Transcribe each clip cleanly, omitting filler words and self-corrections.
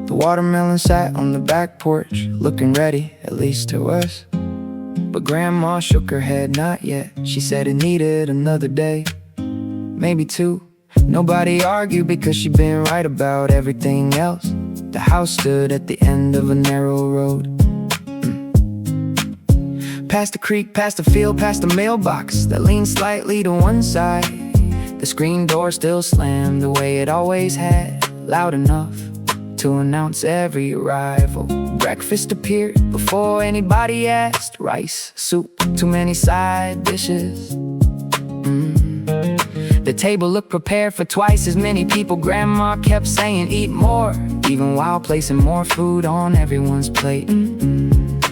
The watermelon sat on the back porch, looking ready, at least to us. But Grandma shook her head, not yet. She said it needed another day, maybe two. Nobody argued because she'd been right about everything else. The house stood at the end of a narrow road. Past the creek, past the field, past the mailbox that leaned slightly to one side. The screen door still slammed the way it always had, loud enough to announce every arrival. Breakfast appeared before anybody asked. Rice, soup, too many side dishes. The table looked prepared for twice as many people. Grandma kept saying eat more, even while placing more food on everyone's plate.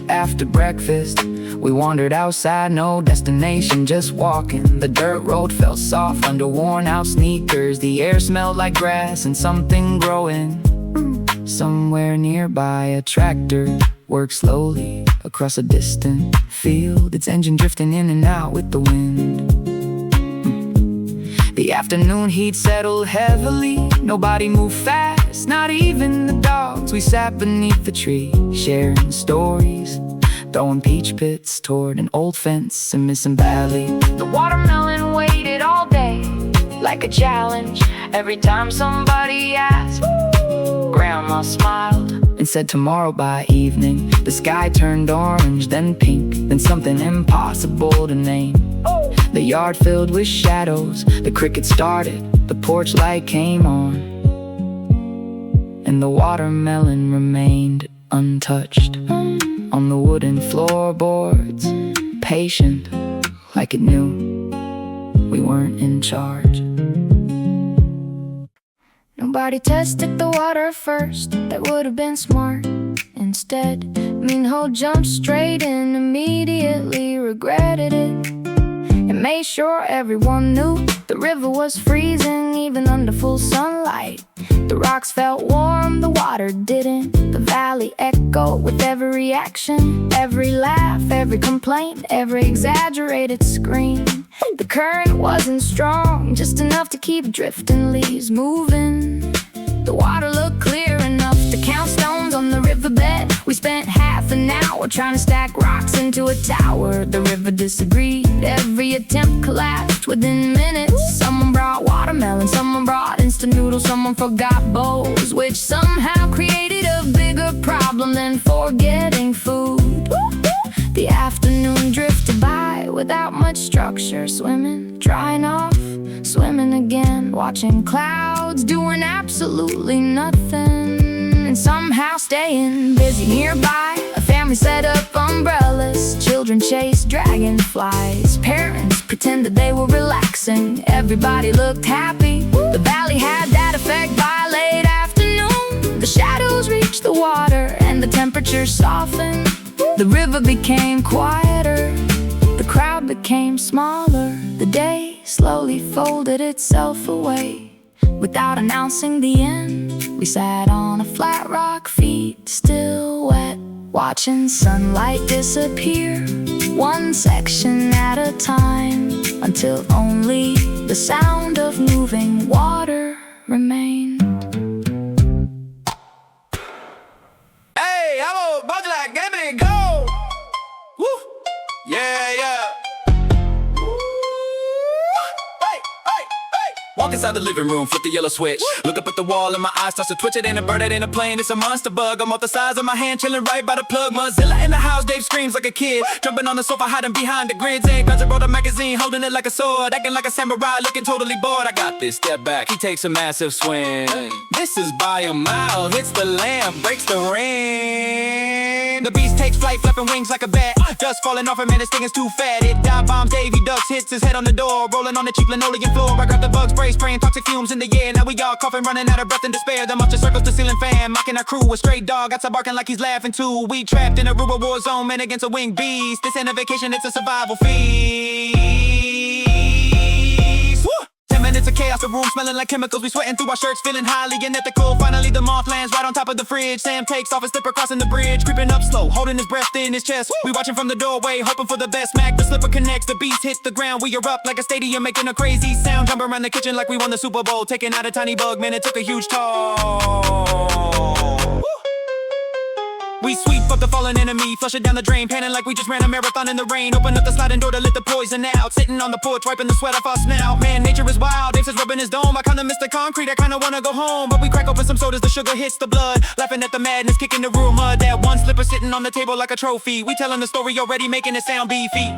After breakfast, we wandered outside, no destination, just walking. The dirt road felt soft under worn out sneakers. The air smelled like grass and something growing. Somewhere nearby, a tractor worked slowly across a distant field, its engine drifting in and out with the wind. The afternoon heat settled heavily. Nobody moved fast, not even the dogs. We sat beneath the tree, sharing stories, throwing peach pits toward an old fence in Missing Valley. The watermelon waited all day, like a challenge. Every time somebody asked, Grandma smiled and said tomorrow by evening. The sky turned orange, then pink, then something impossible to name. The yard filled with shadows, the cricket started, the porch light came on, and the watermelon remained untouched on the wooden floorboards, patient, like it knew we weren't in charge. Nobody tested the water first, that would have been smart. Instead, Minho jumped straight in, immediately regretted it. It made sure everyone knew the river was freezing, even under full sunlight. The rocks felt warm, the water didn't. The valley echoed with every reaction, every laugh, every complaint, every exaggerated scream. The current wasn't strong, just enough to keep drifting leaves moving. The water looked clear enough to count stones on the riverbed. We spent half an hour trying to stack rocks into a tower. The river disagreed, every attempt collapsed within minutes. Someone brought watermelon, someone brought instant noodles, someone forgot bowls, which somehow created a bigger problem than forgetting food. The afternoon drifted by without much structure, swimming, drying off, swimming again, watching clouds, doing absolutely nothing, and somehow staying busy. Nearby, a family set up umbrellas, children chased dragonflies, parents pretended they were relaxing, everybody looked happy. The valley had that effect by late afternoon. The shadows reached the water and the temperature softened. The river became quieter, the crowd became smaller. The day slowly folded itself away without announcing the end. We sat on a flat rock, feet still wet, watching sunlight disappear, one section at a time, until only the sound of moving water remained. Hey, I'm a Mothzilla, give me a go! Woo! Yeah. Walk inside the living room, flip the yellow switch. Look up at the wall and my eyes starts to twitch. It ain't a bird, it ain't a plane, it's a monster bug. I'm off the size of my hand, chilling right by the plug. Mothzilla in the house, Dave screams like a kid, jumping on the sofa, hiding behind the grids. Ain't got brought a magazine, holding it like a sword, acting like a samurai, looking totally bored. I got this, step back, he takes a massive swing. This is by a mile, hits the lamp, breaks the ring. The beast takes flight, flapping wings like a bat, dust falling off him and his thing is too fat. It dive bombs, Davey ducks, hits his head on the door, rolling on the cheap linoleum floor. I grab the bug spray, spraying toxic fumes in the air. Now we all coughing, running out of breath in despair. The monster circles the ceiling fan, mocking our crew. A stray dog outside barking like he's laughing too. We trapped in a rural war zone, man against a winged beast. This ain't a vacation, it's a survival feast. Woo! 10 minutes of chaos chaos, the room smelling like chemicals. We sweating through our shirts, feeling highly unethical. Finally the moth lands right on top of the fridge. Sam takes off his slipper, crossing the bridge, creeping up slow, holding his breath in his chest. We watching from the doorway, hoping for the best. Mac, the slipper connects, the beats hit the ground. We erupt like a stadium, making a crazy sound. Jump around the kitchen like we won the Super Bowl, taking out a tiny bug, man, it took a huge toll. We sweep up the fallen enemy, flush it down the drain, panting like we just ran a marathon in the rain. Open up the sliding door to let the poison out. Sitting on the porch, wiping the sweat off our snout. Man, nature is wild, Dave says rubbing his dome. I kinda miss the concrete, I kinda wanna go home. But we crack open some sodas, the sugar hits the blood. Laughing at the madness, kicking the real mud. That one slipper sitting on the table like a trophy. We telling the story already, making it sound beefy.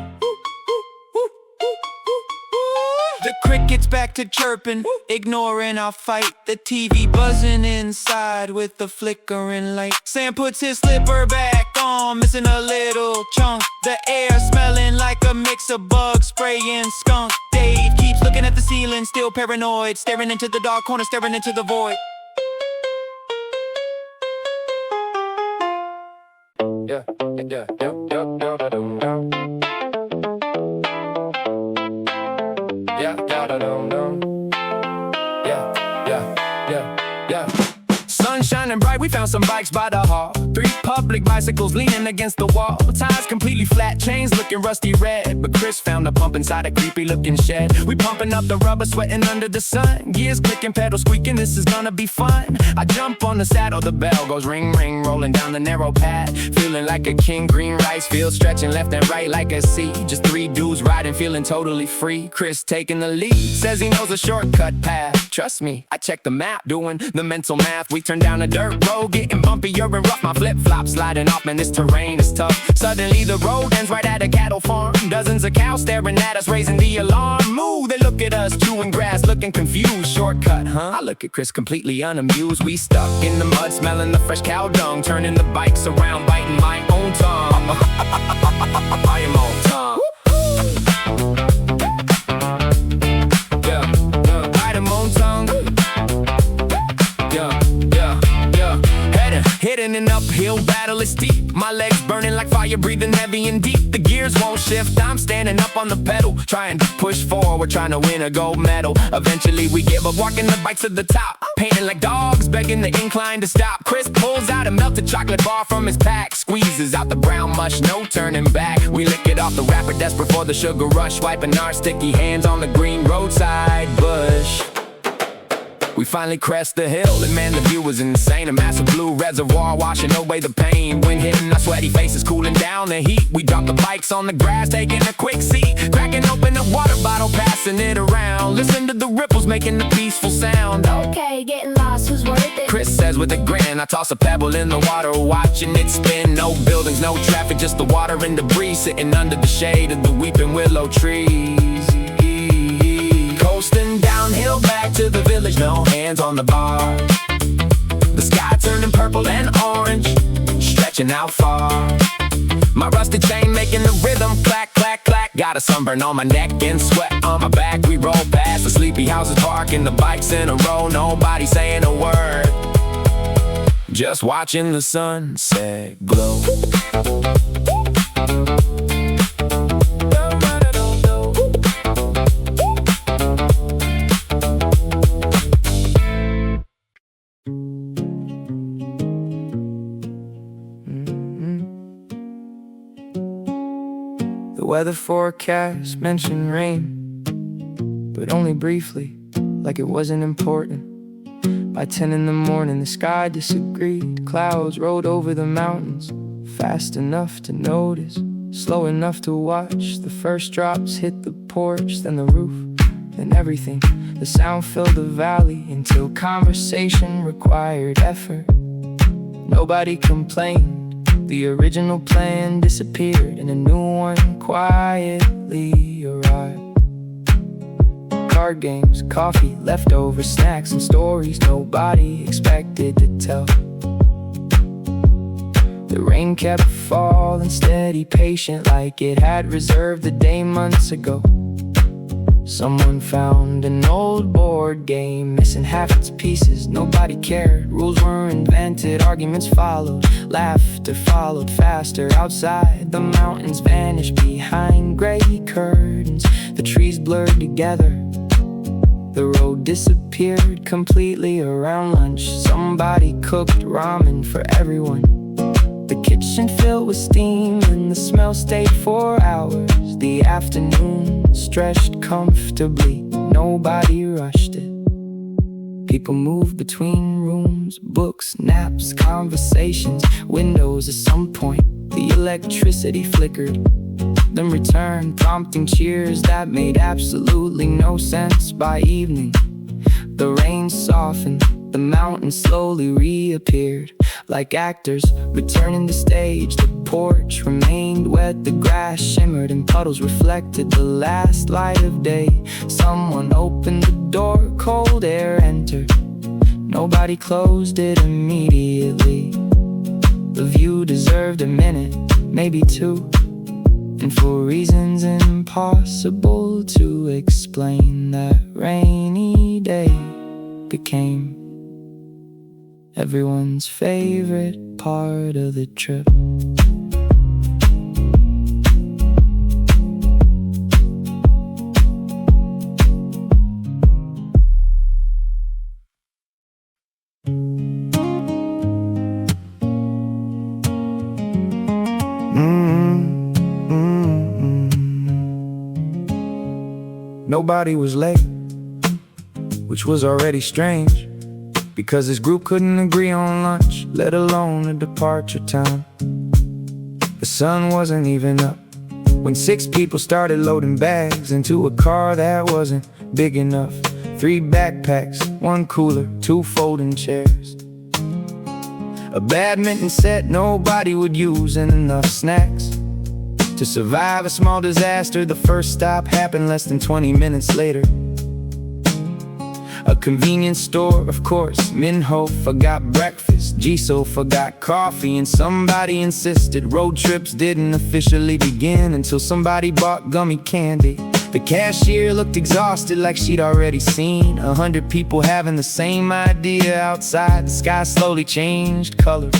The crickets back to chirping, ignoring our fight. The TV buzzing inside with the flickering light. Sam puts his slipper back on, missing a little chunk. The air smelling like a mix of bug spray and skunk. Dave keeps looking at the ceiling, still paranoid, staring into the dark corner, staring into the void. Yeah, yeah, yeah, yeah, yeah, yeah. Sun shining bright, we found some bikes by the hall. 3 public bicycles leaning against the wall. Tires completely flat, chains looking rusty red. But Chris found a pump inside a creepy looking shed. We pumping up the rubber, sweating under the sun. Gears clicking, pedals squeaking, this is gonna be fun. I jump on the saddle, the bell goes ring ring, rolling down the narrow path. Feeling like a king, green rice field stretching left and right like a sea. Just 3 dudes riding, feeling totally free. Chris taking the lead, says he knows a shortcut path. Trust me, I checked the map, doing the mental math. We turn down a dirt road, getting bumpier and rough. My flip-flops sliding off, man, this terrain is tough. Suddenly the road ends right at a cattle farm. Dozens of cows staring at us, raising the alarm. Move, they look at us, chewing grass, looking confused. Shortcut, huh? I look at Chris completely unamused. We stuck in the mud, smelling the fresh cow dung, turning the bikes around, biting my own tongue. I am on tongue. Yeah, yeah, bite him on tongue. Yeah, yeah, yeah. Hitting an uphill battle is steep. My legs burning like fire, breathing heavy and deep. The gears won't shift, I'm standing up on the pedal, trying to push forward, trying to win a gold medal. Eventually we give up, walking the bike to the top, painting like dogs, begging the incline to stop. Chris pulls out a melted chocolate bar from his pack, squeezes out the brown mush, no turning back. We lick it off the wrapper, desperate for the sugar rush, wiping our sticky hands on the green roadside bush. We finally crest the hill, and man, the view was insane. A massive blue reservoir washing away the pain. Wind hitting our sweaty faces, cooling down the heat. We dropped the bikes on the grass, taking a quick seat. Cracking open a water bottle, passing it around. Listen to the ripples making a peaceful sound. Okay, getting lost was worth it. Chris says with a grin, I toss a pebble in the water, watching it spin. No buildings, no traffic, just the water and debris, sitting under the shade of the weeping willow trees. Coasting downhill back to the village, no hands on the bar. The sky turning purple and orange, stretching out far. My rusty chain making the rhythm, clack, clack, clack. Got a sunburn on my neck and sweat on my back. We roll past the sleepy houses, parking the bikes in a row. Nobody saying a word, just watching the sunset glow. The weather forecast mentioned rain, but only briefly, like it wasn't important. By 10 in the morning, the sky disagreed. Clouds rolled over the mountains, fast enough to notice, slow enough to watch. The first drops hit the porch, then the roof, then everything. The sound filled the valley until conversation required effort. Nobody complained. The original plan disappeared and a new one quietly arrived. Card games, coffee, leftover snacks and stories nobody expected to tell. The rain kept falling steady, patient, like it had reserved the day months ago. Someone found an old board game, missing half its pieces, nobody cared. Rules were invented, arguments followed, laughter followed faster. Outside, the mountains vanished behind gray curtains. The trees blurred together, The road disappeared completely around lunch. Somebody cooked ramen for everyone. The kitchen filled with steam and the smell stayed for hours. The afternoon stretched comfortably, nobody rushed it. People moved between rooms, books, naps, conversations, windows. At some point, the electricity flickered, then returned, prompting cheers that made absolutely no sense. By evening, the rain softened, the mountains slowly reappeared, like actors returning to stage. The porch remained wet, the grass shimmered and puddles reflected the last light of day. Someone opened the door, cold air entered. Nobody closed it immediately. The view deserved a minute, maybe two, and for reasons impossible to explain, that rainy day became everyone's favorite part of the trip. Nobody was late, which was already strange, because this group couldn't agree on lunch, let alone a departure time. The sun wasn't even up when 6 people started loading bags into a car that wasn't big enough. 3 backpacks, 1 cooler, 2 folding chairs, a badminton set nobody would use, and enough snacks to survive a small disaster. The first stop happened less than 20 minutes later. A convenience store, of course. Minho forgot breakfast, Jisoo forgot coffee, and somebody insisted road trips didn't officially begin until somebody bought gummy candy. The cashier looked exhausted, like she'd already seen 100 people having the same idea outside. The sky slowly changed color.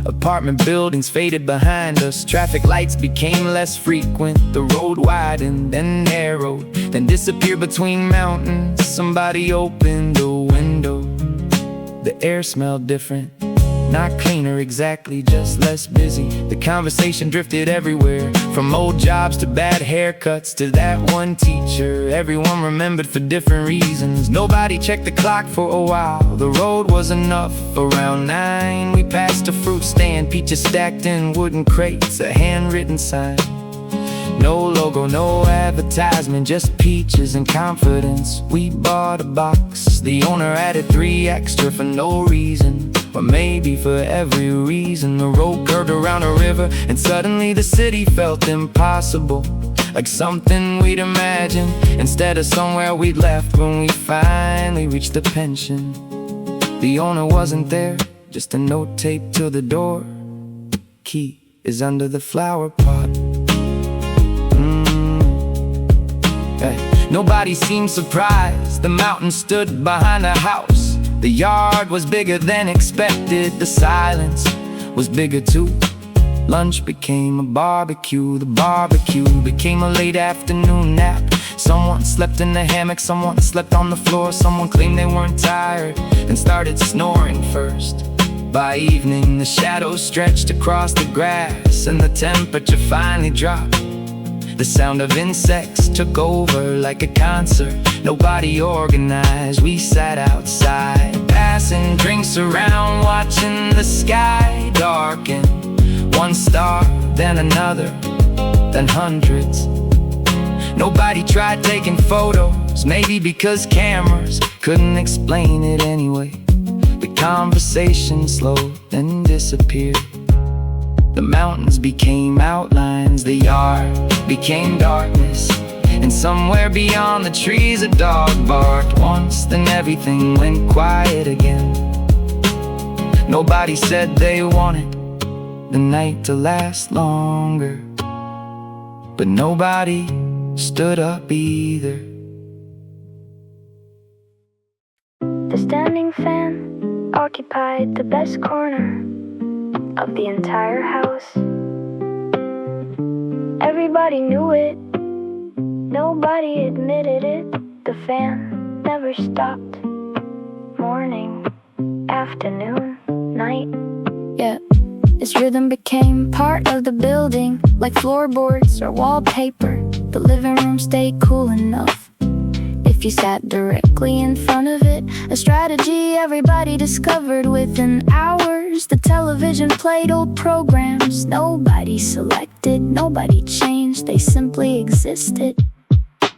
Apartment buildings faded behind us. Traffic lights became less frequent. The road widened, then narrowed, then disappeared between mountains. Somebody opened a window. The air smelled different. Not cleaner exactly, just less busy. The conversation drifted everywhere, from old jobs to bad haircuts to that one teacher everyone remembered for different reasons. Nobody checked the clock for a while. The road was enough. Around 9 we passed a fruit stand, peaches stacked in wooden crates, a handwritten sign. No logo, no advertisement, just peaches and confidence. We bought a box. The owner added 3 extra for no reason, or maybe for every reason. The road curved around a river, and suddenly the city felt impossible, like something we'd imagined instead of somewhere we'd left when we finally reached the pension. The owner wasn't there, just a note taped to the door. Key is under the flower pot. Nobody seemed surprised. The mountain stood behind the house. The yard was bigger than expected. The silence was bigger too. Lunch became a barbecue. The barbecue became a late afternoon nap. Someone slept in the hammock, someone slept on the floor. Someone claimed they weren't tired and started snoring first. By evening, the shadows stretched across the grass, and the temperature finally dropped. The sound of insects took over like a concert. Nobody organized, we sat outside, passing drinks around, watching the sky darken. 1 star, then another, then hundreds. Nobody tried taking photos, maybe because cameras couldn't explain it anyway. The conversation slowed, then disappeared. The mountains became outlines, the yard became darkness, and somewhere beyond the trees a dog barked once, then everything went quiet again. Nobody said they wanted the night to last longer, but nobody stood up either. The standing fan occupied the best corner of the entire house. Everybody knew it, nobody admitted it. The fan never stopped. Morning, afternoon, night. Yeah, its rhythm became part of the building, like floorboards or wallpaper. The living room stayed cool enough if you sat directly in front of it. A strategy everybody discovered within hours. The television played old programs. Nobody selected, nobody changed, they simply existed.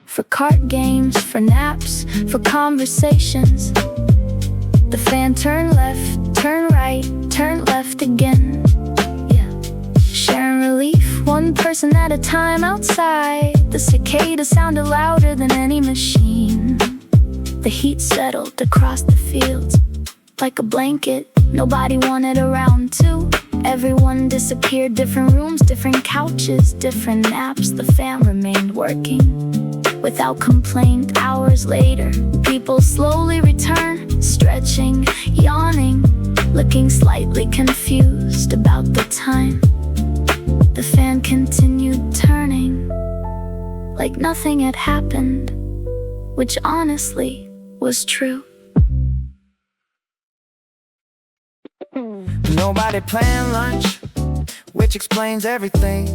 For card games, for naps, for conversations. The fan turned left, turned right, turned left again. Yeah, sharing relief, one person at a time outside. The cicada sounded louder than any machine. The heat settled across the fields like a blanket. Nobody wanted around too. Everyone disappeared, different rooms, different couches, different naps. The fan remained working without complaint. Hours later, people slowly returned, stretching, yawning, looking slightly confused about the time. The fan continued turning like nothing had happened, which honestly was true. Nobody planned lunch, which explains everything.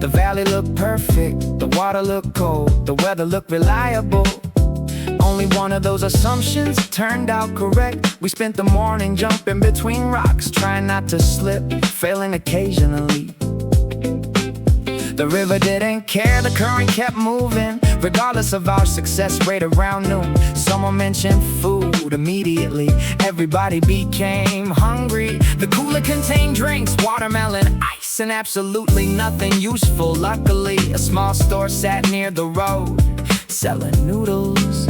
The valley looked perfect, the water looked cold, the weather looked reliable. Only one of those assumptions turned out correct. We spent the morning jumping between rocks, trying not to slip, failing occasionally. The river didn't care, the current kept moving, regardless of our success rate around noon. Someone mentioned food immediately, everybody became hungry. The cooler contained drinks, watermelon, ice, and absolutely nothing useful. Luckily, a small store sat near the road, selling noodles,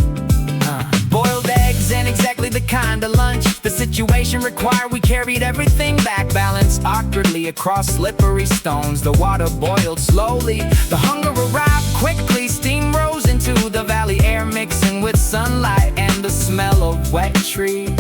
boiled eggs, and exactly the kind of lunch the situation required. We carried everything back, balanced awkwardly across slippery stones. The water boiled slowly, the hunger arrived quickly. Steam rose into the valley air, mixing with sunlight and the smell of wet trees.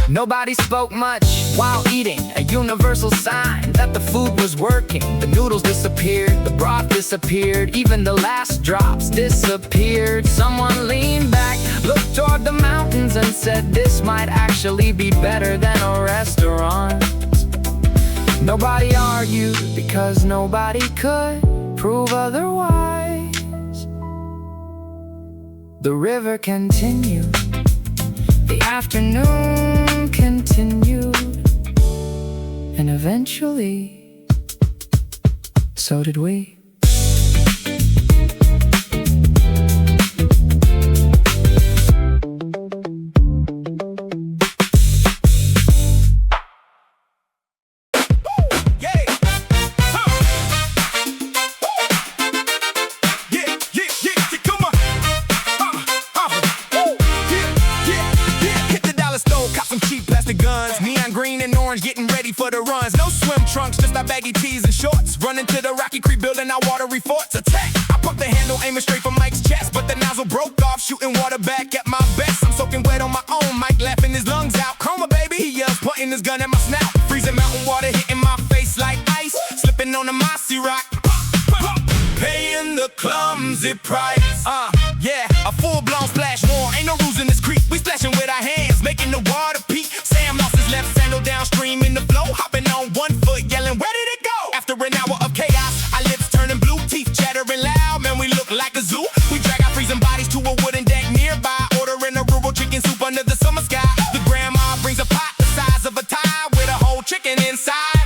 Nobody spoke much while eating, a universal sign that the food was working. The noodles disappeared, the broth disappeared, even the last drops disappeared. Someone leaned back, looked toward the mountains and said, this might actually be better than a restaurant. Nobody argued because nobody could prove otherwise. The river continued, the afternoon continued, and eventually, so did we. Just our baggy tees and shorts, running to the rocky creek, building our watery forts. Attack! I pump the handle, aiming straight for Mike's chest, but the nozzle broke off, shooting water back at my best. I'm soaking wet on my own, Mike laughing his lungs out. Chroma baby, he yells, pointing his gun at my snout. Freezing mountain water hitting my face like ice, slipping on the mossy rock. Paying the clumsy price. Yeah, a full-blown splash war. Ain't no rules in this creek. We splashing with our hands, making the water peak. Sam lost his left sandal downstream in the flow, hopping on 1 foot, yelling, where did it go? After an hour of chaos, our lips turning blue, teeth chattering loud. Man, we look like a zoo. We drag our freezing bodies to a wooden deck nearby, ordering a rural chicken soup under the summer sky. The grandma brings a pot the size of a tie with a whole chicken inside.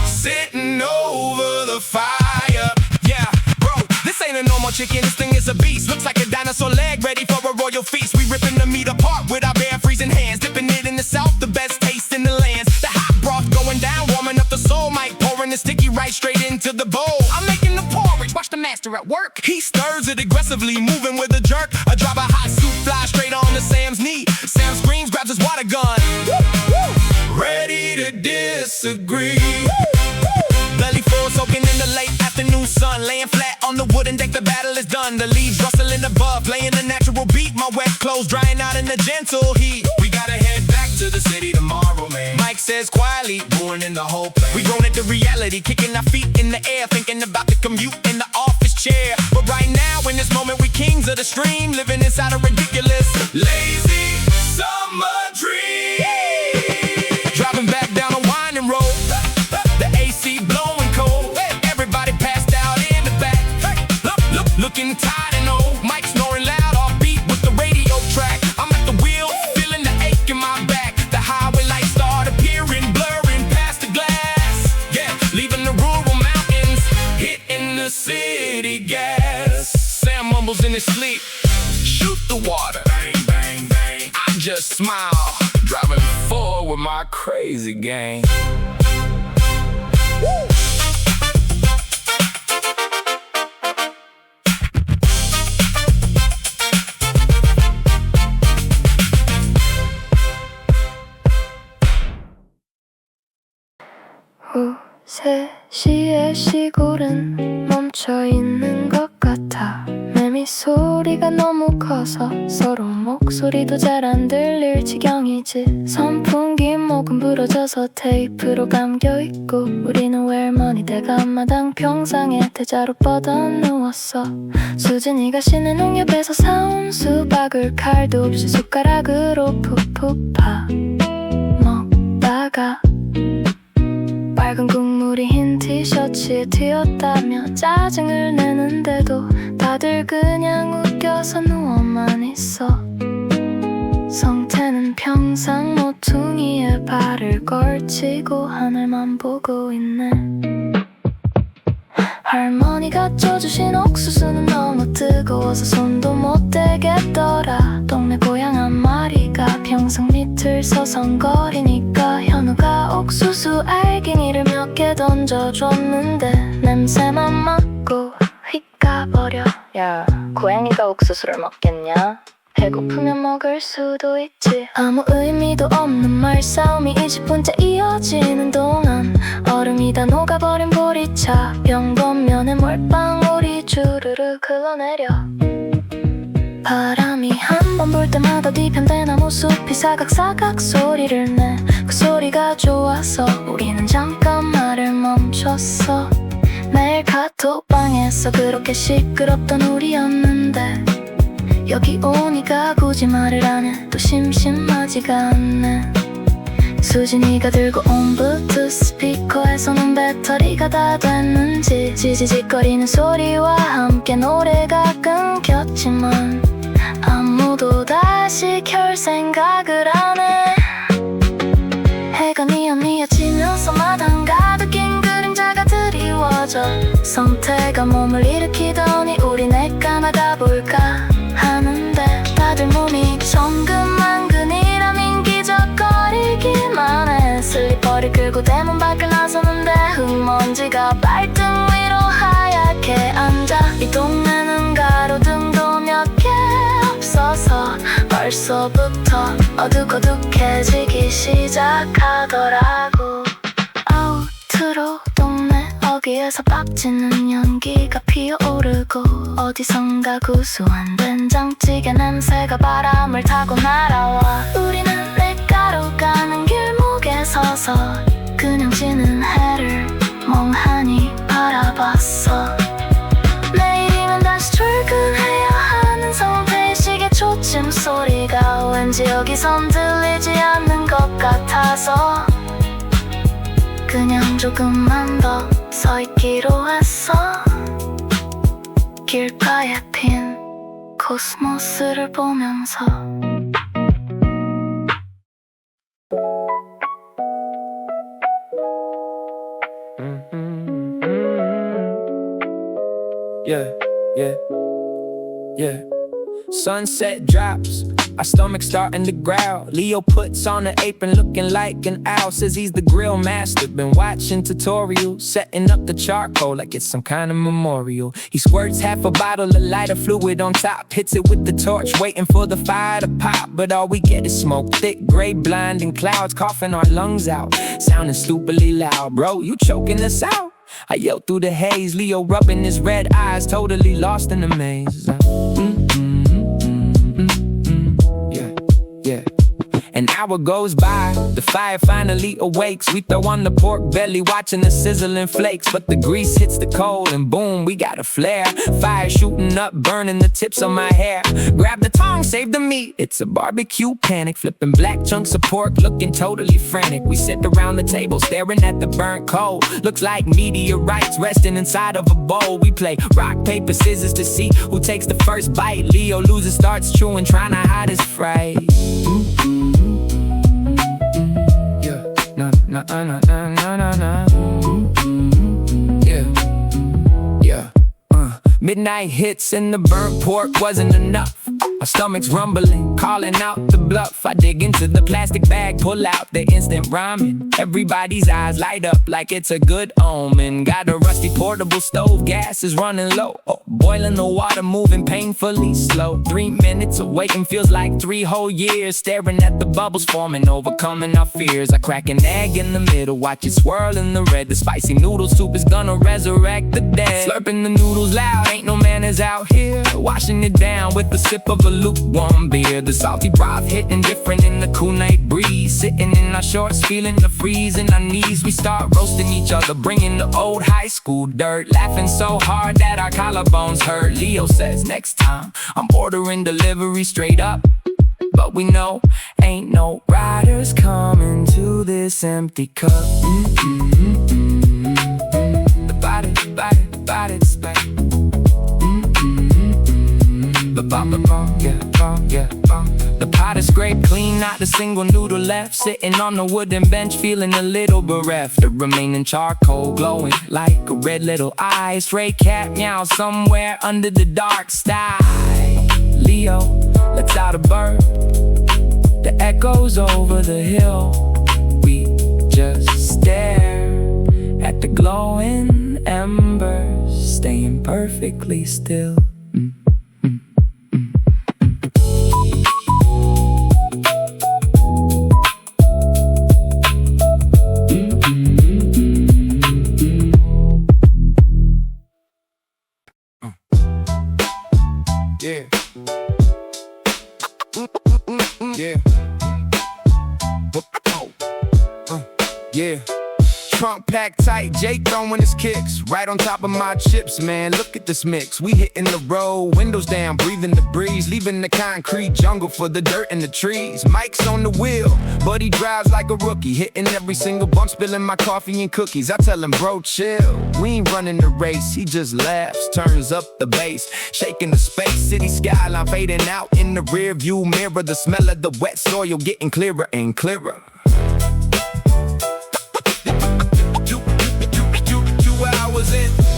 Sitting over the fire. Yeah, bro, this ain't a normal chicken, this thing is a beast. Looks like a dinosaur leg ready for a royal feast. We ripping the meat apart with our bare freezing hands, dipping it in the south, the best taste in the lands. The hot broth going down, warming up the soul. Mike pouring the sticky right straight into the bowl. I'm making the porridge, watch the master at work. He stirs it aggressively, moving with a jerk. A drop of hot soup flies straight on to Sam's knee. Sam screams, grabs his water gun. Ready to disagree. Belly full, soaking in the late afternoon sun, laying flat on the wooden deck, the battle is done. The leaves rustling above, playing a natural beat. My wet clothes drying out in the gentle heat. We gotta head back to the city tomorrow, man. Mike says quietly, ruining the whole plan. We grown into reality, kicking our feet in the air, thinking about the commute in the office chair. But right now, in this moment, we kings of the stream, living inside a ridiculous, lazy summer dream. Driving back down a winding road, the AC blowing cold. Everybody passed out in the back, looking tired and old. Mike snoring loud, off beat with the radio track. I'm at the wheel, feeling the ache in my back. The highway lights start appearing, blurring past the glass. Yeah, leaving the rural mountains, hitting the city gas. Sam mumbles in his sleep, shoot the water, bang, bang, bang. I just smile, driving forward with my crazy gang. Woo! 오후 3시에 시골은 멈춰있는 것 같아. 매미 소리가 너무 커서 서로 목소리도 잘 안 들릴 지경이지. 선풍기 목은 부러져서 테이프로 감겨있고 우리는 웰머니 대가 앞마당 평상에 대자로 뻗어 누웠어. 수진이가 신의 농협에서 사온 수박을 칼도 없이 숟가락으로 푹푹 파 먹다가 빨간 국물이 흰 티셔츠에 튀었다며 짜증을 내는데도 다들 그냥 웃겨서 누워만 있어. 성태는 평상 모퉁이에 발을 걸치고 하늘만 보고 있네. 할머니가 쪄주신 옥수수는 너무 뜨거워서 손도 못 대겠더라. 동네 고양 한 마리가 평상 밑을 서성거리니까 현우가 옥수수 알갱이를 몇 개 던져줬는데 냄새만 맡고 휙 가버려. 야, 고양이가 옥수수를 먹겠냐? 배고프면 먹을 수도 있지. 아무 의미도 없는 말싸움이 20분째 이어지는 동안 얼음이 다 녹아버린 보리차 병범면에 몰빵울이 주르륵 흘러내려. 바람이 한 번 불 때마다 뒤편대나무 숲이 사각사각 소리를 내. 그 소리가 좋아서 우리는 잠깐 말을 멈췄어. 매일 카톡방에서 그렇게 시끄럽던 우리였는데 여기 오니까 굳이 말을 안 해도 심심하지가 않네. 수진이가 들고 온 블루투스 스피커에서는 배터리가 다 됐는지 지지직거리는 소리와 함께 노래가 끊겼지만 아무도 다시 켤 생각을 안 해. 해가 뉘엿뉘엿지면서 마당 가득인 그림자가 드리워져. 성태가 몸을 일으키더니 우리 내가 나가볼까 하는데 다들 몸이 정근만근이라 민기적거리기만 해. 슬리퍼를 끌고 대문 밖을 나서는데 흙먼지가 발등 위로 하얗게 앉아. 이 동네는 가로등도 몇 개 없어서 벌써부터 어둑어둑해지기 시작하더라고. 아우트로 동네 어귀에서 빡치는 연기가 피어오르고 어디선가 구수한 된장찌개 냄새가 바람을 타고 날아와. 우리는 냇가로 가는 길목에 서서 그냥 지는 해를 멍하니 바라봤어. 내일이면 다시 출근해야 하는 성태의 시계 초침 소리가 왠지 여기선 들리지 않는 것 같아서 그냥 조금만 더 서 있기로 했어. 길가에 핀 코스모스를 보면서. Yeah, yeah, yeah. Sunset drops, our stomachs starting to growl. Leo puts on an apron looking like an owl. Says he's the grill master, been watching tutorials, setting up the charcoal like it's some kind of memorial. He squirts half a bottle of lighter fluid on top, hits it with the torch, waiting for the fire to pop. But all we get is smoke, thick, gray, blinding clouds, coughing our lungs out, sounding stupidly loud. Bro, you choking us out? I yelled through the haze, Leo rubbing his red eyes, totally lost in the maze. Yeah. An hour hour goes by, the fire finally awakes. We throw on the pork belly, watching the sizzling flakes. But the grease hits the coal and boom, we got a flare. Fire shooting up, burning the tips of my hair. Grab the tongs, save the meat. It's a barbecue panic, flipping black chunks of pork, looking totally frantic. We sit around the table, staring at the burnt coal. Looks like meteorites resting inside of a bowl. We play rock, paper, scissors to see who takes the first bite. Leo loses, starts chewing, trying to hide his fright. Yeah, na na na na na na na. Yeah, yeah. Midnight hits and the burnt pork wasn't enough. My stomach's rumbling, calling out the bluff. I dig into the plastic bag, pull out the instant ramen. Everybody's eyes light up like it's a good omen. Got a rusty portable stove, gas is running low. Oh, boiling the water, moving painfully slow. 3 minutes of waiting feels like 3 whole years. Staring at the bubbles forming, overcoming our fears. I crack an egg in the middle, watch it swirl in the red. The spicy noodle soup is gonna resurrect the dead. Slurping the noodles loud, ain't no manners out here. Washing it down with a sip of a lukewarm beer. The salty broth hitting different in the cool night breeze. Sitting in our shorts, feeling the freeze in our knees. We start roasting each other, bringing the old high school dirt. Laughing so hard that our collarbones hurt. Leo says next time I'm ordering delivery straight up. But we know ain't no riders coming to this empty cup. The body, spec. The pot is scraped clean, not a single noodle left. Sitting on the wooden bench, feeling a little bereft. The remaining charcoal glowing like a red little eye. Stray cat meow somewhere under the dark sky. Leo lets out a bird that echoes over the hill. We just stare at the glowing embers, staying perfectly still. Yeah. Yeah. Yeah. Trunk packed tight, Jay throwing his kicks right on top of my chips, man. Look at this mix. We hitting the road, windows down, breathing the breeze, leaving the concrete jungle for the dirt and the trees. Mike's on the wheel, but he drives like a rookie, hitting every single bump, spilling my coffee and cookies. I tell him, bro, chill. We ain't running the race. He just laughs, turns up the bass, shaking the space. City skyline fading out in the rear view mirror. The smell of the wet soil getting clearer and clearer.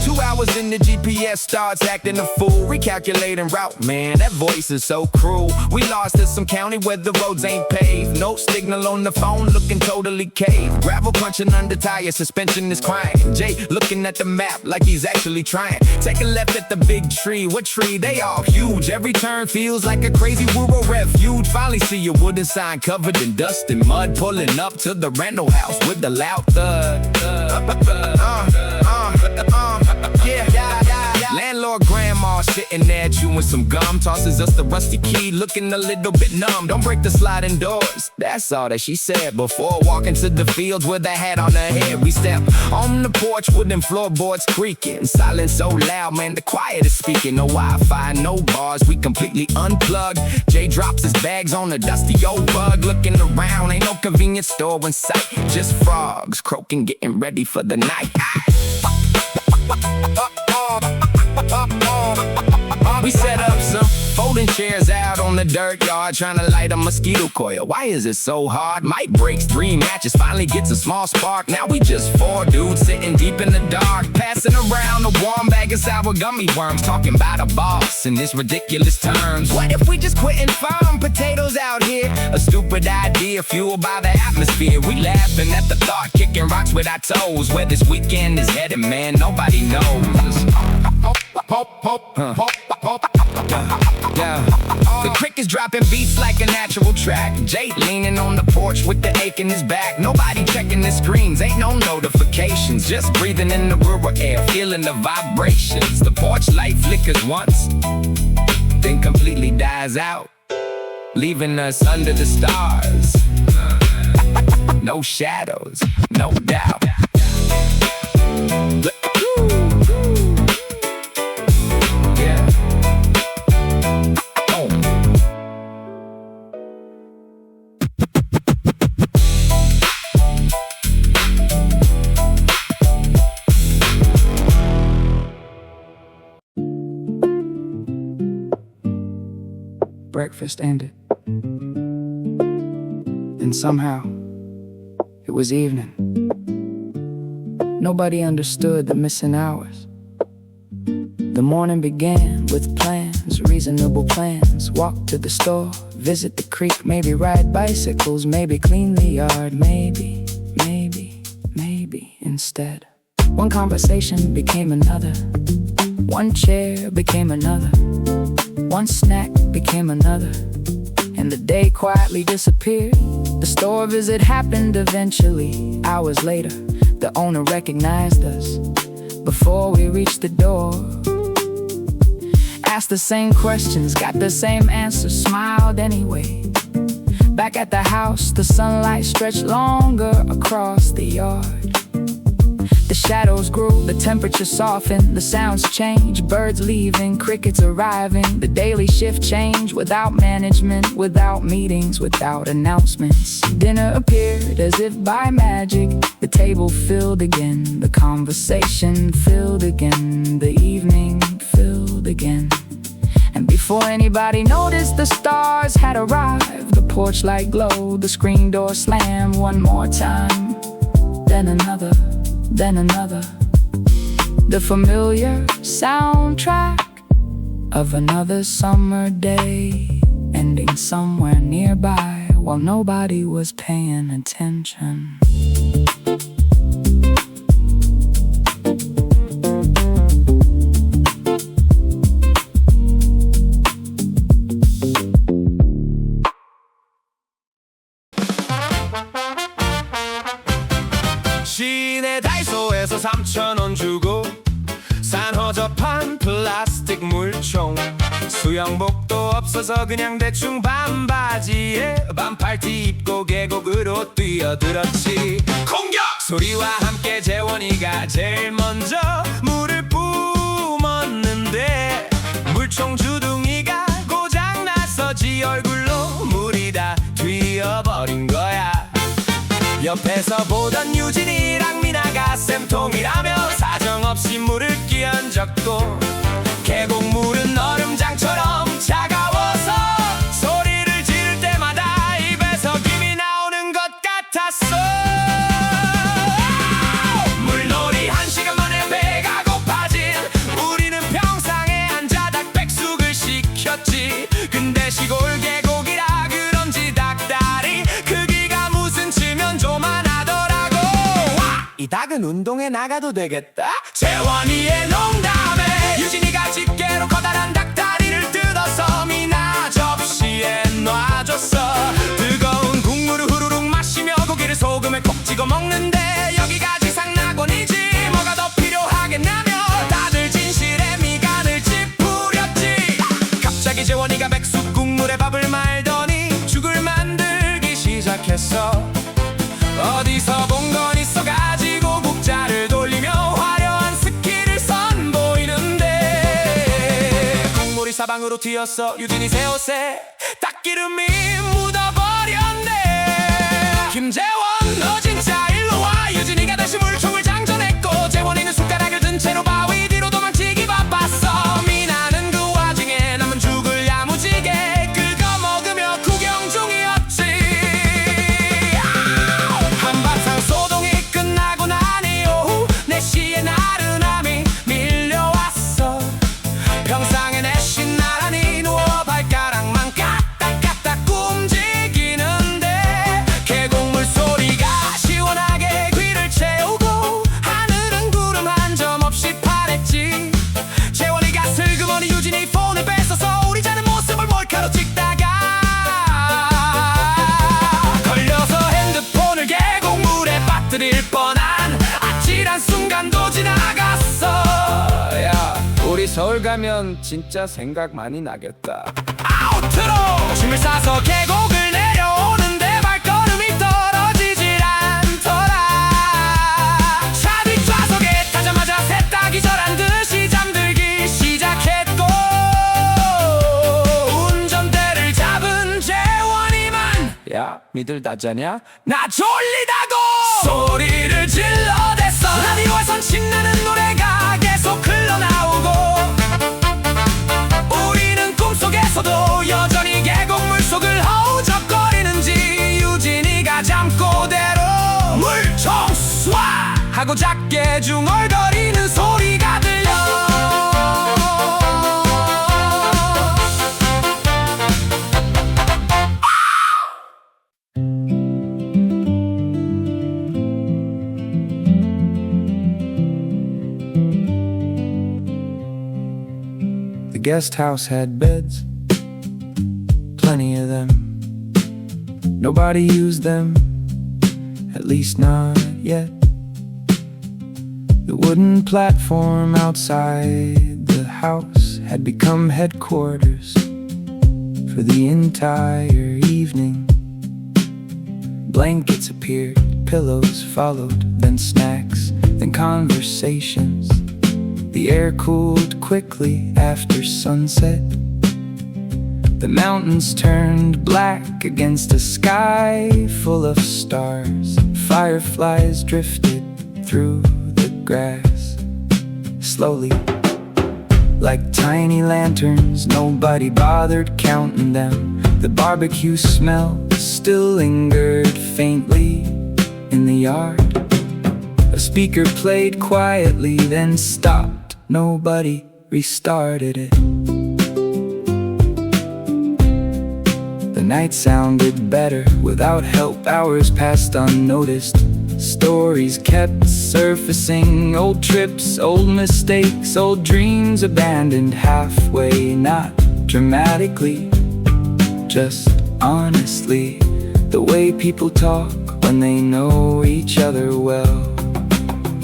2 hours in, the GPS starts acting a fool, recalculating route, man, that voice is so cruel. We lost to some county where the roads ain't paved. No signal on the phone, looking totally caved. Gravel crunching under tires, suspension is crying. Jay looking at the map like he's actually trying. Take a left at the big tree, what tree? They all huge. Every turn feels like a crazy rural refuge. Finally see a wooden sign covered in dust and mud, pulling up to the rental house with the loud thud. Landlord grandma sitting there chewing some gum, tosses us the rusty key, looking a little bit numb. Don't break the sliding doors, that's all that she said. Before walking to the fields with a hat on her head, we step on the porch, wooden floorboards creaking. Silence so loud, man, the quiet is speaking. No Wi-Fi, no bars, we completely unplugged. Jay drops his bags on a dusty old bug. Looking around, ain't no convenience store in sight, just frogs croaking, getting ready for the night. We set up some folding chairs out on the dirt yard, trying to light a mosquito coil. Why is it so hard? Mike breaks 3 matches, finally gets a small spark. Now we just 4 dudes sitting deep in the dark, passing around a warm bag of sour gummy worms, talking about a boss in this ridiculous terms. What if we just quit and farm potatoes out here? A stupid idea fueled by the atmosphere. We laughing at the thought, kicking rocks with our toes. Where this weekend is headed, man, nobody knows. The crickets dropping beats like a natural track. Jay leaning on the porch with the ache in his back. Nobody checking the screens, ain't no notifications. Just breathing in the rural air, feeling the vibrations. The porch light flickers once, then completely dies out, leaving us under the stars. no shadows, no doubt. Yeah. Oh. Breakfast ended. And somehow, it was evening. Nobody understood the missing hours. The morning began with plans, reasonable plans. Walk to the store, visit the creek, maybe ride bicycles, maybe clean the yard, maybe instead. One conversation became another. One chair became another. One snack became another. And the day quietly disappeared. The store visit happened eventually. Hours later, the owner recognized us. Before we reached the door, asked the same questions, got the same answers, smiled anyway. Back at the house, the sunlight stretched longer across the yard. The shadows grew, the temperature softened, the sounds changed, birds leaving, crickets arriving. The daily shift changed without management, without meetings, without announcements. Dinner appeared as if by magic. The table filled again, the conversation filled again, the evening filled again. And before anybody noticed, the stars had arrived. The porch light glowed, the screen door slammed one more time. Then another. Then another. The familiar soundtrack of another summer day, ending somewhere nearby while nobody was paying attention. 시내 다이소에서 3,000원 주고 산 허접한 플라스틱 물총. 수영복도 없어서 그냥 대충 반바지에 반팔티 입고 계곡으로 뛰어들었지. 공격! 소리와 함께 재원이가 제일 먼저 물을 뿜었는데 물총 주둥이가 고장나서 지 얼굴로 물이 다 튀어버린 거야. 옆에서 보던 유진이랑 미나가 쌤통이라며 사정없이 물을 끼얹었고 계곡물은 얼음장처럼 차가워서 소리를 지를 때마다 입에서 김이 나오는 것 같았어. 물놀이 1시간 만에 배가 고파진 우리는 평상에 앉아 닭백숙을 시켰지. 근데 시골 계곡이라 그런지 닭다리 크기가 무슨 치면 조만하더라고. 이 닭은 운동에 나가도 되겠다. 재원이의 농담에 유진이가 집게로 커다란 닭다리를 뜯어서 미나 접시에 놔줬어. 뜨거운 국물을 후루룩 마시며 고기를 소금에 콕 찍어 먹는데 여기가 지상낙원이지 뭐가 더 필요하겠냐며 다들 진실에 미간을 찌푸렸지. 갑자기 재원이가 백숙 국물에 밥을 말더니 죽을 만들기 시작했어. 어디서 본 건 있어가지고 국자를 돌리며 화려한 스킬을 선보이는데 국물이 사방으로 튀었어. 유진이 새 옷에 닭기름이 묻어버렸네. 김재원 너 진짜 일로와. 유진이가 다시 물총을 장전했고 재원이는 숟가락을 든 채로 바위 뒤로 도망치기 바빴어. 미나는 그 와중에 남은 죽을 야무지게 긁어 먹으며 구경 중이었지. 한바탕 소동이 끝나고 나니 오후 4시에 나른함이 밀려왔어. 평상에 내신 나란히 누워 발가락만 까딱까딱 움직이는데 계곡물 소리가 시원하게 귀를 채우고 하늘은 구름 한 점 없이 파랬지. 재원이가 슬그머니 유진이 폰을 뺏어서 우리 자는 모습을 몰카로 찍다가 걸려서 핸드폰을 계곡물에 빠뜨릴 뻔한 아찔한 순간도 지나갔어. 야, 우리 서울 가면 진짜 생각 많이 나겠다. 아우트로 짐을 싸서 계곡을 내려오는데 발걸음이 떨어지질 않아. 야 니들 자냐? 나 졸리다고 소리를 질러댔어. 라디오에선 신나는 노래가 계속 흘러나오고 우리는 꿈속에서도 여전히 계곡물 속을 허우적거리는지 유진이가 잠꼬대로 물총쏴 하고 작게 중얼거리는 소리가 들려. The guest house had beds, plenty of them. Nobody used them, at least not yet. The wooden platform outside the house had become headquarters for the entire evening. Blankets appeared, pillows followed, then snacks, then conversations. The air cooled quickly after sunset. The mountains turned black against a sky full of stars. Fireflies drifted through the grass, slowly, like tiny lanterns. Nobody bothered counting them. The barbecue smell still lingered faintly in the yard. A speaker played quietly, then stopped. Nobody restarted it. The night sounded better without help. Hours passed unnoticed. Stories kept surfacing. Old trips, old mistakes, old dreams abandoned halfway. Not dramatically, just honestly. The way people talk when they know each other well.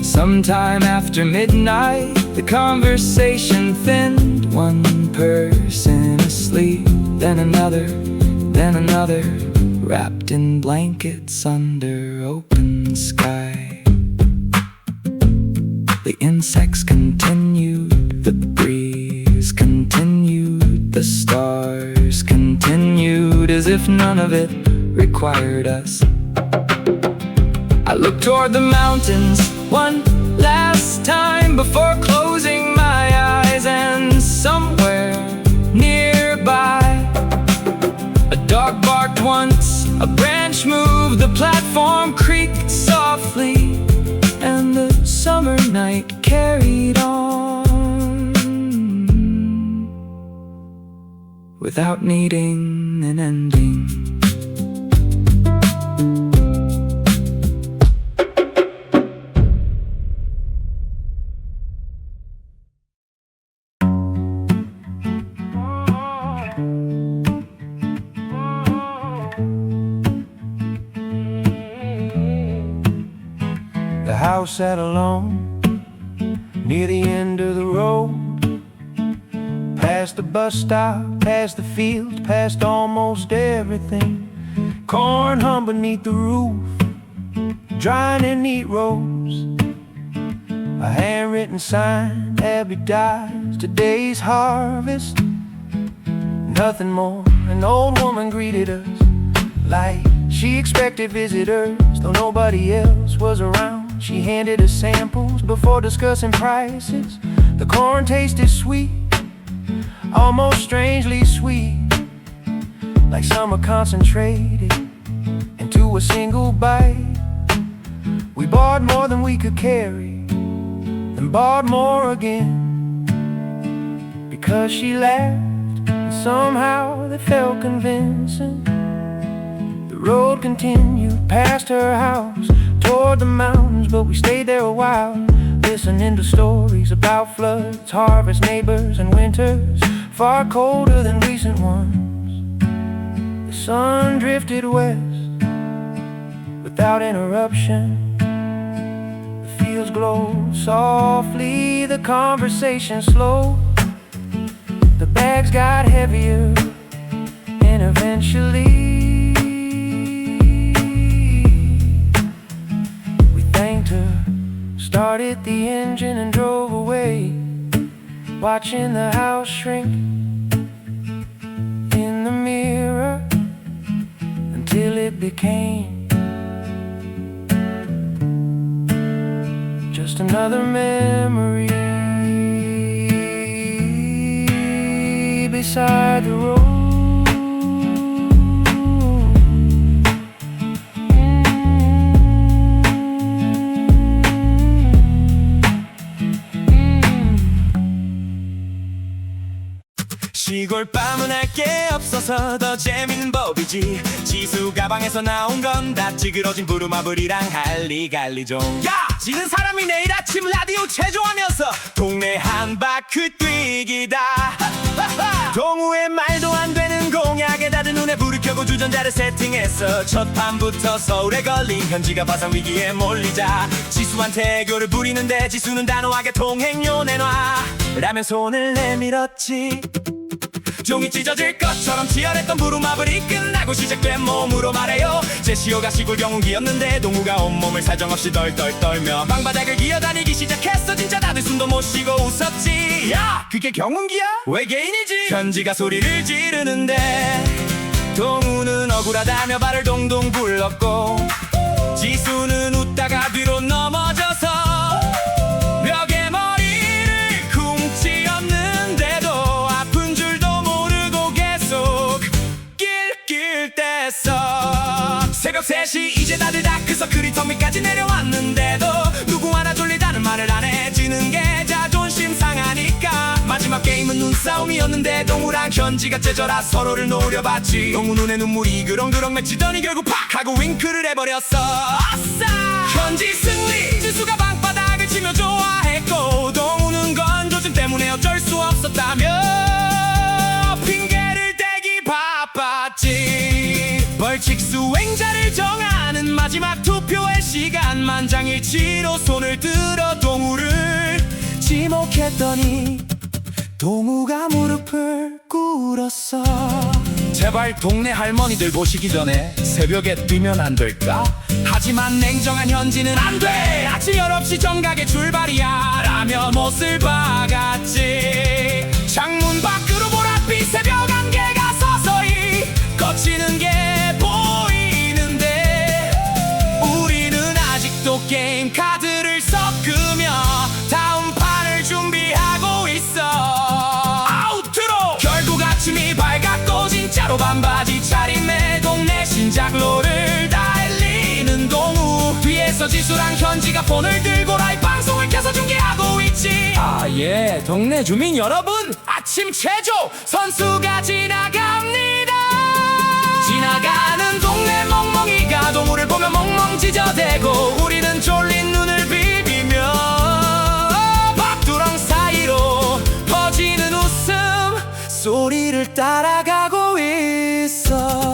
Sometime after midnight, the conversation thinned. One person asleep, then another, wrapped in blankets under open sky. The insects continued, the breeze continued, the stars continued, as if none of it required us. I looked toward the mountains one last time before closing my eyes, and somewhere nearby a dog barked once, a branch moved, the platform creaked softly, and the summer night carried on without needing an ending. The house sat alone near the end of the road, past the bus stop, past the field, past almost everything. Corn hung beneath the roof, drying in neat rows. A handwritten sign, Abby dies, today's harvest. Nothing more, an old woman greeted us like she expected visitors, though nobody else was around. She handed us samples before discussing prices. The corn tasted sweet, almost strangely sweet, like summer concentrated into a single bite. We bought more than we could carry, then bought more again, because she laughed, and somehow that felt convincing. The road continued past her house toward the mountains, but we stayed there a while, listening to stories about floods, harvest, neighbors, and winters far colder than recent ones. The sun drifted west without interruption. The fields glowed softly, the conversation slowed. The bags got heavier, and eventually started the engine and drove away, watching the house shrink in the mirror until it it became just another memory beside the road. 시골 밤은 할 게 없어서 더 재밌는 법이지. 지수 가방에서 나온 건 다 찌그러진 부루마블이랑 할리갈리종. 야! 지는 사람이 내일 아침 라디오 체조하면서 동네 한 바퀴 뛰기다. 동우의 말도 안 되는 공약에 다들 눈에 불을 켜고 주전자를 세팅했어. 첫 판부터 서울에 걸린 현지가 파산 위기에 몰리자 지수한테 애교를 부리는데 지수는 단호하게 통행료 내놔 라며 손을 내밀었지. 종이 찢어질 것처럼 치열했던 부루마블이 끝나고 시작된 몸으로 말해요. 제시어가 시골 경운기였는데 동우가 온몸을 사정없이 덜덜 떨며 방바닥을 기어다니기 시작했어. 진짜 다들 숨도 못 쉬고 웃었지. 야! 그게 경운기야? 외계인이지. 현지가 소리를 지르는데 동우는 억울하다며 발을 동동 굴렀고 지수는 웃다가 뒤로 넘어져서 벽에 머리를 쿵치었는데도 아픈 줄도 모르고 계속 낄낄댔어. 새벽 3시 이제 다들 다크서클이 턱 밑까지 내려왔는데도 누구 하나 졸리다는 말을 안 해. 지는 게 자존심 상하니까 마지막 게임은 눈싸움이었는데 동우랑 현지가 째져라 서로를 노려봤지. 동우 눈에 눈물이 그렁그렁 맺히더니 결국 팍 하고 윙크를 해버렸어. 아싸! 현지 승리! 지수가 방바닥을 치며 좋아했고 동우는 건조증 때문에 어쩔 수 없었다며 핑계를 대기 바빴지. 벌칙 수행자를 정하는 마지막 투표의 시간 만장일치로 손을 들어 동우를 지목했더니 동우가 무릎을 꿇었어. 제발 동네 할머니들 보시기 전에 새벽에 뛰면 안 될까? 하지만 냉정한 현지는 안 돼. 아침 9시 정각에 출발이야 라며 못을 박았지. 창문 밖으로 보랏빛 새벽 안개가 서서히 거치는 게 보이는데 우리는 아직도 게임 카드를 섞으며 다음 판을 준비하고 있어. 아우트로! 결국 아침이 밝았고 진짜로 반바지 차림에 동네 신작로를 달리는 동우. 뒤에서 지수랑 현지가 폰을 들고 라이브 방송을 켜서 중계하고 있지. 아 예, 동네 주민 여러분, 아침 체조 선수가 지나갑니다. 지나가는 동네 멍멍이가 동우를 보며 멍멍 찢어대고 우리는 졸린 눈을 비비며 밥두렁 사이로 퍼지는 웃음 소리를 따라가고 있어.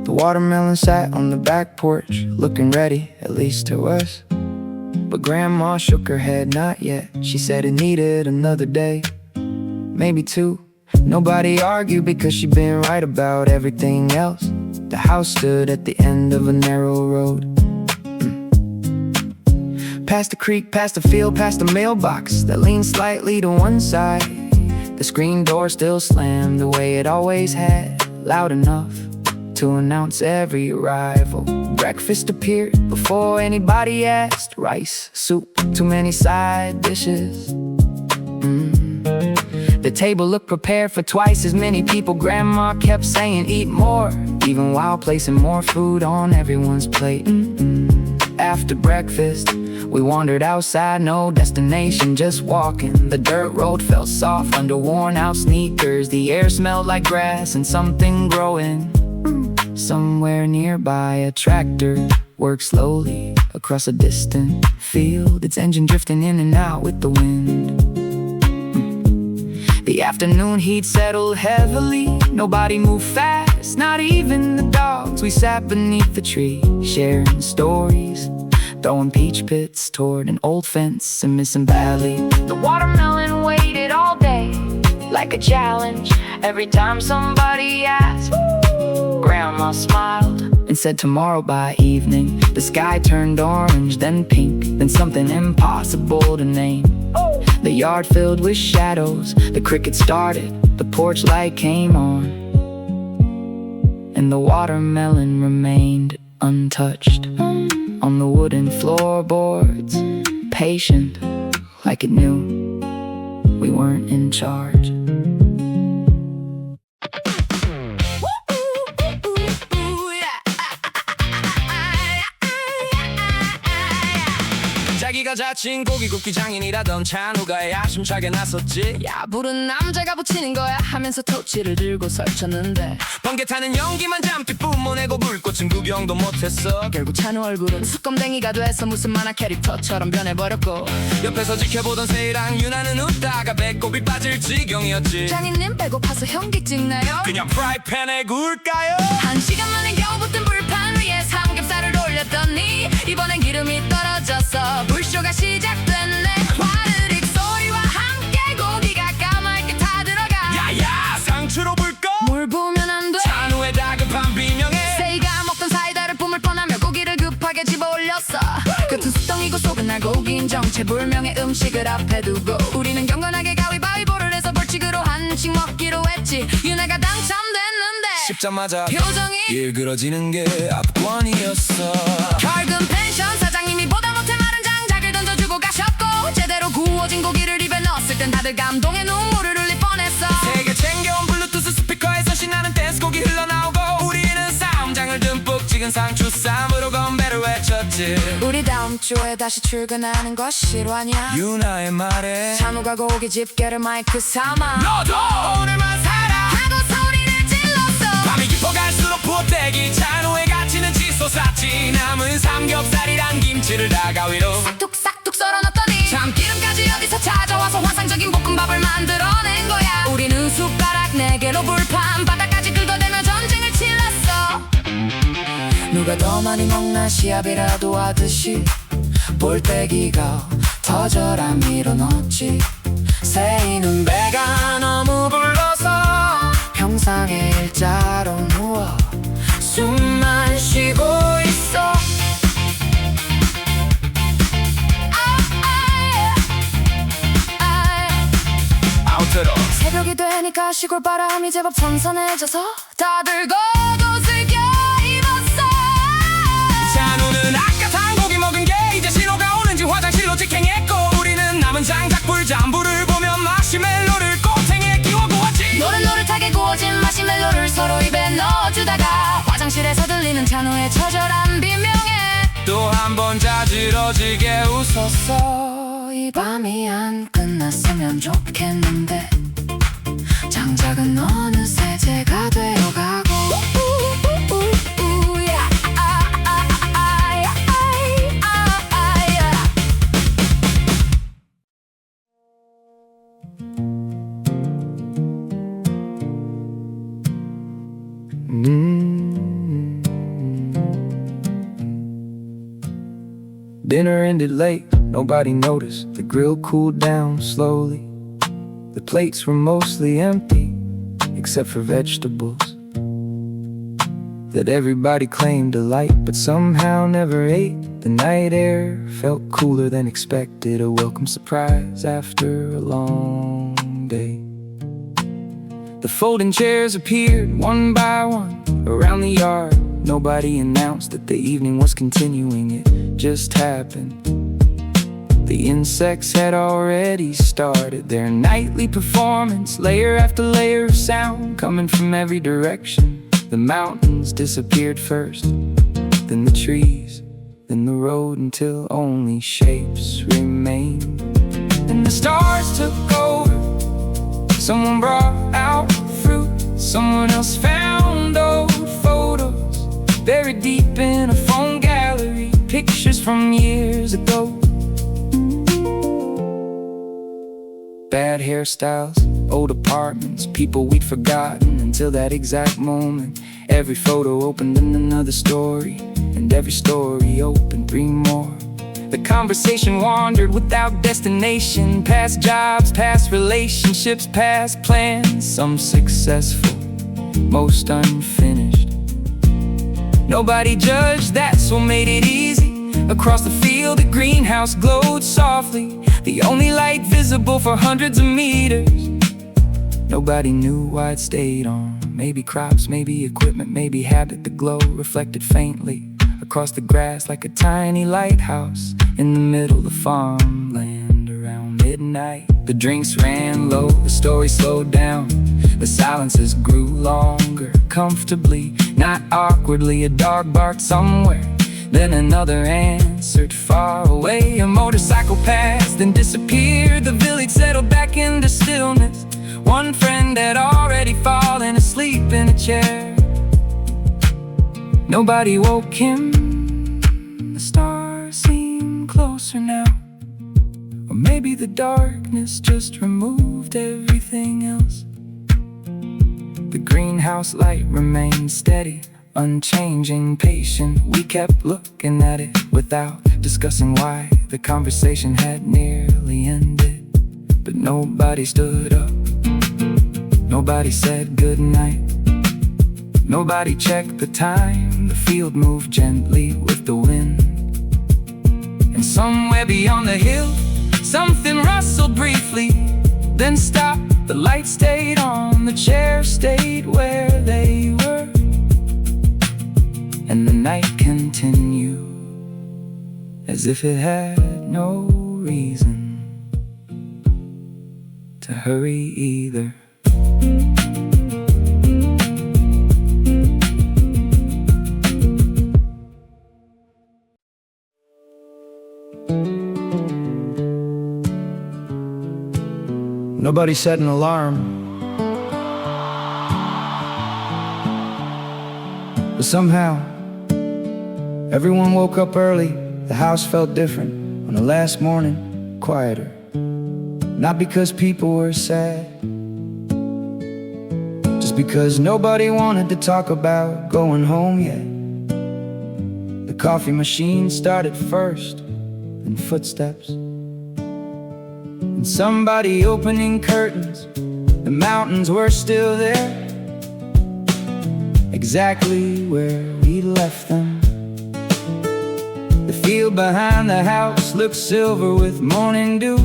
The watermelon sat on the back porch, looking ready, at least to us. But Grandma shook her head, not yet. She said it needed another day, maybe 2. Nobody argued because she'd been right about everything else. The house stood at the end of a narrow road. Past the creek, past the field, past the mailbox that leaned slightly to one side. The screen door still slammed the way it always had, loud enough to announce every arrival. Breakfast appeared before anybody asked. Rice, soup, too many side dishes. The table looked prepared for twice as many people. Grandma kept saying eat more, even while placing more food on everyone's plate. After breakfast, we wandered outside, no destination, just walking. The dirt road felt soft under worn out sneakers. The air smelled like grass and something growing. Somewhere nearby, a tractor worked slowly across a distant field, its engine drifting in and out with the wind. The afternoon heat settled heavily. Nobody moved fast, not even the dogs. We sat beneath the tree, sharing stories, throwing peach pits toward an old fence in Missing Valley. The watermelon waited all day, like a challenge. Every time somebody asked, Grandma smiled and said tomorrow by evening. The sky turned orange, then pink, then something impossible to name. The yard filled with shadows, the cricket started, the porch light came on, and the watermelon remained untouched on the wooden floorboards, patient, like it knew we weren't in charge. 자기가 자칭 고기 굽기 장인이라던 찬우가 야심차게 나섰지. 야 부른 남자가 붙이는 거야 하면서 토치를 들고 설쳤는데 번개타는 연기만 잠시 뿜어내고 불꽃은 구경도 못했어. 결국 찬우 얼굴은 수검댕이가 돼서 무슨 만화 캐릭터처럼 변해버렸고 옆에서 지켜보던 세이랑 유나는 웃다가 배꼽이 빠질 지경이었지. 장인님 배고파서 현기증 나요? 그냥 프라이팬에 구울까요? 1시간 만에 겨우 붙은 불판 위에 삼겹살을 올렸더니 이번엔 기름이 떨어졌어. 불쇼가 시작됐네. 와르륵 소리와 함께 고기가 까맣게 타들어가. 야야 상추로 불꺼? 물 부으면 안 돼. 찬우의 다급한 비명에 세이가 먹던 사이다를 뿜을 뻔하며 고기를 급하게 집어 올렸어. 겉은 쑥덩이고 속은 날고기인 정체불명의 음식을 앞에 두고 우리는 경건하게 가위바위보를 해서 벌칙으로 한식 먹기로 했지. 유나가 당첨됐는데 씹자마자 표정이 일그러지는 게 압권이었어. 결국 펜션 사장님이 보다 못해 마른 장작을 던져주고 가셨고 제대로 구워진 고기를 입에 넣었을 땐 다들 감동의 눈물을 흘릴 뻔했어. 세게 챙겨온 블루투스 스피커에서 신나는 댄스곡이 흘러나오고 우리는 쌈장을 듬뿍 찍은 상추 쌈으로 건배를 외쳤지. 우리 다음 주에 다시 출근하는 거 싫어하냐? 유나의 말에 찬우가 고기 집게를 마이크 삼아 너도 오늘만 살아 하고 소리를 질렀어. 밤이 깊어갈수록 부엌대기 찬우의 가치는 치솟았지. 남은 삼겹살이랑 김치를 다 가위로 싹둑 썰어놨더니 참기름까지 어디서 찾아와서 환상적인 볶음밥을 만들어낸 거야. 우리는 숟가락 4개로 불판 바닥까지 긁어대며 전쟁을 치렀어. 누가 더 많이 먹나 시합이라도 하듯이 볼때기가 터져라 밀어넣지. 세이는 배가 너무 불러서 평상에 일자로 누워 숨만 쉬고 있어. 아웃으로 새벽이 되니까 시골 바람이 제법 선선해져서 다들 겉옷을 껴입었어. 찬우는 아까 닭고기 먹은 게 이제 신호가 오는지 화장실로 직행했고 우리는 남은 장작불 잠불을 보며 마시멜로를 꼬탱이에 끼워 구웠지. 노릇노릇하게 구워진 마시멜로를 서로 입에 넣어주다가 화장실에서 들리는 찬우의 처절한 비명에 또 한 번 자지러지게 웃었어. 이 밤이 안 끝났으면 좋겠는데 장작은 어느새 제가 되어가고 Dinner ended late, nobody noticed. The grill cooled down slowly. The plates were mostly empty, except for vegetables that everybody claimed to like, but somehow never ate. The night air felt cooler than expected, a welcome surprise after a long day. The folding chairs appeared one by one around the yard. Nobody announced that the evening was continuing, it just happened. The insects had already started their nightly performance, layer after layer of sound coming from every direction. The mountains disappeared first, then the trees, then the road, until only shapes remained. And the stars took over. Someone brought out fruit, someone else found old photos buried deep in a phone gallery, pictures from years ago. Bad hairstyles, old apartments, people we'd forgotten until that exact moment. Every photo opened in another story, and every story opened 3 more. The conversation wandered without destination, past jobs, past relationships, past plans, some successful, most unfinished. Nobody judged, that's what made it easy. Across the field, the greenhouse glowed softly. the only light visible for hundreds of meters. Nobody knew why it stayed on. Maybe crops, maybe equipment, maybe habit. The glow reflected faintly across the grass like a tiny lighthouse in the middle of farmland. Around midnight, the drinks ran low, the story slowed down, the silences grew longer, comfortably, not awkwardly. A dog barked somewhere, then another answered far away. A motorcycle passed, then disappeared. The village settled back into stillness. One friend had already fallen asleep in a chair. Nobody woke him. The stars seem closer now. Or maybe the darkness just removed everything else. The greenhouse light remained steady, unchanging, patient. We kept looking at it without discussing why. The conversation had nearly ended, but nobody stood up. Nobody said goodnight. Nobody checked the time. The field moved gently with the wind. And somewhere beyond the hill, something rustled briefly, then stopped. The light stayed on, the chairs stayed where they were. And the night continued, as if it had no reason to hurry either. Nobody set an alarm, but somehow everyone woke up early. The house felt different on the last morning, quieter. Not because people were sad, just because nobody wanted to talk about going home yet. The coffee machine started first, then footsteps, and somebody opening curtains. The mountains were still there, exactly where we left them. The field behind the house looked silver with morning dew.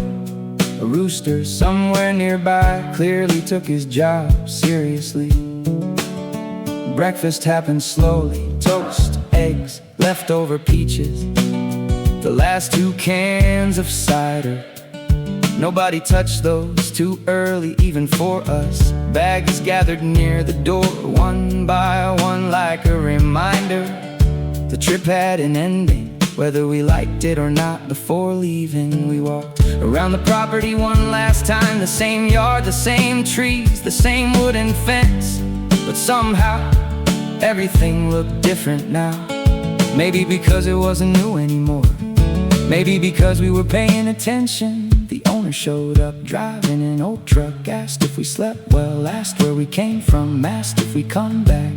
A rooster somewhere nearby clearly took his job seriously. Breakfast happened slowly, toast, eggs, leftover peaches, the last 2 cans of cider. Nobody touched those too early, even for us. Bags gathered near the door, one by one, like a reminder. The trip had an ending, whether we liked it or not. Before leaving, we walked around the property one last time. The same yard, the same trees, the same wooden fence. But somehow, everything looked different now. Maybe because it wasn't new anymore. Maybe because we were paying attention. The owner showed up driving an old truck, asked if we slept well, asked where we came from, asked if we come back.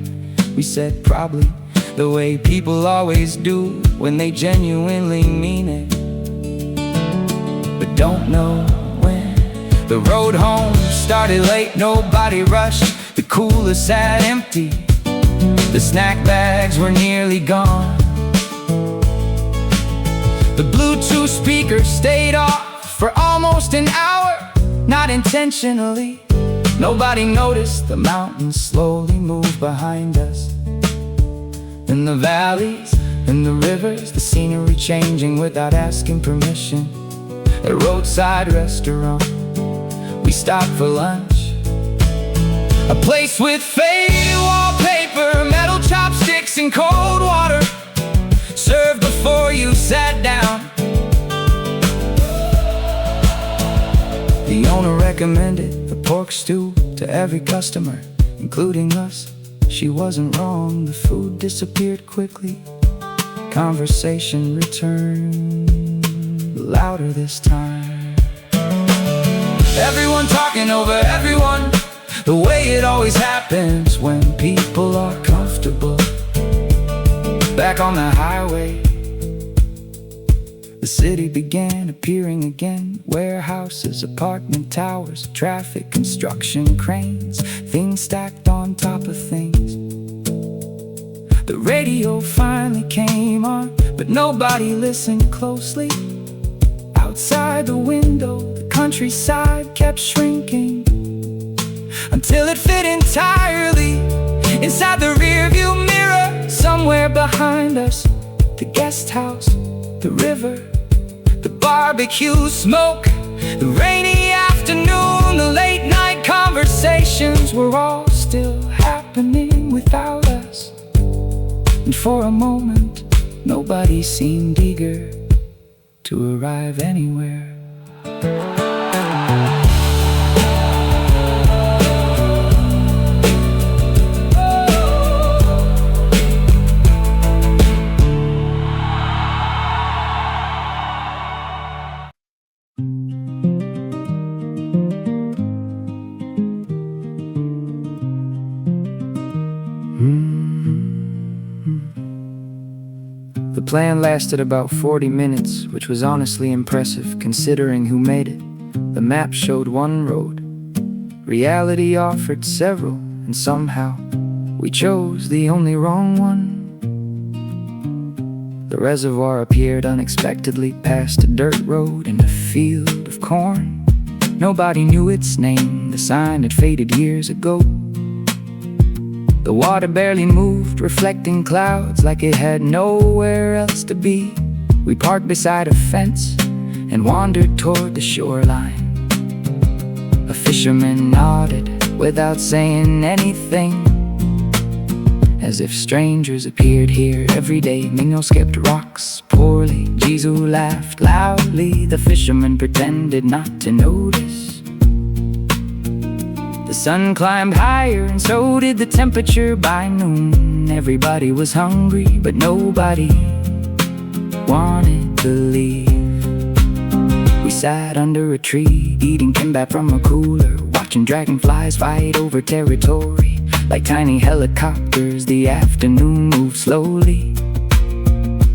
We said probably, the way people always do when they genuinely mean it, but don't know when. The road home started late, nobody rushed. The cooler sat empty, the snack bags were nearly gone. The Bluetooth speaker stayed off for almost an hour, not intentionally. Nobody noticed. The mountains slowly moved behind us, and the valleys and the rivers, the scenery changing without asking permission. At a roadside restaurant, we stopped for lunch. A place with faded wallpaper, metal chopsticks and cold water, served before you sat down. The owner recommended the pork stew to every customer, including us. She wasn't wrong. The food disappeared quickly. Conversation returned, louder this time. Everyone talking over everyone, the way it always happens when people are comfortable. Back on the highway, the city began appearing again. Warehouses, apartment towers, traffic, construction cranes, things stacked on top of things. The radio finally came on, but nobody listened closely. Outside the window, window, the countryside kept shrinking until it fit entirely inside the rearview mirror. Somewhere behind us, the guest house, the river, the barbecue smoke, the rainy afternoon, the late night conversations were all still happening without us. And for a moment, nobody seemed eager to arrive anywhere. The plan lasted about 40 minutes, which was honestly impressive considering who made it. The map showed one road, reality offered several, and somehow we chose the only wrong one. The reservoir appeared unexpectedly past a dirt road and a field of corn. Nobody knew its name, the sign had faded years ago. The water barely moved, reflecting clouds like it had nowhere else to be. We parked beside a fence and wandered toward the shoreline. A fisherman nodded without saying anything, as if strangers appeared here every day. Mingo skipped rocks poorly, Jisoo laughed loudly. The fisherman pretended not to notice. The sun climbed higher and so did the temperature. By noon everybody was hungry, but nobody wanted to leave. We sat under a tree, eating kimbap from a cooler, watching dragonflies fight over territory. Like tiny helicopters, the afternoon moved slowly.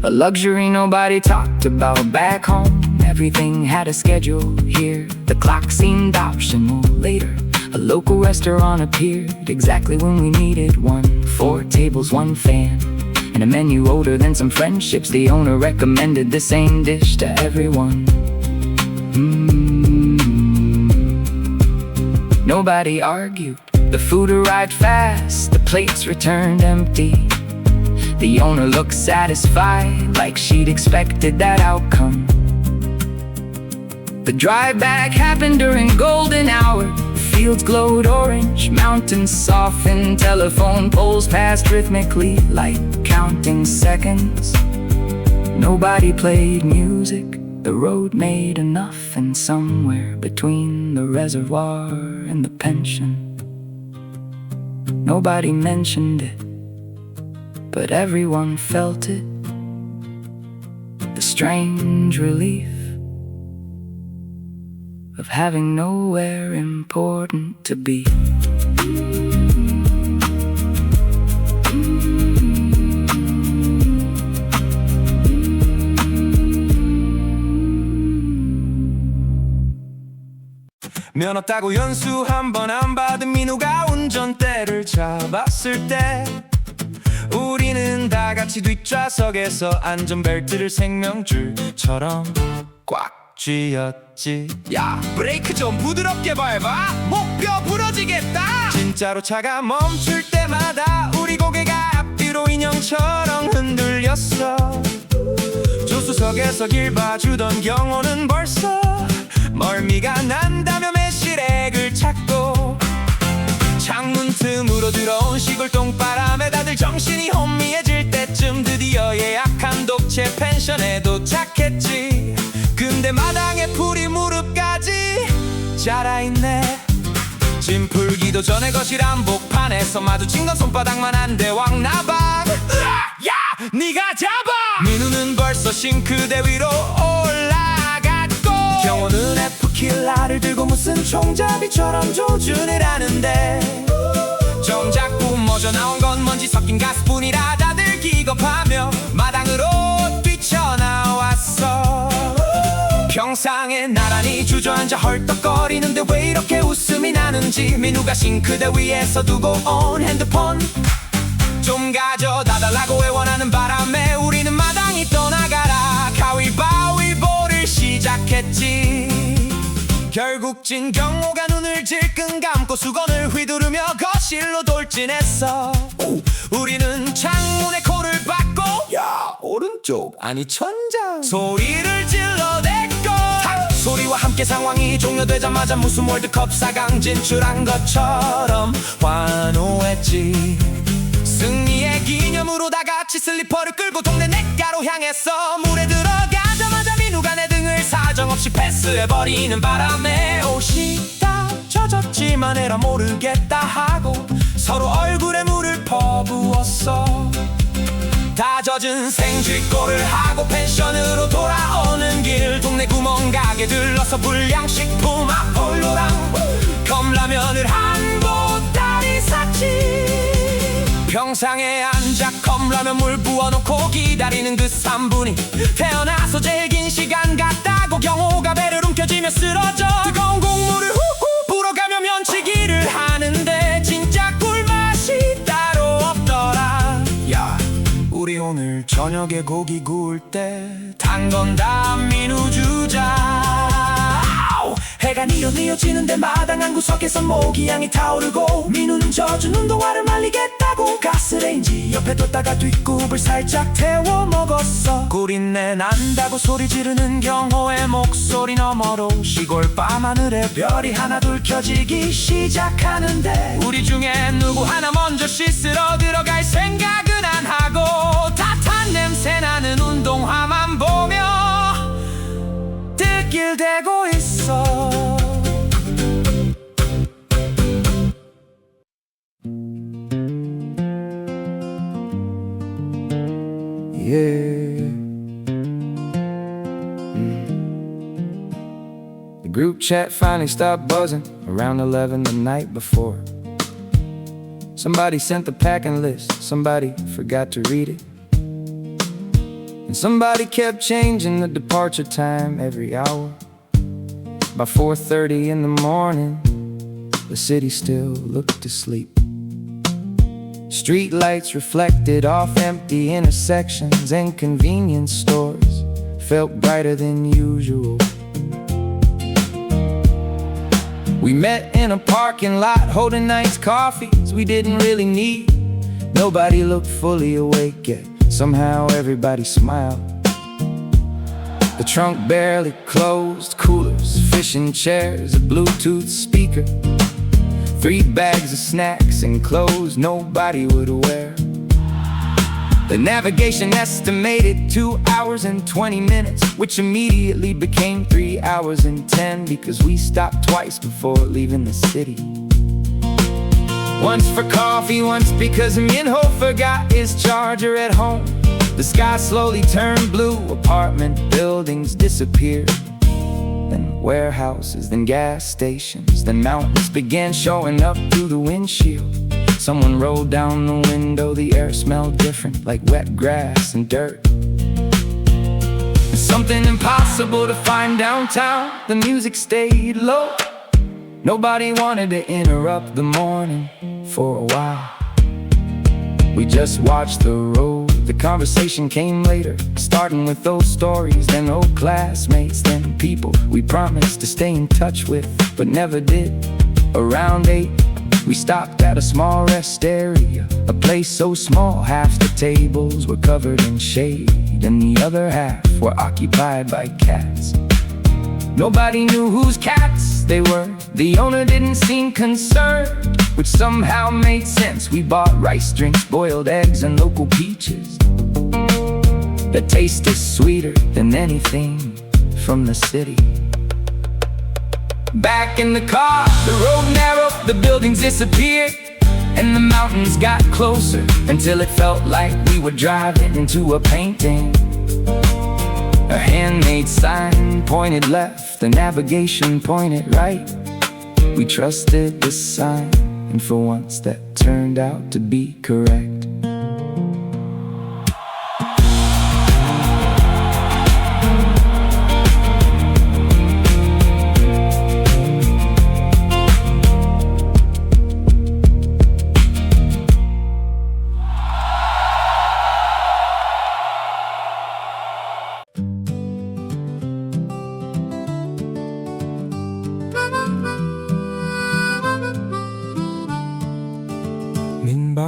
A luxury nobody talked about back home. Everything had a schedule here. The clock seemed optional. Later, a local restaurant appeared exactly when we needed one. 4 tables, 1 fan, and a menu older than some friendships. The owner recommended the same dish to everyone. Nobody argued. The food arrived fast, the plates returned empty. The owner looked satisfied, like she'd expected that outcome. The drive back happened during golden hour. Fields glowed orange, mountains softened, telephone poles passed rhythmically like counting seconds. Nobody played music, the road made enough, and somewhere between the reservoir and the pension, nobody mentioned it, but everyone felt it. The strange relief of having nowhere important to be. 면허 따고 연수 한 번 안 받은 민우가 운전대를 잡았을 때 우리는 다 같이 뒷좌석에서 안전벨트를 생명줄처럼 꽉 쥐었지. 야, 브레이크 좀 부드럽게 밟아, 목뼈 부러지겠다. 진짜로 차가 멈출 때마다 우리 고개가 앞뒤로 인형처럼 흔들렸어. 조수석에서 길 봐주던 경호는 벌써 멀미가 난다며 매실액을 찾고, 창문 틈으로 들어온 시골 똥바람에 다들 정신이 혼미해질 때쯤 드디어 예약한 독채 펜션에 도착했지. 근데 마당에 풀이 무릎까지 자라있네. 짐 풀기도 전에 거실 한복판에서 마주친 건 손바닥만 한데 왕나방. 야, 네가 잡아! 민우는 벌써 싱크대 위로 올라갔고, 경호는 F킬라를 들고 무슨 총잡이처럼 조준을 하는데, 정작 뿜어져 나온 건 먼지 섞인 가스뿐이라 다들 기겁하며 마당으로 뛰쳐나왔어. 평상에 나란히 주저앉아 헐떡거리는데 왜 이렇게 웃음이 나는지, 민우가 싱크대 위에서 두고 온 핸드폰 좀 가져다 달라고 애원하는 바람에 우리는 마당이 떠나가라 가위바위보를 시작했지. 결국 진경호가 눈을 질끈 감고 수건을 휘두르며 거실로 돌진했어. 우리는 창문에 코를 박고 야, 오른쪽 아니 천장 소리를 질러댔고 소리와 함께 상황이 종료되자마자 무슨 월드컵 4강 진출한 것처럼 환호했지. 승리의 기념으로 다 같이 슬리퍼를 끌고 동네 냇가로 향했어. 물에 들어가자마자 민우가 내 등을 사정없이 패스해버리는 바람에 옷이 다 젖었지만 에라 모르겠다 하고 서로 얼굴에 물을 퍼부었어. 다 젖은 생쥐꼴을 하고 펜션으로 돌아오는 길 동네 구멍가게 들러서 불량식품 아폴로랑 컵라면을 한 보따리 샀지. 평상에 앉아 컵라면 물 부어놓고 기다리는 그 3분이 태어나서 제일 긴 시간 같다고 경호가 배를 움켜쥐며 쓰러져. 뜨거운 국물을 훅훅 불어가며 면치기를 하는데 진짜 꿀맛이 따로 없더라. 야, 우리 오늘 저녁에 고기 구울 때 단 건 다 민우 주자. 해가 뉘어지는데 마당 한 구석에서 모기향이 타오르고 민우는 젖은 운동화를 말리겠다고 가스레인지 옆에 뒀다가 뒷굽을 살짝 태워 먹었어. 구린내 난다고 소리 지르는 경호의 목소리 너머로 시골 밤하늘에 별이 하나둘 켜지기 시작하는데 우리 중에 누구 하나 먼저 씻으러 들어갈 생각은 안 하고 따뜻한 냄새 나는 운동화만 보며 뜰길대고 있어. Yeah. The group chat finally stopped buzzing around 11 the night before. Somebody sent the packing list, somebody forgot to read it, and somebody kept changing the departure time every hour. By 4:30 in the morning, the city still looked asleep. Street lights reflected off empty intersections, and convenience stores felt brighter than usual. We met in a parking lot holding nice coffees we didn't really need. Nobody looked fully awake yet somehow everybody smiled. The trunk barely closed, coolers, fishing chairs, a Bluetooth speaker, 3 bags of snacks and clothes nobody would wear. The navigation estimated 2 hours and 20 minutes, which immediately became 3 hours and 10 because we stopped twice before leaving the city. Once for coffee, once because Minho forgot his charger at home. The sky slowly turned blue, apartment buildings disappeared, then warehouses, then gas stations, then mountains began showing up through the windshield. Someone rolled down the window, the air smelled different, like wet grass and dirt. Something impossible to find downtown, the music stayed low. Nobody wanted to interrupt the morning for a while. We just watched the road, the conversation came later, starting with those stories, then old classmates, then people we promised to stay in touch with, but never did. Around 8, we stopped at a small rest area, a place so small half the tables were covered in shade, and the other half were occupied by cats. Nobody knew whose cats they were, the owner didn't seem concerned, which somehow made sense. We bought rice drinks, boiled eggs, and local peaches that tasted sweeter than anything from the city. Back in the car, the road narrowed, the buildings disappeared, and the mountains got closer until it felt like we were driving into a painting. A handmade sign pointed left, the navigation pointed right. We trusted the sign, and for once that turned out to be correct.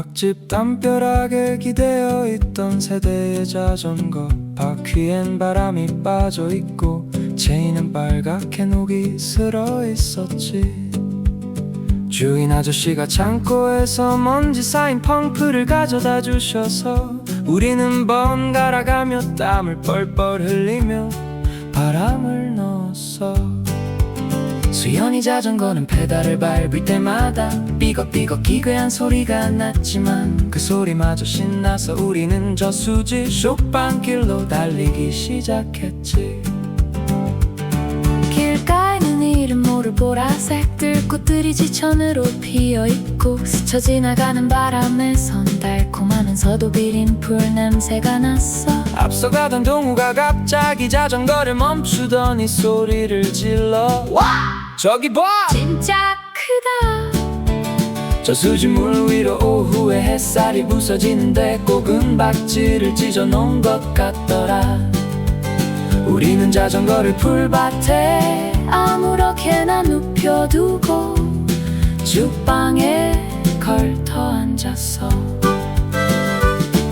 음악집 담벼락에 기대어 있던 세대의 자전거, 바퀴엔 바람이 빠져있고 체인은 빨갛게 녹이 슬어 있었지. 주인 아저씨가 창고에서 먼지 쌓인 펑크를 가져다 주셔서 우리는 번갈아가며 땀을 뻘뻘 흘리며 바람을 넣었어. 수연이 자전거는 페달을 밟을 때마다 삐걱삐걱 기괴한 소리가 났지만 그 소리마저 신나서 우리는 저수지 쇼빵길로 달리기 시작했지. 길가에는 이름 모를 보라색 들꽃들이 지천으로 피어있고 스쳐 지나가는 바람에선 달콤하면서도 비린 풀 냄새가 났어. 앞서가던 동우가 갑자기 자전거를 멈추더니 소리를 질러, 와! 저기 봐! 진짜 크다. 저수지 물 위로 오후에 햇살이 부서지는데 꼭 은박지를 찢어놓은 것 같더라. 우리는 자전거를 풀밭에 아무렇게나 눕혀두고 죽방에 걸터 앉았어.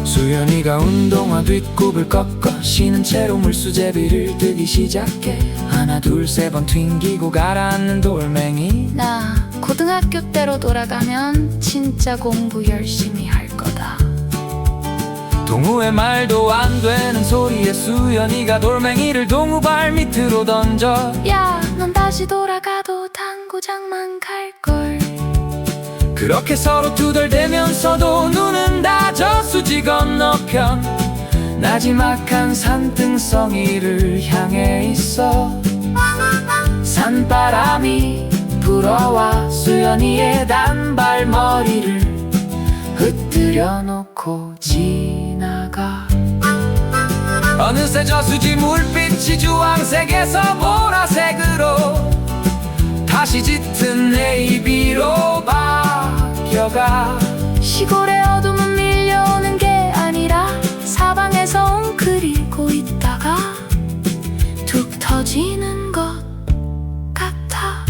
수연이가 운동화 뒷굽을 꺾어 쉬는 채로 물수제비를 뜨기 시작해. 하나 둘 세 번 튕기고 가라앉는 돌멩이. 나 고등학교 때로 돌아가면 진짜 공부 열심히 할 거다. 동우의 말도 안 되는 소리에 수연이가 돌멩이를 동우 발 밑으로 던져. 야, 넌 다시 돌아가도 당구장만 갈걸. 그렇게 서로 투덜대면서도 눈은 다 저수지 건너편 나지막한 산등성이를 향해 있어. 산바람이 불어와 수연이의 단발머리를 흩뜨려 놓고 지나가. 어느새 저수지 물빛이 주황색에서 보라색으로 다시 짙은 네이비로 바뀌어가. 시골의 어둠은 밀려오는 게 아니라 사방에서 웅크리고 있다가 툭 터지는 것 같아.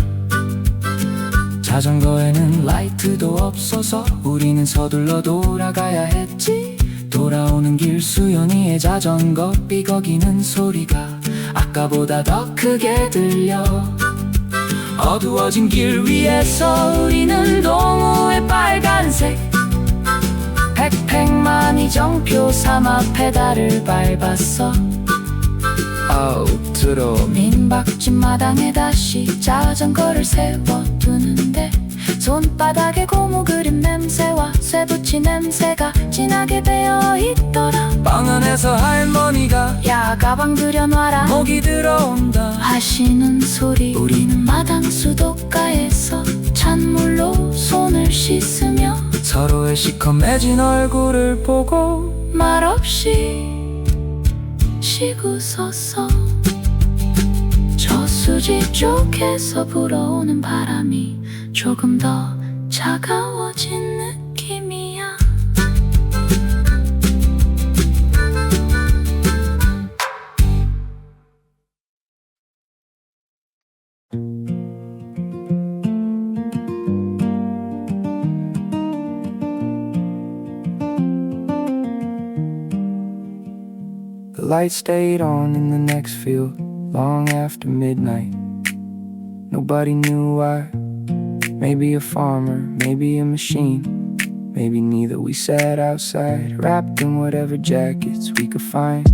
자전거에는 라이트도 없어서 우리는 서둘러 돌아가야 했지. 돌아오는 길 수연이의 자전거 삐걱이는 소리가 아까보다 더 크게 들려. 어두워진 길 위에서 우리는 동우의 빨간색 백팩만이 정표 삼아 페달을 밟았어. 아웃으로 민박집 마당에 다시 자전거를 세워두는데 손바닥에 고무 그림 냄새와 쇠붙이 냄새가 진하게 배어있더라. 방 안에서 할머니가 야, 가방 들여놔라 모기 들어온다 하시는 소리. 우리는 마당 수도가에서 찬물로 손을 씻으며 서로의 시커매진 얼굴을 보고 말없이 쉬고 섰어. 저수지 쪽에서 불어오는 바람이 조금 더 차가워진 느낌이야. The lights stayed on in the next field long after midnight. Nobody knew why. Maybe a farmer, maybe a machine, maybe neither. We sat outside, wrapped in whatever jackets we could find.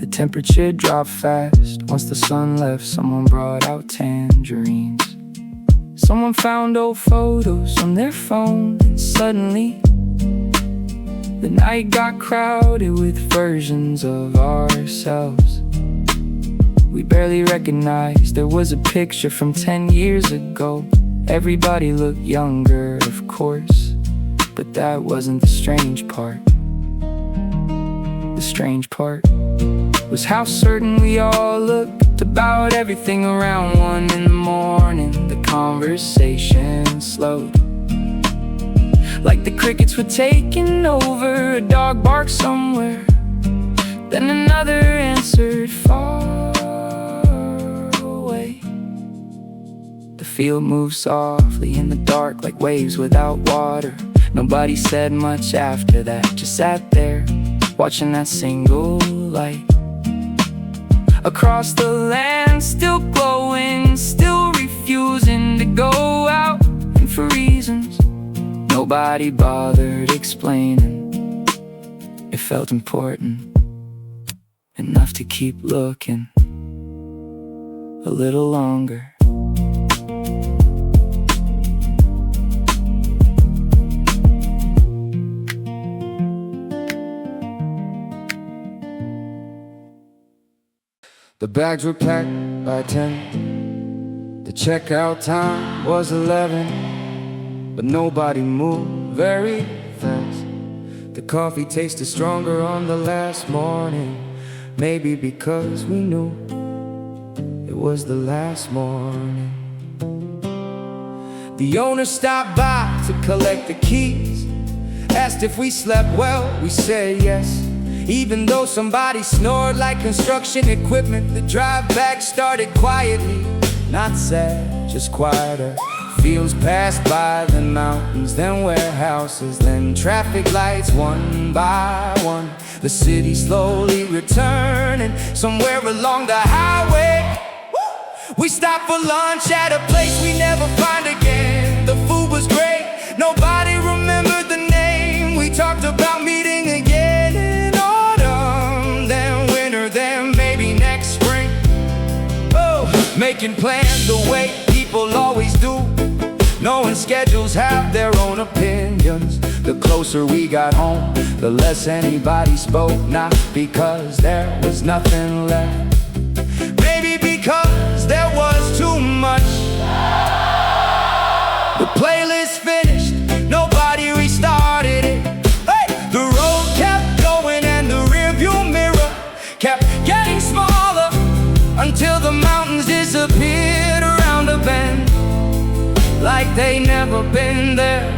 The temperature dropped fast. Once the sun left, someone brought out tangerines. Someone found old photos on their phone, and suddenly the night got crowded with versions of ourselves we barely recognized. There was a picture from 10 years ago. Everybody looked younger, of course, but that wasn't the strange part. The strange part was how certain we all looked about everything around 1 in the morning. The conversation slowed, like the crickets were taking over. A dog barked somewhere, then another answered far away. The field moved softly in the dark like waves without water. Nobody said much after that, just sat there, watching that single light across the land, still glowing, still refusing to go out. And for reasons nobody bothered explaining, it felt important enough to keep looking a little longer. The bags were packed by 10. The checkout time was 11. But nobody moved very fast. The coffee tasted stronger on the last morning. Maybe because we knew it was the last morning. The owner stopped by to collect the keys, asked if we slept well, we said yes. Even though somebody snored like construction equipment, the drive back started quietly, not sad, just quieter. Fields passed by, then mountains, then warehouses, then traffic lights one by one. The city slowly returning, somewhere along the highway. We stopped for lunch at a place we never find again. The food was great, nobody remembered the name. We talked about meeting again in autumn, then winter, then maybe next spring. Oh, making plans the way people always do, knowing schedules have their own opinions. The closer we got home, the less anybody spoke. Not because there was nothing left, maybe because there was too much. The playlist finished, nobody restarted it. Hey! The road kept going and the rearview mirror kept getting smaller until the mountains disappeared around a bend, like they never been there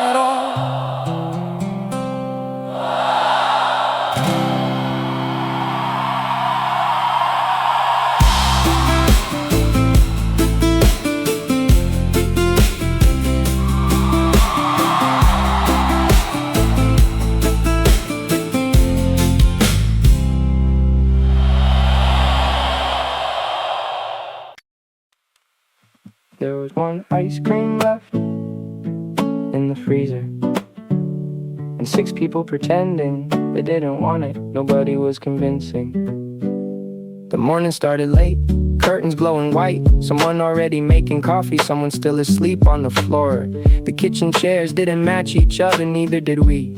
at all. There was one ice cream left in the freezer, and 6 people pretending they didn't want it. Nobody was convincing. The morning started late, curtains glowing white. Someone already making coffee, someone still asleep on the floor. The kitchen chairs didn't match each other, neither did we.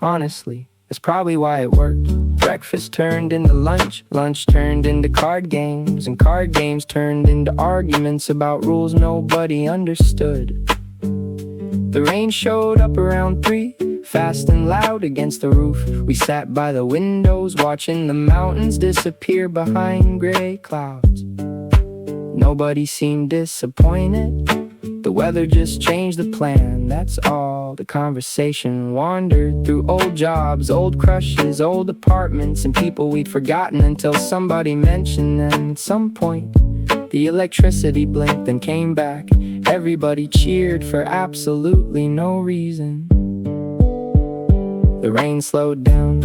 Honestly, that's probably why it worked. Breakfast turned into lunch, lunch turned into card games, and card games turned into arguments about rules nobody understood. The rain showed up around 3, fast and loud against the roof. We sat by the windows watching the mountains disappear behind gray clouds. Nobody seemed disappointed, the weather just changed the plan, that's all. The conversation wandered through old jobs, old crushes, old apartments, and people we'd forgotten until somebody mentioned them. At some point, the electricity blinked and came back. Everybody cheered for absolutely no reason. The rain slowed down.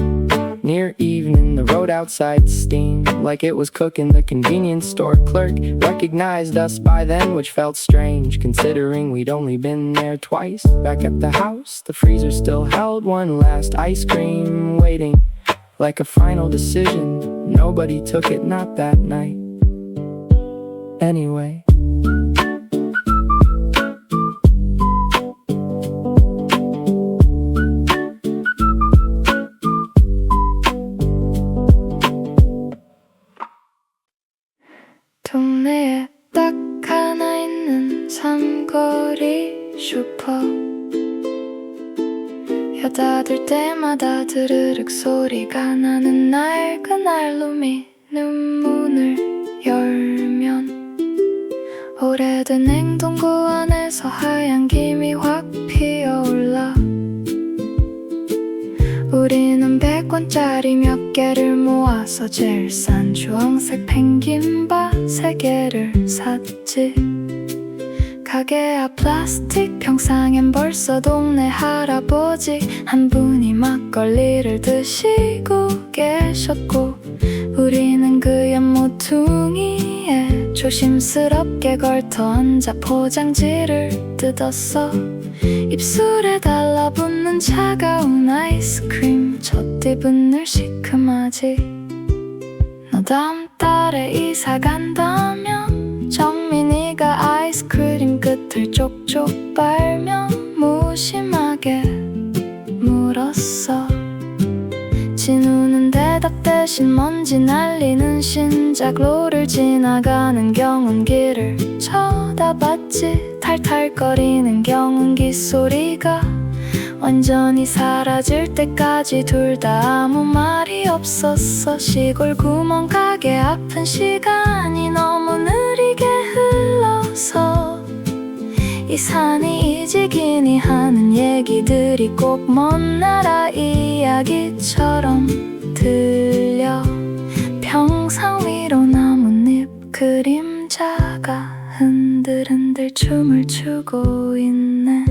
Near evening, the road outside steamed like it was cooking. The convenience store clerk recognized us by then, which felt strange, considering we'd only been there twice. Back at the house, the freezer still held one last ice cream, waiting like a final decision. Nobody took it, not that night. Anyway. 동네에 딱 하나 있는 삼거리 슈퍼, 여자 들 때마다 드르륵 소리가 나는 날, 그날로 미는 문을 열면 오래된 냉동고 안에서 하얀 김이 확 피어올라. 우리는 100원짜리 몇 개를 모아서 제일 싼 주황색 펭귄바 3개를 샀지. 가게 앞 플라스틱 평상엔 벌써 동네 할아버지 한 분이 막걸리를 드시고 계셨고, 우리는 그 옆 모퉁이에 조심스럽게 걸터 앉아 포장지를 뜯었어. 입술에 달라붙는 차가운 아이스크림, 첫 입은 늘 시큼하지. 너 다음 달에 이사 간다면 정민이가 아이스크림 끝을 쪽쪽 빨며 무심하게 물었어. 진우는 대답 대신 먼지 날리는 신작로를 지나가는 경운기를 쳐다봤지. 탈탈거리는 경운기 소리가 완전히 사라질 때까지 둘 다 아무 말이 없었어. 시골 구멍가게 앞은 시간이 너무 느리게 흘러서 이 산이 이지기니 하는 얘기들이 꼭 먼 나라 이야기처럼 들려. 평상 위로 나뭇잎 그림자가 흔들흔들 춤을 추고 있네.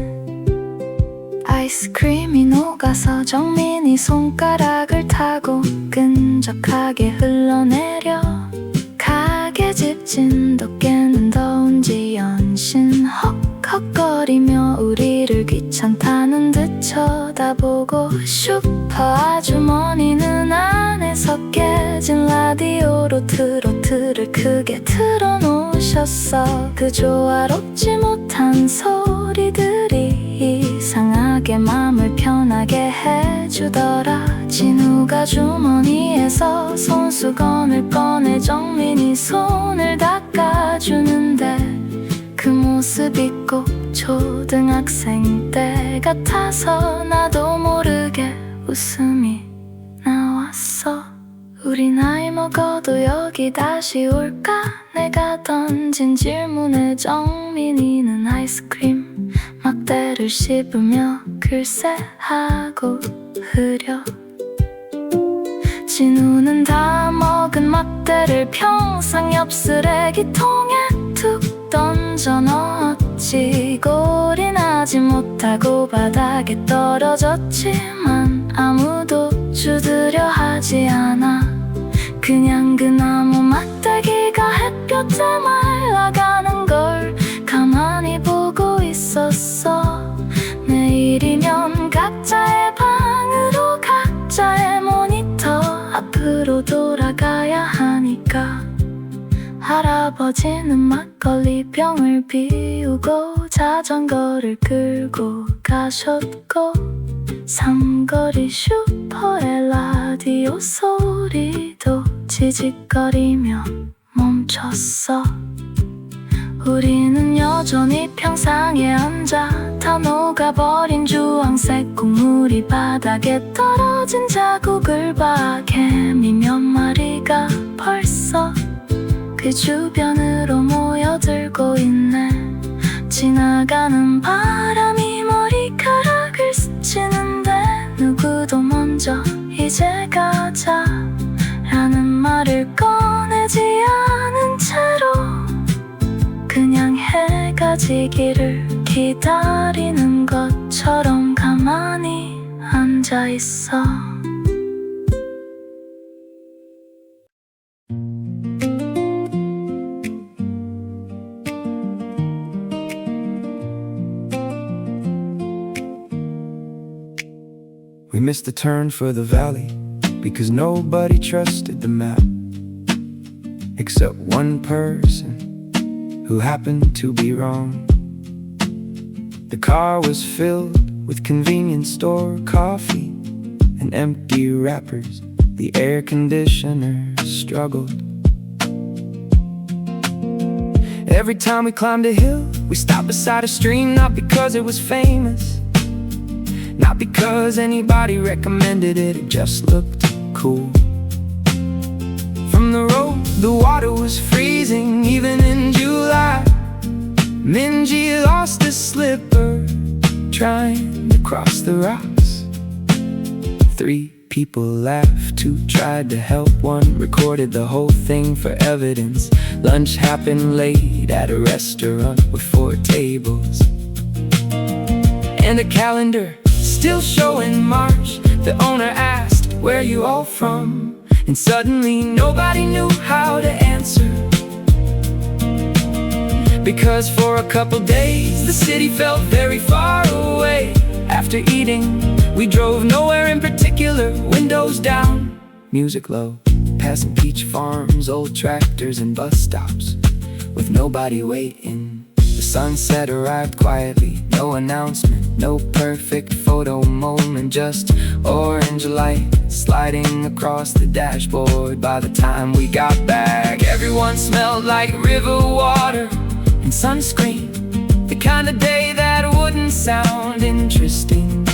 아이스크림이 녹아서 정민이 손가락을 타고 끈적하게 흘러내려. 가게집 진돗개는 더운지 연신 헉헉거리며 우리를 귀찮다는 듯 쳐다보고, 슈퍼 아주머니는 안에서 깨진 라디오로 트로트를 크게 틀어놓으셨어. 그 조화롭지 못한 소리들이 이상하게 맘을 편하게 해주더라. 진우가 주머니에서 손수건을 꺼내 정민이 손을 닦아주는데, 그 모습이 꼭 초등학생 때 같아서 나도 모르게 웃음이 나왔어. 우리 나이 먹어도 여기 다시 올까? 내가 던진 질문에 정민이는 아이스크림 막대를 씹으며 글쎄 하고 흐려. 진우는 다 먹은 막대를 평상 옆 쓰레기통에 툭 던져 넣었지. 골이 나지 못하고 바닥에 떨어졌지만 아무도 주드려 하지 않아. 그냥 그 나무 막대기가 햇볕에 말라가는 걸 가만히 보고 있었어. 내일이면 각자의 방으로 각자의 모니터 앞으로 돌아가야 하니까. 할아버지는 막걸리 병을 비우고 자전거를 끌고 가셨고, 삼거리 슈퍼의 라디오 소리도 지직거리며 멈췄어. 우리는 여전히 평상에 앉아 다 녹아버린 주황색 국물이 바닥에 떨어진 자국을 봐. 개미 몇 마리가 벌써 그 주변으로 모여들고 있네. 지나가는 바람이 머리카락을 스치는데 누구도 먼저 이제 가자 라는 말을 꺼내지 않은 채로 그냥 해가 지기를 기다리는 것처럼 가만히 앉아있어. We missed the turn for the valley because nobody trusted the map except one person who happened to be wrong. The car was filled with convenience store coffee and empty wrappers. The air conditioner struggled. Every time we climbed a hill, we stopped beside a stream, not because it was famous, not because anybody recommended it, it just looked cool. From the road, the water was freezing, even in July. Minji lost a slipper trying to cross the rocks. 3 People laughed, two tried to help, one recorded the whole thing for evidence. Lunch happened late at a restaurant with 4 tables and a calendar still showing March. The owner asked, "Where you all from?" And suddenly nobody knew how to answer, because for a couple days the city felt very far away. After eating, we drove nowhere in particular, windows down, music low, passing peach farms, old tractors and bus stops, with nobody waiting. The sunset arrived quietly, no announcement, no perfect photo moment, just orange light sliding across the dashboard. By the time we got back, everyone smelled like river water and sunscreen, the kind of day that wouldn't sound interesting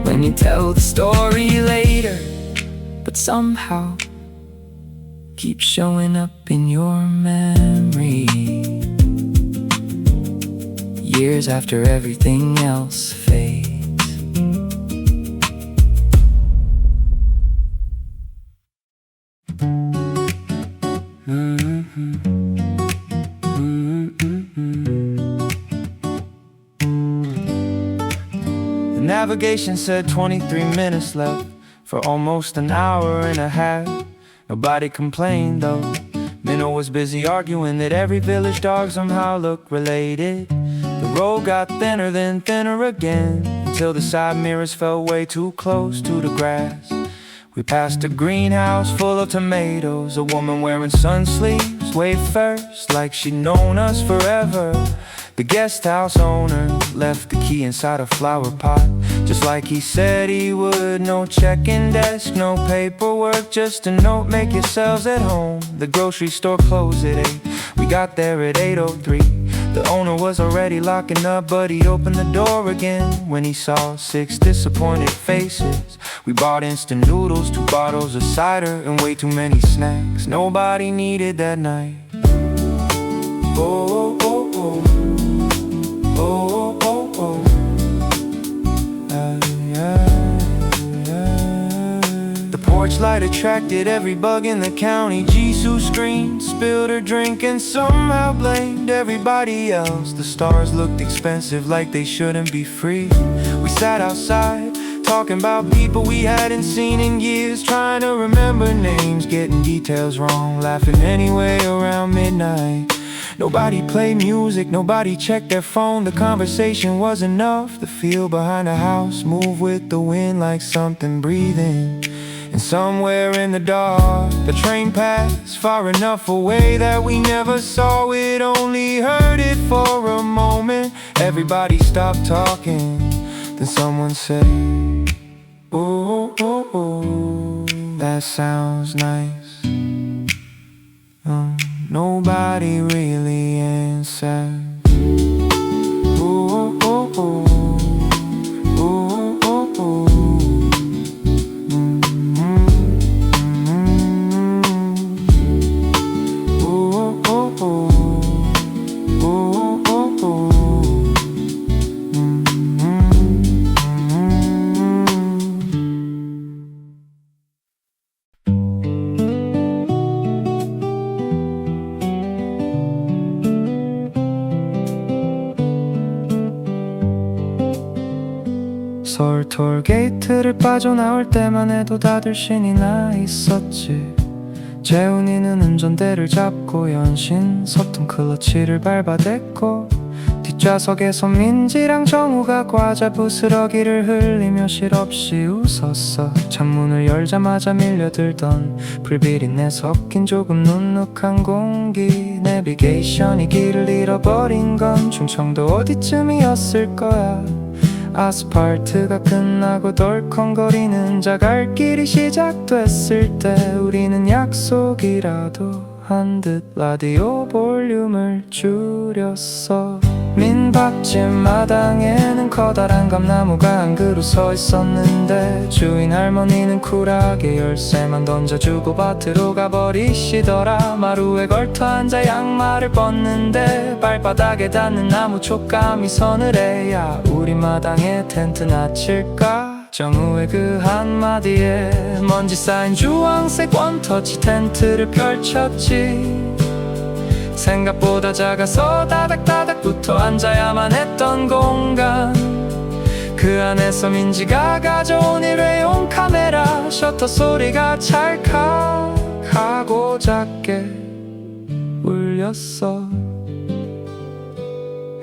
when you tell the story later, but somehow keeps showing up in your memory years after everything else fades. The navigation said 23 minutes left for almost an hour and a half. Nobody complained though. Minnow was busy arguing that every village dog somehow looked related. The road got thinner, then thinner again, until the side mirrors felt way too close to the grass. We passed a greenhouse full of tomatoes. A woman wearing sun sleeves waved first, like she'd known us forever. The guest house owner left the key inside a flower pot, just like he said he would. No check-in desk, no paperwork, just a note, make yourselves at home. The grocery store closed at 8. We got there at 8:03. The owner was already locking up, but he opened the door again when he saw 6 disappointed faces. We bought instant noodles, 2 bottles of cider, and way too many snacks nobody needed that night. Oh, oh, oh, oh, oh, oh, oh. The porch light attracted every bug in the county. Jisoo screamed, spilled her drink, and somehow blamed everybody else. The stars looked expensive, like they shouldn't be free. We sat outside, talking about people we hadn't seen in years, trying to remember names, getting details wrong, laughing anyway around midnight. Nobody played music, nobody checked their phone. The conversation was enough. The feel behind the house moved with the wind like something breathing. And somewhere in the dark, the train passed far enough away that we never saw it, only heard it for a moment. Everybody stopped talking, then someone said, "Ooh, ooh, ooh, that sounds nice." Nobody really answered. Ooh, ooh, ooh, ooh, ooh, ooh. 서울 톨게이트를 빠져나올 때만 해도 다들 신이 나 있었지. 재훈이는 운전대를 잡고 연신 서툰 클러치를 밟아댔고, 뒷좌석에서 민지랑 정우가 과자 부스러기를 흘리며 실없이 웃었어. 창문을 열자마자 밀려들던 불비린내 섞인 조금 눅눅한 공기. 내비게이션이 길을 잃어버린 건 충청도 어디쯤이었을 거야. 아스팔트가 끝나고 덜컹거리는 자갈길이 시작됐을 때 우리는 약속이라도 한 듯 라디오 볼륨을 줄였어. 민박집 마당에는 커다란 감나무가 한 그루 서 있었는데, 주인 할머니는 쿨하게 열쇠만 던져주고 밭으로 가버리시더라. 마루에 걸터 앉아 양말을 벗는데 발바닥에 닿는 나무 촉감이 서늘해. 야, 우리 마당에 텐트나 칠까? 정우의 그 한마디에 먼지 쌓인 주황색 원터치 텐트를 펼쳤지. 생각보다 작아서 다닥다닥 붙어 앉아야만 했던 공간, 그 안에서 민지가 가져온 일회용 카메라 셔터 소리가 찰칵하고 작게 울렸어.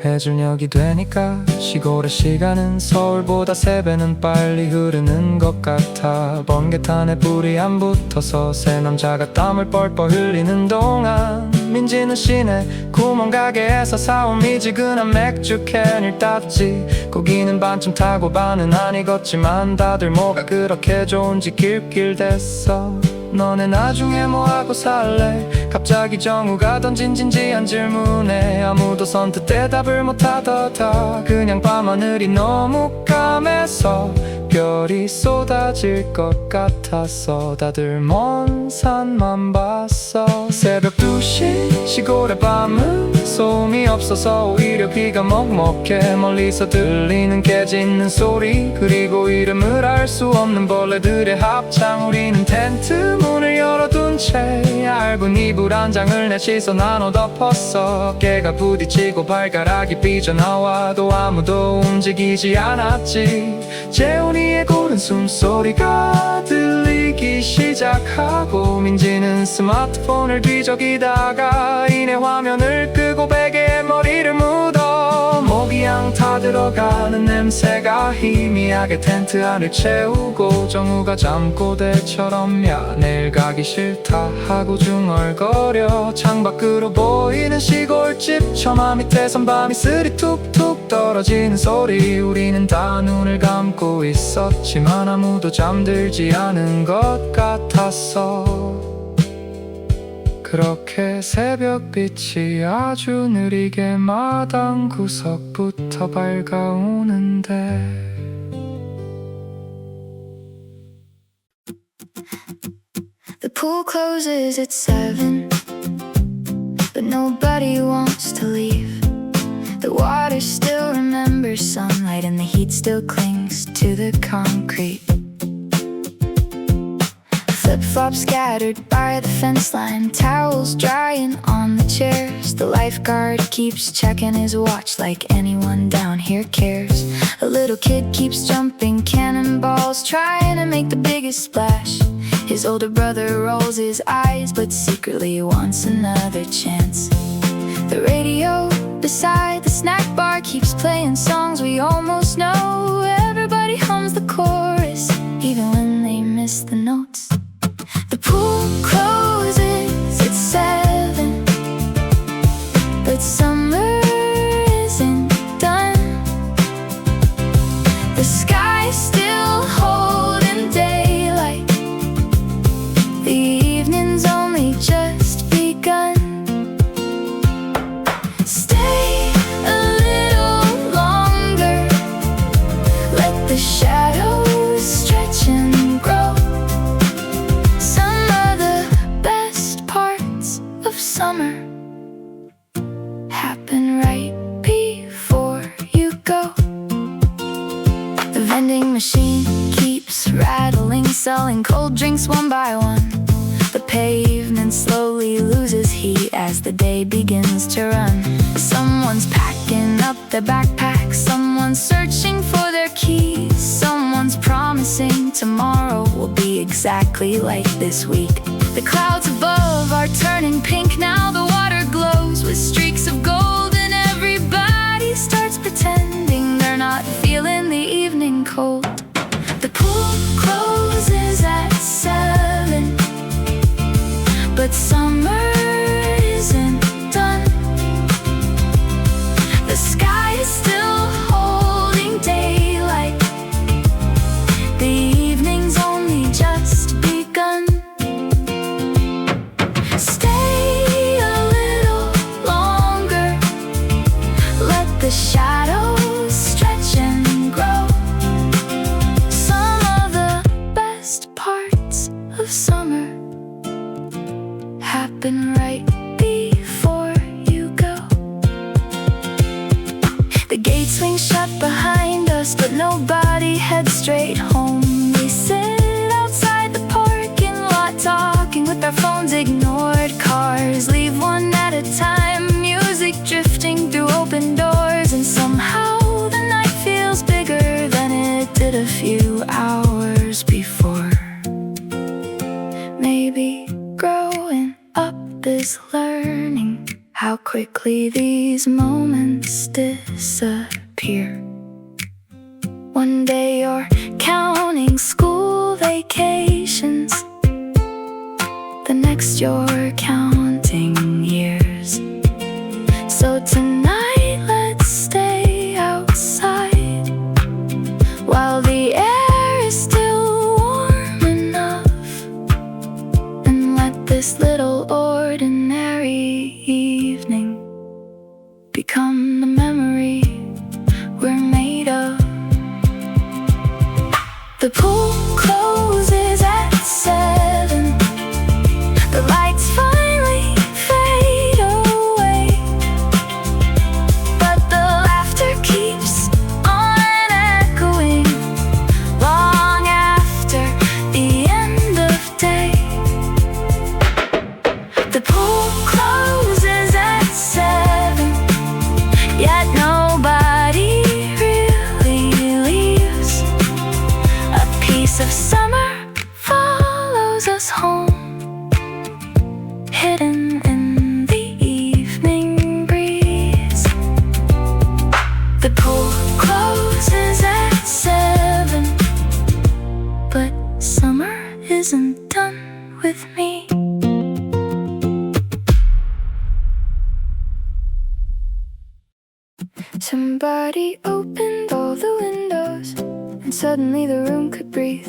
해질녘이 되니까 시골의 시간은 서울보다 3배는 빨리 흐르는 것 같아. 번개탄에 불이 안 붙어서 새 남자가 땀을 뻘뻘 흘리는 동안 민지는 시내 구멍가게에서 사온 미지근한 맥주 캔을 땄지. 고기는 반쯤 타고 반은 안 익었지만 다들 뭐가 그렇게 좋은지 낄낄댔어. 너네 나중에 뭐하고 살래? 갑자기 정우가 던진 진지한 질문에 아무도 선뜻 대답을 못하더다. 그냥 밤하늘이 너무 까매서 별이 쏟아질 것 같았어. 다들 먼 산만 봤어. 새벽 2시 시골의 밤은 소음이 없어서 오히려 귀가 먹먹해. 멀리서 들리는 개 짖는 소리, 그리고 이름을 알 수 없는 벌레들의 합창. 우리는 텐트 문을 열어둔 채 얇은 이불 한 장을 넷이서 나눠 덮었어. 개가 부딪히고 발가락이 삐져나와도 아무도 움직이지 않았지. 재훈이의 고른 숨소리가 들리기 시작하고 민지는 스마트폰을 뒤적이다가 이내 화면을 끄고 베개에 머리를 묻어. 모기향 타 들어가는 냄새가 희미하게 텐트 안을 채우고 정우가 잠꼬대처럼 야 내일 가기 싫다 하고 중얼거려. 창밖으로 보이는 시골집 처마 밑에 선밤이 스리 툭툭 떨어지는 소리. 우리는 다 눈을 감고 있었지만 아무도 잠들지 않은 것 같았어. 그렇게 새벽빛이 아주 느리게 마당 구석부터 밝아오는데 The pool closes at 7, but nobody wants to leave. The water still remembers sunlight and the heat still clings to the concrete. Flip-flops scattered by the fence line, towels drying on the chairs. The lifeguard keeps checking his watch like anyone down here cares. A little kid keeps jumping cannonballs, trying to make the biggest splash. His older brother rolls his eyes but secretly wants another chance. The radio beside the snack bar keeps playing songs we almost know. Everybody hums the chorus even when they miss the notes. The pool closes at 7, but summer isn't done. The sky's still holding daylight. The evening's only just begun. Stay a little longer, let the shadows stretch and grow. Some of the best parts of summer happen right before you go. The vending machine keeps rattling, selling cold drinks one by one. The pavement slowly loses heat as the day begins to run. Someone's packing up their backpack, someone's searching for their keys, someone's promising tomorrow will be exactly like this week. The clouds above are turning pink now, the water glows with streaks of gold, and everybody starts pretending they're not feeling the evening cold. The pool closes at 7, but summer isn't done. The sky is still holding daylight. The evening's only just begun. Stay a little longer, let the shadows stretch and grow. Some of the best parts of summer happen right before you go. The gate swings shut behind us, us, but nobody heads straight home. We sit outside the parking lot, talking with our phones, ignored cars. Leave one at a time, music drifting through open doors. And somehow the night feels bigger than it did a few hours before. Maybe growing up is learning how quickly these moments disappear. One day you're counting school vacations, the next you're counting years. So tonight let's stay outside while the air is still warm enough, and let this little ordinary evening become the memory we're made of. The pool closes at 7. The lights finally fade away, but the laughter keeps on echoing long after the end of day. The pool closes at 7, yet nobody really leaves. A piece of summer follows us home, hidden in the evening breeze. The pool closes at 7, but summer isn't done with me. Somebody opened all the windows, and suddenly the room could breathe.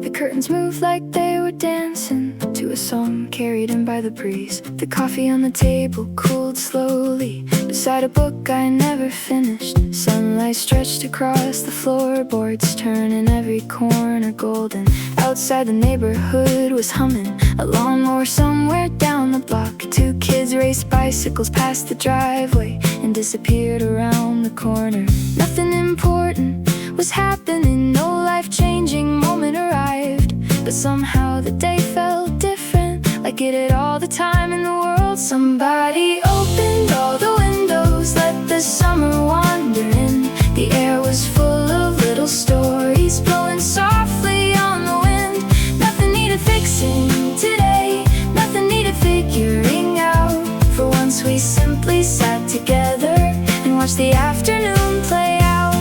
The curtains moved like they were dancing to a song carried in by the breeze. The coffee on the table cooled slowly beside a book I never finished. Sunlight stretched across the floorboards, turning every corner golden. Outside the neighborhood was humming a lawnmower somewhere down the block. Two kids raced bicycles past the driveway and disappeared around the corner. Nothing important was happening, no life-changing moment arrived, but somehow the day felt different, like it did all the time in the world. Somebody opened all the windows, let the summer wander in. The air was full of little stories blowing softly on the wind. Nothing needed fixing today, nothing needed figuring out. For once we simply sat together and watched the afternoon play out.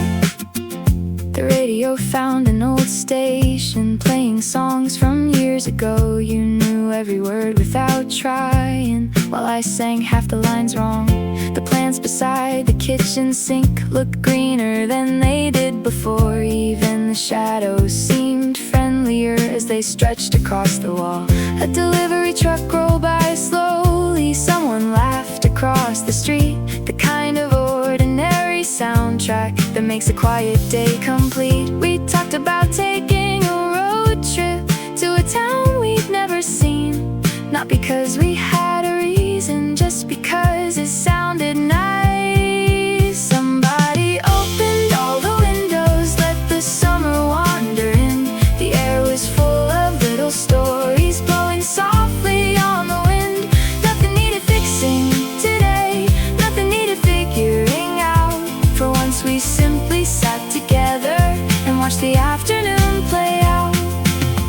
The radio found an old station playing songs from years ago. You knew every word without trying, while I sang half the lines wrong. The plants beside the kitchen sink looked greener than they did before. Even the shadows seemed friendlier as they stretched across the wall. A delivery truck rolled by slowly, someone laughed across the street. The kind of ordinary soundtrack that makes a quiet day complete. We talked about taking a road trip to a town we'd never seen, not because we had a reason, just because it sounded nice. Somebody opened all the windows, let the summer wander in. The air was full of little stories blowing softly on the wind. Nothing needed fixing today, nothing needed figuring out. For once we simply sat together and watched the afternoon play out.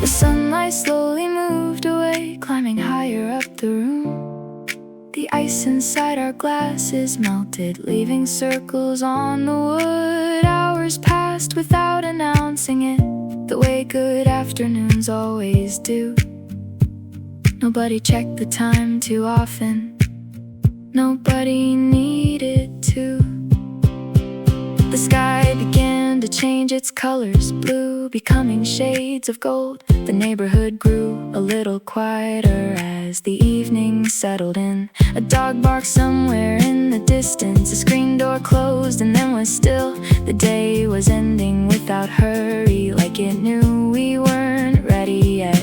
The sunlight slowly moved away, climbing higher up the room. The ice inside our glasses melted, leaving circles on the wood. Hours passed without announcing it, the way good afternoons always do. Nobody checked the time too often, nobody needed to. The sky began to change its colors, blue becoming shades of gold. The neighborhood grew a little quieter as the evening settled in. A dog barked somewhere in the distance, a screen door closed and then was still. The day was ending without hurry, like it knew we weren't ready yet.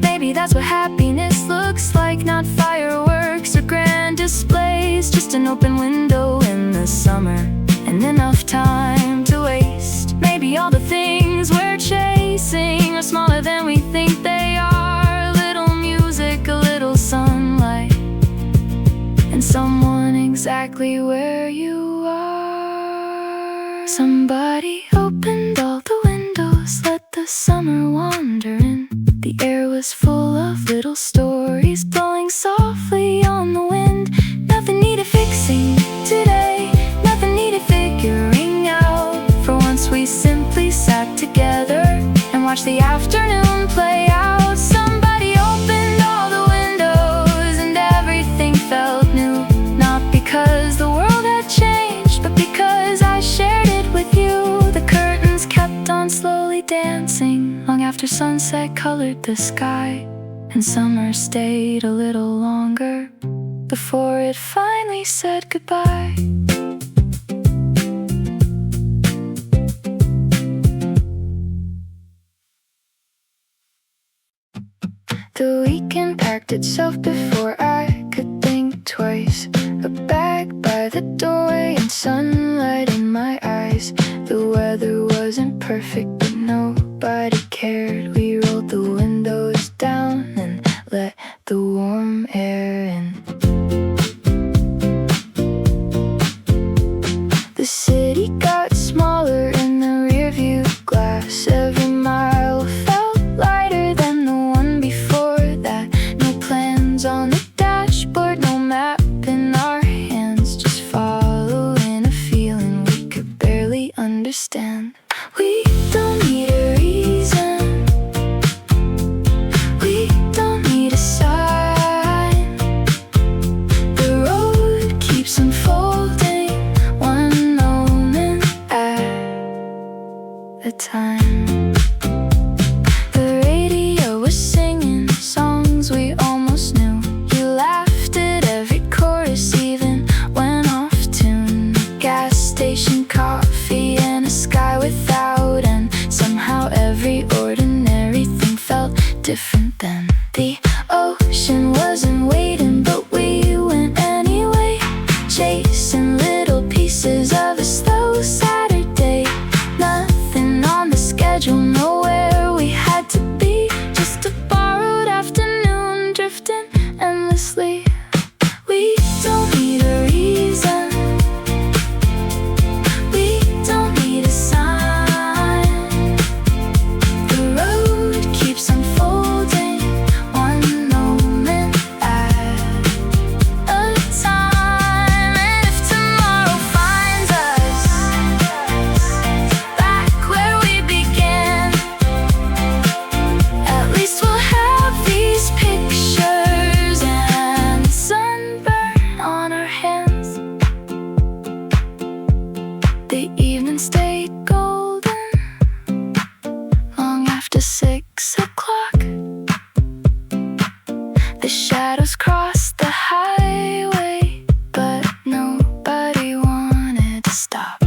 Maybe that's what happiness looks like, not fireworks or grand displays, just an open window in the summer and enough time to wait. are smaller than we think they are. A little music, a little sunlight, and someone exactly where you are. Somebody opened all the windows, let the summer wander in. The air was full of little stories blowing softly on the wind. Nothing needed fixing today, nothing needed figuring out. For once we simply sat together and watched the afternoon play out. Somebody opened all the windows and everything felt new. Not because the world had changed, but because I shared it with you. The curtains kept on slowly dancing long after sunset colored the sky, and summer stayed a little longer before it finally said goodbye. The weekend packed itself before I could think twice. A bag by the doorway and sunlight in my eyes. The weather wasn't perfect, but nobody cared. We rolled the windows down and let the warm air in. The city got smaller in the rearview glass. Every mile felt lighter than the one before that. No plans on the dashboard, no map in our hands, just following a feeling we could barely understand. We don't need a reason, we don't need a sign. The road keeps unfolding, one moment at a time. The radio was singing songs we almost knew. You laughed at every chorus, even went off tune. A gas station, coffee, and a sky without end. Somehow every ordinary thing felt different then. The ocean wasn't waiting, but we went anyway, chasing little pieces of a slow Saturday. Nothing on the schedule, nowhere we had to be, just a borrowed afternoon drifting endlessly. We don't need a reason, we don't need a sign. The road keeps unfolding, one moment at a time. And if tomorrow finds us back where we began, at least we'll have these pictures and sunburn on our hands. The evening stayed golden long after 6 o'clock. The shadows crossed the highway, but nobody wanted to stop.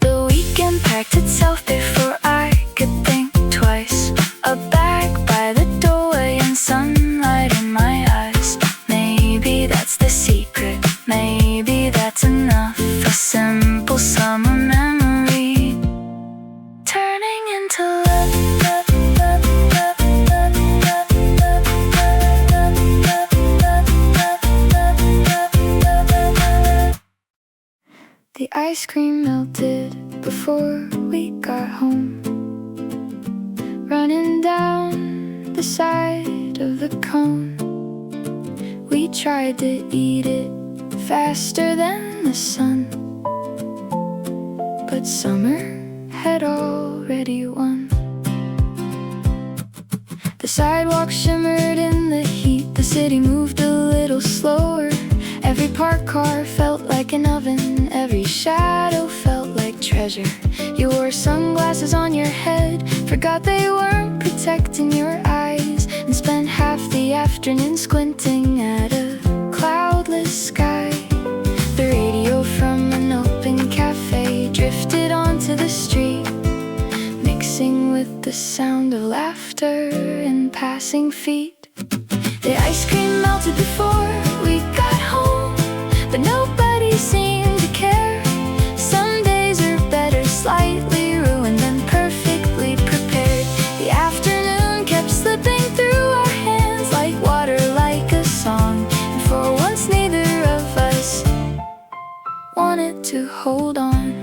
The weekend packed itself before I could think twice. A bag by the doorway and sunlight in my eyes. Maybe that's the secret, maybe that's enough. A simple summer memory turning into love. The ice cream melted before we got home, running down the side of the cone. We tried to eat it faster than the sun, but summer had already won. The sidewalk shimmered in the heat, the city moved a little slower. Every parked car felt like an oven, every shadow felt like treasure. You wore sunglasses on your head, forgot they weren't protecting your eyes, and spent half the afternoon squinting at a cloudless sky. The radio from an open cafe drifted onto the street, mixing with the sound of laughter and passing feet. The ice cream melted before we got home, but nobody seemed to care. Some days are better slightly through our hands like water, like a song. And for once neither of us wanted to hold on.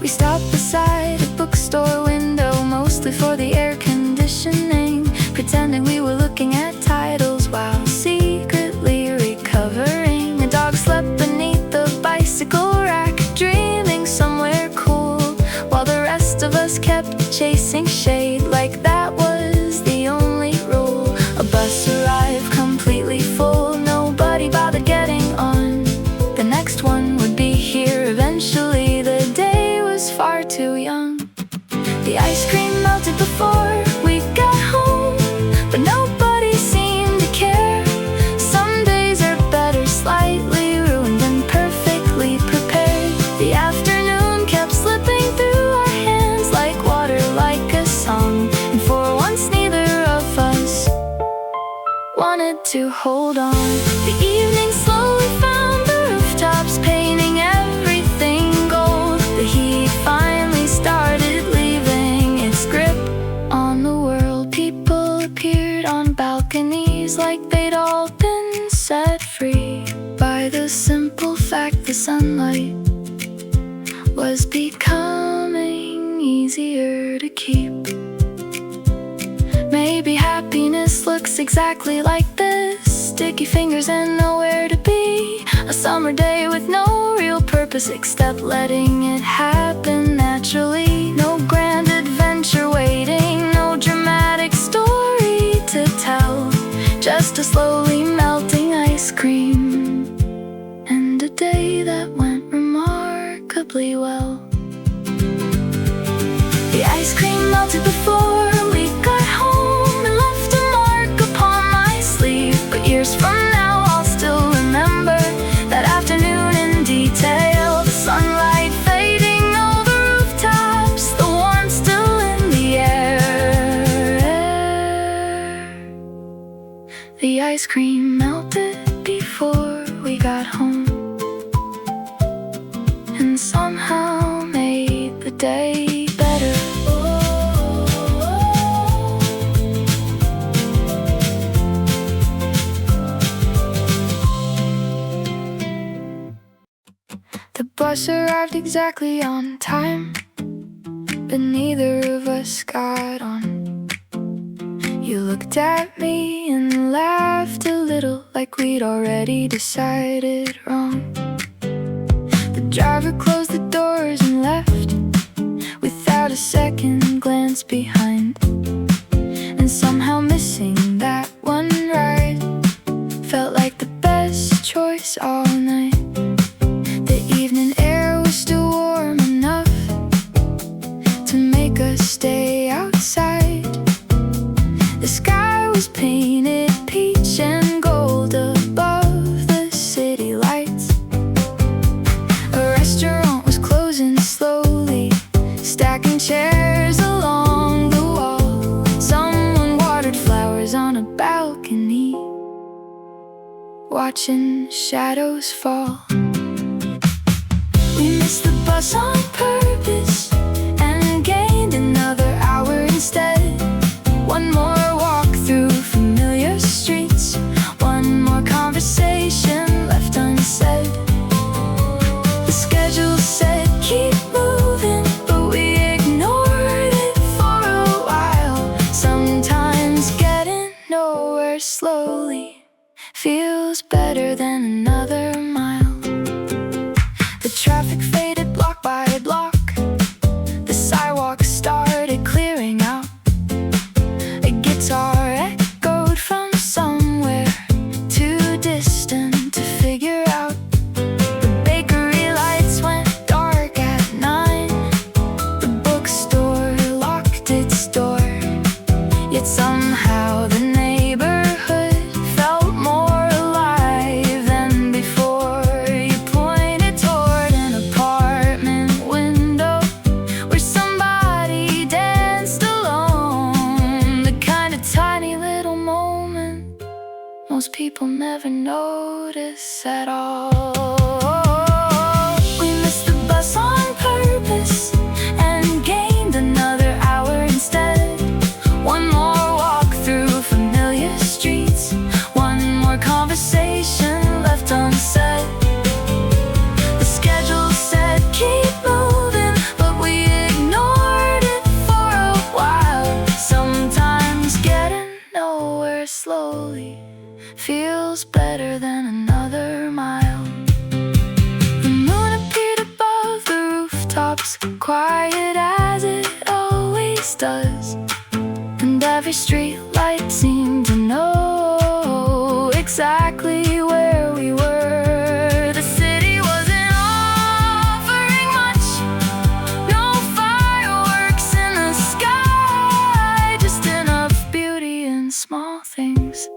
We stopped beside a bookstore window, mostly for the air conditioning, pretending we were looking at titles while secretly recovering. A dog slept beneath the bicycle rack, dreaming somewhere cool, while the rest of us kept chasing shade like that was the only rule. A bus arrived completely full, nobody bothered getting on. The next one would be here eventually, the day was far too young. The ice cream melted before we got home, but nobody seemed to care. Some days are better slightly ruined than perfectly prepared. The afternoon kept slipping through our hands like water, like a song. And for once neither of us wanted to hold on. The evening slowly found the rooftops, painting everything gold. The heat finally started leaving its grip on the world. People appeared on balconies like they'd all been set free by the simple fact the sunlight was becoming easier to keep. Maybe happiness looks exactly like this: sticky fingers and nowhere to be. A summer day with no real purpose except letting it happen naturally. No grand adventure waiting, no dramatic story to tell, just a slowly melting ice cream and a day that went remarkably well. The ice cream melted before we got home and left a mark upon my sleeve. But years from now I'll still remember that afternoon in detail. The sunlight fading over rooftops, the warmth still in the air. The ice cream melted before we got home and somehow made the day better. The bus arrived exactly on time, but neither of us got on. You looked at me and laughed a little, like we'd already decided wrong. The driver closed the doors and left without a second glance behind. And somehow missing that one ride felt like the best choice all night. The evening air was still warm enough to make us stay outside. The sky was painted peach and gold above the city lights. A restaurant was closing slowly, stacking chairs along the wall. Someone watered flowers on a balcony, watching shadows fall. We missed the bus on purpose and gained another hour instead. One more walk through familiar streets, one more conversation left unsaid. The schedule said keep moving, but we ignored it for a while. Sometimes getting nowhere slowly feels better than another mile. The traffic faded block by block, the sidewalk started clearing out. A guitar echoed from somewhere too distant to figure out. The bakery lights went dark at 9, the bookstore locked its door. Yet somehow the neighborhood felt more alive than before. You pointed toward an apartment window where somebody danced alone. The kind of tiny little moment most people never notice at all. We missed the bus on purpose and gained another hour instead. One more nowhere slowly feels better than another mile. The moon appeared above the rooftops, quiet as it always does, and every street light seemed to know exactly where we were. The city wasn't offering much, no fireworks in the sky, just enough beauty in small things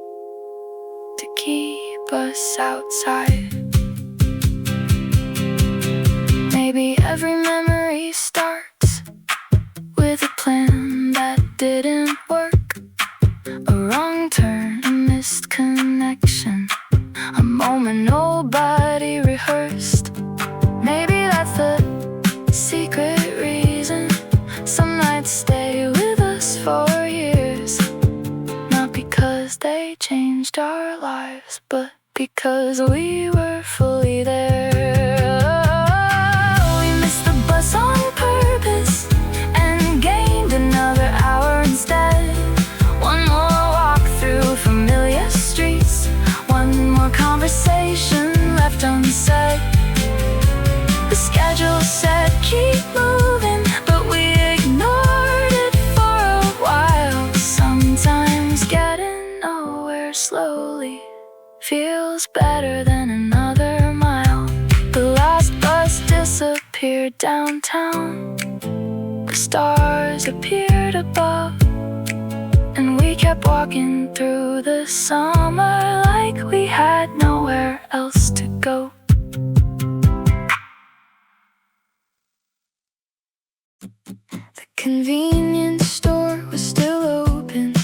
to keep us outside. Maybe every memory starts with a plan that didn't work, a wrong turn, a missed connection, a moment nobody rehearsed. Maybe that's the secret reason some nights stay with us for years. Not because they changed our lives, but because we were fully there. We missed the bus on purpose and gained another hour instead. One more walk through familiar streets, one more conversation left unsaid. The schedule said keep moving, but we ignored it for a while. Sometimes getting nowhere slowly feels better than another mile. The last bus disappeared downtown, the stars appeared above, and we kept walking through the summer like we had nowhere else to go. The convenience store was still open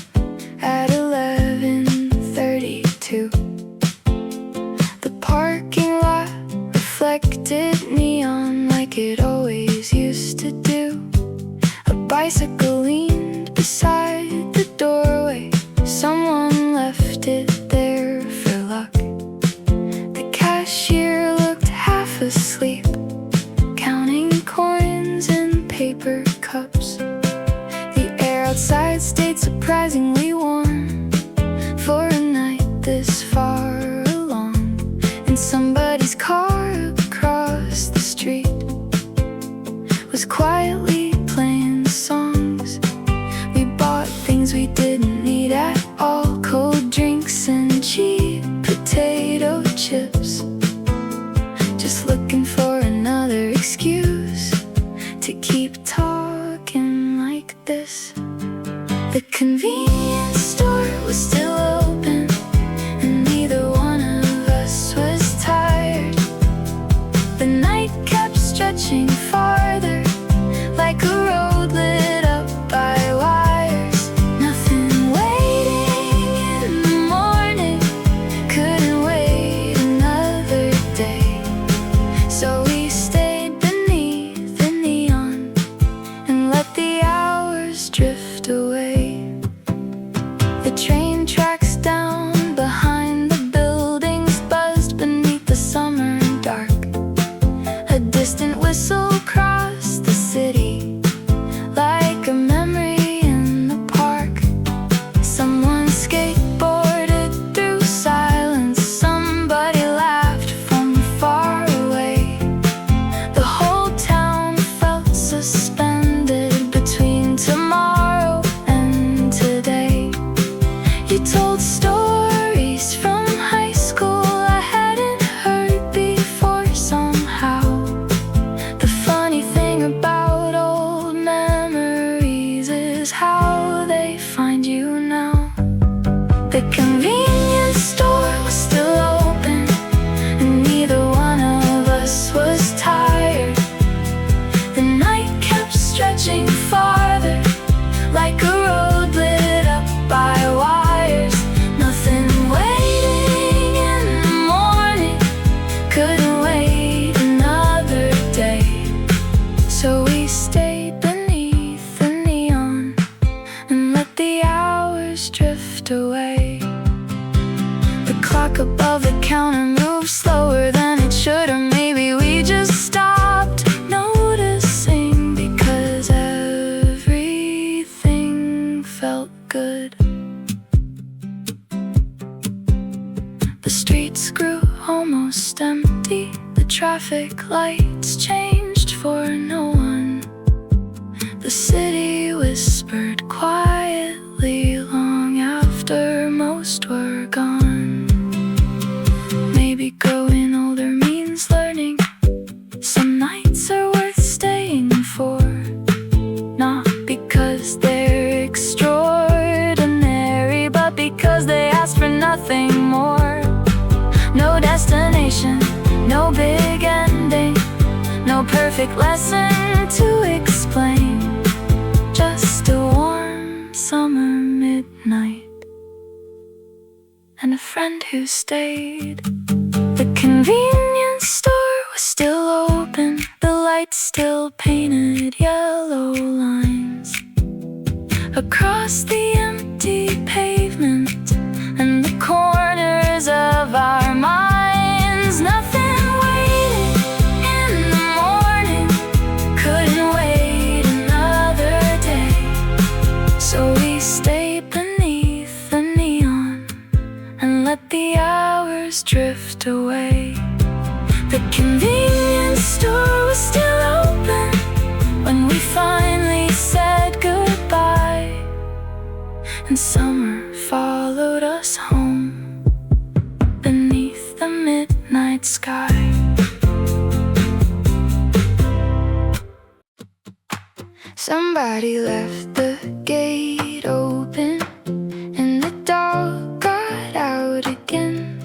at 11:32. The parking lot reflected neon like it always used to do. A bicycle leaned beside the doorway, someone left it there for luck. The cashier looked half asleep, counting coins in paper cups. The air outside stayed surprisingly warm for a night this far along. And somebody's car across the street was quietly playing songs. We bought things we didn't need at all, cold drinks and cheap potato chips, just looking for another excuse to keep talking like this. The convenience store was still open, and neither one of us was tired. The night kept stretching farther, like a road lit up by wires. Nothing waiting in the morning, couldn't wait another day. So we stayed beneath the neon and let the hours drift away. The train tracks down behind the buildings buzzed beneath the summer dark. A distant whistle crossed the city like a memory in the park. Someone skateboarded through silence, somebody laughed from far away. The whole town felt suspended between tomorrow and today. You told stories from high school I hadn't heard before somehow. The funny thing about old memories is how they find you now. The convenience store was still open, and neither one of us was tired. The night kept stretching farther, like a road lit up by wires. Nothing waiting in the morning, couldn't wait another day. So we stayed beneath the neon and let the hours drift away. The clock above the counter moved slower than it should, or maybe we just stopped noticing because everything felt good. streets grew almost empty. The traffic lights changed for no one. The city whispered quietly long after most were gone. Maybe growing older means learning some nights are worth staying for. Not because they're extraordinary, but because they ask for nothing more. No destination, no big ending, no perfect lesson to explain. Just a warm summer midnight and a friend who stayed. The convenience store was still open, the lights still painted yellow lines across the empty pavement and the corners of our minds. Nothing waited in the morning, couldn't wait another day. So we stayed beneath the neon and let the hours drift away. The convenience store was still open when we finally said goodbye, and summer followed us home beneath the midnight sky. Somebody left the gate open and the dog got out again,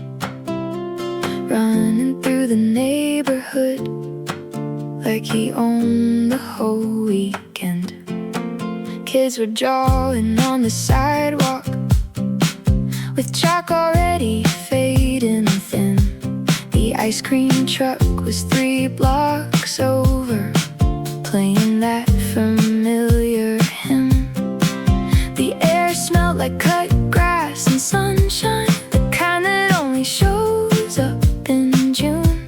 running through the neighborhood like he owned the whole weekend. Kids were drawing on the sidewalk with chalk already fading thin. The ice cream truck was 3 blocks over, playing that familiar hymn. The air smelled like cut grass and sunshine, the kind that only shows up in June.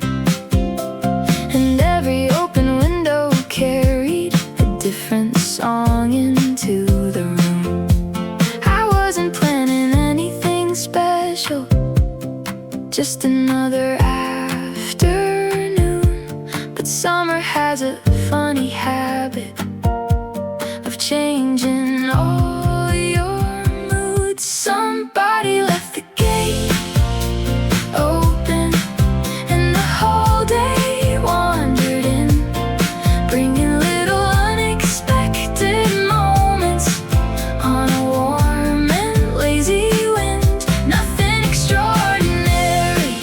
And every open window carried a different song into the room. I wasn't planning anything special, just another afternoon. But summer has a funny habit of changing all your moods. Somebody left the gate open and the whole day wandered in, bringing little unexpected moments on a warm and lazy wind. Nothing extraordinary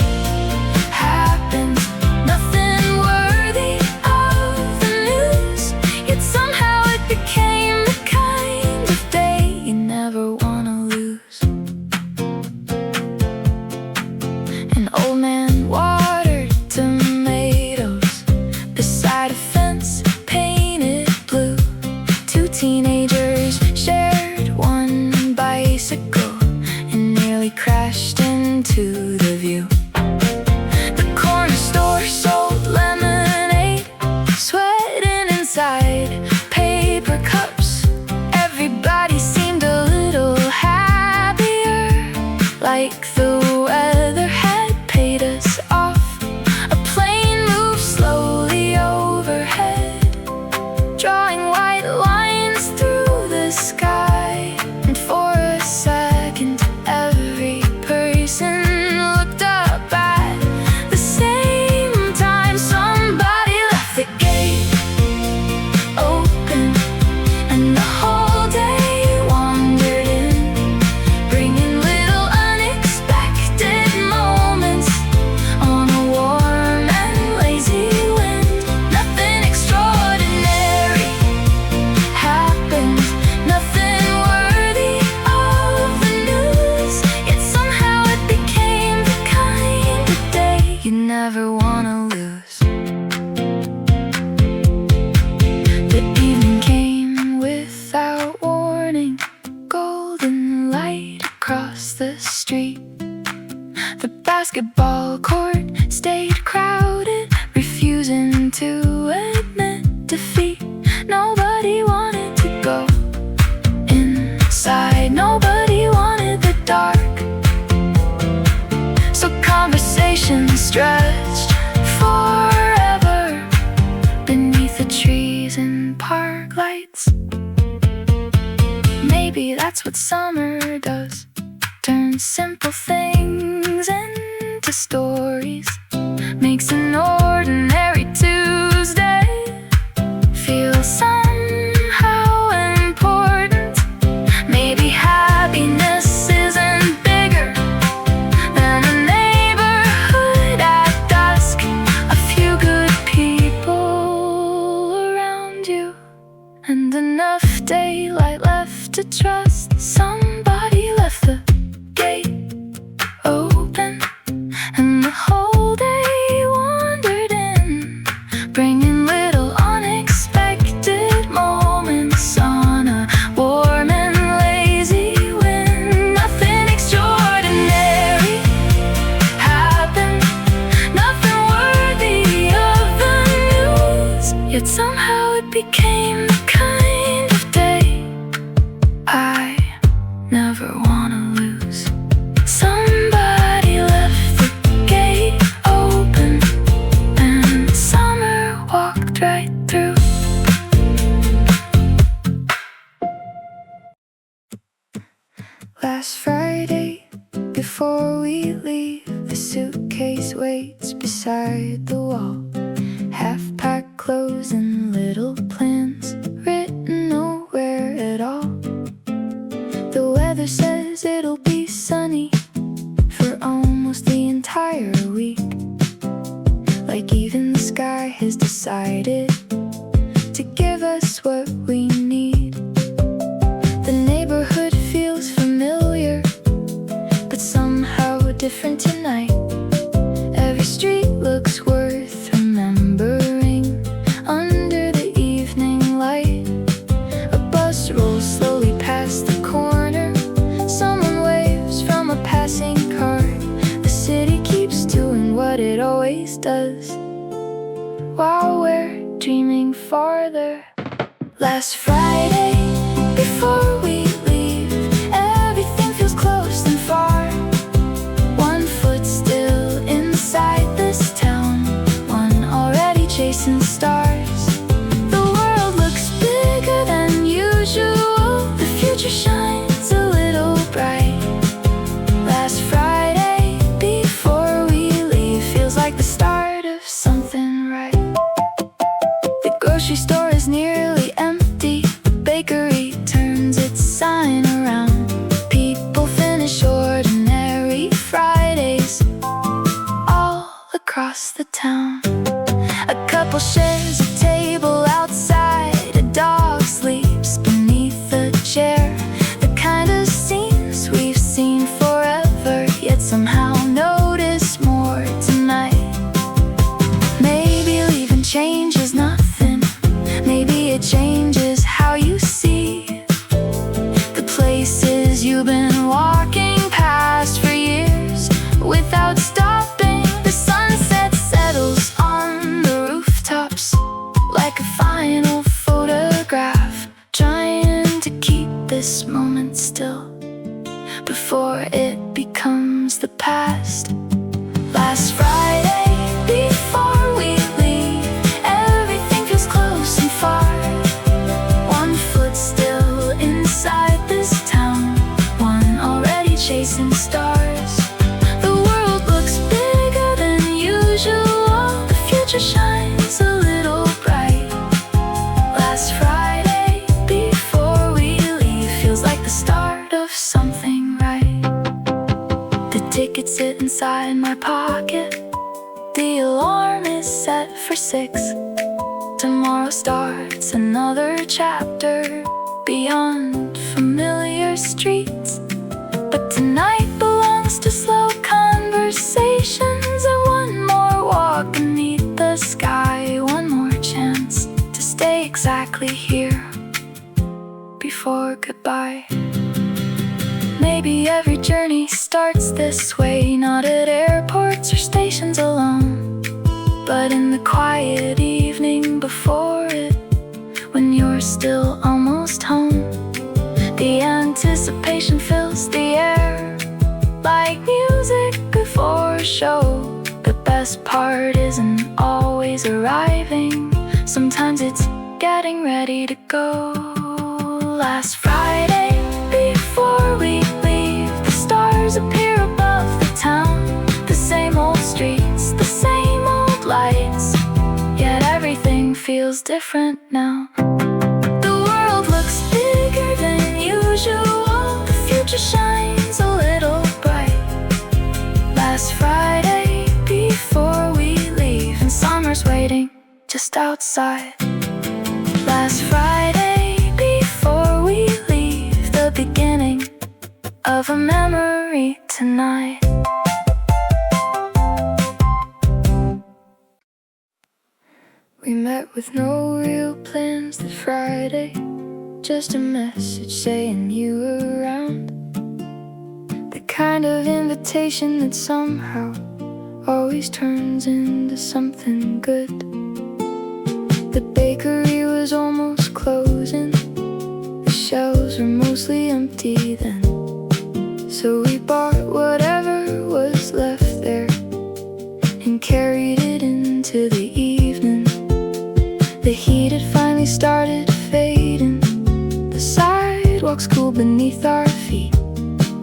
happened, nothing worthy of the news, yet somehow it became the kind of day you never wanna lose. An old man watered tomatoes beside a fence painted blue. 2 teenagers shared one bicycle and nearly crashed into the view. The corner store sold lemonade, sweating inside paper cups. Everybody seemed a little happier, like the weather had paid us off. A plane moved slowly overhead, drawing white lines through the sky. And for a second, every person looked up at the same time. Somebody left the gate open and the whole day wandered in, bringing little unexpected moments on a warm and lazy wind. Nothing extraordinary happened, nothing worthy of the news, yet somehow it became the kind of day you never wanna lose. The evening came without warning, golden light across the street. The basketball court stayed crowded, refusing to admit defeat. Nobody wanted to go inside, nobody wanted the dark. So come what summer does. Turns simple things into stories. Makes an ordinary Tuesday feel somehow important. Maybe happiness isn't bigger than a neighborhood at dusk. A few good people around you, and enough daylight left to trust. Somebody left the gate open, and the whole day wandered in, bringing little unexpected moments on a warm and lazy wind. Nothing extraordinary happened, nothing worthy of the news, yet somehow it became the kind of day I never wanna lose. Somebody left the gate open, and summer walked right through. Last Friday, before we leave, the suitcase waits beside the wall. Half-packed clothes and little plans written nowhere at all. The weather says it'll be sunny for almost the entire week. Like even the sky has decided to give us what we need. The neighborhood feels familiar, but somehow different tonight. Every street looks worth remembering under the evening light. A bus rolls slowly past the corner. Someone waves from a passing car. The city keeps doing what it always does, while we're dreaming farther. Last Friday, before we leave, everything feels close and far. One foot still inside this town, one already chasing stars. The world looks bigger than usual. The future shines a little bright. Last Friday, before we leave, feels like the start of something right. The grocery store is nearly empty. The bakery turns its sign around. People finish ordinary Fridays all across the town. A couple shares a table outside. A dog sleeps beneath a chair. The kind of scenes we've seen forever, yet somehow notice more tonight. Maybe leaving changes nothing. Maybe it changes how you see the places you've been walking past for years without stopping. The sunset settles on the rooftops like a final photograph, trying to keep this moment still before it becomes the past. Last Friday, before we leave, everything feels close and far. One foot still inside this town, one already chasing stars. The world looks bigger than usual. The future shines a little bright. Last Friday, before we leave, feels like the start of something right. The tickets sit inside my pocket. The alarm is set for 6. Tomorrow starts another chapter beyond familiar streets. But tonight belongs to slow conversations and one more walk beneath the sky. One more chance to stay exactly here before goodbye. Maybe every journey starts this way, not at airports or stations alone, but in the quiet evening before it, when you're still almost home. The anticipation fills the air like music before a show. The best part isn't always arriving. Sometimes it's getting ready to go. Last Friday, before feels different now. The world looks bigger than usual. The future shines a little bright. Last Friday before we leave, and summer's waiting just outside. Last Friday before we leave, the beginning of a memory tonight. We met with no real plans that Friday, just a message saying you were around. The kind of invitation that somehow always turns into something good. The bakery was almost closing, the shelves were mostly empty then. So we bought whatever was left there and carried it into the evening. The heat had finally started fading, the sidewalks cool beneath our feet.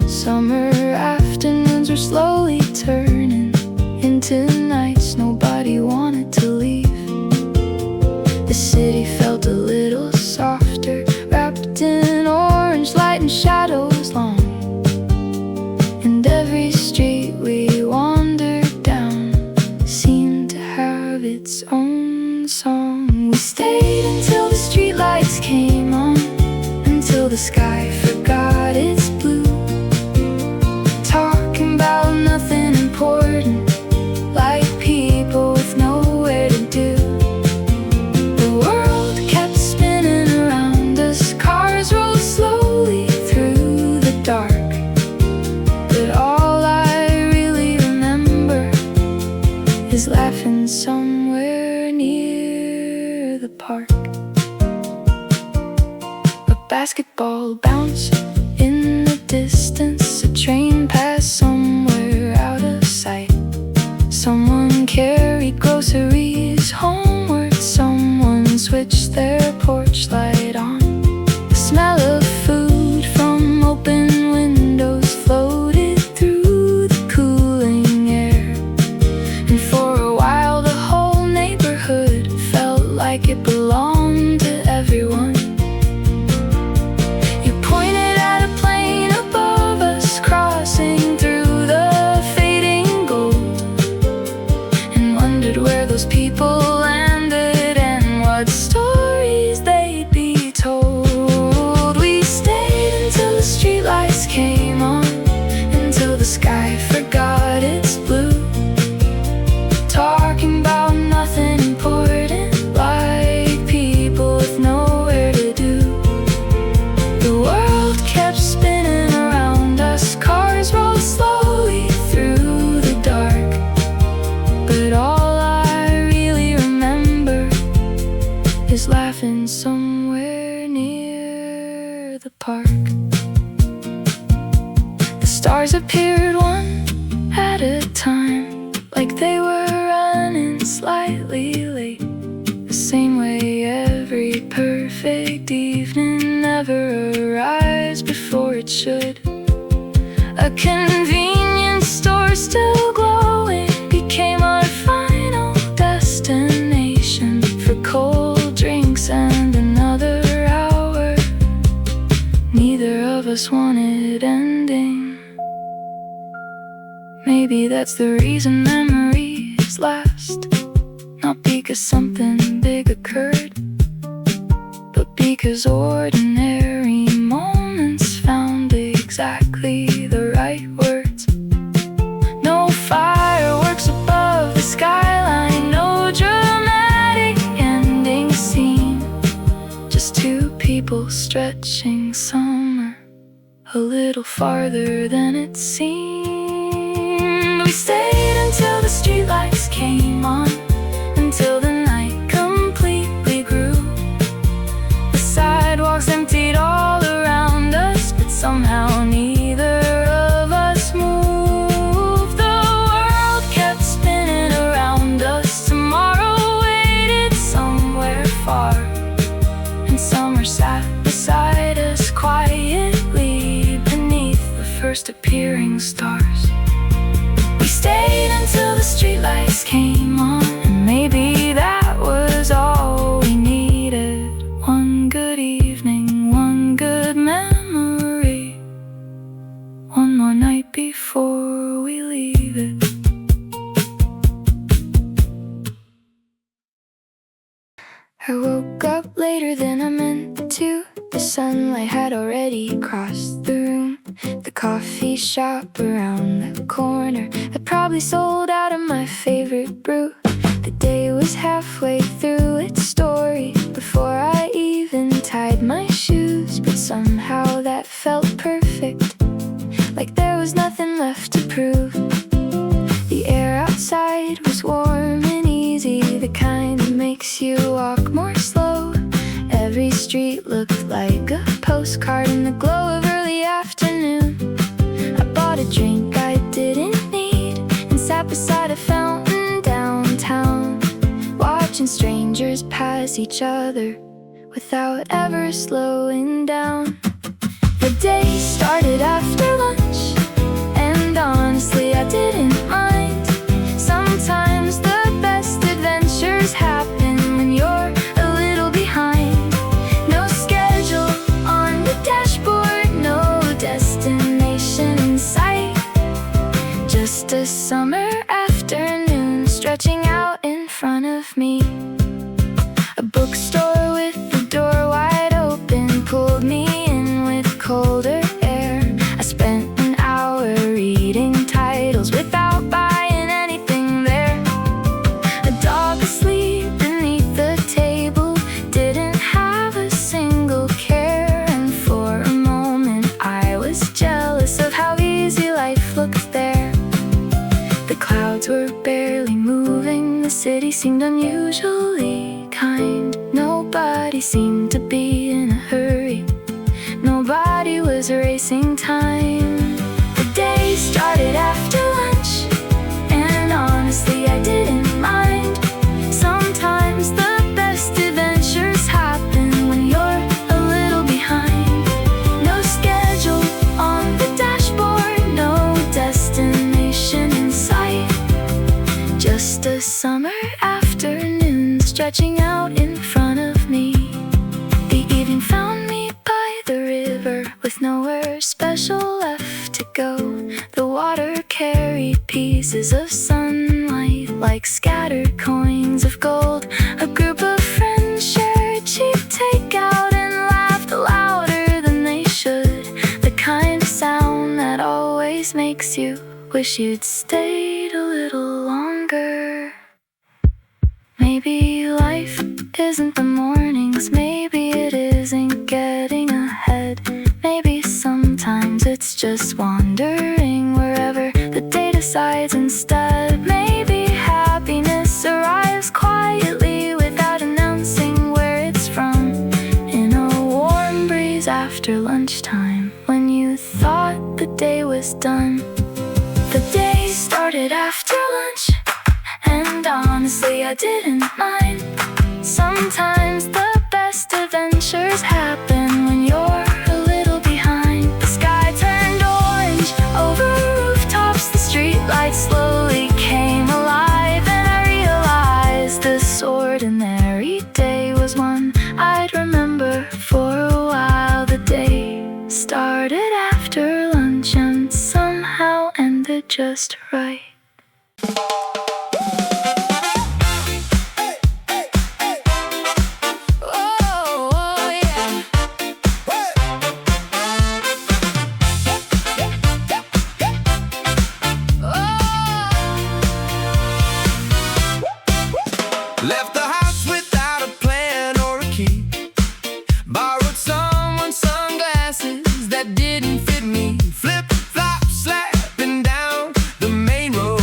Summer afternoons were slowly turning into nights nobody wanted to leave. The city felt a little softer, wrapped in orange light and shadows long. And every street we wandered down seemed to have its own song. We stayed until the streetlights came on, until the sky forgot its blue. Talking about nothing important, like people with nowhere to do. The world kept spinning around us, cars rolled slowly through the dark. But all I really remember is laughing somewhere near the park. A basketball bounced in the distance, a train passed somewhere out of sight. Someone carried groceries homeward, someone switched their porch light on. The smell of food from open windows floated through the cooling air. And for a while the whole neighborhood felt like it belonged to everyone. You pointed at a plane above us, crossing through the fading gold, and wondered where those people landed and what stories they'd be told. We stayed until the streetlights came on, until the sky forgot its blue. Talking about nothing important, like people with nowhere to do. The world kept spinning around us, cars rolled slowly through the dark. But all I really remember is laughing somewhere near the park. The stars appeared one at a time, like they were running slightly late. The same way every perfect evening never arrives before it should. A convenience store still glowing became our final destination for cold drinks and another hour neither of us wanted ending. Maybe that's the reason memories last, not because something big occurred, but because ordinary moments found exactly the right words. No fireworks above the skyline, no dramatic ending scene, just two people stretching summer a little farther than it seemed. We stayed until the streetlights came on, until the night completely grew. The sidewalks emptied all around us, but somehow neither of us moved. The world kept spinning around us, tomorrow waited somewhere far, and summer sat beside us quietly beneath the first appearing stars. We stayed until the streetlights came on, and maybe that was all we needed. one more night before we leave it. I woke up later than I meant to. The sunlight had already crossed the room. The coffee shop around the corner had probably sold out of my favorite brew. The day was halfway through its story before I even tied my shoes. But somehow that felt perfect, like there was nothing left to prove. The air outside was warm and easy, the kind that makes you walk more slow. Every street looked like a postcard in the glow of early afternoon. I bought a drink I didn't need and sat beside a fountain downtown, watching strangers pass each other without ever slowing down. The day started after lunch, and honestly I didn't mind. Sometimes the best adventures happen when you're a little behind. No schedule on the dashboard, no destination in sight. Just a summer afternoon stretching out in front of me. A bookstore with the door wide open pulled me in with colder air. I spent an hour reading titles without buying anything there. A dog asleep beneath the table didn't have a single care, and for a moment I was jealous of how easy life looked there. The clouds were barely moving, the city seemed unusually kind. Nobody seemed to be in a hurry, nobody was racing time. The day started after lunch, and honestly I didn't mind. Sometimes the best adventures happen when you're a little behind. No schedule on the dashboard, no destination in sight. Just a summer afternoon stretching out in front of me. The evening found me by the river with nowhere special left to go. The water carried pieces of sunlight like scattered coins of gold. A group of friends shared cheap takeout and laughed louder than they should. The kind of sound that always makes you wish you'd stayed a little longer. Maybe life isn't the mornings, maybe it isn't getting ahead. Maybe sometimes it's just wandering wherever the day decides instead. Maybe happiness arrives quietly without announcing where it's from, in a warm breeze after lunchtime when you thought the day was done. The day started after lunch, and honestly I didn't mind. Sometimes the best adventures happen when you're a little behind. The sky turned orange over rooftops, the streetlights slowly came alive, and I realized this ordinary day was one I'd remember for a while. The day started after lunch and somehow ended just right. Left the house without a plan or a key. Borrowed someone's sunglasses that didn't fit me. Flip-flop slapping down the main road.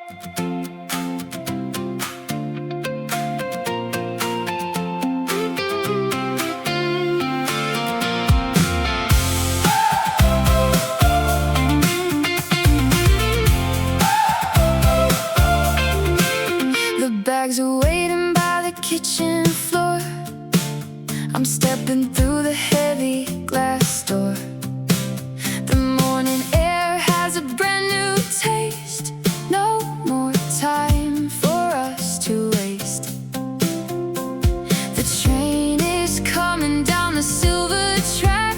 The bags are waiting by the kitchen floor. I'm stepping through the heavy glass door. The morning air has a brand new taste. No more time for us to waste. The train is coming down the silver track.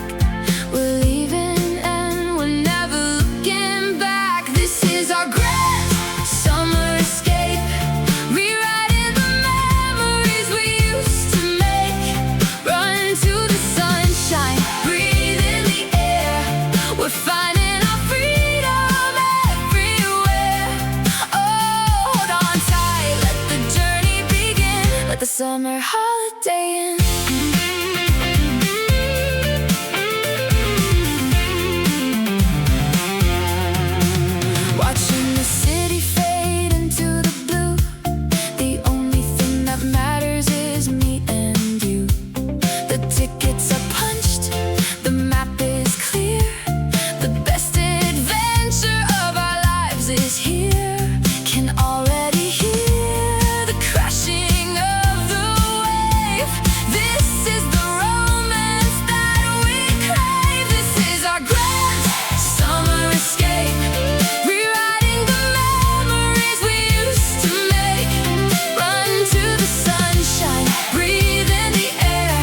We're leaving and we're never looking back. This is our grand summer escape, rewriting the memories we used to make. Run to the sunshine, breathe in the air. We're finding our freedom everywhere. Oh, hold on tight, let the journey begin. Let the summer holiday in. Watching the city fade into the blue. The only thing that matters is me and you. The tickets are punched, the map is clear. The best adventure of our lives is here. Can already hear the crashing of the wave. This is the romance that we crave. This is our grand summer escape, rewriting the memories we used to make. Run to the sunshine, breathe in the air.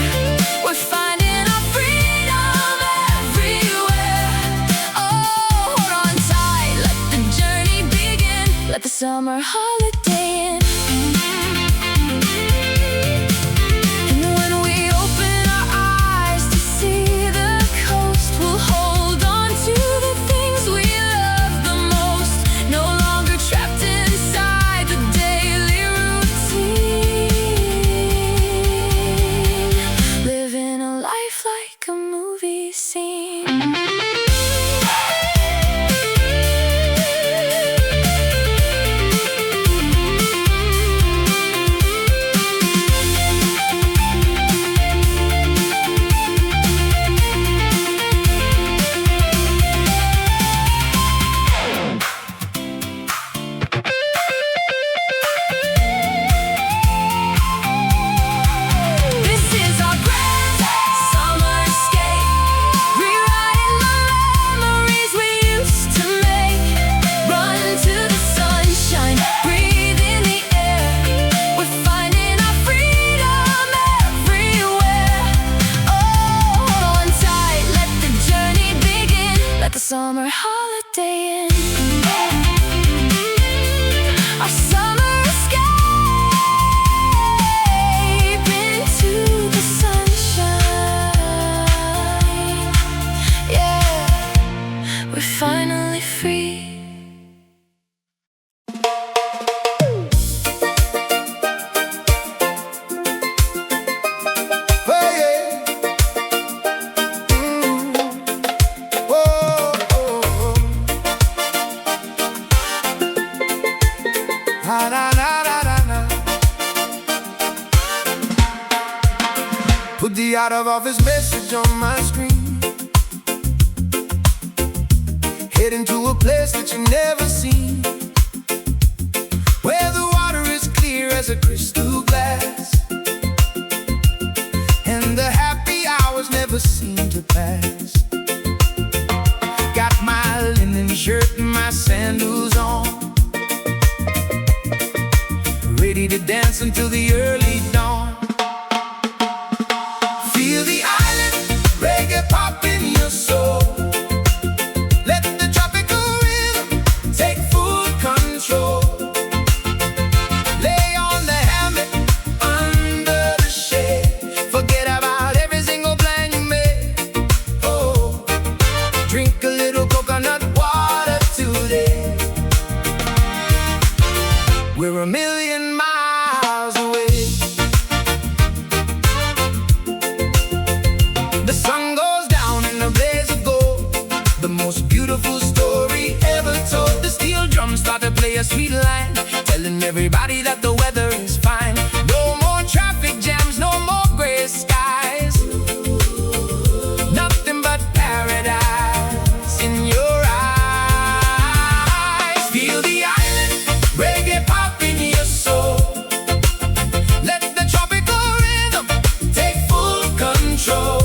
We're finding our freedom everywhere. Oh, hold on tight, let the journey begin. Let the summer holiday in. And when we open our eyes to see the coast, we'll hold on to the things we love the most. No longer trapped inside the daily routine. Living a life like a movie scene. This is our grand summer escape, rewriting the memories we used to make. Run to the sunshine, breathe in the air. We're finding our freedom everywhere. Oh, hold on tight, let the journey begin. Let the summer holiday in. Our summer escape into the sunshine. Yeah, we're finally free. Oh, yeah. Oh, oh, oh. Na, na, na, na, na, na. Put the out of office message on my screen. Heading to a place that you've never seen, where the water is clear as a crystal glass, and the happy hours never seem to pass. Got my linen shirt and my sandals on, ready to dance until the early dawn. Feel the island reggae pop in your soul. Let the tropical rhythm take full control. Lay on the hammock under the shade. Forget about every single plan you made. Oh, a sweet line, telling everybody that the weather is fine. No more traffic jams, no more gray skies. Nothing but paradise in your eyes. Feel the island, reggae pop in your soul. Let the tropical rhythm take full control.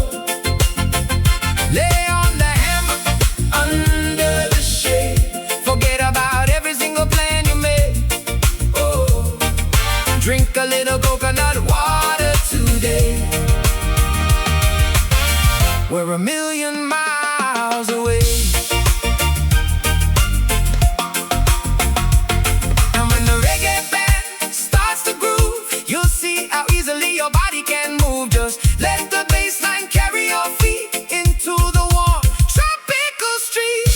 Lay on the hammer under the shade. Forget about every single plan you made. Oh, drink a little coconut water today. We're a million miles away. And when the reggae band starts to groove, you'll see how easily your body can move. Just let the bass line carry your feet into the warm tropical street.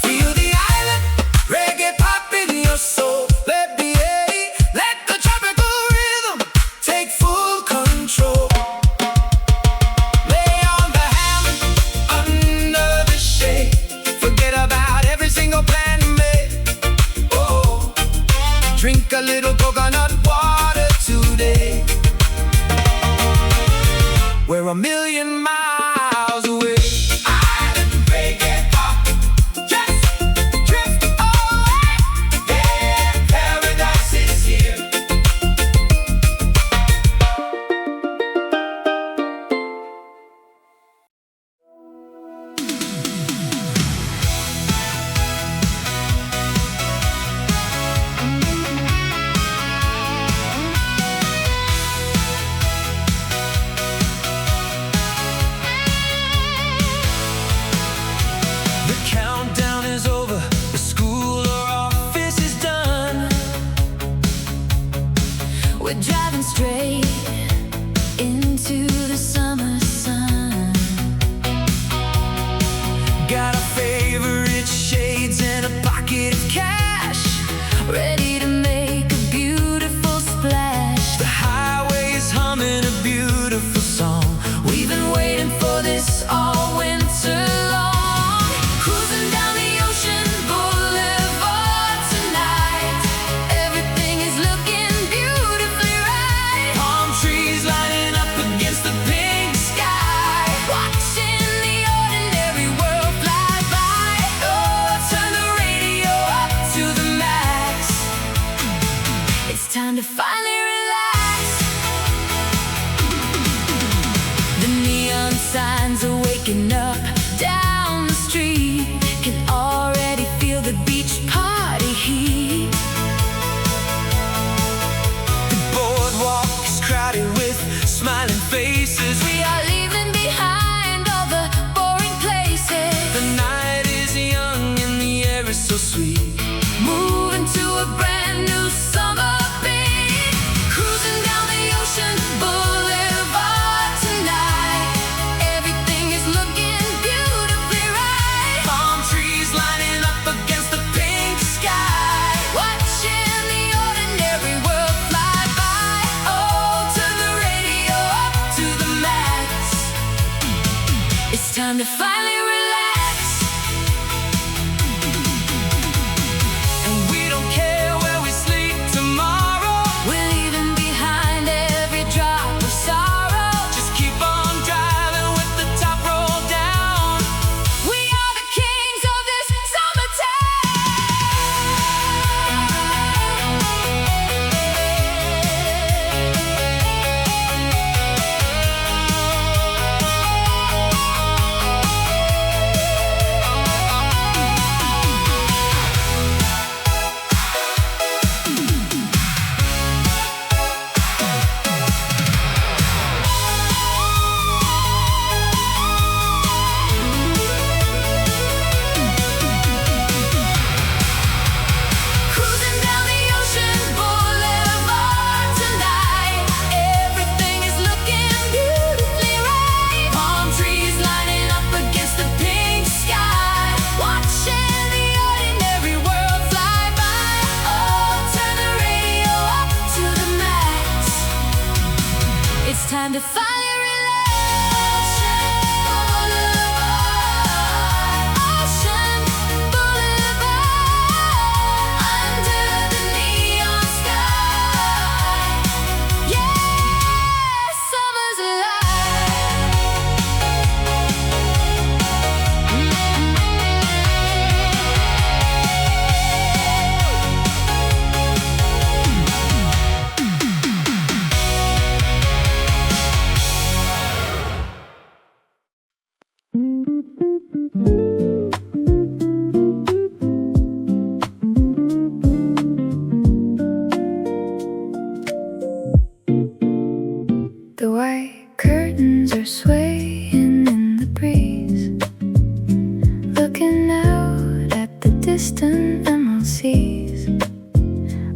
Feel the island, reggae pop in your soul. Let the tropical rhythm take full control. Lay on the hammer under the shade. Forget about every single plan you made. Oh, drink a little coconut water today. We're a million miles away. Island reggae pop, just drift away. Yeah, paradise is here. The countdown is over, the school or office is done. We're driving straight into the summer sun. Got our favorite shades and a pocket of cash. Ready to make a beautiful splash. The highway is humming a beautiful song. We've been waiting for this all winter long. Cruising down the ocean boulevard tonight. Everything is looking beautifully right. Palm trees lining up against the pink sky. Watching the ordinary world fly by. Oh, turn the radio up to the max. It's time to finally relax. The neon signs are waking up down the street. Can already feel the beach party heat. The boardwalk is crowded with smiling faces. We are leaving behind all the boring places. The night is young and the air is so sweet. Moving to a brand new summer beat. Cruising down the ocean boulevard tonight. Everything is looking beautifully right. Palm trees lining up against the pink sky. Watching the ordinary world fly by. Oh, turn the radio up to the max. It's time to finally relax. And we don't care where we sleep tomorrow. We're leaving behind every drop of sorrow. Just keep on driving with the top roll down. We are the kings of this summertime. Time to finally relax. Ocean Boulevard, under the neon sky. Yeah, summer's The white curtains are swaying in the breeze, looking out at the distant emerald seas.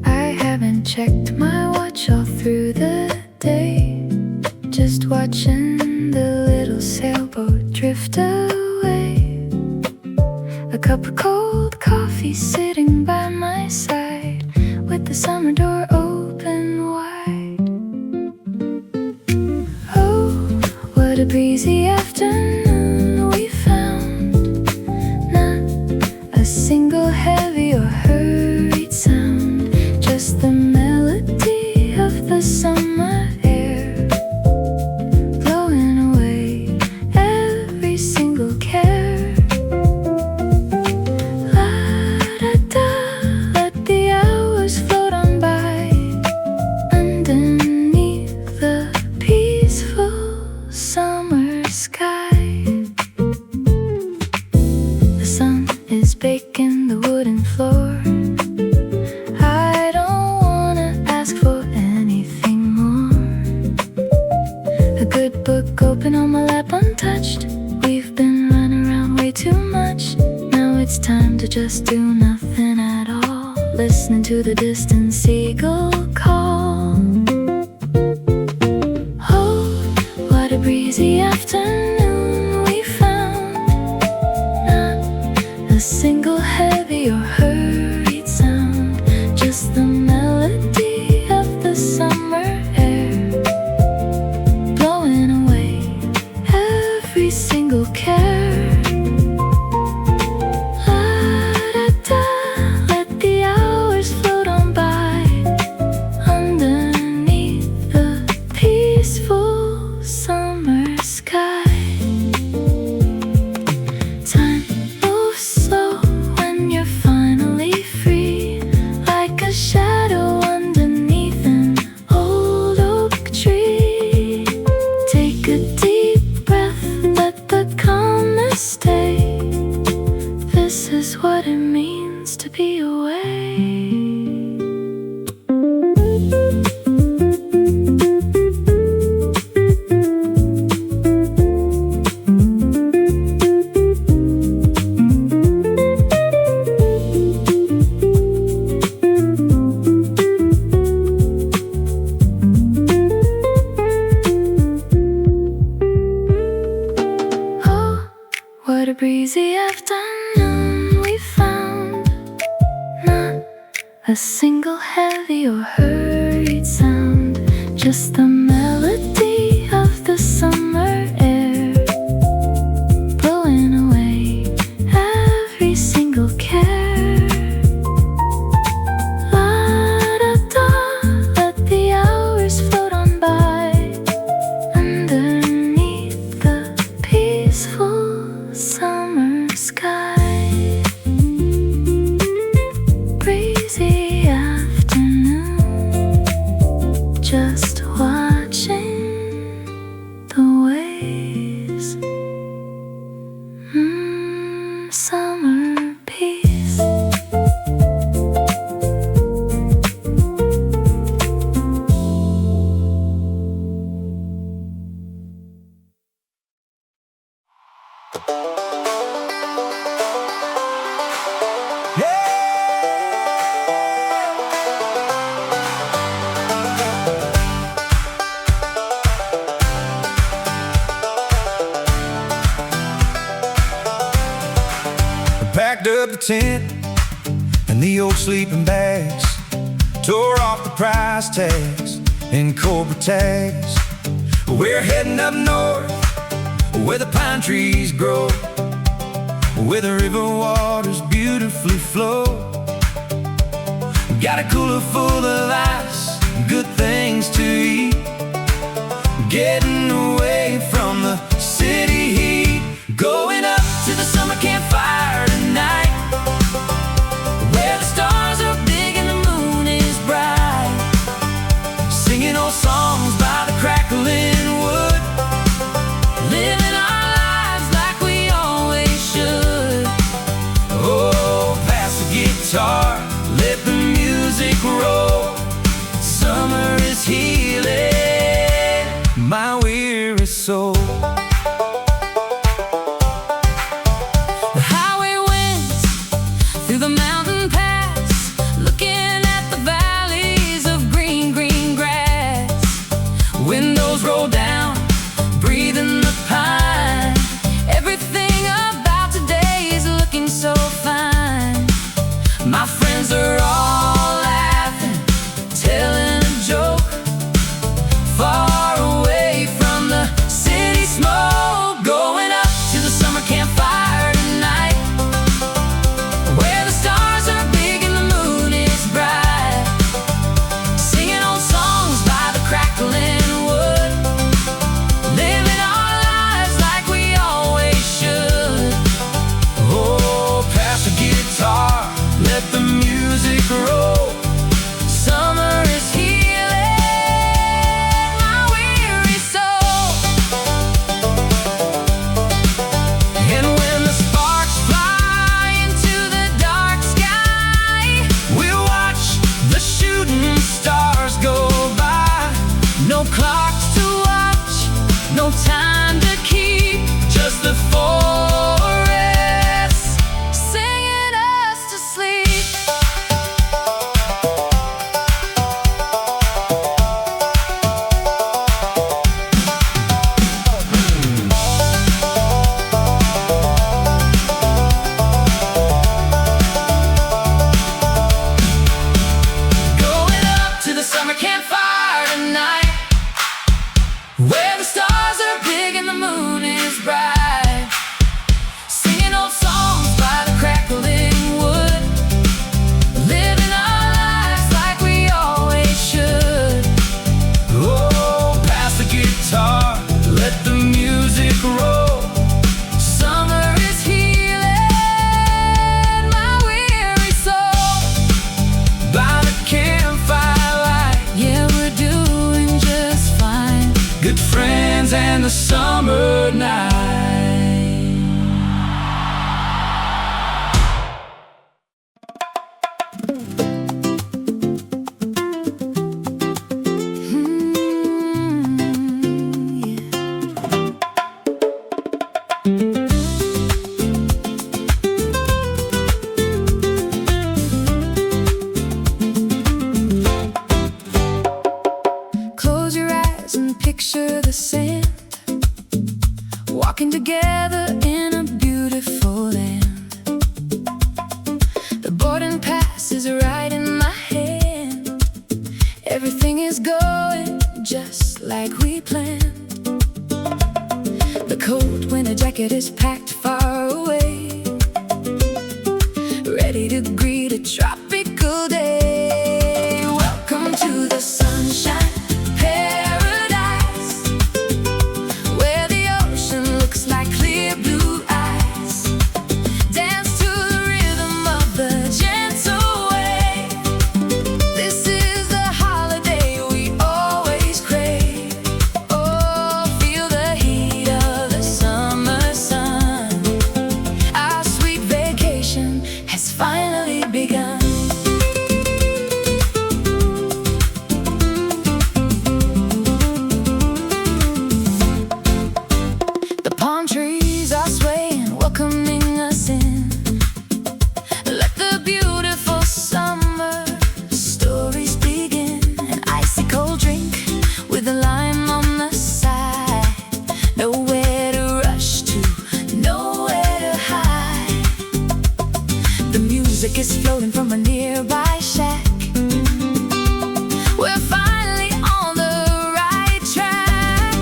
I haven't checked my watch all through the day, just watching the little sailboat drift away. A cup of cold coffee sitting by my side, with the summer door open wide. What a breezy afternoon we found. Not a single heavy or hurried sound, just the melody of the summer air, blowing away every single care. La-da-da, let the hours float on by, underneath the peaceful summer sky. The sun is baking the wooden floor. I don't wanna ask for anything more. A good book open on my lap untouched. We've been running around way too much. Now it's time to just do nothing at all, listening to the distant seagull call. What a breezy afternoon we found. Not a single heavy or hurried sound, just the melody of the summer air, blowing away every single care. La-da-da, let the hours float on by, underneath the peaceful summer sky. Time moves slow when you're finally free, like a shadow underneath an old oak tree. Take a deep breath, let the calmness stay. This is what it means to be away. What a breezy afternoon we found. Not a single heavy or hurried sound, just the melody of the summer air, blowing away every single care. La-da-da, let the hours float on by, underneath the peaceful summer sky. Breezy afternoon, just watching the waves. Summer peace. Packed up the tent and the old sleeping bags, tore off the price tags and Cobra tags. We're heading up north, where the pine trees grow, where the river waters beautifully flow. Got a cooler full of ice, good things to eat, getting away from the city heat. Going up to the summer campfire tonight, where the stars are big and the moon is bright, singing old songs by the crackling wood, living our lives like we always should. Oh, pass the guitar, let the music roll. Summer is healing my weary soul. The highway winds through the mountain pass, looking at the valleys of green, green grass. Windows roll down, breathing the pine. Everything about today is looking so fine. My friends are all laughing, telling a joke, far away from the city smoke. Going up to the summer campfire tonight, where the stars are big and the moon is bright, singing old songs by the crackling wood, living our lives like we always should. Oh, pass the guitar, let the music roll. Summer is healing my weary soul. And when the sparks fly into the dark sky, we'll watch the shooting stars go by. No clocks to watch, no time to keep, just the forest Singing us to sleep. Going up to the summer campfire tonight, where the stars are big and the moon is bright, singing old songs by the crackling wood, living our lives like we always should. Oh, pass the guitar, let the music roll. Summer is healing my weary soul. By the campfire light, Yeah, we're doing just fine. good friends and the summer night. Close your eyes and picture the sand, walking together in a beautiful land. The boarding pass is right in my hand. Everything is going just like we planned. The cold winter jacket is packed far away, ready to greet a tropical day. Welcome to the sunshine paradise, where the ocean looks like clear blue eyes. Dance to the rhythm of the gentle wave. This is the holiday we always crave. Oh, feel the heat of the summer sun. Our sweet vacation has finally begun. The palm trees are swaying, welcoming us in. Let the beautiful summer stories begin. An icy cold drink with a lime on the side. Nowhere to rush to, nowhere to hide. The music is floating from a nearby shack. We're finally on the right track.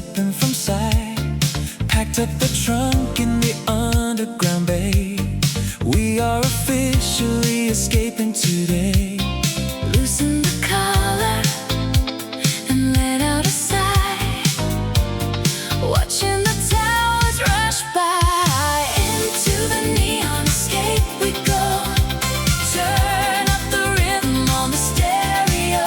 slipping from sight. Packed up the trunk in the underground bay. We are officially escaping today. Loosen the collar and let out a sigh, watching the towers rush by. Into the neon escape we go. Turn up the rhythm on the stereo.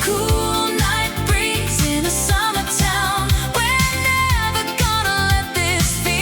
Cool night breeze in a summer town. We're never gonna let this feel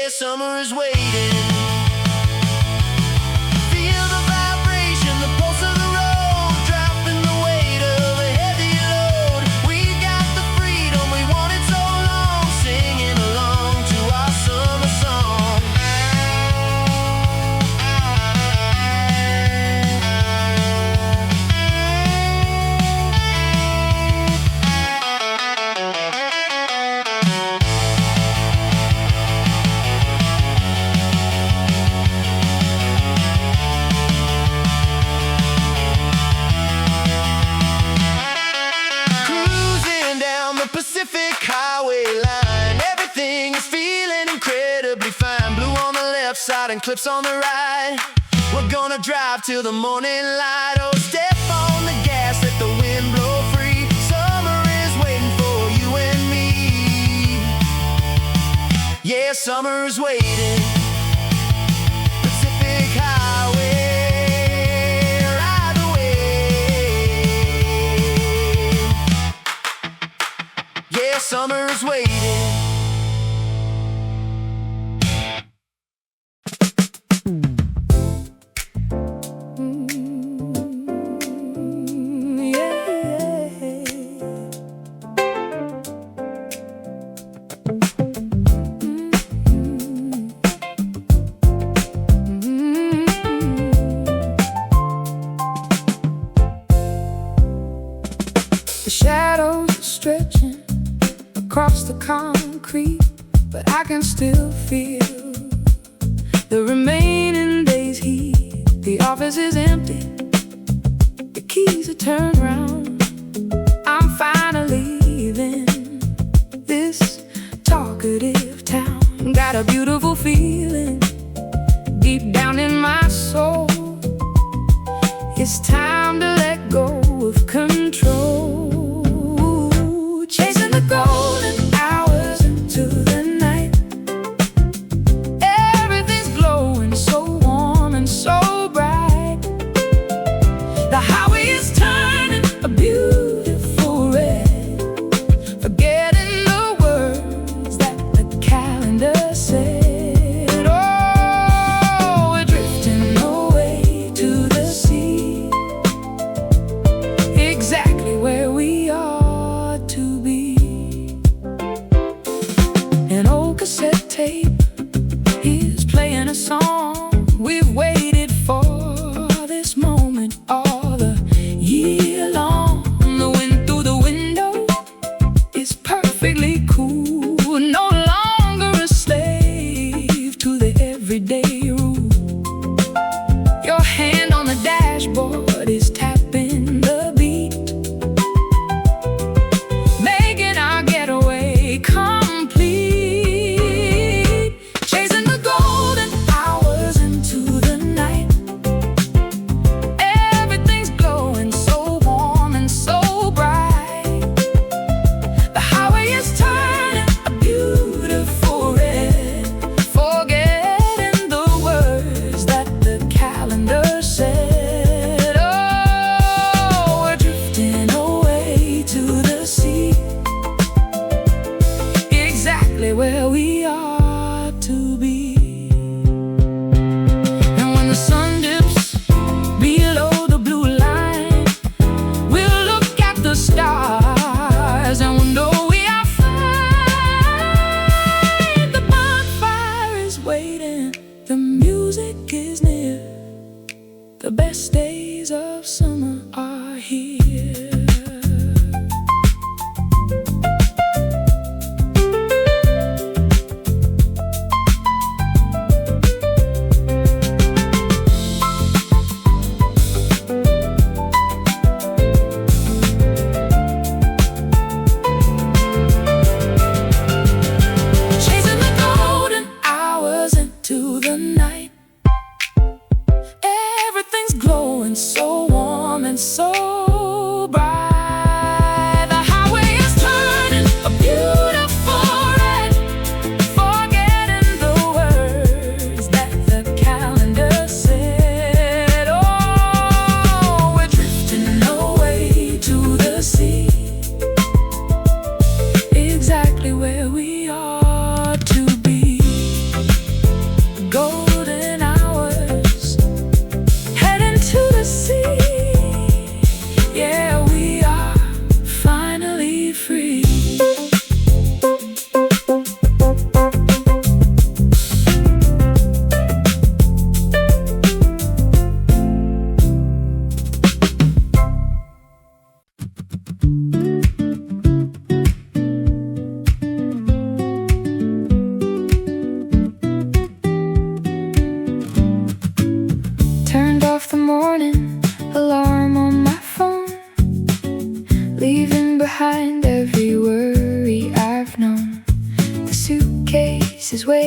Yeah, summer is waiting. Feel the vibration, the pulse of the road, dropping the weight of a heavy load. We got the freedom we wanted so long, singing along to our summer song. Cruising down the Pacific Highway line, everything is feeling incredibly fine. Blue on the left side and clips on the right. We're gonna drive till the morning light. Oh, step on the gas, let the wind blow free. Summer is waiting for you and me. Yeah, summer's waiting. Pacific Highway, ride away. Yeah, summer's waiting. The shadows are stretching across the concrete, but I can still feel the remaining days heat. The office is empty, the keys are turned round. I'm finally leaving this talkative town. Got a beautiful feeling deep down in my soul. It's time to let go of control. Chasing the golden hours into the night. Everything's glowing so warm and so bright. The highway is turning a beautiful red, forgetting the words that the calendar said. Oh, we're drifting away to the sea, exactly where we ought to be. An old cassette tape is playing a song. We've waited for this moment all the year long. The wind through the window is perfectly cool. No longer a slave to the everyday rule. Your hand on the dashboard is tapping the beat, making our getaway complete. Chasing the golden hours into the night. Everything's glowing so warm and so bright. The highway is turning a beautiful red, forgetting the words that the calendar said. Oh, we're drifting away to the sea, exactly where we ought to be. And when the sun dips below the blue line, we'll look at the stars and we'll know we are fine. The bonfire is waiting, the music is near. The best days of summer are here. Chasing the golden hours into the night. Everything's glowing so warm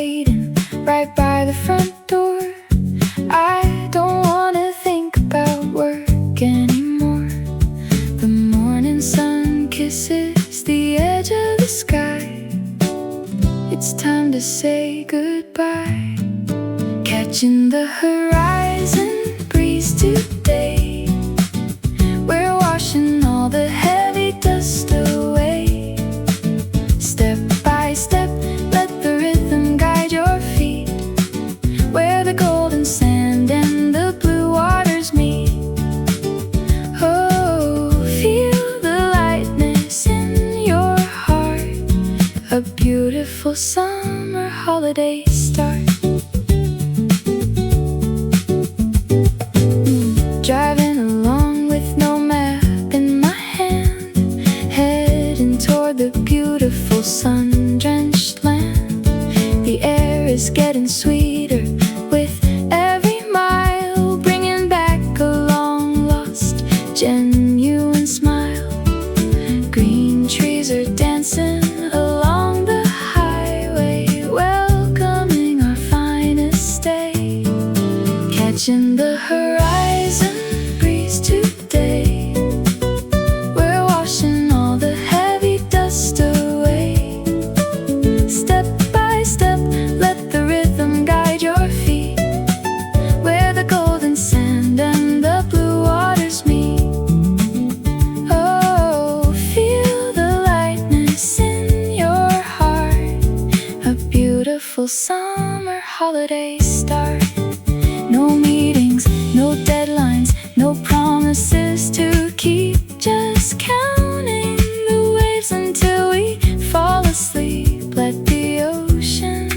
waiting right by the front door. I don't wanna think about work anymore. The morning sun kisses the edge of the sky. It's time to say goodbye. Catching the horizon breeze today. We're washing all the heavy dust away. Step by step, let the rhythm guide your feet. Where the golden sand and the blue waters meet. Oh, feel the lightness in your heart. A beautiful summer holiday start. Driving along with no map in my hand, heading toward the beautiful sun-drenched land. The air is getting sweeter with every mile, bringing back a long-lost, genuine smile. Green trees are dancing along the highway, welcoming our finest day. Catching the horizon breeze today. We're washing all the heavy dust away. Step by step, let the rhythm guide your feet. Where the golden sand and the blue waters meet. Oh, feel the lightness in your heart. A beautiful summer holiday start. No meetings, no deadlines, no promises to keep. Just counting the waves until we fall asleep. Let the ocean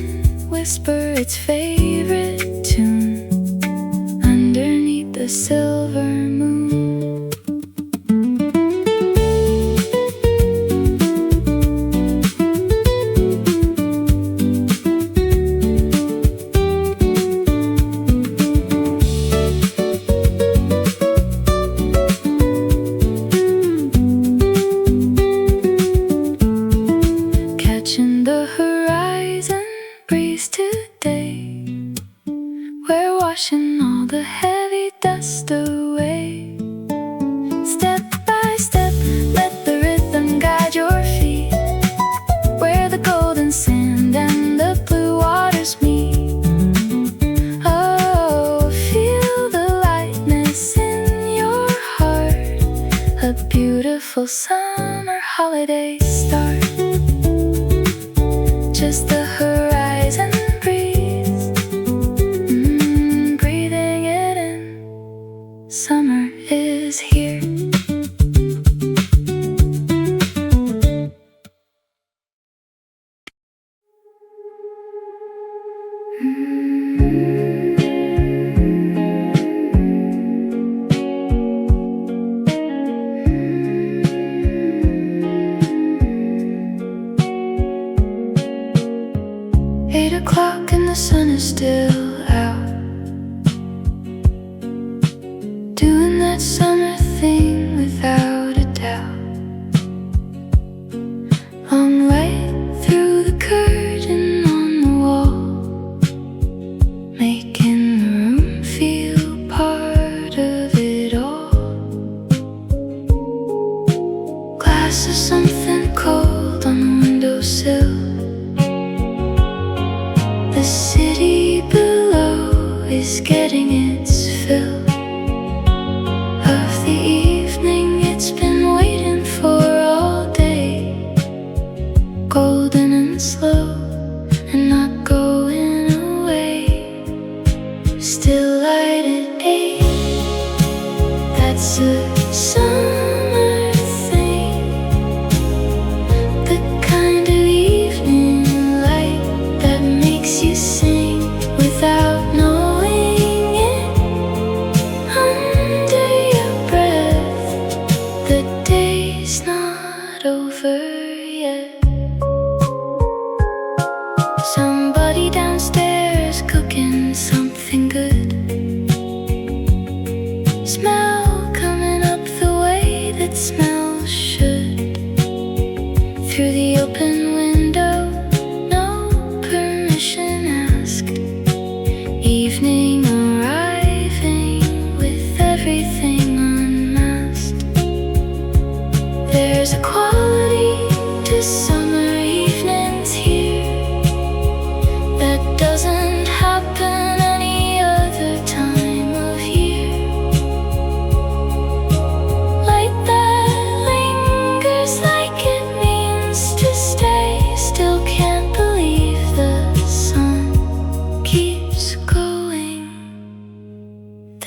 whisper its favorite tune underneath the silver moon. Catching the horizon breeze today. We're washing all the heavy dust away. Step by step, let the rhythm guide your feet. Where the golden sand and the blue waters meet. Oh, feel the lightness in your heart. A beautiful summer holiday start. Just the horizon breeze, breathing it in. Summer is here. O'clock and the sun is still out, doing that summer thing without a doubt. Long way through the curtain on the wall, making the room feel part of it all. Glass of something cold on the windowsill. The city below is getting its fill of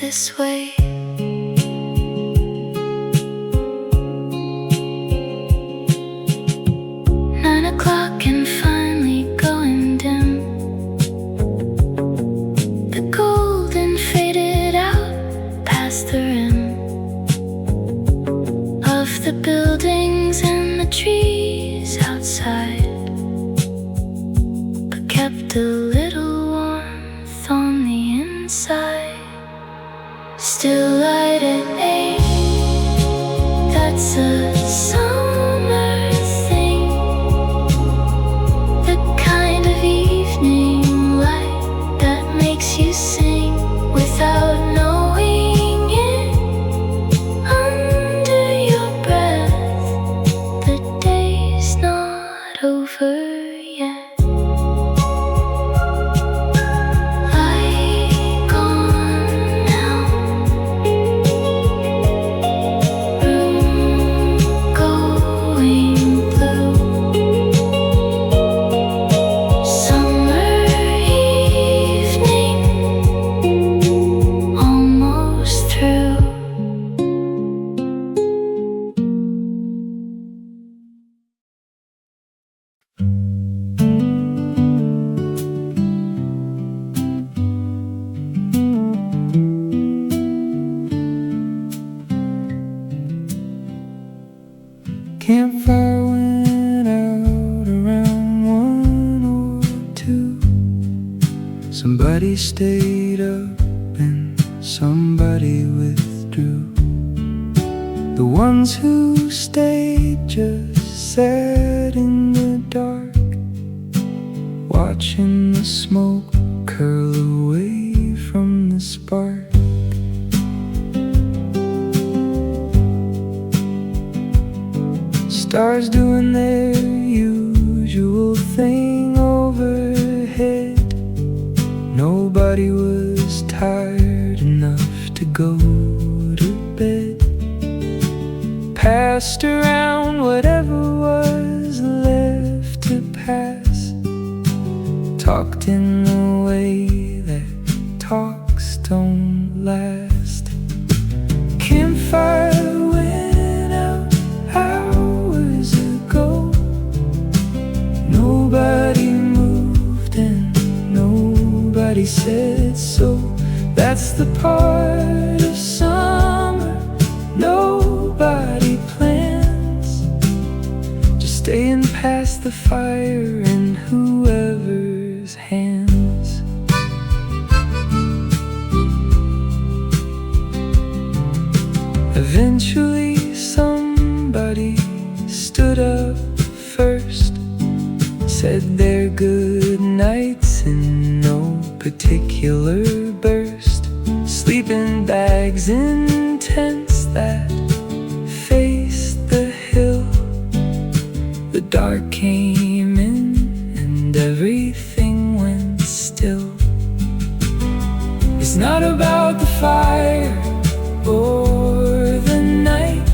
this way. 9 o'clock and finally going dim. The golden faded out past the rim of the buildings and the trees outside, but kept a little warmth on the inside. Still light at 8, that's a summer thing. The kind of evening light that makes you sing without knowing it. Under your breath, the day's not over yet. Light gone now, room going blue. Summer evening, almost through. Campfire went out around 1 or 2. Somebody stayed up and somebody withdrew. The ones who stayed just sat in the dark, watching the smoke curl away from the spark. Stars doing their usual thing overhead. Nobody was tired enough to go to bed. Passed around whatever was left to pass. Talked in a way that talks don't last. Campfire went out hours ago. Nobody moved and nobody said so. That's the part of summer nobody plans. Just staying past the fire in whoever's hands. Eventually somebody stood up first, said their good nights in no particular burst. Sleeping bags in tents that faced the hill. The dark came in and everything went still. It's not about the fire or the night.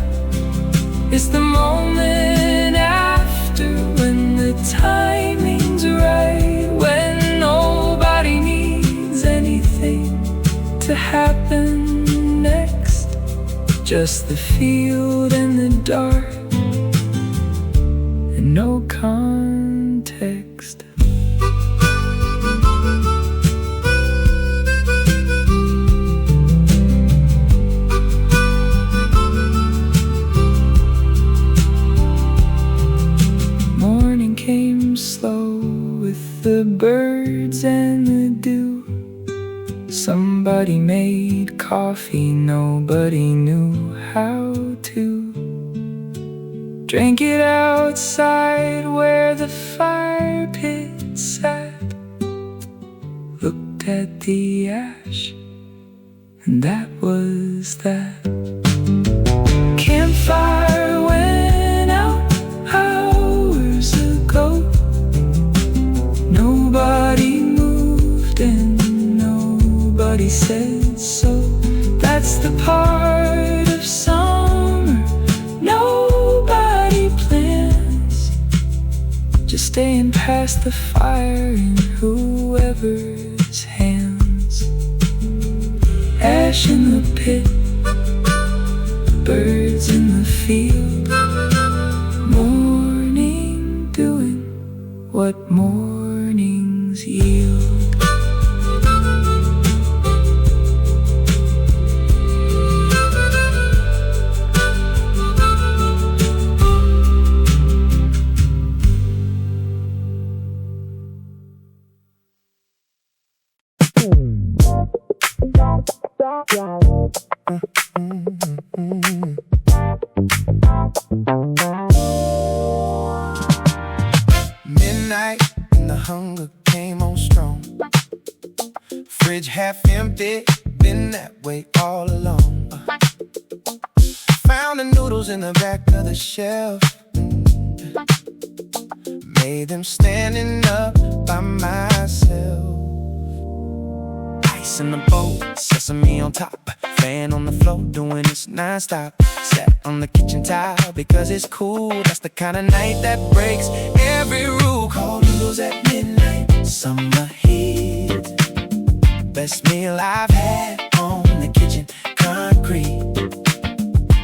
It's the moment after, when the timing's right, when nobody needs anything to happen next. Just the field and the dark and no context. Morning came slow with the birds and the dew. Somebody made coffee, nobody knew how to. Drank it outside where the fire pit sat. Looked at the ash, and that was that. Campfire went out hours ago. Nobody moved and nobody said so. That's the part of summer nobody plans. Just staying past the fire in whoever's hands. ash in the pit, birds in the field, morning doing what mornings yield. Midnight and the hunger came on strong. Fridge half empty, been that way all along. Found the noodles in the back of the shelf. Made them standing up by myself. Ice in the bowl, sesame on top, fan on the floor, doing this non-stop. Sat on the kitchen tile because it's cool. That's the kind of night that breaks every rule. Cold noodles at midnight, summer heat. Best meal I've had on the kitchen concrete.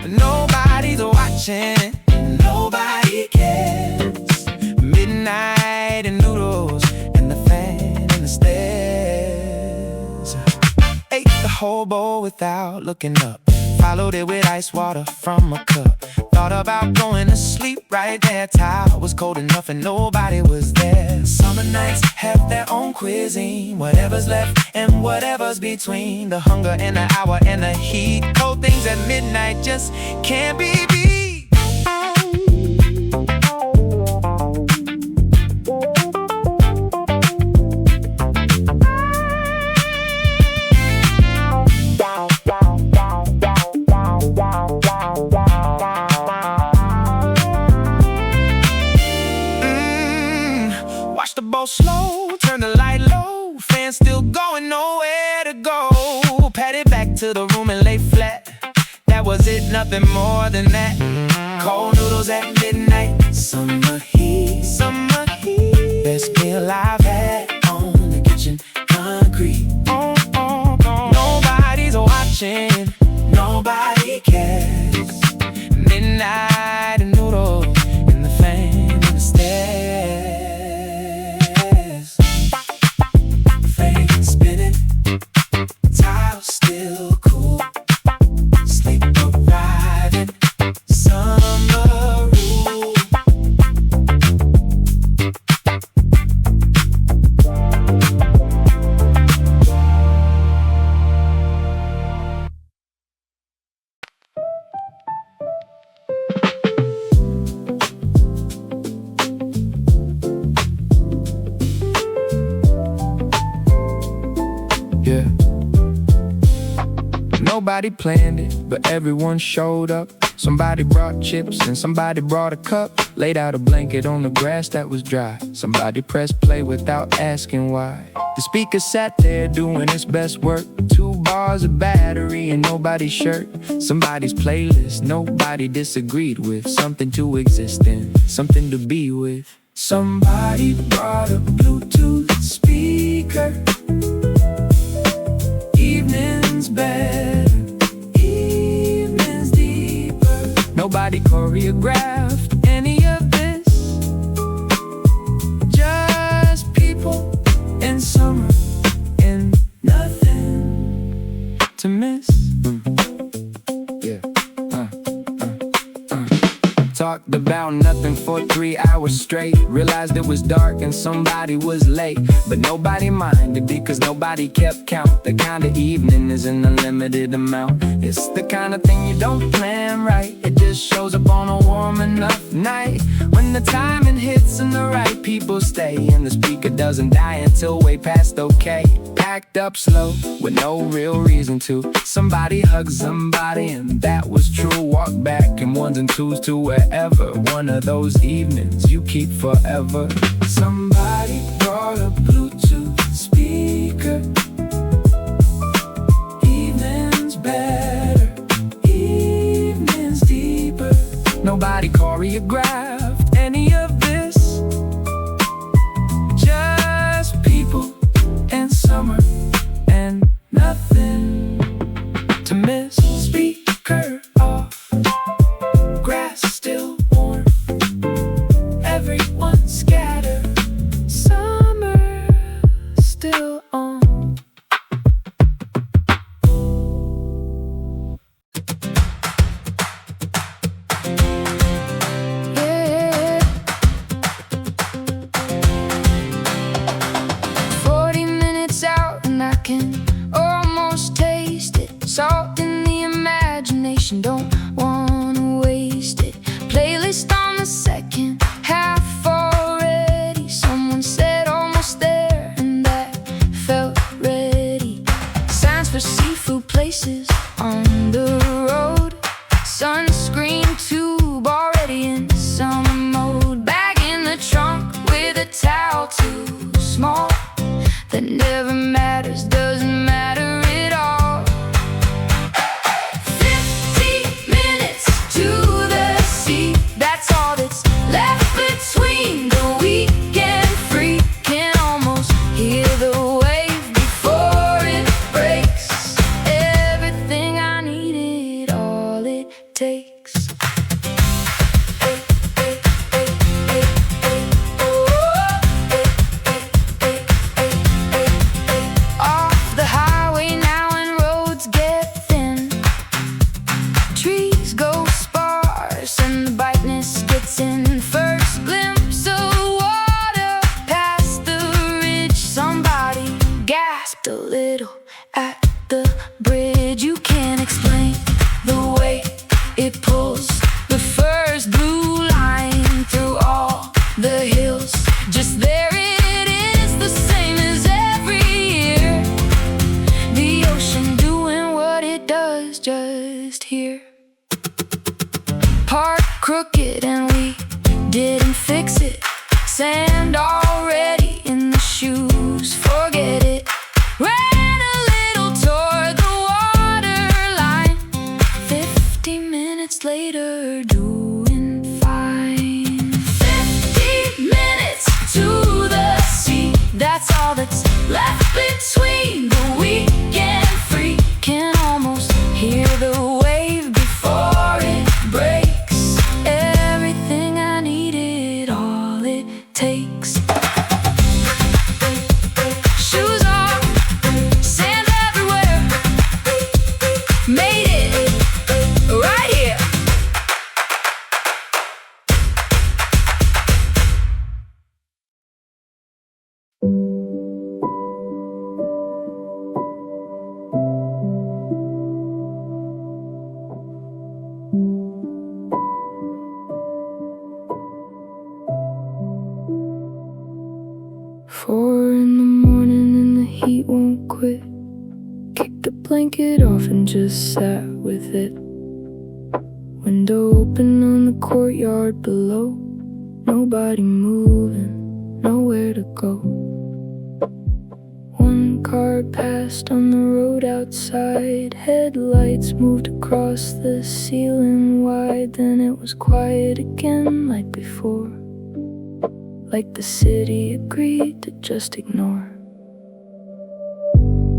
But nobody's watching, nobody cares. Midnight and noodles and the fan and the stairs. Ate the whole bowl without looking up. Followed it with ice water from a cup. Thought about going to sleep right there. Towel was cold enough and nobody was there. Summer nights have their own cuisine. Whatever's left and whatever's between. The hunger and the hour and the heat. Cold things at midnight just can't be beat. Slow, turn the light low, fan still going, nowhere to go. Patted back to the room and lay flat. That was it, nothing more than that. Cold noodles at midnight, summer heat, summer heat. Best meal I've had on the kitchen concrete. Nobody's watching, nobody cares. Midnight and noodles and the fan and the stairs. Spinning, tile still cool. Sleep arriving, summer rule. Yeah. Nobody planned it, but everyone showed up. Somebody brought chips and somebody brought a cup. Laid out a blanket on the grass that was dry. Somebody pressed play without asking why. The speaker sat there doing its best work. 2 bars of battery and nobody's shirt. Somebody's playlist nobody disagreed with. Something to exist in, something to be with. Somebody brought a Bluetooth speaker. Evening's better, evening's deeper. Nobody choreographed any of this. Just people in summer and nothing to miss. Yeah. Talked about nothing for 3 hours straight. Realized it was dark and somebody was late. But nobody minded because nobody kept count. The kind of evening is an unlimited amount. It's the kind of thing you don't plan right. It just shows up on a warm enough night. When the timing hits and the right people stay. And the speaker doesn't die until way past okay. Packed up slow with no real reason to. Somebody hugged somebody and that was true. Walk back in 1s and 2s to wherever. One of those evenings you keep forever. Somebody brought a Bluetooth speaker. Evenings better, evenings deeper. Nobody choreographed any of this. Just people and summer and nothing you on. Yeah. 40 minutes out and I can almost taste it. Salt in the imagination, don't wanna waste it. Playlist on the second half already. Someone said almost there, and that felt ready. Signs for seafood places on the road. Sunscreen tube already in summer mode. Bag in the trunk with a towel too small. That never matters, doesn't matter at all. 50 minutes to the sea. That's all that's left between the week and free. Can almost hear the wave before it breaks. Everything I needed, all it takes. Off the highway now and roads get thin. Trees go sparse and the brightness gets in. First glimpse of water past the ridge. Somebody gasped a little at the bridge. You can't explain the way it pulls the first blue line through all the hills. Just there it is, the same as every year. The ocean doing what it does just here. Park crooked and we didn't fix it. Sand already in the shoes, forget it. Ran a little toward the waterline. 50 minutes later, doing fine. 50 minutes to the sea. That's all that's left between the week and free. Can almost hear the wave before it breaks. Everything I needed, all it takes. Shoes off, sand everywhere. Made it right here. Four in the morning and the heat won't quit. Kicked the blanket off and just sat with it. Window open on the courtyard below. Nobody moving, nowhere to go. One car passed on the road outside. Headlights moved across the ceiling wide. Then it was quiet again like before. Like the city agreed to just ignore.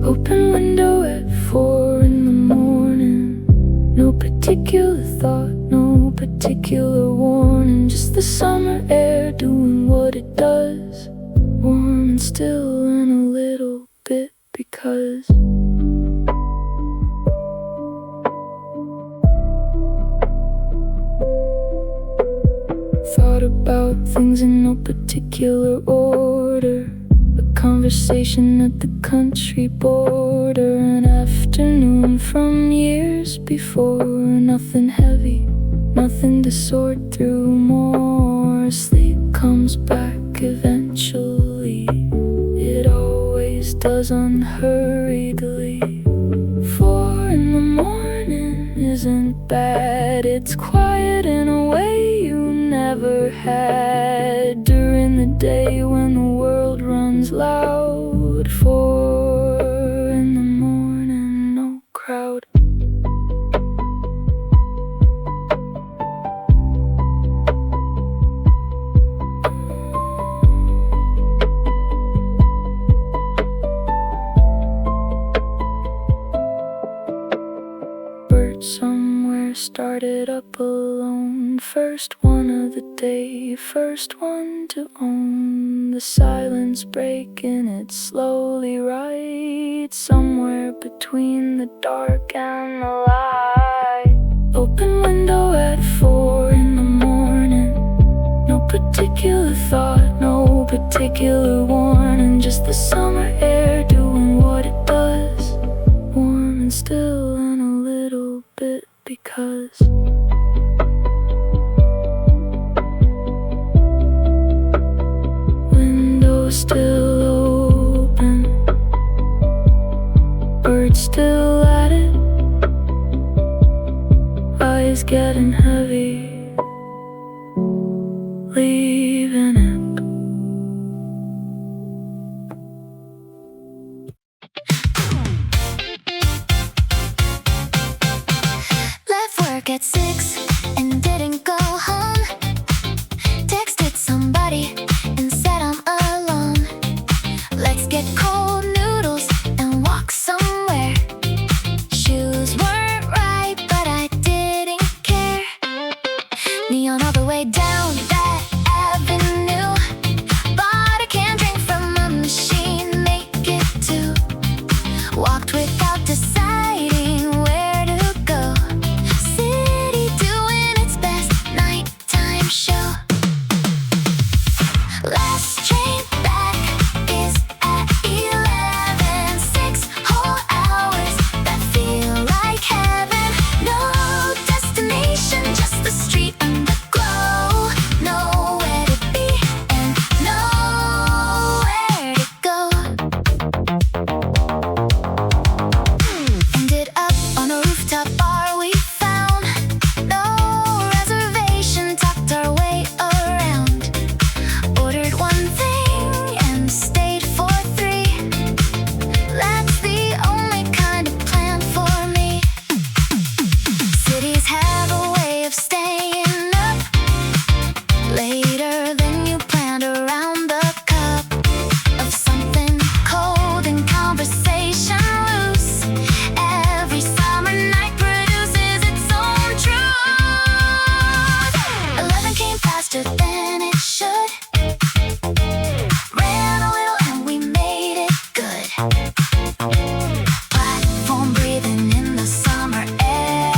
Open window at 4 in the morning. No particular thought, no particular warning. Just the summer air doing what it does. Warm and still and a little bit because thought about things in no particular order. A conversation at the country border. An afternoon from years before. Nothing heavy, nothing to sort through more. Sleep comes back eventually. It always does unhurriedly. 4 in the morning isn't bad. It's quiet in a way you never had. During the day when the world runs loud. 4 in the morning, no crowd. Bird somewhere started up alone. First one of the day, first one to own the silence breaking it slowly right somewhere between the dark and the light. Open window at 4 in the morning. No particular thought, no particular warning, just the summer air doing what it does, warm and still and a little bit because window still open, birds still at it, eyes getting heavy, leaving it. Left work at 6 and didn't go home. Texted somebody and said I'm alone. Let's get cold noodles and walk somewhere. Shoes weren't right, but I didn't care. Neon all the way down that avenue. Bought a canned drink from a machine, make it 2. Walked without deciding where to go. City doing its best nighttime show. Last train back is at 11. 6 whole hours that feel like heaven. No destination, just the street and the glow. Nowhere to be and nowhere to go. Ended up on a rooftop bar we found. No reservation, talked our way around. Ordered one thing and stayed for 3. That's the only kind of plan for me. Cities have a way of staying up later than you planned, around the cup of something cold and conversation loose. Every summer night produces its own truth. 11 came faster than it should. Ran a little and we made it good. Platform breathing in the summer air.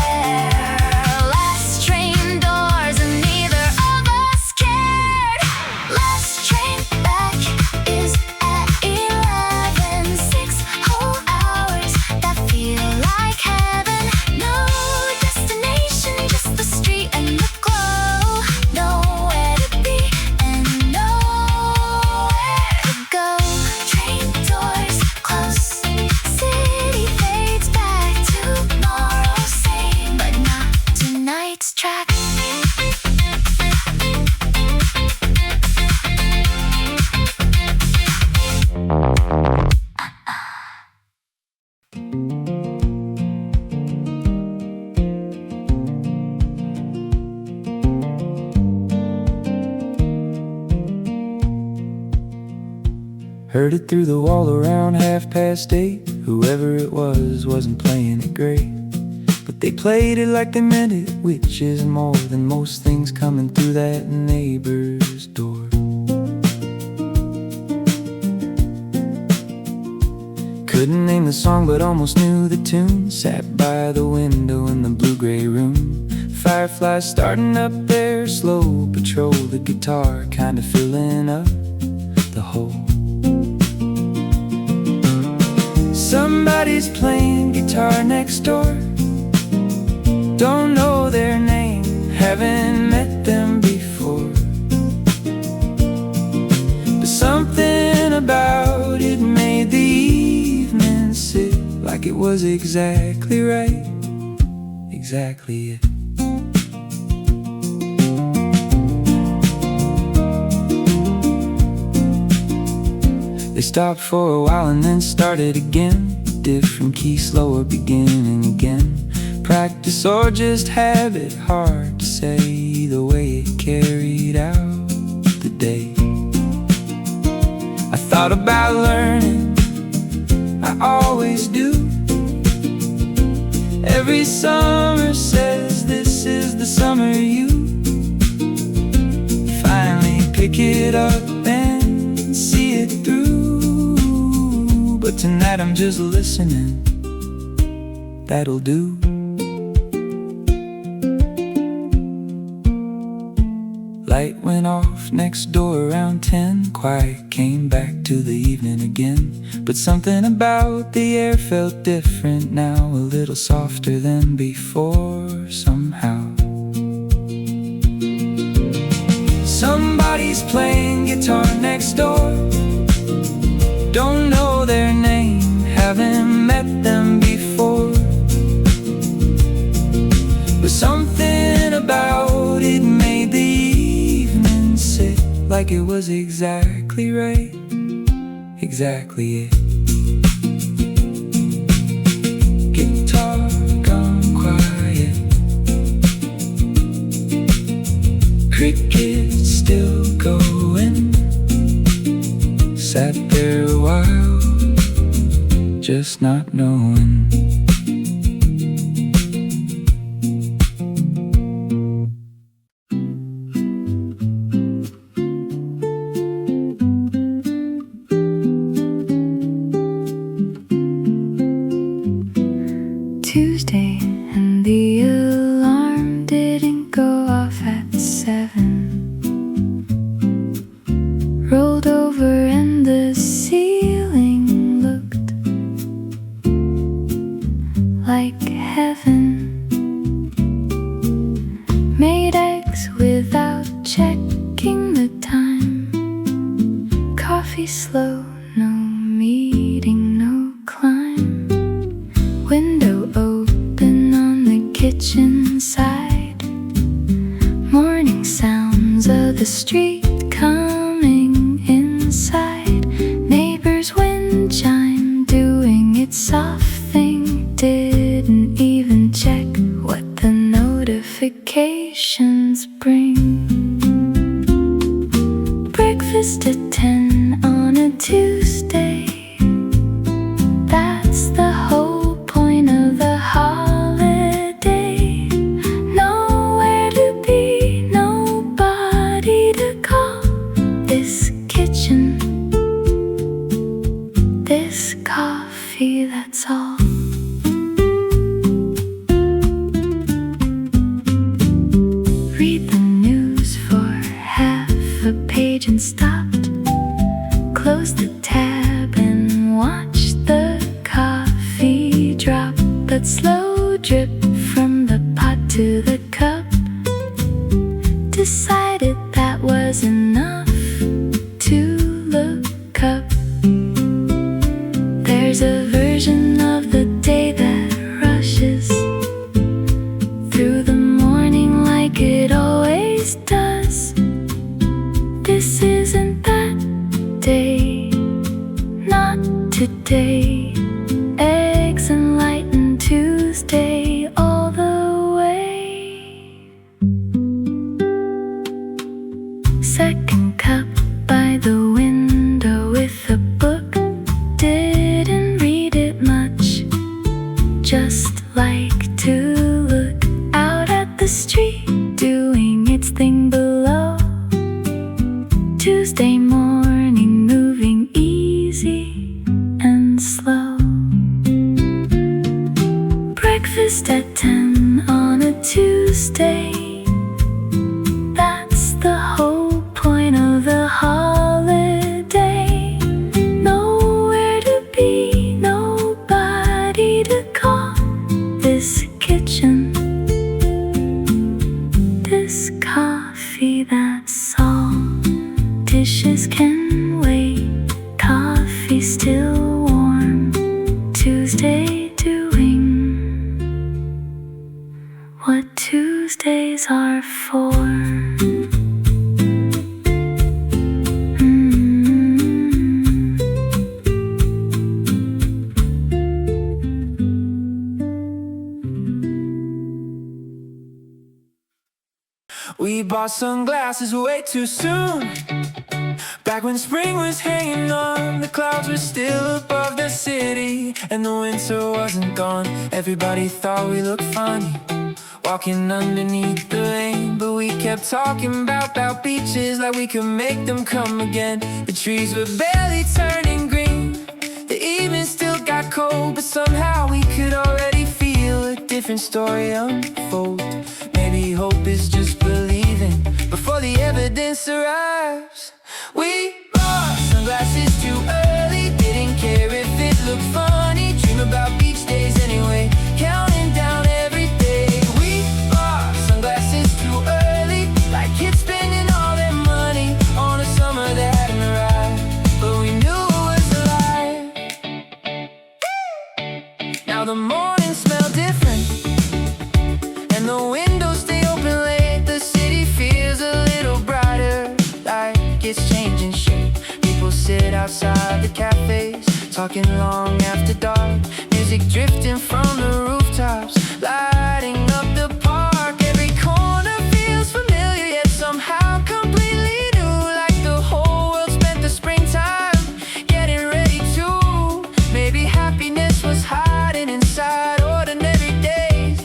Last train doors and neither of us cared. Last train back is at 11. 6 whole hours that feel like heaven. No destination, just the street and the glow. Nowhere to be and nowhere to go. Train doors close. City fades back. Tomorrow same, but not tonight's track. Heard it through the wall around 8:30. Whoever it was wasn't playing it great, but they played it like they meant it, which is more than most things coming through that neighbor's door. Couldn't name the song but almost knew the tune. Sat by the window in the blue-gray room. Fireflies starting up their slow patrol. The guitar kinda filling up the hole. Somebody's playing guitar next door. Don't know their name, haven't met them before, but something about it made the evening sit like it was exactly right, exactly it. They stopped for a while and then started again. Different key, slower beginning again. Practice or just habit, hard to say. Either way it carried out the day. I thought about learning, I always do. Every summer says this is the summer you finally pick it up and but tonight I'm just listening. That'll do. Light went off next door around 10. Quiet came back to the evening again. But something about the air felt different now, a little softer than before somehow. Somebody's playing guitar next door. Don't know their name, haven't met them before. But something about it made the evening sit like it was exactly right, exactly it. Guitar gone quiet, crickets still going. Sat there a while, just not knowing. Tuesday and the alarm didn't go off at 7. Rolled over and the ceiling looked like heaven. Made eggs without checking the time. Coffee slow, no meeting, no climb. Window open on the kitchen side. Morning sounds of the street coming inside. Neighbor's wind chime doing its soft thing. Didn't even check what the notifications bring. Breakfast at 10 on a Tuesday. That's the whole point of the holiday. Nowhere to be, nobody to call. This kitchen, this coffee, that's all. Read the news for half a page and stopped. Close the tab and watch the coffee drop. But slow drip from the pot to the cup. Decided that was enough to look up. There's a version of the day that rushes through the morning like it always does. This isn't that day, not today. Eggs and light and Tuesday all the way. Second cup by the window with a book. Didn't read it much, just like to look out at the street doing its thing below. Tuesday morning moving easy and slow. Breakfast at 10 on a Tuesday. That's the whole point of the holiday. Nowhere to be, nobody to call. This kitchen, this coffee, that's all. Dishes can wait, coffee still warm. Tuesday doing what Tuesdays are for. We bought sunglasses way too soon. Back when spring was hanging on, the clouds were still above the city, and the winter wasn't gone. Everybody thought we looked funny, walking underneath the rain. But we kept talking about beaches like we could make them come again. The trees were barely turning green, the evening hope, but somehow we could already feel a different story unfold. Maybe hope is just believing before the evidence arrives. We bought sunglasses too early, didn't care if it looked funny. Dream about beach days anyway, counting down every day. We bought sunglasses too early, like kids spending all their money on a summer that hadn't arrived, but we knew it was a lie. Now the mornings smell different, and the windows stay open late. The city feels a little brighter, like it's changing shape. People sit outside the cafes, talking long after dark. Music drifting from the rooftops, lighting up the park. Every corner feels familiar, yet somehow completely new. Like the whole world spent the springtime getting ready to. Maybe happiness was hiding inside ordinary days.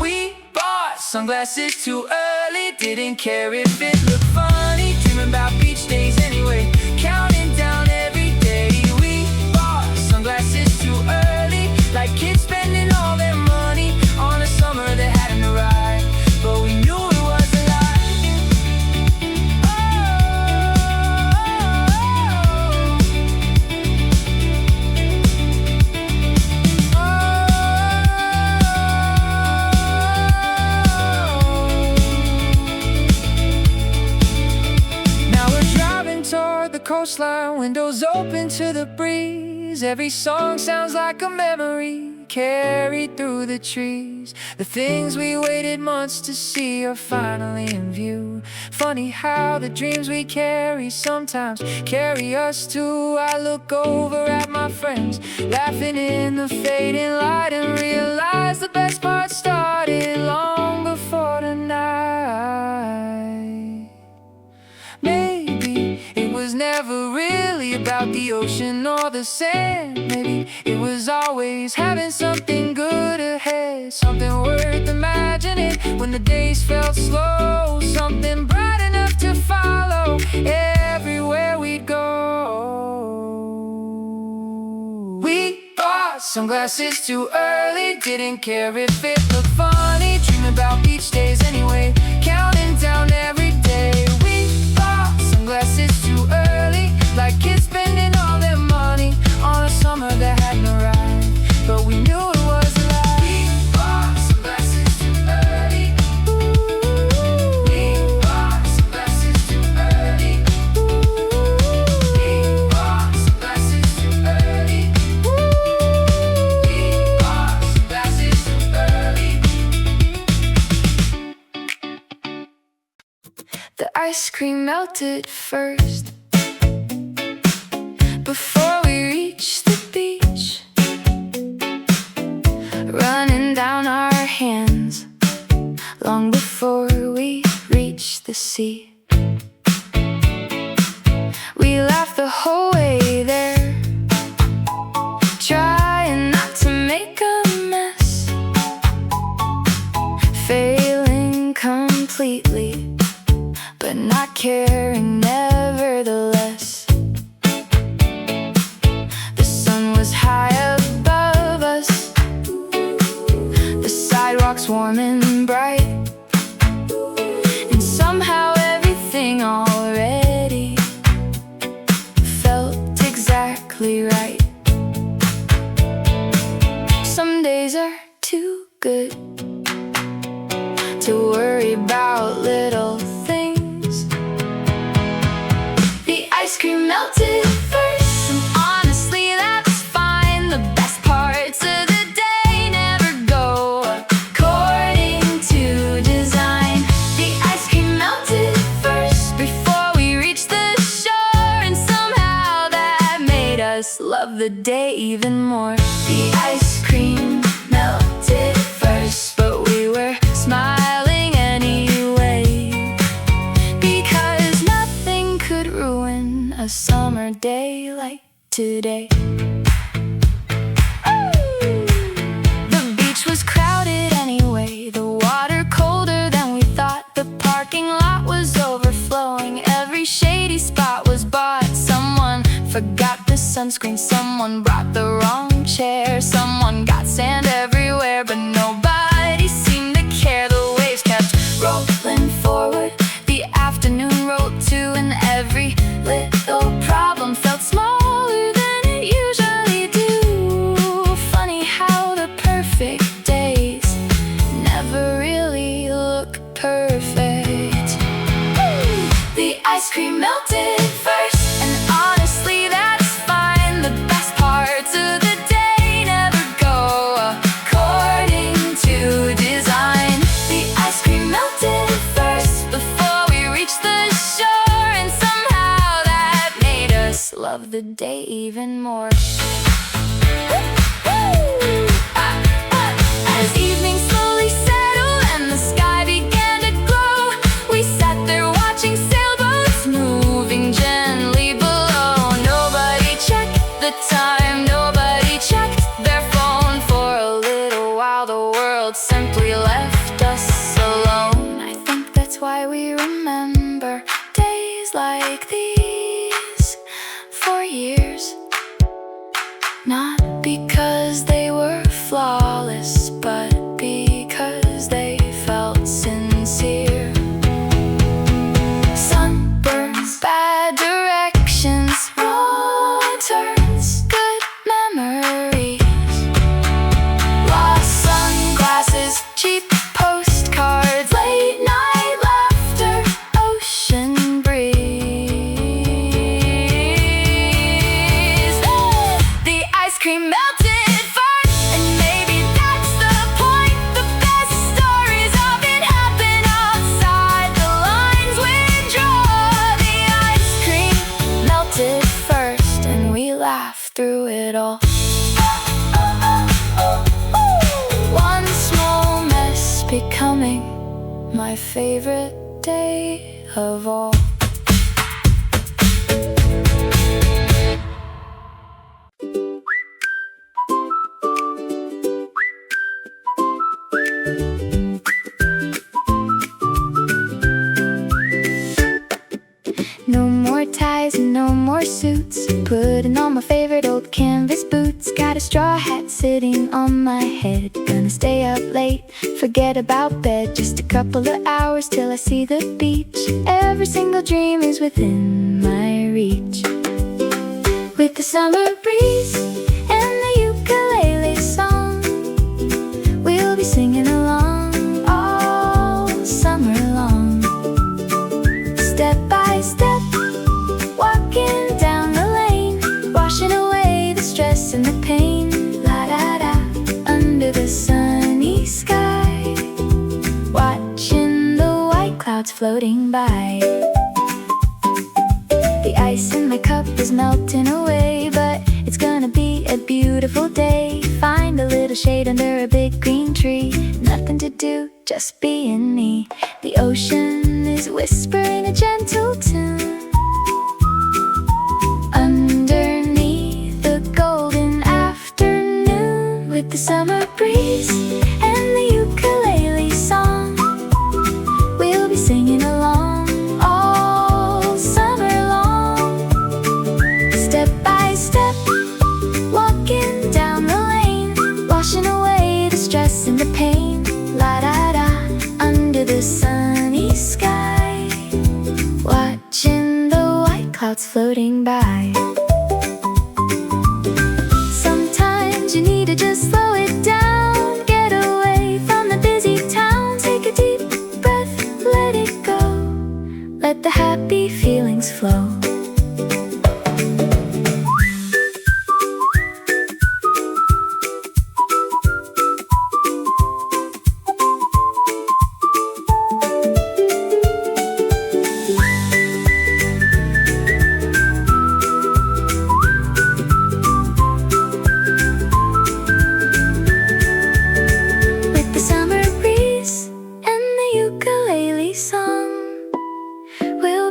We bought sunglasses too early, didn't care if it looked funny. Dreaming about beach days anyway, counting down every day. We bought sunglasses too early, like kids spending all their money on a summer that hadn't arrived, but we knew it was a lie. Now we're driving toward the coastline, windows open to the breeze. Every song sounds like a memory carried through the trees. The things we waited months to see are finally in view. Funny how the dreams we carry sometimes carry us too. I look over at my friends, laughing in the fading light, and realize the best part started long before tonight. Maybe it was never really about the ocean or the sand. Maybe it was always having something good ahead, something worth imagining when the days felt slow, something bright enough to follow everywhere we'd go. We bought sunglasses too early, didn't care if it looked funny. Dreaming about beach days anyway, counting down every day. We bought sunglasses too early, like kids spending all their money on a summer that hadn't arrived, but we knew it was a lie. We bought sunglasses too early. We bought sunglasses too early. We bought sunglasses too early. We bought sunglasses too early. The ice cream melted first before we reached the beach, running down our hands long before we reached the sea. We laughed the whole way there, trying not to make a mess, failing completely, but not caring nevertheless. The sun was high above us, the sidewalks warm and bright, and somehow everything already felt exactly right. Some days are too good to worry about little things. The ice cream melted first, and honestly that's fine. The best parts of the day never go according to design. The ice cream melted first before we reached the shore, and somehow that made us love the day even more. The ice cream melted first, but we were smiling anyway, because nothing could ruin a summer day like today. The beach was crowded anyway, the water colder than we thought. The parking lot was overflowing, every shady spot was barred. forgot the sunscreen. Someone brought the wrong chair. Someone got sand everywhere, but nobody seemed to care. The waves kept rolling forward. The afternoon rolled too, and every little problem felt smaller than it usually do. Funny how the perfect days never really look perfect. The ice cream melted first, and honestly that's fine. The best parts of the day never go according to design. The ice cream melted first before we reached the shore, and somehow that made us love the day even more. As evening slowly settled and the sky began to glow, we sat there watching sailboats moving gently below. Nobody checked the time, nobody checked their phone. For a little while the world simply left us alone. I think that's why we remember days like these for years. Not because they were flawless, but because they felt sincere. Sunburns, bad directions, wrong turns, good memories. Lost sunglasses, cheap postcards, late night laughter, ocean breeze. The ice cream melted first, and maybe that's the point. The best stories often happen outside the lines we draw. The ice cream melted first, and we laughed through it all. One small mess becoming my favorite day of all. No more ties and no more suits. Putting on my favorite old canvas boots. Got a straw hat sitting on my head. Gonna stay up late, forget about bed. Just a couple of hours till I see the beach. Every single dream is within my reach. With the summer breeze and the ukulele song, we'll be singing along all summer long. Step by step, walking down the lane, washing away the stress and the pain. La da da, under the sunny sky, watching the white clouds floating by. The ice in my cup is melting away, but it's gonna be a beautiful day. Find a little shade under a big green tree. Nothing to do, just being me. The ocean is whispering a gentle tune underneath the golden afternoon. With the summer breeze and the ukulele song, we'll be singing along all summer long. Step by step, walking down the lane, washing away the stress and the pain. La da da, under the sunny sky, watching the white clouds floating by. Sometimes you need to just slow it down, get away from the busy town. Take a deep breath, let it go, let the happy feelings flow.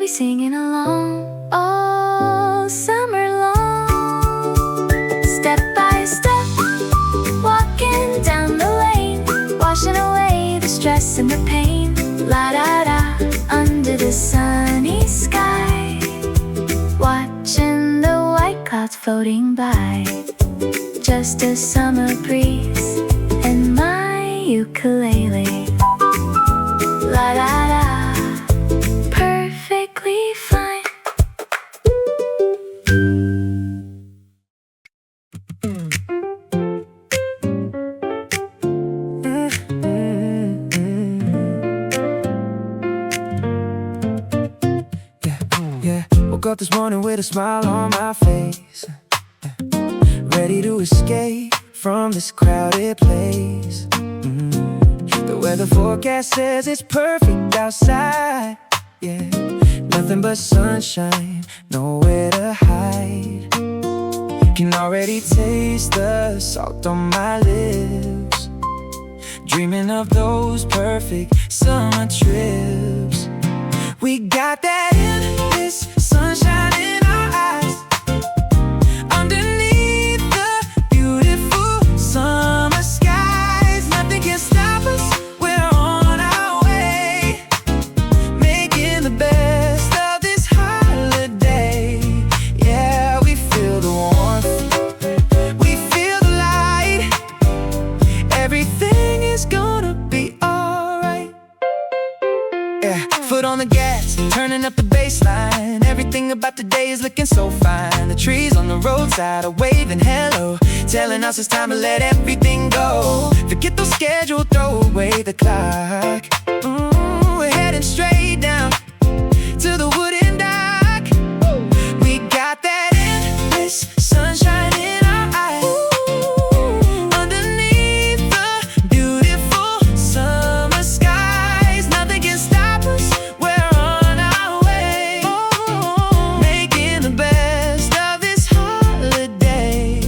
Singing along all summer long. Step by step, walking down the lane, washing away the stress and the pain. La da da, under the sunny sky, watching the white floating by. Just a summer breeze and my ukulele. La la la, perfectly fine. Yeah, woke up this morning with a smile on my face, ready to escape from this crowded place. The weather forecast says it's perfect outside. Yeah, nothing but sunshine, nowhere to hide. Can already taste the salt on my lips, dreaming of those perfect summer trips. We got that endless sunshine in our eyes, underneath the beautiful summer skies. Nothing can stop us, we're on our way, making the best of this holiday. Yeah, we feel the warmth, we feel the light. Everything is gonna be alright. Yeah, foot on the gas, turning up the baseline. Everything about today is looking so fine. The trees on the roadside are waving hello, telling us it's time to let everything go. Forget those schedules, throw away the clock. We're heading straight down to the wooden dock. We got that endless sunshine in our eyes, underneath the beautiful summer skies. Nothing can stop us, we're on our way, making the best of this holiday.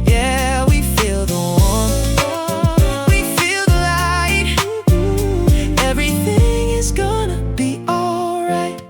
Yeah, we feel the warmth, we feel the light. Everything is gonna be alright.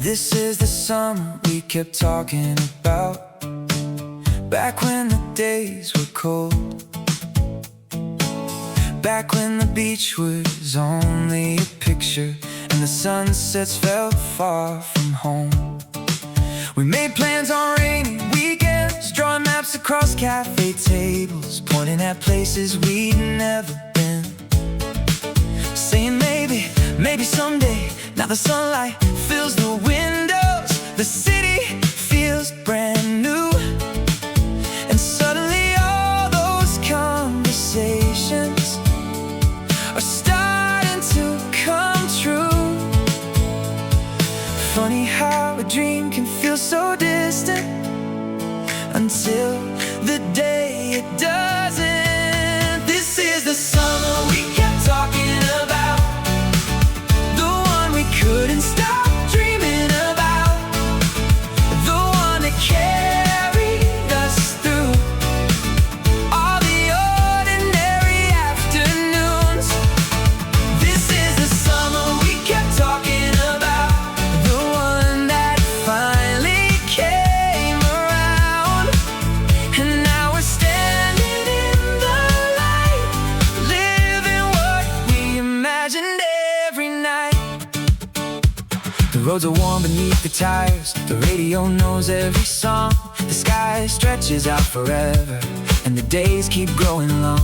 This is the summer we kept talking about, back when the days were cold, back when the beach was only a picture and the sunsets felt far from home. We made plans on rainy weekends, drawing maps across cafe tables, pointing at places we'd never been, saying maybe someday. Now the sunlight fills the windows, the city feels brand new, and suddenly all those conversations are starting to come true. Funny how a dream can feel so distant until the day it doesn't. This is the summer we kept talking about, the one we couldn't stop dreaming about, the one that carried us through all the ordinary afternoons. This is the summer we kept talking about, the one that finally came around. And now we're standing in the light, living what we imagined every night. The roads are warm beneath the tires, the radio knows every song, the sky stretches out forever, and the days keep growing long.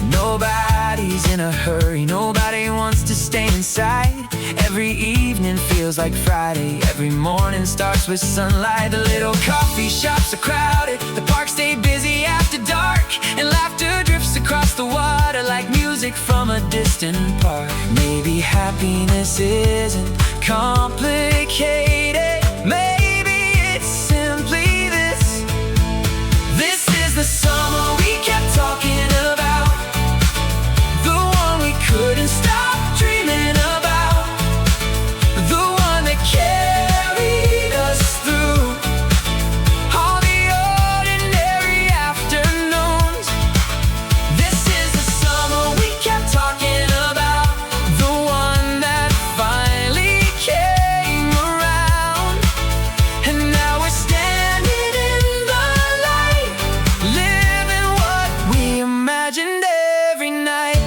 Nobody's in a hurry, nobody wants to stay inside. Every evening feels like Friday, every morning starts with sunlight. The little coffee shops are crowded, the parks stay busy after dark, and laughter drifts across the water like music from a distant park. Maybe happiness isn't complicated, maybe it's simply this. This is the summer we kept talking about, the one we couldn't stop dreaming about, the one that carried us through all the ordinary afternoons. This is the summer we kept talking about, the one that finally came around. And now we're standing in the light, living what we imagined every night.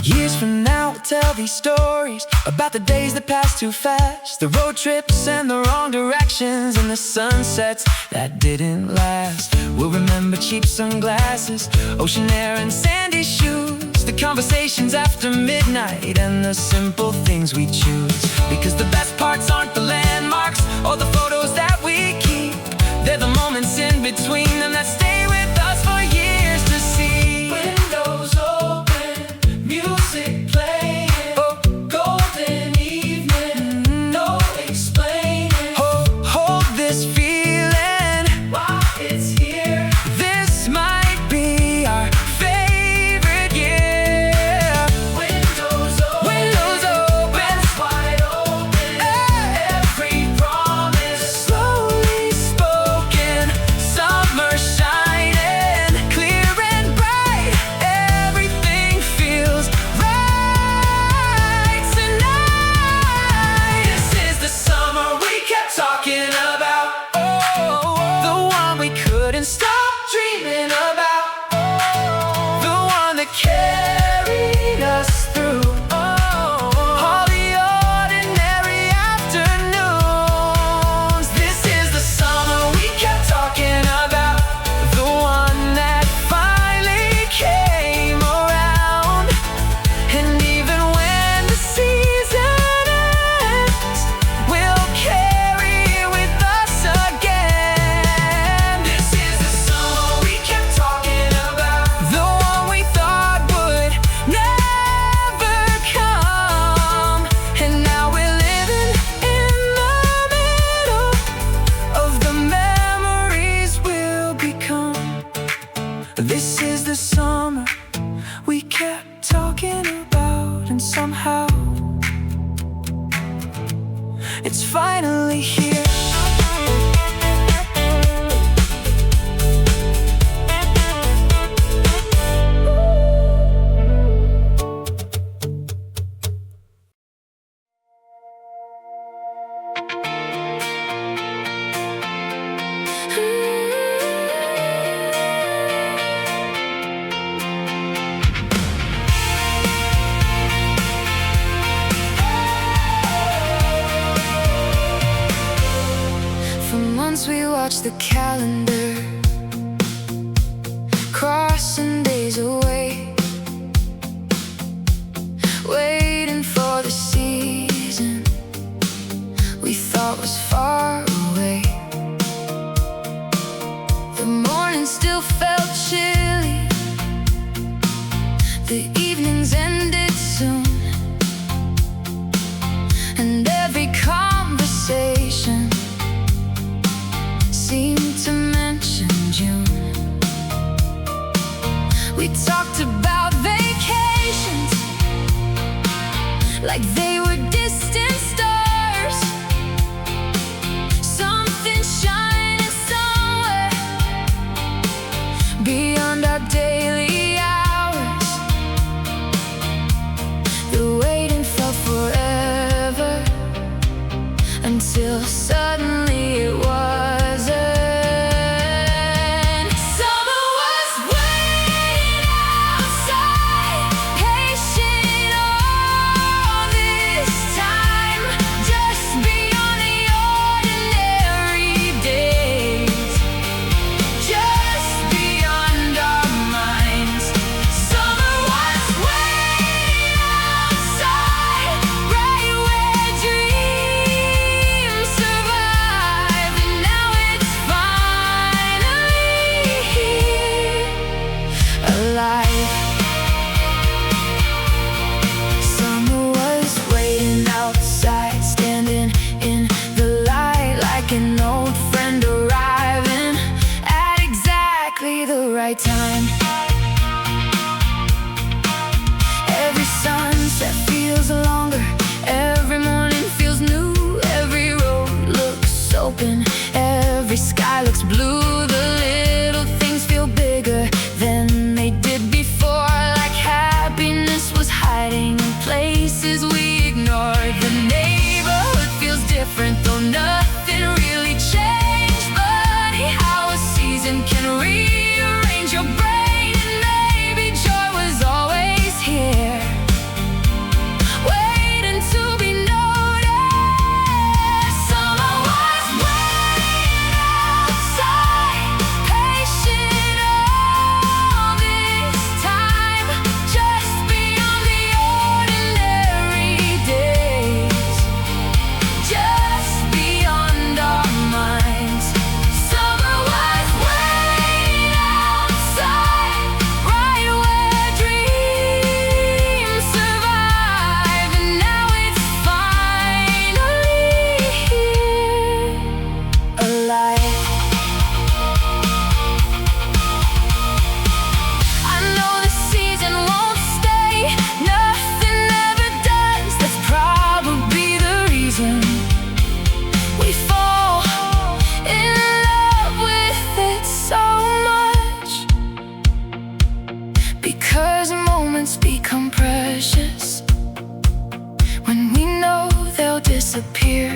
Years from now we'll tell these stories about the days that passed too fast, the road trips and the wrong directions, and the sunsets that didn't last. We'll remember cheap sunglasses, ocean air and sandy shoes, the conversations after midnight and the simple things we choose. Because the best parts aren't the landmarks or the photos that we keep, they're the moments in between them that stay with us for years to see. Windows open, music playing, golden evening, no explaining. Hold this feeling while it's here. This might be our favorite year. Windows open, eyes wide open, every promise slowly spoken. Summer shining, clear and bright, everything feels right tonight. This is the summer we kept talking about, the one we couldn't stop dreaming about, the one that carried us through all the ordinary afternoons. This is the summer we kept talking about, the one that finally came around. And even when the season ends, we'll carry it with us again. This is the summer we kept talking about, the one we thought would never come. And now we're living in the middle of the memories we'll become. This is the summer we kept talking about, and somehow it's finally here. watch the calendar, crossing days away, waiting for the season we thought was far away. The morning still felt chilly, the evenings ended soon, and every conversation seemed to mention June. We talked about vacations like they were distant stars, something shining somewhere beyond our daily hours. The waiting felt forever until suddenly it wasn't. Summer was waiting outside, patient all this time, just beyond the ordinary days, just beyond our minds. Summer was waiting outside, right where dreams survive, and now it's finally here, alive. Summer was waiting outside, standing in the light like an old friend arriving at exactly the right time. Every sunset feels longer, every morning feels new, every road looks open, every sky looks blue. The little things feel bigger than they did before, like happiness was hiding in places we ignored. The neighborhood feels different, though nothing really changed. Funny how a season can rearrange your brain, and maybe joy was always here, waiting to be noticed. Summer was waiting outside, patient all this time, just beyond the ordinary days, just beyond our minds. Summer was waiting outside, right where dreams survive, and now it's finally here, alive. I know the season won't stay, nothing ever does. That's probably the reason we fall in love with it so much, because moments become precious when we know they'll disappear.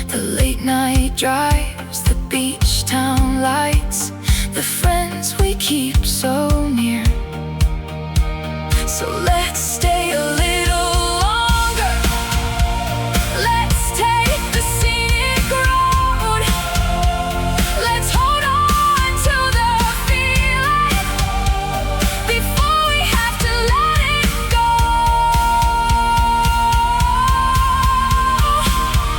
The late night drives, the beach town lights, the friends we keep so near. So let's stay a little longer, let's take the scenic road, let's hold on to the feeling before we have to let it go.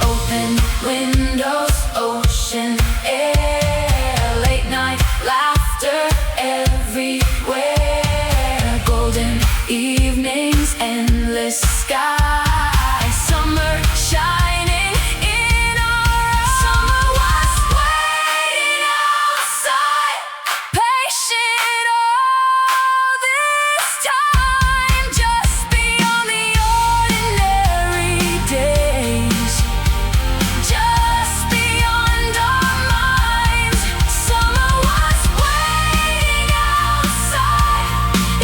Open windows, ocean air, late night laughter everywhere, golden evenings, endless sky, summer shining in our eyes. Summer was waiting outside, patient all this time, just beyond the ordinary days, just beyond our minds. Summer was waiting outside,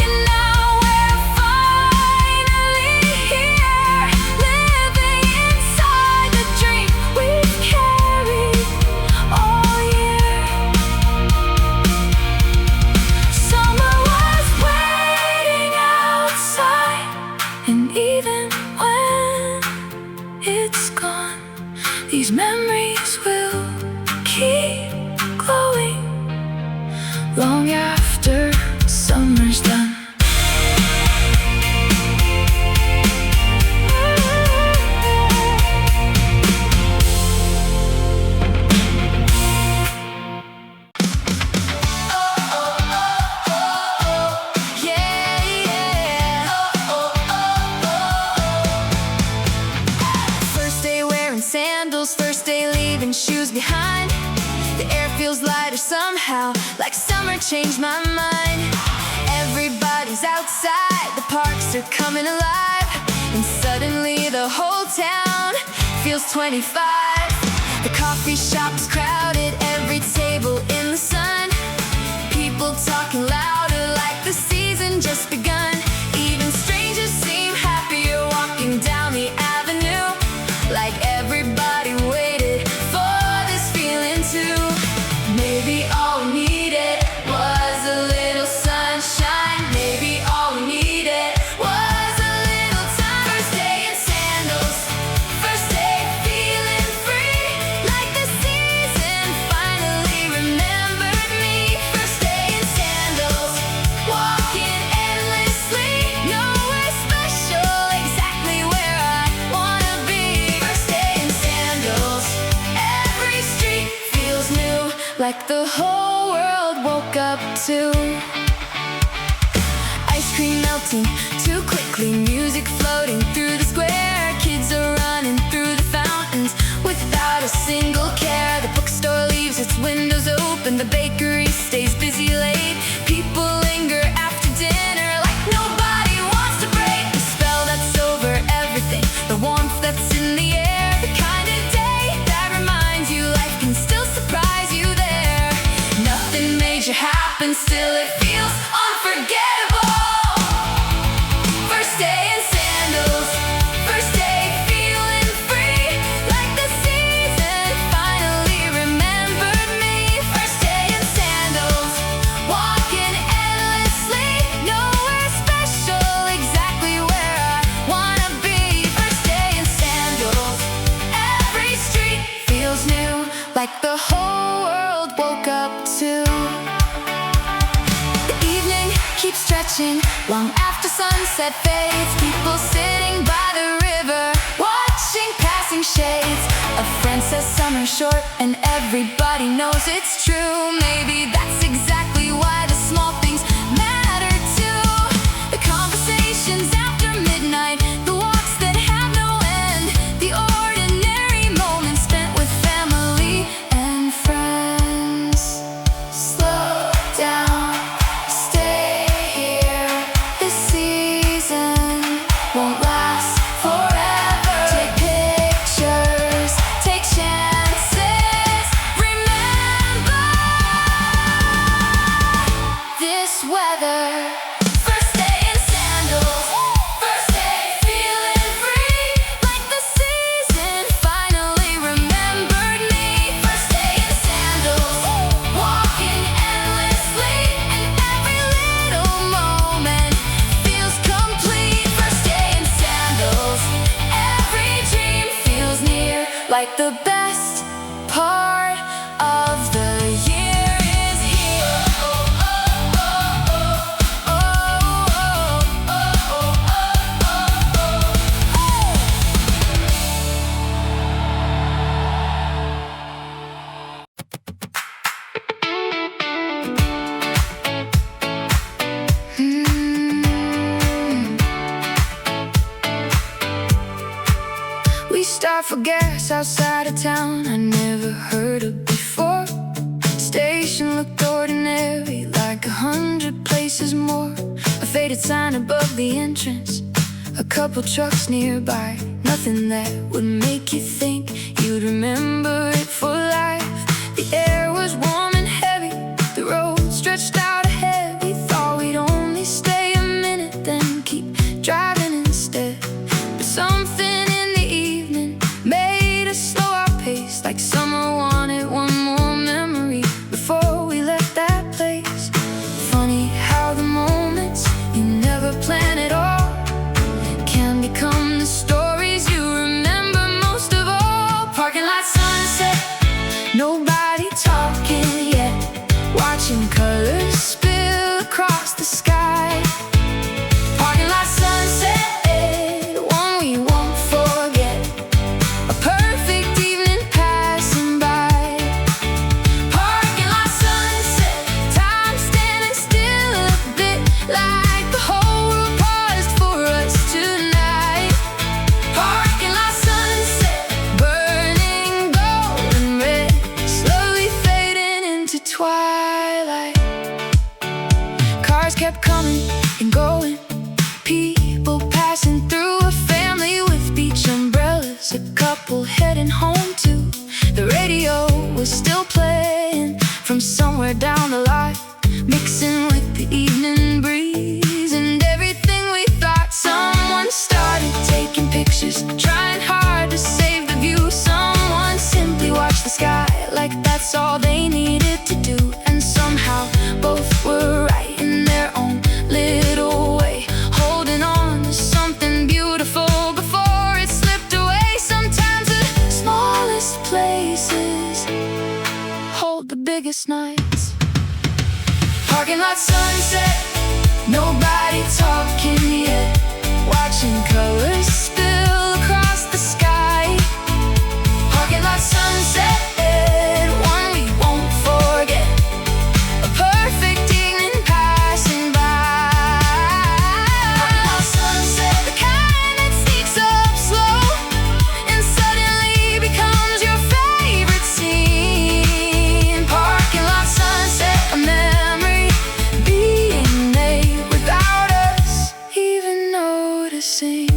and now we're finally here, living inside the dream we've carried all year. Summer was waiting outside, and even when it's gone, these memories will keep leaving shoes behind. The air feels lighter somehow, like summer changed my mind. Everybody's outside, the parks are coming alive, and suddenly the whole town feels 25. The coffee shop's crowded, every table in the sun. People talking louder like the season just begun. Even strangers seem happier walking down the avenue, like everybody waited for this feeling too. Maybe all we needed was a little sunshine. Maybe all we needed was a little time. First day in sandals, first day feeling free, like the season finally remembered me. First day in sandals, walking endlessly, nowhere special, exactly where I wanna be. First day in sandals, every street feels new, like the whole world woke up too. Ice cream melting too quickly, music floating through the square. Kids are running through the fountains without a single care. The bookstore leaves its windows open, the bakery stays busy late. People linger after dinner like nobody wants to break the spell that's over everything, the warmth that's in the air, the kind of day that reminds you life can still surprise you there. Nothing major happens, still it feels unforgettable. First day in sandals, first day feeling free, like the season finally remembered me. First day in sandals, walking endlessly, nowhere special, exactly where I wanna be. First day in sandals, every street feels new, like the whole world woke up too. The evening keeps stretching long after sunset fades. People sitting by the river, watching passing shades. A friend says summer's short, and everybody knows it's true. Maybe that's exactly why the small things matter too. The conversations after midnight, the walks that have no end, the ordinary moments spent with family and friends. Slow down, stay here. This season won't last forever. Take pictures, take chances. Remember this weather. First day in sandals, first day feeling free, like the season finally remembered me. First day in sandals, walking endlessly, and every little moment feels complete. First day in sandals, every dream feels near, like the best part of the year is here. We stop for gas outside of town, I never heard of before. Station looked ordinary, like 100 places more. A faded sign above the entrance, a couple trucks nearby. Nothing that would make you think you'd remember it for life. The air was warm and heavy, the road stretched out ahead. We thought we'd only stay a minute, then keep driving instead. But something in the evening made us slow our pace, like summer wanted one more memory before we left that place. Funny how the moments you never plan at all can become the stories you remember most of all. Parking lot sunset, nobody talking, people heading home to. The radio was still playing from somewhere down the line, mixing with the evening breeze. And everything we thought, someone started taking pictures, trying hard to save the view. Someone simply watched the sky like that's all they needed to do. And somehow both were right in their own little way, holding on to something beautiful before it slipped away. Sometimes the smallest places hold the biggest nights. Parking lot sunset, nobody talking yet, watching colors spill across the sky. Parking lot sunset, one we won't forget, a perfect evening passing by. Parking lot sunset, the kind that sneaks up slow and suddenly becomes your favorite scene. Parking lot sunset, a memory being made without us even noticing.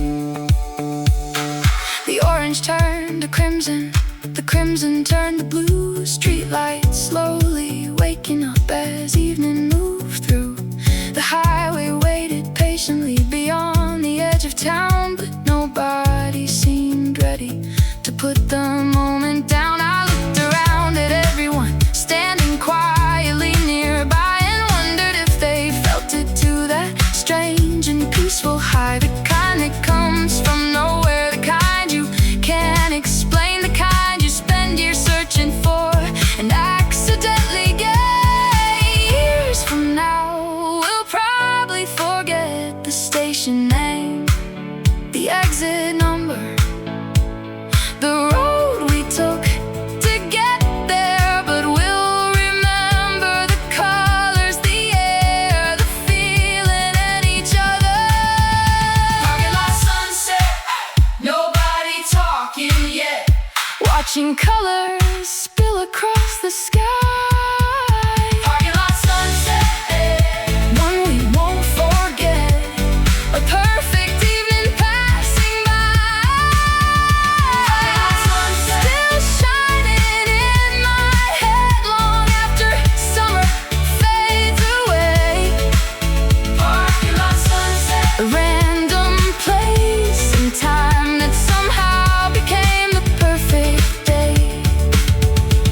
The orange turned to crimson, the crimson turned to blue. Streetlights slowly waking up as evening moved through. The highway waited patiently beyond the edge of town, but nobody seemed ready to put the moment down. I looked around at everyone standing quietly nearby and wondered if they felt it too, that strange and peaceful high, the kind that comes from nowhere, the kind you can't explain, the kind you spend years searching for and accidentally get. Years from now, we'll probably forget the station name, the exit number, the road we took to get there, but we'll remember the colors, the air, the feeling, and each other. Parking lot sunset, nobody talking yet, watching colors spill across the sky. Parking lot sunset, one we won't forget, a perfect evening passing by. Parking lot sunset, still shining in my head long after summer fades away. Parking lot sunset, a random place and time that somehow became the perfect day.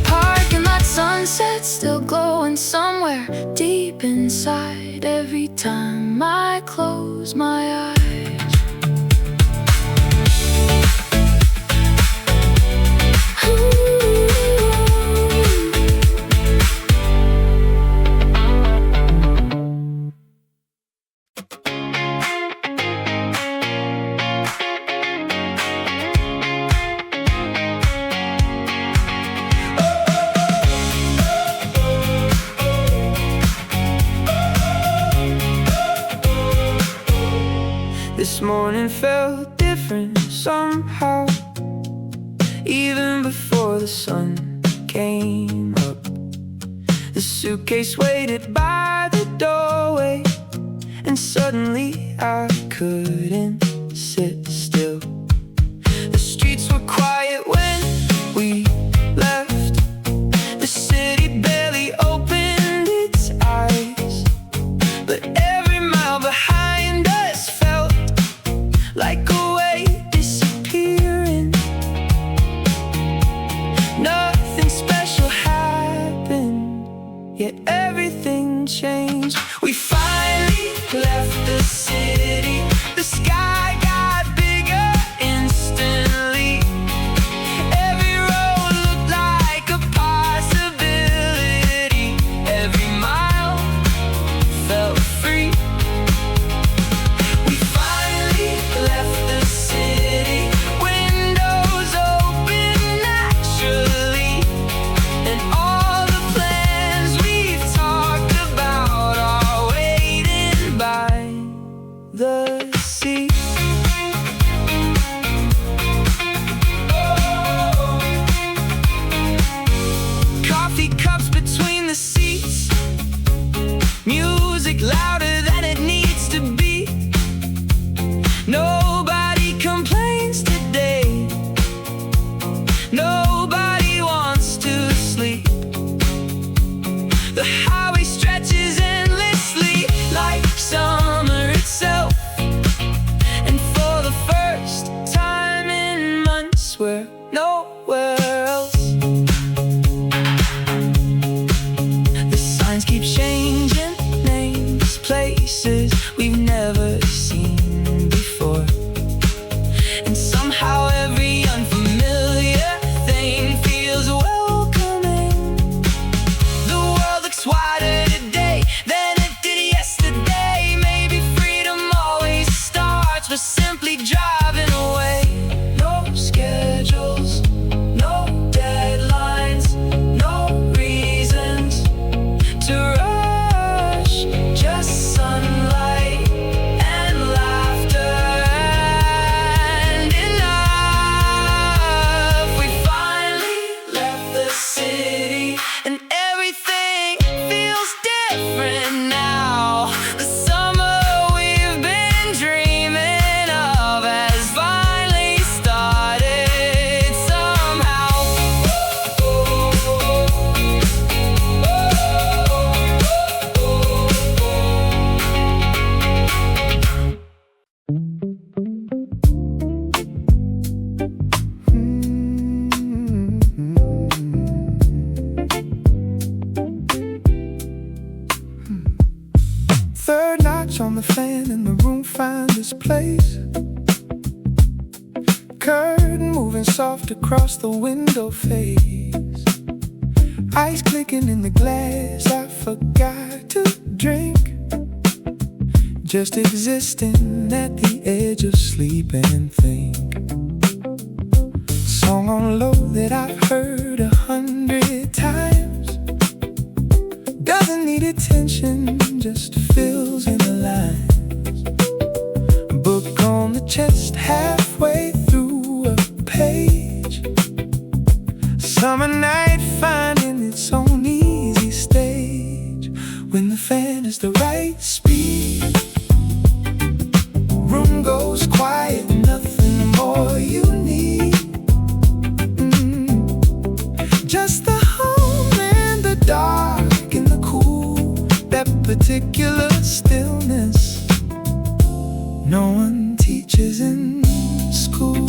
Parking lot sunset, still glowing somewhere deep inside every time I close my eyes. This morning felt different somehow, even before the sun came up. The suitcase waited by the doorway, and suddenly I couldn't sit still. The streets were quiet when we left. The city barely opened its eyes, but every mile behind us felt like a wave disappearing. Nothing special happened, yet everything changed. We finally left the city. The sky swear nowhere else. The signs keep changing, names, places we've never seen before. And somehow every unfamiliar thing feels welcoming. The world looks wider today than it did yesterday. Maybe freedom always starts with simply driving away. No schedules, no deadlines, no reasons to rush. Just sunlight and laughter and enough. We finally left the city and everything feels different now. The summer we've been dreaming of has finally started somehow. Third notch on the fan and the room finds its place. Curtain moving soft across the window face. Ice clicking in the glass I forgot to drink. Just existing at the edge of sleep and think. Song on low that I've heard 100 times. Doesn't need attention, just fills in the lines. A book on the chest, halfway through a page. Summer night finding its own easy stage. When the fan is the right speed, room goes quiet, nothing more you need. Just the hum and the dark and the cool, that particular stillness no one teaches in school.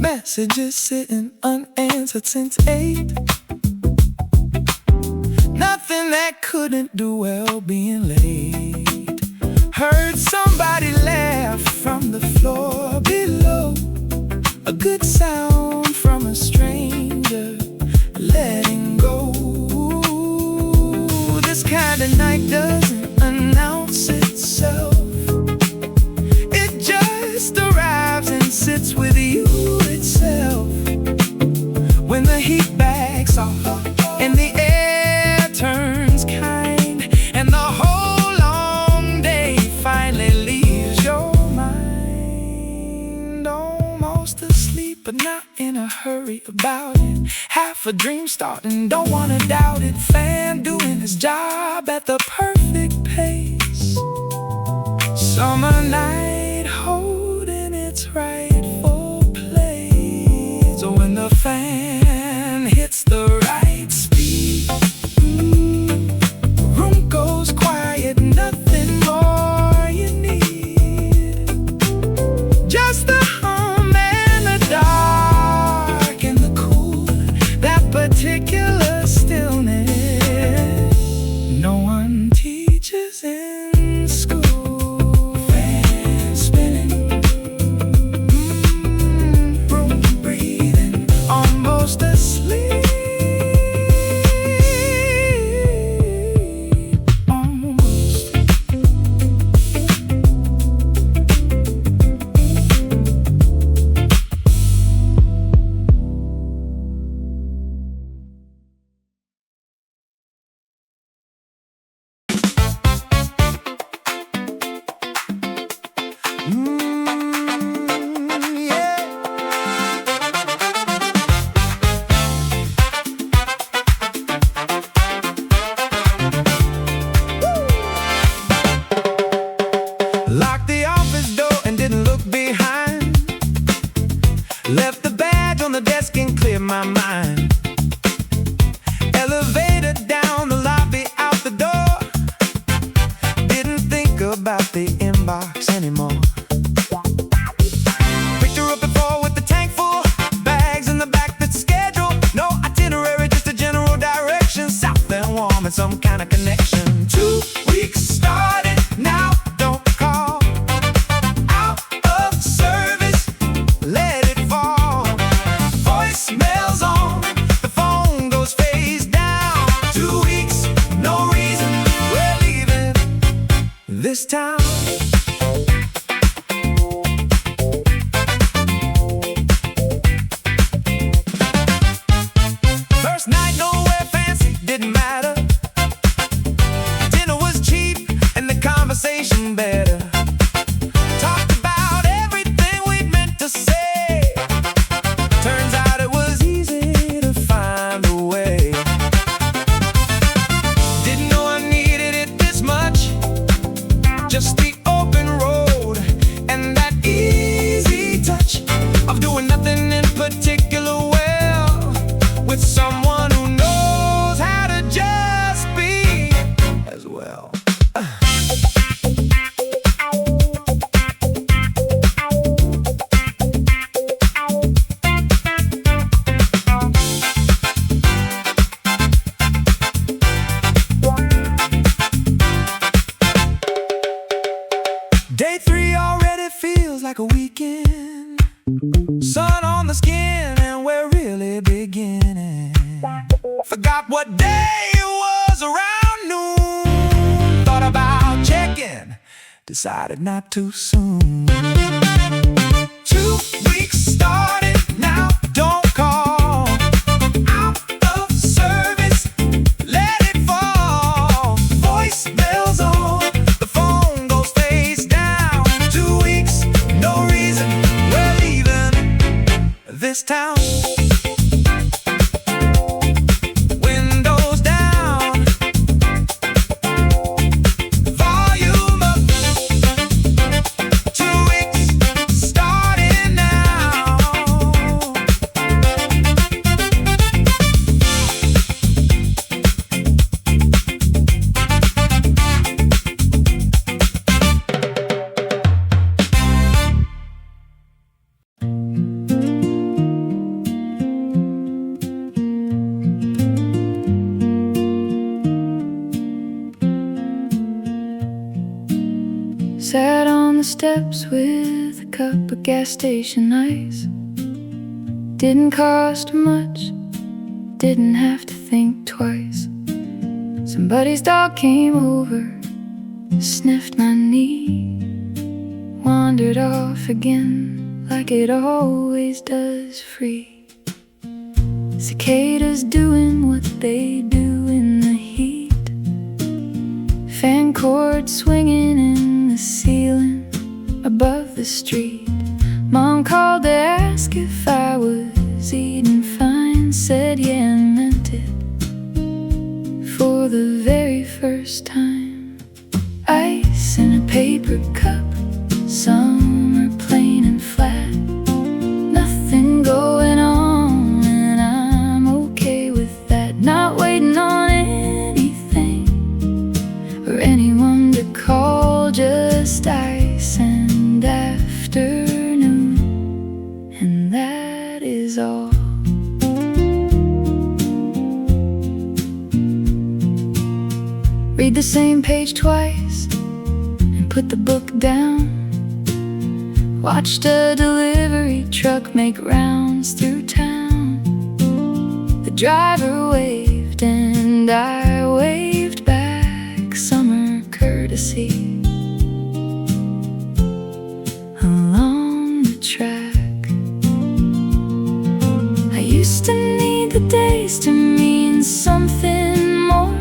Messages sitting unanswered since 8. Nothing that couldn't do well being late. Heard somebody laugh from the floor below. A good sound from a stranger letting go. This kind of night doesn't announce itself. It just arrives and sits with you itself. When the heat backs off and the air turns kind, and the whole long day finally leaves your mind almost asleep, but not in a hurry about it. Half a dream starting, don't wanna doubt it. Fan doing his job at the perfect pace. Summer night holding its rightful place. So when the fan hits the right speed, room goes quiet, nothing more you need. Just the hum and the dark and the cool, that particular stillness no one teaches in school. Fan spinning, room breathing, almost asleep. Almost. Locked the office door and didn't look behind. Left the badge on the desk and cleared my mind. Elevator down the lobby, out the door. Didn't think about the inbox anymore. anymore. Picked her up before with the tank full, bags in the back that's scheduled. No itinerary, just a general direction. South and warm and some kind of connection. 2 weeks started now, don't call. Out of service, let it fall. Voicemail's on, the phone goes face down. 2 weeks, no reason, we're leaving this town. First night, nowhere fancy, didn't matter. Dinner was cheap and the conversation better. Talked about everything we'd meant to say. Turns out it was easy to find a way. Didn't know I needed it this much. Just the open road and that easy touch of doing nothing in particular well, with someone who knows how to just be as well. Day 3 already feels like a weekend. Sun on the skin and we're really beginning. Forgot what day it was around noon. Thought about checking, decided not too soon. 2 weeks started now, don't call. Out of service, let it fall. Voicemail's on, the phone goes face down. 2 weeks, no reason, we're leaving this town. Windows down, volume up. 2 weeks starting now. Sat on the steps with a cup of gas station ice. Didn't cost much, didn't have to think twice. Somebody's dog came over, sniffed my knee, wandered off again like it always does, free. Cicadas doing what they do in the heat. Fan cord swinging in the ceiling above the street. Mom called to ask if I was eating fine. Said yeah, I meant it for the very first time. Ice in a paper cup, some are plain and flat. Nothing going on and I'm okay with that. Not waiting on anything or anyone to call, just ice and afternoon, and that is all. Read the same page twice and put the book down. Watched a delivery truck make rounds through town. The driver waved and I waved back, summer courtesy along the track. I used to need the days to mean something more.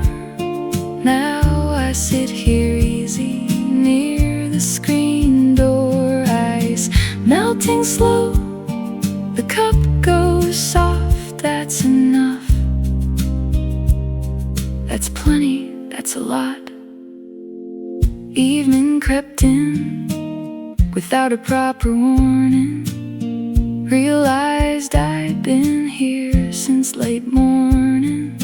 Now I sit here easy near the screen door. Ice melting slow, the cup goes soft. That's enough, that's plenty, that's a lot. Evening crept in without a proper warning. Realized I'd been here since late morning.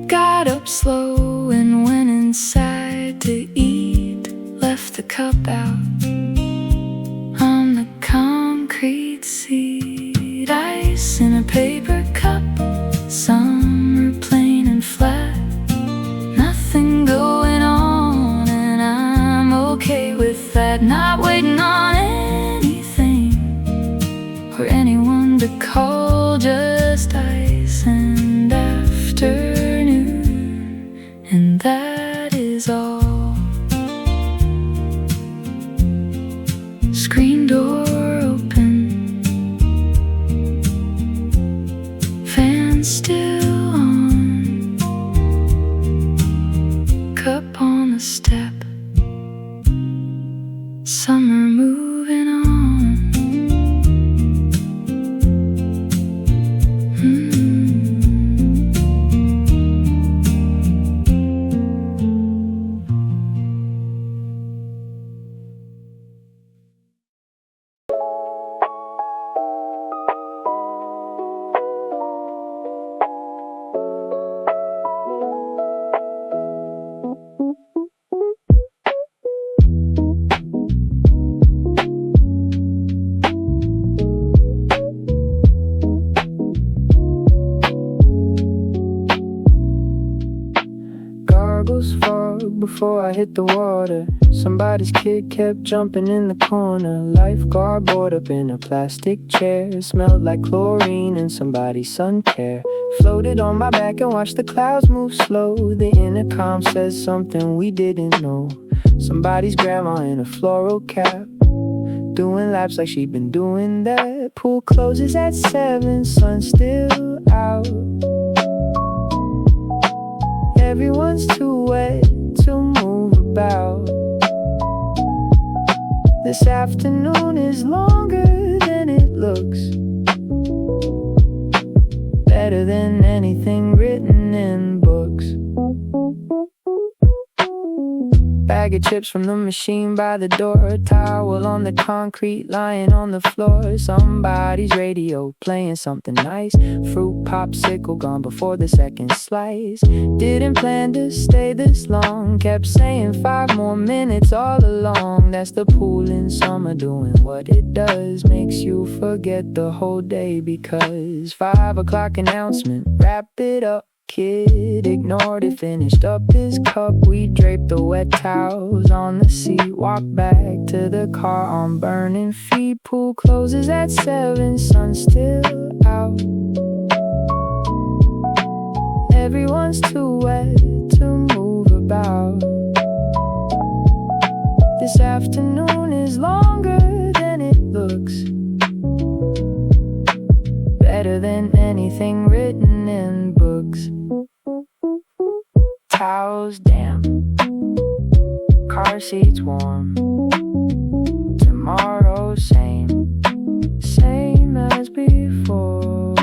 Got up slow and went inside to eat. Left the cup out summer moving on. Before I hit the water, somebody's kid kept jumping in the corner. Lifeguard board up in a plastic chair, smelled like chlorine and somebody's sun care. Floated on my back and watched the clouds move slow. The intercom says something we didn't know. Somebody's grandma in a floral cap, doing laps like she'd been doing that. Pool closes at 7, sun still out. Everyone's too wet to move about. This afternoon is longer than it looks, better than anything written in books. Bag of chips from the machine by the door, a towel on the concrete lying on the floor. Somebody's radio playing something nice, fruit popsicle gone before the second slice. Didn't plan to stay this long, kept saying 5 more minutes all along. That's the pool in summer doing what it does, makes you forget the whole day. Because 5 o'clock announcement, wrap it up. Kid ignored it, finished up his cup. We draped the wet towels on the seat, walked back to the car on burning feet. Pool closes at 7, sun still out. Everyone's too wet to move about. This afternoon is longer than it looks, better than anything written in books. Towels damp, car seats warm. Tomorrow same as before.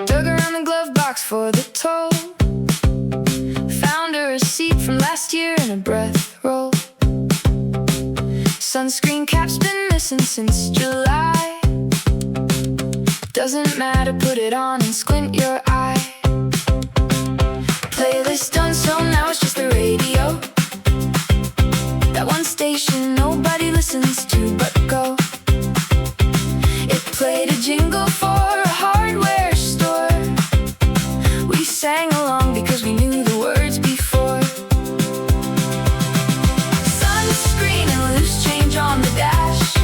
Dug around the glove box for the toll, found a receipt from last year in a breath roll. Sunscreen cap's been missing since July. Doesn't matter, put it on and squint your eye. Playlist done, so now it's just the radio. That one station nobody listens to but go. It played a jingle for a hardware store. We sang along because we knew the words before. Sunscreen and loose change on the dash,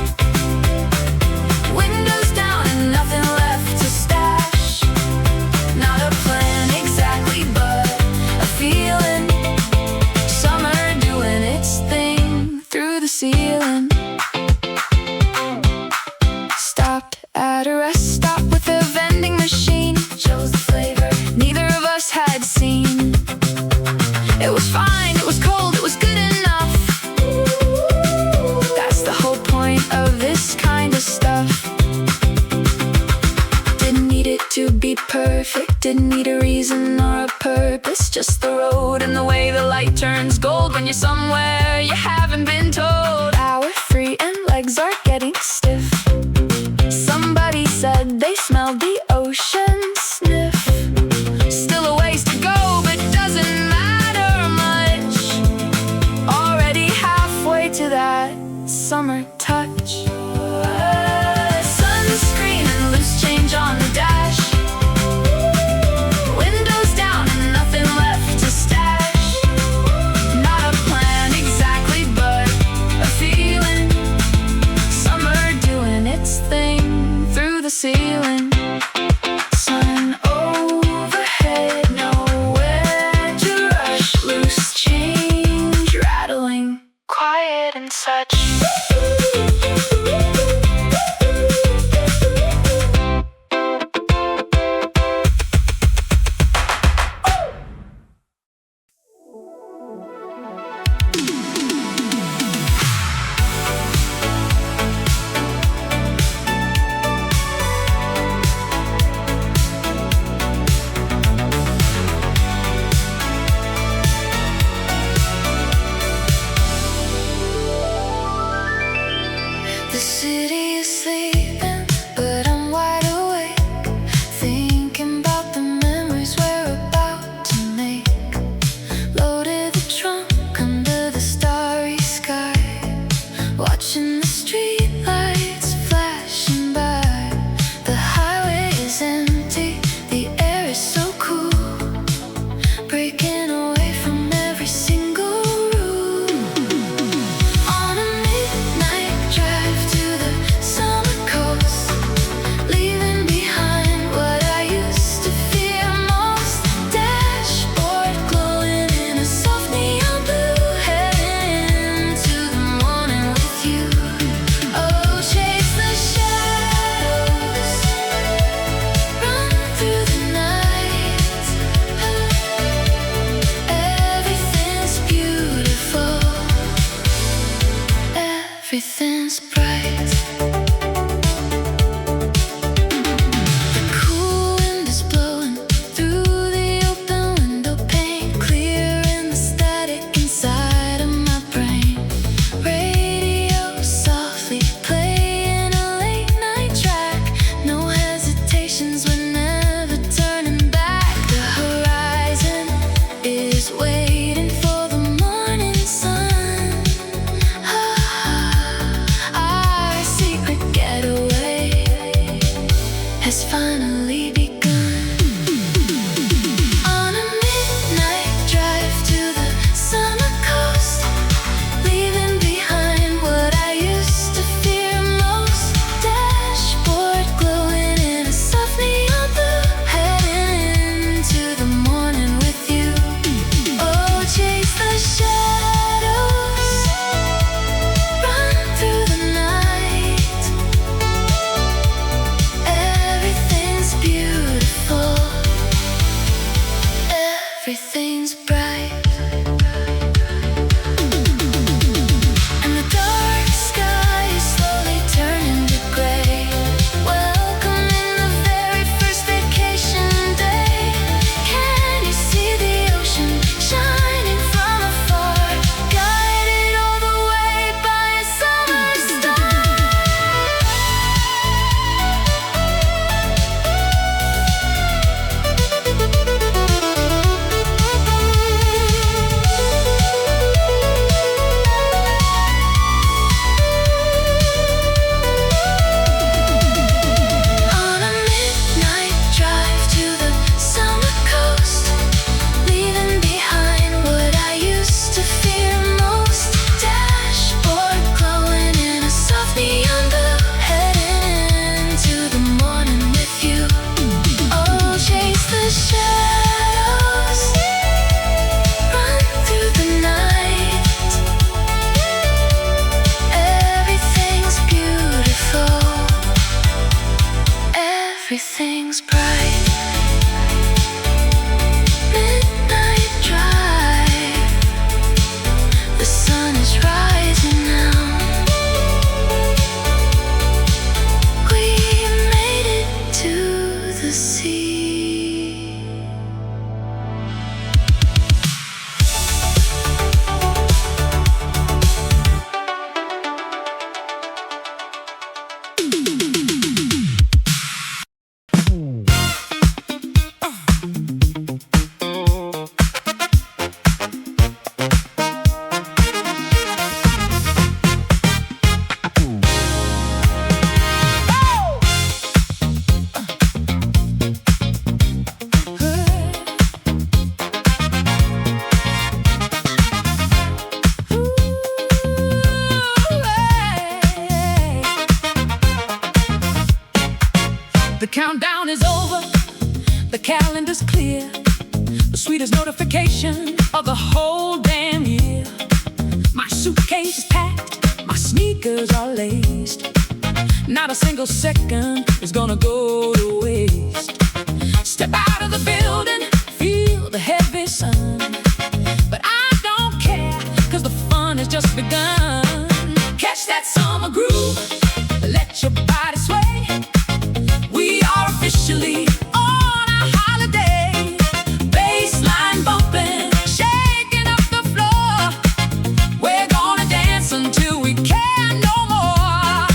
windows down and nothing left to stash. Not a plan exactly, but a feeling. Summer doing its thing through the ceiling. Stopped at a rest stop with a vending machine, chose the flavor neither of us had seen. It was fine, it was cold, it was good enough. That's the whole point of this kind of stuff. Didn't need it to be perfect, didn't need a reason or a purpose. Just the road and the way the light turns gold when you're somewhere you haven't been told. Hour free and legs are getting stiff. Somebody said they smelled the ocean sniff. Still a ways to go, but doesn't matter much. Already halfway to that summer touch. Sunscreen and loose change on the dash, windows down and nothing left to stash. Not a plan exactly, but a feeling. Summer doing its thing through the ceiling. Sun overhead, nowhere to rush. Loose change rattling, quiet and such. The city is sleeping, but I'm wide awake, thinking about the memories we're about to make. Loaded the trunk under the starry sky, watching the street lights flashing by. The highway is empty, the air is so cool, breaking away from every single rule. On a midnight drive to the summer coast, leaving behind what I used to fear most. Dashboard glowing in a soft neon blue, heading into the morning with you. Oh, chase the shadows, run through the night. Everything's beautiful, everything's bright. The cool wind is blowing through the open window pane, clearing the static inside of my brain. Radio softly playing a late night track, no hesitations, we're never turning back. The horizon is waiting for the morning sun. Our secret getaway has finally begun. On a midnight drive to the summer coast, leaving behind what I used to fear most. Dashboard glowing in a soft neon blue, heading into the morning with you. Oh, chase the shadows, run through the night. Everything's beautiful, everything's bright. And the dark sky is slowly turning to gray, welcoming the very first vacation day. Can you see the ocean shining from afar, guided all the way by a summer star? On a midnight drive to the summer coast, leaving behind what I used to fear most. Dashboard glowing in a soft neon blue, heading into the morning with you. Oh, chase the shadows, run through the night. Everything's beautiful, everything's bright. Midnight drive, the sun is rising now. We made it to the sea. The countdown is over, the calendar's clear, the sweetest notification of the whole damn year. My suitcase is packed, my sneakers are laced, not a single second is gonna go to waste. Step out of the building, feel the heavy sun, but I don't care, cause the fun has just begun. Catch that summer groove, let your body sway. We are officially on a holiday. Baseline bumping, shaking up the floor. We're gonna dance until we can no more.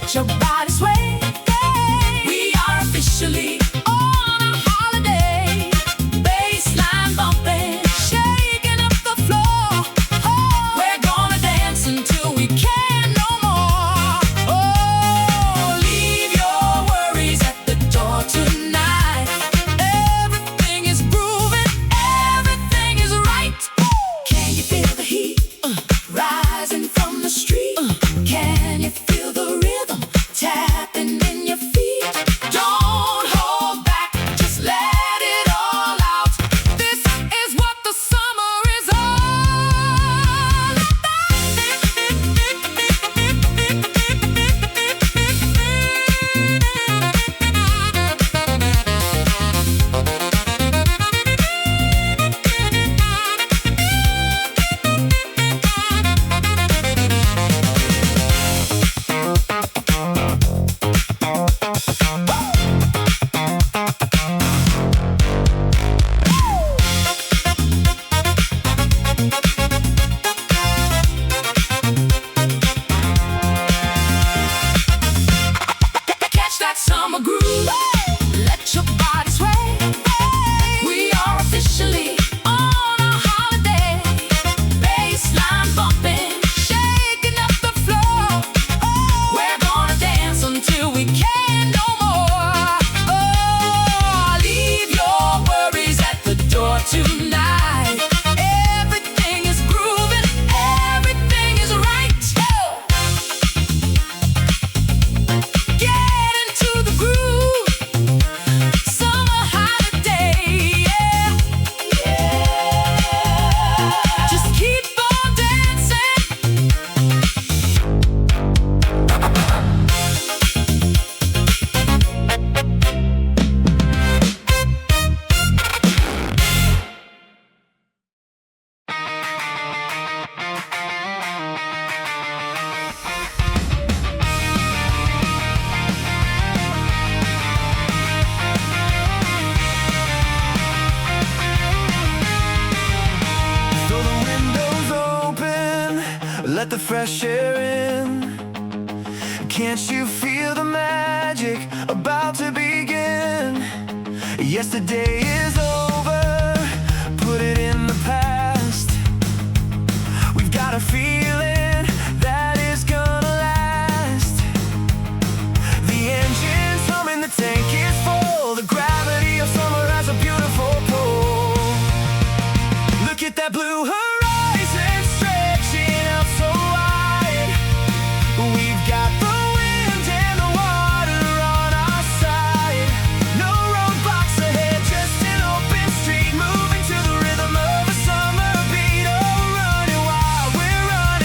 let your body sway. We are officially on a holiday. Baseline bumping, shaking up the floor. Oh, we're gonna dance until we can't no more. Oh, leave your worries at the door tonight. Everything is grooving, everything is right. Can you feel the heat rising from the street? Can you feel the rhythm tapping in your feet? Don't hold back, just let it all out. This is what the summer is all Catch that summer groove, let your body sway. We are officially on a holiday. Baseline bumping, shaking up the floor. We're gonna dance until we can't no more. Oh, leave your worries at the door tonight. Everything is grooving, everything is right. Get into the groove, summer holiday, yeah, yeah. Just keep on dancing. So the windows open, let the fresh air in. Can't you feel the magic about to begin? Yesterday is over, put it in the past. We've got a feeling that is gonna last. The engine's humming, the tank is full. The gravity of summer has a beautiful pull. Look at that blue horizon stretching out so wide. We've got the wind and the water on our side. No roadblocks ahead, just an open street, moving to the rhythm of a summer beat. Oh, we're running wild, we're running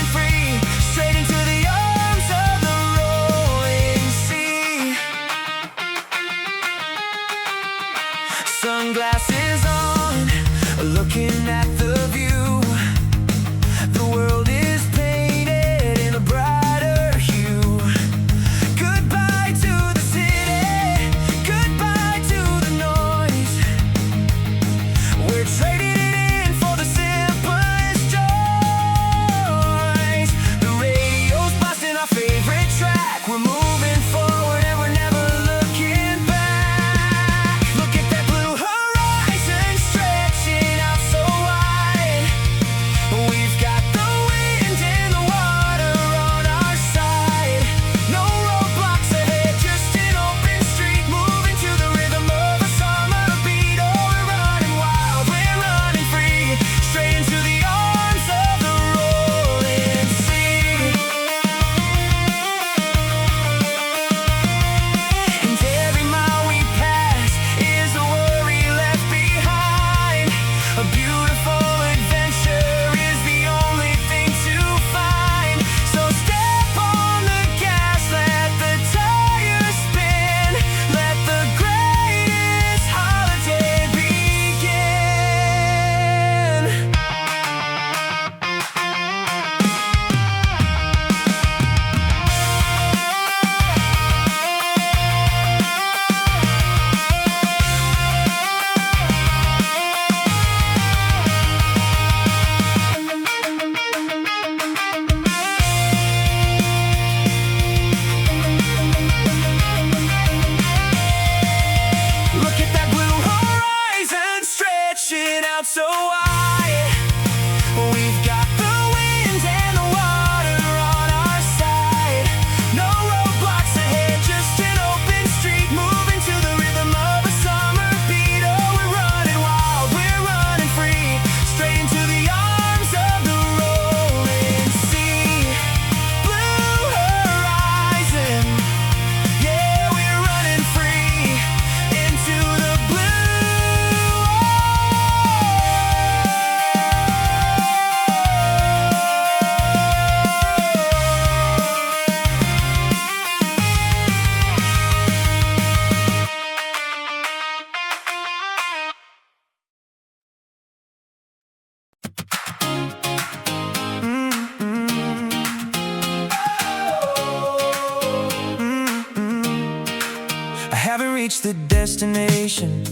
reach the destination,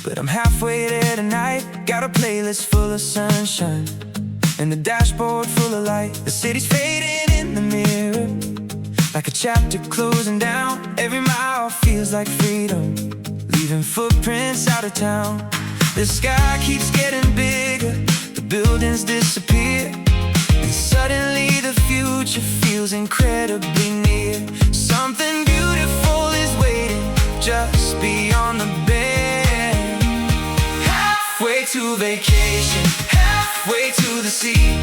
but I'm halfway there tonight. Got a playlist full of sunshine and the dashboard full of light. The city's fading in the mirror, like a chapter closing down. Every mile feels like freedom, leaving footprints out of town. The sky keeps getting bigger, the buildings disappear, and suddenly the future feels incredibly near. Something beautiful is waiting just beyond the bend. Halfway to vacation, halfway to the sea,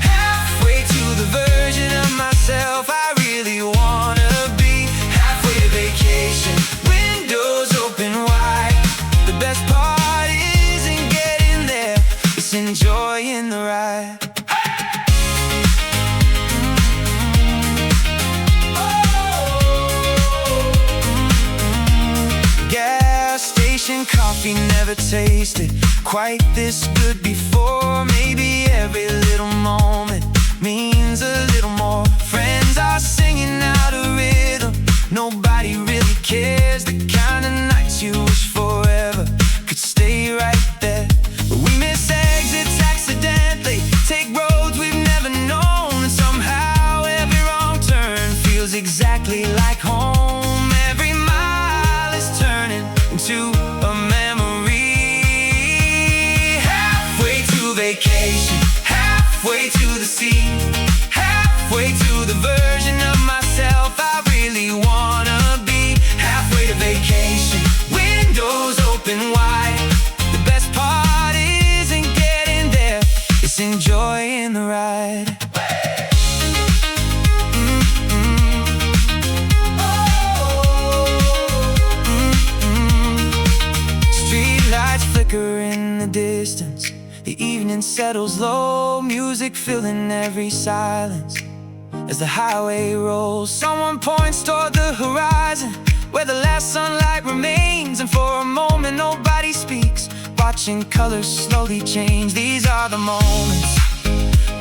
halfway to the version of myself I really wanna be. Halfway to vacation, windows open wide. The best part isn't getting there, it's enjoying the ride. Gas station coffee never tasted quite this good before. Maybe every little moment means a little more. Friends are singing out a rhythm, nobody really cares. The kind of nights you wish forever could stay right there. But we miss exits accidentally, take roads we've never known, and somehow every wrong turn feels exactly like home. Every mile is turning into a memory. Halfway to vacation, halfway to the sea, halfway to the version of myself I really wanna be. Halfway to vacation, windows open wide. The best part isn't getting there, it's enjoying the ride. Street lights flicker in the distance, the evening settles low, music filling every silence. As the highway rolls, someone points toward the horizon, where the last sunlight remains. And for a moment nobody speaks, watching colors slowly change. These are the moments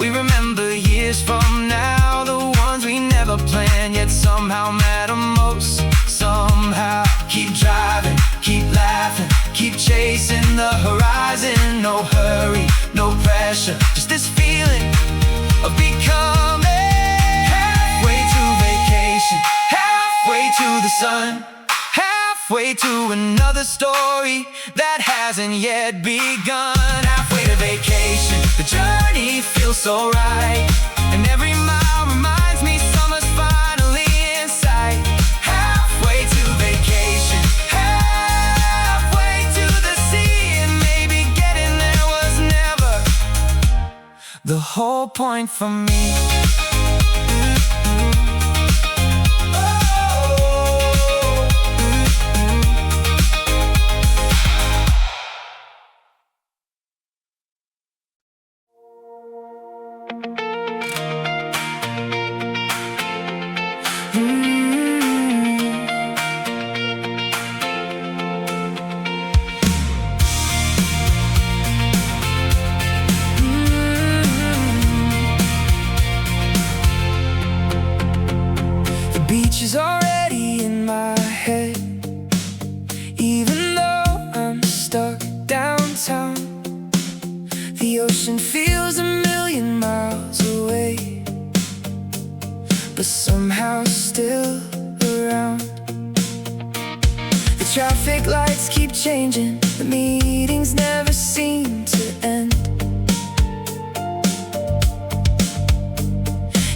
we remember years from now, the ones we never planned yet somehow matter most. Somehow keep driving, keep laughing, keep chasing the horizon. No hurry, no pressure, just this feeling of becoming. Halfway to vacation, halfway to the sun, halfway to another story that hasn't yet begun. Halfway to vacation, the journey feels so right, and every mile reminds me summer's finally in sight. Halfway to vacation, halfway to the sea, and maybe getting there was never the whole point for me. She's already in my head, even though I'm stuck downtown. The ocean feels a million miles away, but somehow still around. The traffic lights keep changing, the meetings never seem to end,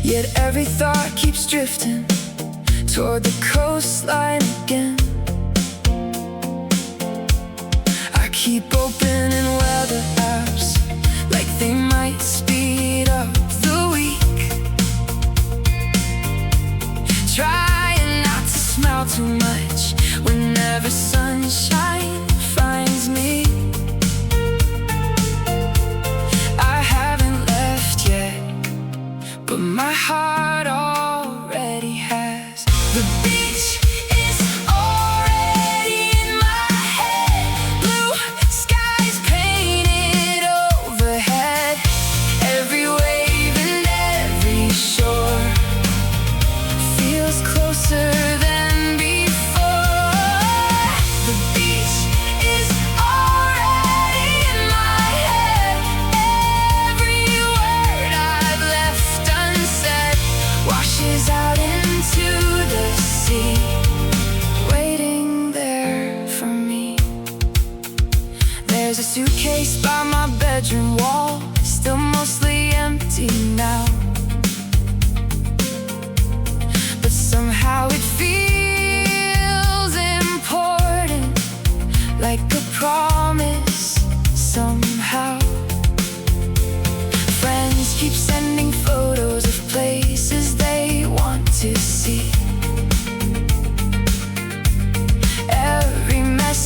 yet every thought keeps drifting toward the coastline again. I keep opening weather apps like they might speed up the week, trying not to smile too much whenever sunshine finds me. I haven't left yet, but my heart already has. The beach is already in my head, blue skies painted overhead, every wave and every shore feels closer than before.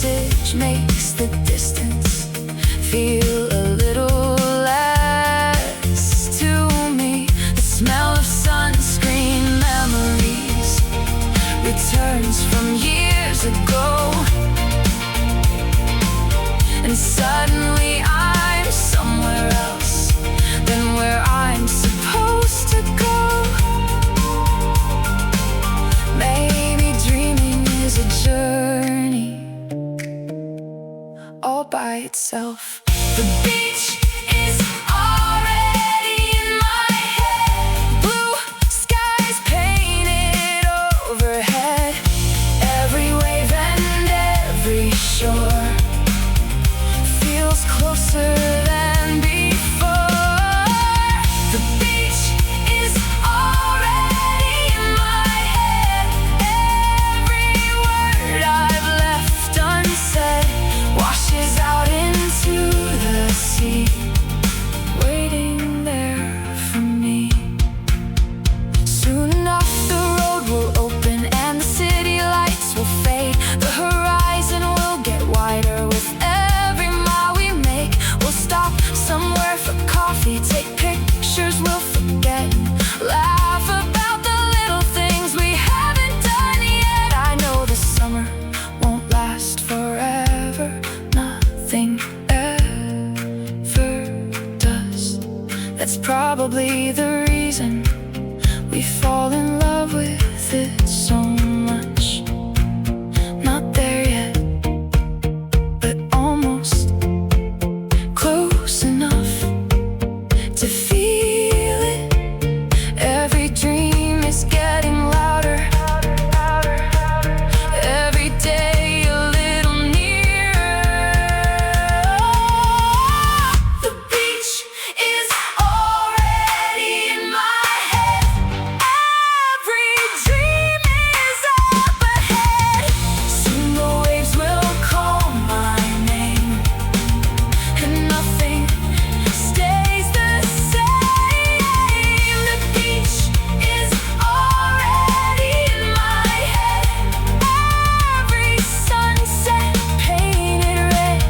message makes the distance feel a little less to me. The smell of sunscreen memories returns from years ago, and suddenly I'm somewhere else than where I'm supposed to go. Maybe dreaming is a journey all by itself. The beach is already in my head. Blue skies painted overhead. Every wave and every shore feels closer than before. The beach is already in my head. Every word I've left unsaid washes out into the sea, waiting there for me. Soon enough the road will open and the city lights will fade. The horizon will get wider with every mile we make. We'll stop somewhere for coffee, take pictures we'll forget, laugh about the little things we haven't done yet. I know the summer won't last forever, nothing ever does. That's probably the reason we fall in love with it so much. Not there yet, but almost close enough to feel it. Every dream is getting louder, every day a little nearer. The beach is already in my head. Every dream is up ahead. Soon the waves will call my name, and nothing stays the same. The beach is already in my head. Every sunset painted red,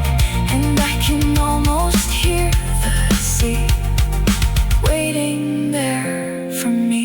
and I can almost hear the sea waiting there for me.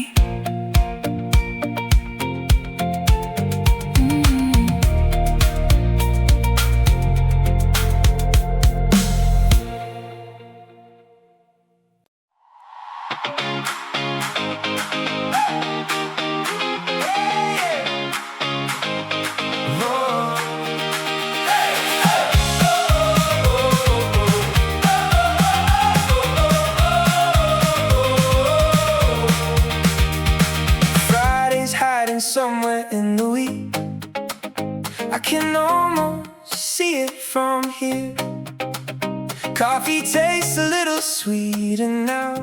Friday's hiding somewhere in the week. I can almost see it from here. Coffee tastes a little sweeter now.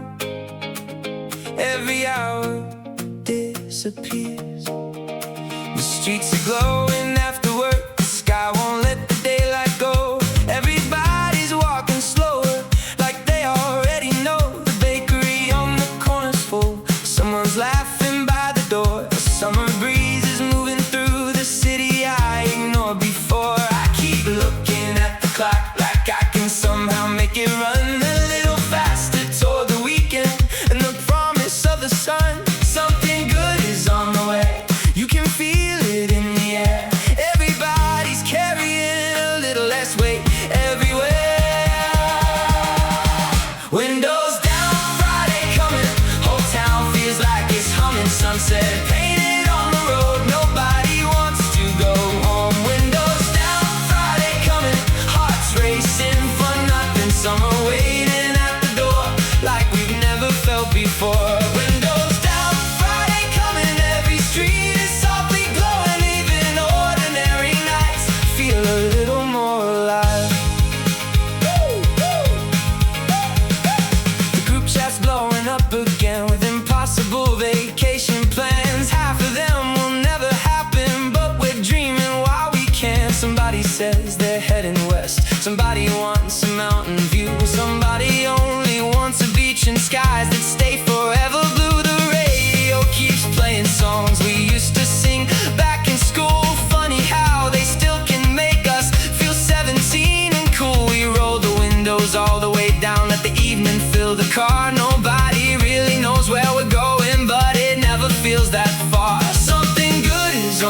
Every hour disappears. The streets are glowing after work. The sky won't let the daylight go. Everybody's walking slower, like they already know. The bakery on the corner's full. Someone's laughing by the door. A summer breeze is moving through the city I ignored before. I keep looking at the clock like I can somehow make it run a little faster toward the weekend and the promise of the sun. Something good is on the way. You can feel it in the air. Every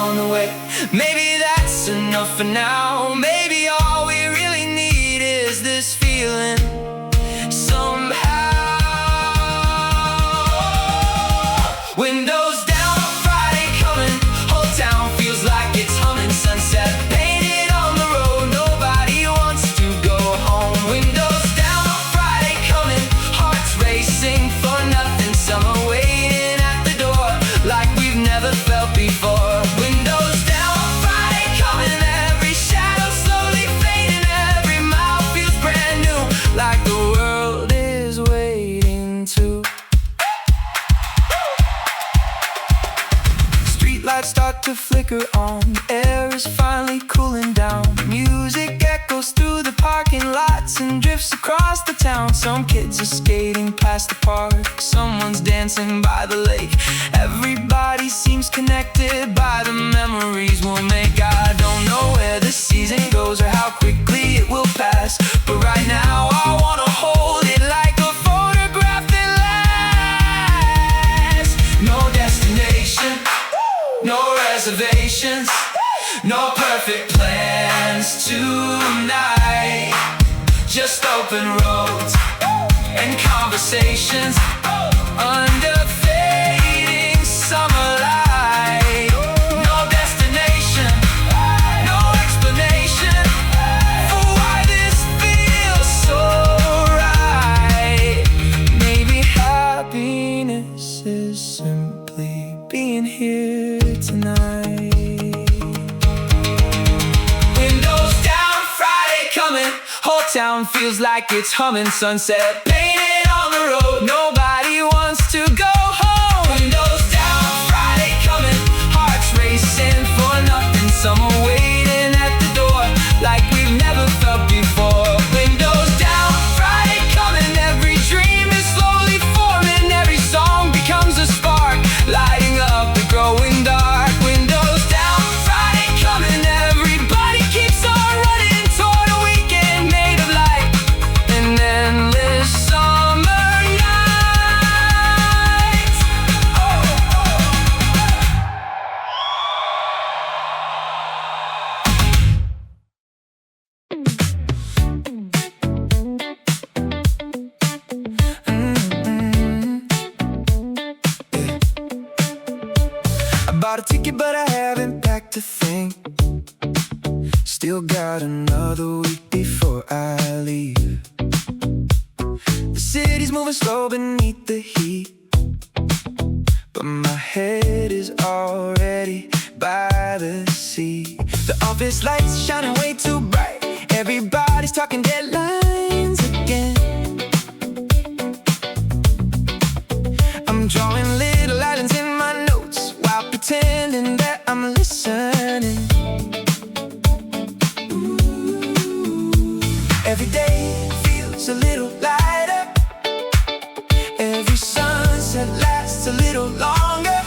on the way. Maybe that's enough for now. Maybe all we really need is this feeling somehow. Windows down, Friday coming, whole town feels like it's humming. Sunset painted on the road, nobody wants to go home. Windows down, Friday coming, hearts racing for nothing. Summer waiting at the door like we've never felt before. Windows down, Friday coming, every shadow slowly fading, every mile feels brand new, like the world is waiting to. Streetlights start to flicker on, the air is finally cooling down. Music echoes through the parking lots and drifts across the town. Some kids are skating past the park, someone's dancing by the lake. Everybody seems connected by the memories we'll make. I don't know where the season goes or how quickly it will pass, but right now I wanna hold it like a photograph that lasts. No destination, no reservations, no perfect plans tonight. Just open roads and conversations under fading summer light. No destination, no explanation for why this feels so right. Maybe happiness is simply being here tonight. Windows down, Friday coming, whole town feels like it's humming. Sunset painted on the road, nobody wants to go home. Windows down, Friday coming, hearts racing for nothing. Summer waiting at the door like we've never felt before. Windows down, Friday coming, every dream is slowly forming. Every song becomes a spark, lighting up the growing dark. Windows down, Friday coming, everybody keeps on running toward a weekend made of light and endless summer nights. I bought a ticket but I haven't packed a thing. Still got another week before I leave. The city's moving slow beneath the heat, but my head is already by the sea. The office lights shining way too bright, everybody's talking deadlines again. I'm drawing little islands in my notes while pretending that I'm listening. Every day feels a little lighter, every sunset lasts a little longer.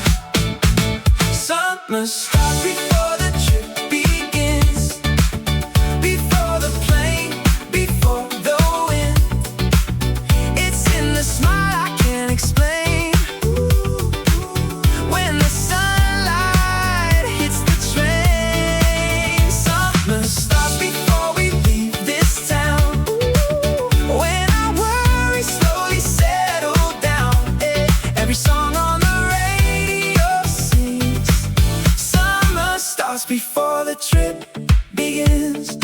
Summer starts before the trip begins, before the plane, before the wind. It's in the smile I can't explain. When the sunlight hits the train. Summer starts before we leave this town, when our worries slowly settle down. Every song on the radio sings. Summer starts before the trip begins.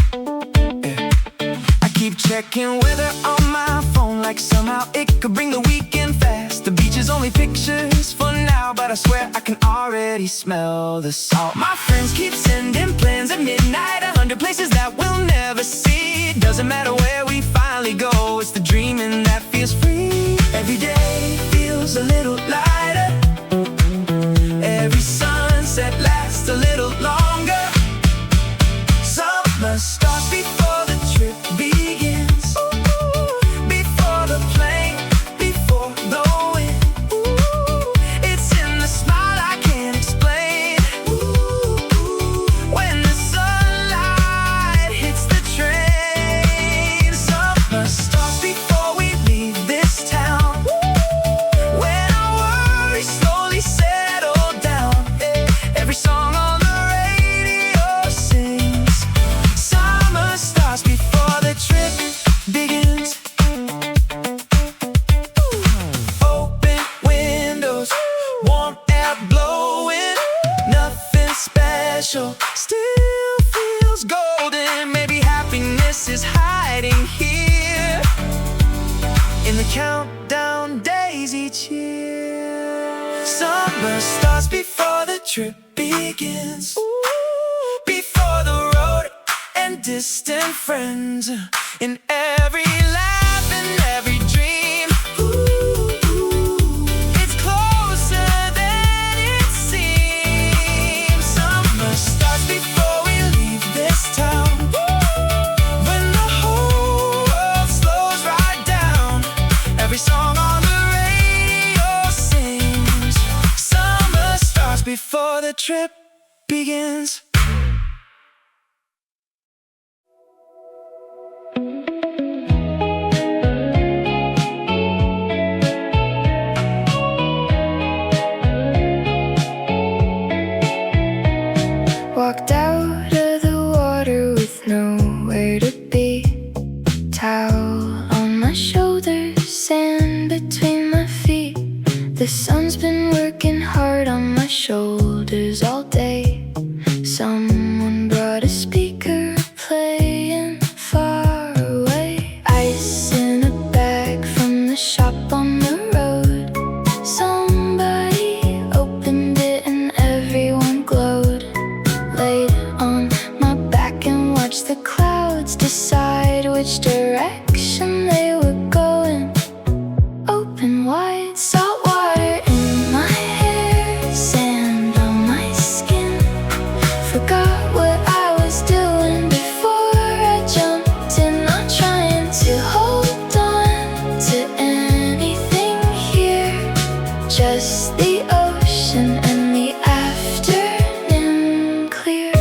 I keep checking weather on my phone like somehow it could bring the weekend fast. The beach is only pictures for now, but I swear I can already smell the salt. My friends keep sending plans at midnight, 100 places that we'll never see. Doesn't matter where we finally go, it's the dreaming that feels free. Every day feels a little lighter, every sunset lasts a little longer. Summer starts before the trip begins, before the plane, before the wind. It's in the smile I can't explain. When the sunlight hits the train. Summer starts before we leave this town, when our worries slowly settle down. Every song on the special still feels golden. Maybe happiness is hiding here in the countdown days each year. Summer starts before the trip begins, before the road and distant friends, in every laugh and every dream. It's closer than it seems. Summer starts before we leave this town, when the whole world slows right down. Every song on the radio sings. Summer starts before the trip begins. Walked out of the water with nowhere to be. Towel on my shoulders, sand between my feet. The sun's been working hard on my shoulders all day. Someone brought a speaker playing far away. Ice in a bag from the shop on the road. Somebody opened it and everyone glowed. Laid on my back and watched the clouds decide which direction they were going. Open wide, salt water in my hair, sand on my skin. Forgot what I was doing before I jumped in, not trying to hold on to anything here. Just the ocean and the afternoon clear.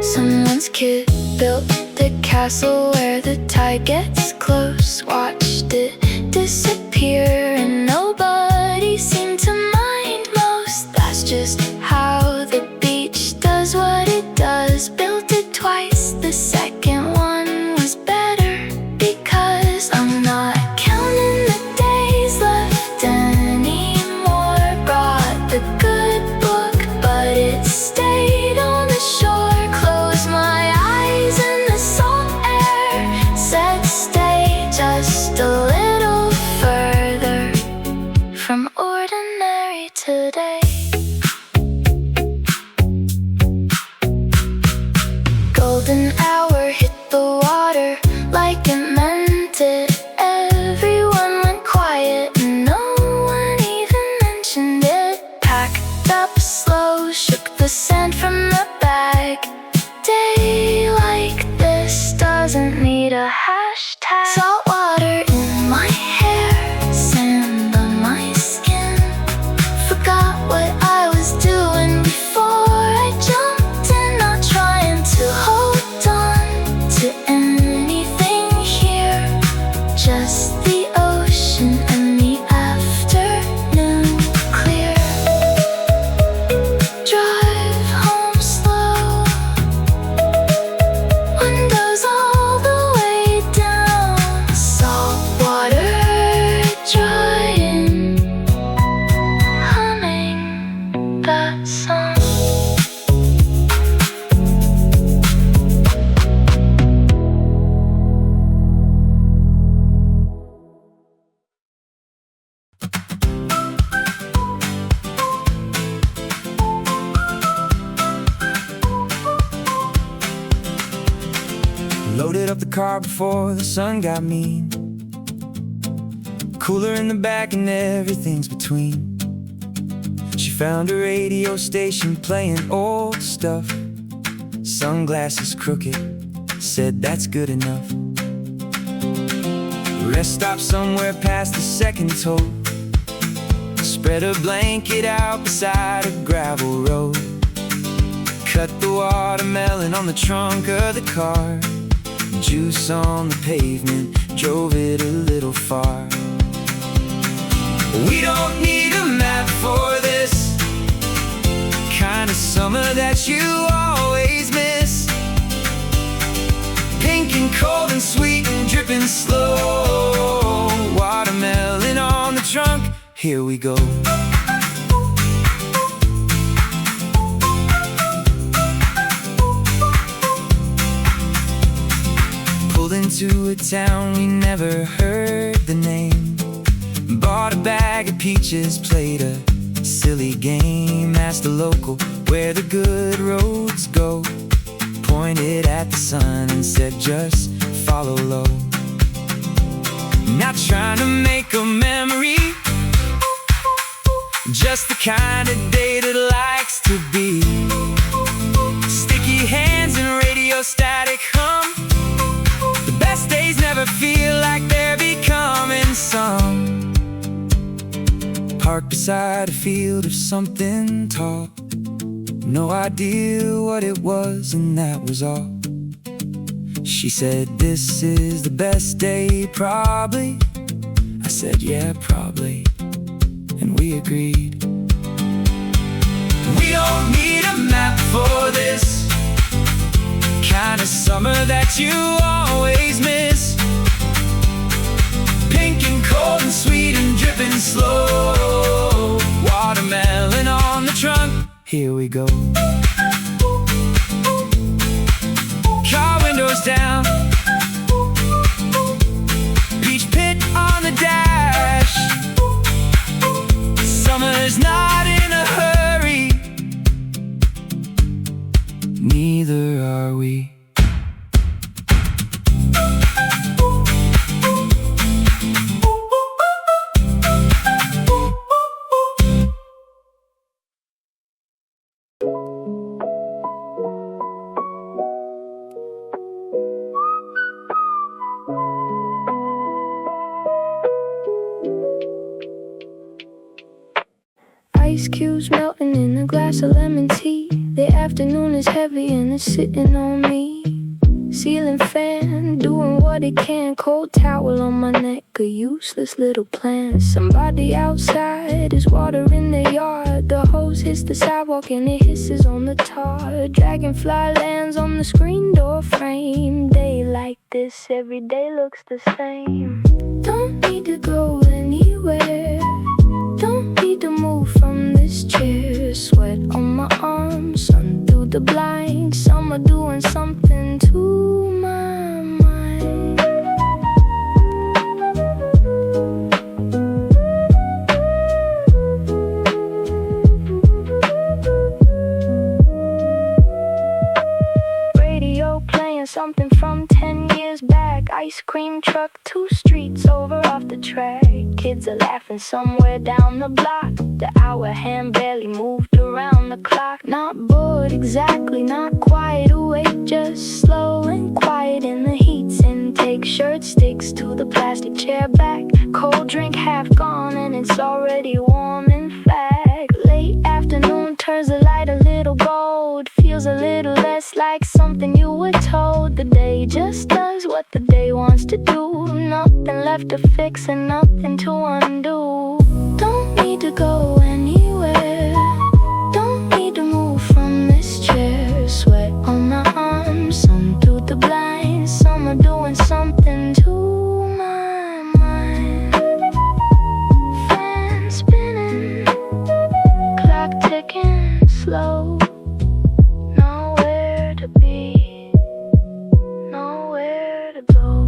Someone's kid built the castle where the tide gets close. Watched it disappear and nobody seemed to mind most. That's just how the beach does what it does. Built it twice, the second one was better, because I'm not counting the days left anymore. Brought the good book, but it stayed on the shore. Closed my eyes in the salt air, said stay just a little further from ordinary today. Golden hour hit the water like it meant it. Everyone went quiet and no one even mentioned it. Packed up slow, shook the sand from the bag. Day like this doesn't need a hashtag. Salt water in my hair, sand on my skin. Forgot what I was doing before I jumped in, not trying to hold on to anything here. Just the ocean and the afternoon clear. Drive home slow, windows all the way down. Salt water drying, humming that song. Loaded up the car before the sun got mean. Cooler in the back and everything's between. She found a radio station playing old stuff. Sunglasses crooked, said that's good enough. Rest stop somewhere past the second toll. Spread a blanket out beside a gravel road. Cut the watermelon on the trunk of the car. Juice on the pavement, drove it a little far. We don't need a map for this kind of summer that you always miss. Pink and cold and sweet and dripping slow. here we go. Pulled into a town we never heard the name. Bought a bag of peaches, played a silly game. Asked the local where the good roads go. Pointed at the sun and said just follow low. Not trying to make a memory, just the kind of day that likes to be. Sticky hands and radio static hum. The best days never feel like they're becoming some. Parked beside a field of something tall. No idea what it was, and that was all. She said, this is the best day, probably. I said, yeah, probably. And we agreed. We don't need a map for this kind of summer that you always miss. Pink and cold and sweet and dripping slow. Watermelon on the trunk, here we go. Car windows down, peach pit on the dash. Summer's not in a hurry, neither are we. Ice cubes melting in a glass of lemon tea. The afternoon is heavy and it's sitting on me. Ceiling fan doing what it can. Cold towel on my neck, a useless little plant. Somebody outside is watering their yard. The hose hits the sidewalk and it hisses on the tar. Dragonfly lands on the screen door frame. Day like this, every day looks the same. Don't need to go anywhere. Don't need to move from this chair. Sweat on my arms, sun through the blinds. Summer doing something to my mind. Radio playing something from 10 years back. Ice cream truck 2 streets over off the track. Kids are laughing somewhere down the block. The hour hand barely moved around the clock. Not bored exactly, not quite awake. Just slow and quiet in the heat's intake. Shirt sticks to the plastic chair back. Cold drink half gone and it's already warm in fact. Late afternoon turns the light a little gold. Feels a little less like something you were told. The day just does what the day wants to do. Nothing left to fix and nothing to undo. Don't need to go anywhere. Don't need to move from this chair. Sweat on my arms, sun through the blinds. Summer doing something to my mind. Fan spinning, clock ticking slow. Nowhere to be, nowhere to go.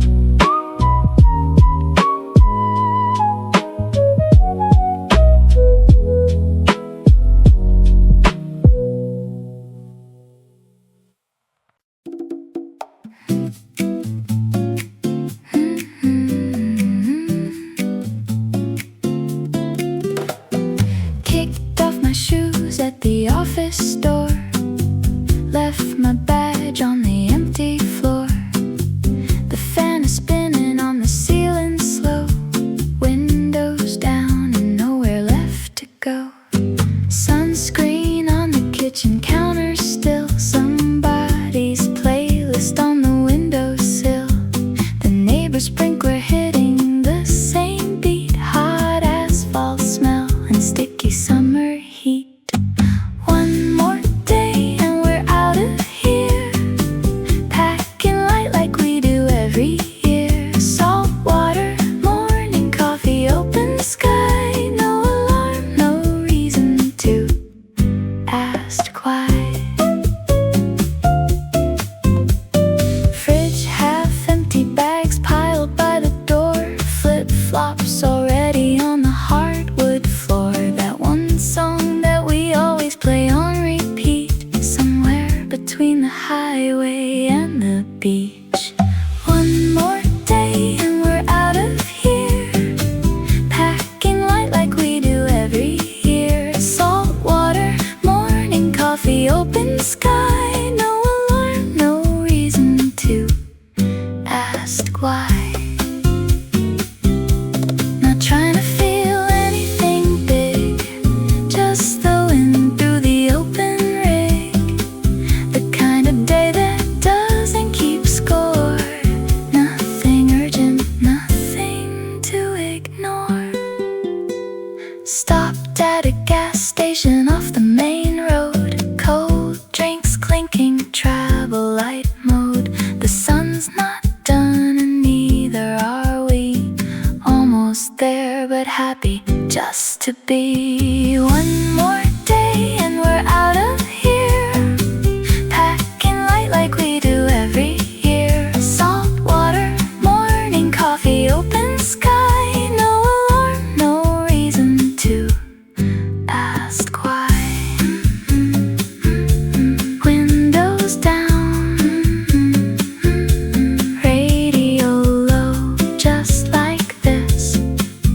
Stopped at a gas station off the main road. Cold drinks clinking, travel light mode. The sun's not done and neither are we. Almost there but happy just to be. One more day and we're out of here. Packing light like we do every year. Salt water, morning coffee, open sky. No alarm, no reason to ask why. Windows down, radio low, just like this.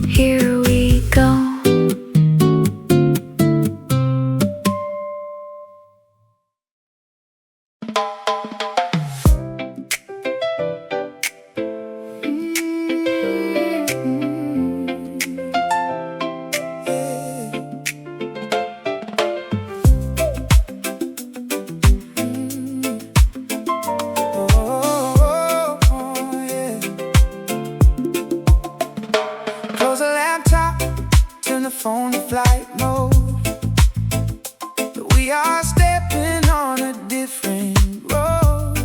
Here we go. Close the laptop, turn the phone to flight mode. We are stepping on a different road.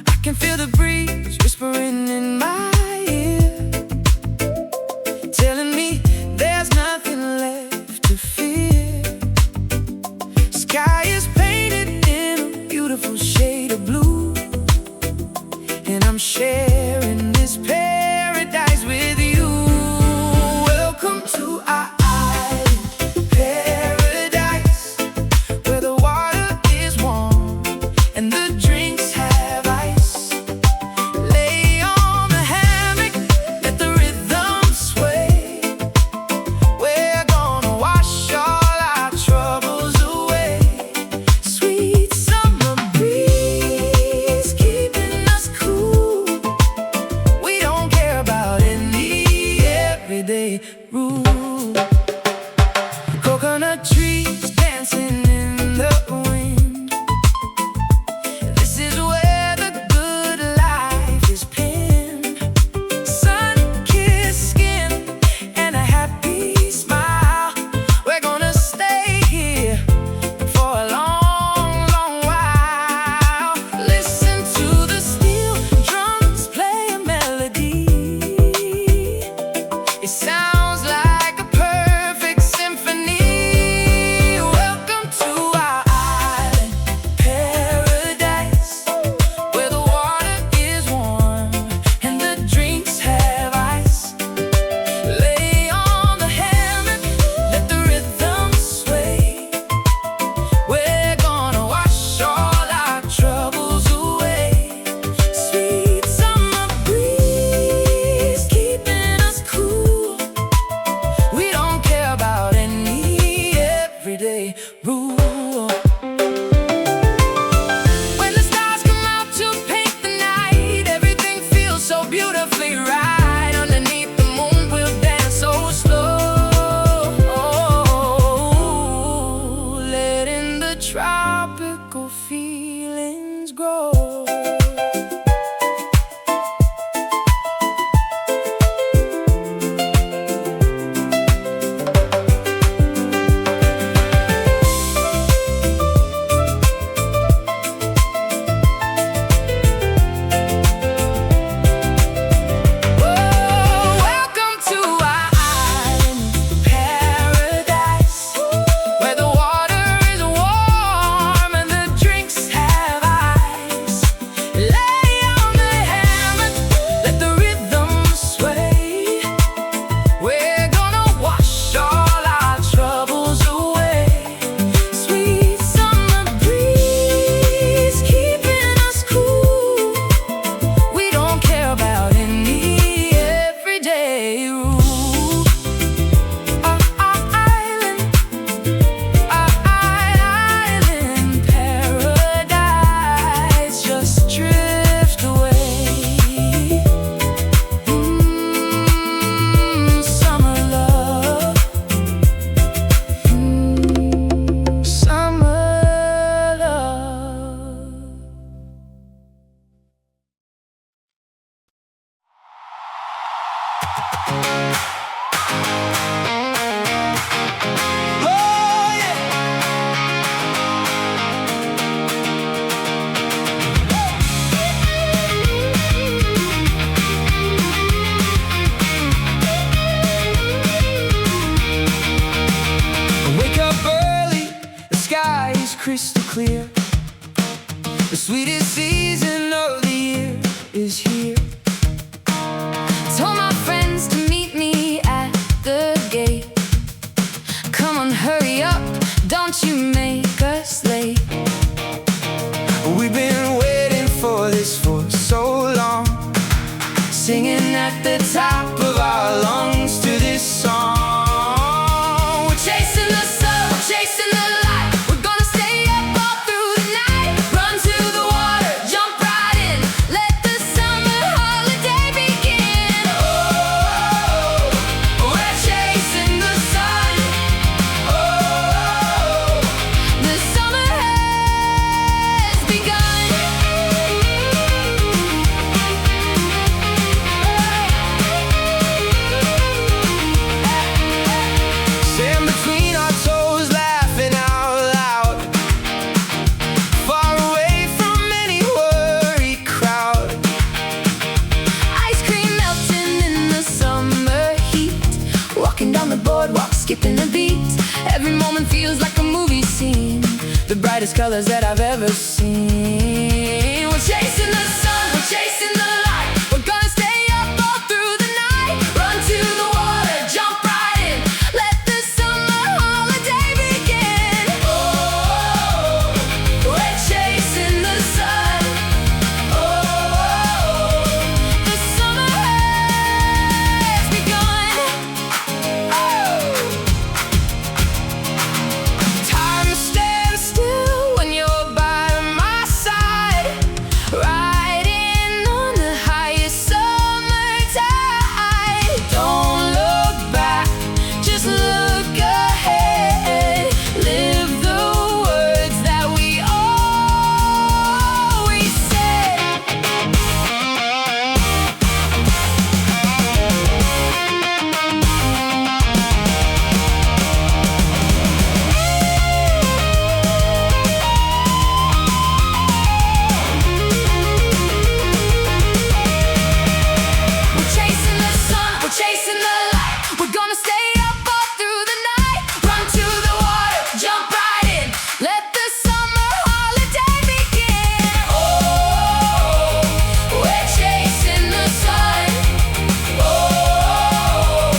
I can feel the breeze whispering in my ear, telling me there's nothing left to fear. Sky is painted in a beautiful shade of blue, and I'm sharing this paradise with you. Welcome to our island paradise, where the water is warm and the drinks have ice. Lay on the hammock, let the rhythm sway. We're gonna wash all our troubles away. Sweet summer breeze keeping us cool. We don't care about any everyday rule. Coconut trees dancing in the wind. This is where the good life is pinned. Sun-kissed skin and a happy smile. We're gonna stay here for a long, long while. Listen to the steel drums play a melody. It sounds like a perfect symphony. Welcome to our island paradise, where the water is warm and the drinks have ice. Lay on the hammock, let the rhythm sway. We're gonna wash all our troubles away. Sweet summer breeze keeping us cool. We don't care about any everyday rule. When the stars come out to paint the night, everything feels so beautifully right. Underneath the moon we'll dance so slow, letting the tropical feelings grow. Welcome to our island paradise, where the water is warm and the drinks have ice. Lay on the hammock, let the rhythm sway. We're gonna wash all our troubles away. Sweet summer breeze keeping us cool. We don't care about any everyday rule. Our island paradise, just drift away. Summer love, summer love. brightest colors that I've ever seen. We're chasing the sun, we're chasing the light. We're gonna stay up all through the night. Run to the water, jump right in. Let the summer holiday begin. Oh, we're chasing the sun. Oh, the summer has begun. Oh. Time stands still when you're by my side, riding on the highest summer tide. Don't look back, just look ahead. Live the words that we always said. We're chasing the sun, we're chasing the light. We're gonna stay up all through the night. Run to the water, jump right in. Let the summer holiday begin. Oh, we're chasing the sun. Oh,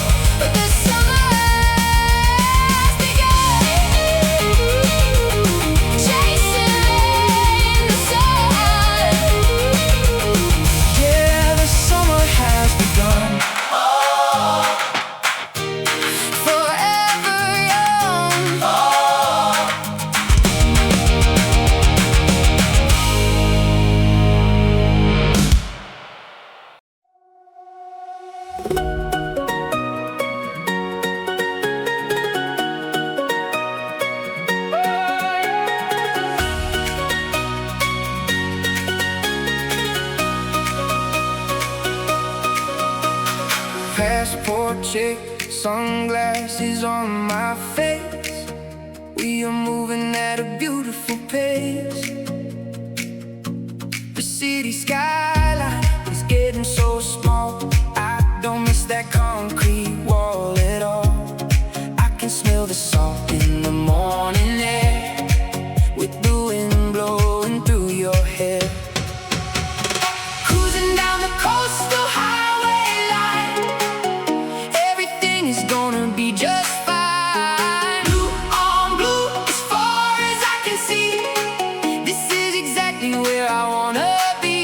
the summer has begun. Chasing the sun. Yeah, the summer has begun. Forever young. Passport check, sunglasses on my face. We are moving at a beautiful pace. The city skyline is getting so small. I don't miss that concrete wall at all. I can smell the salt in the morning air, with the wind blowing through your hair. Cruising down the coastal highway line, everything is gonna be just fine. Blue on blue, as far as I can see. This is exactly where I wanna be.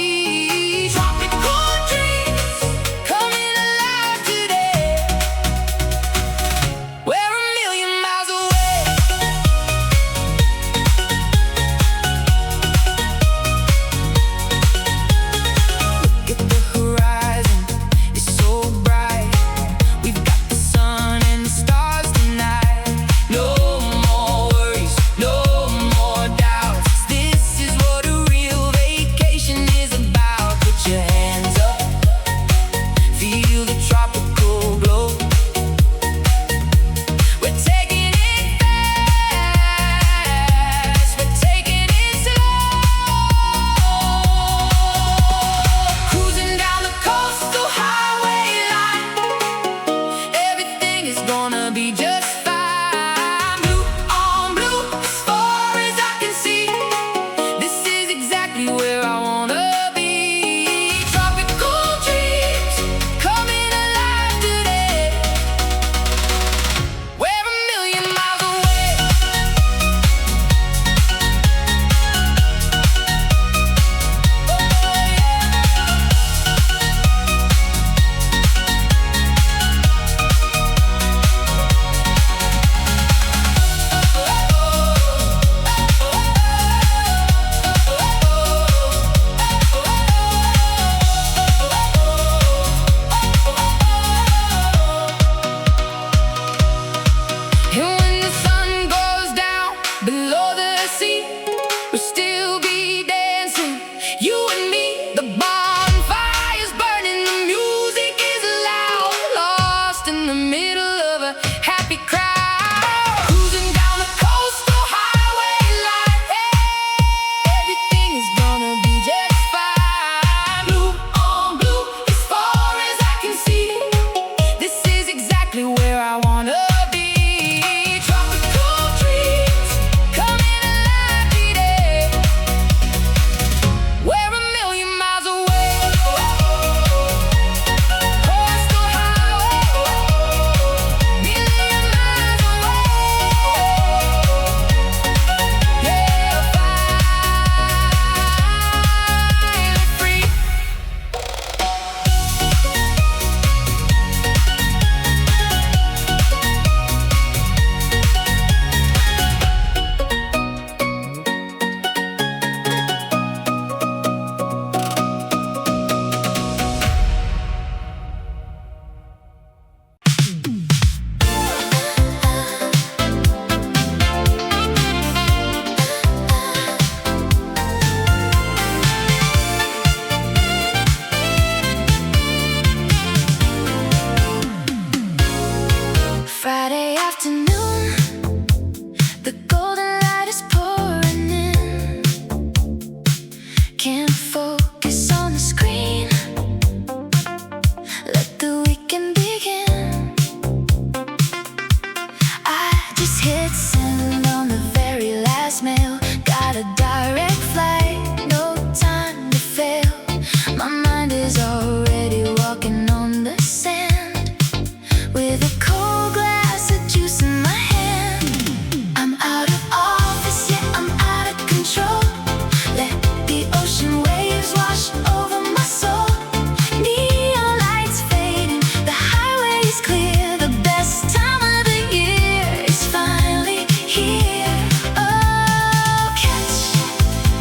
highway's clear. The best time of the year is finally here. Oh, catch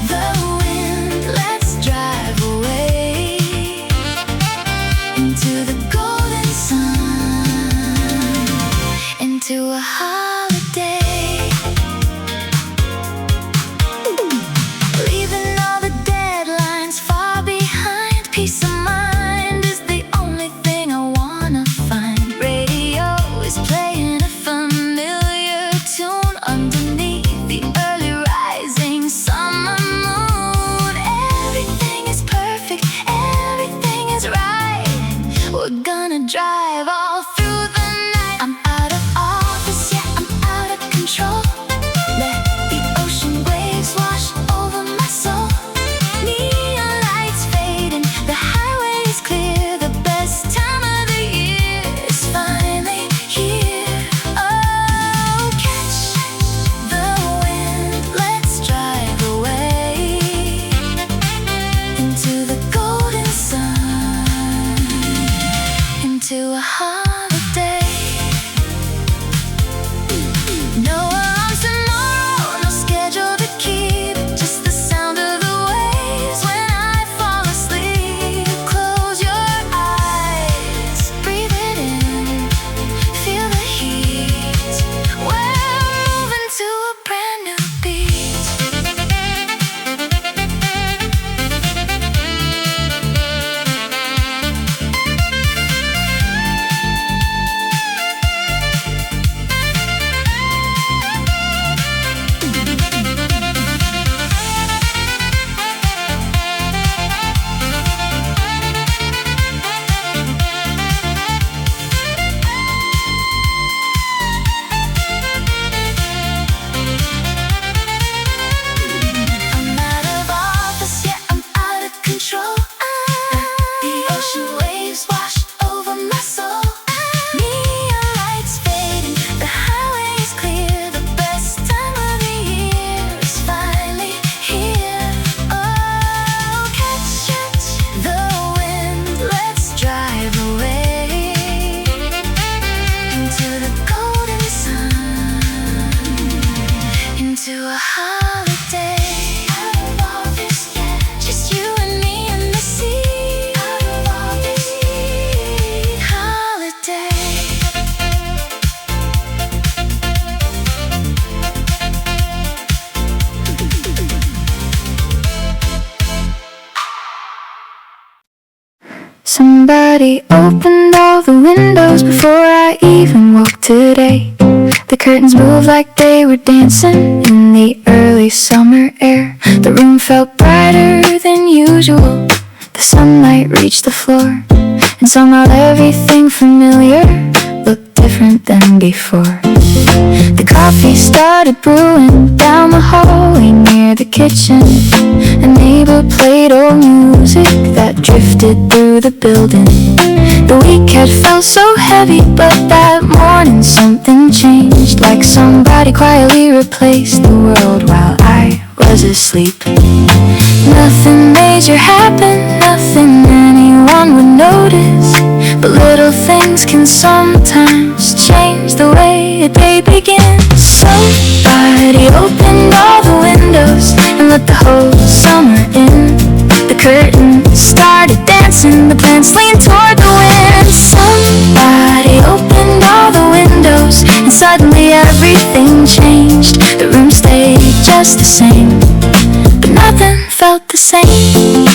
the wind, let's drive away into the golden sun, into a holiday. Leaving all the deadlines far behind. Peace of mind is the only thing I wanna find. Radio is playing a familiar tune underneath the early rising summer moon. Everything is perfect, everything is right. We're gonna drive all through the night. I'm out of office, yeah, I'm out of control. Let the ocean waves wash over my soul. Neon lights fading, the highway is clear. The best time of the year is finally here. Oh, catch the wind, let's drive away into the golden sun, into a holiday. No alarms tomorrow, no schedule to keep. Just the sound of the waves when I fall asleep. Close your eyes, breathe it in, feel the heat. We're moving to a brand new beat. I'm out of office, yeah, I'm out of control. The ocean waves wash over my soul. Neon lights fading, the highway is clear. The best time of the year is finally here. Oh, catch the wind, let's drive away into the golden sun, into a holiday. Out of office, yeah, just you and me and the sea. Out of office, holiday. Somebody opened all the windows before I even woke today. The curtains moved like they were dancing in the early summer air. The room felt brighter than usual. The sunlight reached the floor, and somehow everything familiar looked different than before. The coffee started brewing down the hallway near the kitchen. A neighbor played old music that drifted through the building. The week had felt so heavy, but that morning something changed. Like somebody quietly replaced the world while I was asleep. Nothing major happened, nothing anyone would notice, but little things can sometimes change the way a day begins. Somebody opened all the windows and let the whole summer in. The curtains started dancing, the plants leaned toward the wind. Somebody opened all the windows and suddenly everything changed. The room stayed just the same, but nothing felt the same.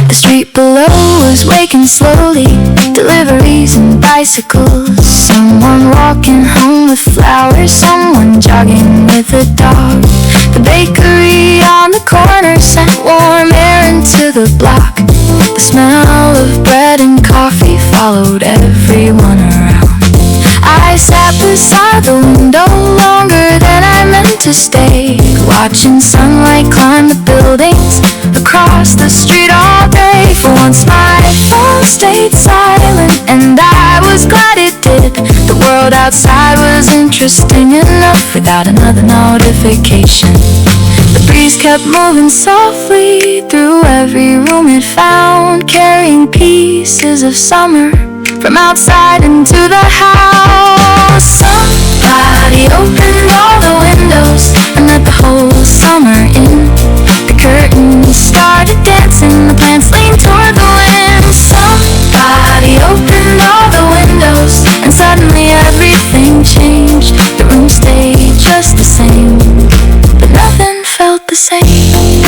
The street below was waking slowly, deliveries and bicycles. Someone walking home with flowers, someone jogging with a dog. The bakery on the corner sent warm air into the block. The smell of bread and coffee followed everyone around. I sat beside the window longer than I meant to stay, watching sunlight climb the buildings across the street all day. For once my phone stayed silent and I was was glad it did. The world outside was interesting enough without another notification. The breeze kept moving softly through every room it found, carrying pieces of summer from outside into the house. Somebody opened all the windows and let the whole summer in. The curtains started dancing, the plants leaned toward the wind. Somebody opened all the windows and suddenly everything changed. The room stayed just the same, but nothing felt the same.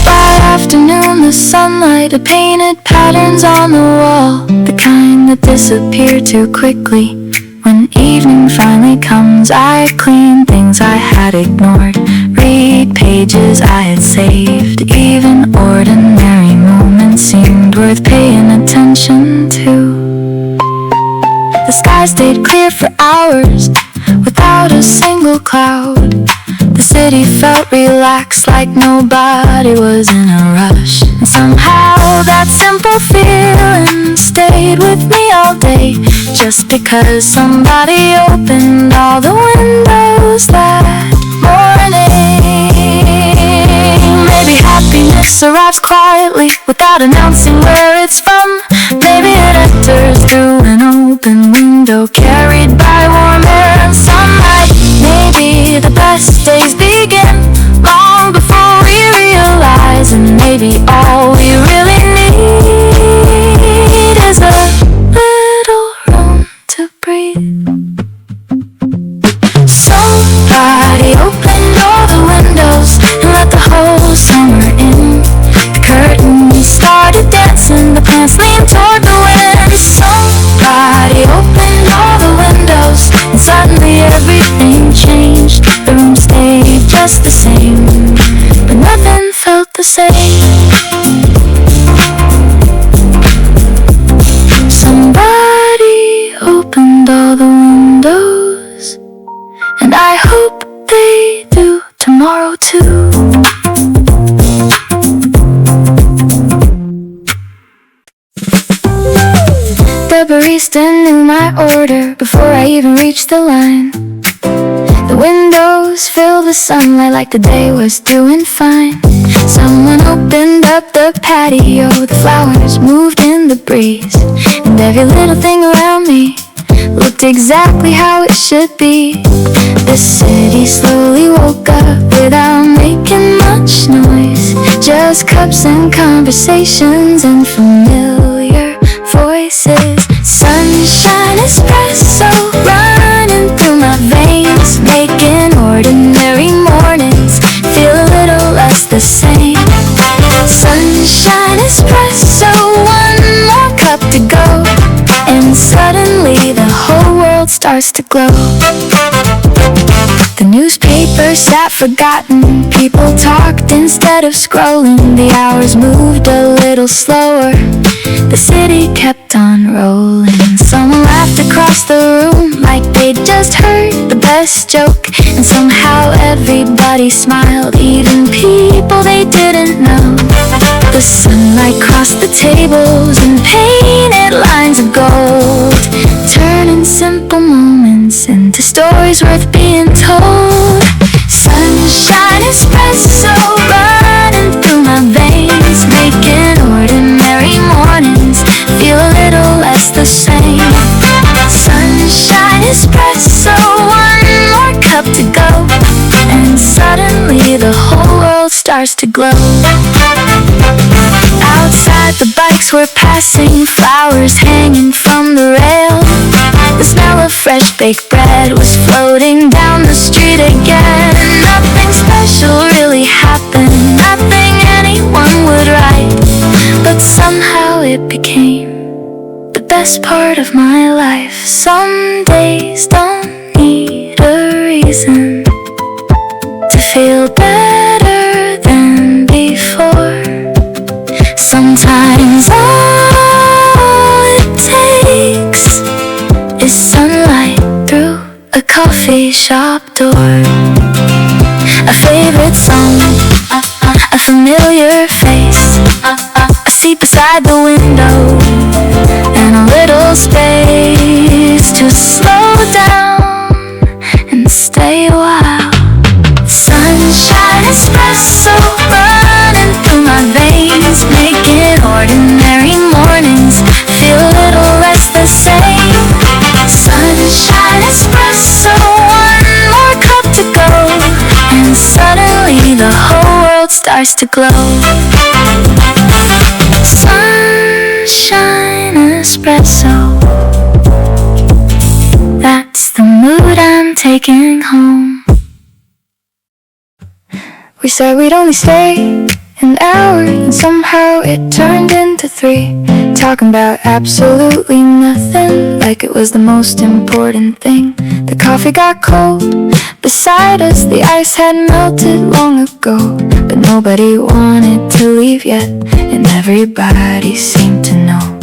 By afternoon the sunlight had painted patterns on the wall, the kind that disappear too quickly. When evening finally comes, I clean things I had ignored, read pages I had saved. Even ordinary moments seemed worth paying attention to. The sky stayed clear for hours without a single cloud. The city felt relaxed, like nobody was in a rush. And somehow that simple feeling stayed with me all day, just because somebody opened all the windows that morning. Maybe happiness arrives quietly without announcing where it's from. Maybe it enters through an open window carried by warm air and sunlight. Maybe the best days begin long before we realize, and maybe all we really need is a little room to breathe. Somebody opened all the windows and let the whole summer in. The curtains started dancing, the plants leaned toward the wind. Somebody opened all the windows and suddenly everything changed. The room stayed just the same, but nothing felt the same. Somebody opened all the windows, and I hope they do tomorrow too. The barista knew my order before I even reached the line. The windows filled with sunlight like the day was doing fine. Someone opened up the patio, the flowers moved in the breeze, and every little thing around me looked exactly how it should be. The city slowly woke up without making much noise, just cups and conversations and familiar voices. Sunshine, espresso running through my veins, making ordinary mornings feel a little less the same. Sunshine, espresso, one more cup to go, and suddenly the whole world starts to glow. The newspaper sat forgotten, people talked instead of scrolling. The hours moved a little slower, the city kept on rolling. Someone laughed across the room like they'd just heard the best joke, and somehow everybody smiled, even people they didn't know. The sunlight crossed the tables and painted lines of gold, turning simple moments into stories worth being told. Sunshine, espresso running through my veins, making ordinary mornings feel a little less the same. Sunshine, espresso, one more cup to go, and suddenly the whole world starts to glow. Outside the bikes were passing, flowers hanging from the rail. The smell of fresh baked bread was floating down the street again. Nothing special really happened, nothing anyone would write, but somehow it became the best part of my life. Some days don't need a reason to feel better than before. Sometimes all it takes is sunlight through a coffee shop door. A favorite song, a familiar face, a seat beside the window, and a little space to slow down and stay a while. Sunshine espresso running through my veins, making ordinary mornings feel a little less the same. Sunshine espresso, one more cup to go, and suddenly the whole world starts to glow. Sunshine espresso, that's the mood I'm taking home. We said we'd only stay an hour, and somehow it turned into 3. Talking about absolutely nothing, like it was the most important thing. The coffee got cold beside us, the ice had melted long ago, but nobody wanted to leave yet, and everybody seemed to know.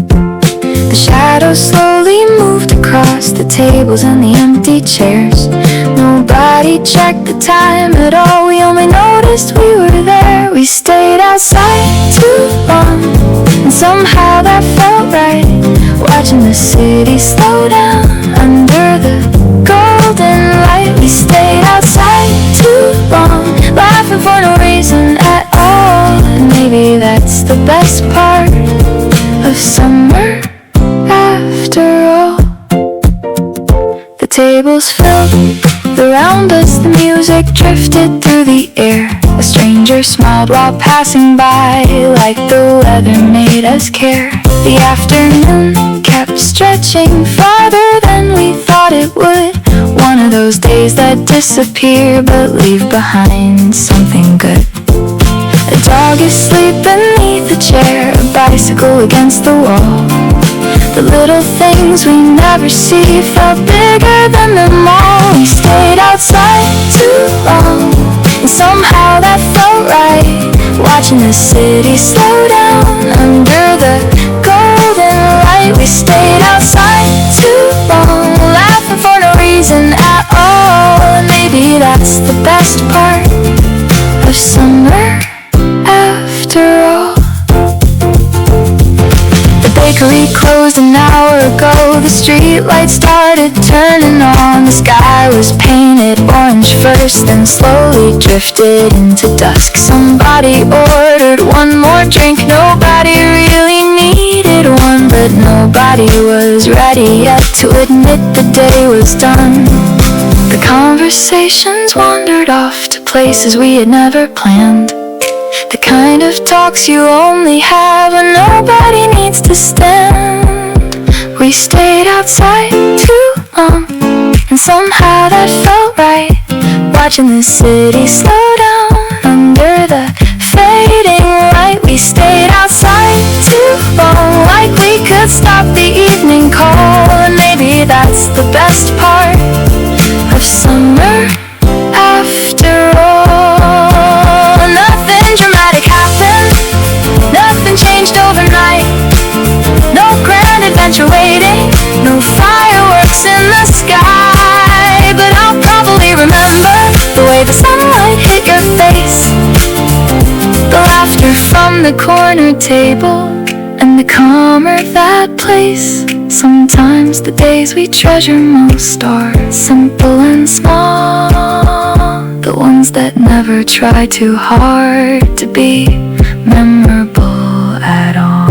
The shadows slowly moved across the tables and the empty chairs. Nobody checked the time at all, we only noticed we were there. We stayed outside too long, and somehow that felt right. Watching the city slow down under the golden light. We stayed outside too long, laughing for no reason at all. And maybe that's the best part of summer after all. The tables filled around us, the music drifted through the air. A stranger smiled while passing by, like the weather made us care. The afternoon kept stretching farther than we thought it would. One of those days that disappear but leave behind something good. A dog is asleep beneath a chair, a bicycle against the wall. The little things we never see felt bigger than them all. We stayed outside too long, and somehow that felt right. Watching the city slow down under the golden light. We stayed outside too long, laughing for no reason at all. And maybe that's the best part of summer after all. The bakery closed an hour ago, the street lights started turning on. The sky was painted orange first, then slowly drifted into dusk. Somebody ordered one more drink, nobody really needed one, but nobody was ready yet to admit the day was done. The conversations wandered off to places we had never planned, the kind of talks you only have when nobody needs to stand. We stayed outside too long, and somehow that felt right. Watching the city slow down under the fading light. We stayed outside too long, like we could stop the evening call. And maybe that's the best part of summer after all. Nothing dramatic happened, nothing changed overnight. No grand adventure waiting, no fireworks in the sky. But I'll probably remember the way the sunlight hit your face, the laughter from the corner table, and the calmer that place. Sometimes the days we treasure most are simple and small, the ones that never try too hard to be memorable at all.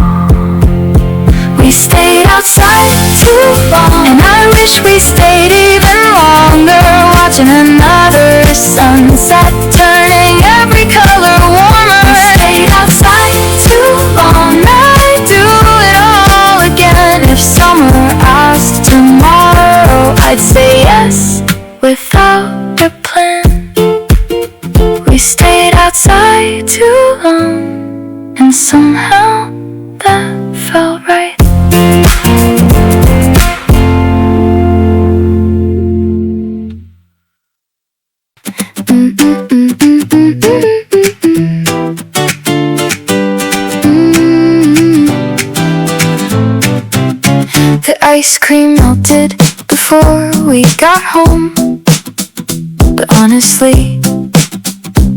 We stayed outside too long, and I wish we stayed even longer. Watching another sunset, turning every color warmer. We stayed outside too long, I'd do it all again. If summer asked tomorrow, I'd say yes without a plan. We stayed outside too long, and somehow that felt right. The ice cream melted before we got home, but honestly,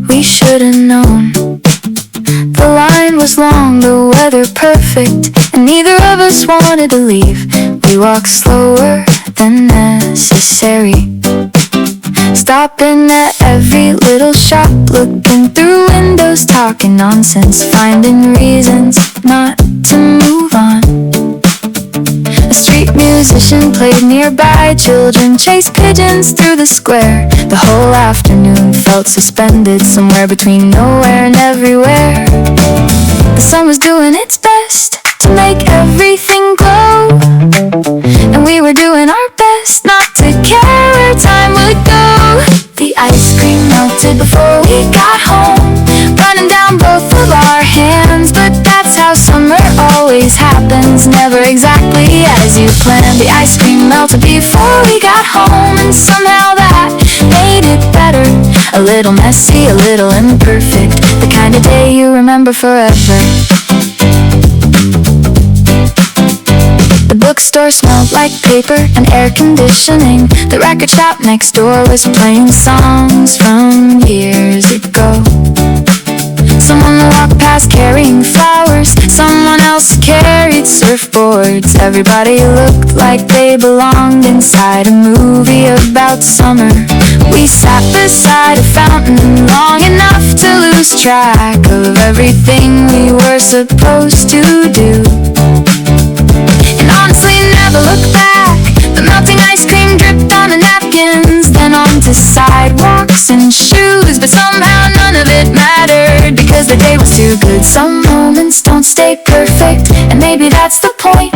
we should've known The line was long, the weather perfect, and neither of us wanted to leave. We walked slower than necessary, stopping at every little shop, looking through windows, talking nonsense, finding reasons not to move on. A street musician played nearby, children chased pigeons through the square. The whole afternoon felt suspended somewhere between nowhere and everywhere. The sun was doing its best to make everything glow, and we were doing our best not to care where time would go. The ice cream melted before we got home, running down both of our hands. But that's how summer always happens, never exactly as you planned. The ice cream melted before we got home, and somehow that made it better. A little messy, a little imperfect, the kind of day you remember forever. The bookstore smelled like paper and air conditioning. The record shop next door was playing songs from years ago. Someone walked past carrying flowers, someone else carried surfboards. Everybody looked like they belonged inside a movie about summer. We sat beside a fountain long enough to lose track of everything we were supposed to do. And honestly, never look back. The melting ice cream dripped on the napkins, then onto sidewalks and shoes. But somehow none of it mattered, because the day was too good. Some moments don't stay perfect, and maybe that's the point.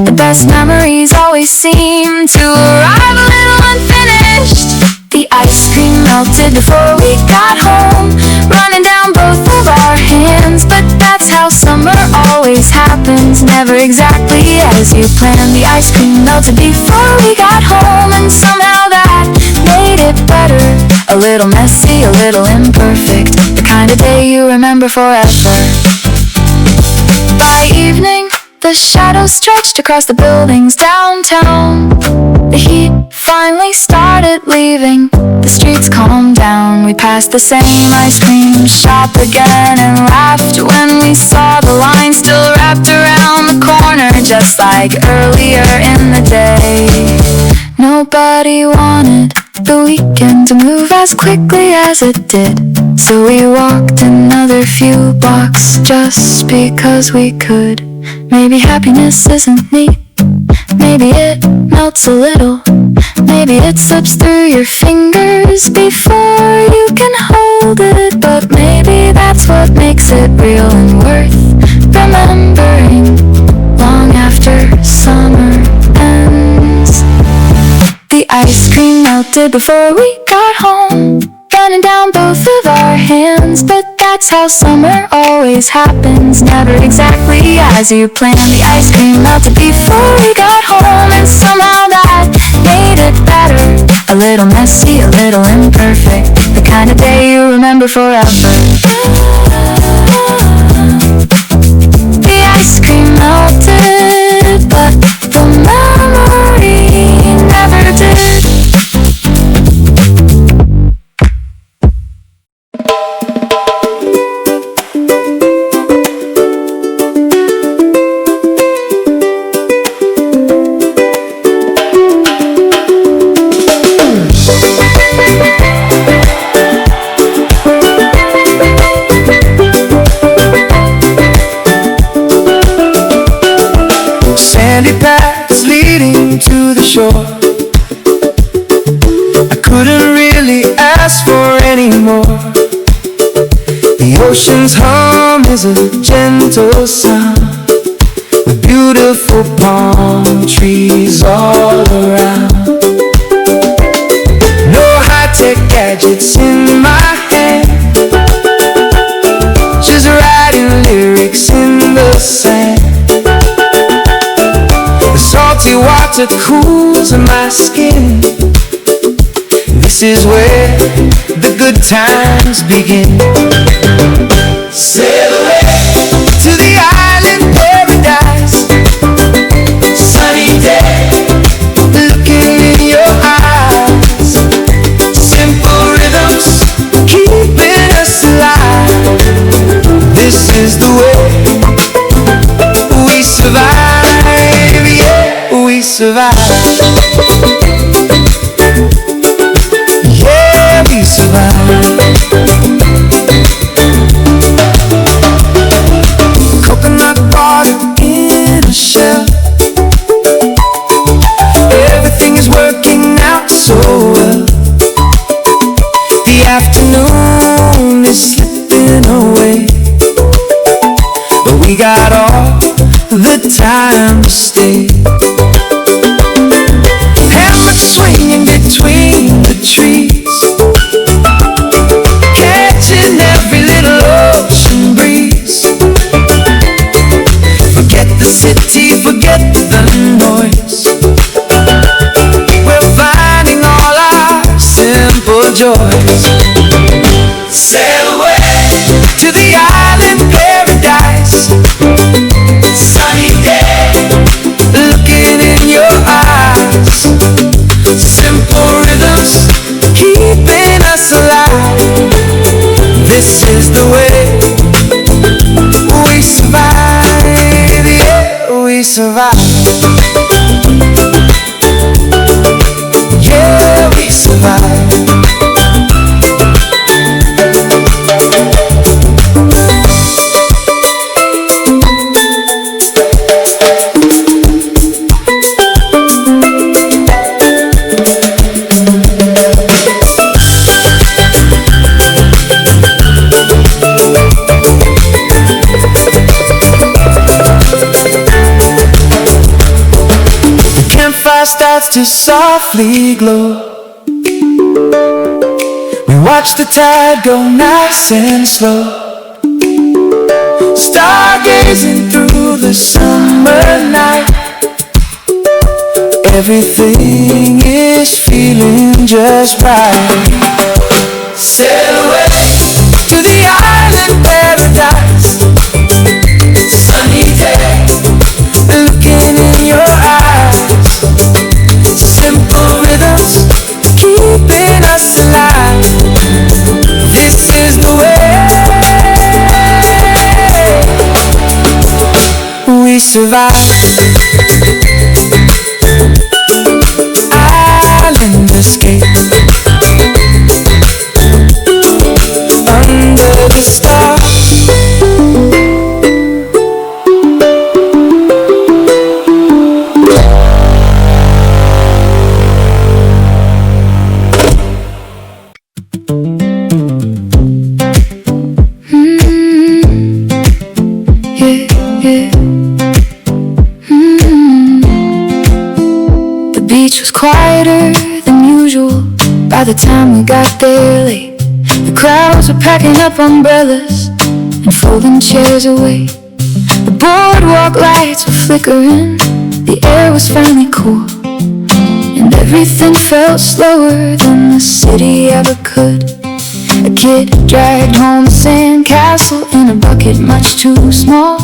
The best memories always seem to arrive a little unfinished. The ice cream melted before we got home, running down both of our hands. But that's how summer always happens, never exactly as you planned. The ice cream melted before we got home, and somehow that made it better. A little messy, a little imperfect, the kind of day you remember forever. By evening, the shadows stretched across the buildings downtown. The heat finally started leaving, the streets calmed down. We passed the same ice cream shop again and laughed when we saw the line still wrapped around the corner, just like earlier in the day. Nobody wanted the weekend to move as quickly as it did, so we walked another few blocks just because we could. Maybe happiness isn't neat, maybe it melts a little, maybe it slips through your fingers before you can hold it. But maybe that's what makes it real and worth remembering long after summer ends. The ice cream melted before we got home, running down both of our hands. But that's how summer always happens, never exactly as you planned. The ice cream melted before we got home, and somehow that made it better. A little messy, a little imperfect, the kind of day you remember forever. The ice cream melted, but the memory never did. Sandy paths leading to the shore. I couldn't really ask for any more. The ocean's hum is a gentle sound, with beautiful palm trees all around. No high-tech gadgets in my hand, just writing lyrics in the sand. Salty water cools my skin. This is where the good times begin. Sail away to the island paradise. Sunny day, looking in your eyes. Simple rhythms keeping us alive. This is survive. Yeah, we survive. Coconut water in a shell. Everything is working out so well. The afternoon is slipping away, but we got all the time to stay. Hammer swinging between the trees, catching every little ocean breeze. Forget the city, forget the noise. We're finding all our simple joys. Sail away to the island paradise. Sunny day, looking in your eyes. Simple rhythms keeping us alive. This is the way we survive. Yeah, we survive. Yeah, we survive. Starts to softly glow. We watch the tide go nice and slow, stargazing through the summer night. Everything is feeling just right. Sail away to the island paradise. Sunny day, looking in your eyes. Simple rhythms keeping us alive. This is the way we survive. Island escape under the stars. Quieter than usual by the time we got there late. The crowds were packing up umbrellas and folding chairs away. The boardwalk lights were flickering, the air was finally cool, and everything felt slower than the city ever could. A kid dragged home a sandcastle in a bucket much too small.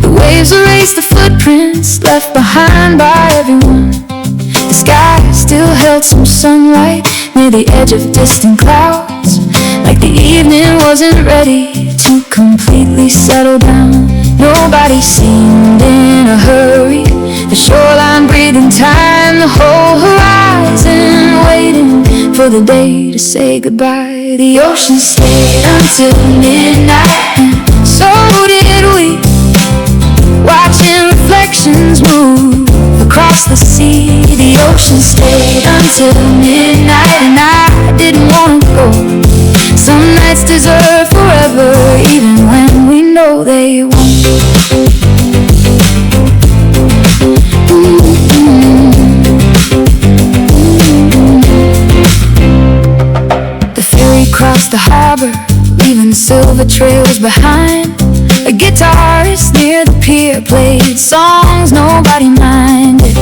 The waves erased the footprints left behind by everyone. The sky still held some sunlight near the edge of distant clouds, like the evening wasn't ready to completely settle down. Nobody seemed in a hurry, the shoreline breathing time, the whole horizon waiting for the day to say goodbye. The ocean stayed until midnight, and so did we, watching reflections move across the sea. The ocean stayed until midnight, and I didn't want to go. Some nights deserve forever, even when we know they won't. The ferry crossed the harbor, leaving silver trails behind. A guitarist near the pier played songs nobody minded.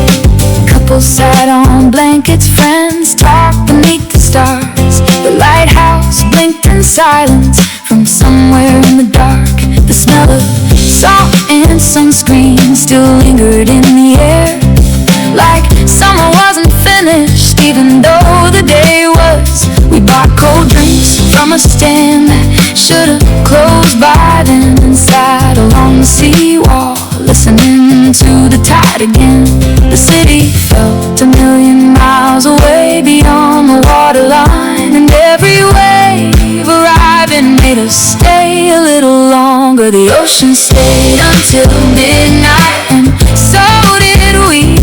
Couples sat on blankets, friends talked beneath the stars. The lighthouse blinked in silence from somewhere in the dark. The smell of salt and sunscreen still lingered in the air, like summer wasn't finished even though the day was. We bought cold drinks from a stand that should've closed by then, and sat along the seawall listening to the tide again. The city felt a million miles away beyond the waterline, and every wave arriving made us stay a little longer. The ocean stayed until midnight, and so did we,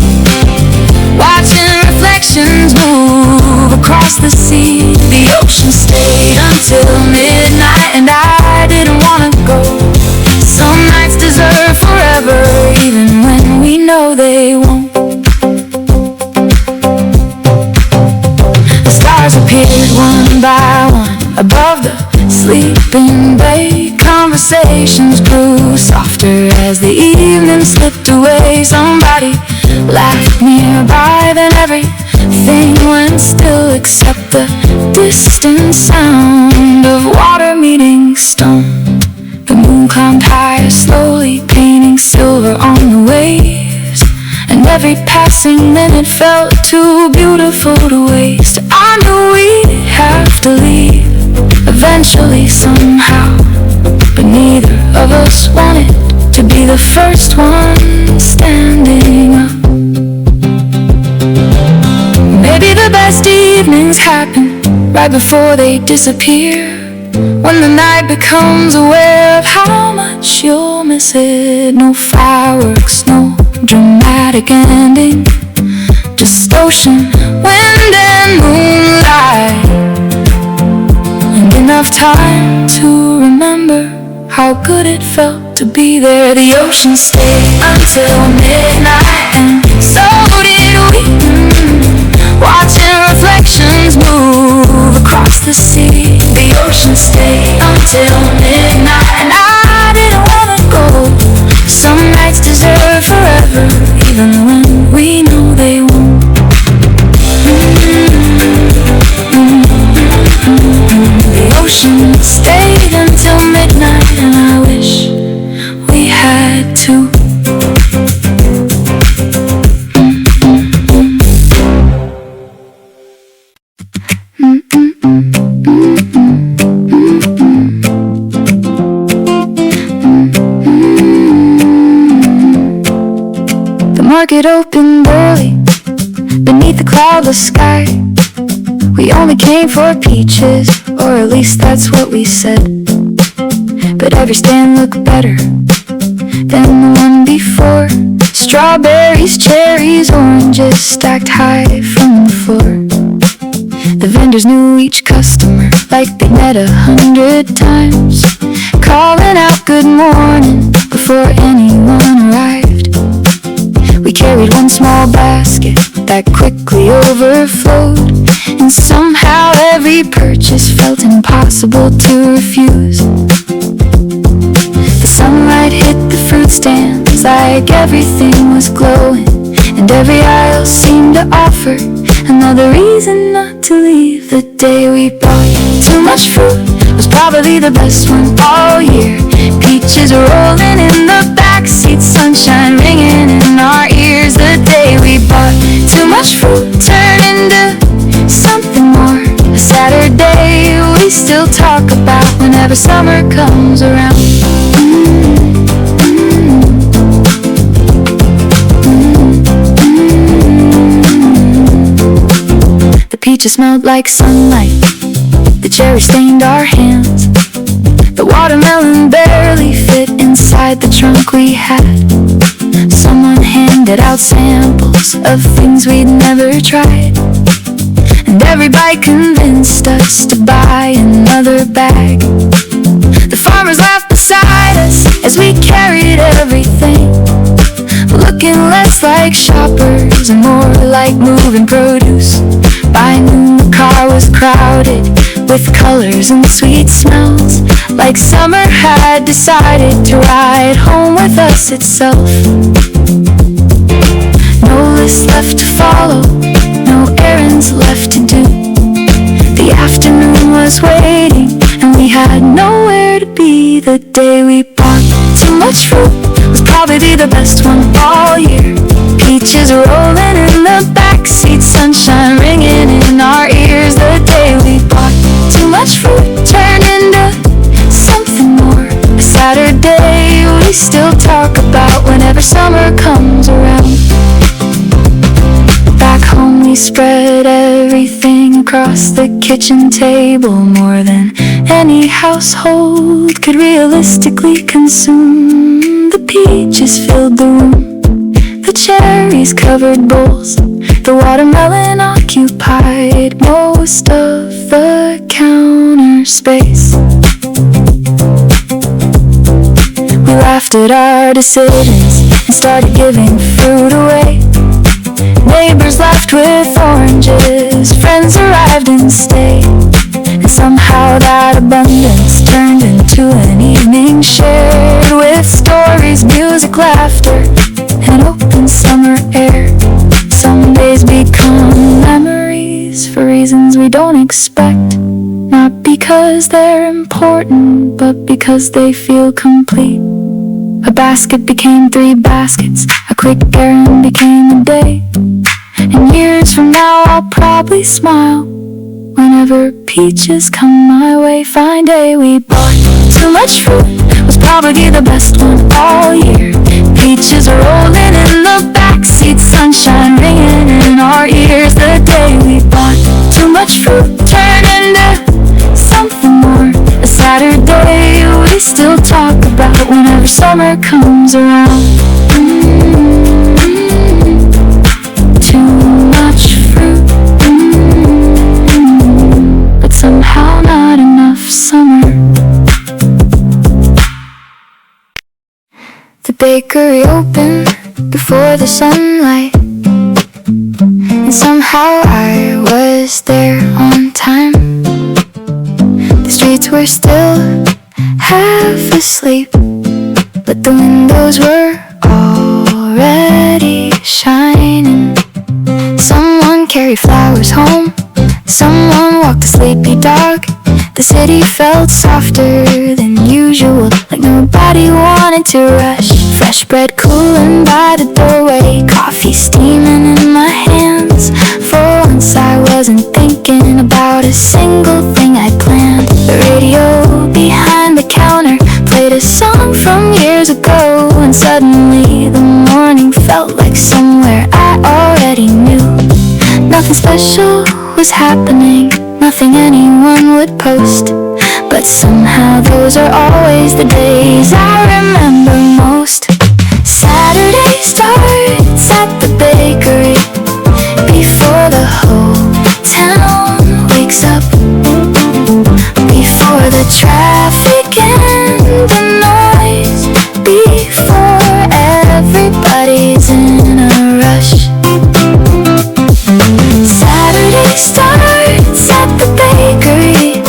watching reflections move across the sea. The ocean stayed until midnight, and I didn't wanna go. Some nights deserve forever, even when we know they won't. The stars appeared one by one above the sleeping bay. Conversations grew softer as the evening slipped away. Somebody laughed nearby, then everything went still except the distant sound of water meeting stone. The moon climbed higher, slowly painting silver on the waves, and every passing minute felt too beautiful to waste. I knew we'd have to leave eventually, somehow, but neither of us wanted to be the first one standing up. Maybe the best evenings happen right before they disappear, when the night becomes aware of how much you'll miss it. No fireworks, no dramatic ending, just ocean, wind and moonlight, and enough time to remember how good it felt to be there. The ocean stayed until midnight, and so did we, watching reflections move across the sea. The ocean stayed until midnight, and I didn't wanna go. Some nights deserve forever, even when we know they won't. The ocean stayed until midnight, and I wish we had to. The market opened early beneath the cloudless sky. We only came for peaches, or at least that's what we said. But every stand looked better than the one before. Strawberries, cherries, oranges stacked high from the floor. The vendors knew each customer like they met 100 times, calling out good morning before anyone arrived. We carried one small basket that quickly overflowed, and somehow every purchase felt impossible to refuse. The sunlight hit the fruit stands like everything was glowing, and every aisle seemed to offer another reason not to leave. The day we bought too much fruit was probably the best one all year. Peaches rolling in the backseat, sunshine ringing in our ears. The day we bought too much fruit turned into something more. A Saturday we still talk about whenever summer comes around. The peaches smelled like sunlight, the cherry stained our hands. The watermelon barely fit inside the trunk we had. Someone handed out samples of things we'd never tried, and every bite convinced us to buy another bag. The farmers laughed beside us as we carried everything, looking less like shoppers and more like moving produce. By noon the car was crowded with colors and sweet smells, like summer had decided to ride home with us itself. No list left to follow, no errands left to do. The afternoon was waiting, and we had nowhere to be. The day we bought too much fruit was probably the best one all year. Peaches rolling in the backseat, sunshine ringing in our ears. The day we bought too much fruit turned into something more. A Saturday we still talk about whenever summer comes around. across the kitchen table, more than any household could realistically consume. The peaches filled the room, the cherries covered bowls, the watermelon occupied most of the counter space. We laughed at our decisions and started giving fruit away. Neighbors laughed with oranges, friends arrived and stayed, and somehow that abundance turned into an evening shared with stories, music, laughter, and open summer air. Some days become memories for reasons we don't expect, not because they're important, but because they feel complete. A basket became 3 baskets, a quick errand became a day. And years from now I'll probably smile whenever peaches come my way. Fine day we bought too much fruit, was probably the best one all year. Peaches are rolling in the backseat, sunshine ringing in our ears. The day we bought too much fruit turned into something more. A Saturday we still talk about whenever summer comes around. Too much fruit, but somehow not enough summer. The bakery opened before the sunlight, and somehow I was there on time. The streets were still half asleep, but the windows were already shining. Someone carried flowers home, someone walked a sleepy dog. The city felt softer than usual, like nobody wanted to rush. Fresh bread cooling by the doorway, coffee steaming in my hands. For once I wasn't thinking about a single thing I planned. The radio behind the counter played a song from years ago, and suddenly the morning felt like somewhere I already knew. Nothing special was happening, nothing anyone would post, but somehow those are always the days I remember most. Saturday starts at the bakery before the whole town wakes up, before the traffic and the noise, before everybody's in a rush. Saturday starts at the bakery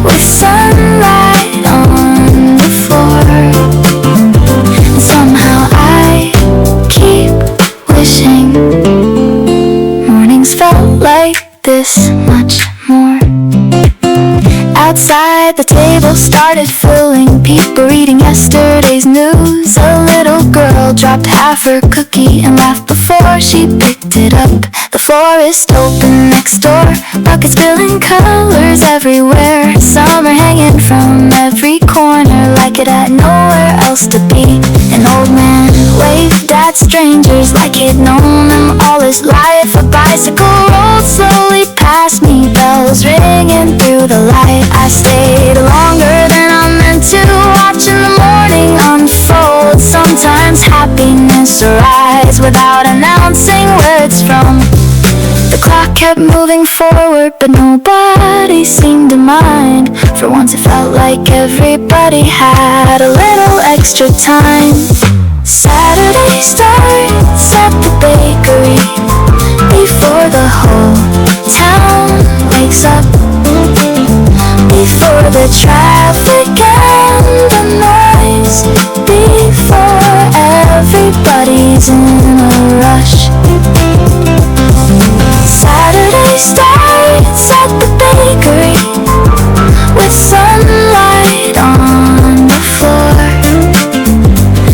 with sunlight on the floor, and somehow I keep wishing mornings felt like this much more. Outside the table started filling, people reading yesterday's news. A little girl dropped half her cookie and laughed before she picked it up. The florist opened next door, buckets spilling colors everywhere. Some are hanging from every corner like it had nowhere else to be. An old man waved at strangers like he'd known them all his life. A bicycle rolled slowly past me, bells ringing through the light. I stayed longer than I meant to, watching the morning unfold. Sometimes happiness arrives without announcing where it's from. The clock kept moving forward, but nobody seemed to mind. For once it felt like everybody had a little extra time. Saturday starts at the bakery before the whole town wakes up, before the traffic and the noise, before everybody's in a rush. Saturday starts at the bakery with sunlight on the floor,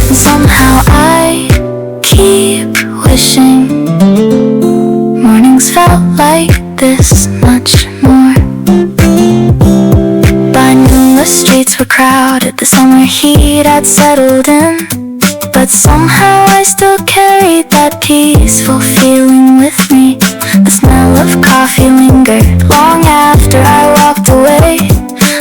and somehow I keep wishing mornings felt like this much more. By noon the streets were crowded, the summer heat had settled in, but somehow I still carried that peaceful feeling with me. The smell of coffee lingered long after I walked away,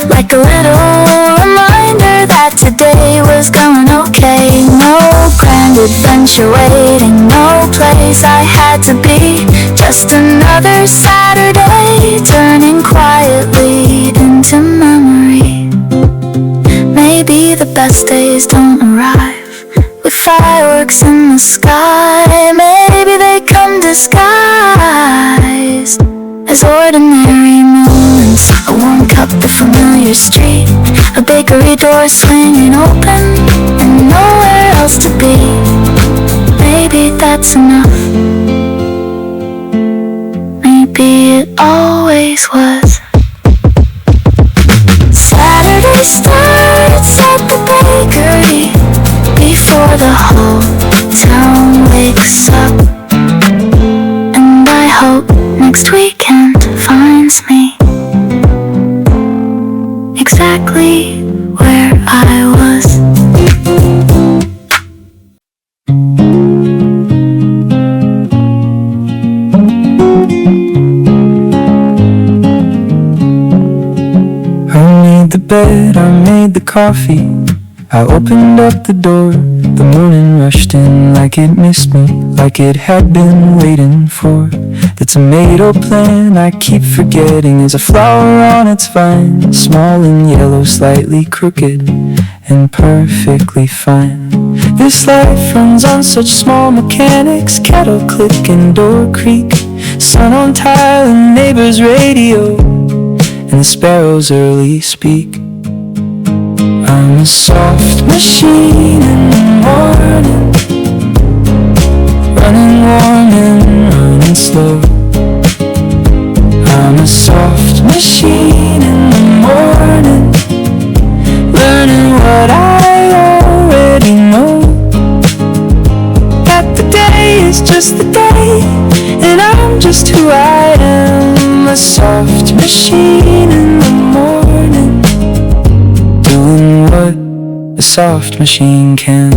like a little reminder that today was going okay. No grand adventure waiting, no place I had to be, just another Saturday turning quietly into memory. Maybe the best days don't arrive with fireworks in the sky. Maybe they come disguised as ordinary moments. A warm cup, the familiar street, a bakery door swinging open, and nowhere else to be. Maybe that's enough. Maybe it always was. Saturday starts at the bakery before the whole town wakes up, and I hope next weekend finds me exactly where I was. I made the bed, I made the coffee, I opened up the door. The morning rushed in like it missed me, like it had been waiting for. The tomato plant I keep forgetting is a flower on its vine, small and yellow, slightly crooked, and perfectly fine. This life runs on such small mechanics, kettle click and door creak, sun on tile and neighbor's radio, and the sparrows early speak. I'm a soft machine in the morning, running warm and running slow. I'm a soft machine in the morning, learning what I already know. That the day is just the day, and I'm just who I am. A soft machine in the morning, doing what a soft machine can.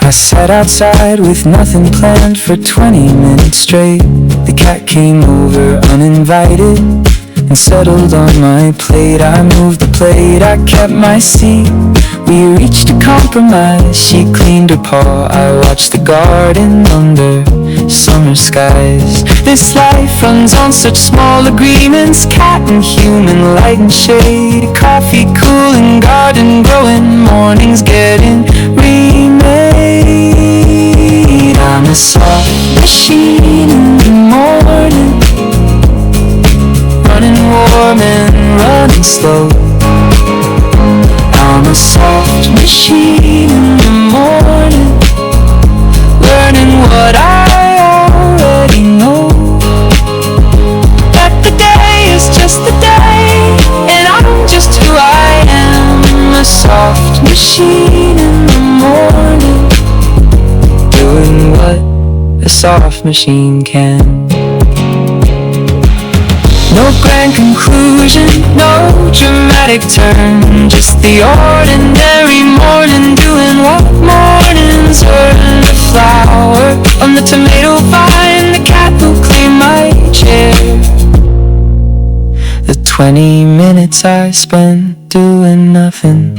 I sat outside with nothing planned for 20 minutes straight. The cat came over uninvited and settled on my plate. I moved the plate, I kept my seat. We reached a compromise. She cleaned her paw, I watched the garden under summer skies. This life runs on such small agreements, cat and human, light and shade, coffee cooling, garden growing, mornings getting remade. I'm a soft machine in the morning, running warm and running slow. I'm a soft machine in the morning, learning what I already know. That the day is just the day, and I'm just who I am. A soft machine in the morning, doing what a soft machine can. No grand conclusion, no dramatic turn, just the ordinary morning, doing what mornings earn. The flower on the tomato vine, the cat who cleaned my chair, the 20 minutes I spent doing nothing,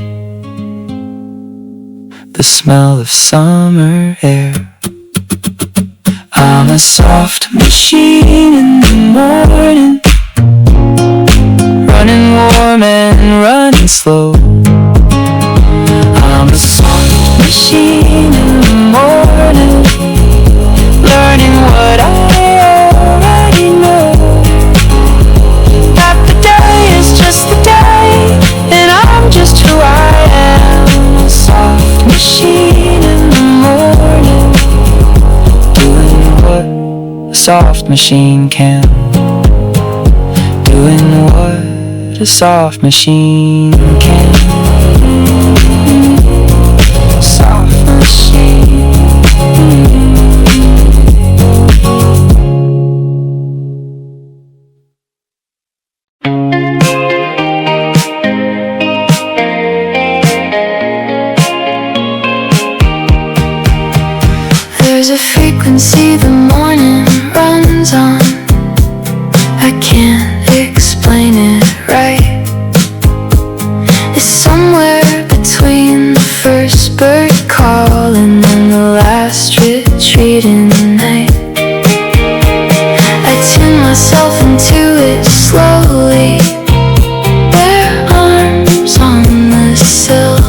the smell of summer air. I'm a soft machine in the morning, running warm and running slow. I'm a soft machine in the morning, learning what I already know. That the day is just the day, and I'm just who I am. A soft machine in the morning, doing what a soft machine can. Doing what a soft machine can. Soft machine. The There's a frequency the morning runs on. I can't explain it right. It's somewhere between the first bird call and then the last retreat in the night. I tune myself into it slowly, bare arms on the sill.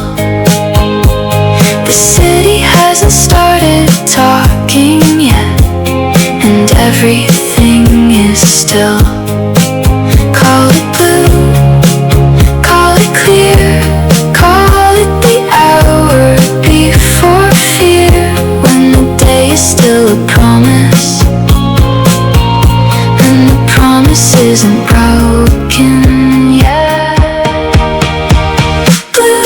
The city hasn't started talking yet, and everything is still. Call it blue, call it clear, call it the hour before fear, when the day is still a promise, and the promise isn't broken yet. Blue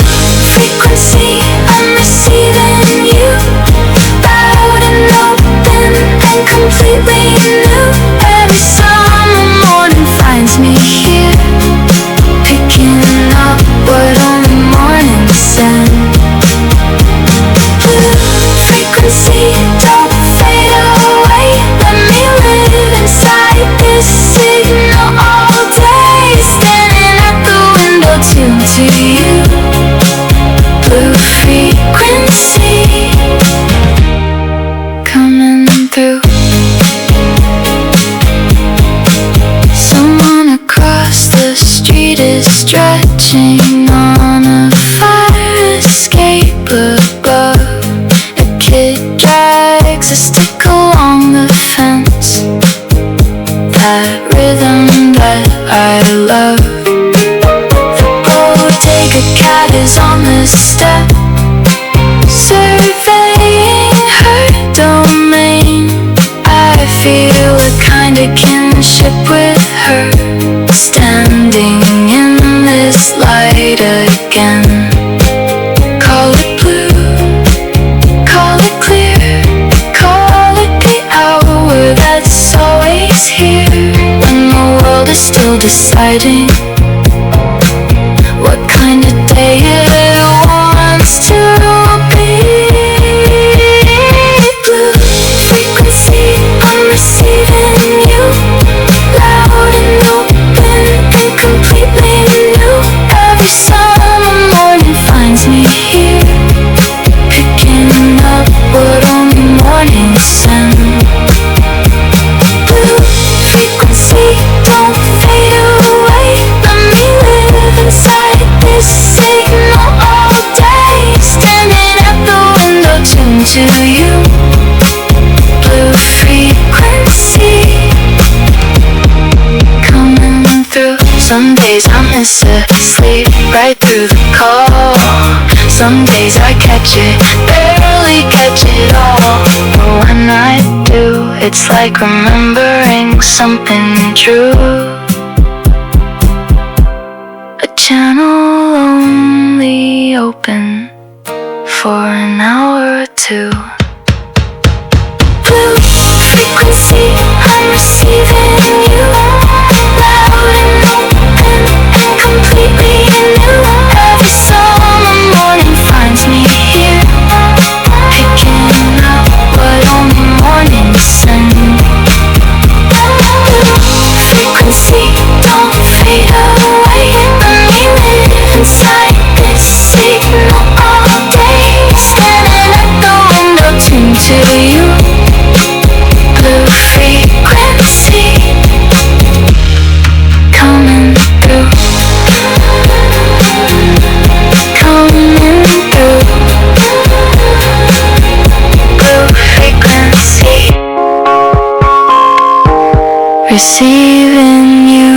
frequency, I'm receiving you, loud and open and completely new. Every summer morning finds me here, picking up what only mornings send. Blue frequency, don't fade away. Let me live inside this signal all day, standing at the window tuned to you. Blue frequency, coming through. Someone across the street is stretching on a fire escape above. A kid drags a stick along the fence, that rhythm that I love. The bodega cat is on the step, surveying her domain. I feel a kind of kinship with her, standing in this light again. Call it blue, call it clear, call it the hour that's always here, when the world is still deciding what kind of day it wants to be. Blue frequency, I'm receiving you, loud and open and completely new. Every summer morning finds me here, picking up what only mornings send. Blue frequency, don't fade away. Let me live inside this signal all day, standing at the window tuned to you. Blue frequency, coming through. Some days I miss it, sleep right through the call. Some days I catch it, barely catch it all. But when I do, it's like remembering something true. A channel only open for an hour or two. Blue frequency, I'm receiving you, loud and open and completely new. Every summer morning finds me here, picking up what only mornings send. Blue frequency, don't fade away. Let me live inside this signal all day, standing at the window tuned to you. Blue frequency, coming through, coming through. Blue frequency, receiving you.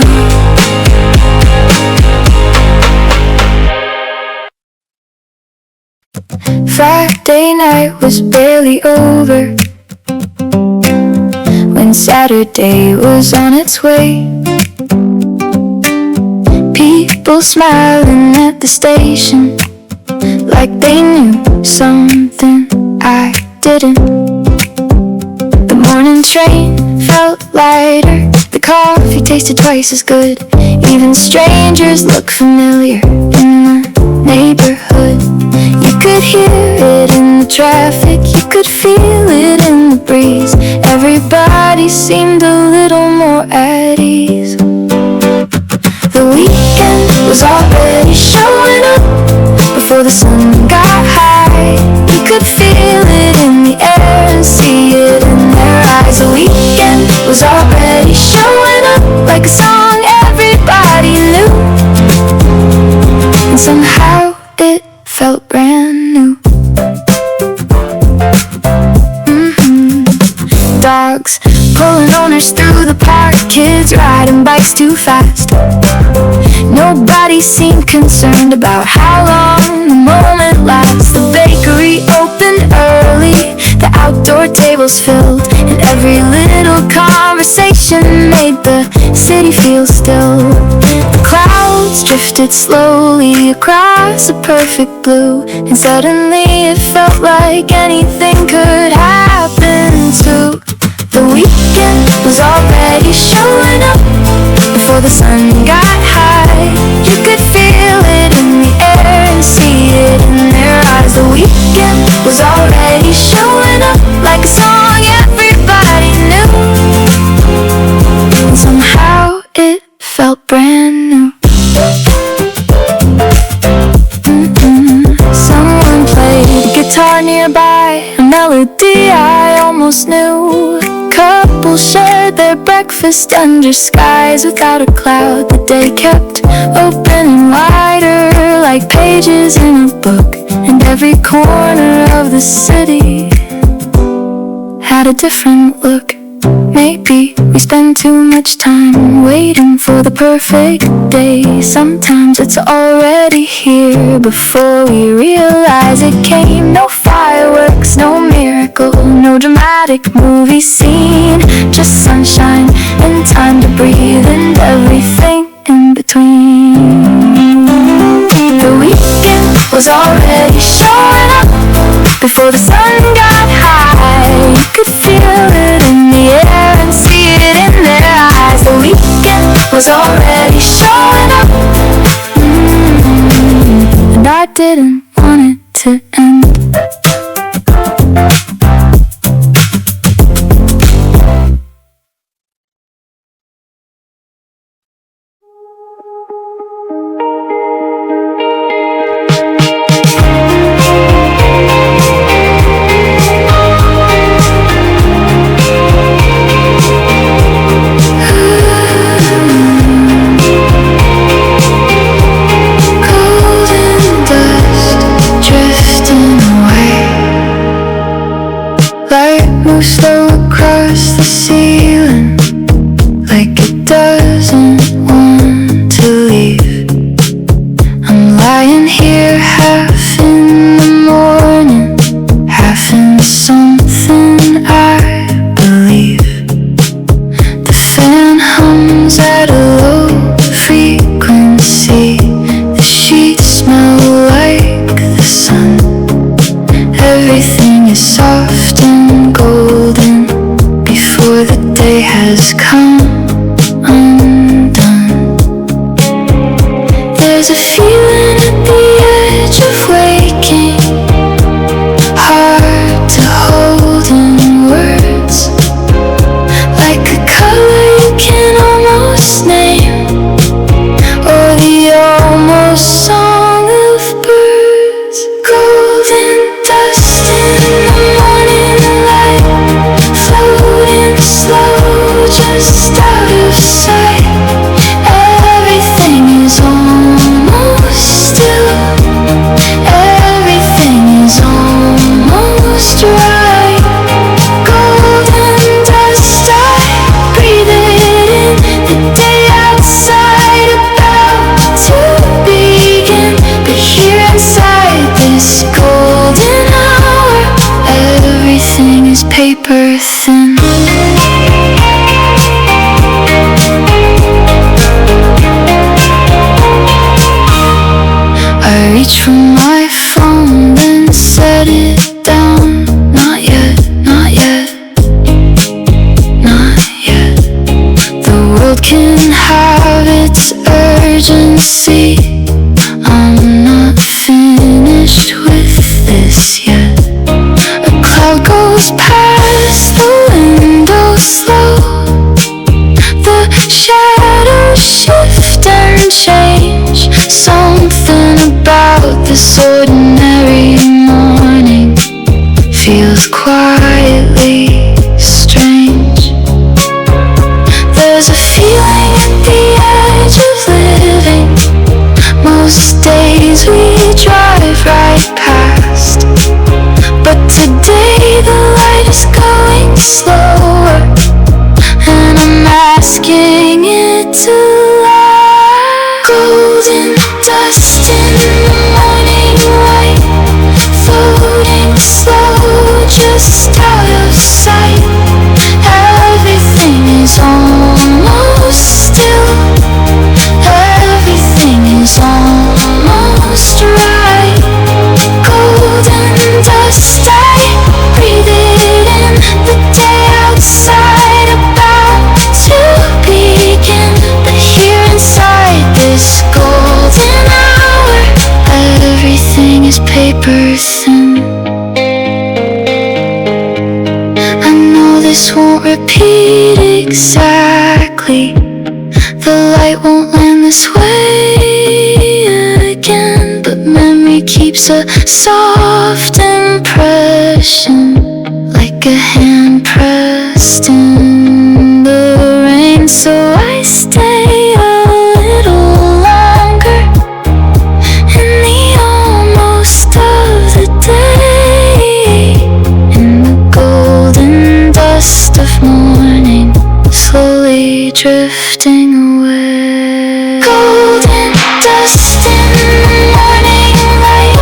Friday night was barely over when Saturday was on its way. People smiling at the station like they knew something I didn't. The morning train felt lighter, the coffee tasted twice as good. Even strangers look familiar in the neighborhood. You could hear it in the traffic You could feel it in the breeze. Everybody seemed a little more at ease. The weekend was already showing up before the sun got high. You could feel it in the air and see it in their eyes. The weekend was already showing up like a song everybody knew, and somehow it felt brand new. Dogs pulling owners through the park, kids riding bikes too fast. Nobody seemed concerned about how long the moment lasts. The bakery opened early, the outdoor tables filled, and every little conversation made the city feel still. The clouds drifted slowly across a perfect blue, and suddenly it felt like anything could happen too. The weekend was already showing up before the sun got high. You could feel it in the air and see it in their eyes. The weekend was already showing up like a song everybody knew, and somehow it felt brand new. Someone played guitar nearby, a melody I almost knew. Couples shared their breakfast under skies without a cloud. The day kept opening wider like pages in a book, and every corner of the city had a different look. Maybe we spend too much time waiting for the perfect day. Sometimes it's already here before we realize it came. No fireworks, no miracle, no dramatic movie scene, just sunshine and time to breathe and everything in between. The weekend was already showing up before the sun got high. You could feel it in the air and see it in their eyes. The weekend was already showing up, and I didn't want it to end. Slow across the ceiling like it doesn't want to leave. I'm lying here half in the morning, half in something I believe. The fan hums at a low frequency, the sheets smell like the sun. Everything is soft and golden before the day has come undone. There's a feeling at the edge of waking, hard to hold in words, like a color you can almost name, or the almost song of birds. Golden dust in the morning light, floating slow just out of sight. Everything is almost still, everything is almost right. Golden dust, I breathe it in, the day outside about to begin. But here inside this golden hour, everything is paper thin. I reach for my phone, then set it down. Not yet, not yet, not yet. The world can have its urgency. I'm not finished with this yet. A cloud crowd goes past the window slow. The shadows shift and change. Something about this ordinary morning feels quietly strange. There's a feeling at the edge of living. Most days we drive right past, but today the light is going slower, and I'm asking it to last. Golden dust in the morning light, floating slow just out of sight. Everything is almost still. Everything is almost right. Golden dust, I breathe it in. The day outside about to begin, but here inside this golden hour, everything is paper thin. I know this won't repeat exactly. The light won't land this way again, but memory keeps a soft impression, like a hand pressed in the rain. So I stay a little longer in the almost of the day, in the golden dust of morning, slowly drifting away. Golden dust in the morning light,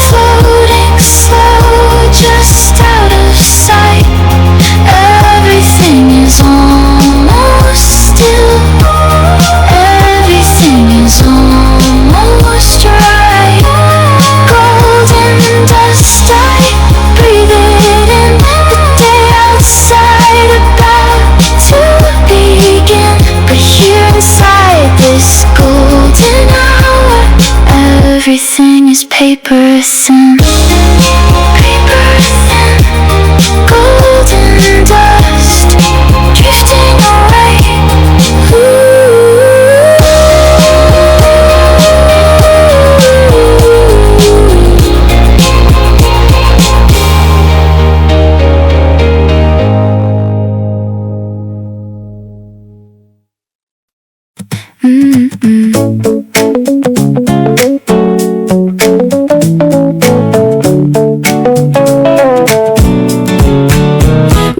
floating slow just out of sight. Everything is almost still. Everything is almost right. Golden dust, I breathe it in. The day outside about to begin, but here inside this golden hour, everything is paper thin. Paper thin. Golden dust drifting away.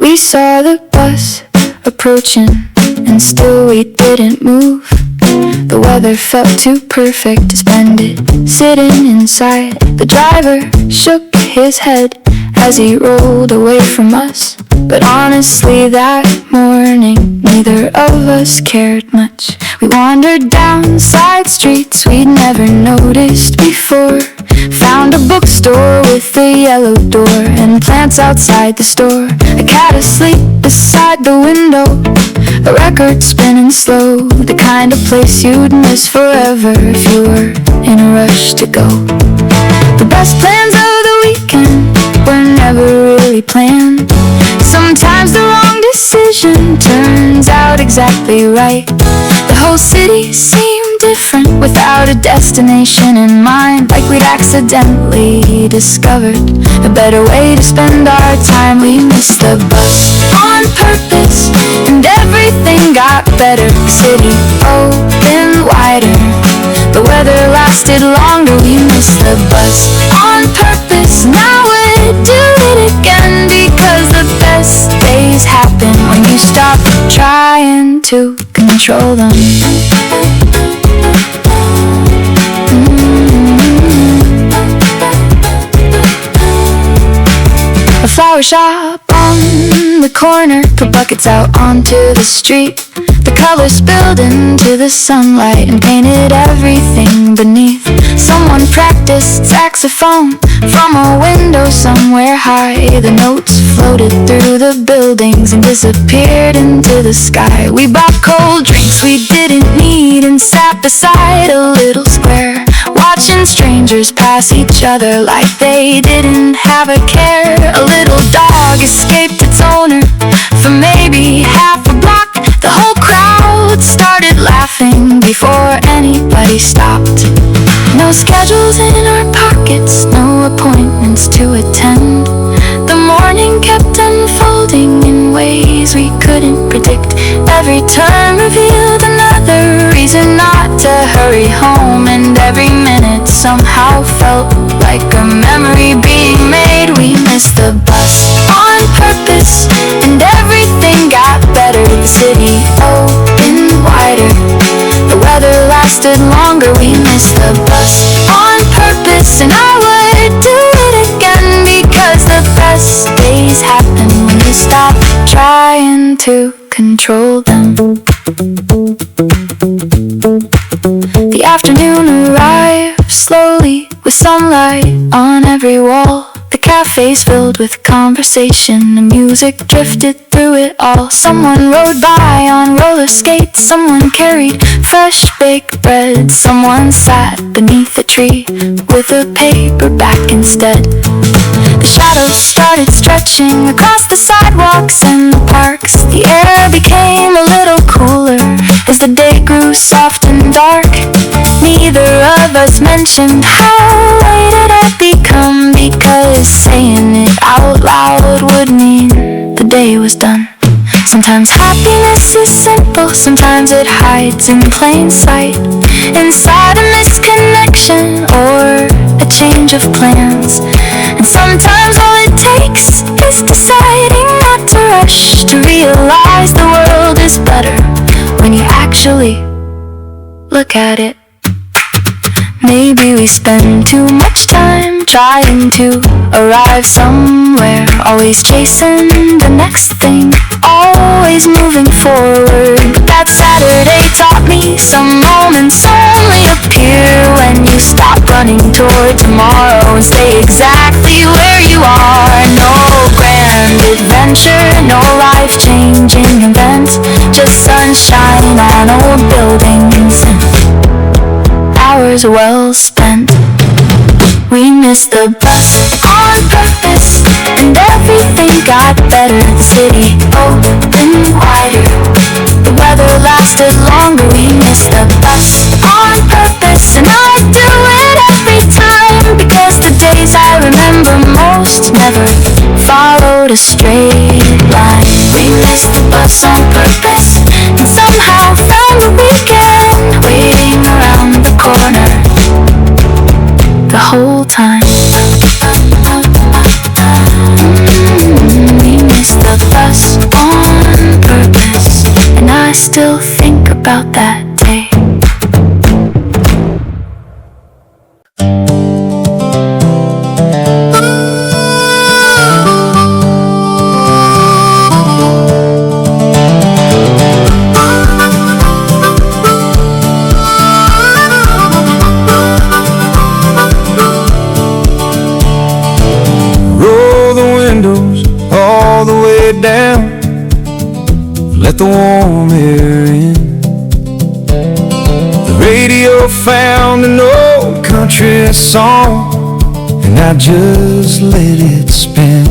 We saw the bus approaching, and still we didn't move. The weather felt too perfect to spend it sitting inside. The driver shook his head as he rolled away from us, but honestly that morning neither of us cared much. We wandered down side streets we'd never noticed before, found a bookstore with a yellow door and plants outside the store, a cat asleep beside the window, a record spinning slow, the kind of place you'd miss forever if you were in a rush to go. The best plans of the weekend were never really planned. Sometimes the wrong decision turns out exactly right. The whole city seemed different without a destination in mind, like we'd accidentally discovered a better way to spend our time. We missed the bus on purpose, and everything got better. The city opened wider, the weather lasted longer. We missed the bus on purpose, now we'd do it again, because the best days happen when you stop trying to control them. A flower shop on the corner put buckets out onto the street. The colors spilled into the sunlight and painted everything beneath. Someone practiced saxophone from a window somewhere high. The notes floated through the buildings and disappeared into the sky. We bought cold drinks we didn't need and sat beside a little square, watching strangers pass each other like they didn't have a care. A little dog escaped its owner for maybe half a block. The whole crowd started laughing before anybody stopped. No schedules in our pockets, no appointments to attend. The morning kept unfolding in ways we couldn't predict. Every turn revealed another reason not to hurry home, and every minute somehow felt like a memory being made. We missed the bus on purpose, and everything got better. The city opened wider, the weather lasted longer. We missed the bus on purpose, and I would do it again, because the best days happen when you stop trying to control them. The afternoon arrived slowly, with sunlight on every wall. The cafes filled with conversation, and music drifted through it all. Someone rode by on roller skates, someone carried fresh baked bread, someone sat beneath a tree with a paperback instead. The shadows started stretching across the sidewalks and the parks. The air became a little cooler as the day grew soft and dark. Neither of us mentioned how late it had become, because saying it out loud would mean the day was done. Sometimes happiness is simple, sometimes it hides in plain sight, inside a misconnection or a change of plans. And sometimes all it takes is deciding not to rush, to realize the world is better when you actually look at it. Maybe we spend too much time trying to arrive somewhere, always chasing the next thing, always moving forward. But that Saturday taught me some moments only appear when you stop running toward tomorrow and stay exactly where you are. No grand adventure, no life-changing event, just sunshine and old buildings and hours well spent. We missed the bus on purpose, and everything got better. The city opened wider, the weather lasted longer. We missed the bus on purpose, and I do it every time, because the days I remember most never followed a straight line. We missed the bus on purpose, and somehow found the weekend waiting around the corner the whole time. We missed the bus on purpose, and I still think about that day. Down, let the warm air in. The radio found an old country song, and I just let it spin.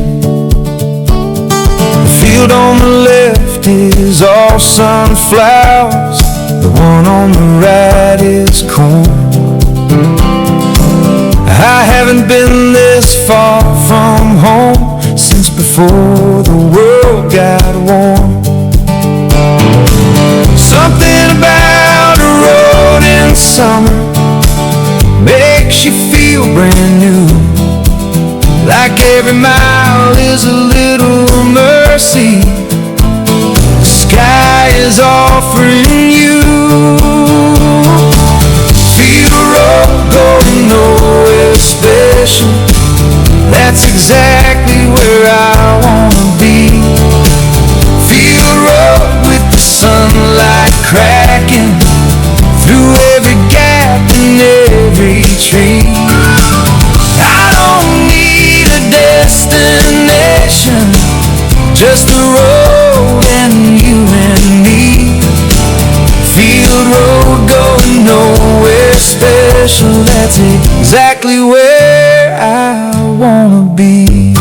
The field on the left is all sunflowers, the one on the right is corn. I haven't been this far from home since before the world got warm. Something about a road in summer makes you feel brand new, like every mile is a little mercy the sky is offering you. Feel the road going nowhere special, that's exactly where I wanna be. Feel the road with the sunlight cracking through every gap in every tree. I don't need a destination, just the road and you and me. Feel the road going nowhere special, special. That's exactly where I wanna be.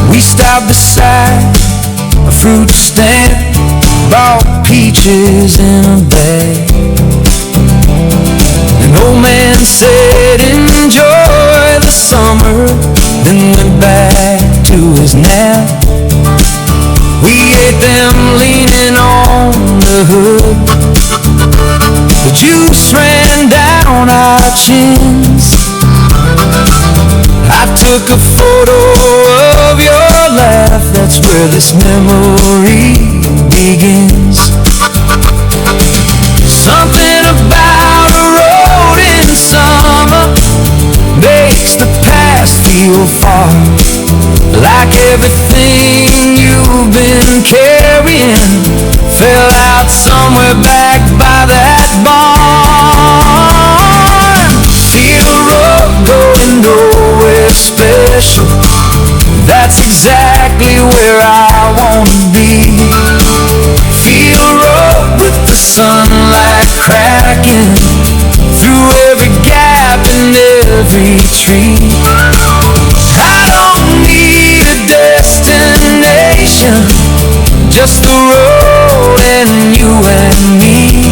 We stopped beside a fruit stand, bought peaches in a bag. An old man said, enjoy the summer, then went back to his nap. We ate them leaning on the hood. The juice ran down our chins. I took a photo of your laugh. That's where this memory begins. Something about a road in summer makes the past feel far, like everything you've been carrying fell out somewhere back by that barn. Feel a road going nowhere special. That's exactly where I wanna be. Feel a road with the sunlight cracking through every gap and every tree. I don't need a destination, just the road and you and me.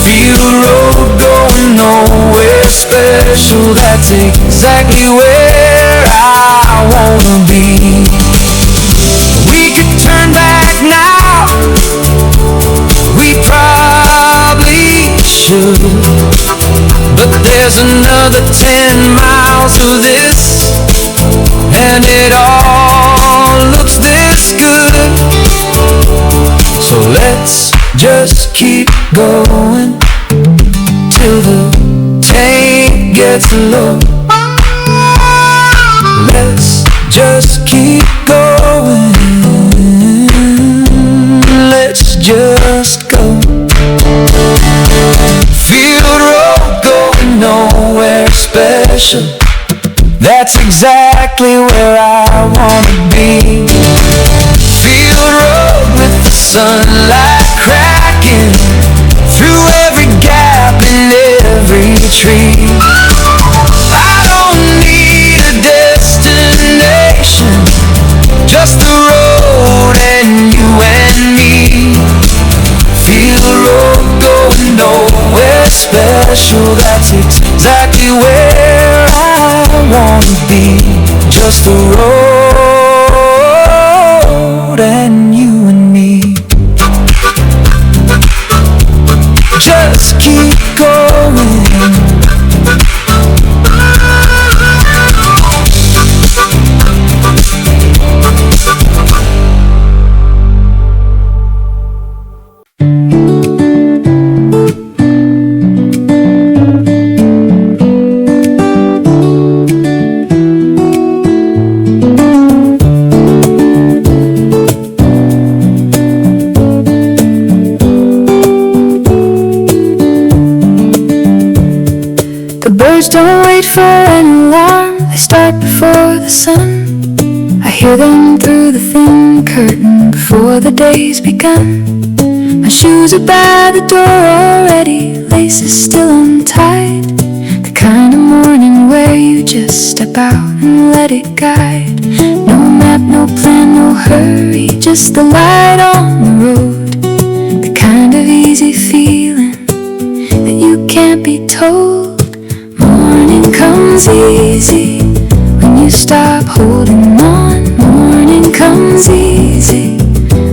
Feel the road going nowhere special. That's exactly where I wanna be. We could turn back now, we probably should, but there's another 10 miles of this, and it all looks this good. So let's just keep going till the tank gets low. Let's just keep going. Let's just go. Feel the road going nowhere special. That's exactly where I wanna be. Feel the road with the sunlight cracking through every gap and every tree. I don't need a destination, just the road and you and me. Feel the road going nowhere special. That's exactly where I wanna be. Just the road and you and me. Just keep going. Birds don't wait for an alarm, they start before the sun. I hear them through the thin curtain before the day's begun. My shoes are by the door already, laces still untied. The kind of morning where you just step out and let it guide. No map, no plan, no hurry, just the light on the road. The kind of easy feeling that you can't be told. Morning comes easy when you stop holding on. Morning comes easy,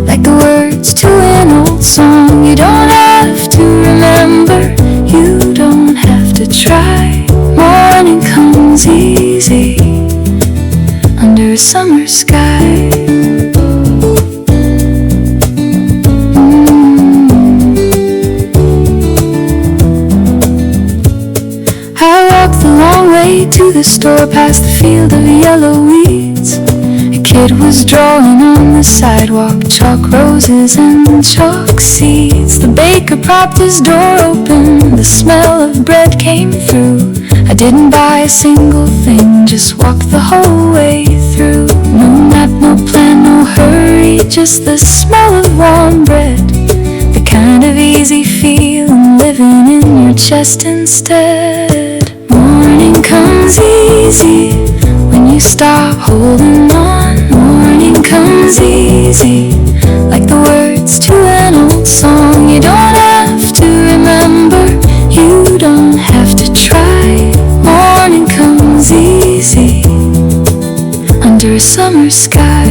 like the words to an old song. You don't have to remember, you don't have to try. Morning comes easy under a summer sky. To the store past the field of yellow weeds. A kid was drawing on the sidewalk, chalk roses and chalk seeds. The baker propped his door open, the smell of bread came through. I didn't buy a single thing, just walked the whole way through. No map, no plan, no hurry, just the smell of warm bread. The kind of of easy feeling living in your chest instead. Morning comes easy when you stop holding on. Morning comes easy, like the words to an old song. You don't have to remember, you don't have to try. Morning comes easy under a summer sky.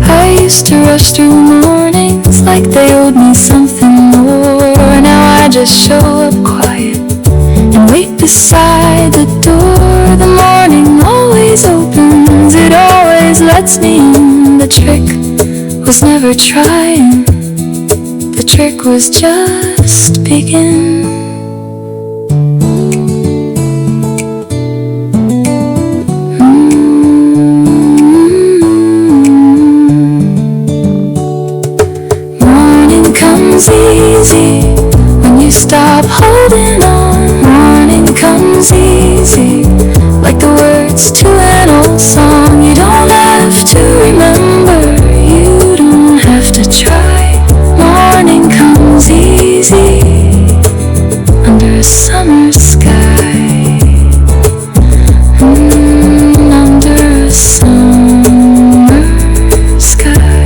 I used to rush through mornings like they owed me something more. Now I just show up quiet and wait beside the door. The morning always opens, it always lets me in. The trick was never trying, the trick was just begin. Morning comes easy when you stop holding on. Morning comes easy, like the words to an old song. You don't have to remember, you don't have to try. Morning comes easy under a summer sky. Under a summer sky.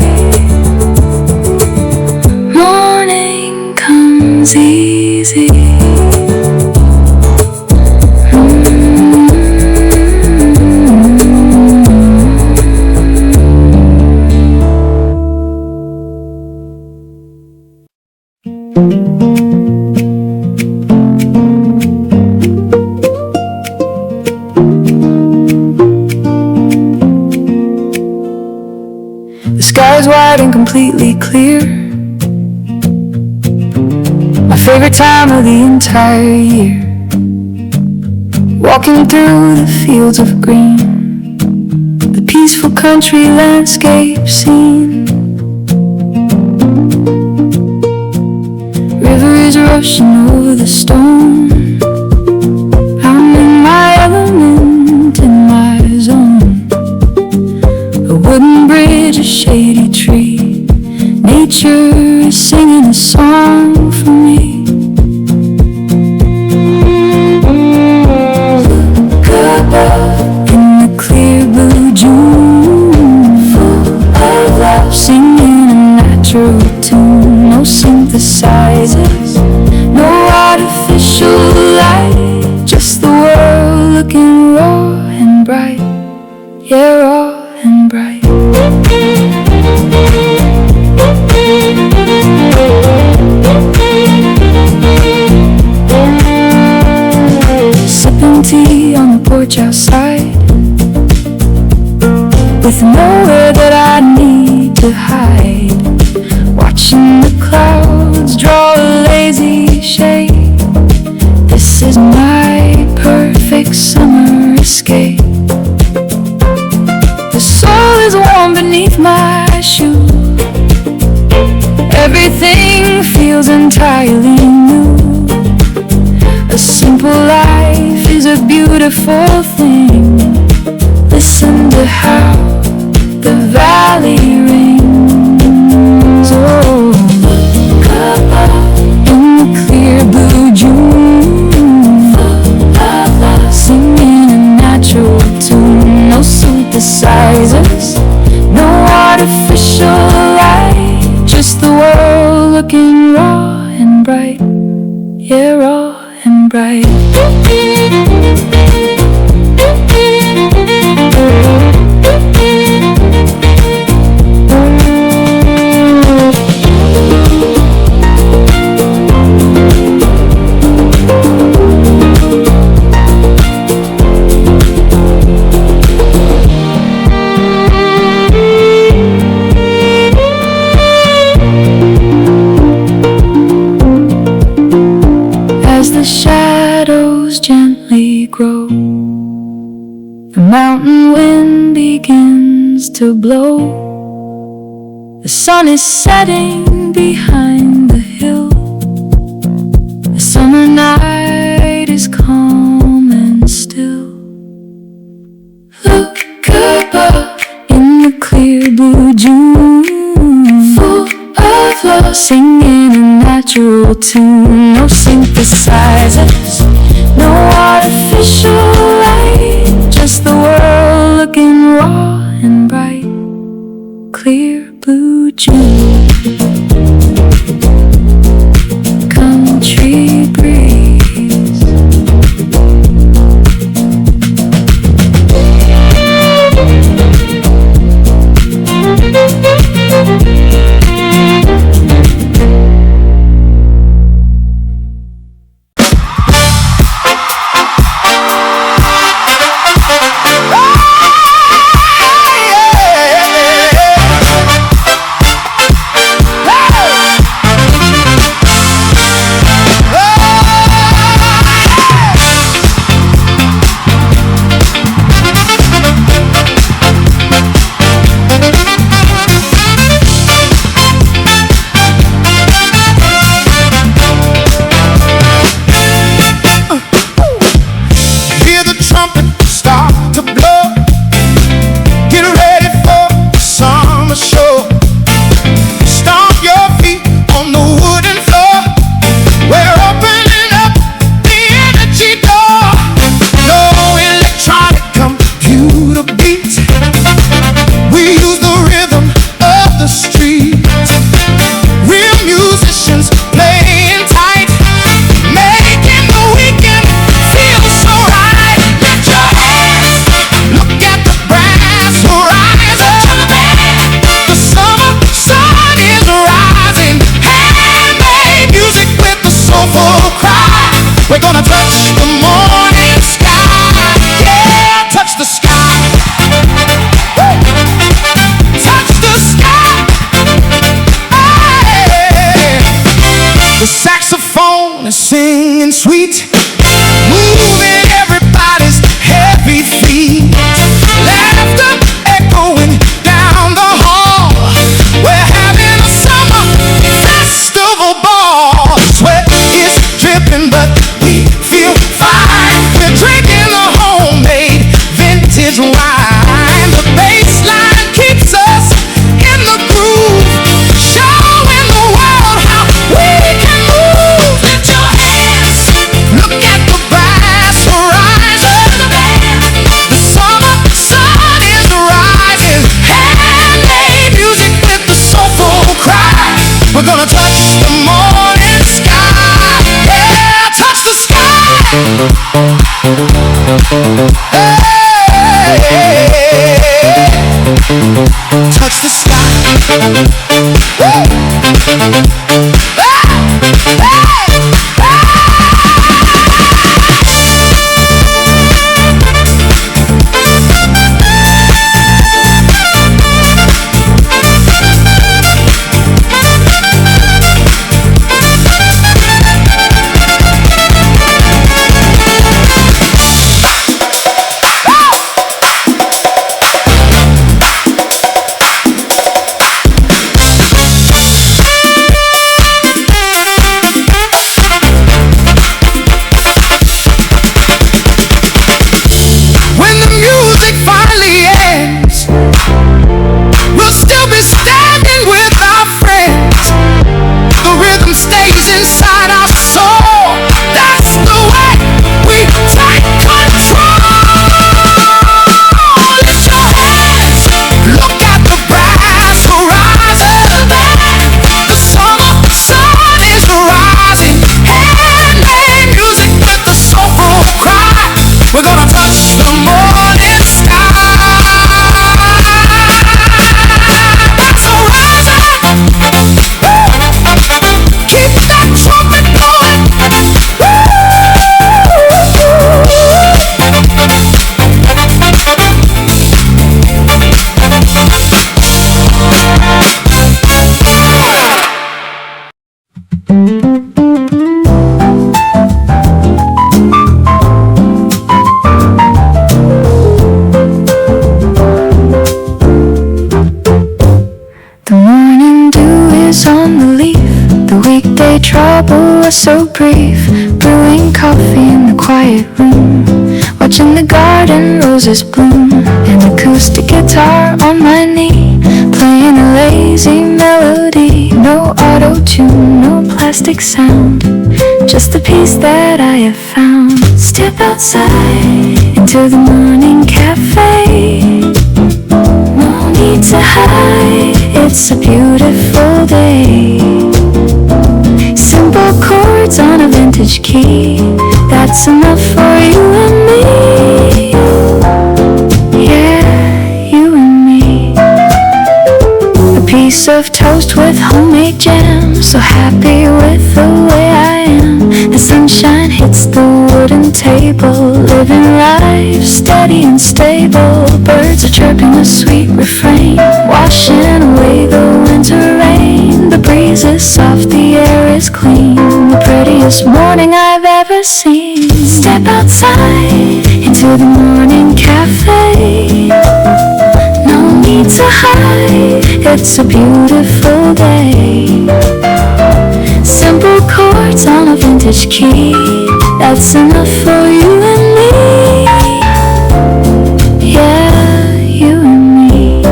Morning comes easy. The sky's wide and completely clear, my favorite time of the entire year. Walking through the fields of green, the peaceful country landscape scene. River is rushing over the stone. I'm in my element, in my zone. A wooden bridge, a shady tree. Nature is singing a song for me. Look above in the clear blue June, full of love, singing a natural tune. No synthesizers, no artificial light, just the world looking raw and bright. Yeah, raw and bright. Sipping tea on the porch outside, with nowhere that I need to hide. Watching the clouds draw a lazy shade. This is my perfect summer escape. The soil is warm beneath my shoe. Everything feels entirely new. A simple life is a beautiful thing. Listen to how the valley rings. Oh, look above in the clear blue June, full of love, singing a natural tune. No synthesizers, no artificial light, just the world looking raw and bright. Yeah, raw and bright. As the shadows gently grow, the mountain wind begins to blow. The sun is setting behind the hill. The summer night is calm and still. Look above in the clear blue June, full of love, singing a natural tune. No synthesizers, no artificial light, just the world looking raw and bright. Clear blue June, country breeze. We're gonna touch the morning sky. Yeah, touch the sky. Woo! Touch the sky. Hey. The saxophone is singing sweet, moving everybody's heavy feet. Laughter echoing down the hall. We're having a summer festival ball. Sweat is dripping, but we feel fine. We're drinking the homemade vintage wine. The bass line keeps us in the groove, showing the world how we can move. Lift your hands, look at the brass horizon. The summer sun is rising. Handmade music with the soulful cry. We're gonna touch the morning sky. Yeah, touch the sky. Hey, touch the sky. Woo. trouble was so brief. Brewing coffee in the quiet room, watching the garden roses bloom. An acoustic guitar on my knee, playing a lazy melody. No auto-tune. plastic sound, just the peace that I have found. Step outside into the morning cafe. No need to hide, it's a beautiful day. Simple chords on a vintage key, that's enough for you and me. Yeah, you and me. A piece of toast with homemade jam, so happy with the way I am. The sunshine hits the wooden table, living life steady and stable. Birds are chirping a sweet refrain, washing away the winter rain. The breeze is soft, the air is clean, the prettiest morning I've ever seen. Step outside into the morning cafe. No need to hide, it's a beautiful day. Simple chords on a vintage key, that's enough for you and me. Yeah, you and me.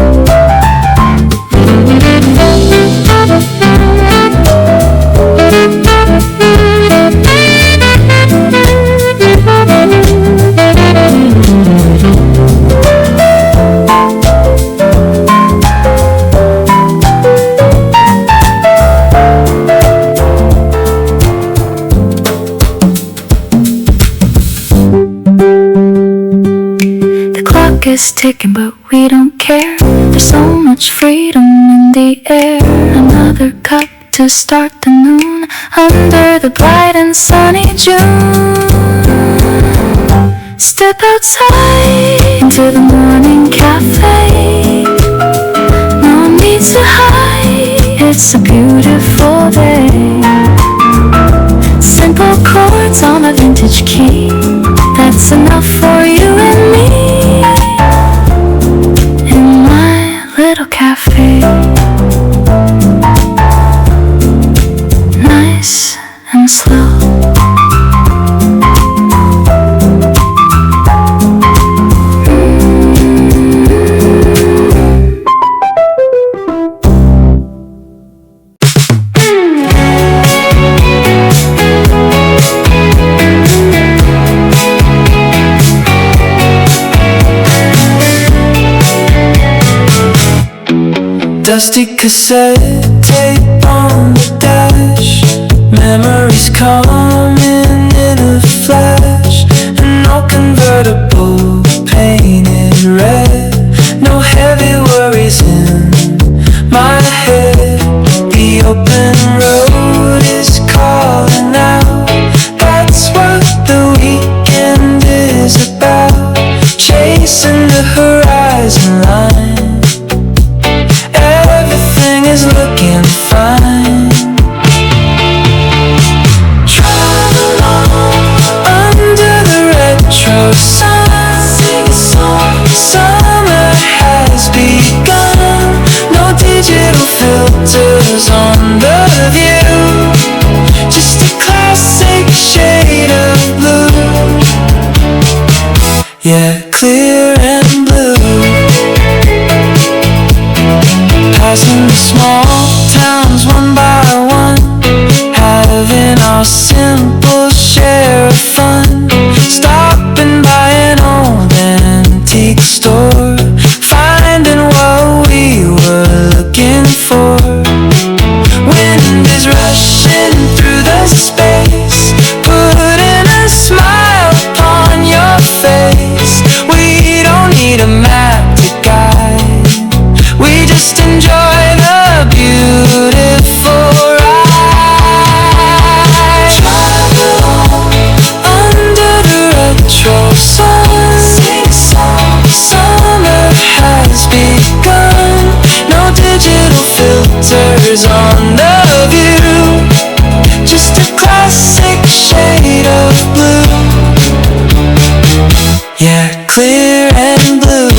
Is ticking, but we don't care. There's so much freedom in the air. Another cup to start the noon under the bright and sunny June. Step outside into the morning cafe. No need to hide, it's a beautiful day. Simple chords on a vintage key, that's enough for you and me. Little cafe, nice and slow. Dusty cassette tape on the dash, memories coming in a flash. An old convertible painted red, no heavy worries in my head. The open road is calling out, that's what the weekend is about. Chasing the horizon line, is looking fine. Travel on under the retro sun, sing a song. Summer has begun. No digital filters on the view, just a classic shade of blue. Yeah, clear and blue. Passing the small towns one by one, having our simple share of fun. Stopping by an old antique store, finding what we were looking for. Wind is rushing through the space, putting a smile upon your face. We don't need a map to guide, we just enjoy the beautiful ride. Travel on under the retro sun, sing a song. Summer has begun. No digital filters on the view, just a classic shade of blue. Yeah, clear and blue.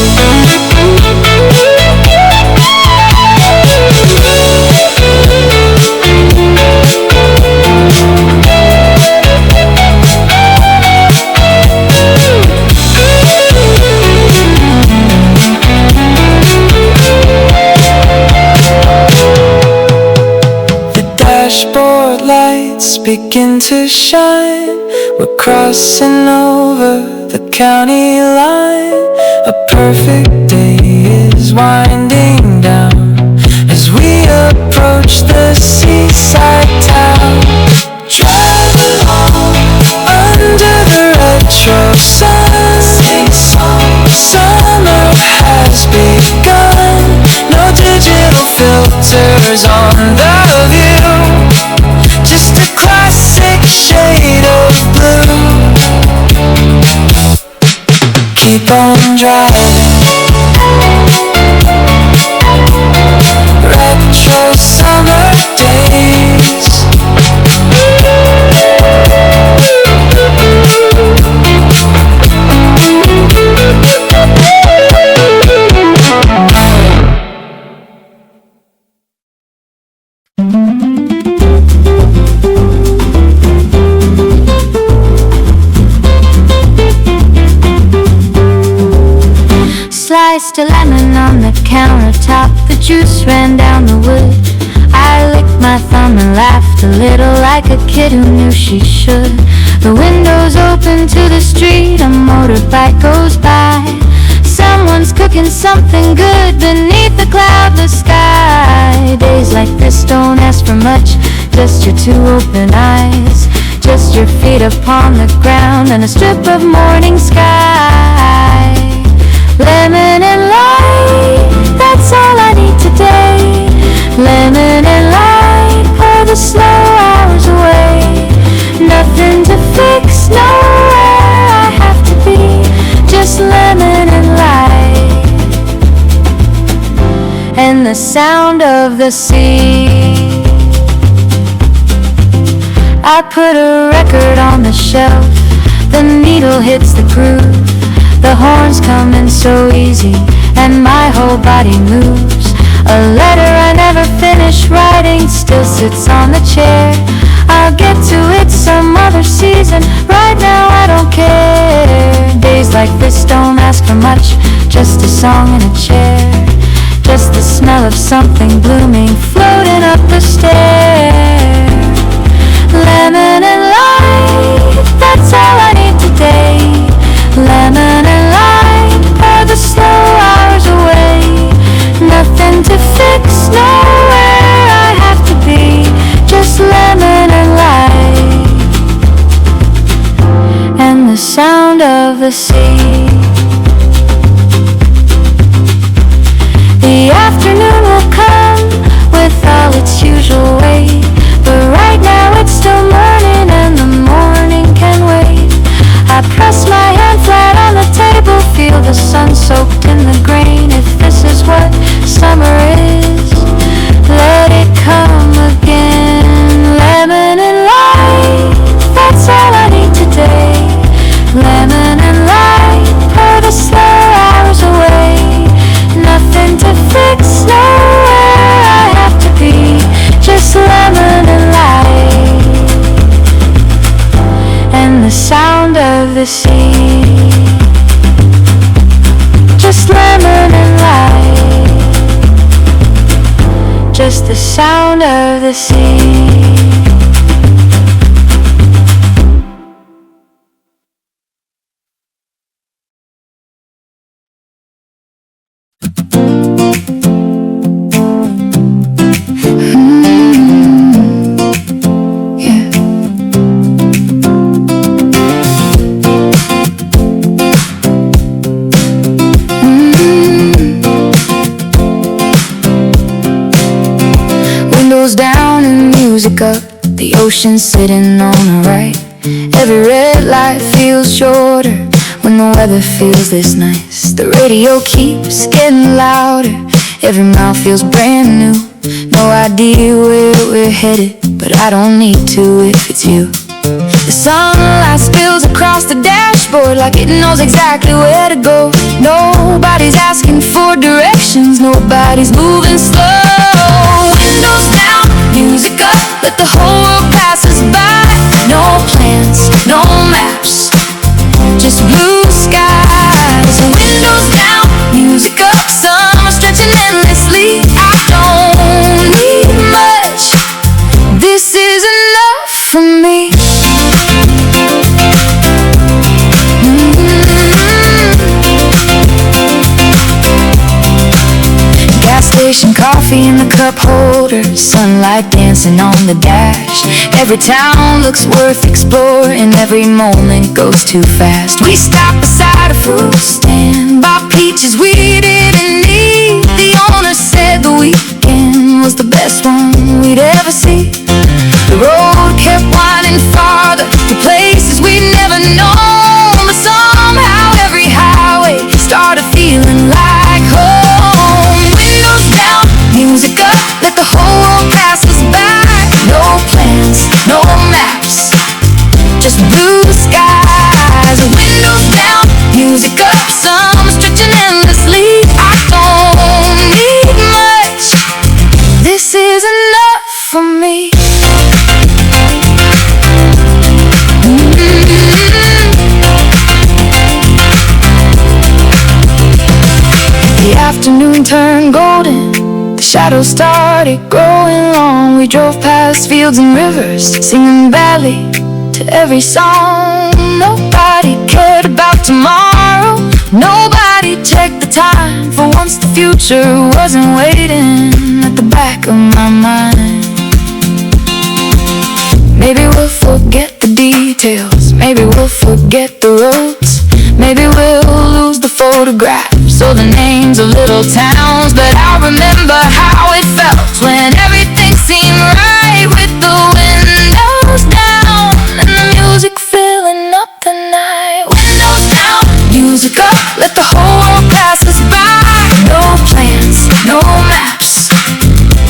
Dashboard light begin to shine. We're crossing over the county line. A perfect day is winding down as we approach the seaside town. Drive along under the retro sun. Sing songs. Summer has begun. No digital filters on the view. Just a classic shade of blue. Keep on driving. Retro summer days. Sliced a lemon on the countertop. The juice ran down the wood. I licked my thumb and laughed a little, like a kid who knew she should. The window's open to the street. A motorbike goes by. Someone's cooking something good beneath the cloudless sky. Days like this don't ask for much, just your two open eyes, just your feet upon the ground and a strip of morning sky. Lemon and light, that's all I need today. Lemon and light, pour the slow hours away. Nothing to fix, nowhere I have to be. Just lemon and light, and the sound of the sea. I put a record on the shelf. The needle hits the groove. The horns come in so easy, and my whole body moves. A letter I never finished writing still sits on the chair. I'll get to it some other season. Right now I don't care. Days like this don't ask for much, just a song and a chair. Just the smell of something blooming floating up the stair. Lemon and light, that's all I need today. Lemon and light, pour the slow hours away. Nothing to fix, nowhere I have to be. Just lemon and light, and the sound of the sea. The afternoon will come with all its usual weight, but right now it's still morning and the morning can wait. I press my hand flat on the table, feel the sun soaked in the grain. If this is what summer is, let it come again. Lemon and light, that's all I need today. Lemon and light, pour the slow hours away. Nothing to fix, nowhere I have to be. Just lemon and light, and the sound of the sea. Just lemon and light, just the sound of the sea. Down and music up, the ocean sitting on the right. Every red light feels shorter when the weather feels this nice. The radio keeps getting louder, every mouth feels brand new. No idea where we're headed, but I don't need to if it's you. The sunlight spills across the dashboard like it knows exactly where to go. Nobody's asking for directions, nobody's moving slow. Windows down, music up, let the whole world pass us by. No plans, no maps, just blue skies. Windows down, music up, summer stretching endlessly. I don't need much, this is enough for me. station, coffee in the cup holder, sunlight dancing on the dash. Every town looks worth exploring, every moment goes too fast. We stop beside a fruit stand, bought peaches we didn't need. The owner said the weekend was the best one we'd ever see. The road kept winding farther to places we'd never known, but somehow every highway started feeling like home. Windows down, music up, let the whole world pass us by. No plans, no maps, just blue skies. Windows down, music up, some stretching endlessly. I don't need much, this is enough for me. The afternoon turned golden, the shadows started growing long. We drove past fields and rivers, singing badly to every song. Nobody cared about tomorrow, nobody checked the time. For once the future wasn't waiting at the back of my mind. Maybe we'll forget the details, maybe we'll forget the roads, maybe we'll lose the photographs or the names of little towns. But I remember how it felt when everything seemed right, with the windows down and the music filling up the night. Windows down, music up, let the whole world pass us by. No plans, no maps,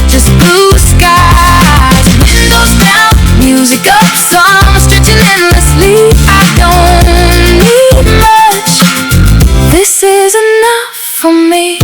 just blue skies. Windows down, music up, some stretching endlessly. I don't need much, this is enough for me.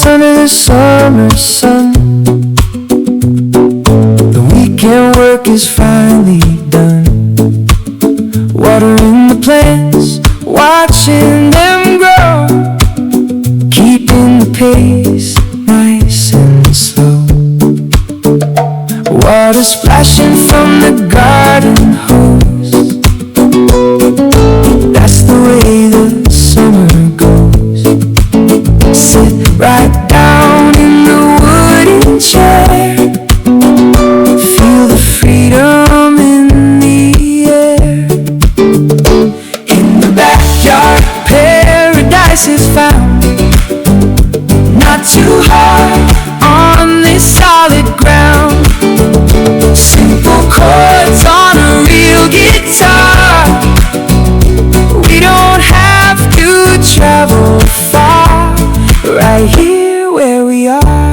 Under the summer sun, the weekend work is finally done. Watering the plants, watching them grow, keeping the pace nice and slow. Water splashing from the garden hose, that's the way the summer goes. Sit right down in the wooden chair, feel the freedom in the air. In the backyard, paradise is found, not too hard on this solid ground. Simple chords on a real guitar, we don't have to travel far, right here where we are.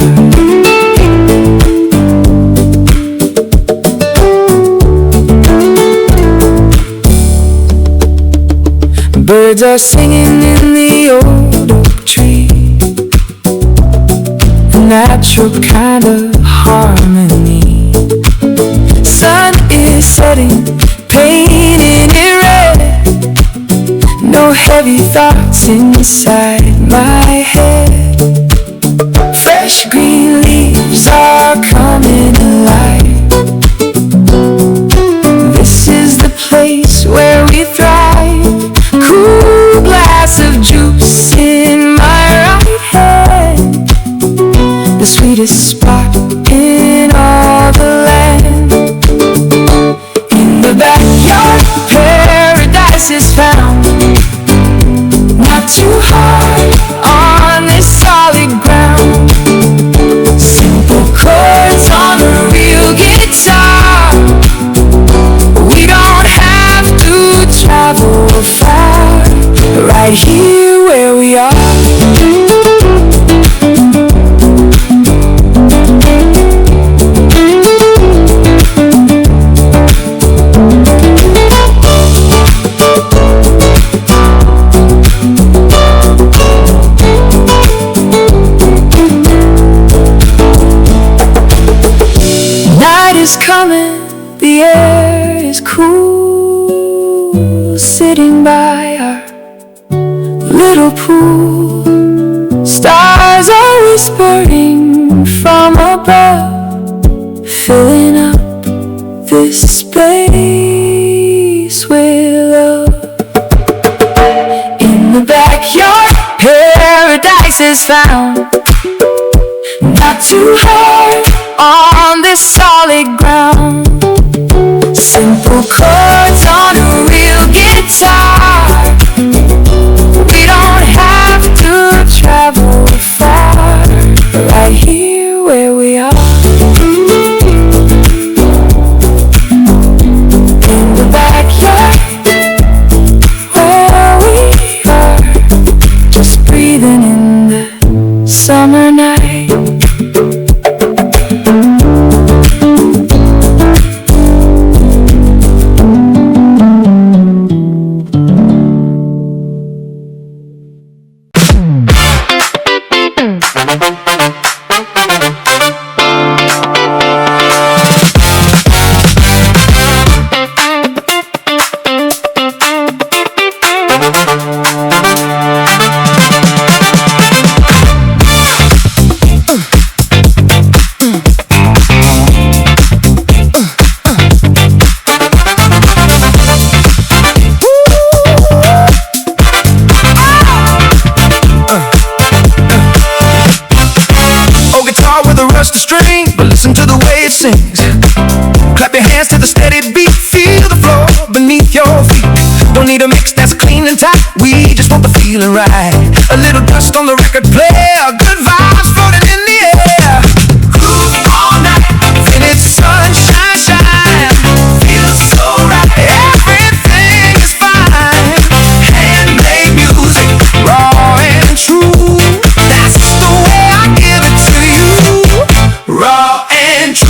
Birds are singing in the old oak tree, a natural kind of harmony. Sun is setting, painting it red, no heavy thoughts inside my head. Fresh green leaves are coming alive, this is the place where we thrive. Cool glass of juice in my right hand, the sweetest spot in all the land. In the backyard, paradise is found, not too hard on this solid ground. Simple chords on a real guitar, we don't have to travel far, right here where we are. coming, the air is cool. Sitting by our little pool, stars are whispering from above, filling up this space with love. In the backyard, paradise is found. Not too hard on this solid ground. Simple chords on a real guitar. We don't have to travel far, right here where we are. In the backyard, where we are, just breathing in the summer night. Sings. Clap your hands to the steady beat. Feel the floor beneath your feet. Don't need a mix that's clean and tight. We just want the feeling right. A little dust on the record player. Good vibes floating in the air. Groove all night. Then it's sunshine, shine. Feels so right. Everything is fine. Handmade music, raw and true. That's the way I give it to you. Raw and true.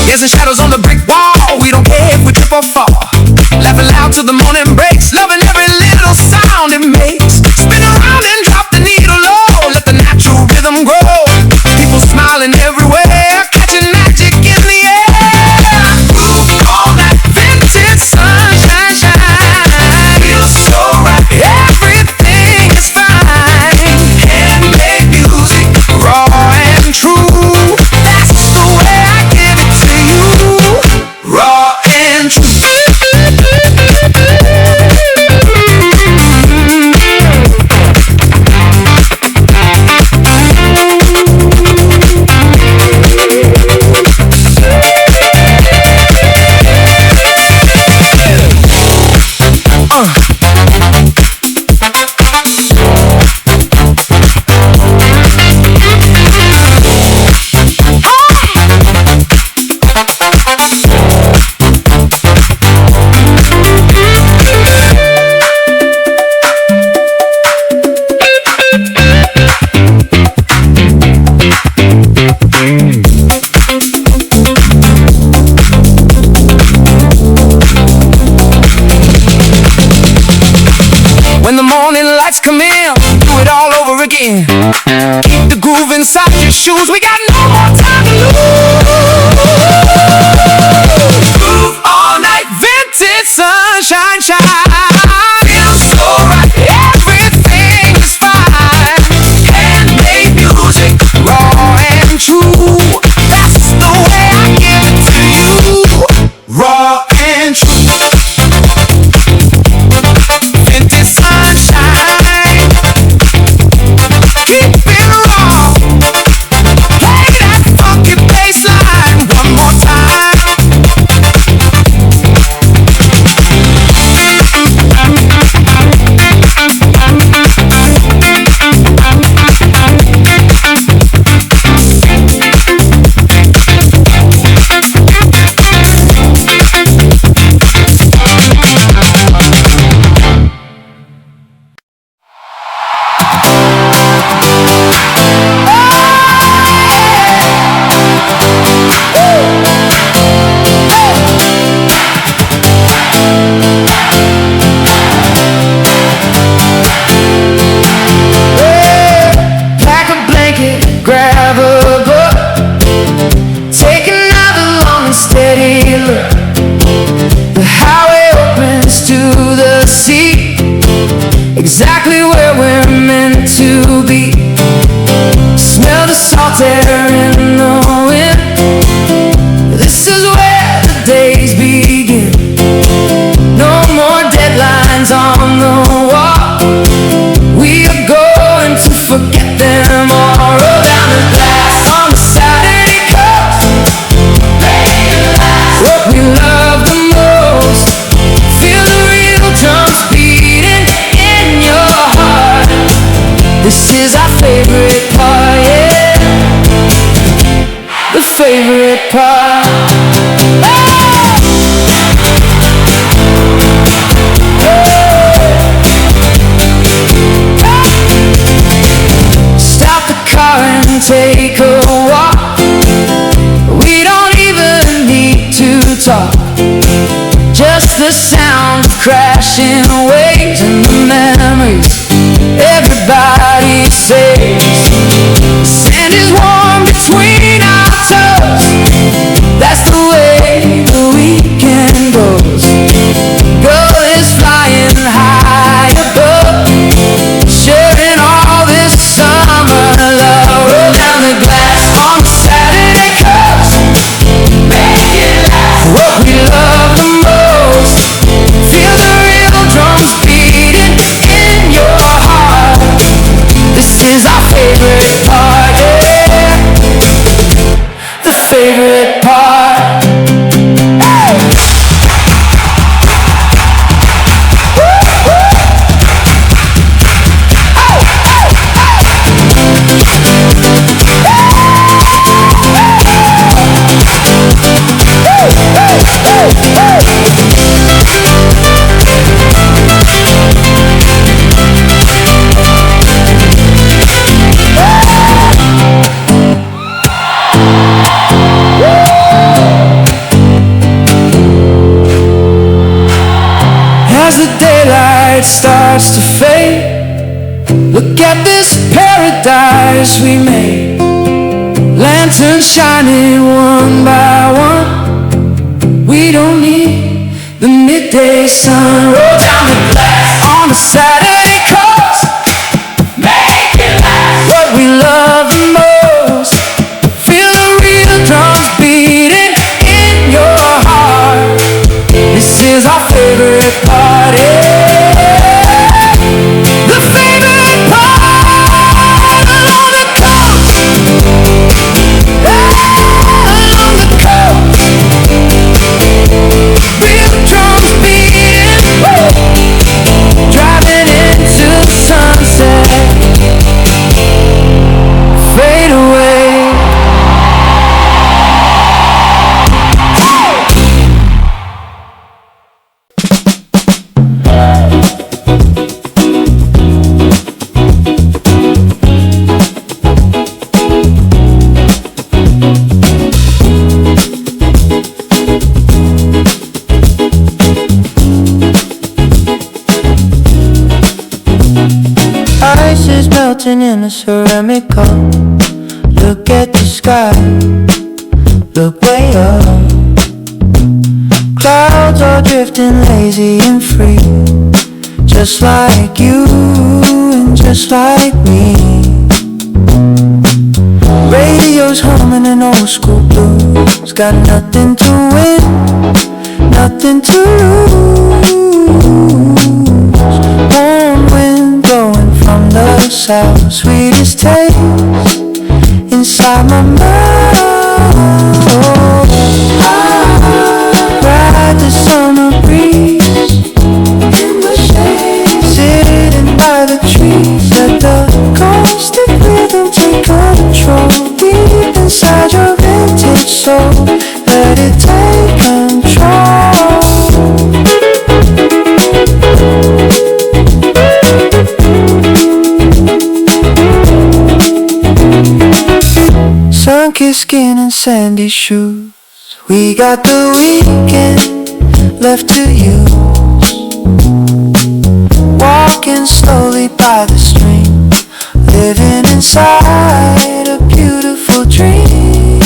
Dancing shadows on the brick wall. We don't care if we trip or fall. Laughing loud till the morning breaks. Loving every little sound it makes. Spin around and drop the needle low. Let the natural rhythm grow. People smiling everywhere. Catching magic in the air. Groove all night. Vintage sunshine shine. Feels so right. Everything is fine. Handmade music, raw and true. That's the way I give it to you. Raw and true. When the morning lights come in, do it all over again. Keep the groove inside your shoes. We got no more time to lose. Groove all night, vintage sunshine shine. Feels so right, everything is fine. Handmade music, raw and true. That's the way I give it to you. Raw and true. Vintage sunshine. Keep it raw. Play that funky bass line one more time. exactly where we're meant to be. Smell the salt air in the wind. This is where the days begin. No more deadlines on the wall. We are going to forget them all. Roll down the glass on the Saturday coast. What we love the most. Feel the real drums beating in your heart. This is our favorite part, yeah. The favorite part. Stop the car and take a walk. We don't even need to talk. Just the sound of crashing waves and the memories everybody says. The sand is warm between our toes. That's the way the weekend goes. Girl is flying high above, sharing all this summer love. Roll down the glass on the Saturday coast. Make it last. What we love the most. Feel the real drums beating in your heart. This is our favorite part, yeah. The favorite part. Hey! As the daylight starts to fade, look at this paradise we made. Lanterns shining one by one. We don't need the midday sun. Roll down the glass on the Saturday coast. Make it last. What we love the most. Feel the real drums beating in your heart. This is our favorite part, yeah. The favorite part along the coast. Along the coast. Real drums beating, woo. Driving into the sunset. Fade away. Ice is melting in a ceramic cup. Look at the sky, look way up. Clouds are drifting lazy and free, just like you and just like me. Radio's humming an old school blues. Got nothing to win, nothing to lose. Warm wind blowing from the south, sweetest taste inside my mouth. I ride the summer breeze in the shade, sitting by the trees. Let the caustic rhythm take control. Deep inside your vintage soul, let it take control. Sun-kissed skin and sandy shoes. We got the weekend left to use. Walking slowly by the stream, living inside a beautiful dream.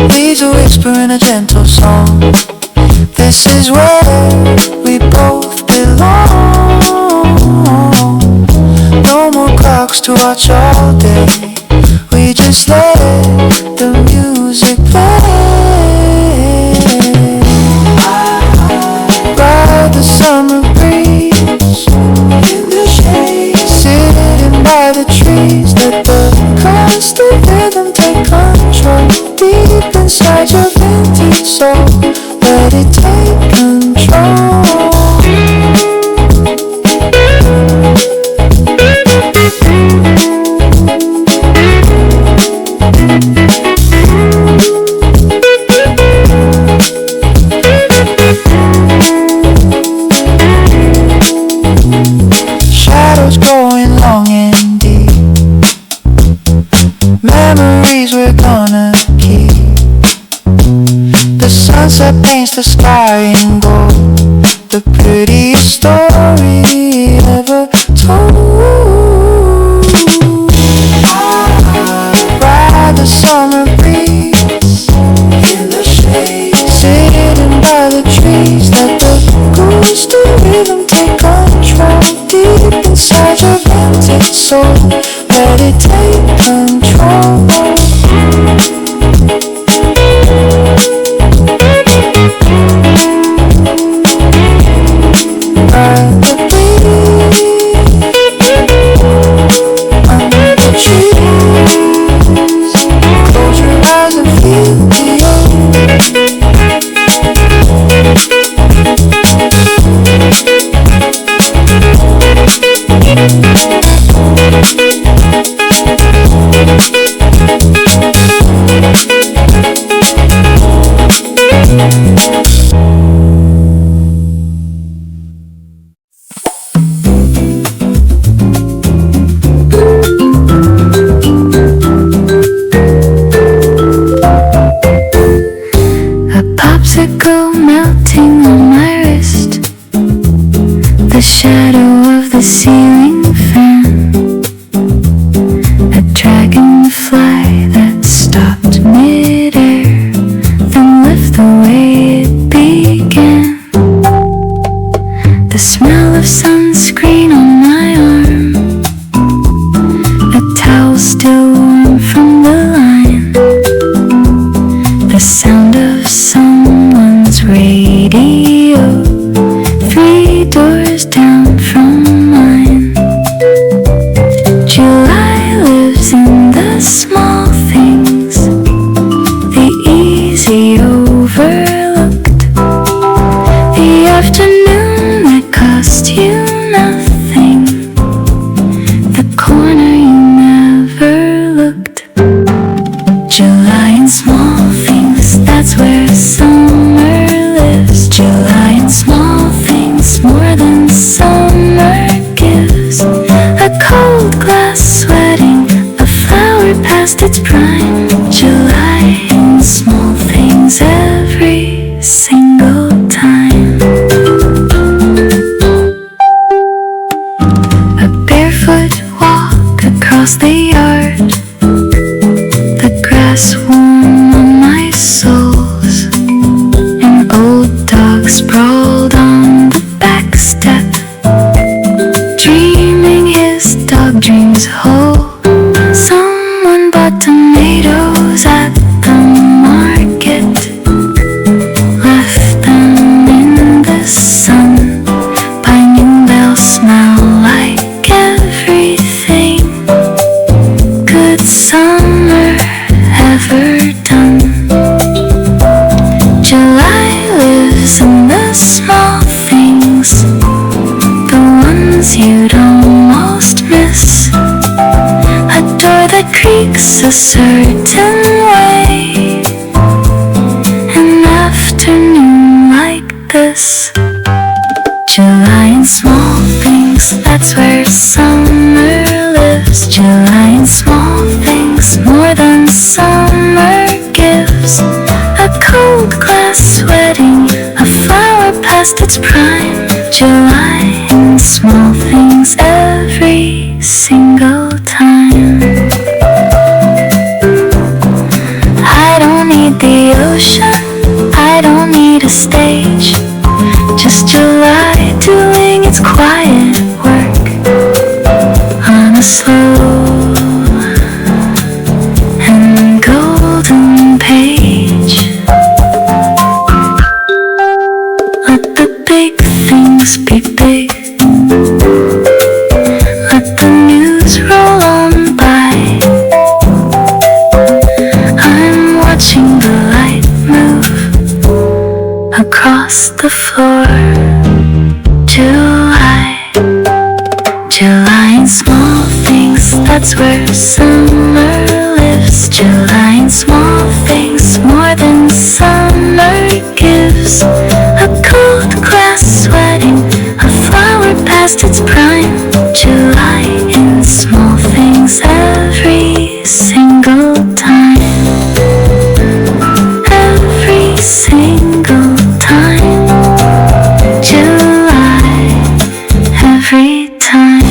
Leaves a whisper in a gentle song. This is where we both belong. to watch all day. We just let the music play. Ride the summer breeze in the shade, sitting by the trees. Let the constant rhythm take control. Deep inside your vintage soul, let it take control. Shadows growing long and deep, memories we're gonna keep. The sunset paints the sky in gold, the prettiest story ever told. Ride the summer breeze in the shade, sitting by the trees. Let the ghost of rhythm take control. Deep inside your vintage soul, let it take control. Ride the breeze under the trees. Close your eyes and feel the A popsicle melting on my wrist, the shadow of the ceiling fan, a dragonfly that stopped mid-air, then left the way it began. The smell of sunscreen on my arm, a towel still warm from the line, the sound of someone's radio 3 doors down from mine. July lives in the small things, the easy overlooked, the afternoon that cost you nothing, the corner you never looked. July in small things, that's where summer lives. July in small things, more than summer gives. A cold glass sweating, a flower past its prime. July in small things every single time. A barefoot walk across the yard, the grass warm on my soles, an old dog sprawled on the back step, dreaming his dog dreams whole. Someone bought tomatoes at the market, left them in the sun. By noon they'll smell like everything good summer ever done. July lives in the small things, the ones you'd almost miss. A door that creaks a certain way, an afternoon like this. July in small things, that's where summer lives. July in small things, more than summer gives. A cold glass wedding, a flower past its prime. July in small things every single time. I don't need the ocean, I don't need a stage, just July doing its quiet work on a slow summer lives. July in small things more than summer gives. A cold glass sweating, a flower past its prime. July in small things every single time. Every single time. July, every time.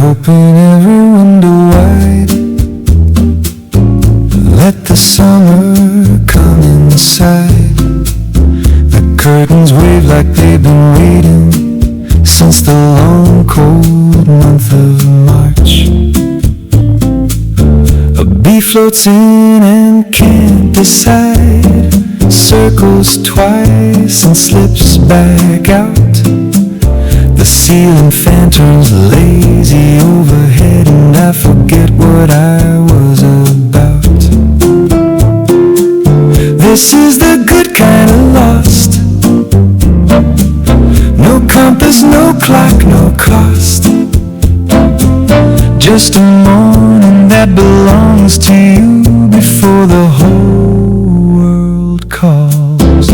Open every window wide. Let the summer come inside. The curtains wave like they've been waiting since the long cold month of March. A bee floats in and can't decide, circles twice and slips back out. The ceiling fan turns lazy overhead, and I forget what I was about. This is the good kind of lost. No compass, no clock, no cost. Just a morning that belongs to you before the whole world calls.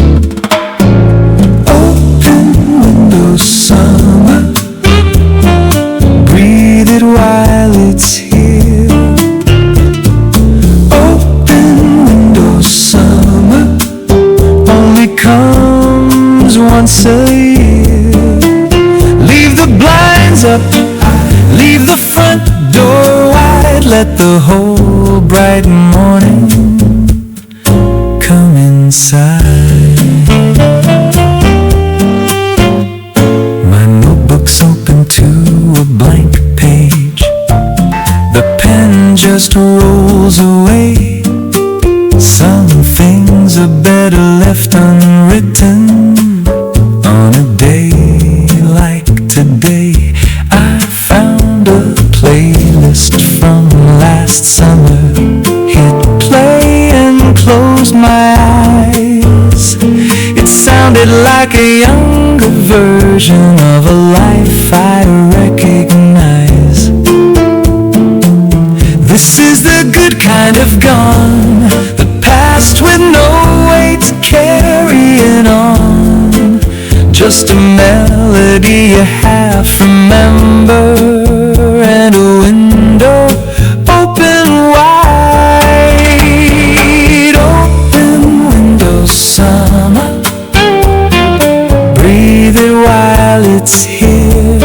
Open windows, summer. Breathe it while it's here. Open windows, summer. Only comes once a year. Leave the blinds up, leave the front door wide. Let the whole bright morning come inside. My notebook's open to a blank page. The pen just rolls away. Some things are better left unwritten. On a day like today, I found a playlist from last summer. Hit play and closed my eyes. It sounded like a younger version of a life I recognize. This is the good kind of gone, the past with no weight carrying on. Just a melody you half remember, and a window open wide. Open windows, summer. Breathe it while it's here.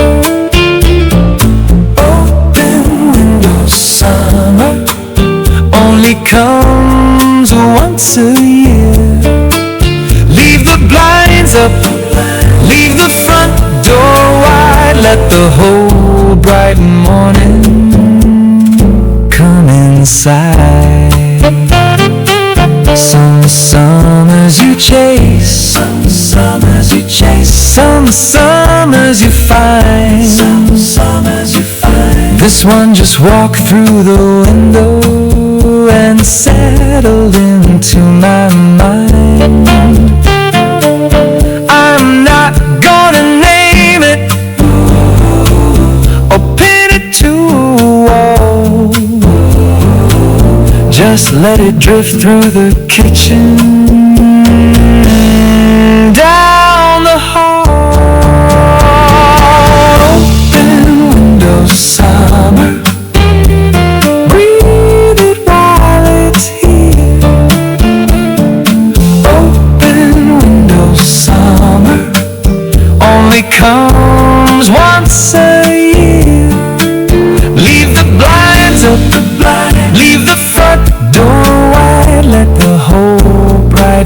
Open windows, summer. Only comes once a year. Leave the blinds up, leave the front door wide. Let the whole bright morning come inside. Some summers you chase, some summers you chase, some summers you find, some summers you find. This one just walked through the window and settled into my mind. I'm not gonna name it or pin it to a wall. Just let it drift through the kitchen, down the hall. Open windows, summer. Breathe it while it's here. Open windows, summer. Only comes once a year. Leave the blinds up, leave the front door wide. Let the whole bright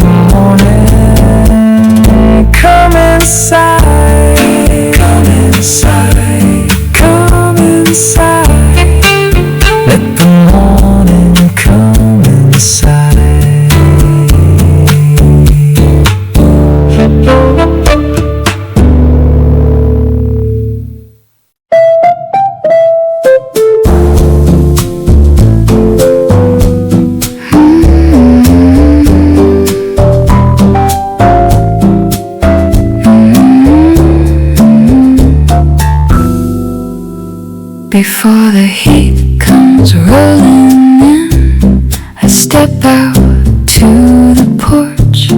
Before the heat comes rolling in, I step out to the porch.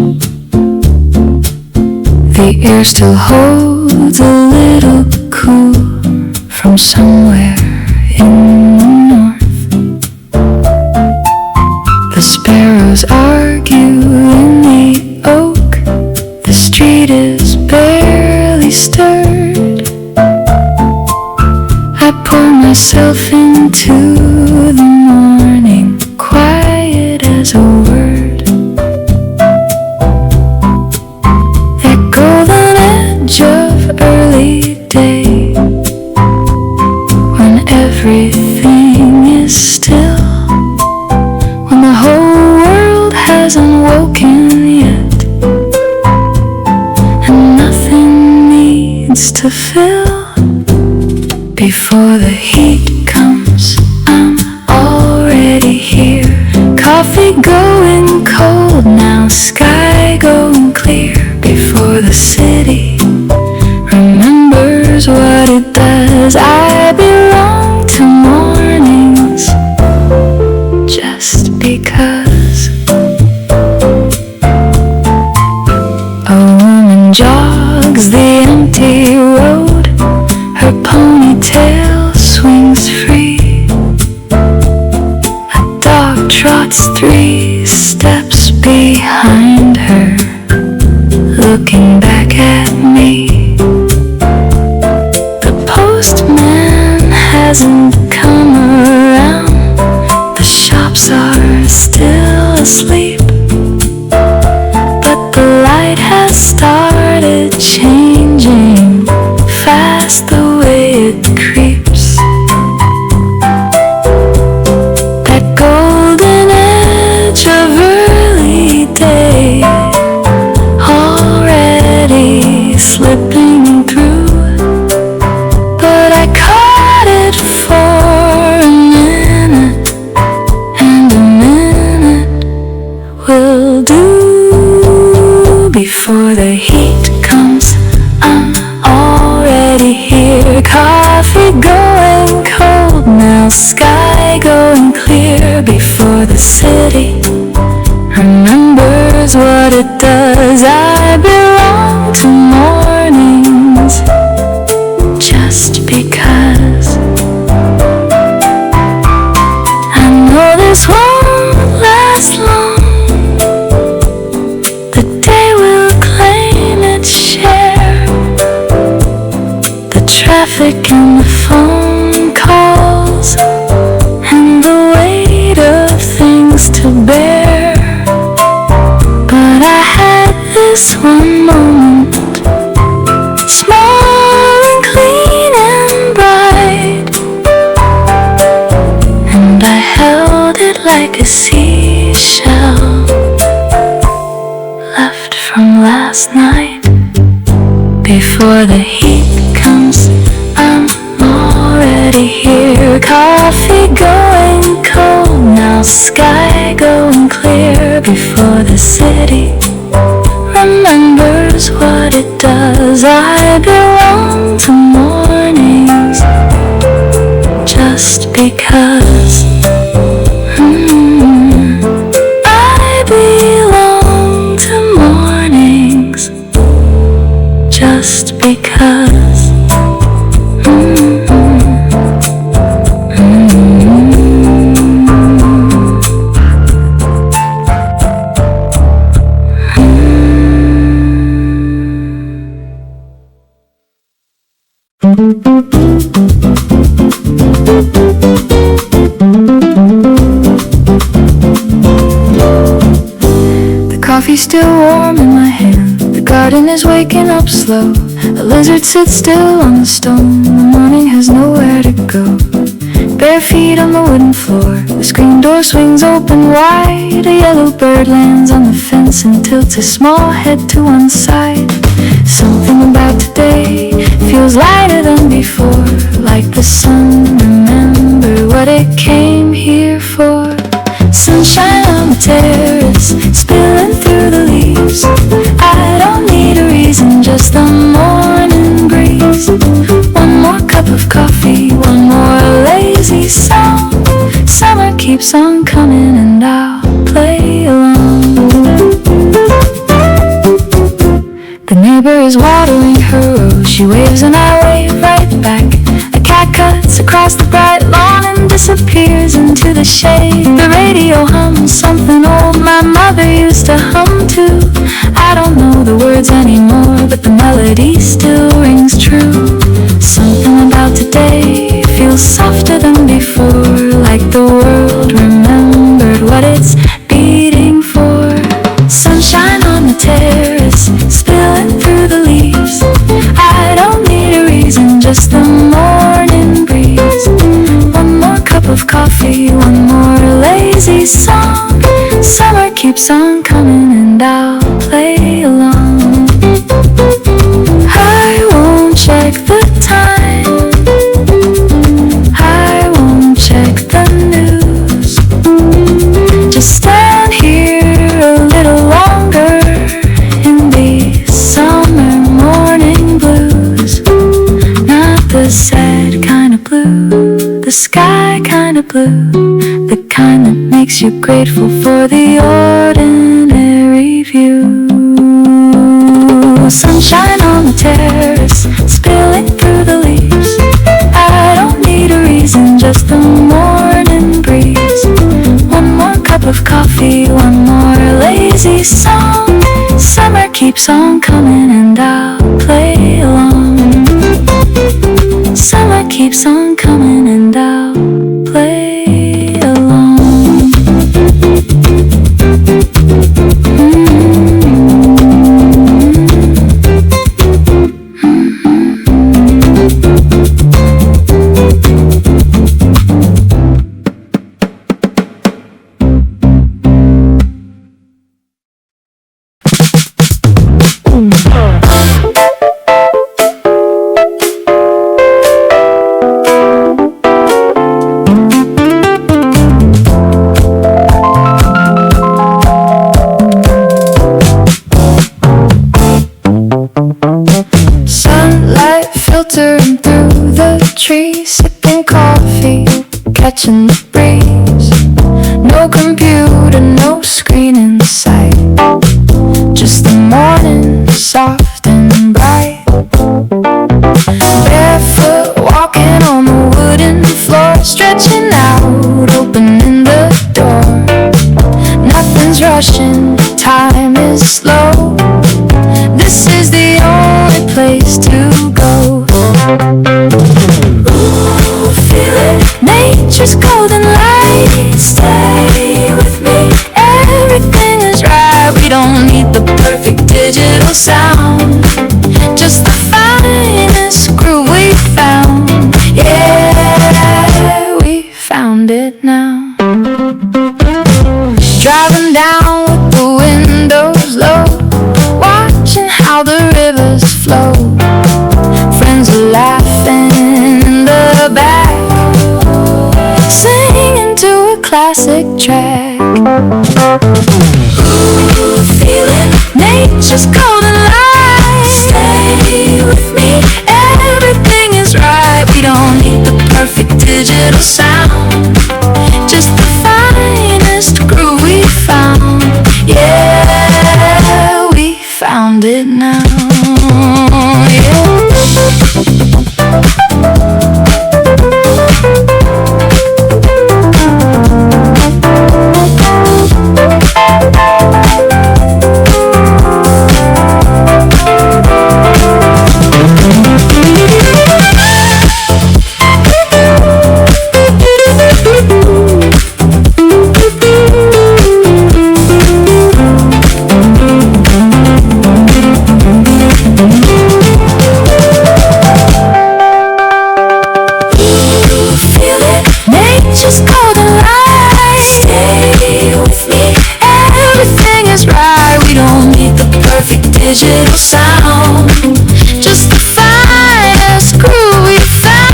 The air still holds a little cool from somewhere in the north. The sparrows argue in the oak. The street is barely stirred. I pour myself into the morning, quiet as a word. That golden edge of early day, when everything is still, when the whole world hasn't woken yet, and nothing needs to fill. Before the heat comes, I'm already here. Coffee going cold now, sky going clear. Before the city remembers what it does, I belong to mornings just because. A woman jogs the empty road, her ponytail swings free. A dog trots 3 steps behind her, looking back at me. The postman hasn't come around, the shops are still asleep, but the light has started changing fast the way it creeps. That golden edge of early day, already slipping through, but I caught it for a minute, and a minute will do. Before the heat comes, I'm already here. Coffee going cold now, sky going clear. Before the city remembers what it does, I belong to mornings just because. I know this won't last long, the day will claim its share. The traffic and the phone calls, and the weight of things to bear. But I had this one moment, small and clean and bright, and I held it like a seashell left from last night. Before the heat comes, I'm already here. Coffee going cold now, sky going clear. Before the city remembers what it does, I belong to mornings just because. I belong to mornings just because. The coffee's still warm in my hand, the garden is waking up slow. A lizard sits still on the stone, the morning has nowhere to go. Bare feet on the wooden floor, the screen door swings open wide. A yellow bird lands on the fence and tilts his small head to one side. Something about today feels lighter than before, like the sun remembered what it came here for. Sunshine on the terrace, spilling through the leaves. I don't need a reason, just the morning breeze. One more cup of coffee, one more keeps on coming and I'll play along. The neighbor is watering her rose. She waves and I wave right back. A cat cuts across the bright lawn and disappears into the shade. The radio hums something old my mother used to hum too. I don't know the words anymore, but the melody still rings true. Something about today feels softer than before, like the world remembered what it's beating for. Sunshine on the terrace, spilling through the leaves. I don't need a reason, just the morning breeze. One more cup of coffee, one more lazy song. Summer keeps on coming and I'll play along. I won't check the time, I won't check the news. Just stand here a little longer in these summer morning blues. Not the sad kind of blue, the sky kind of blue, the kind that makes you grateful for the ordinary view. Sunshine on the terrace, spilling through the leaves. I don't need a reason, just the morning breeze. One more cup of coffee, one more lazy song. Summer keeps on coming and I'll play along. Summer keeps on coming and I'll play along. Filtering through the trees, sipping coffee, catching the breeze. No computer, no screen in sight, just the morning, soft and bright. Barefoot, walking on the wooden floor, stretching out, opening the door. Nothing's rushing, time is slow. This is the only place to go. Ooh, feel it, nature's golden light. Stay with me, everything is right. We don't need the perfect digital sound, just the finest groove we found. Yeah, we found it now. Driving down with the windows low, watching how the rivers flow. Friends are laughing in the back, singing to a classic track. Ooh, feel it, nature's golden light. Stay with me, everything is right. We don't need the perfect digital sound, just the finest groove we found. Yeah, we found it now. Just golden light. Stay with me, everything is right. We don't need the perfect digital sound, just the finest groove we found.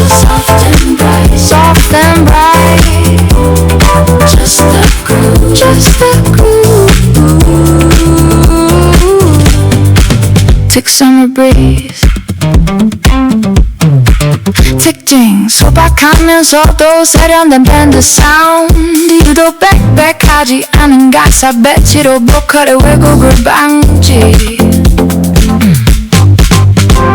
Soft and bright, soft and bright, just the groove, just the groove. Tick summer breeze, tick sing 소박하면서도 세련된 밴드 사운드 이유도 빽빽하지 않은 가사 배치로 보컬의 왜곡을 방지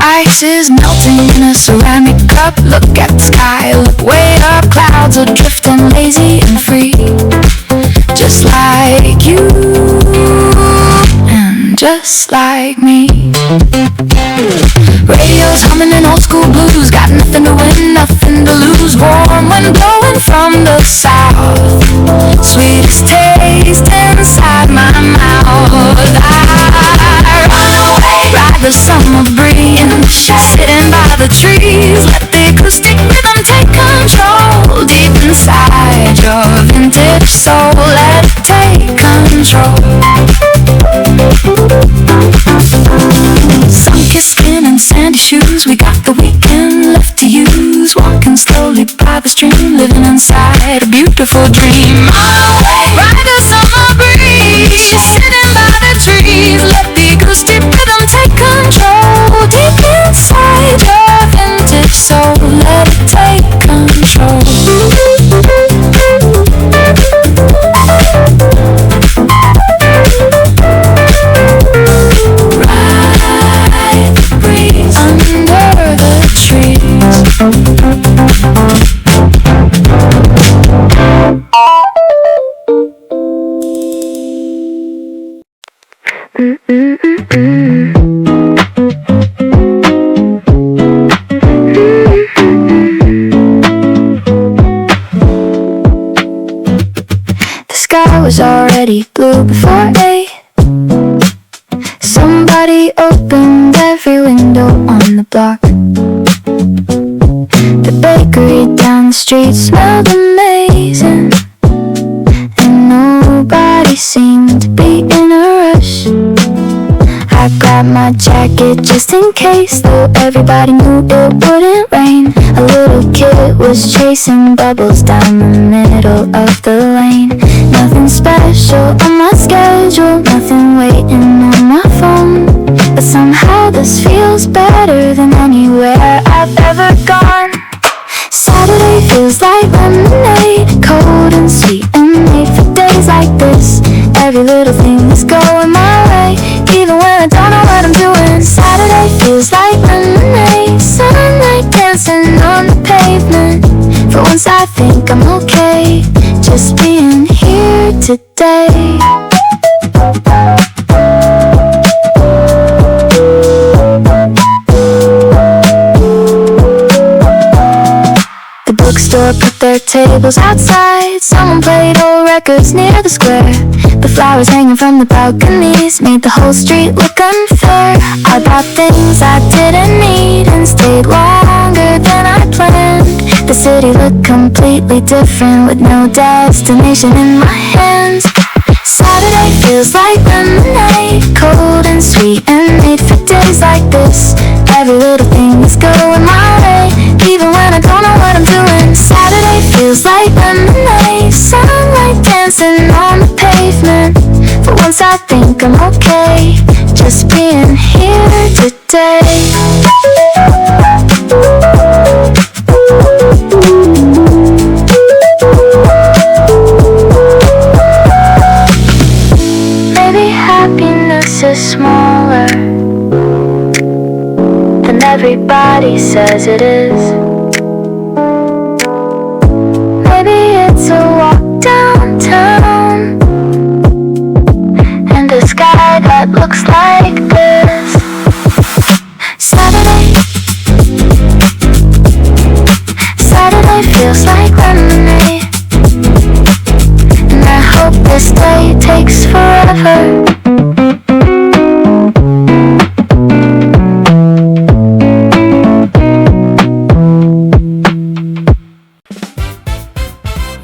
Ice is melting in a ceramic cup. Look at the sky, look way up. Clouds are drifting lazy and free, just like you and just like me. Radio's humming an old school blues. Got nothing to win, nothing to lose. Warm wind blowing from the south, sweetest taste inside my mouth. I run away, ride the summer breeze, sitting by the trees. Let the acoustic rhythm take control. Deep inside your vintage soul, let it take control. Sun-kissed skin and sandy shoes, we got the weekend left to use. Walking slowly by the stream, living inside a beautiful dream. On our way, ride the summer breeze, sitting by the trees. Let the acoustic rhythm take control. Deep inside your vintage soul, let it take control. Ride the breeze under the trees. The sky was already blue before 8. Somebody opened every window on the block. The bakery down the street smelled amazing, and nobody seemed to be in a rush. I grabbed my jacket just in case, though everybody knew it wouldn't rain. A little kid was chasing bubbles down the middle of the lane. Nothing special on my schedule, nothing waiting on my phone, but somehow this feels better than anywhere I've ever gone. Saturday feels like lemonade, cold and sweet and made for days like this. Every little thing is going my way, even when I don't know what I'm doing. Saturday feels like lemonade, sunlight dancing on the pavement. For once I think I'm okay, just being here today. The bookstore put their tables outside. Someone played old records near the square. The flowers hanging from the balconies made the whole street look unfair. I bought things I didn't need and stayed longer than I planned. The city looked completely different with no destination in my hands. Saturday feels like lemonade, cold and sweet and made for days like this. Every little thing is going my way, even when I don't know what I'm doing. Saturday feels like lemonade, sunlight dancing on the pavement. For once I think I'm okay, just being here today. Maybe happiness is smaller than everybody says it is. Maybe it's a walk downtown and a sky that looks like this. Saturday feels like lemonade, and I hope this day takes forever.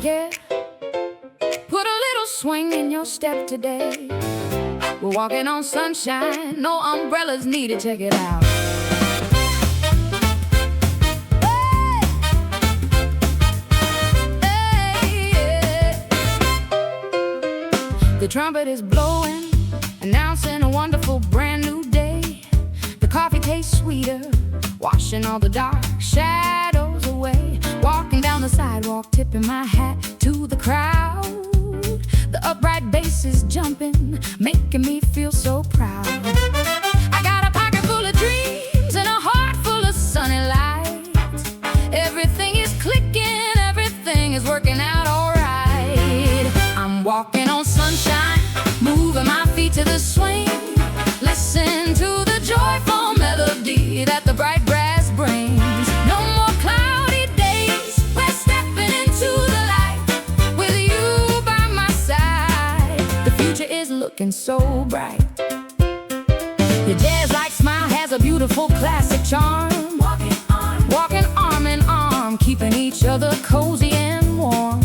Yeah, put a little swing in your step today. We're walking on sunshine, no umbrellas needed, check it out. The trumpet is blowing, announcing a wonderful brand new day. The coffee tastes sweeter, washing all the dark shadows away. down the sidewalk, tipping my hat to the crowd. The upright bass is jumping, making me feel so proud. I got a pocket full of dreams and a heart full of sunny light. Everything is clicking, everything is working out alright. I'm walking on sunshine, moving my feet to the swing. Listen to the joyful melody that the bright grass brings. No more cloudy days, we're stepping into the light. With you by my side, the future is looking so bright. Your jazz-like smile has a beautiful classic charm. Walking arm in arm, keeping each other cozy and warm.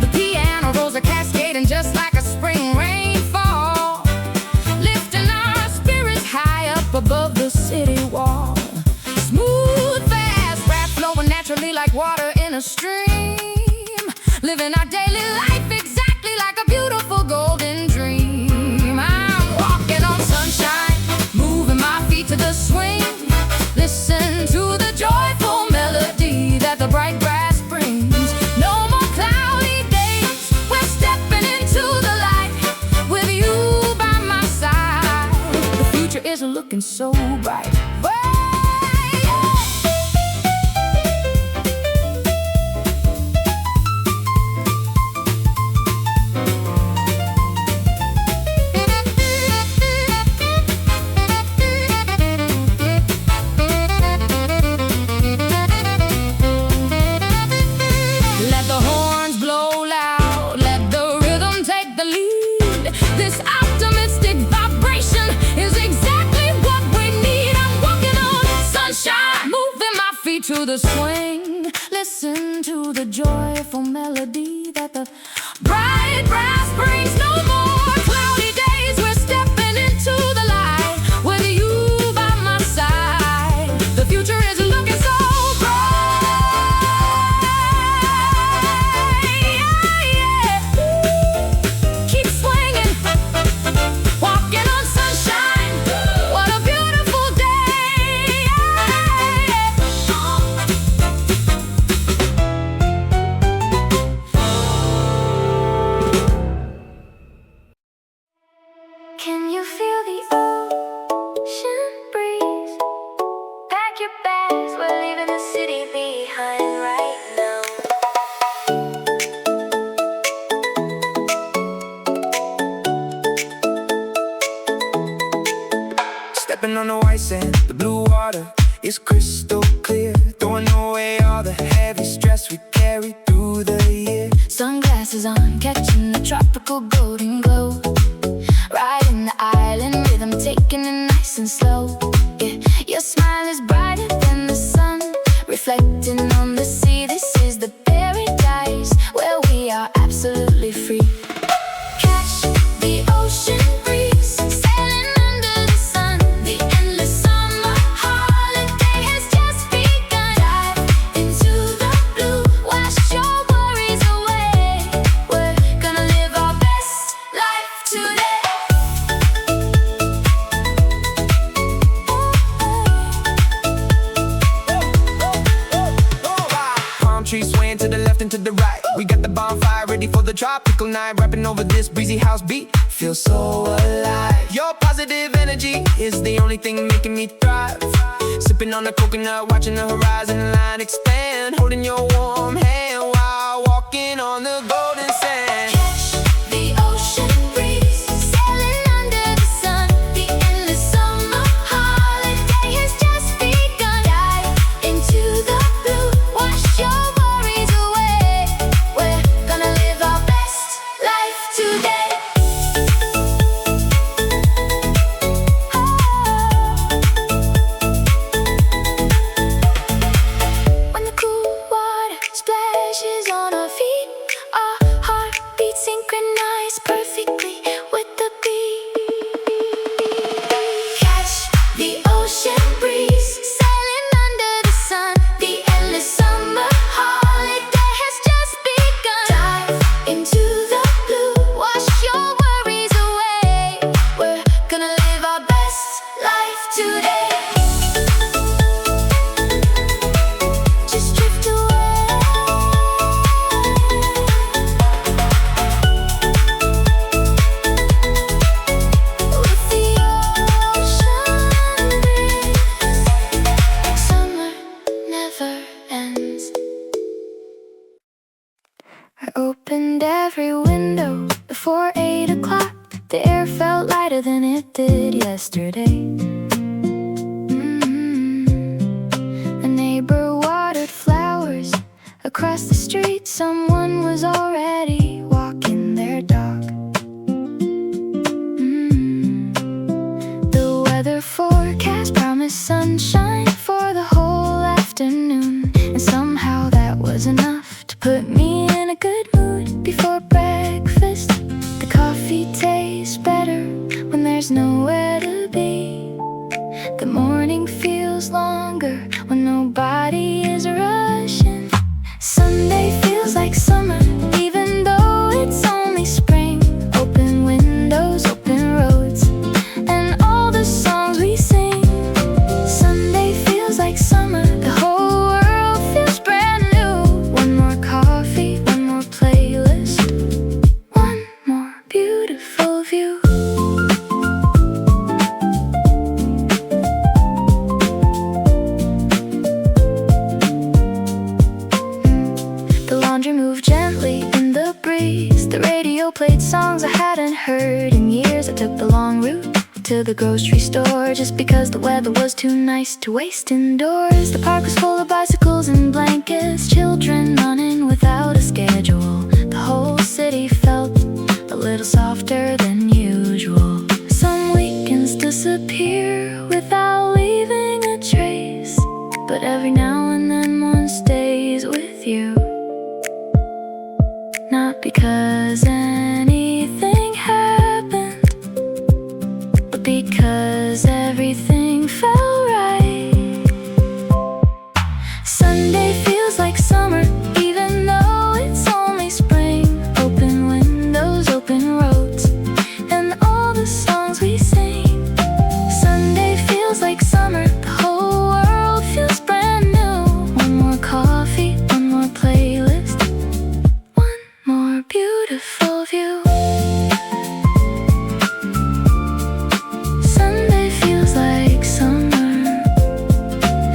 The piano rolls are cascading just like a spring rainfall, lifting our spirits high up above the city wall. Smooth, fast rap flowing naturally like water in a stream, living our daily life exactly like a beautiful golden dream. I'm walking on sunshine, moving my feet to the swing. Listen to the joyful melody that the bright grass brings. No more cloudy days, we're stepping into the light. With you by my side, the future is looking so bright. Let the horns blow loud, let the rhythm take the lead. This optimistic vibration is exactly what we need. I'm walking on sunshine, moving my feet to the swing. Listen to the joyful melody that the bright grass brings. No more cloudy days, we're stepping into the light. With you by my side, the future is looking so keep swinging, walking on sunshine. What a beautiful day. Can you feel the ocean breeze? Pack your bags, we're leaving the city behind right now. Stepping on the white sand, the blue water is crystal clear. Throwing away all the heavy stress we carry through the year. Sunglasses on, catching the tropical golden glow. Riding the island rhythm, taking it nice and slow. Yeah, your smile is brighter than the sun, reflecting on the sea. This is the paradise where we are absolutely free. Catch the ocean breeze, sailing under the sun. The endless summer holiday has just begun. Dive into the blue, wash your worries away. We're gonna live our best life today. Palm trees swaying to the left and to the right. We got the bonfire ready for the tropical night. Rapping over this breezy house beat, feel so alive. Your positive energy is the only thing making me thrive. Sipping on the coconut, watching the horizon line expand. Holding your warm hand while walking on the golden sand. Catch the ocean breeze, sailing under the sun. The endless summer holiday has just begun. Dive into the blue, wash your worries away. We're gonna live our best life today. When the cool water splashes on our feet, our the window before 8 o'clock. The air felt lighter than it did yesterday. The neighbor watered flowers across the street. Someone was already walking their dog. The weather forecast promised sunshine for the whole afternoon, and somehow that was enough to put me in a good mood before breakfast. The coffee tastes better when there's nowhere to be. The morning feels longer when nobody is rushing. Sunday feels like summer, even though it's only spring. Open windows, open roads, and all the songs we sing. Sunday feels like summer, the whole world feels brand new. One more coffee, one more playlist, one more beautiful view. The laundry moved gently in the breeze. The radio played songs I hadn't heard in years. I took the long route to the grocery store just because the weather was too nice to waste indoors. The park was full of bicycles and blankets, children running without a schedule. The whole city felt a little softer than usual. Some weekends disappear without leaving a trace, but every now and then one stays with you. Not because anything happened, but because everything felt right. Sunday feels like summer, even though it's only spring. Open windows, open roads, and all the songs we sing. Sunday feels like summer, the whole world feels brand new. One more coffee, one more playlist, one more beautiful view. Sunday feels like summer,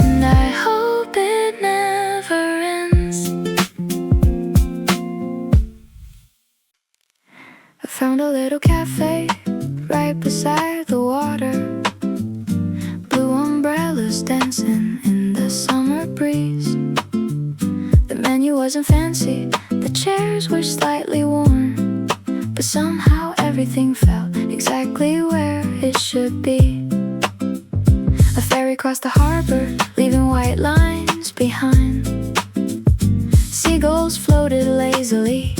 and I hope it never ends. I found a little cafe right beside the water. Blue umbrellas dancing in the summer breeze. The menu wasn't fancy, the chairs were slightly worn, but somehow everything felt exactly where it should be. A ferry crossed the harbor, leaving white lines behind. Seagulls floated lazily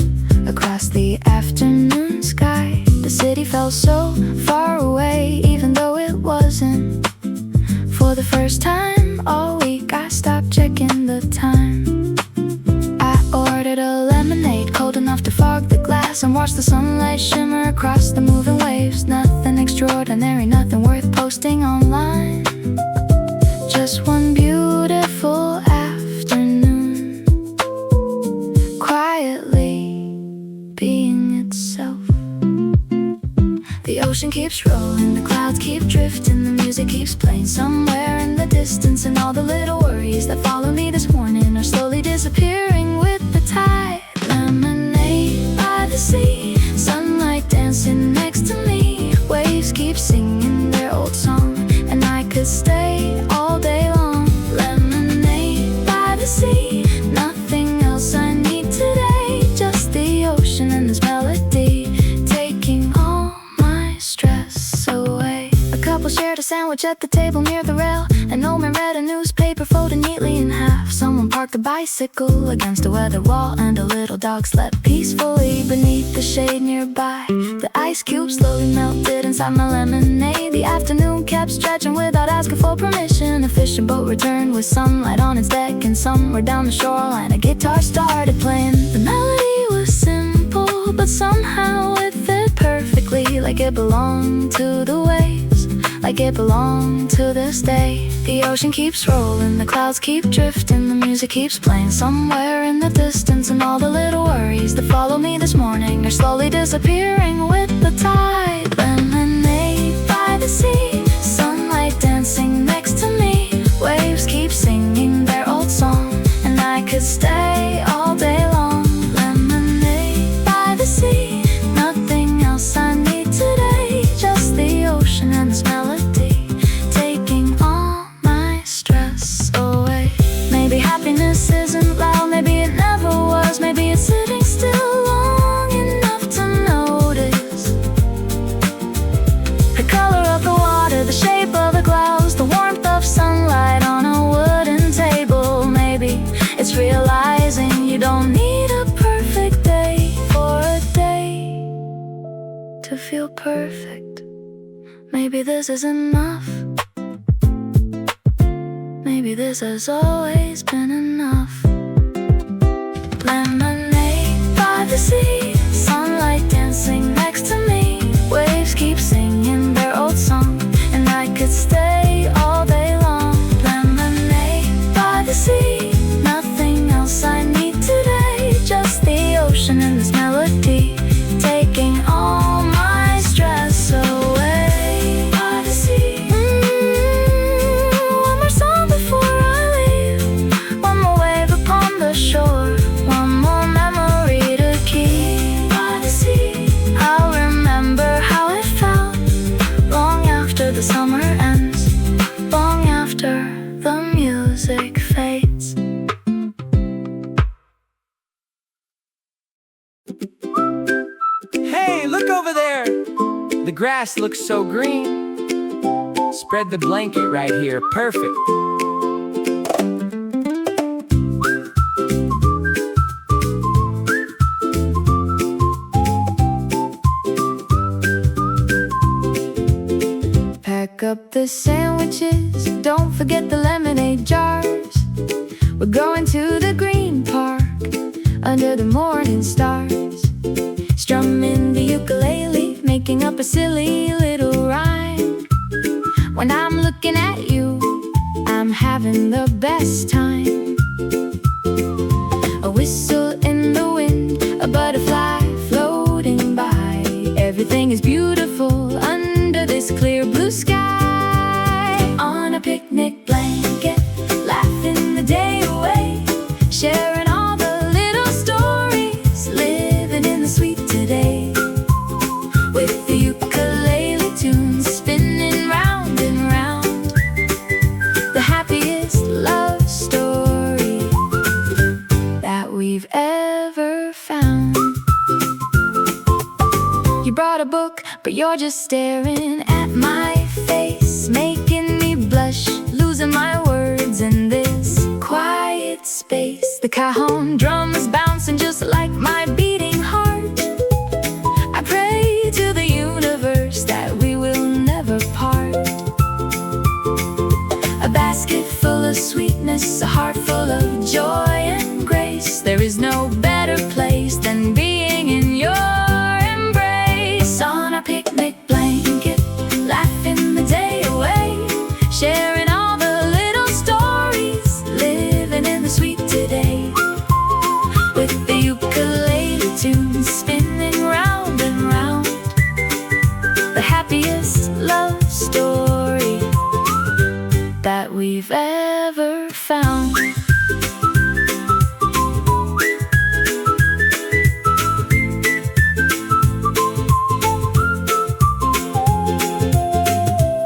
across the afternoon sky. The city felt so far away, even though it wasn't. For the first time all week, I stopped checking the time. I ordered a lemonade, cold enough to fog the glass, and watched the sunlight shimmer across the moving waves. Nothing extraordinary, nothing worth posting online. Just one beautiful afternoon, quietly being itself. The ocean keeps rolling, the clouds keep drifting, the music keeps playing somewhere in the distance, and all the little worries that follow me this morning are slowly disappearing with the tide. Lemonade by the sea, sunlight dancing next to me. Waves keep singing their old song, and I could stay all day long. Lemonade by the sea, nothing else I need today, just the ocean and this melody, taking all my stress away. A couple shared a sandwich at the table near the rail, an old man read a newspaper folded neatly in half. Someone parked a bicycle against a weather wall, and a little dog slept peacefully beneath the shade nearby. The ice cubes slowly melted inside my lemonade. The afternoon kept stretching without asking for permission. A fishing boat returned with sunlight on its deck, and somewhere down the shoreline a guitar started playing. The melody was simple, but somehow it fit perfectly, like it belonged to the waves, like it belonged to this day. The ocean keeps rolling, the clouds keep drifting, the music keeps playing somewhere in the distance, and all the little worries that follow me this morning are slowly disappearing with the tide. Lemonade by the sea, sunlight dancing next to me. Waves keep singing their old song, and I could stay all day long. Lemonade by the sea, to feel perfect. Maybe this is enough. Maybe this has always been enough. Lemonade by the sea, sunlight dancing next to me. Waves keep singing their old song, and I could stay all day long. Lemonade by the sea, nothing else I need today. Just the ocean and this melody, taking all my stress away. By the sea, one more song before I leave. One more wave upon the shore, one more memory to keep. By the sea, I'll remember how it felt long after the summer ends, long after the music fades. Hey, look over there! The grass looks so green. Spread the blanket right here, perfect. Pack up the sandwiches, don't forget the lemonade jars. We're going to the green park under the morning stars. Strumming the ukulele, making up a silly little rhyme. When I'm looking at you, I'm having the best time. A whistle in the wind, a butterfly floating by. Everything is beautiful under this clear blue sky. On a picnic blanket, laughing the day away, sharing all the little stories, living in the sweet today. With the ukulele tunes spinning round and round, the happiest love story that we've ever found. You brought a book, but you're just staring at my face, making me blush, losing my words in this quiet space. The cajon drum is bouncing just like my beating heart. I pray to the universe that we will never part. A basket full of sweetness, a heart full of joy and grace. There is no better place than being in your embrace. On a picnic blanket, laughing the day away, sharing all the little stories, living in the sweet today. With the ukulele tunes spinning round and round, the happiest love story that we've ever found.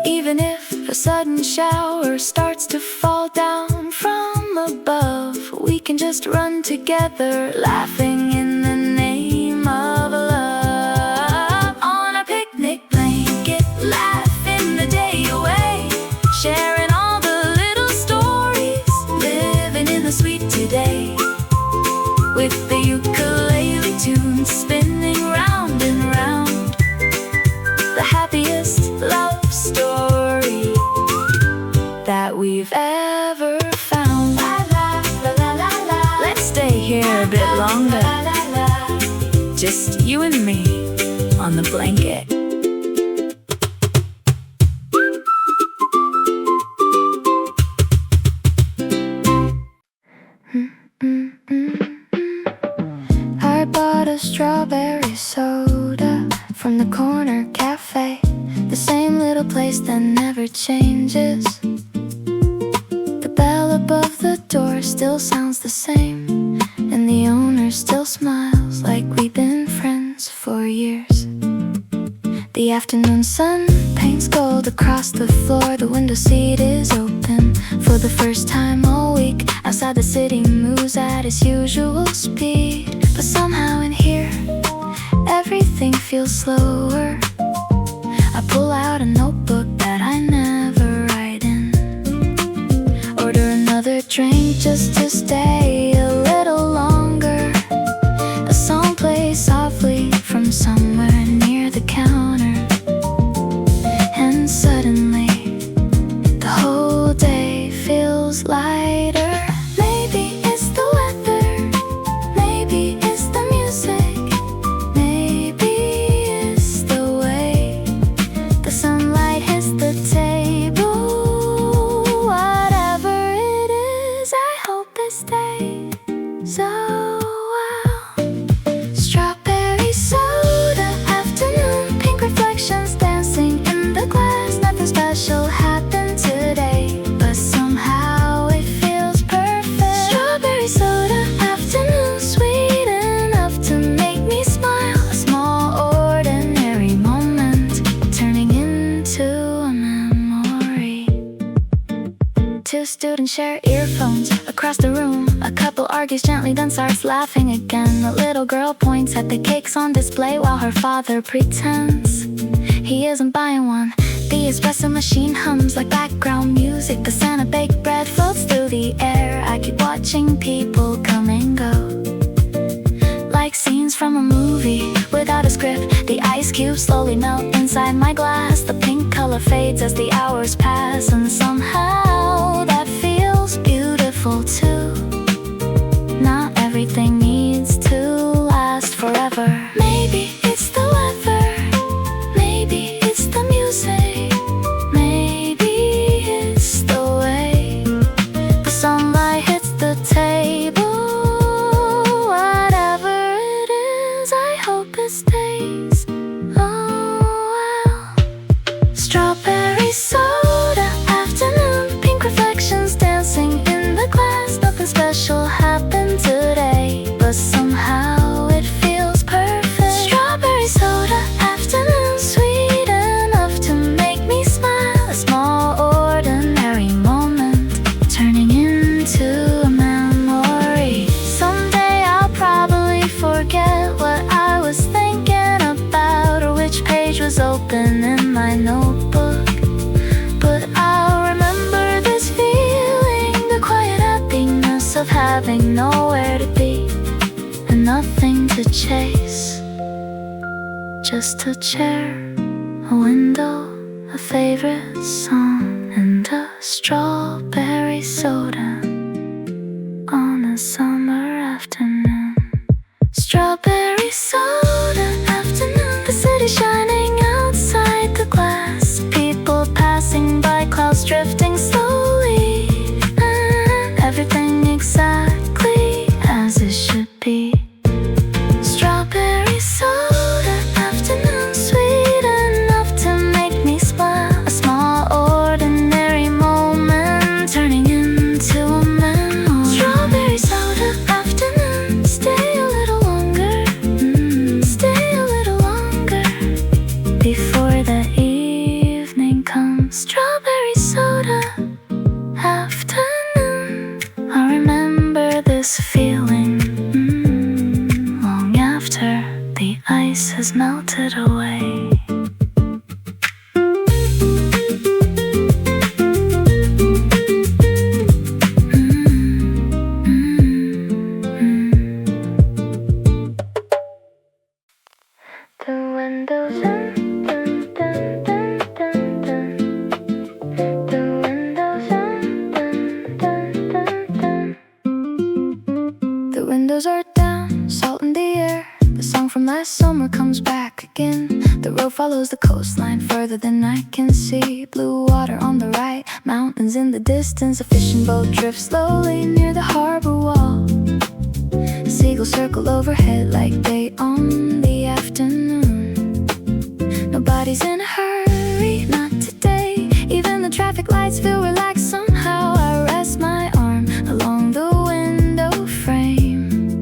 Even if a sudden shower starts to fall down from above, we can just run together, laughing in the name of love. On a picnic blanket, laughing the day away, sharing all the little stories, living in the sweet today. With the ukulele tunes spinning round and round, the happiest love story that we've ever found. Let's stay here a bit longer, just you and me on the blanket. I bought a strawberry soda from the corner cafe, the same little place that never changes. The bell above the door still sounds the same, and the owner still smiles like we've been friends for years. The afternoon sun paints gold across the floor. The window seat is open for the first time all week. Outside the city moves at its usual speed, but somehow in here everything feels slower. I pull out a notebook that I never write in, order another drink just to stay a little longer. A song plays softly from somewhere near the counter. students share earphones across the room. A couple argues gently, then starts laughing again. The little girl points at the cakes on display while her father pretends he isn't buying one. The espresso machine hums like background music. The scent of baked bread floats through the air. I keep watching people come and go, like scenes from a movie without a script. The ice cubes slowly melt inside my glass. The pink color fades as the hours pass, and somehow that feels beautiful too. Not everything needs to last forever. Maybe it's the weather, maybe it's the music, maybe it's the way the sunlight hits the table. Stays. Oh well. Strawberry soda afternoon, pink reflections dancing in the glass. Nothing special happened today, but somehow it feels perfect. Strawberry soda afternoon, sweet enough to make me smile. A small ordinary moment turning into a memory. Someday I'll probably forget what I was thinking about, or which page was open in my notebook. But I'll remember this feeling, the quiet happiness of having nowhere to be and nothing to chase. Just a chair, a window, a favorite song, and a strawberry soda on a summer afternoon. Strawberry soda afternoon, the city shining outside the glass. People passing by, clouds drifting slowly, and everything exactly as it should be. Strawberry soda afternoon, sweet enough to make me smile. A small ordinary moment turning into a memory. Strawberry soda afternoon, stay a little longer, stay a little longer before the evening comes. Strawberry soda afternoon, I remember this feeling long after the ice has melted away. The windows dun, dun, dun, dun, dun, dun. The windows dun, dun, dun, dun. The windows are down, salt in the air. The song from last summer comes back again. The road follows the coastline further than I can see. Blue water on the right, mountains in the distance. A fishing boat drifts slowly near the harbor wall. Seagulls circle overhead like they own the afternoon. Nobody's in a hurry, not today. Even the traffic lights feel relaxed somehow. I rest my arm along the window frame,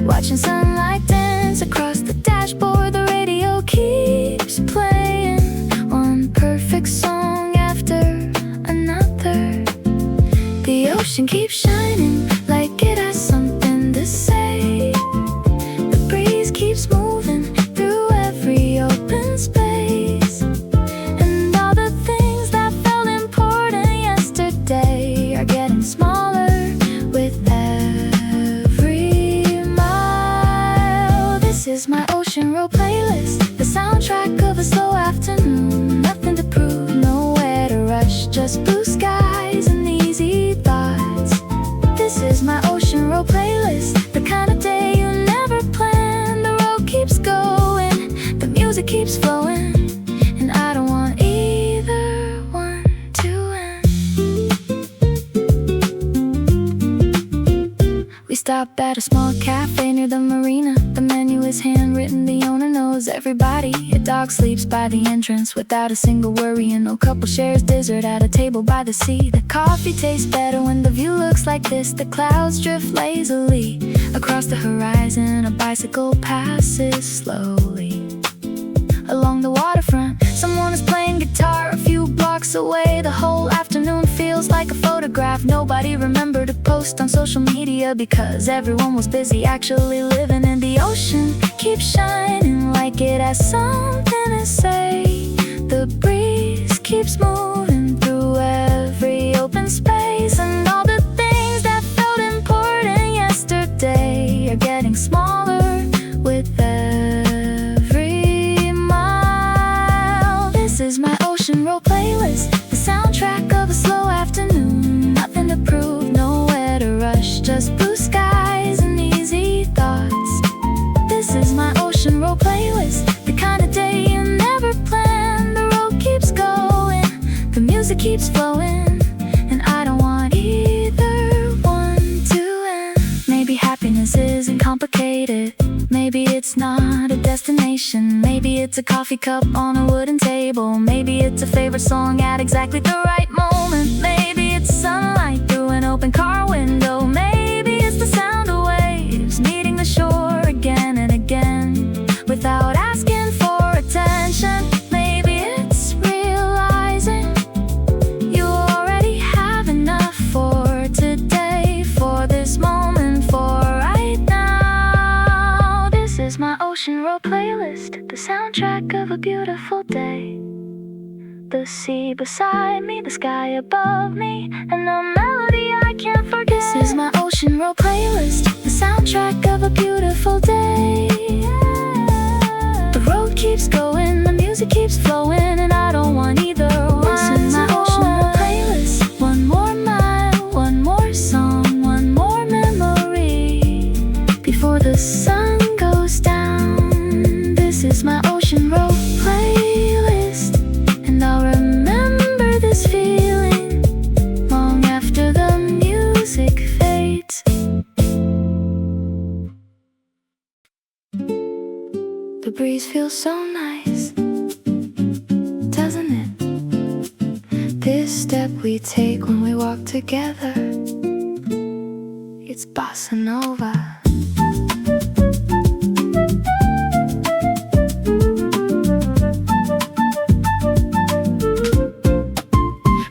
watching sunlight dance across the dashboard. The radio keeps playing one perfect song after another. The ocean keeps shining like it has something to say. The breeze keeps moving through every open space, and all the things that felt important yesterday are getting smaller with every mile. This is my ocean road playlist, the soundtrack of a slow afternoon. Nothing to prove, nowhere to rush, just blue skies and easy thoughts. This is my ocean road playlist, the kind of day you never planned. The road keeps going, the music keeps flowing, and I don't want either one to end. We stop at a small cafe near the marina. The menu is handwritten, the owner knows everybody. A dog sleeps by the entrance without a single worry, and no couple shares dessert at a table by the sea. The coffee tastes better when the view looks like this. The clouds drift lazily across the horizon. A bicycle passes slowly along the waterfront. Someone is playing guitar a few blocks away. The whole afternoon feels like a photo photograph nobody remembered to post on social media because everyone was busy actually living in the ocean. Keeps shining like it has something to say. The breeze keeps moving through every open space, and all the things that felt important yesterday are getting smaller with every mile. This is my ocean road playlist, the soundtrack of a slow afternoon. Nothing to prove, nowhere to rush, just blue skies and easy thoughts. This is my ocean road playlist, the kind of day you never planned. The road keeps going, the music keeps flowing, and I don't want either one to end. Maybe happiness isn't complicated, maybe it's not a destination. Maybe it's a coffee cup on a wooden table. Maybe it's a favorite song at exactly the right moment. Maybe it's sunlight through an open car window. Maybe it's the sound of waves meeting the shore again and again without asking for attention. Maybe it's realizing you already have enough for today, for this moment, for right now. This is my ocean road playlist, the soundtrack of a beautiful day. The sea beside me, the sky above me, and a melody I can't forget. This is my ocean road playlist, the soundtrack of a beautiful day. The road keeps going, the music keeps flowing, and I don't want either one. This is my ocean road playlist. One more mile, one more song, one more memory before the sun goes down. This is my ocean road playlist, and I'll remember this feeling long after the music fades. The breeze feels so nice, doesn't it? This step we take when we walk together, it's bossa nova.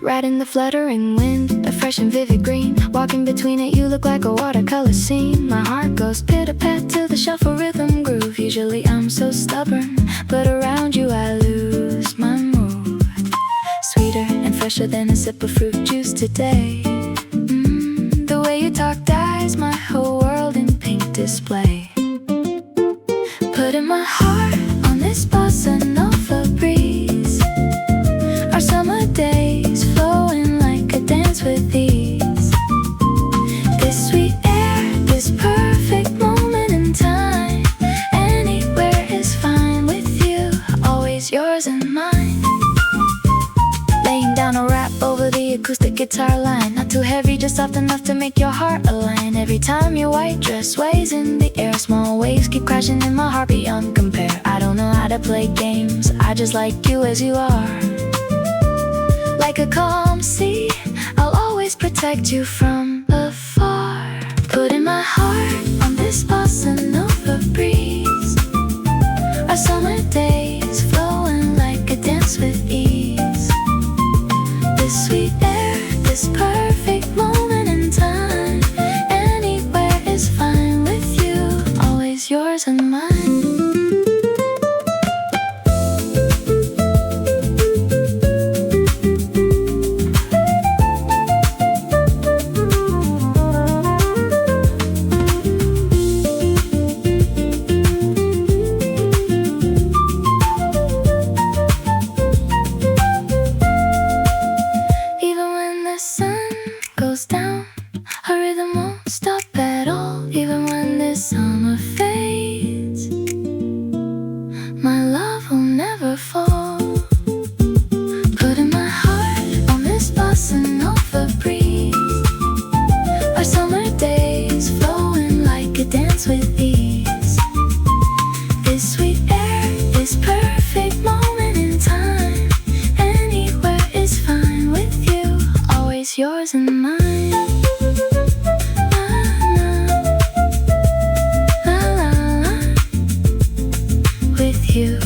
Riding the fluttering wind, a fresh and vivid green. Walking between it, you look like a watercolor scene. My heart goes pitter-pat to the shuffle rhythm groove. Usually I'm so stubborn, but around you I lose my move. Sweeter and fresher than a sip of fruit juice today. The way you talk dyes my whole world in pink display. Putting my heart on this bossa nova breeze. Our summer days flowing like a dance with ease. This sweet air, this perfect moment in time. Anywhere is fine with you, always yours and mine. Laying down a rap over the acoustic guitar line. Not too heavy, just soft enough to make your heart align. Every time your white dress sways in the air, small waves keep crashing in my heart beyond compare. I don't know how to play games, I just like you as you are. Like a calm sea, I'll always protect you from afar. Putting my heart on this bossa nova breeze. Our summer days flowing like a dance with ease. This sweet air, this perfect moment in time. Anywhere is fine with you, always yours and mine. Yours and mine. La, la, la. With you,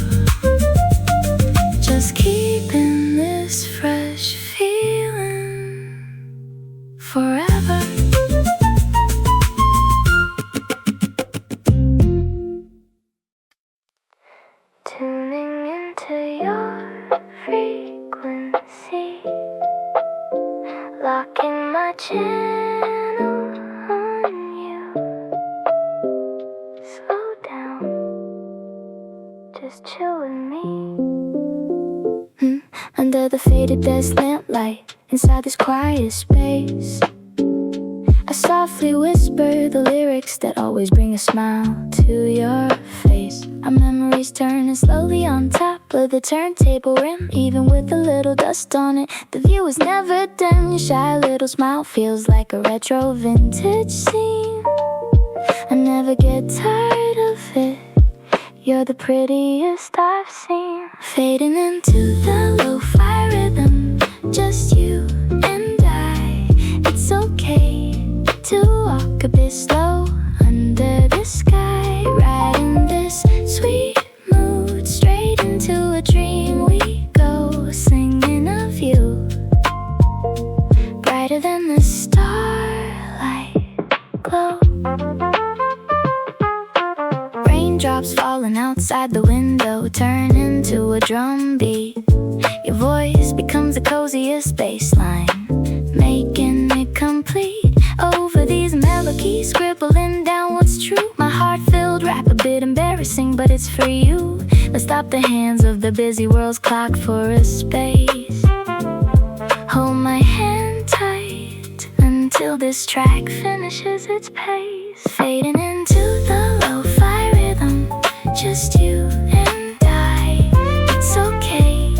just keeping this fresh feeling to your frequency, locking my channel on you. Slow down, just chill with me. Under the faded desk lamplight, inside this quiet space, I softly whisper the lyrics that always bring a smile to your face. Our memories turning slowly on top of the turntable rim, even with a little dust on it. The view is never dim. Your shy little smile feels like a retro vintage scene. I never get tired of it. You're the prettiest I've seen. Fading into the lo-fi rhythm, just you and I. It's okay to walk a bit slow under the sky, riding this sweet mood straight into a dream. We go singing of you, brighter than the starlight glow. Raindrops falling outside the window turn into a drum beat. Your voice becomes the coziest bassline, making it complete. Over these melodies, scribbling down what's true. My heart-filled rap, a bit embarrassing, but it's for you. Let's stop the hands of the busy world's clock for a space. Hold my hand tight until this track finishes its pace. Fading into the lo-fi rhythm, just you and I. It's okay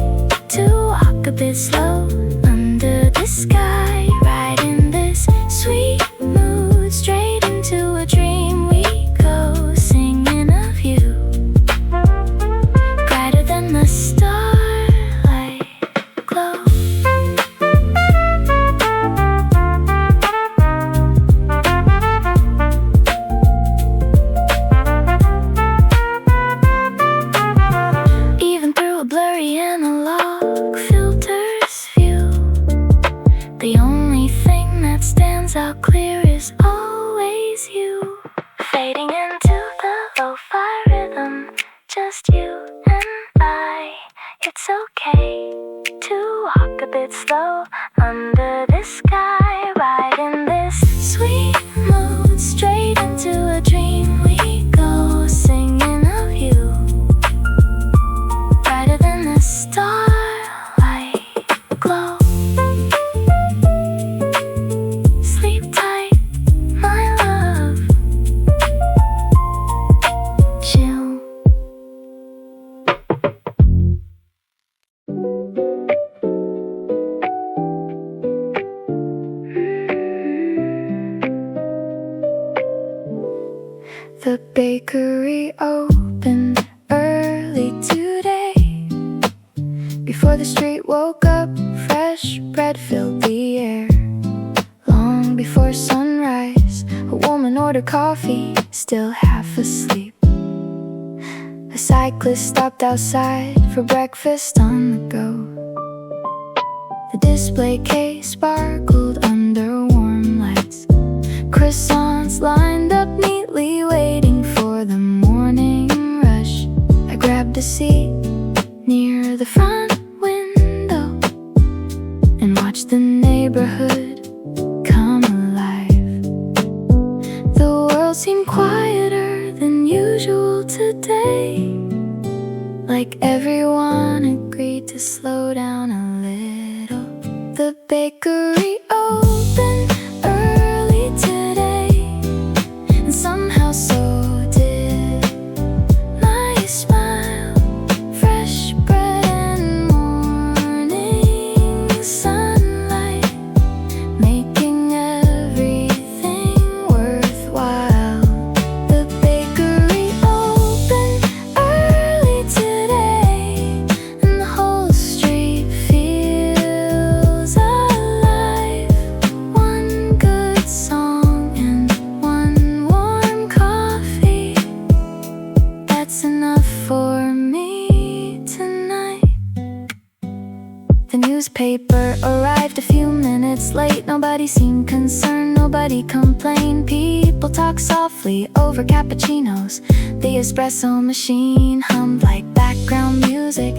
to walk a bit slow under the sky, riding this sweet mood straight into a dream. We go singing of you, brighter than the starlight glow. Even through a blurry analog filter's view, the only thing that stands out clear is always you. Fading into the lo-fi rhythm, just you and I. It's okay to walk a bit slow under the sky, riding this sweet mood straight into a dream. We go singing of you, brighter than the starlight glow. Sleep tight, my love. Chill. The bakery opened early today. Before the street woke up, fresh bread filled the air. Long before sunrise, a woman ordered coffee, still half asleep. A cyclist stopped outside for breakfast on the go. The display case sparkled under warm lights. Croissants lined up neatly, waiting for the morning rush. I grabbed a seat near the front window and watched the neighborhood come alive. The world seemed quieter than usual today, like everyone agreed to slow down a little. The bakery opened early today, and somehow so did my smile. Fresh bread and morning sunlight, making everything worthwhile. The bakery opened early today, and the whole street feels alive. One good song and one warm coffee, that's enough for me tonight. The newspaper arrived a few minutes late. Nobody seemed concerned, nobody complained. People talked softly over cappuccinos. The espresso machine hummed like background music. music.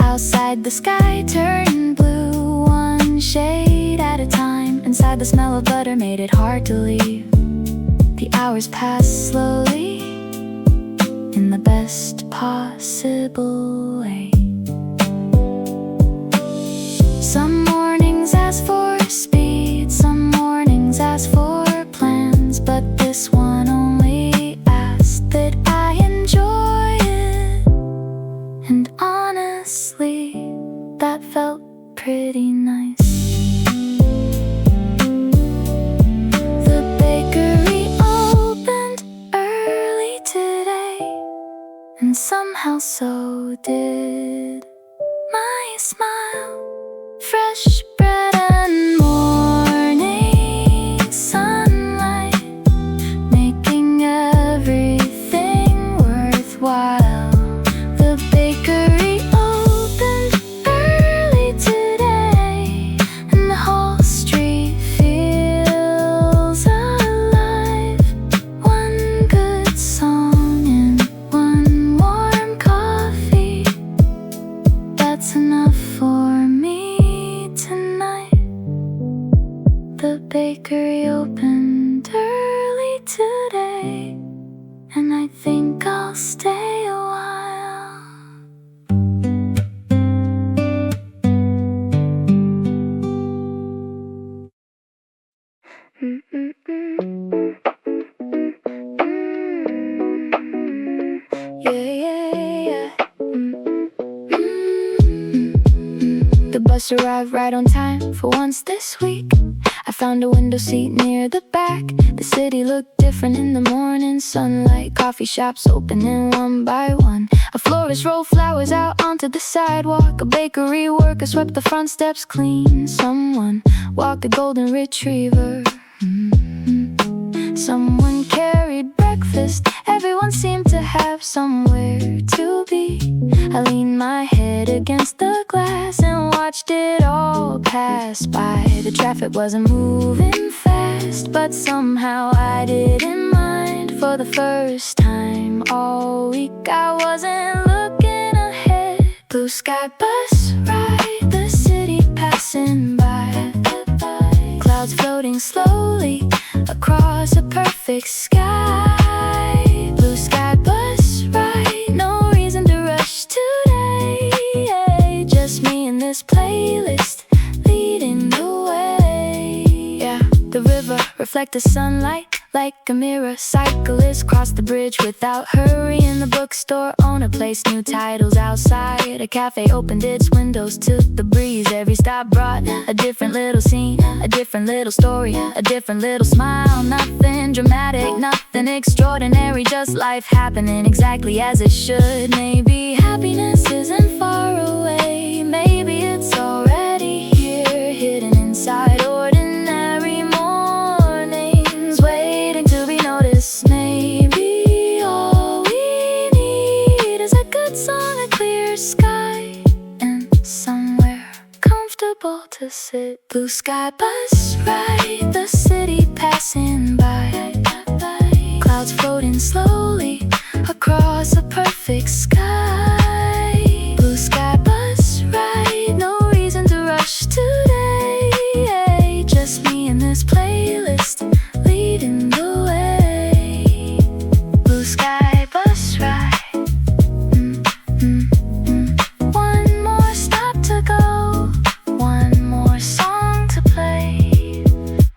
Outside the sky turned blue, one shade at a time. Inside the smell of butter made it hard to leave. The hours passed slowly, in the best possible way. Some mornings ask for speed, some mornings ask for plans, but this one only asked that I enjoy it. And honestly, that felt pretty nice. The bakery opened early today, and somehow so did my smile. Fresh bread and morning sunlight, making everything worthwhile. The bakery opened early today, and the whole street feels alive. One good song and one warm coffee, that's enough for me tonight. The bakery opened early today, and I think I'll stay a while. Yeah. The bus arrived right on time for once this week. I found a window seat near the back. The city looked different in the morning sunlight. Coffee shops opening one by one. A florist rolled flowers out onto the sidewalk. A bakery worker swept the front steps clean. Someone walked a golden retriever. Someone carried breakfast. Everyone seemed to have somewhere to be. I leaned my head against the glass and watched it all pass by. The traffic wasn't moving fast, but somehow I didn't mind. For the first time all week I wasn't looking ahead. Blue sky bus ride, the city passing by. Clouds floating slowly across a perfect sky. Blue sky bus ride, no reason to rush today. Just me and this playlist leading the way. Yeah, the river reflect the sunlight like a mirror. Cyclists cross the bridge without hurrying. The bookstore owner placed new titles outside. A cafe opened its windows to the breeze. Every stop brought a different little scene, a different little story, a different little smile. Nothing dramatic, nothing extraordinary, just life happening exactly as it should. Maybe happiness isn't far away. Maybe it's already here, hidden inside ordinary mornings, waiting to be noticed. Maybe all we need is a good song, a clear sky, and somewhere comfortable to sit. Blue sky bus ride, the city passing by. Clouds floating slowly across a perfect sky. Blue sky bus ride, no reason to rush today. Just me and this playlist leading the way. Blue sky bus ride. One more stop to go, one more song to play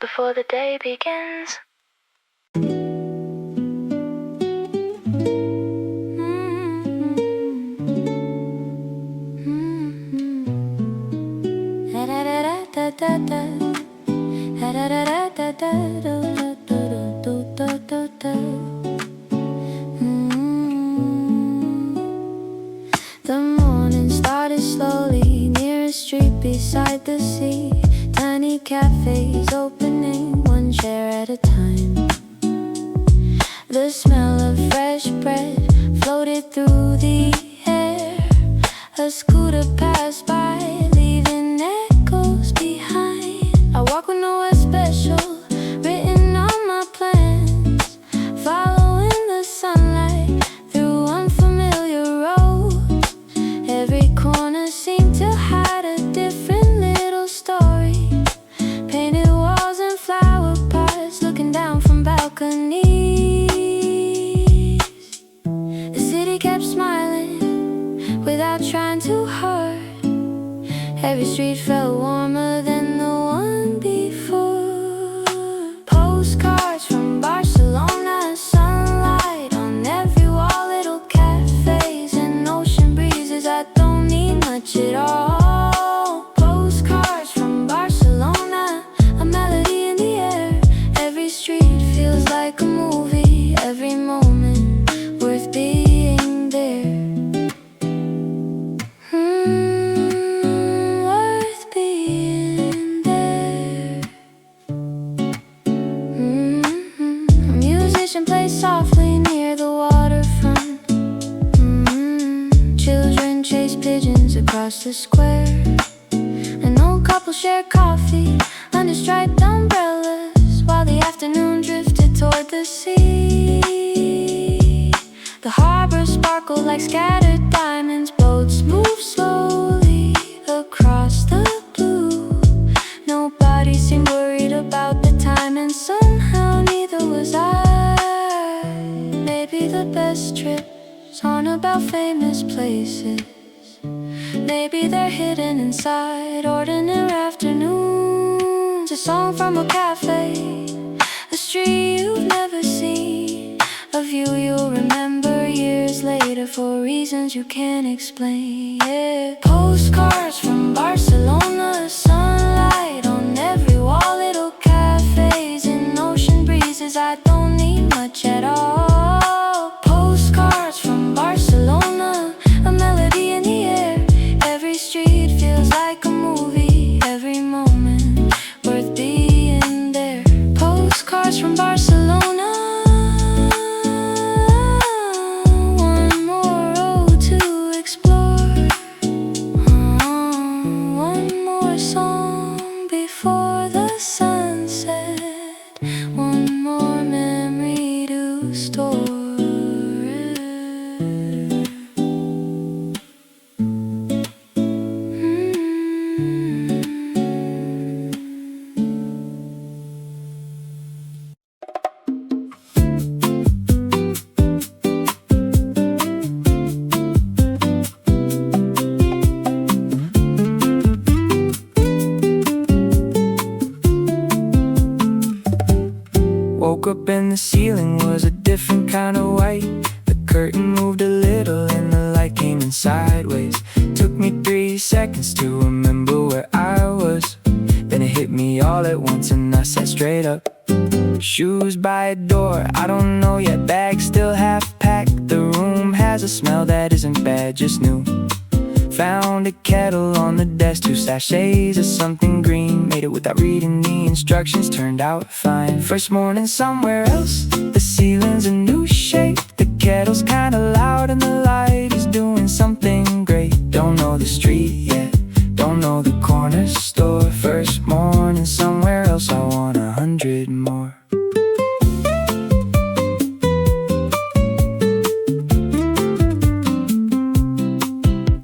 before the day begins. The morning started slowly near a street beside the sea. Tiny cafes opening one chair at a time. The smell of fresh bread floated through the air. A scooter passed by, leaving echoes behind. I walk with nowhere special written on my plans, following the sunlight through unfamiliar roads. Every without trying too hard. Every street felt warmer than the one before. Postcards from Barcelona, sunlight on every wall, little cafes and ocean breezes. I don't need much at all. Postcards from Barcelona, a melody in the air. Every street feels like a movie, every moment worth being there. Worth being there. A musician plays softly near the waterfront. Children chase pigeons across the square. An old couple shared coffee under striped umbrellas while the afternoon drifted toward the sea. The harbor sparkled like scattered diamonds. Boats moved slowly across the blue. Nobody seemed worried about the time, and somehow neither was I. Maybe the best trips aren't about famous places. Maybe they're hidden inside ordinary afternoons. A song from a cafe, a street you've never seen, a view you'll remember years later for reasons you can't explain. Yeah. Postcards from Barcelona, sunlight on every wall, little cafes and ocean breezes. I don't need much at all. Postcards from Barcelona, a melody in the air. Every street feels like a movie, every moment worth being there. Postcards from Barcelona. One more road to explore. One more song before the sunset. One more memory to store. Woke up and the ceiling was a different kind of white. The curtain moved a little and the light came in sideways. Took me 3 seconds to remember where I was. Then it hit me all at once and I sat straight up. Shoes by a door, I don't know yet, bag still half packed. The room has a smell that isn't bad, just new. Found a kettle on the desk, 2 sachets of something green. Made it without reading the instructions, turned out fine. First morning somewhere else, the ceiling's a new shape. The kettle's kinda loud and the light is doing something great. Don't know the street yet, don't know the corner store. First morning somewhere else, I want 100 more.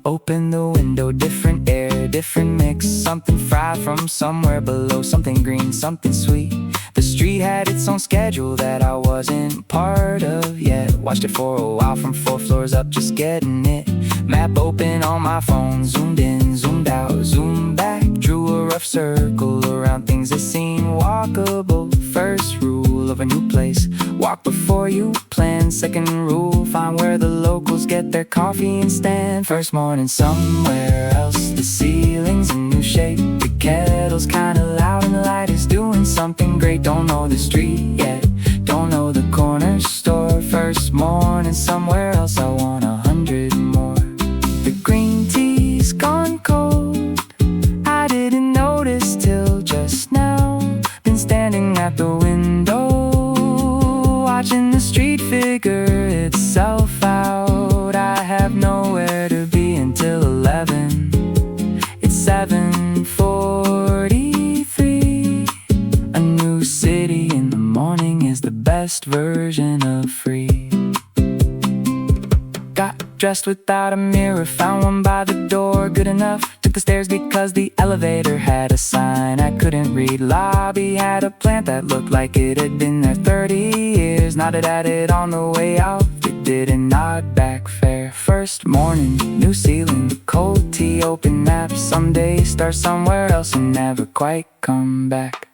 Open the window, different air, different mix. Something fried from somewhere below, something green, something sweet. The street had its own schedule that I wasn't part of yet. Watched it for a while from 4 floors up, just getting it. Map open on my phone, zoomed in, zoomed out, zoomed back. Drew a rough circle around things that seem walkable. First rule of a new place, walk before you plan. Second rule, find where the locals get their coffee and stand. First morning somewhere else, the ceiling's a new shape. The kettle's kinda loud and the light is doing something great. Don't know the street yet, don't know the corner store. First morning somewhere else, I want 100 more. The green tea's gone cold, I didn't notice till just now. Been standing at the window, watching the street figure itself out. I have nowhere to be until 11. It's 7:43. A new city in the morning is the best version of free. Got dressed without a mirror, found one by the door, good enough. Took the stairs because the elevator had a sign I couldn't read. Lobby had a plant that looked like it had been there 30 years. Nodded at it on the way out, it didn't nod back fair. first morning, new ceiling, cold tea, open map. Someday start somewhere else and never quite come back.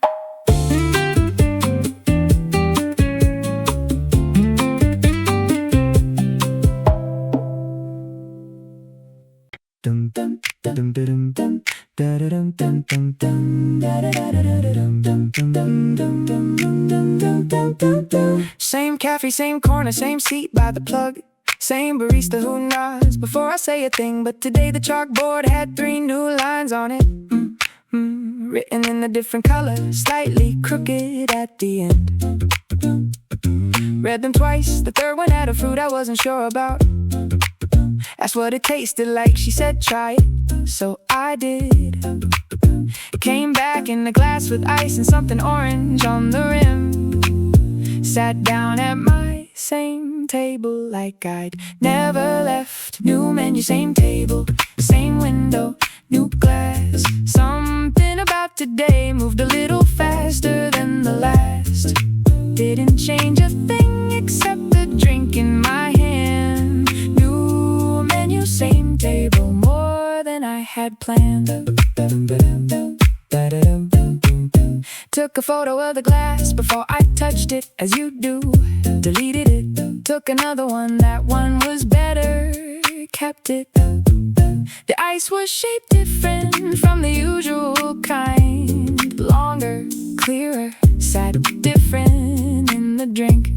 Same cafe, same corner, same seat by the plug. Same barista who nods before I say a thing. But today the chalkboard had 3 new lines on it, written in a different color, slightly crooked at the end. Read them twice, the third one had a fruit I wasn't sure about. Asked what it tasted like, she said try it, so I did. Came back in a glass with ice and something orange on the rim. Sat down at my same table like I'd never left. New menu, same table, same window, new glass. Something about today moved a little faster than the last. Didn't change a thing except the drink in my hand. New menu, same table, more than I had planned. Took a photo of the glass before I touched it, as you do. Deleted it, took another one, that one was better, kept it. The ice was shaped different from the usual kind. Longer, clearer, sat different in the drink.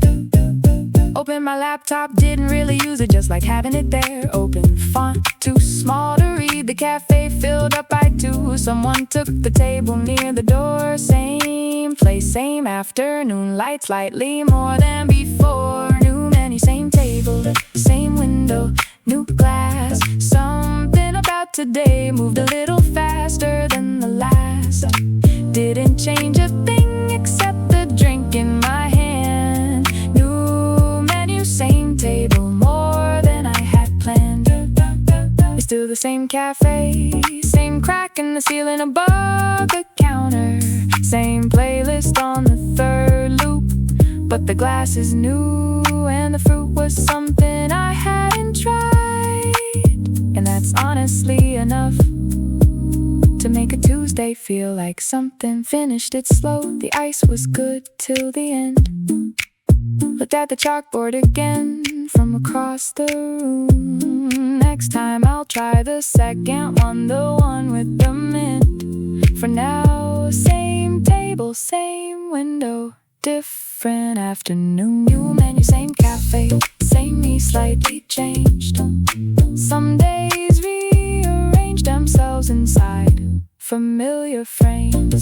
Opened my laptop, didn't really use it, just like having it there. Open font, too small to read. The cafe filled up by 2. Someone took the table near the door. Same place, same afternoon light, slightly more than before. New menu, same table, same window, new glass. Something about today moved a little faster than the last. Didn't change a thing except the drink in my hand. New menu, same table, more than I had planned. It's still the same cafe, same crack in the ceiling above the counter. Same playlist on the 3rd loop, but the glass is new and the fruit was something I hadn't tried. And that's honestly enough to make a Tuesday feel like something. Finished it slow, the ice was good till the end. Looked at the chalkboard again from across the room. Next time I'll try the second one, the one with the mint. For now, same table, same window, different afternoon. New menu, same cafe, same me, slightly changed. Some days rearrange themselves inside familiar frames.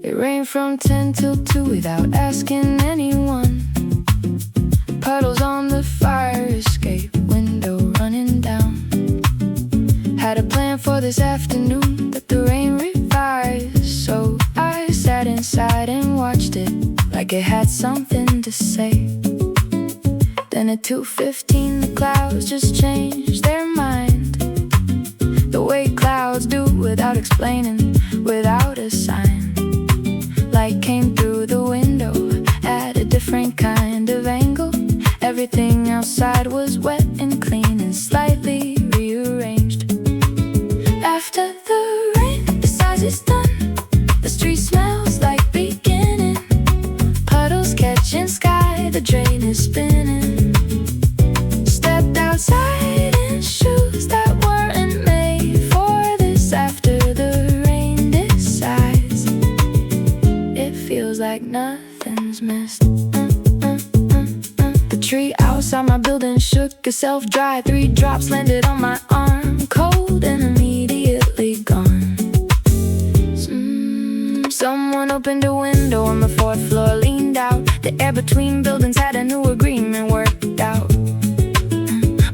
It rained from 10 till 2 without asking anyone. Puddles on the fire escape window running down. Had a plan for this afternoon that the rain revised, so I sat inside and watched it like it had something to say. Then at 2:15 the clouds just changed their mind, the way clouds do without explaining, without a sign. Light came through the window at a different kind of angle. Everything outside was wet and clean and slightly rearranged. After the rain, the size is done. The street smells like beginning. Puddles catching sky, the drain is spinning. Stepped outside in shoes that weren't made for this. After the rain decides, it feels like nothing's missed. The tree outside my building shook itself dry. 3 drops landed on my arm, cold and immediately gone. Someone opened a window on the 4th floor, leaned out. The air between buildings had a new agreement worked out.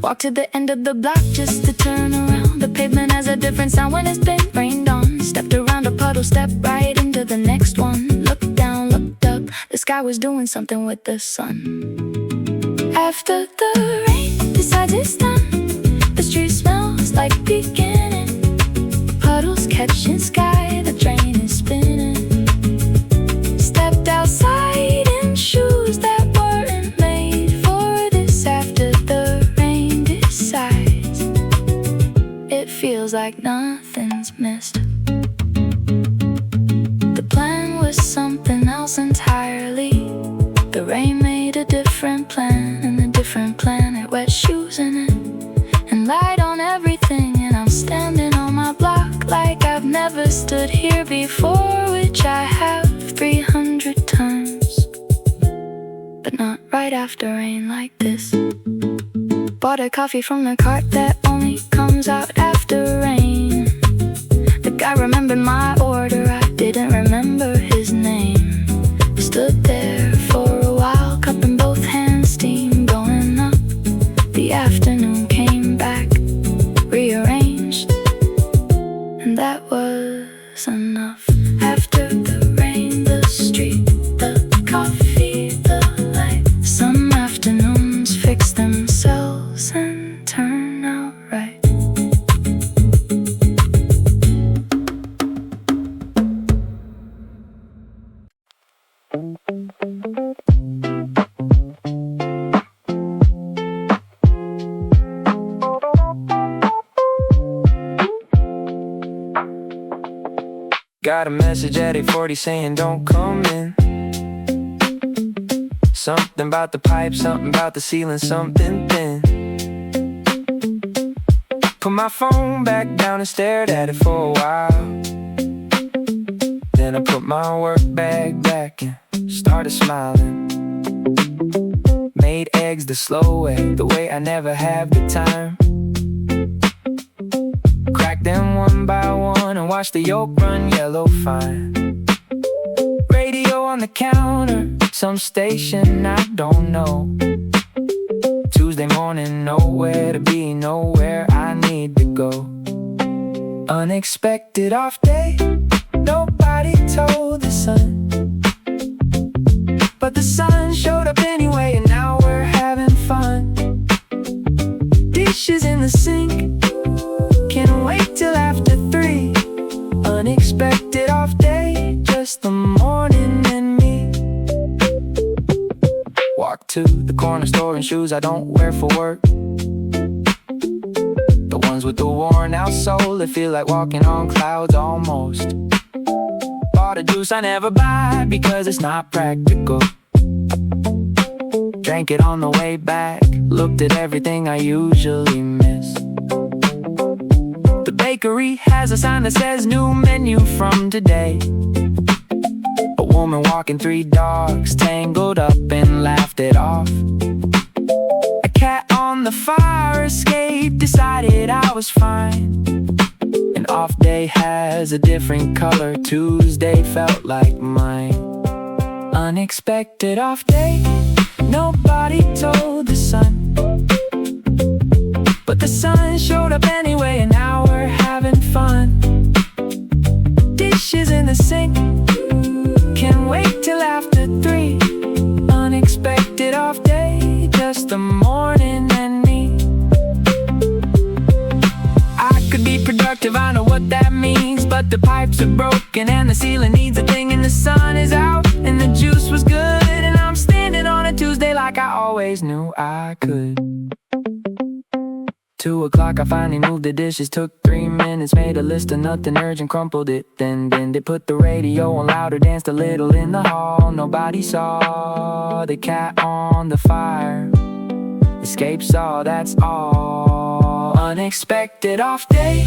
Walked to the end of the block just to turn around. The pavement has a different sound when it's been rained on. Stepped around a puddle, stepped right into the next one. Looked down, looked up, the sky was doing something with the sun. After the rain decides it's done, the street smells like beginning. Puddles catching sky, the train is spinning. Stepped outside in shoes that weren't made for this. After the rain decides, it feels like nothing's missed. The plan was something else entirely. The rain made a different plan, and a different planet, wet shoes in it, and light on everything. And I'm standing on my block like I've never stood here before, which I have 300 times, but not right after rain like this. Bought a coffee from the cart that only comes out after rain. The guy remembered my order, I didn't remember his name. Stood there for a while, cup in both hands, steam going up. The afternoon came back, rearranged, and that was enough. After the rain, the street, the coffee, the light. Some afternoons fix themselves and turn out right. Got a message at 8:40 saying don't come in. Something about the pipe, something about the ceiling, something thin. Put my phone back down and stared at it for a while. Then I put my work bag back and started smiling. Made eggs the slow way, the way I never have the time. Crack them one by one and watch the yolk run yellow fine. Radio on the counter, some station I don't know. Tuesday morning, nowhere to be, nowhere I need to go. Unexpected off day, nobody told the sun, but the sun showed up anyway, and now we're having fun. Dishes in the sink, can't wait till after 3. Unexpected off day, just the morning and me. Walk to the corner store in shoes I don't wear for work. The ones with the worn out sole that feel like walking on clouds almost. Bought a juice I never buy because it's not practical. Drank it on the way back, looked at everything I usually miss. The bakery has a sign that says new menu from today. A woman walking 3 dogs tangled up and laughed it off. A cat on the fire escape decided I was fine. An off day has a different color, Tuesday felt like mine. Unexpected off day, nobody told the sun, but the sun showed up anyway, and now we're having fun. Dishes in the sink, can't wait till after 3. Unexpected off day, just the morning and me. I could be productive, I know what that means, but the pipes are broken and the ceiling needs a thing, and the sun is out and the juice was good, and I'm standing on a Tuesday like I always knew I could. 2 o'clock, I finally moved the dishes, took 3 minutes, made a list of nothing urgent, crumpled it, then they put the radio on louder, danced a little in the hall. Nobody saw the cat on the fire, escape saw, that's all. Unexpected off day,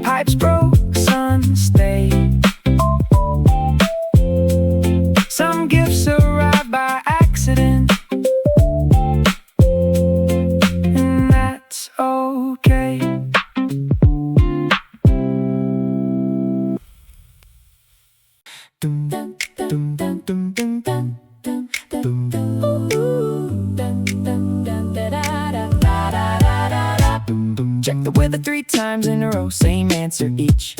pipes broke, sun stayed. Some gifts arrived by accident, and that's okay. Dum dum dum dum dum dum dum dum dum dum. Check the weather 3 times in a row, same answer each.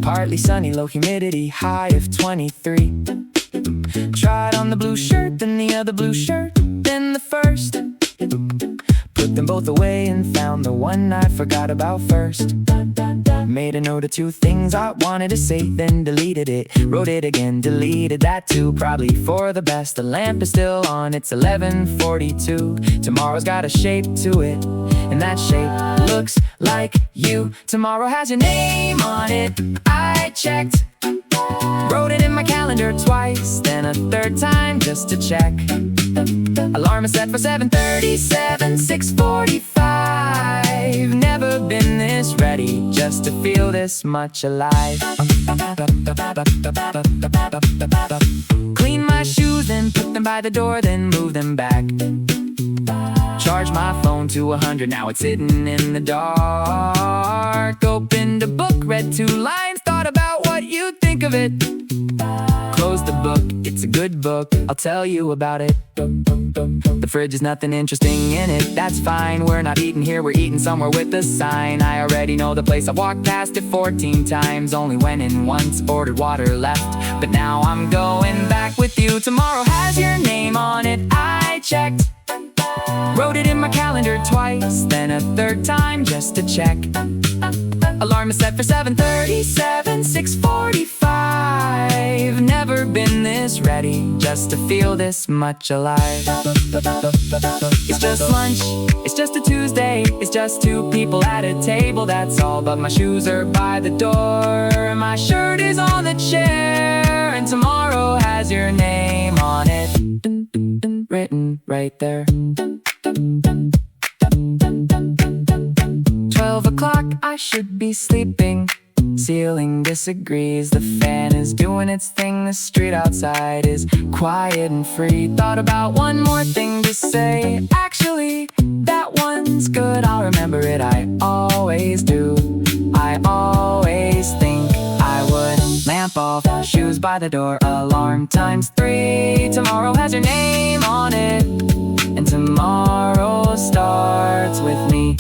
Partly cloudy, sunny, low humidity, high of 23. Tried on the blue shirt, then the other blue shirt, then the first. Put them both away and found the one I forgot about first. Made a note of two things I wanted to say, then deleted it. Wrote it again, deleted that too, probably for the best. The lamp is still on, it's 11:42. Tomorrow's got a shape to it, and that shape looks like you. Tomorrow has your name on it, I checked. Wrote it in my calendar twice, then a third time just to check. Alarm is set for 7:37, 6:45. Never been this ready, just to feel this much alive. Clean my shoes, then put them by the door, then move them back. Charge my phone to 100, now it's sitting in the dark. Opened a book, read 2 lines, thought about what you'd think of it. Close the book, it's a good book, I'll tell you about it. The fridge is nothing interesting in it, that's fine. We're not eating here, we're eating somewhere with a sign. I already know the place, I've walked past it 14 times. Only went in once, ordered water, left. But now I'm going back with you. Tomorrow has your name on it, I checked. Wrote it in my calendar twice, then a third time just to check. Alarm is set for 7:37, 6:45. Never been this ready, just to feel this much alive. It's just lunch, it's just a Tuesday. It's just 2 people at a table, that's all. But my shoes are by the door, my shirt is on the chair, and tomorrow has your name on it, written right there. 12 o'clock, I should be sleeping. Ceiling disagrees, the fan is doing its thing. The street outside is quiet and free. Thought about one more thing to say. Actually, that one's good, I'll remember it, I always do. I always think I would. Lamp off, shoes by the door, alarm times 3. Tomorrow has your name on it, and tomorrow starts with me.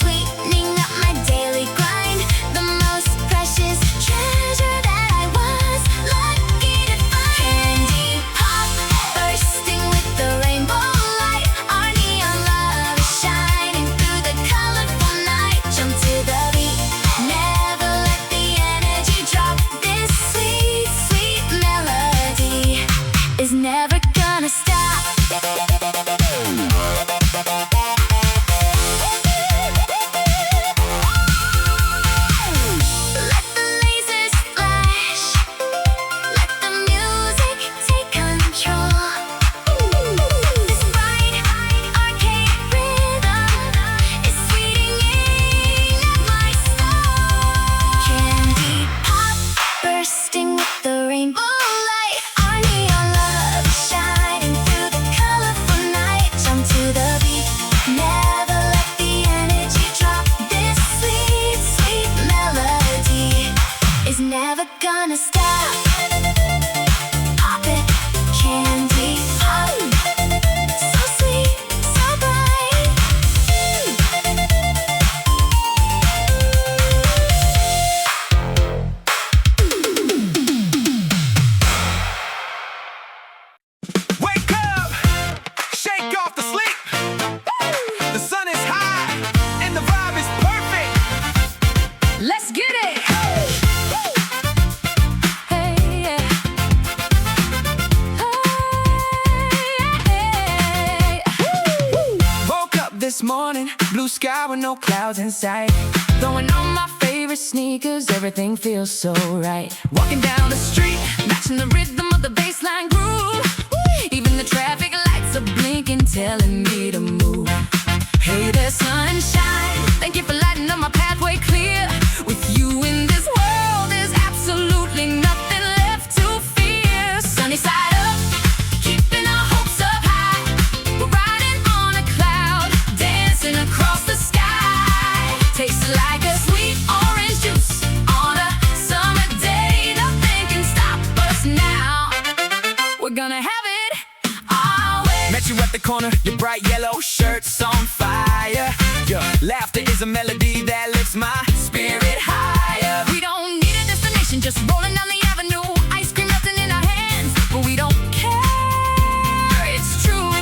Sweetening up my daily grind. The most precious never gonna stop. Pop it, candy pop. So sweet, so bright. Wake up, shake off the sleep. The sun is high and the vibe is perfect. Let's get it. Hey, yeah. Hey, yeah. Woke up this morning, blue sky with no clouds in sight. Throwing on my favorite sneakers, everything feels so right. Walking down the street, Matching the rhythm of the bassline groove. Even the traffic lights are blinking, telling me to move. Hey there, sunshine, thank you for lighting up my pathway clear. With you in this world, there's absolutely nothing left to fear. Sunny side up, keeping our hopes up high. We're riding on a cloud, dancing across the sky. Tastes like a sweet orange juice on a summer day. Nothing can stop us now. We're gonna have it our way. met you at the corner, your bright yellow shirt's on fire. Your laughter is a melody that lifts my spirit higher. We don't need a destination, just rolling down the avenue. Ice cream melting in our hands, but we don't care, it's true.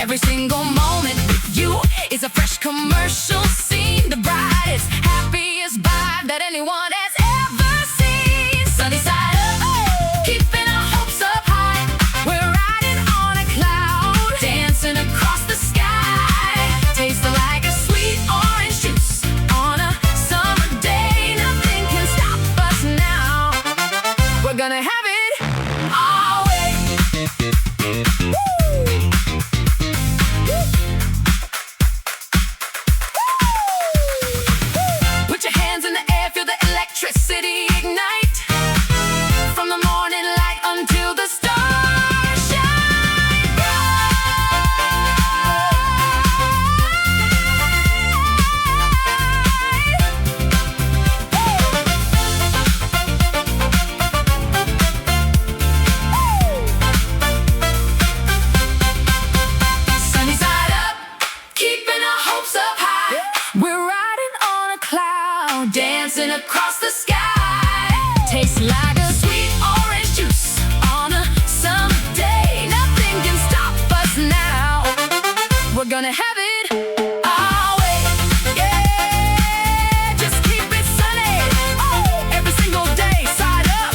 Every single moment with you is a fresh commercial scene. The brightest, happiest vibe that anyone has ever seen. Sunny side up, keeping our hopes up high. We're riding on a cloud, dancing across the sky. Tasting like a sweet orange juice on a summer day. Nothing can stop us now. We're gonna have it our way. Put your hands in the air, feel the electricity ignite. From the morning light until the stars shine bright. Sunny side up, keeping our hopes up high. We're riding on a cloud, dancing across the sky. Tastes like a sweet orange juice on a summer day. Nothing can stop us now. We're gonna have it our way. Yeah, just keep it sunny. Oh, every single day, side up.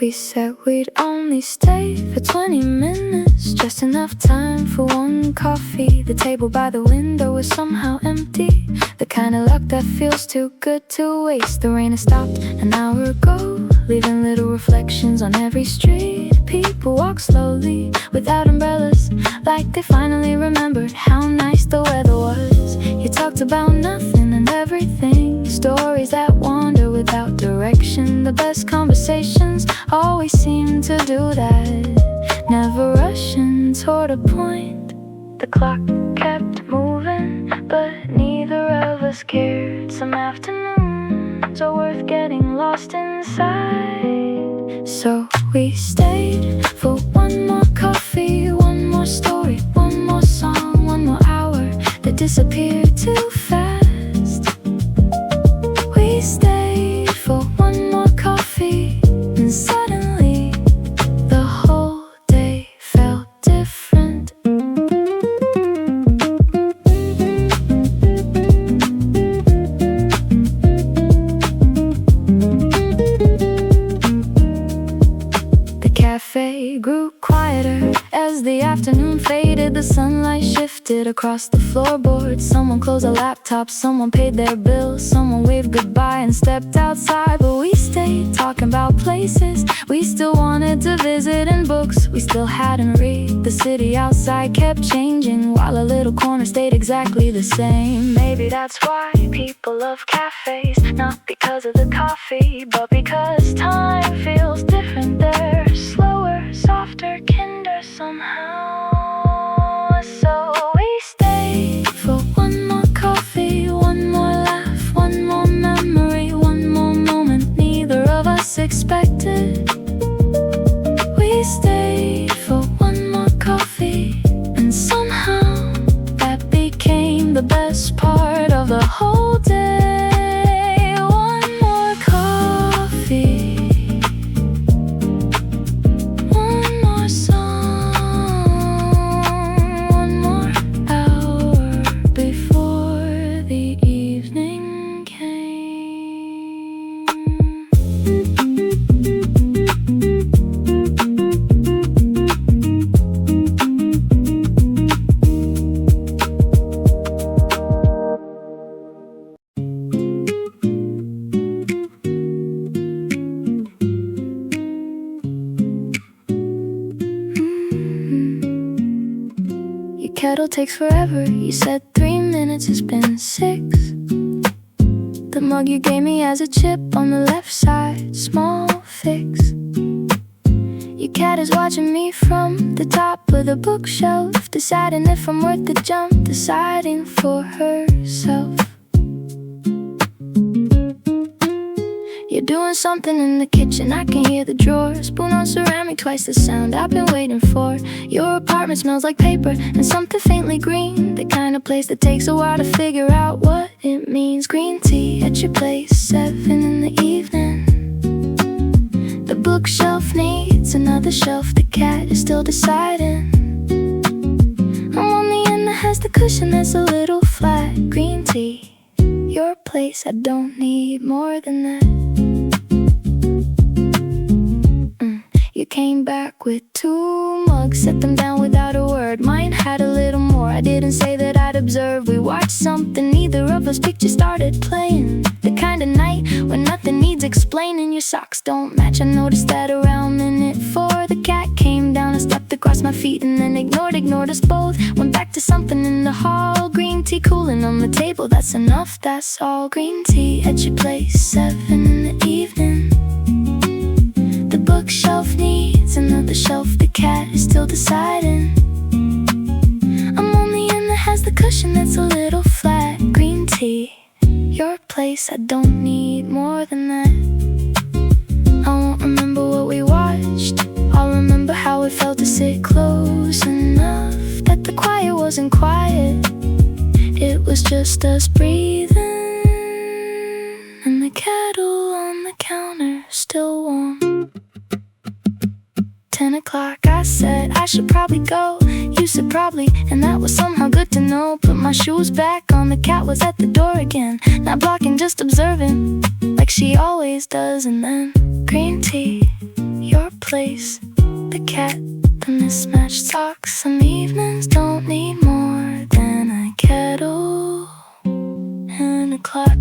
We said we'd only stay for 20 minutes, just enough time for one coffee. The table by the window was somehow empty, the kind of luck that feels too good to waste. The rain has stopped an hour ago, leaving little reflections on every street. People walk slowly without umbrellas, like they finally remembered how nice the weather was. You talked about nothing and everything, stories that wander without direction. The best conversations always seem to do that, never rushing toward a point. The clock kept moving, but neither of us cared. Some afternoons are worth getting lost inside. So we stayed for one more coffee, one more story, one more song, one more hour that disappeared too fast. We stayed for one more coffee, and suddenly the whole day felt different. The cafe grew quieter as the afternoon faded. The sunlight shifted across the floorboards. Someone closed a laptop, someone paid their bills, someone waved goodbye and stepped outside. But we stayed talking about places we still wanted to visit and books we still hadn't read. The city outside kept changing while a little corner stayed exactly the same. Maybe that's why people love cafes, not because of the coffee, but because time feels different there. Slower, softer, kinder somehow. So we stayed for one more coffee, one more laugh, one more memory, one more moment neither of us expected. We stayed for one more coffee, and somehow that became the best part of the whole day. One more coffee, one more song, one more hour before the evening came. Your kettle takes forever. You said 3 minutes, it's been 6. The mug you gave me has a chip on the left side, small fix. Your cat is watching me from the top of the bookshelf, deciding if I'm worth the jump, deciding for herself. You're doing something in the kitchen, I can hear the drawer. Spoon on ceramic, twice the sound I've been waiting for. Your apartment smells like paper and something faintly green, the kind of place that takes a while to figure out what it means. Green tea at your place, 7 in the evening. The bookshelf needs another shelf, the cat is still deciding. I'm on the end that has the cushion that's a little flat. Green tea, your place, I don't need more than that. You came back with 2 mugs, set them down without a word. Mine had a little more, I didn't say that I'd observe. We watched something neither of us picked, you started playing. The kind of night when nothing needs explaining. Your socks don't match, I noticed that around minute 4. The cat came down and stepped across my feet and then ignored us both. Went back to something in the hall. Green tea cooling on the table, that's enough, that's all. Green tea at your place, 7 in the evening. The bookshelf needs another shelf, the cat is still deciding. I'm on the end that has the cushion that's a little flat. Green tea, your place, I don't need more than that. I won't remember what we watched, I'll remember how it felt to sit close enough that the quiet wasn't quiet. It was just us breathing, and the kettle on the counter still warm. 10 o'clock, I said I should probably go. You said probably, and that was somehow good to know. Put my shoes back on, the cat was at the door again, not blocking, just observing, like she always does. And then green tea, your place, the cat, the mismatched socks. Some evenings don't need more than a kettle and a clock.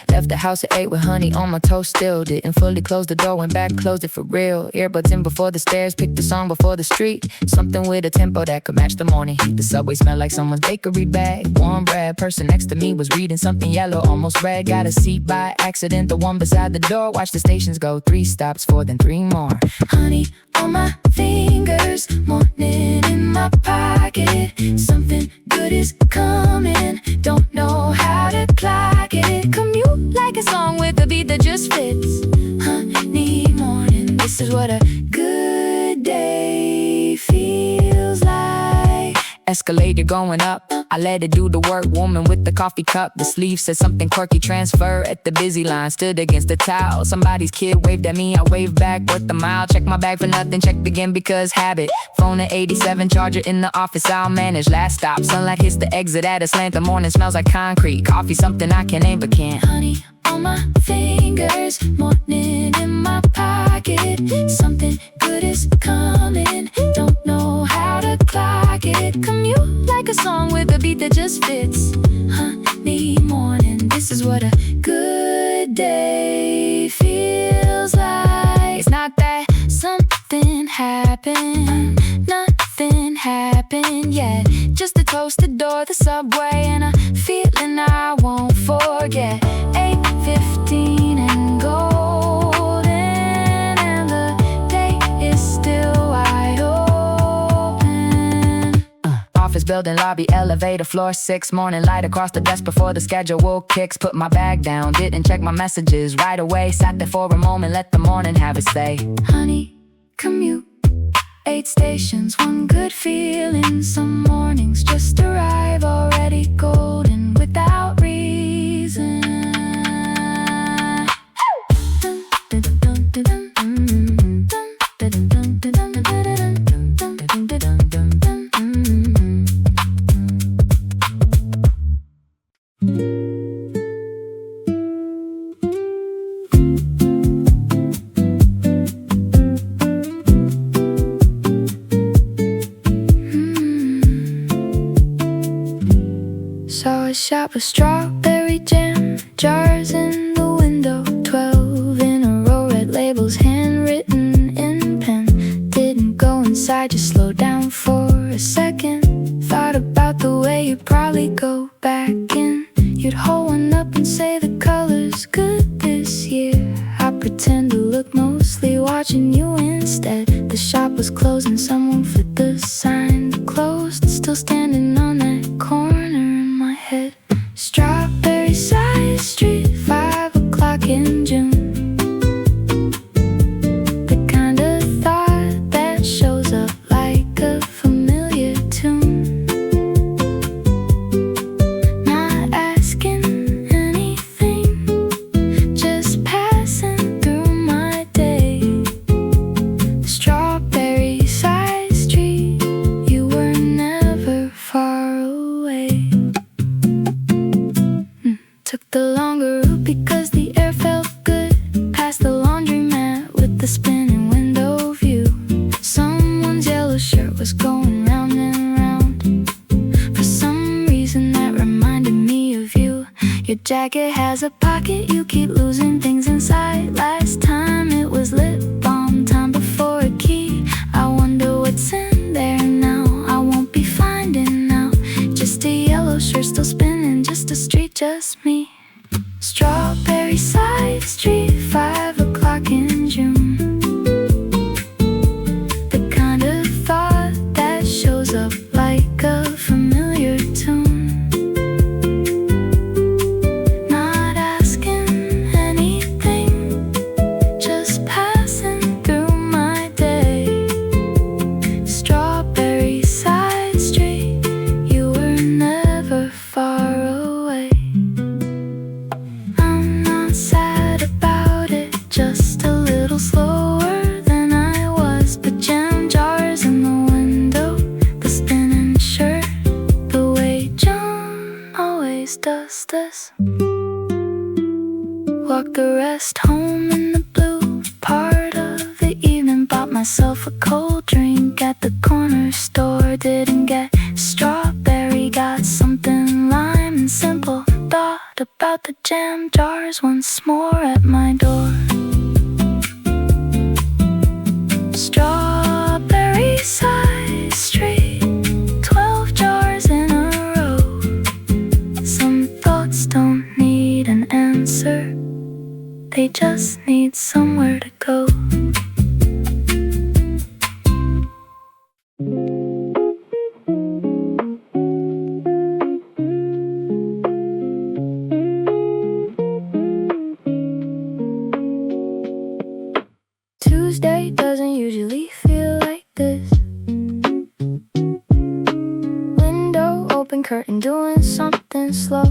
Left the house at 8 with honey on my toast still. Didn't fully close the door, went back, closed it for real. Earbuds in before the stairs, picked the song before the street. Something with a tempo that could match the morning heat. The subway smelled like someone's bakery bag. Warm bread, person next to me was reading something yellow, almost red. Got a seat by accident, the one beside the door. Watch the stations go, 3 stops for then 3 more. Honey on my fingers, morning in my pocket. Something good is coming, don't know how to clock it. Commute like a song with a beat that just fits. Honey morning, this is what a good day feels like. Escalator going up, I let it do the work, woman with the coffee cup. The sleeve said something quirky, transfer at the busy line. Stood against the towel, somebody's kid waved at me, I waved back, worth the mile. Check my bag for nothing, checked again because habit. Phone at 87, charger in the office, I'll manage. Last stop, sunlight hits the exit at a slant. The morning smells like concrete, coffee something I can name but can't. Honey on my fingers, morning in my pocket. Something good is coming, don't know how to clock it. Commute like a song with a beat that just fits. Honey morning, this is what a good day feels like. It's not that something happened, nothing happened yet. Just a toasted door, the subway, and a feeling I won't forget. 8:15 and golden, and the day is still wide open. Office building, lobby, elevator, floor 6. Morning light across the desk before the schedule kicks. Put my bag down, didn't check my messages right away. Sat there for a moment, let the morning have its say. Honey, commute, 8 stations, one good feeling. Some mornings just arrive already golden without reason. Saw a shop of strawberry jam, jars in the window, 12 in a row, red labels handwritten in pen. Didn't go inside, just slow down for a second. Thought about the way you'd probably go back in. You'd hold one up and say the color's good this year. I pretend to look, mostly watching you instead. The shop was closed and someone flipped the sign closed. Still standing on that corner in my head. Strawberry side street, 5 o'clock in June. The kind of thought that shows up like a familiar tune. Not asking anything, just passing through my day. Strawberry side street, you were never far away. Took the longer route because the air felt good. Past the laundromat with the spinning window view. Someone's yellow shirt was going round and round. For some reason that reminded me of you. Your jacket has a pocket, you keep losing things inside. Last time it was lip balm, time before a key. I wonder what's in there now, I won't be finding out. Just a yellow shirt still spinning, just a street, just me. Strawberry side street, 5 o'clock in June. The kind of thought that shows up like a familiar tune. Not asking anything, just passing through my day. Strawberry side street, you were never far away. I'm not sad about it, just a little slower than I was. The jam jars in the window, the spinning shirt, the way John always does this. Walked the rest home in the blue part of the evening. Bought myself a cold drink at the corner store. Didn't get strawberry, got something lime and simple. Thought about the jam jars once more at my door. Strawberry side street, 12 jars in a row. Some thoughts don't need an answer, they just need somewhere to go. Tuesday doesn't usually feel like this. Window open, curtain doing something slow.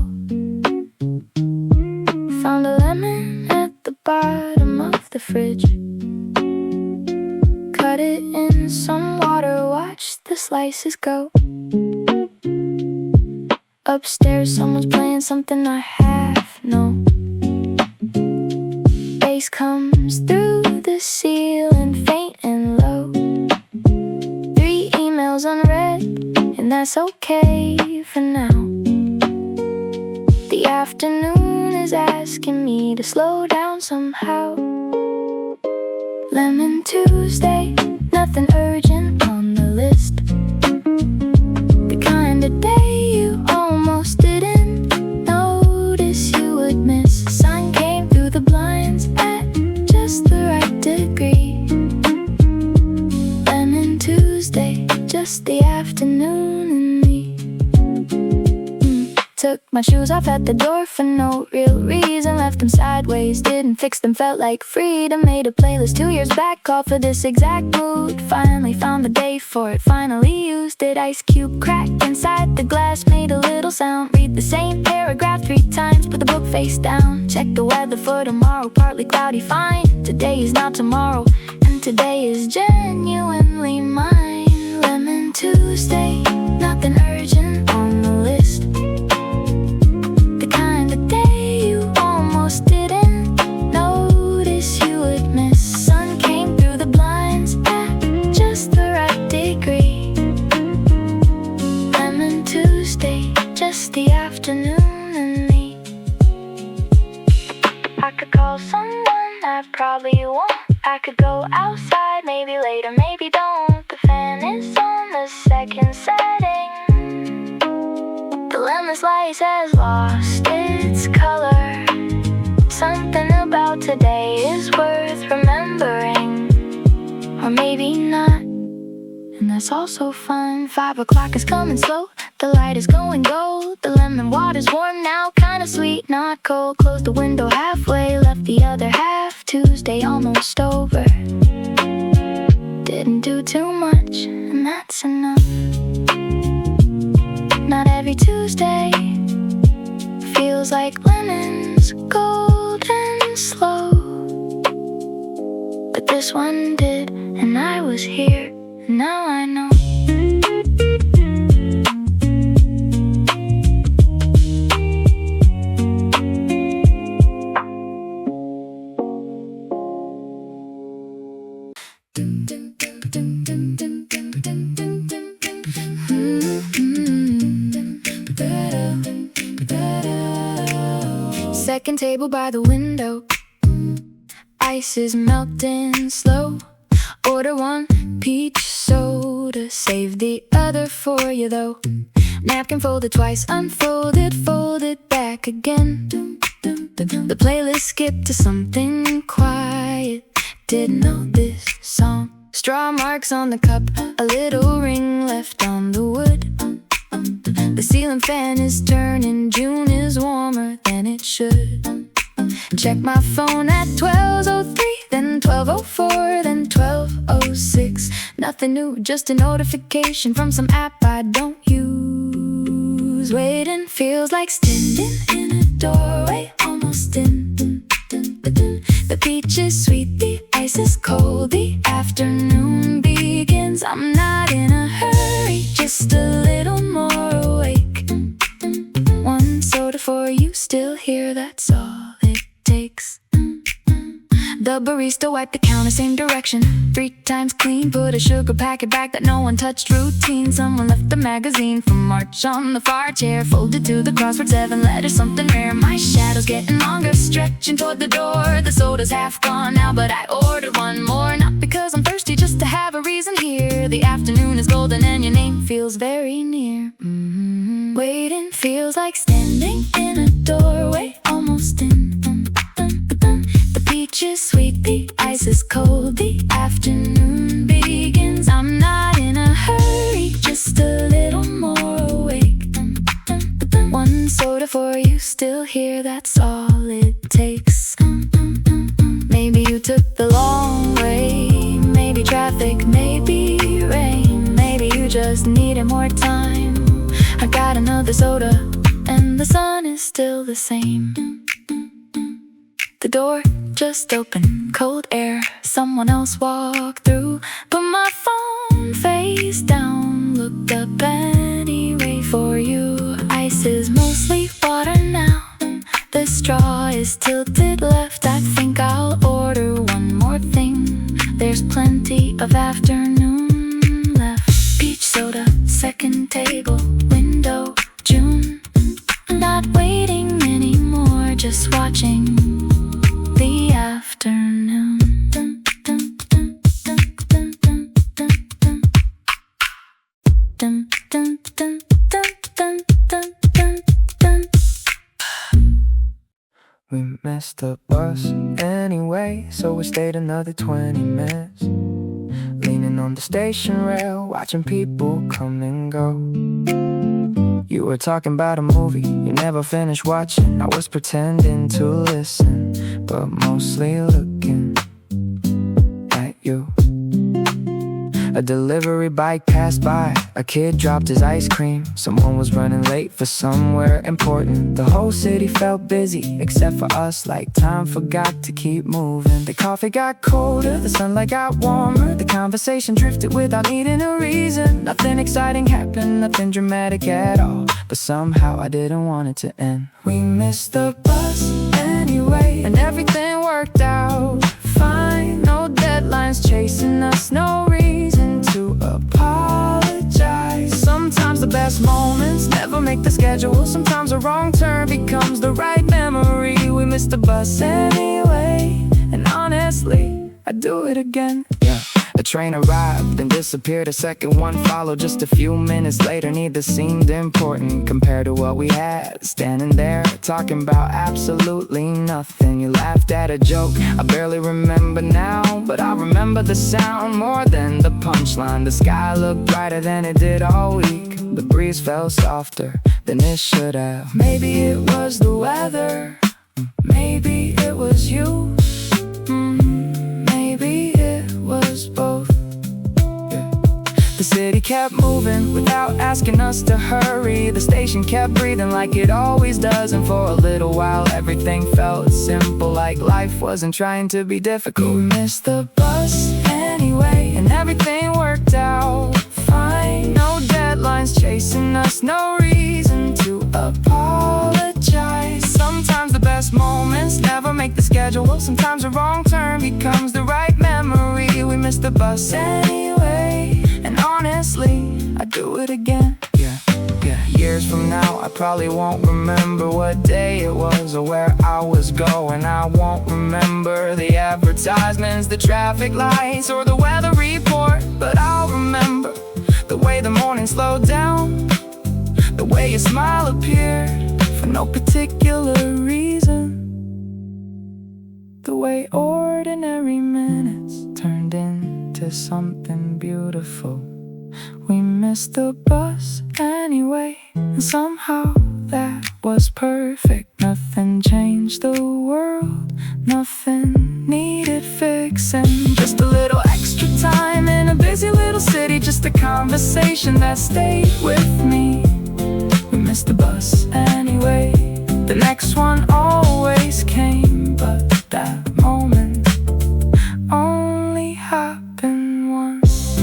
Found a lemon at the bottom of the fridge. Cut it in some water, watch the slices go. Upstairs someone's playing something I half know. Bass comes through the ceiling, faint and low. 3 emails unread, and that's okay for now. The afternoon is asking me to slow down somehow. Lemon Tuesday, nothing urgent on the list. The kind of day you almost didn't notice you would miss. Sun came through the blinds at just the right degree. Lemon Tuesday, just the afternoon and me. Took my shoes off at the door for no real reason. Left them sideways, didn't fix them, felt like freedom. Made a playlist 2 years back, called for this exact mood. Finally found the day for it, finally used it. Ice cube cracked inside the glass, made a little sound. Read the same paragraph 3 times, put the book face down. Check the weather for tomorrow, partly cloudy, fine. Today is not tomorrow, and today is genuinely mine. Lemon Tuesday, nothing urgent on the list. The kind of day you almost didn't notice you would miss. Sun came through the blinds at just the right degree. Lemon Tuesday, just the afternoon and me. I could call someone, I probably won't. I could go outside, maybe later, maybe don't. The fan is on the second setting. The lemon slice has lost its color. Something about today is worth remembering, or maybe not, and that's also fun. 5 o'clock is coming slow, the light is going gold. The lemon water's warm now, kinda sweet, not cold. Closed the window halfway, left the other half. Tuesday almost over. Didn't do too much, and that's enough. Not every Tuesday feels like lemons, gold and slow, but this one did, and I was here, and now I know. Second table by the window, ice is melting slow. Order 1 peach soda, save the other for you though. Napkin folded twice, unfolded, folded back again. The playlist skipped to something quiet. Didn't know this song. Straw marks on the cup, a little ring left on the wood. The ceiling fan is turning, June is warmer than it should. Check my phone at 12:03, then 12:04, then 12:06. Nothing new, just a notification from some app I don't use. Waiting feels like standing in a doorway, almost in. The peach is sweet, the ice is cold, the afternoon begins. I'm not in a hurry, just a little more awake. 1 soda for you, still here, that's all it takes. The barista wiped the counter, same direction 3 times clean, put a sugar packet back that no one touched. Routine, someone left the magazine from March on the far chair. Folded to the crossword, 7 letters, something rare. My shadow's getting longer, stretching toward the door. The soda's half gone now, but I ordered 1 more. Not because I'm thirsty, just to have a reason here. The afternoon is golden and your name feels very near. Waiting feels like standing in a doorway, almost in. The peach is sweet, the ice is cold, the afternoon begins. I'm not in a hurry, just a little more awake. 1 soda for you, still here, that's all it takes. Maybe you took the long way, maybe traffic, maybe rain. Maybe you just needed more time. I got another another soda, and the sun is still the same. The door just opened, cold air, someone else walked through. Put my phone face down, looked up anyway for you. Ice is mostly water now, the straw is tilted left. I think I'll order one more thing, there's plenty of afternoon left. Peach soda, second table, window, June. Not waiting anymore, just watching the afternoon. Dun, dun, dun, dun, dun, dun, dun, dun. Dun, dun, dun, dun, dun, dun, dun, dun. We missed the bus anyway, so we stayed another 20 minutes, leaning on the station rail, watching people come and go. You were talking about a movie you never finished watching. I was pretending to listen, but mostly looking at you. A delivery bike passed by, a kid dropped his ice cream. Someone was running late for somewhere important. The whole city felt busy, except for us, like time forgot to keep moving. The coffee got colder, the sunlight got warmer. The conversation drifted without needing a reason. Nothing exciting happened, nothing dramatic at all, but somehow I didn't want it to end. We missed the bus anyway, and everything worked out fine. No deadlines chasing us, no reason to apologize. Sometimes the best moments never make the schedule. Sometimes a wrong turn becomes the right memory. We missed the bus anyway, and honestly, I'd do it again. Yeah. A train arrived, then disappeared. A second one followed just a few minutes later. Neither seemed important compared to what we had. Standing there, talking about absolutely nothing. You laughed at a joke I barely remember now, but I remember the sound more than the punchline. The sky looked brighter than it did all week. The breeze felt softer than it should have. Maybe it was the weather, maybe it was you, maybe it was both. Yeah. The city kept moving without asking us to hurry. The station kept breathing like it always does. And for a little while everything felt simple, like life wasn't trying to be difficult. We missed the bus anyway, and everything worked out fine. No deadlines chasing us, no reason to apologize. Sometimes the best moments never make the schedule. Sometimes a wrong turn becomes the right memory. We missed the bus anyway, and honestly, I'd do it again. Yeah. Years from now, I probably won't remember what day it was or where I was going. I won't remember the advertisements, the traffic lights, or the weather report, but I'll remember the way the morning slowed down, the way your smile appeared for no particular reason, the way ordinary minutes turned into something beautiful. We missed the bus anyway, and somehow that was perfect. Nothing changed the world, nothing needed fixing. Just a little extra time in a busy little city, just a conversation that stayed with me. We missed the bus anyway, the next one always came, but that moment only happened once.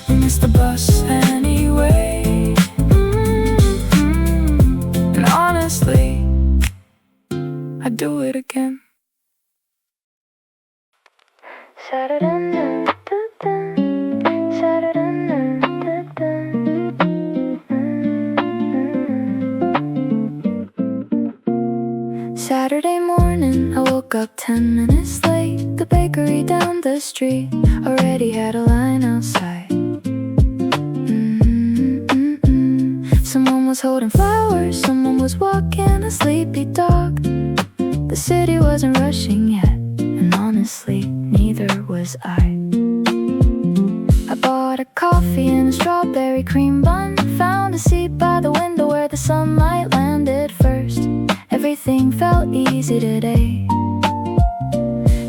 We missed the bus anyway, and honestly, I'd do it again. Saturday morning, I woke up 10 minutes late. The bakery down the street already had a line outside. Someone was holding flowers, someone was walking a sleepy dog. The city wasn't rushing yet, and honestly, neither was I. I bought a coffee and a strawberry cream bun, found a seat by the window where the sunlight landed first. Everything felt easy today.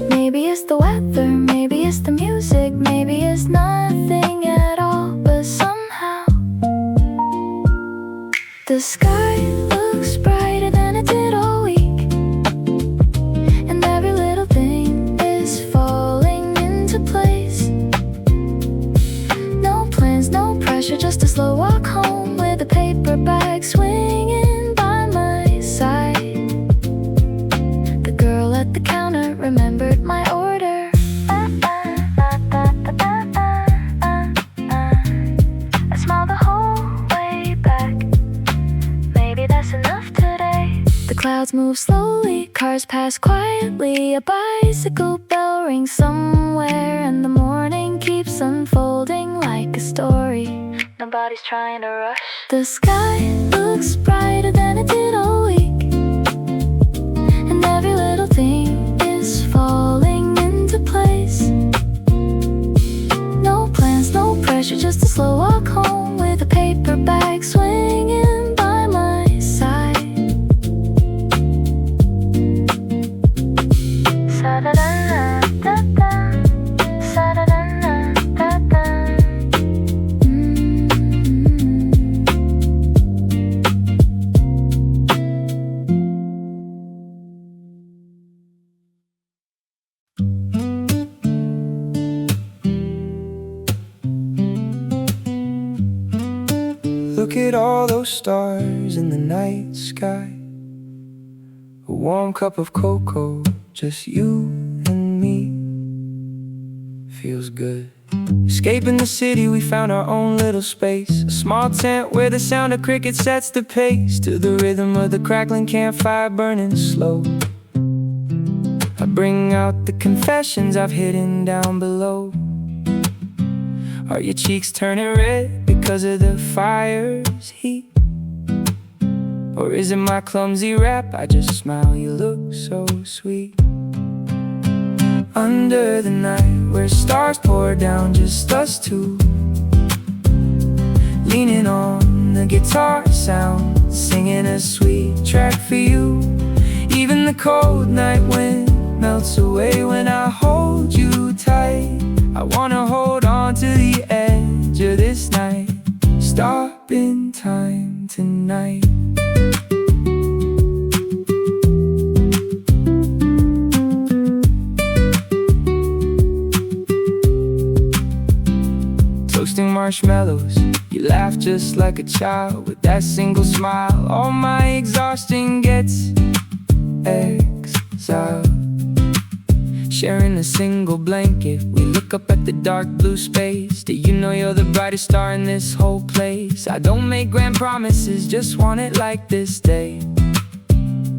Maybe it's the weather, maybe it's the music, maybe it's nothing at all, but somehow The sky looks brighter than it did all week, and every little thing is falling into place. No plans, no pressure, just a slow walk home with a paper bag swinging by my side. The girl at the counter remembered my order. I smiled the whole way back. Maybe that's enough today. The clouds move slowly, cars pass quietly. A bicycle bell rings somewhere, and the morning keeps unfolding like a story. Nobody's trying to rush. The sky looks brighter than it did all week, and every little thing is falling into place. No plans, no pressure, just a slow walk home with a paper bag swinging by my side. Sa-da-da-da-da-da, sa-da-da-da-da-da. Look at all those stars in the night sky. A warm cup of cocoa, just you and me. Feels good. Escaping the city, we found our own little space. A small tent where the sound of cricket sets the pace, to the rhythm of the crackling campfire burning slow. I bring out the confessions I've hidden down below. Are your cheeks turning red because of the fire's heat? Or is it my clumsy rap? I just smile, you look so sweet. Under the night where stars pour down, just us two, leaning on the guitar sound, singing a sweet track for you. Even the cold night wind melts away when I hold you tight. I wanna hold on to the edge of this night. Stop in time tonight. Toasting marshmallows, you laugh just like a child with that single smile. All my exhaustion gets exiled. Sharing a single blanket, we look up at the dark blue space. Do you know you're the brightest star in this whole place? I don't make grand promises, just want it like this day.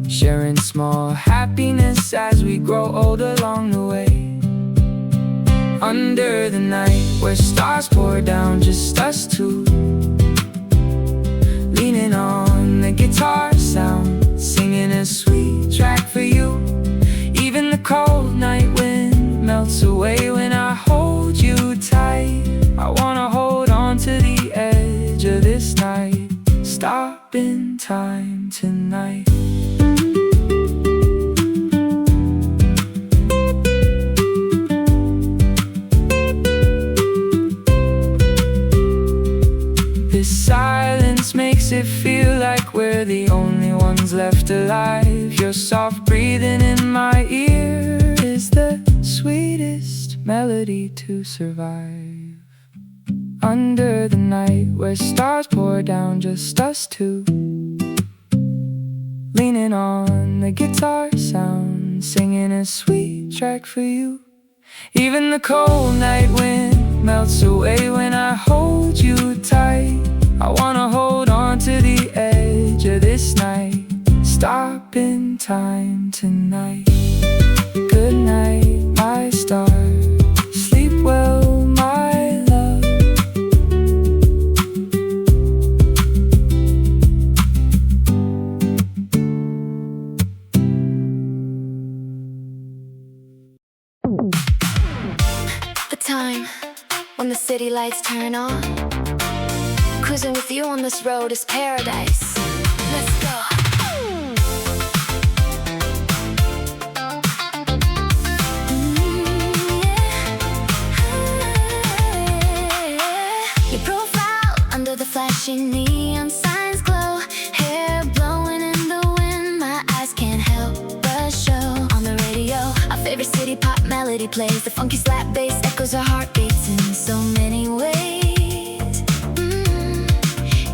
Sharing small happiness as we grow old along the way. Under the night where stars pour down, just us two, leaning on the guitar sound, singing a sweet track for you. Even the cold night wind melts away when I hold you tight. I wanna hold on to the edge of this night. Stop in time tonight. This silence makes it feel like we're the only ones left alive. Your soft breathing in my ear is the sweetest melody to survive. Under the night where stars pour down, just us two, leaning on the guitar sound, singing a sweet track for you. Even the cold night wind melts away when I hold you tight. I wanna hold on to the edge of this night. Stop in time tonight. Good night, my star. Sleep well, my love. The time when the city lights turn on, cruising with you on this road is paradise. Let's go. Your profile under the flashing neon signs glow. melody plays, the funky slap bass echoes our heartbeats in so many ways.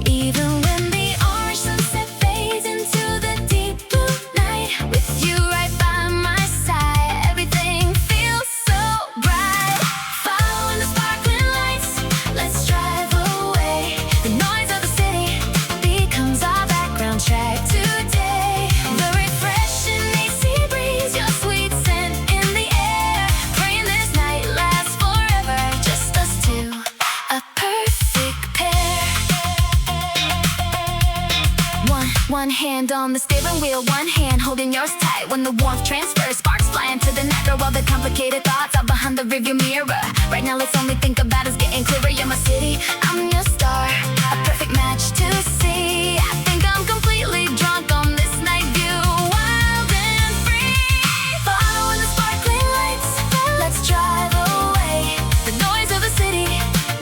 Even when the orange sunset fades into the deep blue night, with you right by my side, everything feels so bright. Following the sparkling lights, let's drive away. The noise of the city becomes our background track today. The refreshing AC breeze, your sweet scent in the air, praying this night lasts forever, just us two, a perfect pair. One hand on the steering wheel, one hand holding yours tight. When the warmth transfers, sparks fly into the night. Girl, while the complicated thoughts are behind the rearview mirror, right now let's only think about us getting clearer. You're my city, I'm your star, a perfect match to see. I think I'm completely drunk on this night view, wild and free. Following the sparkling lights, let's drive away. The noise of the city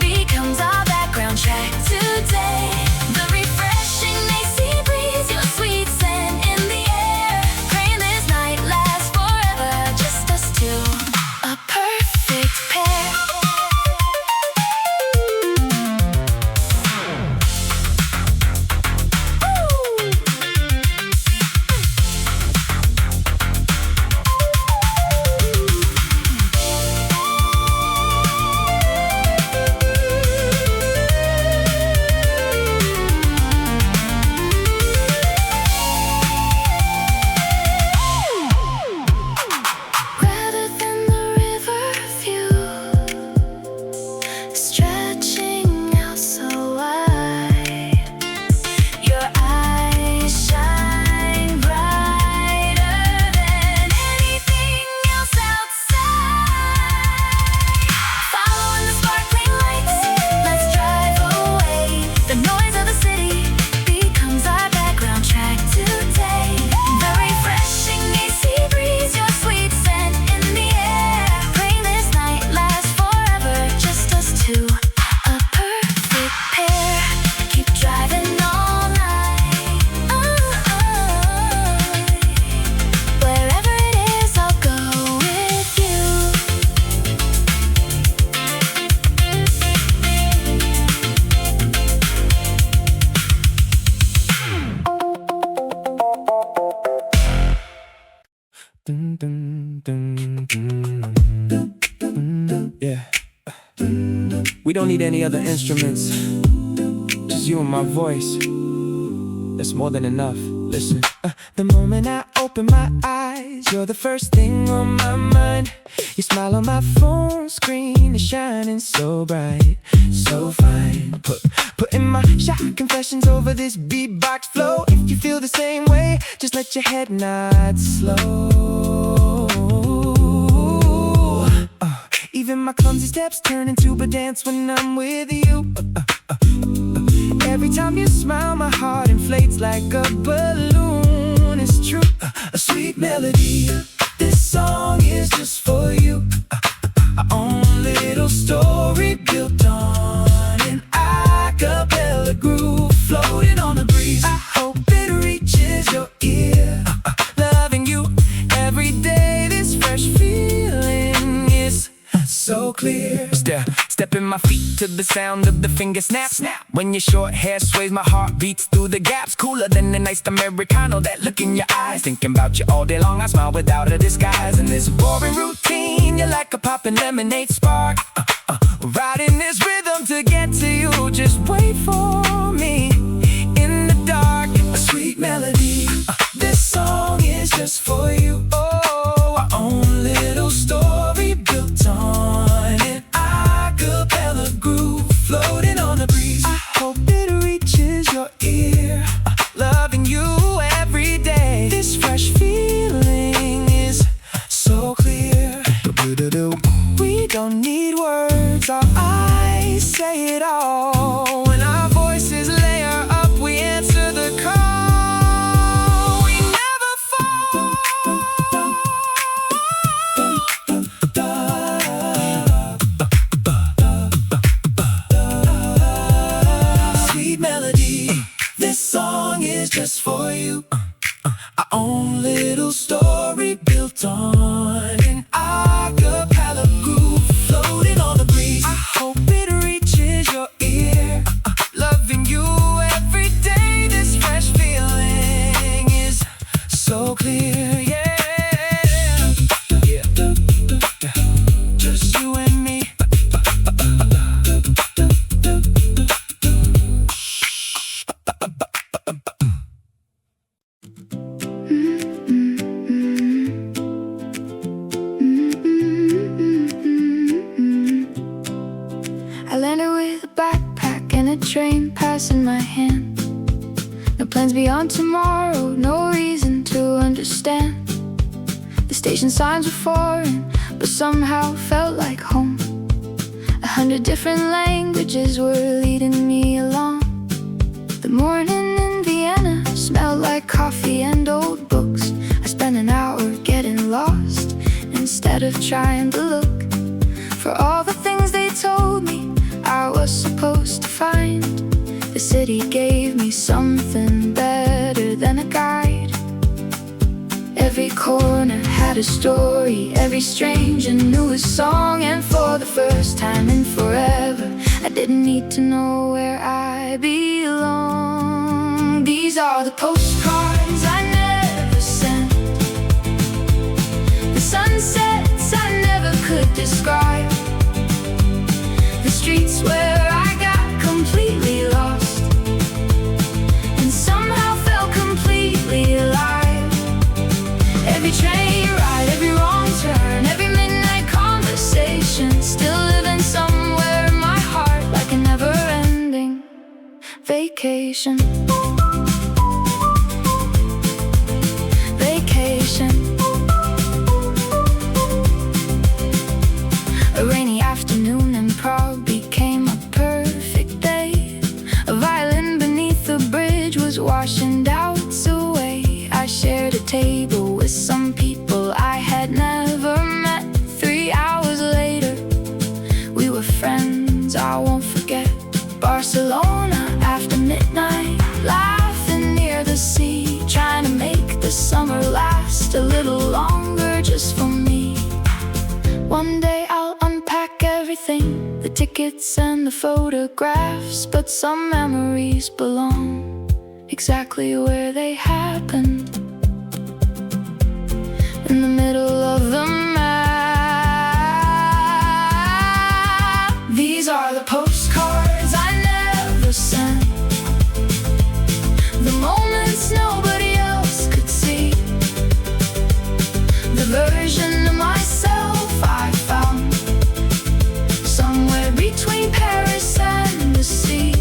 becomes our background track today. The refreshing AC breeze, your sweet scent in the air, praying this night lasts forever, just us two, a perfect pair. Rather than the river view, stretching out so wide, your eyes shine brighter than anything else outside. Following the sparkling lights, let's drive away. The noise of the city becomes our background track today. The refreshing AC breeze, your sweet scent in the air, praying this night lasts forever, just us two, a perfect pair. Keep driving all night, wherever it is, I'll go with you. Dun, dun, dun, dun. Yeah. We don't need any other instruments, just you and my voice. That's more than enough. Listen. The moment I open my eyes, you're the first thing on my mind. Your smile on my phone screen is shining so bright, so fine. Putting my shy confessions over this beatbox flow. If you feel the same way, just let your head nod slow. Even my clumsy steps turn into a dance when I'm with you. Every time you smile, my heart inflates like a balloon. It's true, a sweet melody. This song is just for you. Our own little story built on an a-cappella groove, floating on a breeze. I hope it reaches your ear. Loving you every day, this fresh feeling is so clear. Stepping my feet to the sound of the finger snap. When your short hair sways, my heart beats through the gaps. Cooler than an iced Americano, that look in your eyes. Thinking about you all day long, I smile without a disguise. In this boring routine, you're like a poppin' lemonade spark. Riding this rhythm to get to you, just wait for me in the dark. A sweet melody, this song is just for you. Oh, our own little story built on an a-cappella groove, floating on a breeze. I hope it reaches your ear. Loving you every day, this fresh feeling is so clear. We don't need words, our eyes say it all. When our voices layer up, we answer the call. We never fall. Sweet melody, this song is just for you. Our own little story built on an a-cappella I landed with a backpack and a train passing my hand. No plans beyond tomorrow, no reason to understand. The station signs were foreign, but somehow felt like home. 100 different languages were leading me along. The morning in Vienna smelled like coffee and old books. I spent an hour getting lost instead of trying to look for all the things they told me I was supposed to find. The city gave me something better than a guide. Every corner had a story, every stranger knew a song. And for the first time in forever, I didn't need to know where I belong. These are the postcards I never sent, the sunsets I never could describe, the streets where I got completely lost and somehow felt completely alive. Every train ride, every wrong turn, every midnight conversation, still living somewhere in my heart like a never-ending vacation. Vacation. A rainy afternoon in Prague became a perfect day. A violin beneath the bridge was washing doubts away. I shared a table with some people I had never met. 3 hours later, we were friends I won't forget. Barcelona after midnight, laughing near the sea, trying to make the summer last a little longer just for me. One day I'll unpack everything, the tickets and the photographs, but some memories belong exactly where they happened, in the middle of the map. These are the postcards I never sent, the moments nobody else could see, the version of myself I found somewhere between Paris and the sea.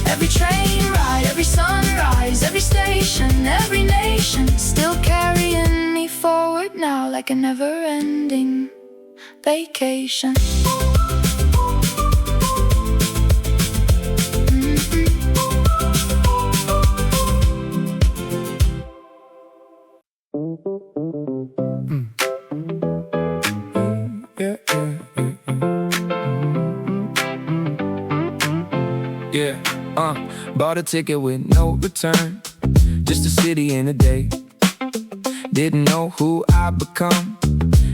Every train ride, every sunrise, every station, every nation, still carrying me forward now like a never-ending vacation. Bought a ticket with no return, just a city in a day. Didn't know who I'd become,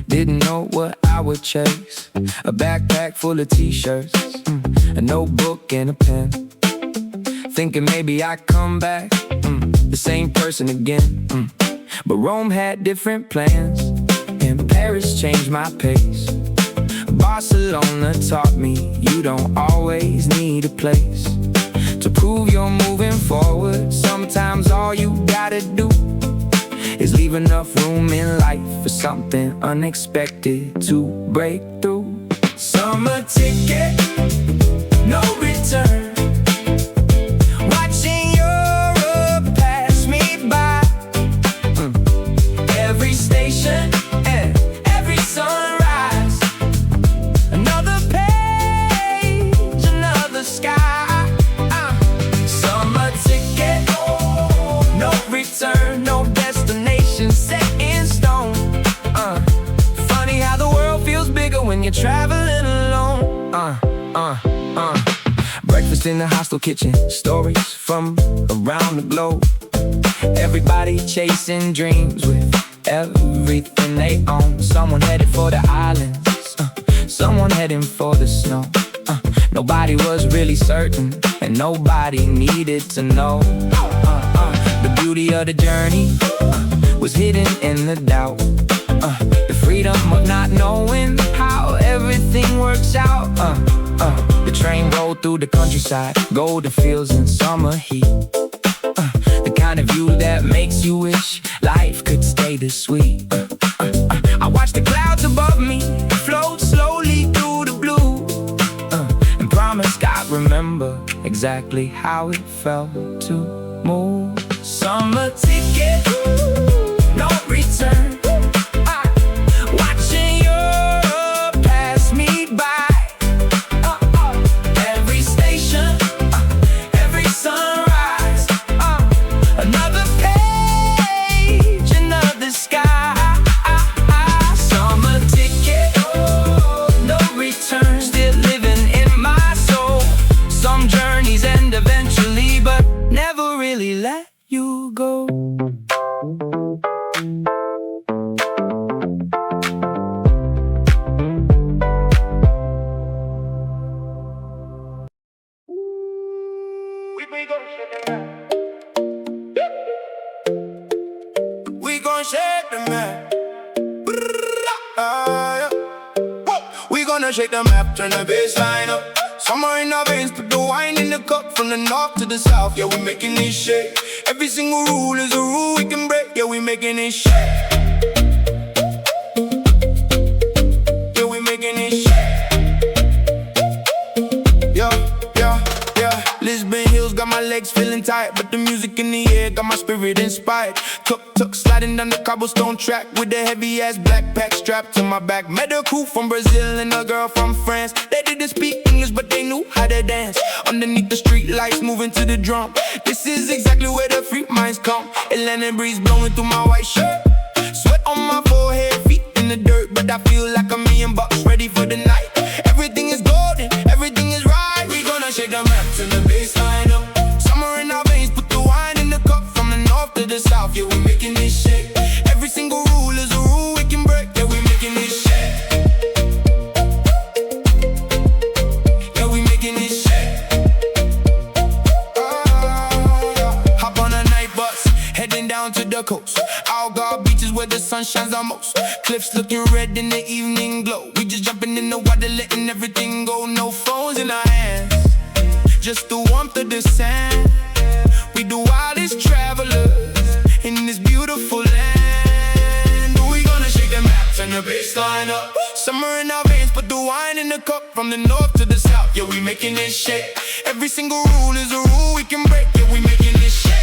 didn't know what I would chase. A backpack full of t-shirts, a notebook and a pen, thinking maybe I'd come back, the same person again. But Rome had different plans, and Paris changed my pace. Barcelona taught me you don't always need a place to prove you're moving forward. Sometimes all you gotta do is leave enough room in life for something unexpected to break through. Summer ticket, no return, watching Europe pass me by. Every station and every sunrise, another page, another sky. Return, no destination set in stone. Funny how the world feels bigger when you're traveling alone. Breakfast in the hostel kitchen, stories from around the globe. Everybody chasing dreams with everything they own. Someone headed for the islands, someone heading for the snow. Nobody was really certain, and nobody needed to know. The beauty of the journey was hidden in the doubt, the freedom of not knowing how everything works out. The train rolled through the countryside, golden fields and summer heat, the kind of view that makes you wish life could stay this sweet. I watched the clouds above me float slowly through the blue, summer sky. Remember exactly how it felt to move. Summer ticket, no return. Watching Europe pass me by. Every station, every sunrise. Another page, another sky. Summer ticket, no return. Still living in my soul. Some journeys end eventually, but never really let you go. We gon' shake the map. We gonna shake the map, turn the baseline up. Summer in our veins, put the wine in the cup. From the north to the south, yeah, we making it shake. Every single rule is a rule we can break, yeah, we making it shake. Yeah, we making it shake. Yeah, yeah, yeah. Lisbon Hills got my legs feeling tight, but the music in the air got my spirit inspired. Tuk sliding down the cobblestone track with a heavy ass backpack strapped to my back. Met a crew from Brazil and a girl from France. They didn't speak English, but they knew how to dance. Underneath the street lights, moving to the drum. This is exactly where the free minds come. Atlantic breeze blowing through my white shirt. Sweat on my forehead, feet in the dirt, but I feel like $1,000,000 ready for the night. Everything is golden, everything is right. We gonna shake the map, turn the baseline up. Summer in our veins, put the wine in the cup. From the north to the south, yeah, we making this shake. Every single rule is a rule we can break, yeah, we making this shake. Yeah, we making this shake. Hop on a night bus, heading down to the coast. Algarve beaches where the sun shines the most. Cliffs looking red in the evening glow. We just jumping in the water, letting everything go. No phones in our hands, just the warmth of the sand. We the wildest travelers in this beautiful land. We gonna shake the map, turn the baseline up. Summer in our veins, put the wine in the cup. From the north to the south, yeah, we making this shake. Every single rule is a rule we can break, yeah, we making this shake.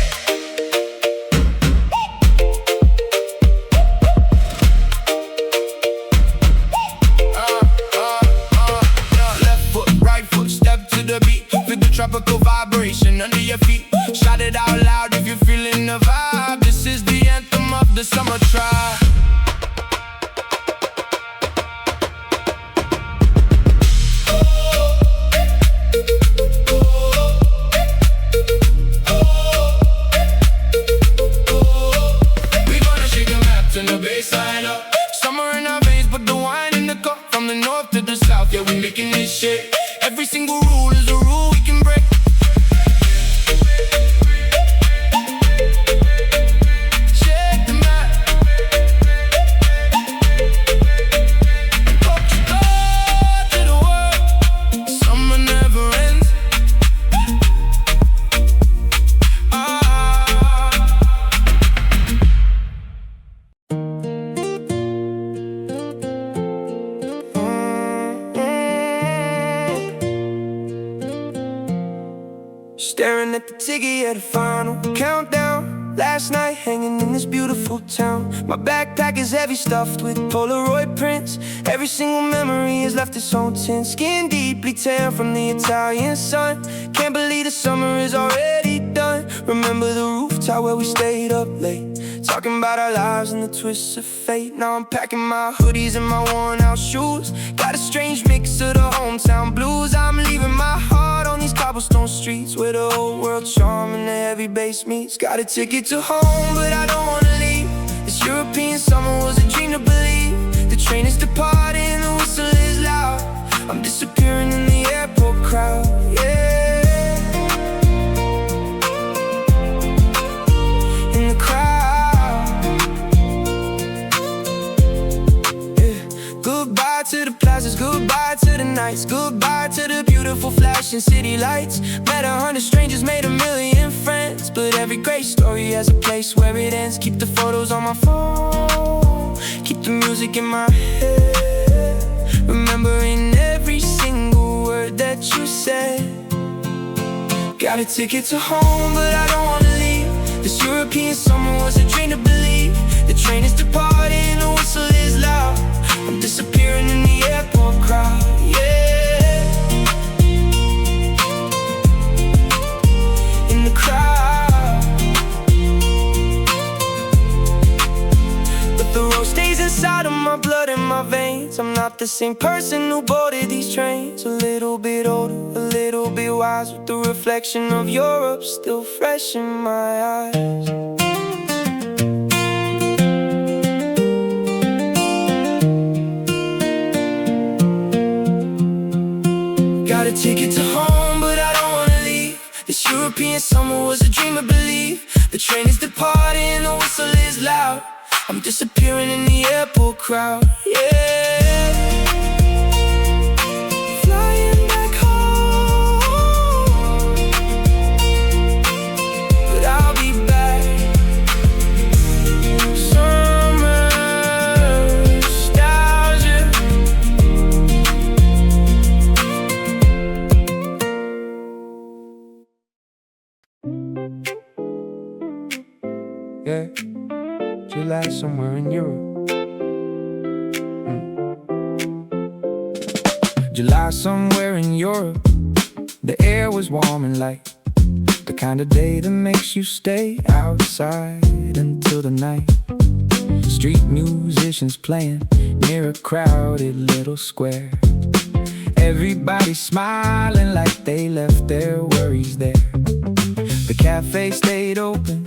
Left foot, right foot, step to the beat. Feel the tropical vibration under your feet. Shout it out loud if you're feeling the vibe. This is the anthem of the summer tribe. We gonna shake the map, turn the baseline up. Summer in our veins, put the wine in the cup. From the north to the south, yeah, we making this shake. Every single rule is a rule we can break. Shake the map. Go to the world. Summer never ends. Staring at the ticket at the final countdown. Last night hanging in this beautiful town. My backpack is heavy, stuffed with Polaroid prints. Every single memory has left its own tint. Skin deeply tan from the Italian sun. Can't believe the summer is already done. Remember the rooftop where we stayed up late, talking about our lives and the twists of fate. Now I'm packing my hoodies and my worn out shoes. Got a strange mix of the hometown blues. I'm leaving my heart on these cobblestone streets where the old world charm and the heavy bass meets. Got a ticket to home, but I don't wanna leave. This European summer was a dream to believe. The train is departing, the whistle is loud. I'm disappearing in the airport crowd, yeah. In the crowd, yeah. Goodbye to the plazas, goodbye to the nights, goodbye to the beautiful flashing city lights. Met 100 strangers, made 1,000,000 friends, but every great story has a place where it ends. Keep the photos on my phone, keep the music in my head, remembering every single word that that you said. Got a ticket to home, but I don't wanna leave. This European summer was a dream to believe. The train is departing, the whistle is loud. I'm disappearing in the airport crowd, yeah. In the crowd. But the road stays inside of my blood and my veins. I'm not the same person who boarded these trains. A little bit older, a little bit wise, with the reflection of Europe still fresh in my eyes. Got a ticket to home, but I don't wanna leave. This European summer was a dream, I believe. The train is departing, the whistle is loud. I'm disappearing in the airport crowd, yeah. Flying back home, but I'll be back. Summer nostalgia. Yeah, July somewhere in Europe. July somewhere in Europe. The air was warm and light. The kind of day that makes you stay outside until the night. Street musicians playing near a crowded little square. Everybody smiling like they left their worries there. The cafe stayed open,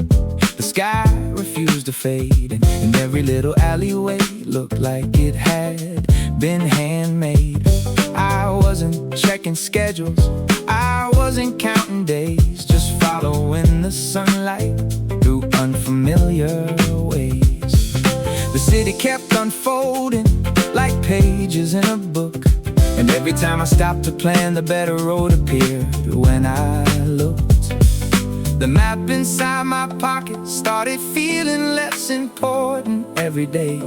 the sky refused to fade, and every little alleyway looked like it had been handmade. I wasn't checking schedules, I wasn't counting days, just following the sunlight through unfamiliar ways. The city kept unfolding like pages in a book, and every time I stopped to plan, the better road appeared when I looked. The map inside my pocket started feeling less important every day,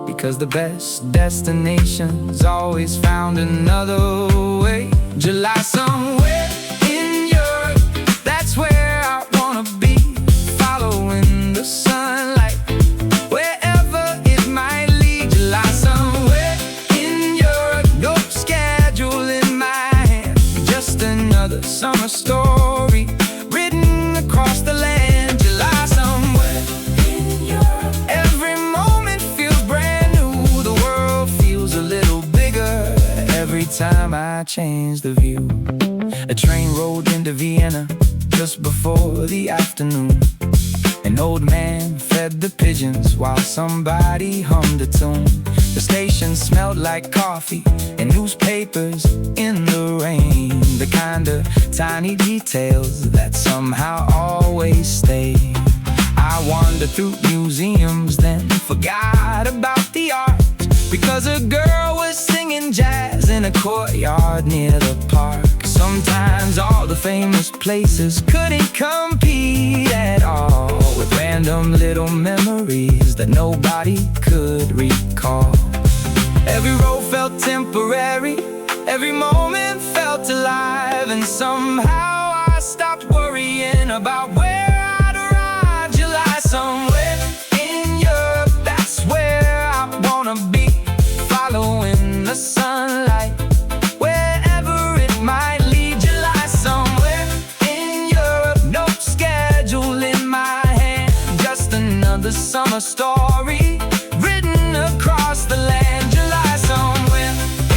because the best destinations always found another way. July somewhere in Europe, that's where I wanna be. Following the sunlight, wherever it might lead. July somewhere in Europe, no schedule in my hand, just another summer story written across the land. July somewhere in Europe, every moment feels brand new. The world feels a little bigger every time I change the view. A train rolled into Vienna just before the afternoon. An old man fed the pigeons while somebody hummed a tune. The station smelled like coffee and newspapers in the rain. The kind of tiny details that somehow always stay. I wandered through museums, then forgot about the art, because a girl was singing jazz in a courtyard near the park. Sometimes all the famous places couldn't compete at all with random little memories that nobody could recall. Every road felt temporary, every moment felt alive, and somehow I stopped worrying about where I'd arrive. July somewhere in Europe, that's where I wanna be. Following the sunlight, wherever it might lead. July somewhere in Europe, no schedule in my hand, just another summer story written across the land. July somewhere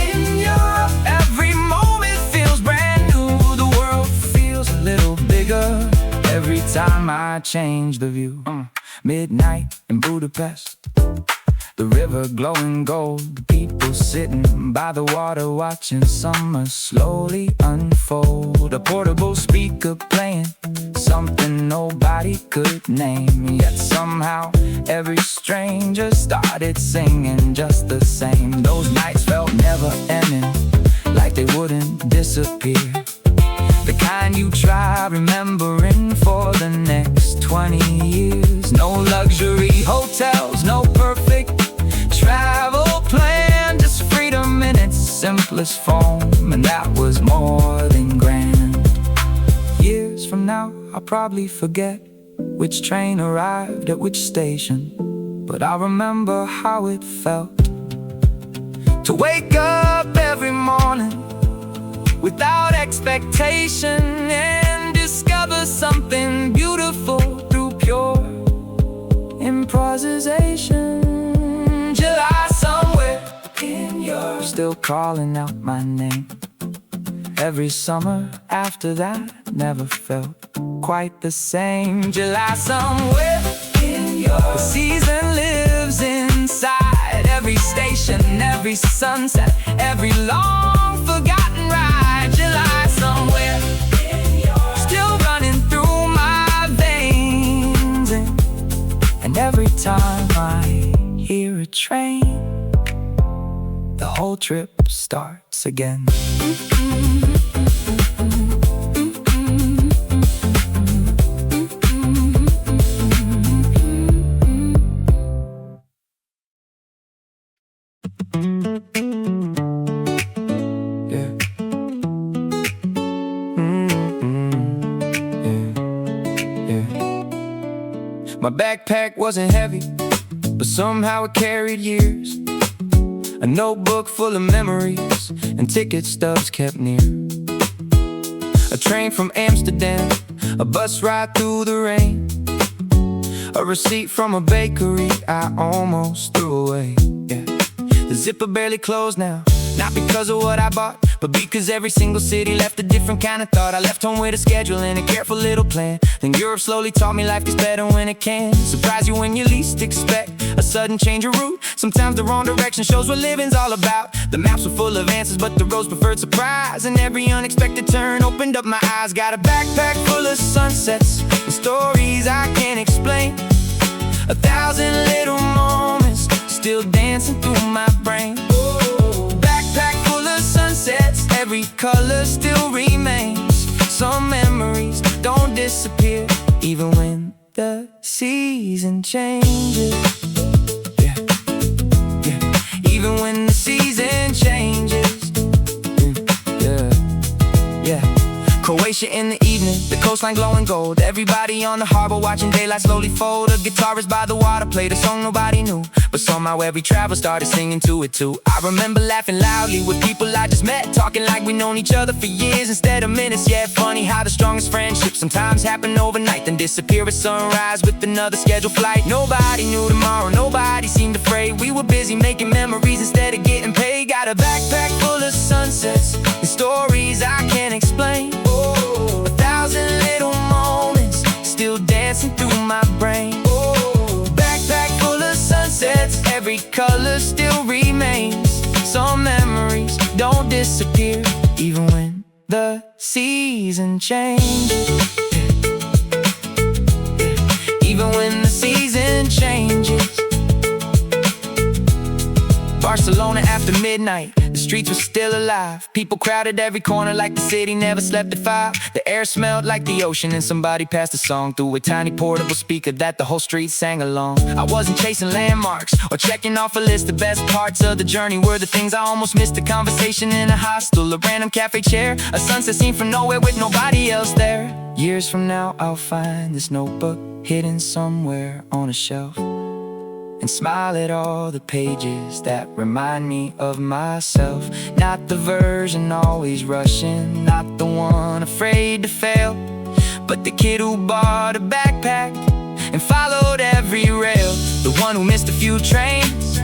in Europe, every moment feels brand new. The world feels a little bigger every time I change the view. Midnight in Budapest, the river glowing gold, the people sitting by the water watching summer slowly unfold. A portable speaker playing something nobody could name, yet somehow every stranger started singing just the same. Those nights felt never ending, like they wouldn't disappear. The kind you try remembering for the next 20 years. No luxury hotels, no perfect travel plan, just freedom in its simplest form. and that was more than grand. Years from now, I'll probably forget which train arrived at which station, but I remember how it felt to wake up every morning without expectation and discover something beautiful through pure improvisation. July somewhere in your still calling out my name. Every summer after that never felt quite the same. July somewhere in your the season lives inside every station, every sunset, every long forgotten ride. July somewhere in your still running through my veins, and every time I hear a train, the whole trip starts again. My backpack wasn't heavy, but somehow it carried years. A notebook full of memories and ticket stubs kept near. A train from Amsterdam, a bus ride through the rain, a receipt from a bakery I almost threw away. Yeah. The zipper barely closed now, not because of what I bought, but because every single city left a different kind of thought. I left home with a schedule and a careful little plan. Then Europe slowly taught me life is better when it can surprise you when you least expect a sudden change of route. Sometimes the wrong direction shows what living's all about. The maps were full of answers, but the roads preferred surprise. And every unexpected turn opened up my eyes. Got a backpack full of sunsets and stories I can't explain. 1,000 little moments still dancing through my brain. Backpack full of sunsets, every color still remains. Some memories don't disappear, even when the season changes. Yeah, yeah. Even when the season changes. Yeah, yeah. Croatia in the evening, the coastline glowing gold. Everybody on the harbor watching daylight slowly fold. A guitarist by the water played a song nobody knew, but somehow every traveler started singing to it too. I remember laughing loudly with people I just met, talking like we known each other for years instead of minutes. Yeah, funny how the strongest friendships sometimes happen overnight, then disappear at sunrise with another scheduled flight. Nobody knew tomorrow, nobody seemed afraid. We were busy making memories instead of getting paid. Got a backpack full of sunsets and stories I can't explain. 1,000 little moments still dancing through my brain. Backpack full of sunsets, every color still remains. Some memories don't disappear, even when the season changes. Even when the season changes. Barcelona after midnight, the streets were still alive. People crowded every corner like the city never slept at 5. The air smelled like the ocean and somebody passed a song through a tiny portable speaker that the whole street sang along. I wasn't chasing landmarks or checking off a list. The best parts of the journey were the things I almost missed. A conversation in a hostel, a random cafe chair, a sunset scene from nowhere with nobody else there. Years from now I'll find this notebook hidden somewhere on a shelf and smile at all the pages that remind me of myself. Not the version always rushing, not the one afraid to fail, but the kid who bought a backpack and followed every rail. The one who missed a few trains,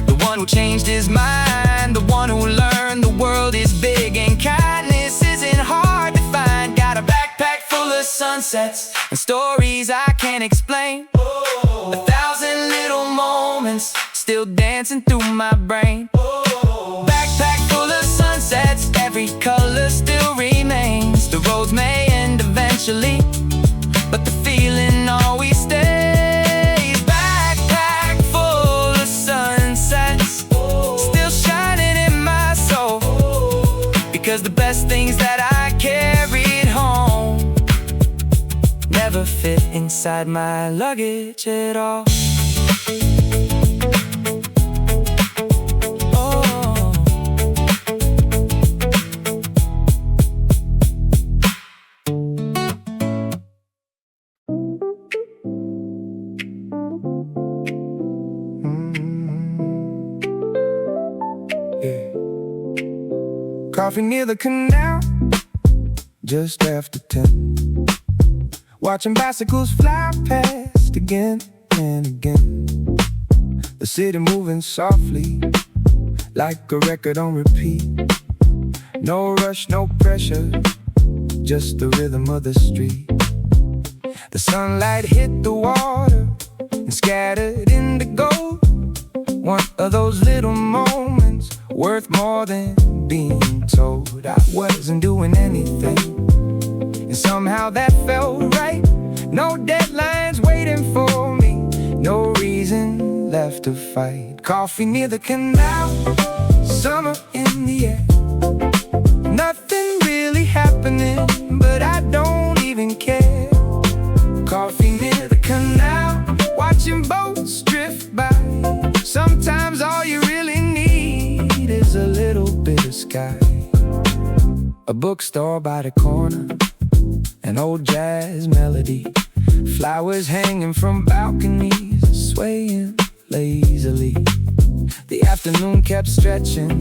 the one who changed his mind, the one who learned the world is big and kindness isn't hard to find. Got a backpack full of sunsets and stories I can't explain. 1,000 little moments still dancing through my brain. Backpack full of sunsets, every color still remains. The roads may end eventually, but the feeling always stays. Backpack full of sunsets, still shining in my soul, because the best things that I carried home never fit inside my luggage at all. Coffee near the canal, just after 10. Watching bicycles fly past again and again. The city moving softly, like a record on repeat. No rush, no pressure, just the rhythm of the street. The sunlight hit the water and scattered into gold. One of those little moments worth more than being told. I wasn't doing anything, and somehow that felt right. No deadlines waiting for me, no reason left to fight. Coffee near the canal, summer in the air. Nothing really happening, but I don't even care. Coffee near the canal, watching boats drift by. Sometimes all you really need is a little bit of sky. A bookstore by the corner, an old jazz melody. Flowers hanging from balconies, swaying lazily. The afternoon kept stretching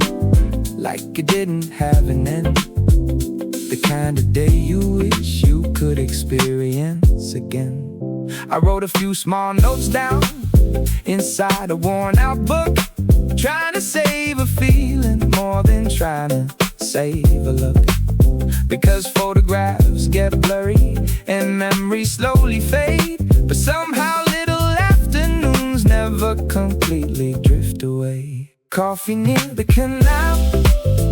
like it didn't have an end. The kind of day you wish you could experience again. I wrote a few small notes down inside a worn-out book, trying to save a feeling more than trying to save a look. Because photographs get blurry and memories slowly fade, but somehow little afternoons never completely drift away. Coffee near the canal,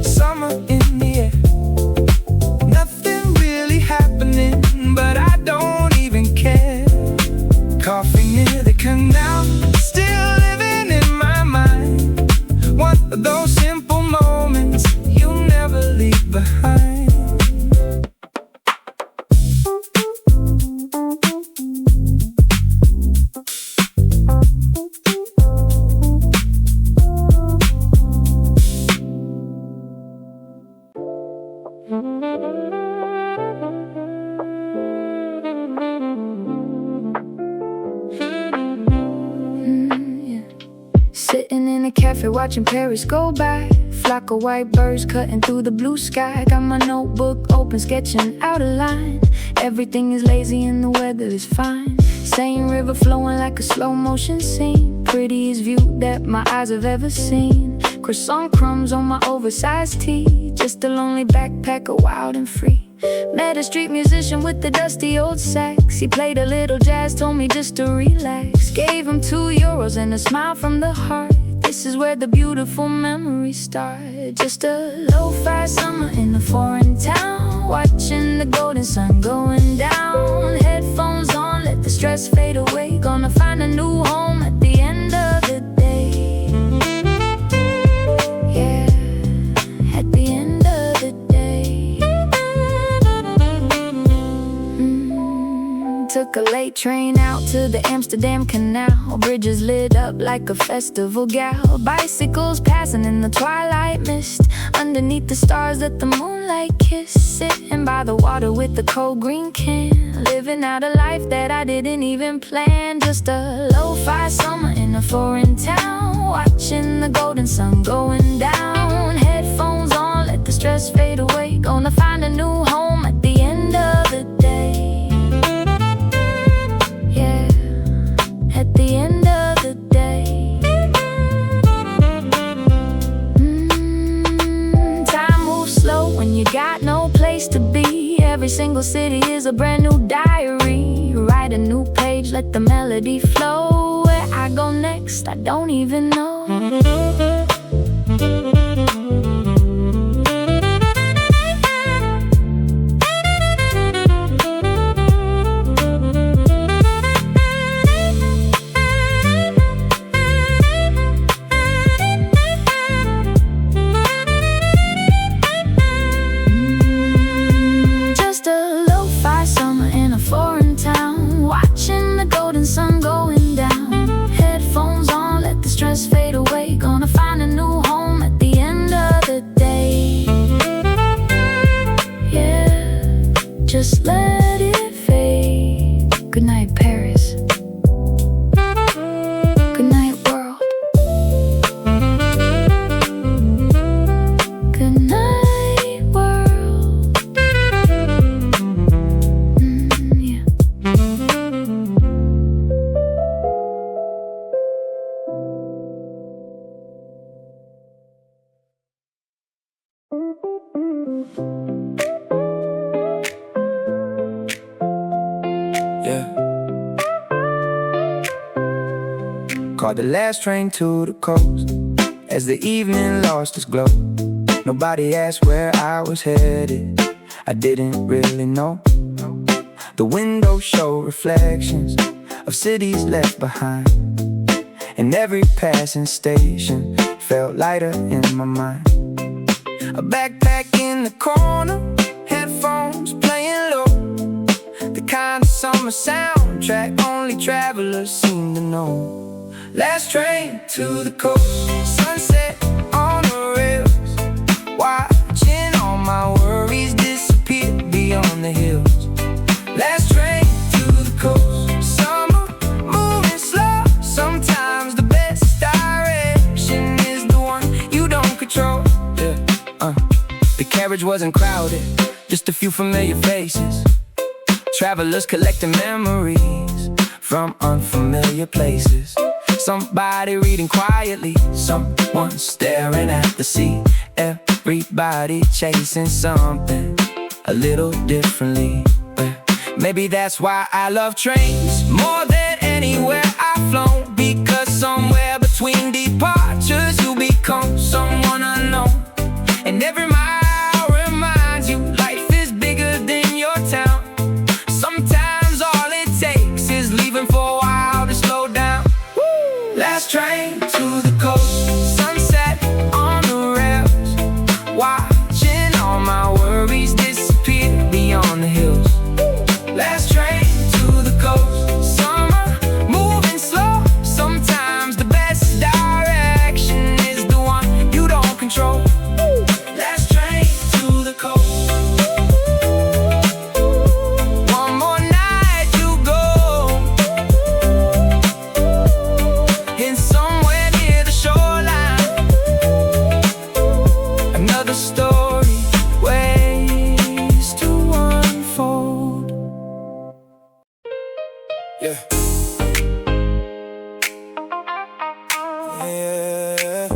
summer in the air. Nothing really happening, but I don't even care. Coffee near the canal, still living in my mind. One of those simple moments you never leave behind. Sitting in a cafe watching Paris go by. Flock of white birds cutting through the blue sky. Got my notebook open, sketching out a line. Everything is lazy and the weather is fine. Same river flowing like a slow motion scene. Prettiest view that my eyes have ever seen. Croissant crumbs on my oversized tee. Just a lonely backpacker, wild and free. Met a street musician with the dusty old sax. He played a little jazz, told me just to relax. Gave him €2 and a smile from the heart. This is where the beautiful memories start. Just a lo-fi summer in a foreign town, watching the golden sun going down. Headphones on, let the stress fade away. Gonna find a new home at the end of the day. Yeah, at the end of the day. Took a late train out to the Amsterdam Canal. Bridges lit up like a festival gal. Bicycles passing in the twilight mist. Underneath the stars that the moonlight kiss. Sitting by the water with the cold green can. Living out a life that I didn't even plan. Just a lo-fi summer in a foreign town, watching the golden sun going down. Headphones on, let the stress fade away. Gonna find a new home at the end of the day. Yeah, at the end of the day. Time moves slow when you got no place to be. Every single city is a brand new diary. Write a new page, let the melody flow. Where I go next, I don't even know. Sun going down. Headphones on, let the stress fade away. Gonna find a new home at the end of the day. Yeah, just let it fade. Good night, Paris. Good night, world. Good night. Caught the last train to the coast. As the evening lost its glow, nobody asked where I was headed. I didn't really know. The windows show reflections of cities left behind, and every passing station felt lighter in my mind. A backpack in the corner, headphones playing low, the kind of summer soundtrack only travelers seem to know. Last train to the coast, sunset on the rails, watching all my worries disappear beyond the hills. Last train to the coast, summer moving slow. Sometimes the best direction is the one you don't control. The carriage wasn't crowded, just a few familiar faces. Travelers collecting memories from unfamiliar places. Somebody reading quietly, someone staring at the sea. Everybody chasing something a little differently. Maybe that's why I love trains more than anywhere I've flown, because somewhere between departures you become someone unknown. And every mile reminds you life is bigger than your town. Sometimes all it takes is leaving for a while to slow down. Last train to the coast, sunset on the rails, watching all my worries disappear beyond the hills. Last train to the coast, summer moving slow. Sometimes the best direction is the one you don't control. Last train to the coast. One more night you go, in somewhere near the shoreline. Another story waits to unfold. Yeah. Yeah.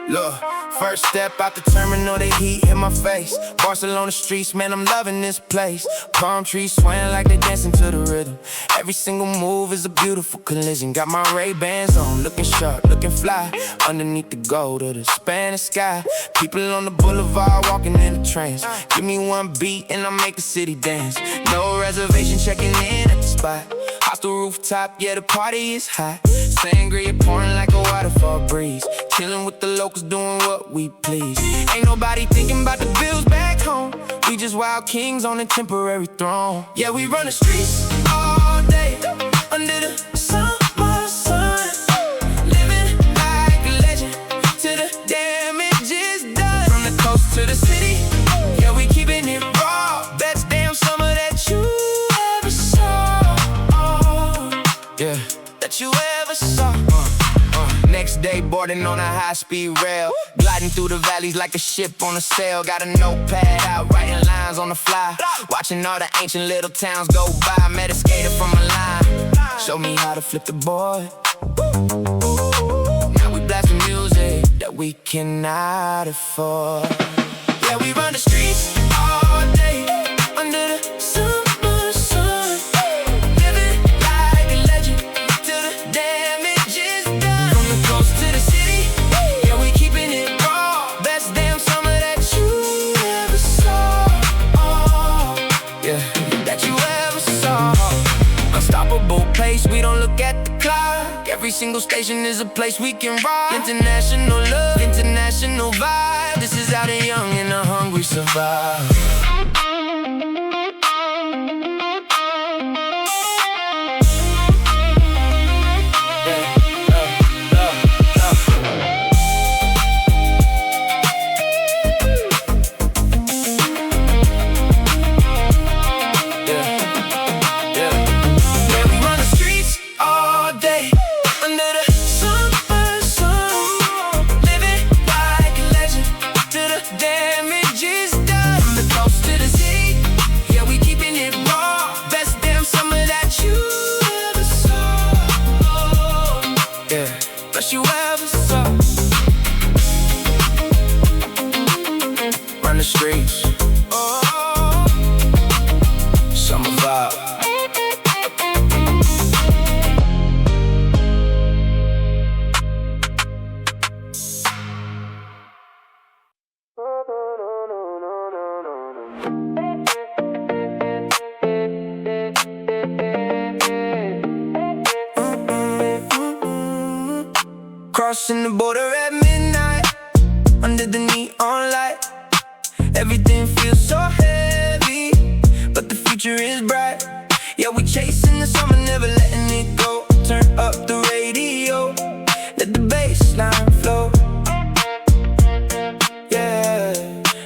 Look, first step out the terminal, the heat hit my face. Barcelona streets, man, I'm loving this place. Palm trees swaying like they dancing to the rhythm. Every single move is a beautiful collision. Got my Ray-Bans on, looking sharp, looking fly. Underneath the gold of the Spanish sky, people on the boulevard walking in a trance. Give me one beat and I'll make the city dance. No reservation, checking in at the spot. Hostel rooftop, yeah, the party is hot. Sangria pouring like a waterfall breeze. Chilling with the locals, doing what we please. Ain't nobody thinking about the bills back home. We just wild kings on a temporary throne. Yeah, we run the streets all day under the summer sun, living like a legend till the damage is done. From the coast to the city, yeah, we keeping it raw. Best damn summer that you ever saw. Yeah, that you ever saw. Next day boarding on a high-speed rail, gliding through the valleys like a ship on a sail. Got a notepad out, writing lines on the fly, watching all the ancient little towns go by. Met a skater from a line, showed me how to flip the board. Now we blasting music that we cannot afford. Yeah, we run the streets all day under the summer sun, living like a legend till the damage is done. From the coast to the city, yeah, we keeping it raw. Best damn summer that you ever saw. Yeah, that you ever saw. Unstoppable pace, we don't look at the clock. Every single station is a place we can rock. International love, international vibe. This is how the young and the hungry survive. You ever saw. Run the streets, oh, summer vibe. Crossing the border at midnight, under the neon light. Everything feels so heavy, but the future is bright. Yeah, we chasing the summer, never letting it go. Turn up the radio, let the bass line flow. Yeah,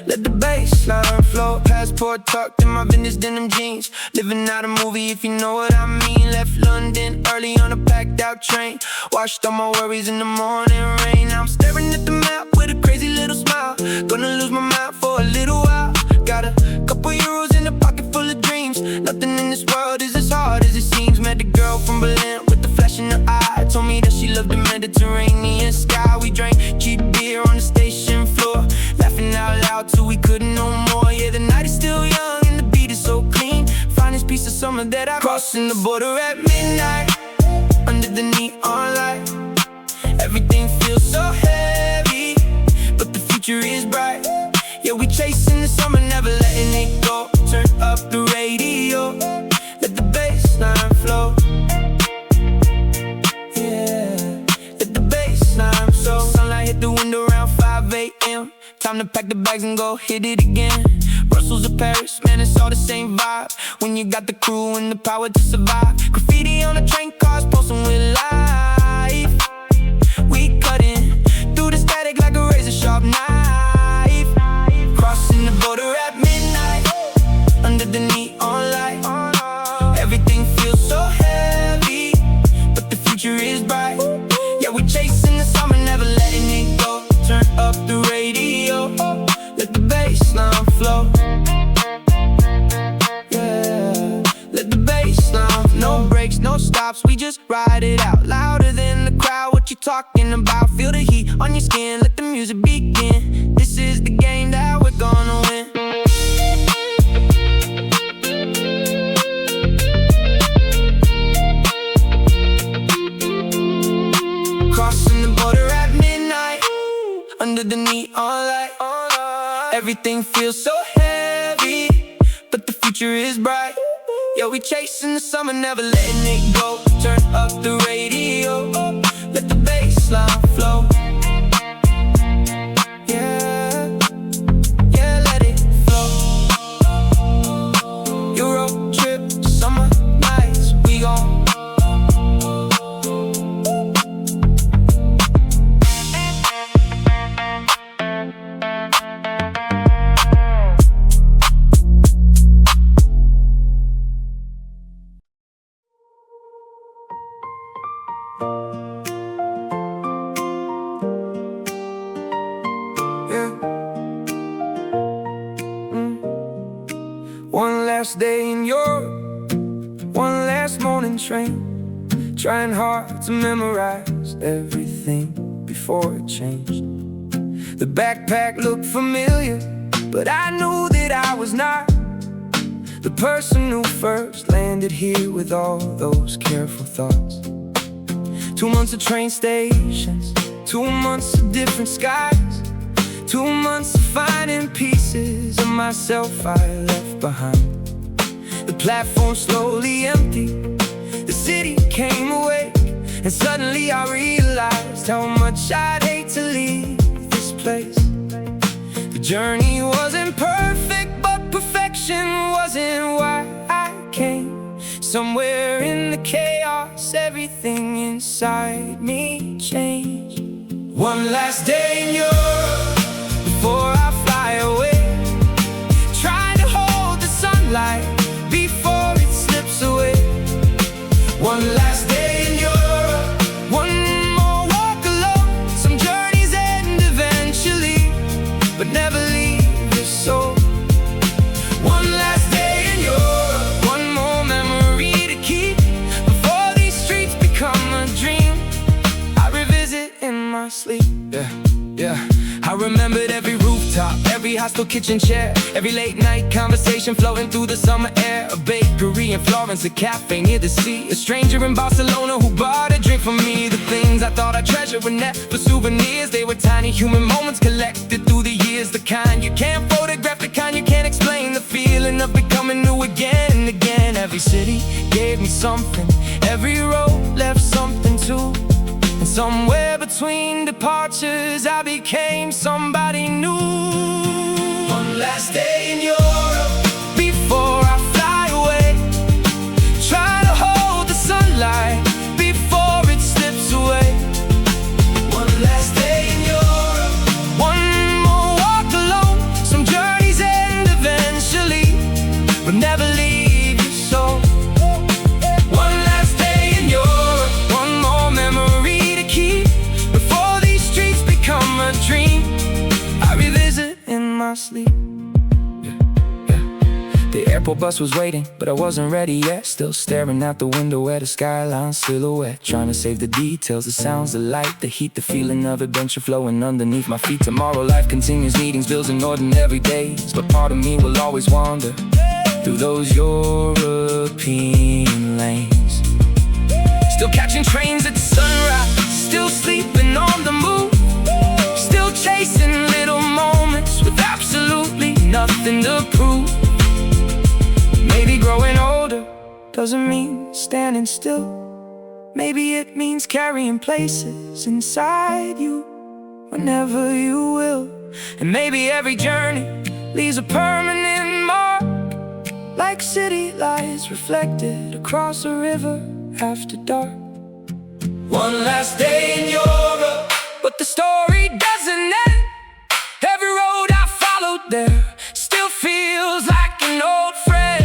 let the bass line flow. Passport tucked in my vintage denim jeans, living out a movie if you know what I mean. Left London early on a packed out train, washed all my worries in the morning rain. Now I'm staring at the map with a crazy little smile, gonna lose my mind for a little while. Got a couple euros in a pocket full of dreams. Nothing in this world is as hard as it seems. Met a girl from Berlin with the flash in her eye, told me that she loved the Mediterranean sky. We drank cheap beer on the station floor, laughing out loud till we couldn't no more. Yeah, the night is still young and the beat is so clean. Finest piece of summer that I crossing the border at midnight, under the neon light. Everything feels so heavy, but the future is bright. Yeah, we chasing the summer, never letting it go. Turn up the radio, let the bass line flow. Yeah, let the bass line flow. Sunlight hit the window around 5 a.m. Time to pack the bags and go hit it again. Brussels or Paris, man, it's all the same vibe. When you got the crew and the power to survive. Graffiti on the train cars, posting with life. We cutting through the static like a razor sharp knife. Crossing the border at midnight, under the neon light. Everything feels so heavy, but the future is bright. Yeah, we chasing the summer, never letting it go. Turn up the radio, let the bass line flow. Yeah, let the bass line. No breaks, no stops, we just ride it out. Louder than the crowd, what you talking about? Feel the heat on your skin, let the music begin. This is the game that we're gonna win. Crossing the border at midnight, under the neon light. Everything feels so heavy, but the future is bright. Yeah, we chasing the summer, never letting it go. Turn up the radio, let the bass line flow. Yeah, yeah, let it flow. Euro trip, summer nights, we gon' One last day in Europe, one last morning train, trying hard to memorize everything before it changed. The backpack looked familiar, but I knew that I was not the person who first landed here with all those careful thoughts. 2 months of train stations, 2 months of different skies, 2 months of finding pieces of myself I left behind. The platform slowly emptied, the city came awake, and suddenly I realized how much I'd hate to leave this place. The journey wasn't perfect, but perfection wasn't why I came. Somewhere in the chaos, everything inside me changed. One last day in Europe before I fly away, trying to hold the sunlight before it slips away. One last day in Europe, one more walk alone. Some journeys end eventually, but never leave your soul. One last day in Europe, one more memory to keep before these streets become a dream I revisit in my sleep. Yeah, I remembered every rooftop, every hostel kitchen chair, every late night conversation floating through the summer air. A bakery in Florence, a cafe near the sea, a stranger in Barcelona who bought a drink for me. The things I thought I treasured were never souvenirs. They were tiny human moments collected through the years. The kind you can't photograph, the kind you can't explain. The my sleep. The airport bus was waiting, but I wasn't ready yet. Still staring out the window at a skyline silhouette, trying to save the details, the sounds, the light, the heat, the feeling of adventure flowing underneath my feet. Tomorrow life continues, meetings, bills, and ordinary days, but part of me will always wander through those European lanes. Still catching trains at sunrise, still sleeping on the move, still chasing little moments with absolutely nothing to prove. Maybe growing older doesn't mean standing still. Maybe it means carrying places inside you whenever you will. And maybe every journey leaves a permanent mark, like city lights reflected across a river after dark. One last day in Europe, but the story doesn't end. Every road I followed there still feels like an old friend.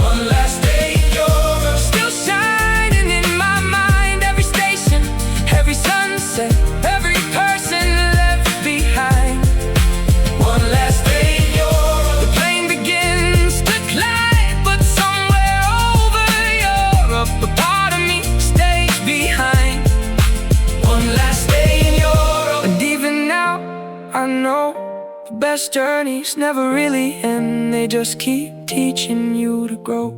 One last day in Europe, still shining in my mind. Every station, every sunset, every person left behind. One last day in Europe, the plane begins to glide, but somewhere over Europe, a part of me stays behind. One last day in Europe, and even now I know the best journeys never really end. They just keep teaching you to grow.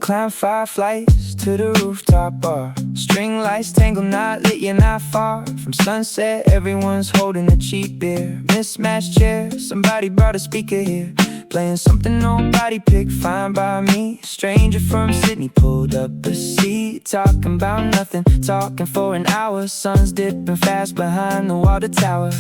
Climb 5 flights to the rooftop bar. String lights tangle, not lit, you're not far from sunset. Everyone's holding a cheap beer. Mismatched chairs, somebody brought a speaker here, playing something nobody picked, fine by me. Stranger from Sydney pulled up a seat, talking about nothing, talking for an hour. Sun's dipping fast behind the water tower.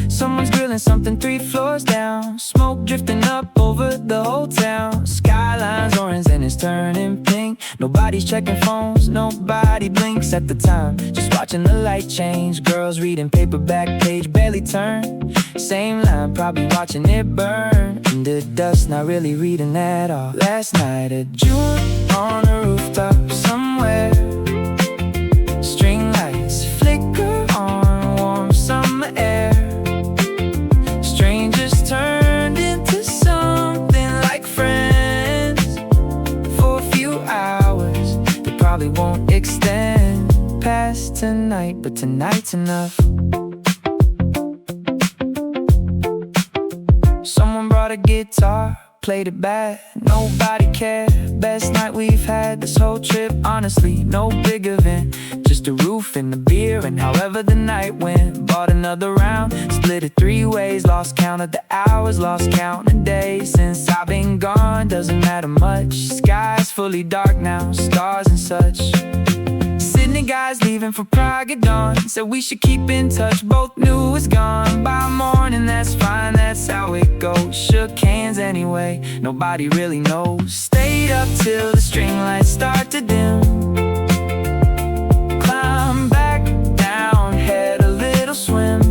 Someone's grilling something 3 floors down, smoke drifting up over the whole town. Skyline's orange and it's turning pink. Nobody's checking phones, nobody blinks at the time, just watching the light change. Girls reading paperback page, barely turn. Same line, probably watching it burn into dust, not really reading at all. Last night at June on a rooftop somewhere, string lights flicker on warm summer air. Strangers turned into something like friends for a few hours. They probably won't extend past tonight, but tonight's enough. Someone brought a guitar, played it bad, nobody cared. Best night we've had this whole trip, honestly, no big event, just a roof and a beer, and however the night went. Bought another round, split it 3 ways, lost count of the hours, lost count of the days. Since I've been gone, doesn't matter much, sky's fully dark now, stars and such. Sydney guys leaving for Prague at dawn, said we should keep in touch, both knew it's gone by morning. That's fine, that's how it goes. Shook hands anyway, nobody really knows. Stayed up till the string lights start to dim, climb back down, had a little swim.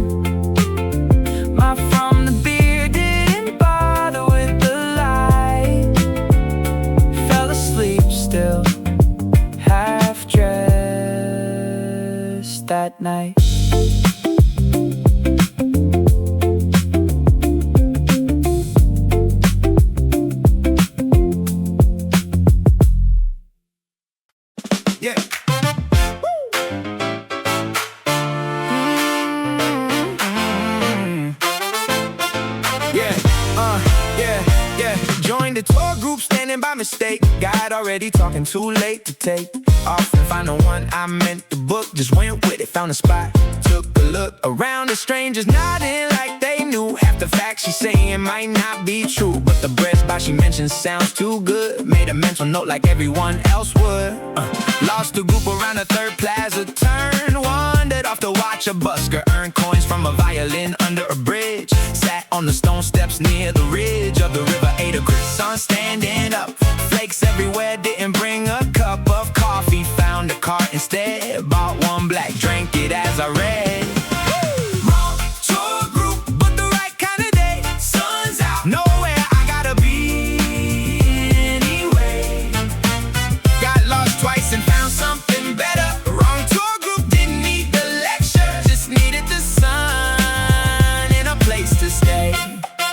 My from the beer didn't bother with the light, fell asleep still, half dressed that night. Yeah. Joined the tour group standing by mistake. Guide already talking, too late to take off and find the one I meant to book. Just went with it, found a spot, took a look around. The strangers nodding like they knew. Half the facts she's saying might not be true, but the breast spot she mentioned sounds too good. Made a mental note like everyone else would. Lost the group around the 3rd plaza turn. Wandered off to watch a busker earn coins from a violin under a bridge. Sat on the stone steps near the ridge of the river. Ate a croissant standing up, flakes everywhere. Didn't bring a cup of coffee, found a cart instead. Bought one black, drank it as I read. Wrong tour group, but the right kind of day. Sun's out.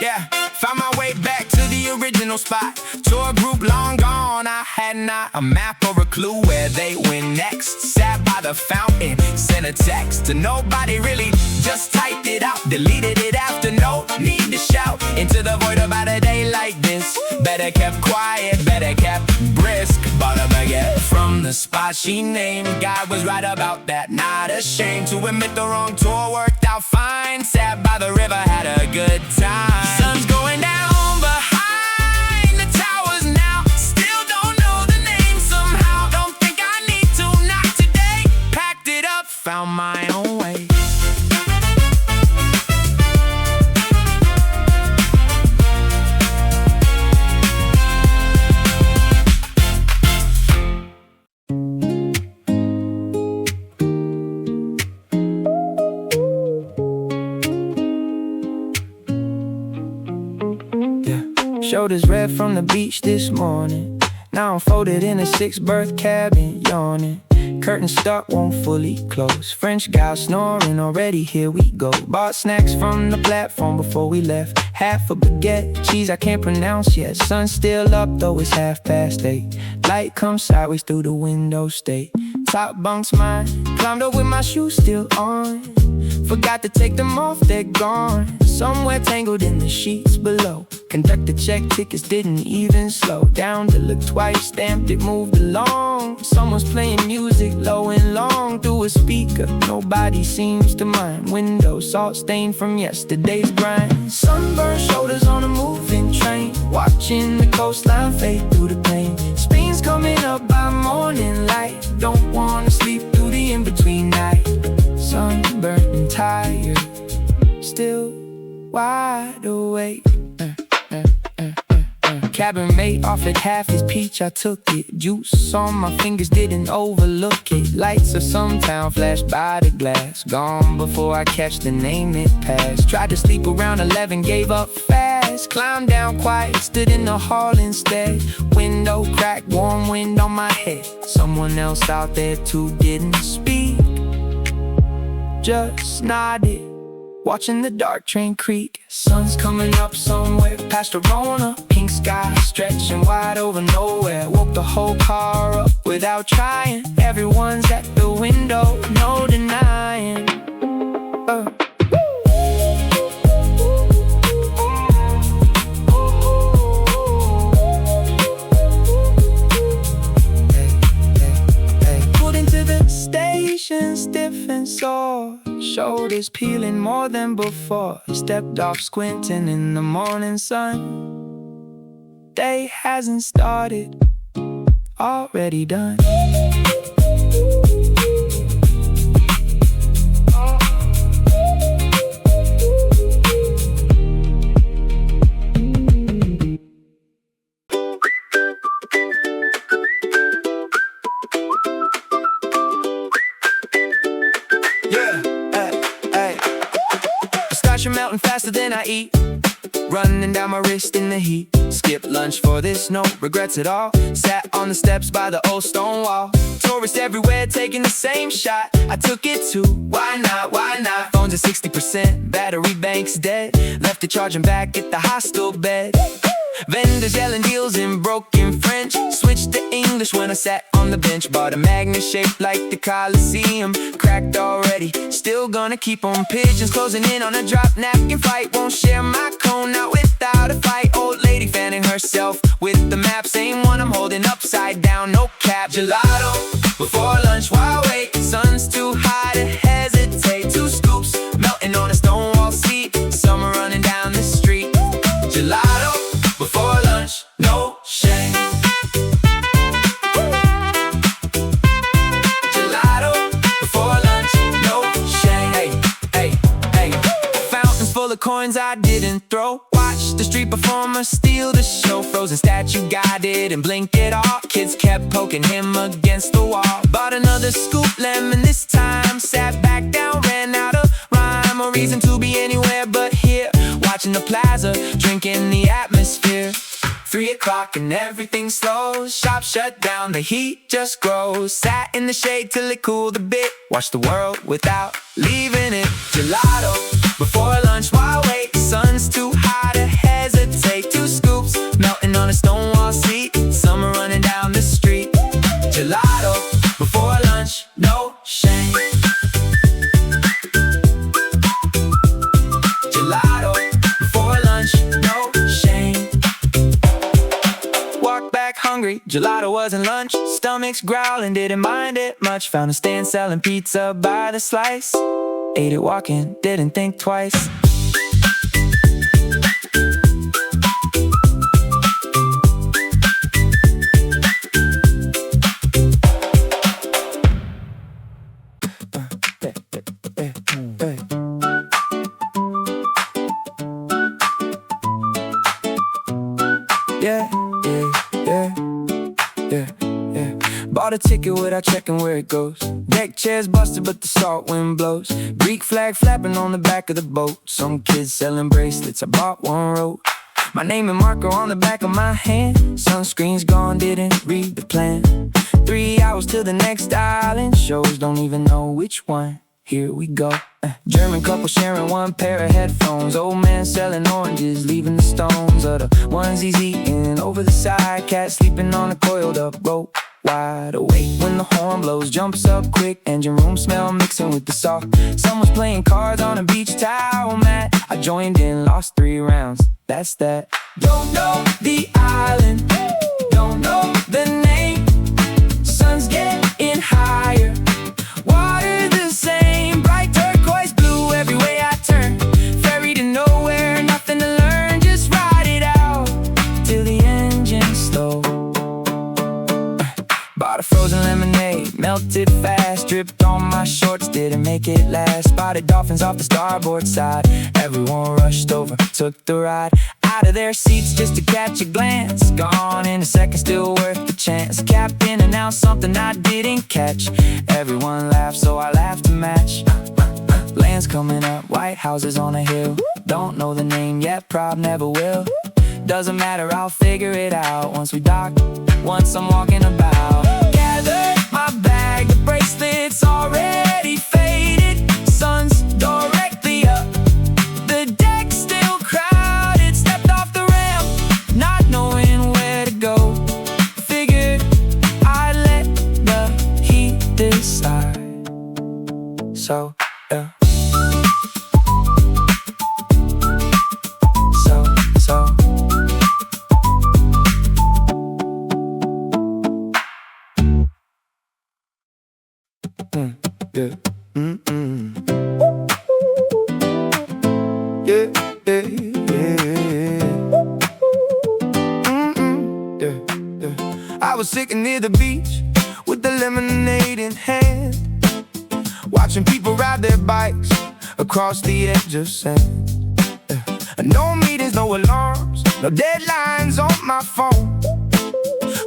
Yeah, found my way back to the original spot. Tour group long gone, I had not a map or a clue where they went next. Sat by the fountain, sent a text to nobody really, just typed it out. Deleted it after, no need to shout into the void about a day like this. Better kept quiet, better kept brisk. Bought a baguette from the spot she named. God was right about that, not ashamed to admit the wrong tour worked out fine. Sat by the river, had a good time. Sun's going down behind the towers now. Still don't know the name somehow. Don't think I need to, not today. Packed it up, found my own way. Shoulders red from the beach this morning. Now I'm folded in a 6-berth cabin, yawning. Curtain stuck, won't fully close. French gal snoring, already here we go. Bought snacks from the platform before we left. Half a baguette, cheese I can't pronounce yet. Sun's still up though it's 8:30. Light comes sideways through the window state. Top bunk's mine, climbed up with my shoes still on. Forgot to take them off, they're gone. Somewhere tangled in the sheets below. Conductor checked tickets, didn't even slow down to look twice, stamped it, moved along. Someone's playing music low and long through a speaker, nobody seems to mind. Windows salt stained from yesterday's grind. Sunburned shoulders on a moving train, watching the coastline fade through the pane. Spain's coming up by morning light, don't wanna sleep through the in-between night. Sunburnt and tired, still wide awake. Cabin mate offered half his peach, I took it. Juice on my fingers, didn't overlook it. Lights of some town flashed by the glass. Gone before I catch the name it passed. Tried to sleep around 11, gave up fast. Climbed down quiet, stood in the hall instead. Window cracked, warm wind on my head. Someone else out there too didn't speak, just nodded, watching the dark train creak. Sun's coming up somewhere past Verona. Pink sky stretching wide over nowhere. Woke the whole car up without trying. Everyone's at the window, no denying. Pulled into the station, stiff and sore. Shoulders peeling more than before. Stepped off squinting in the morning sun. Day hasn't started, already done. You're melting faster than I eat, running down my wrist in the heat. Skipped lunch for this, no regrets at all. Sat on the steps by the old stone wall. Tourists everywhere taking the same shot. I took it too, why not, why not? Phone's at 60%, battery bank's dead. Left it charging back at the hostel bed. Vendors yelling deals in broken French. Switched to English when I sat on the bench. Bought a magnet shaped like the Coliseum. Cracked already, still gonna keep on. Pigeons closing in on a drop napkin fight. Won't share my cone, not without a fight. Old lady fanning herself with the map. Same one I'm holding upside down, no cap. Gelato before lunch, why wait? Sun's too high to hesitate. 2 scoops melting on a stone wall seat. Summer running down the street. Gelato before lunch, no shame. Gelato before lunch, no shame. Hey, hey, hey. Fountains full of coins I didn't throw. Watch the street performer steal the show. Frozen statue guided and blinked it off. Kids kept poking him against the wall. Bought another scoop lemon this time. Sat back down, ran out of rhyme or reason to be anywhere but here. Watching the plaza, drinking the atmosphere. 3 o'clock and everything slows. Shop shut down, the heat just grows. Sat in the shade till it cooled a bit. Watched the world without leaving it. Gelato before lunch, why wait? Sun's too high to hungry, gelato wasn't lunch. Stomachs growling, didn't mind it much. Found a stand selling pizza by the slice. Ate it walking, didn't think twice. Yeah. Bought a ticket without checking where it goes. Deck chairs busted but the salt wind blows. Greek flag flapping on the back of the boat. Some kids selling bracelets, I bought one rope. My name and marker on the back of my hand. Sunscreen's gone, didn't read the plan. 3 hours till the next island. Shows, don't even know which one. Here we go. German couple sharing one pair of headphones. Old man selling oranges, leaving the stones of the ones he's eating. Over the side, cat sleeping on a coiled up rope. Wide awake when the horn blows, jumps up quick. Engine room smell mixing with the salt. Someone's playing cards on a beach towel mat. I joined in, lost 3 rounds. That's that. Don't know the island, don't know the name. Sun's getting higher, water the same. Bright turquoise blue every way I turn. Ferry to nowhere, nothing to learn. Just ride it out till the engine's slow. Bought a frozen lemonade, melted fast. Dripped on my shorts, didn't make it last. Spotted dolphins off the starboard side. Everyone rushed over, took the ride. Out of their seats just to catch a glance. Gone in a second, still worth the chance. Captain announced something I didn't catch. Everyone laughed, so I laughed to match. Land's coming up, white houses on a hill. Don't know the name yet, prob never will. Doesn't matter, I'll figure it out. Once we dock, once I'm walking about. Gather my bag, the bracelet's already faded. Sun's directly up, the deck's still crowded. Stepped off the ramp, not knowing where to go. Figured I'd let the heat decide. So, yeah. Yeah. Yeah, yeah, yeah. I was sitting near the beach with the lemonade in hand, watching people ride their bikes across the edge of sand. No meetings, no alarms, no deadlines on my phone.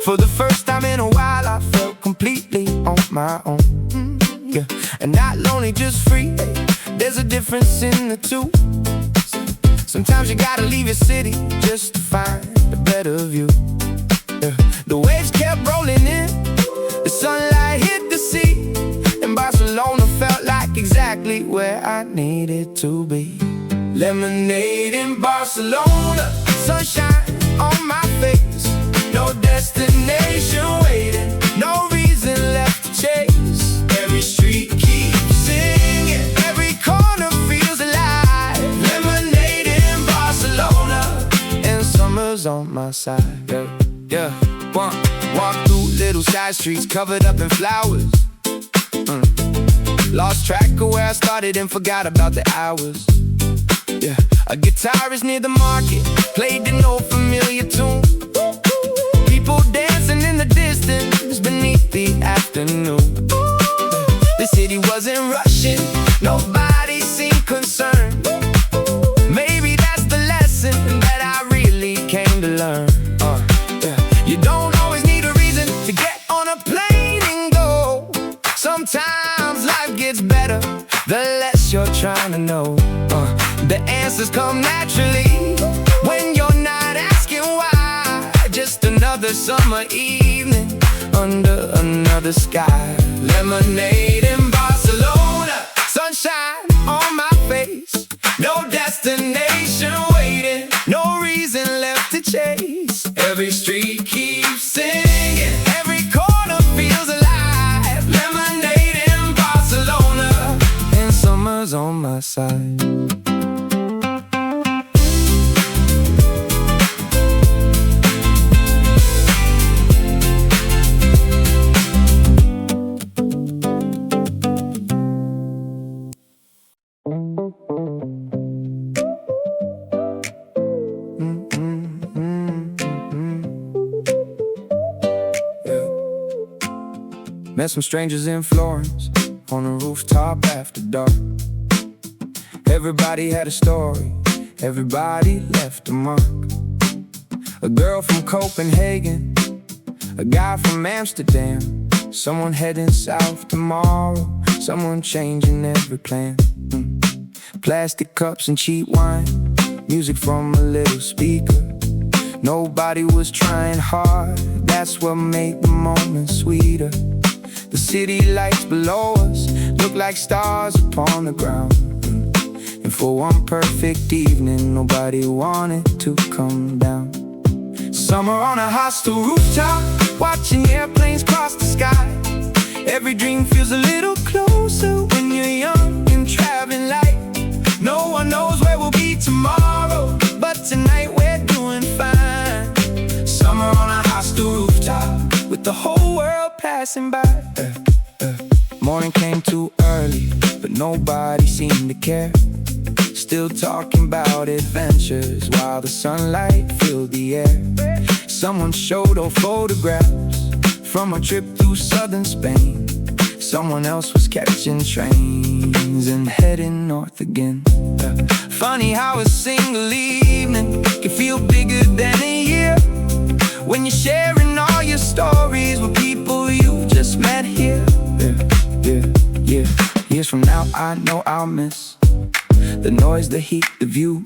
For the first time in a while, I felt completely on my own. Yeah. And not lonely, just free. There's a difference in the two. Sometimes you gotta leave your city just to find a better view. Yeah. The waves kept rolling in, the sunlight hit the sea, and Barcelona felt like exactly where I needed to be. Lemonade in Barcelona, sunshine on my face. No destination waiting, no reason left to chase. Every street keeps singing, every corner feels alive. Lemonade in Barcelona, and summer's on my side. Yeah, yeah. Walk through little side streets covered up in flowers. Lost track of where I started and forgot about the hours. Yeah, a guitarist near the market played an old familiar tune. People dancing in the distance beneath the afternoon. The city wasn't rushing, nobody seemed concerned. Maybe that's the lesson that I really came to learn. Yeah. You don't always need a reason to get on a plane and go. Sometimes life gets better the less you're trying to know. The answers come naturally when you're not asking why. Just another summer evening under another sky. Lemonade in Barcelona, sunshine on my face. No destination waiting, no reason left to chase. Every street keeps singing, every corner feels alive. Lemonade in Barcelona, and summer's on my side. Met some strangers in Florence on a rooftop after dark. Everybody had a story, everybody left a mark. A girl from Copenhagen, a guy from Amsterdam, someone heading south tomorrow, someone changing every plan. Plastic cups and cheap wine, music from a little speaker. Nobody was trying hard, that's what made the moment sweeter. The city lights below us look like stars upon the ground. And for one perfect evening, nobody wanted to come down. Summer on a hostel rooftop, watching airplanes cross the sky. Every dream feels a little closer when you're young and traveling light. No one knows where we'll be tomorrow, but tonight we're doing fine. Summer on a hostel rooftop, with the whole world passing by. Morning came too early, but nobody seemed to care. Still talking about adventures while the sunlight filled the air. Someone showed old photographs from a trip through southern Spain. Someone else was catching trains and heading north again. Funny how a single evening can feel bigger than a year, when you're sharing all your stories with people you just met here. Years from now I know I'll miss the noise, the heat, the view,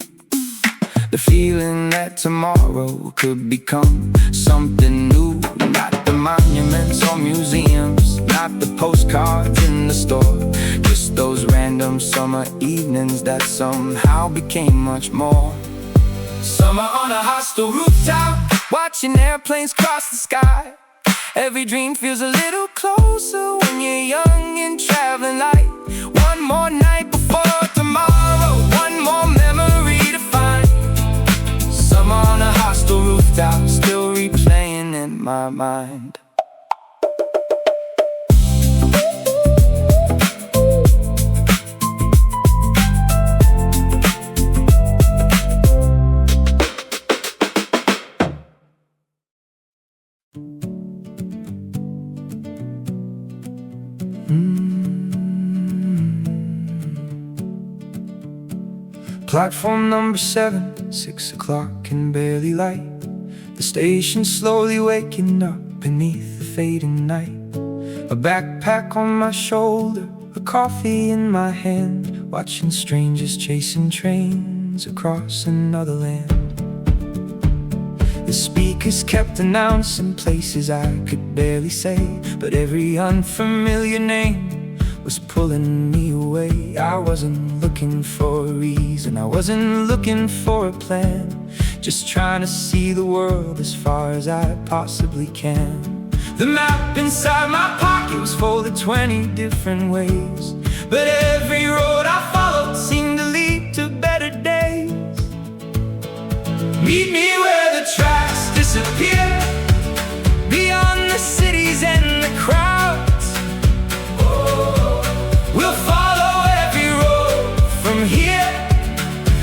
the feeling that tomorrow could become something new. Not the monuments or museums, not the postcards in the store, just those random summer evenings that somehow became much more. Summer on a hostel rooftop, watching airplanes cross the sky. Every dream feels a little closer when you're young and traveling light. One more night before tomorrow, one more memory to find. Summer on a hostel rooftop, still replaying in my mind. Platform number 7, 6 o'clock and barely light. The station slowly waking up beneath the fading night. A backpack on my shoulder, a coffee in my hand, watching strangers chasing trains across another land. The speakers kept announcing places I could barely say, but every unfamiliar name was pulling me away. I wasn't looking for a reason, I wasn't looking for a plan, just trying to see the world as far as I possibly can. The map inside my pocket was folded 20 different ways, but every road I followed seemed to lead to better days. Meet me where the tracks disappear, beyond the cities and the crowds. We'll follow every road from here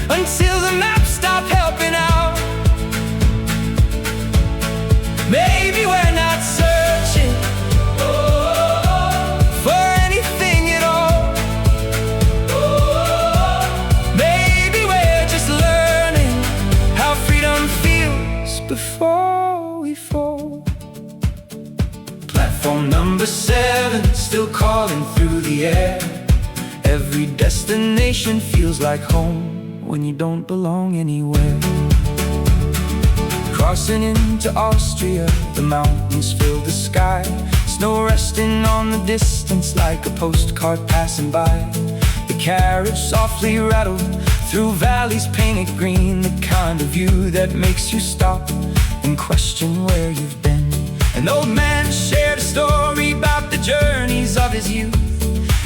until the maps stop helping out. Maybe we're not searching for anything at all. Maybe we're just learning how freedom feels before we fall. Platform number 7, still calling through the air. Every destination feels like home when you don't belong anywhere. Crossing into Austria, the mountains fill the sky. Snow resting on the distance like a postcard passing by. The carriage softly rattled through valleys painted green, the kind of view that makes you stop and question where you've been. An old man shared a story about the journeys of his youth,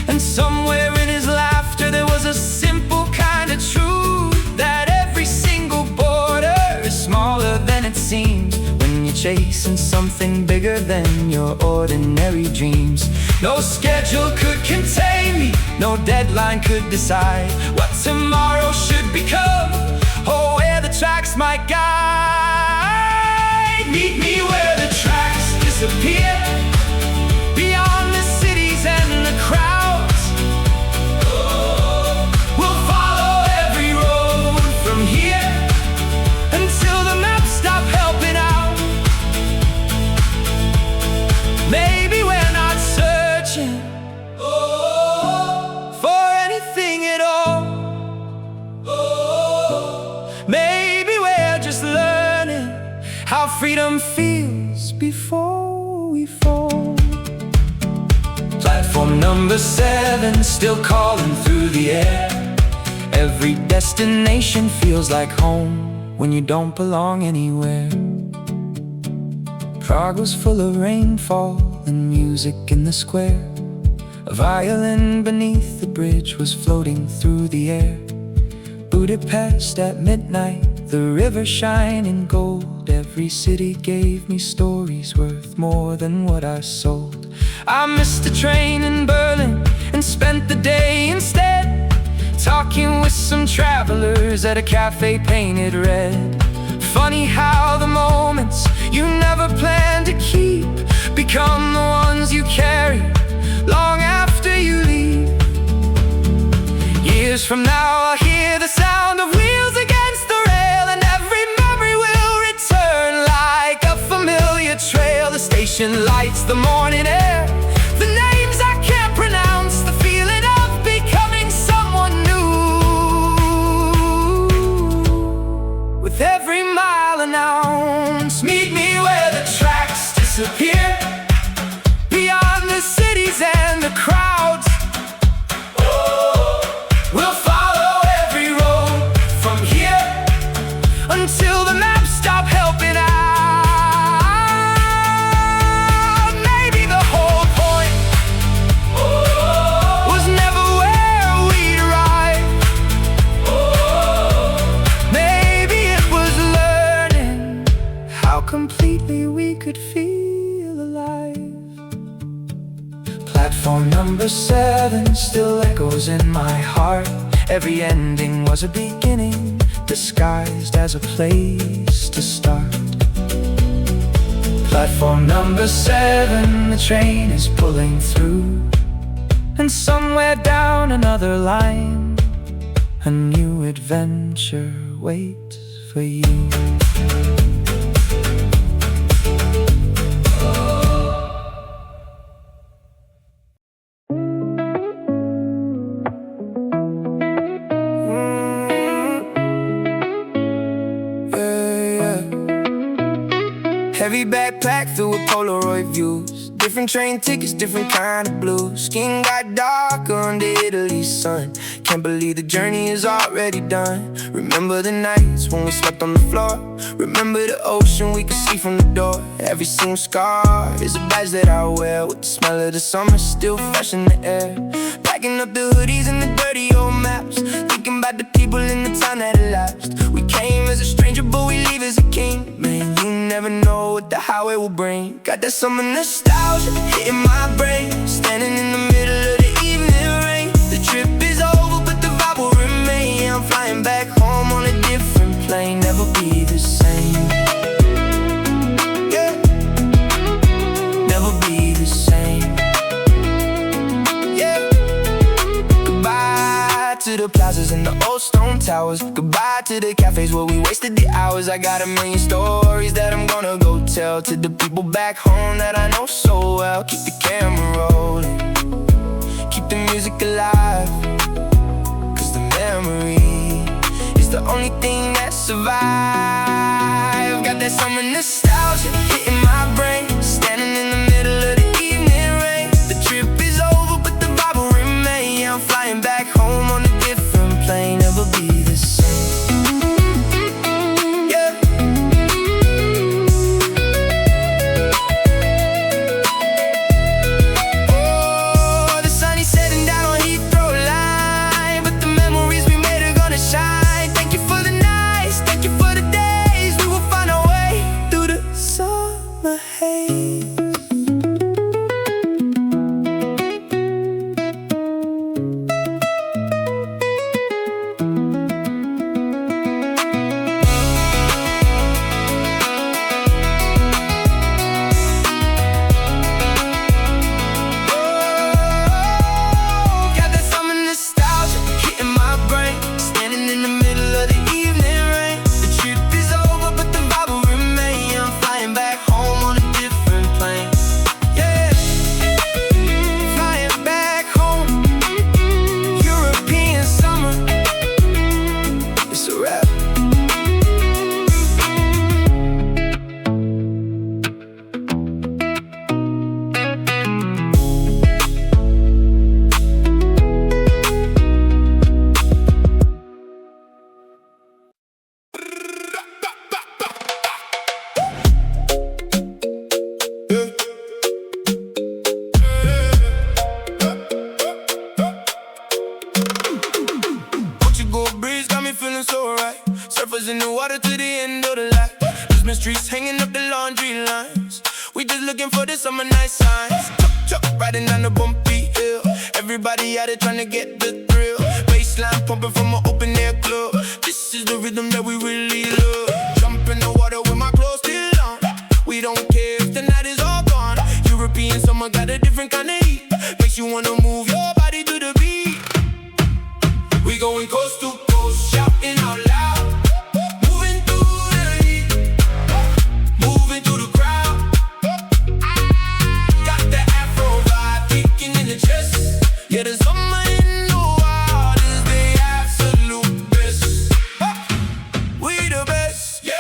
and somewhere in his laughter there was a simple kind of truth, that every single border is smaller than it seems when you're chasing something bigger than your ordinary dreams. No schedule could contain me, no deadline could decide what tomorrow should become, or where the tracks might guide. Meet me where the tracks disappear, beyond the how freedom feels before we fall. Platform number 7, still calling through the air. Every destination feels like home when you don't belong anywhere. Prague was full of rainfall and music in the square. A violin beneath the bridge was floating through the air. Budapest at midnight, the river shining gold. Every city gave me stories worth more than what I sold. I missed the train in Berlin and spent the day instead talking with some travelers at a cafe painted red. Funny how the moments you never planned to keep become the ones you carry long after you leave. Years from now I'll hear the sound of wheels against the rail, and every memory will return like a familiar trail. The station lights, the morning air, the names I can't pronounce, the feeling of becoming someone new. With every mile announced, meet me where the tracks disappear, beyond the cities and the crowds. We'll follow every road from here until the maps stop helping out. Maybe the whole point was never where we'd arrive. Maybe it was learning how completely we could feel alive. Platform number 7 still echoes in my heart. Every ending was a beginning, disguised as a place to start. Platform number 7, the train is pulling through, and somewhere down another line, a new adventure waits for you. Heavy backpack through with Polaroid views, different train tickets, different kind of blue. Skin got darker under Italy's sun. Can't believe the journey is already done. Remember the nights when we slept on the floor. Remember the ocean we could see from the door. Every single scar is a badge that I wear, with the smell of the summer still fresh in the air. Packing up the hoodies and the dirty old maps, thinking about the people in the time that elapsed. We came as a stranger but we leave as a king. Man, you never know what the highway will bring. Got that summer nostalgia hitting my brain, standing in the middle of the evening rain. The trip is over but the vibe will remain. Yeah, I'm flying back home on a different plane. Never be the same. Yeah, never be the same. Yeah. Goodbye to the plazas and the old stone towers. Goodbye to the cafes where we wasted the hours. I got a million stories that I'm gonna go tell to the people back home that I know so well. Keep the camera rolling, keep the music alive, cause the memory is the only thing that survives. Got that summer nostalgia hitting my brain, standing in the middle of the evening rain. The trip is over but the vibe will remain. Yeah, I'm flying back home on a different plane. Never be the same. Yeah. Oh, the sun is setting down on Heathrow line, but the memories we made are gonna shine. Thank you for the nights, thank you for the days. We will find our way through the summer haze. water to the end of the light. There's been streets hanging up the laundry lines. We just looking for the summer night signs. Chuck, riding down the bumpy hill. Everybody out there trying to get the thrill. Baseline pumping from an open air club. This is the rhythm that we really love. Jump in the water with my clothes still on. We don't care if the night is all gone. European summer got a different kind of heat. Makes you wanna move your body to the beat. We going coast to coast, shouting out loud. Moving through the heat, moving through the crowd. Got the Afro vibe peeking in the chest. Yeah, the summer in the wild is the absolute best. We the best, yeah.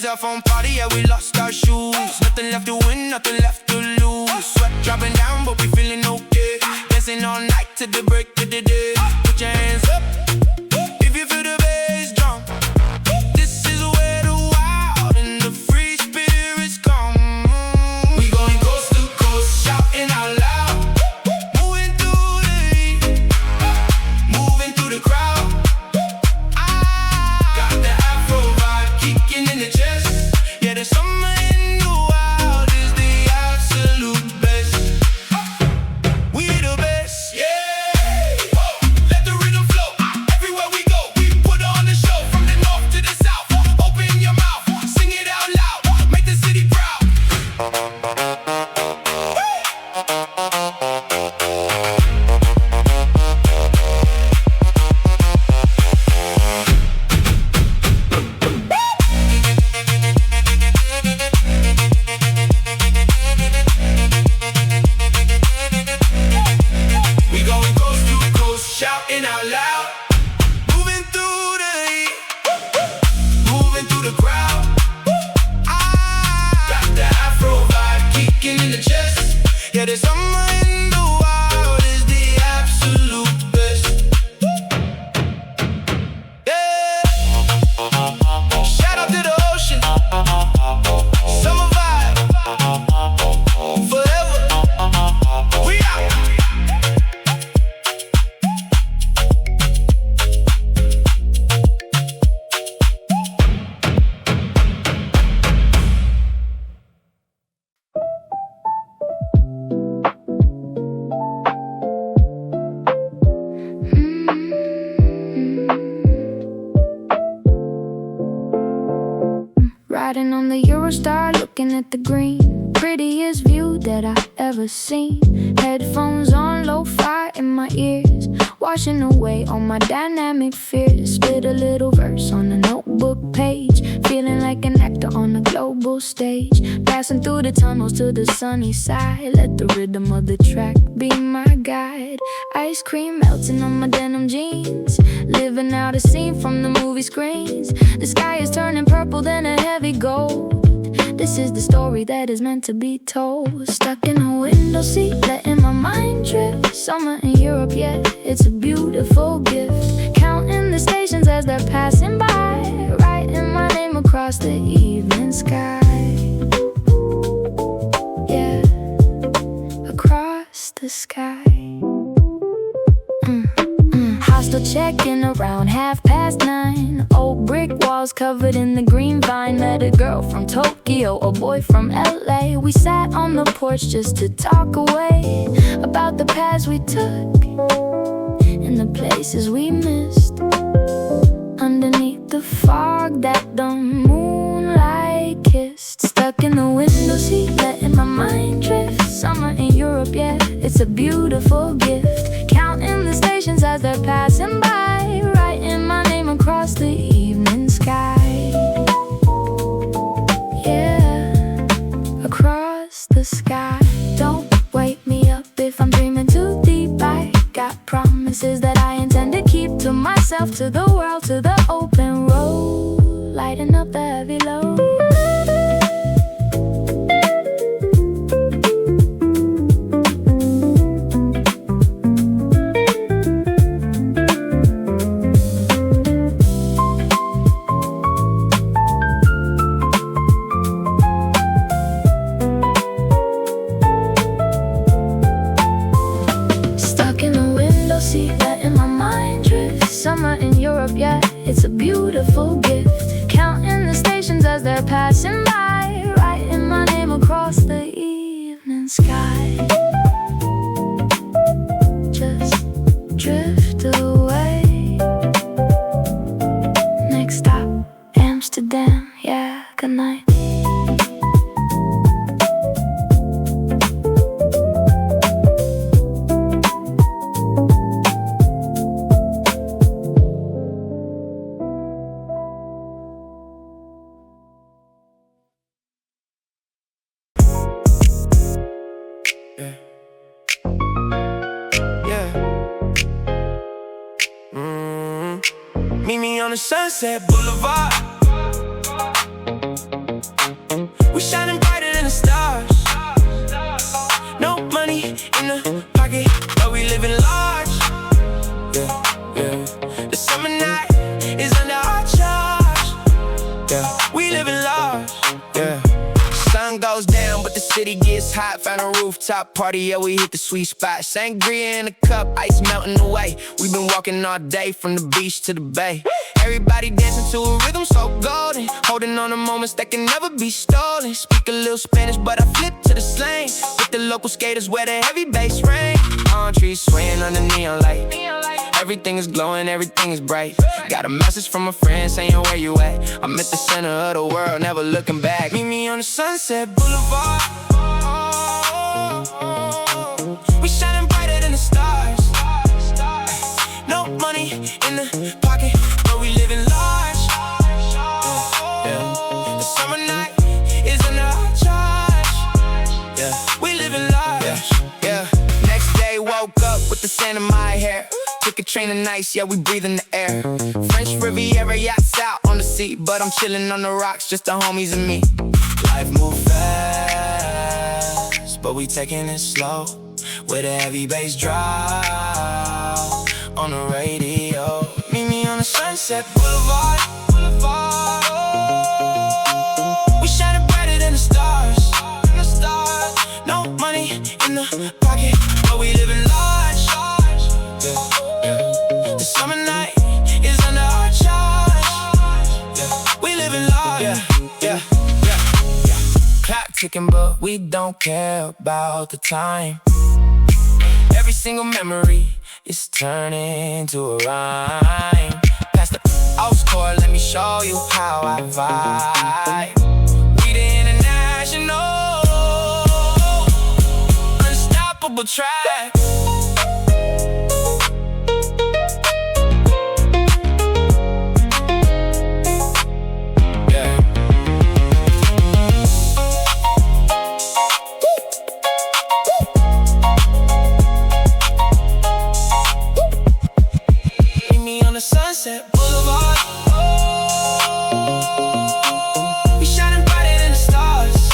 Our phone party, yeah, we lost our shoes. Nothing left to win, nothing left to lose. Sweat dropping down, but we feeling okay. Dancing all night to the break of the day. Put your hands up if you feel the bass drum. This is where the wild and the free spirits come. We going coast to coast, shouting out loud. Moving through the heat, moving through the crowd. Got the Afro vibe kicking in the chest. Yeah, the summer in the wild is the absolute best. We the best, yeah. Let the rhythm flow. Everywhere we go, we put on the show. From the north to the south, open your mouth, sing it out loud, make the city proud. We going coast to coast, shouting out loud. Moving through the heat, moving through the crowd. Got the Afro vibe kicking in the chest. Yeah, the summer in the wild is the absolute best. Yeah. Shout out to the ocean. Summer vibe. Forever. We out. Riding on the Eurostar, looking at the green. Prettiest view that I ever seen. Headphones on, lo-fi in my ears. Washing away all my dynamic fears. Spit a little verse on a notebook page. Feeling like an actor on a global stage. Passing through the tunnels to the sunny side. Let the rhythm of the track be my guide. Ice cream melting on my denim jeans. Living out a scene from the movie screens. The sky is turning purple, then a heavy gold. This is the story that is meant to be told. Stuck in a window seat, letting my mind drift. Summer in Europe, yeah, it's a beautiful gift. Counting the stations as they're passing by. Writing my name across the evening sky. Yeah, across the sky. Hostel check-in around 9:30. Old brick walls covered in the green vine. Met a girl from Tokyo, a boy from LA. We sat on the porch just to talk away about the paths we took and the places we missed. Underneath the fog that the moonlight kissed. Stuck in the window seat, letting my mind drift. Summer in Europe, yeah, it's a beautiful gift. Counting the stations as they're passing by. Writing my name across the evening sky. Yeah, across the sky. Don't wake me up if I'm dreaming too deep. I got promises that I intend to keep to myself, to the world, to the open road. Lighting up the heavy load. not in Europe yet. It's a beautiful gift. Counting the stations as they're passing by, writing my name across the evening sky. Just drift away. Next stop, Amsterdam. Yeah, good night. Meet me on the Sunset Boulevard. We shining brighter than the stars. No money in the pocket, but we living large. Yeah, yeah. The summer night is under our charge. Yeah, we living large. Yeah. Sun goes down, but the city gets hot. Found a rooftop party, yeah, we hit the sweet spot. Sangria in a cup, ice melting away. We've been walking all day from the beach to the bay. Everybody dancing to a rhythm so golden, holding on to moments that can never be stolen. Speak a little Spanish, but I flip to the slang. With the local skaters where the heavy bass rain. Palm trees swaying under neon light. Everything is glowing, everything is bright. Got a message from a friend saying where you at. I'm at the center of the world, never looking back. Meet me on the Sunset Boulevard. We shining brighter than the stars. No money in the pocket, but we living large. Yeah. The summer night is under our charge. Yeah. We living large. Yeah. Next day woke up with the sand in my hair. Took a train of nights, yeah, we breathe in the air. French Riviera yachts out on the sea, but I'm chilling on the rocks, just the homies and me. Life move fast, but we taking it slow. With a heavy bass drop on the radio. Meet me on the Sunset Boulevard. We shining brighter than the stars. No money in the pocket, but we living large. The summer night is under our charge. We living large. Clock ticking, but we don't care about the time. Every single memory is turning to a rhyme. Past the aux core, let me show you how I vibe. We the international, unstoppable track. Sunset Boulevard. We shining brighter than the stars.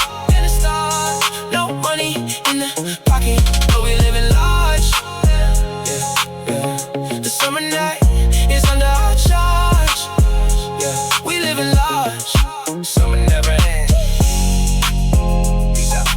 No money in the pocket, but we living large. The summer night is under our charge. We living large. Summer never ends. Peace out.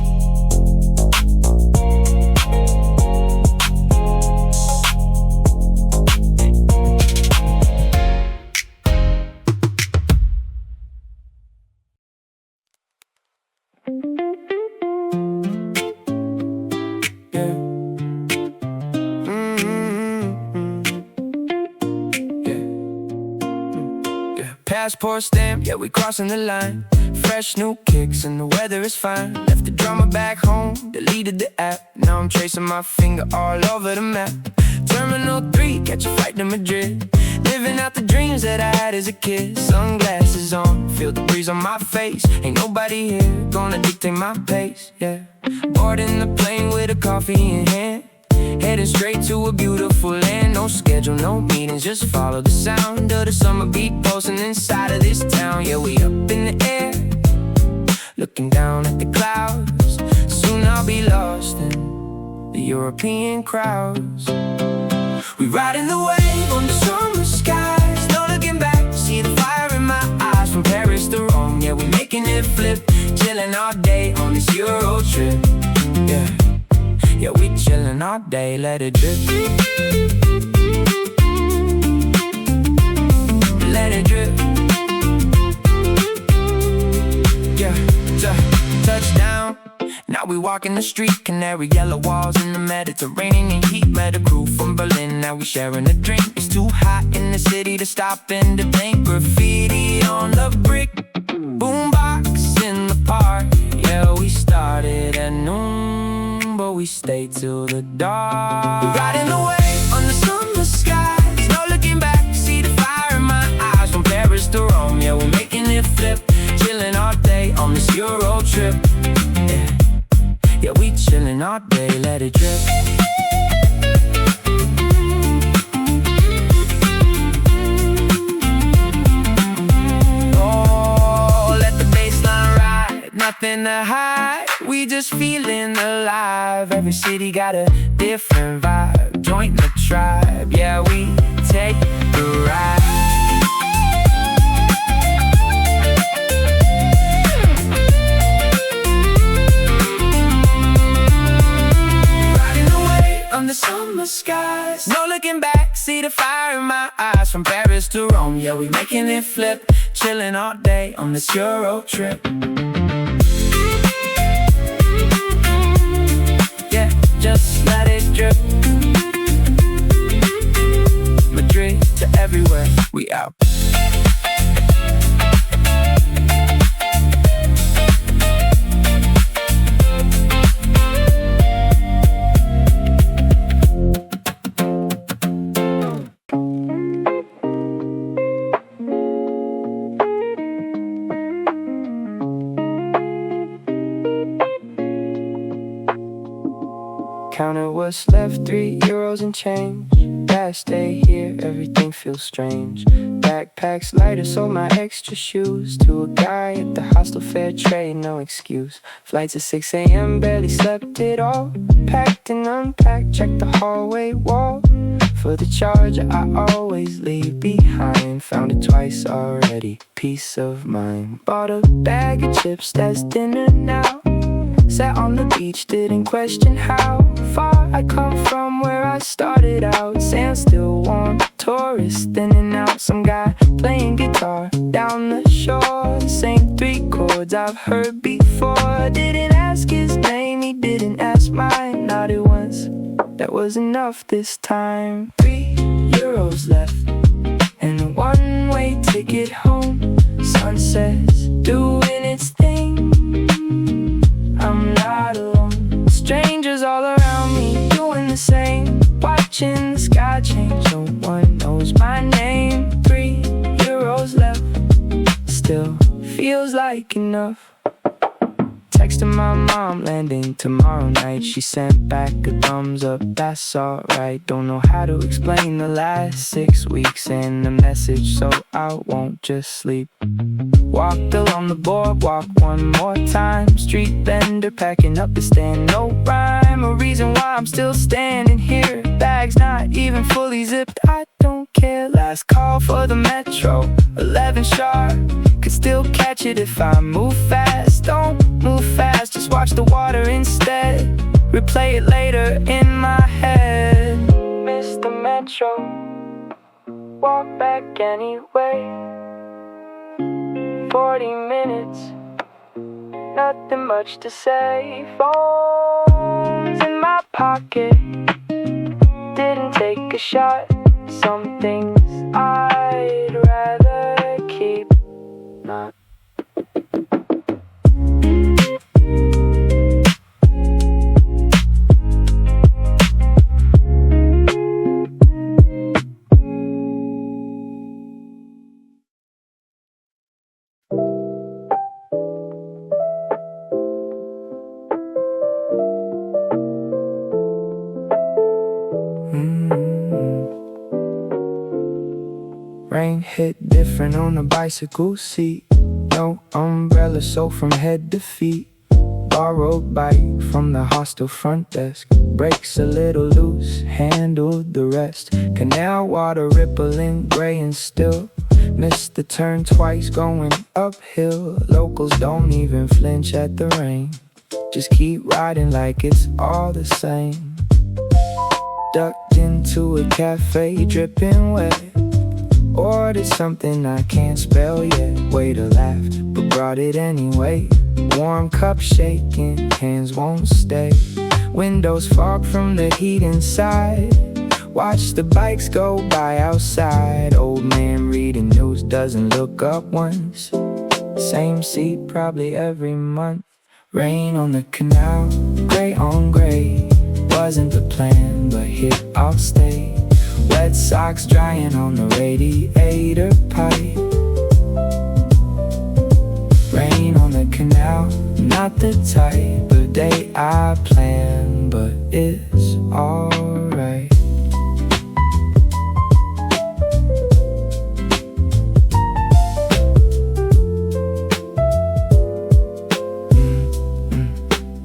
Passport stamp, yeah, we crossing the line. Fresh new kicks and the weather is fine. Left the drama back home, deleted the app. Now I'm tracing my finger all over the map. Terminal 3, catch a flight to Madrid. Living out the dreams that I had as a kid. Sunglasses on, feel the breeze on my face. Ain't nobody here gonna dictate my pace, yeah. Boarding the plane with a coffee in hand. Heading straight to a beautiful land. No schedule, no meetings, just follow the sound of the summer beat pulsing inside of this town. Yeah, we up in the air, looking down at the clouds. Soon I'll be lost in the European crowds. We riding the wave on the summer skies. No looking back, see the fire in my eyes. From Paris to Rome, yeah, we making it flip. Chilling all day on this Euro trip, yeah. Yeah, we chillin' all day, let it drip. Now we walk in the street, canary yellow walls in the Mediterranean heat. Met a crew from Berlin, now we sharing a drink. It's too hot in the city to stop and debate. Graffiti on the brick, boombox in the park. Yeah, we started at noon, but we stayed till the dark. We're riding away on the summer skies, no looking back, see the fire in my eyes. From Paris to Rome, yeah, we're making it flip. Chilling all day on this Euro trip. Yeah, we chillin' all day, let it drip. Oh, let the bassline ride, nothing to hide. We just feelin' alive. Every city got a different vibe. Join the tribe, yeah, we take the ride. On the summer skies, no looking back, see the fire in my eyes. From Paris to Rome, yeah, we making it flip. Chilling all day on this Euro trip. Yeah, just let it drip. Madrid to everywhere, we out. Counter what's left, €3 and change. Last day here, everything feels strange. Backpacks lighter, so my extra shoes. To a guy at the hostel, fair trade, no excuse. Flights at 6 a.m., barely slept it all. Packed and unpacked, checked the hallway wall. For the charger I always leave behind. Found it twice already, peace of mind. Bought a bag of chips, that's dinner now. Sat on the beach, didn't question how far I come from where I started out. Sand still warm, tourists in and out. Some guy playing guitar down the shore. Sang 3 chords I've heard before. Didn't ask his name, he didn't ask mine. Nodded once, that was enough this time. €3 left and a one-way ticket home. Sunset's doing its thing, I'm not alone. Strangers all around me doing the same. Watching the sky change, no one knows my name. €3 left, still feels like enough. Texting my mom, landing tomorrow night. She sent back a thumbs up, that's alright. Don't know how to explain the last 6 weeks and the message, so I won't just sleep. Walked along the boardwalk one more time. Street vendor packing up the stand, no rhyme or reason why I'm still standing here. Bags not even fully zipped, I don't care. Last call for the metro, 11 sharp. Could still catch it if I move fast. Don't move fast, just watch the water instead. Replay it later in my head. Miss the metro, walk back anyway. 40 minutes, nothing much to say. Phone's in my pocket, didn't take a shot. Some things I'd rather keep not. Rain hit different on the bicycle seat. No umbrella, so from head to feet. Borrowed bike from the hostel front desk. Brakes a little loose, handled the rest. Canal water rippling, gray and still. Missed the turn twice going uphill. Locals don't even flinch at the rain. Just keep riding like it's all the same. Ducked into a cafe, dripping wet. Ordered something I can't spell yet. Waiter laughed, but brought it anyway. Warm cup shaking, hands won't stay. Windows fog from the heat inside. Watch the bikes go by outside. Old man reading news doesn't look up once. Same seat probably every month. Rain on the canal, gray on gray. Wasn't the plan, but here I'll stay. Wet socks drying on the radiator pipe. Rain on the canal, not the type of day I planned, but it's alright.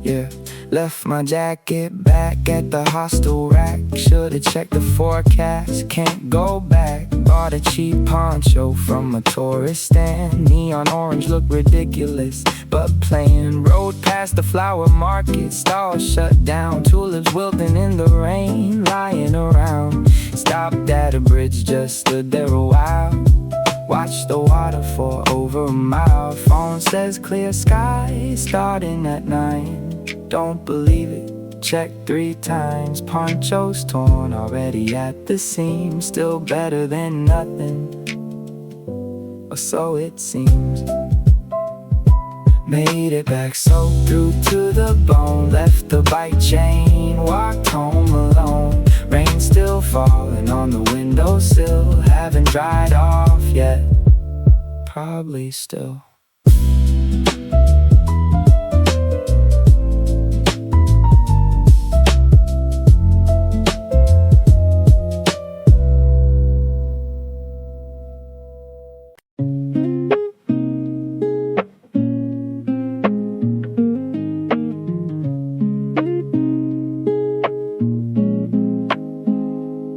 Yeah, left my jacket back at the hostel rack. Should've checked the forecast, can't go back. Bought a cheap poncho from a tourist stand. Neon orange looked ridiculous, but plain. Rode past the flower market, stalls shut down. Tulips wilting in the rain, lying around. Stopped at a bridge, just stood there a while. Watched the water for over a mile. Phone says clear sky, starting at 9. Don't believe it, check 3 times. Poncho's torn, already at the seam. Still better than nothing, or so it seems. Made it back soaked through to the bone. Left the bike chain, walked home alone. Rain still falling on the windowsill. Haven't dried off yet, probably still.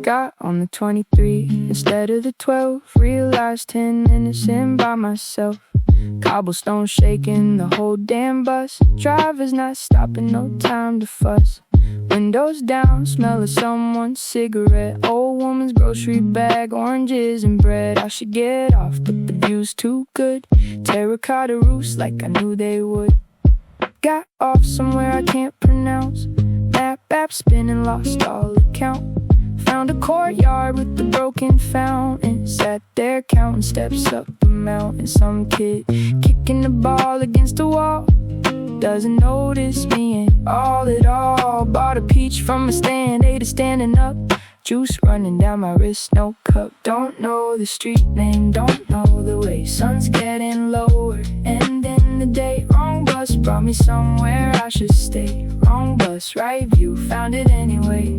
Got on the 23 instead of the 12. Realized 10 minutes in by myself. Cobblestone shaking the whole damn bus. Driver's not stopping, no time to fuss. Windows down, smell of someone's cigarette. Old woman's grocery bag, oranges and bread. I should get off, but the view's too good. Terracotta roofs like I knew they would. Got off somewhere I can't pronounce. Map app spinning, lost all account. Found a courtyard with the broken fountain. Sat there counting steps up the mountain. Some kid kicking the ball against the wall. Doesn't notice me at all. Bought a peach from a stand, ate it standing up. Juice running down my wrist, no cup. Don't know the street name, don't know the way. Sun's getting lower, ending the day. Wrong bus brought me somewhere I should stay. Wrong bus, right view, found it anyway.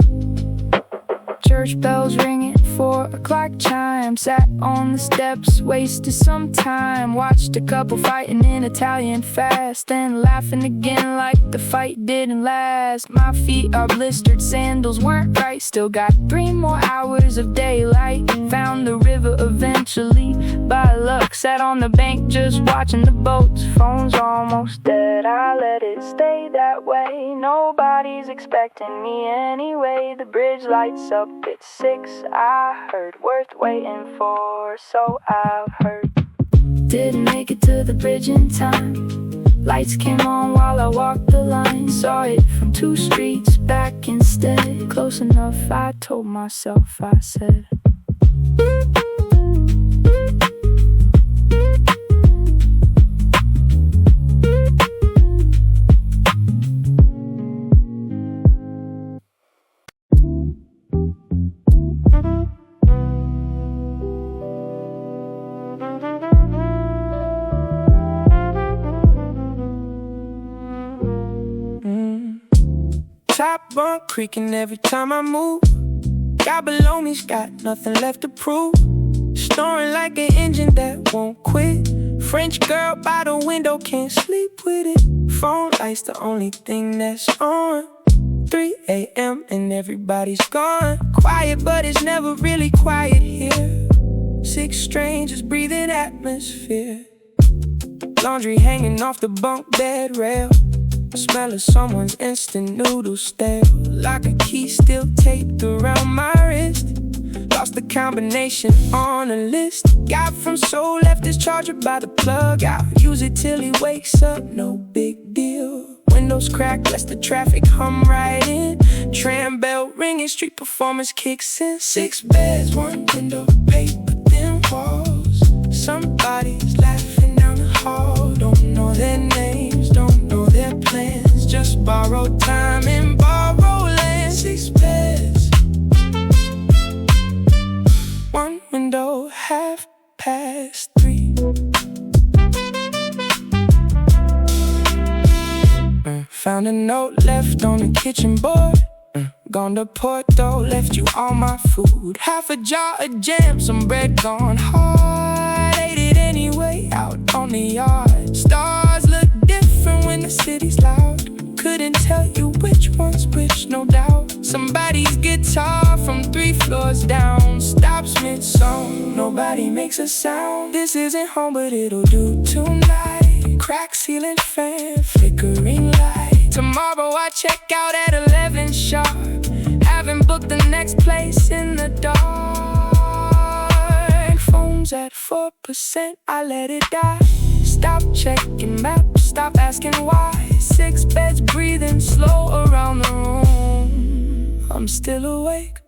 Church bells ringing, 4 o'clock chime. Sat on the steps, wasted some time. Watched a couple fighting in Italian fast, then laughing again like the fight didn't last. My feet are blistered, sandals weren't right. Still got 3 more hours of daylight. Found the river eventually, by luck. Sat on the bank just watching the boats. Phone's almost dead, I let it stay that way. Nobody's expecting me anyway. The bridge lights up, it's 6, I heard. Worth waiting for, so I've heard. Didn't make it to the bridge in time. Lights came on while I walked the line. Saw it from 2 streets back instead. Close enough, I told myself, I said. Top bunk creaking every time I move. Guy below me's got nothing left to prove. Snoring like an engine that won't quit. French girl by the window, can't sleep with it. Phone light's the only thing that's on. 3 a.m. and everybody's gone. Quiet, but it's never really quiet here. 6 strangers breathing atmosphere. Laundry hanging off the bunk bed rail. Smell of someone's instant noodles stale. Like a key still taped around my wrist. Lost the combination on a list. Got from soul, left his charger by the plug out. Use it till he wakes up, no big deal. Windows crack, lets the traffic hum right in. Tram bell ringing, street performance kicks in. 6 beds, 1 window, paper thin walls. Somebody's laughing down the hall. Don't know their names, don't know their plans. Just borrowed time and borrow land. 6 beds, 1 window, 3:30. Found a note left on the kitchen board. Gone to Porto, left you all my food. Half a jar of jam, some bread gone hard. Ate it anyway, out on the yard. Stars look different when the city's loud. Couldn't tell you which one's which, no doubt. Somebody's guitar from 3 floors down stops mid-song, nobody makes a sound. This isn't home, but it'll do tonight. Crack ceiling fan, flickering light. Tomorrow I check out at 11 sharp. Haven't booked the next place in the dark. Phone's at 4%, I let it die. Stop checking maps, stop asking why. 6 beds breathing slow around the room. I'm still awake,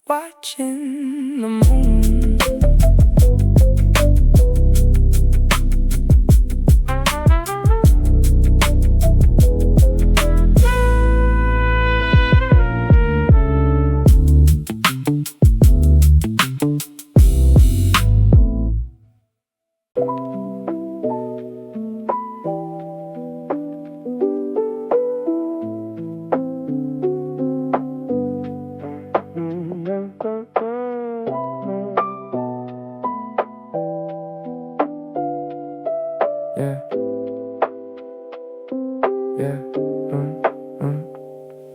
watching the moon.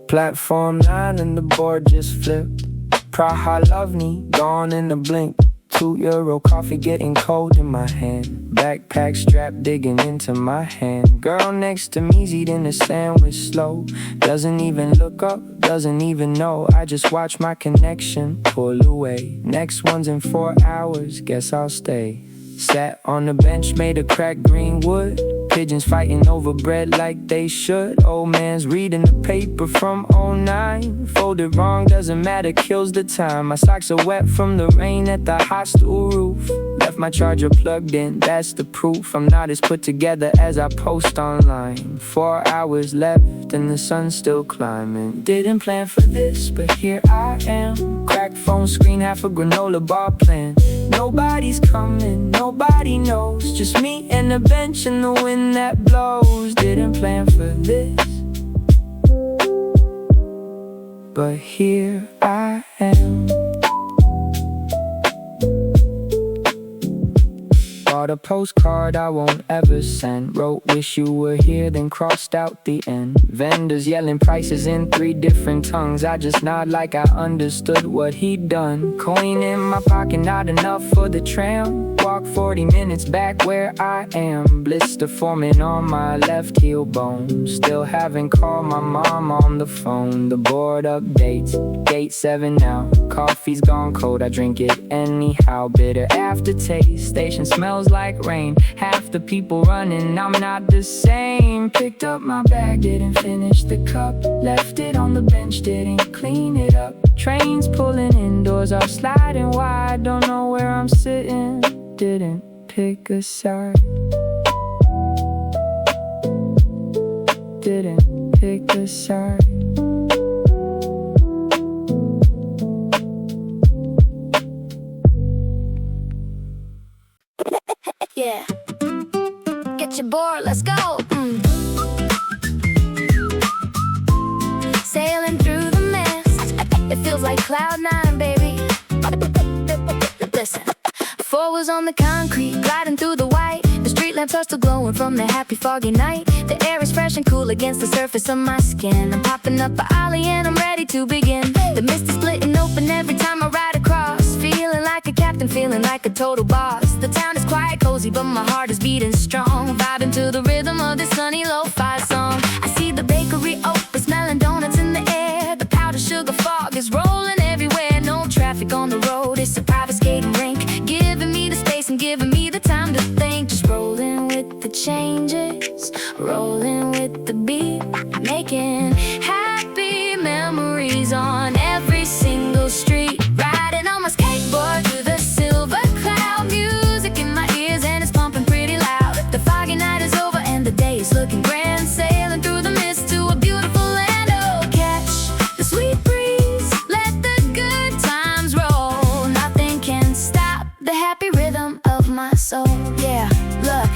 Platform 9 and the board just flipped. Praha Lovni, gone in a blink. €2 coffee getting cold in my hand. Backpack strap digging into my hand. Girl next to me's eating a sandwich slow. Doesn't even look up, doesn't even know. I just watch my connection pull away. Next one's in 4 hours, guess I'll stay. Sat on the bench made of cracked green wood. Pigeons fighting over bread like they should. Old man's reading the paper from '09. Folded wrong, doesn't matter, kills the time. My socks are wet from the rain at the hostel roof. Left my charger plugged in, that's the proof. I'm not as put together as I post online. 4 hours left and the sun's still climbing. Didn't plan for this, but here I am. Cracked phone screen, half a granola bar plan. Nobody's coming, nobody knows. Just me and the bench and the wind that blows. Didn't plan for this, but here I am. Bought a postcard I won't ever send. Wrote wish you were here, then crossed out the end. Vendors yelling prices in 3 different tongues. I just nod like I understood what he'd done. Coin in my pocket, not enough for the tram. Walk 40 minutes back where I am. Blister forming on my left heel bone. Still haven't called my mom on the phone. The board updates, gate 7 now. Coffee's gone cold, I drink it anyhow. Bitter aftertaste, station smells like rain. Half the people running, I'm not the same. Picked up my bag, didn't finish the cup. Left it on the bench, didn't clean it up. Trains pulling in, doors are sliding wide. Don't know where I'm sitting, didn't pick a side. Didn't pick a side. Yeah. Get your board, let's go. Sailing through the mist. It feels like cloud 9, baby. Listen. 4 was on the concrete, gliding through the white. The street lamps are still glowing from the happy foggy night. The air is fresh and cool against the surface of my skin. I'm popping up an ollie and I'm ready to begin. The mist is splitting open every time I ride across. Feeling like a captain, feeling like a total boss. The town is quiet, cozy, but my heart is beating strong. Vibing to the rhythm of this sunny lo-fi song. I see the bakery open, smelling donuts in the air. The powdered sugar fog is rolling everywhere. No traffic on the road. changes, rolling with the beat, making happy memories on every single street. Riding on my skateboard through the silver cloud, music in my ears and it's pumping pretty loud. The foggy night is over and the day is looking grand, sailing through the mist to a beautiful land. Oh, catch the sweet breeze, let the good times roll. Nothing can stop the happy rhythm of my soul. Yeah, look,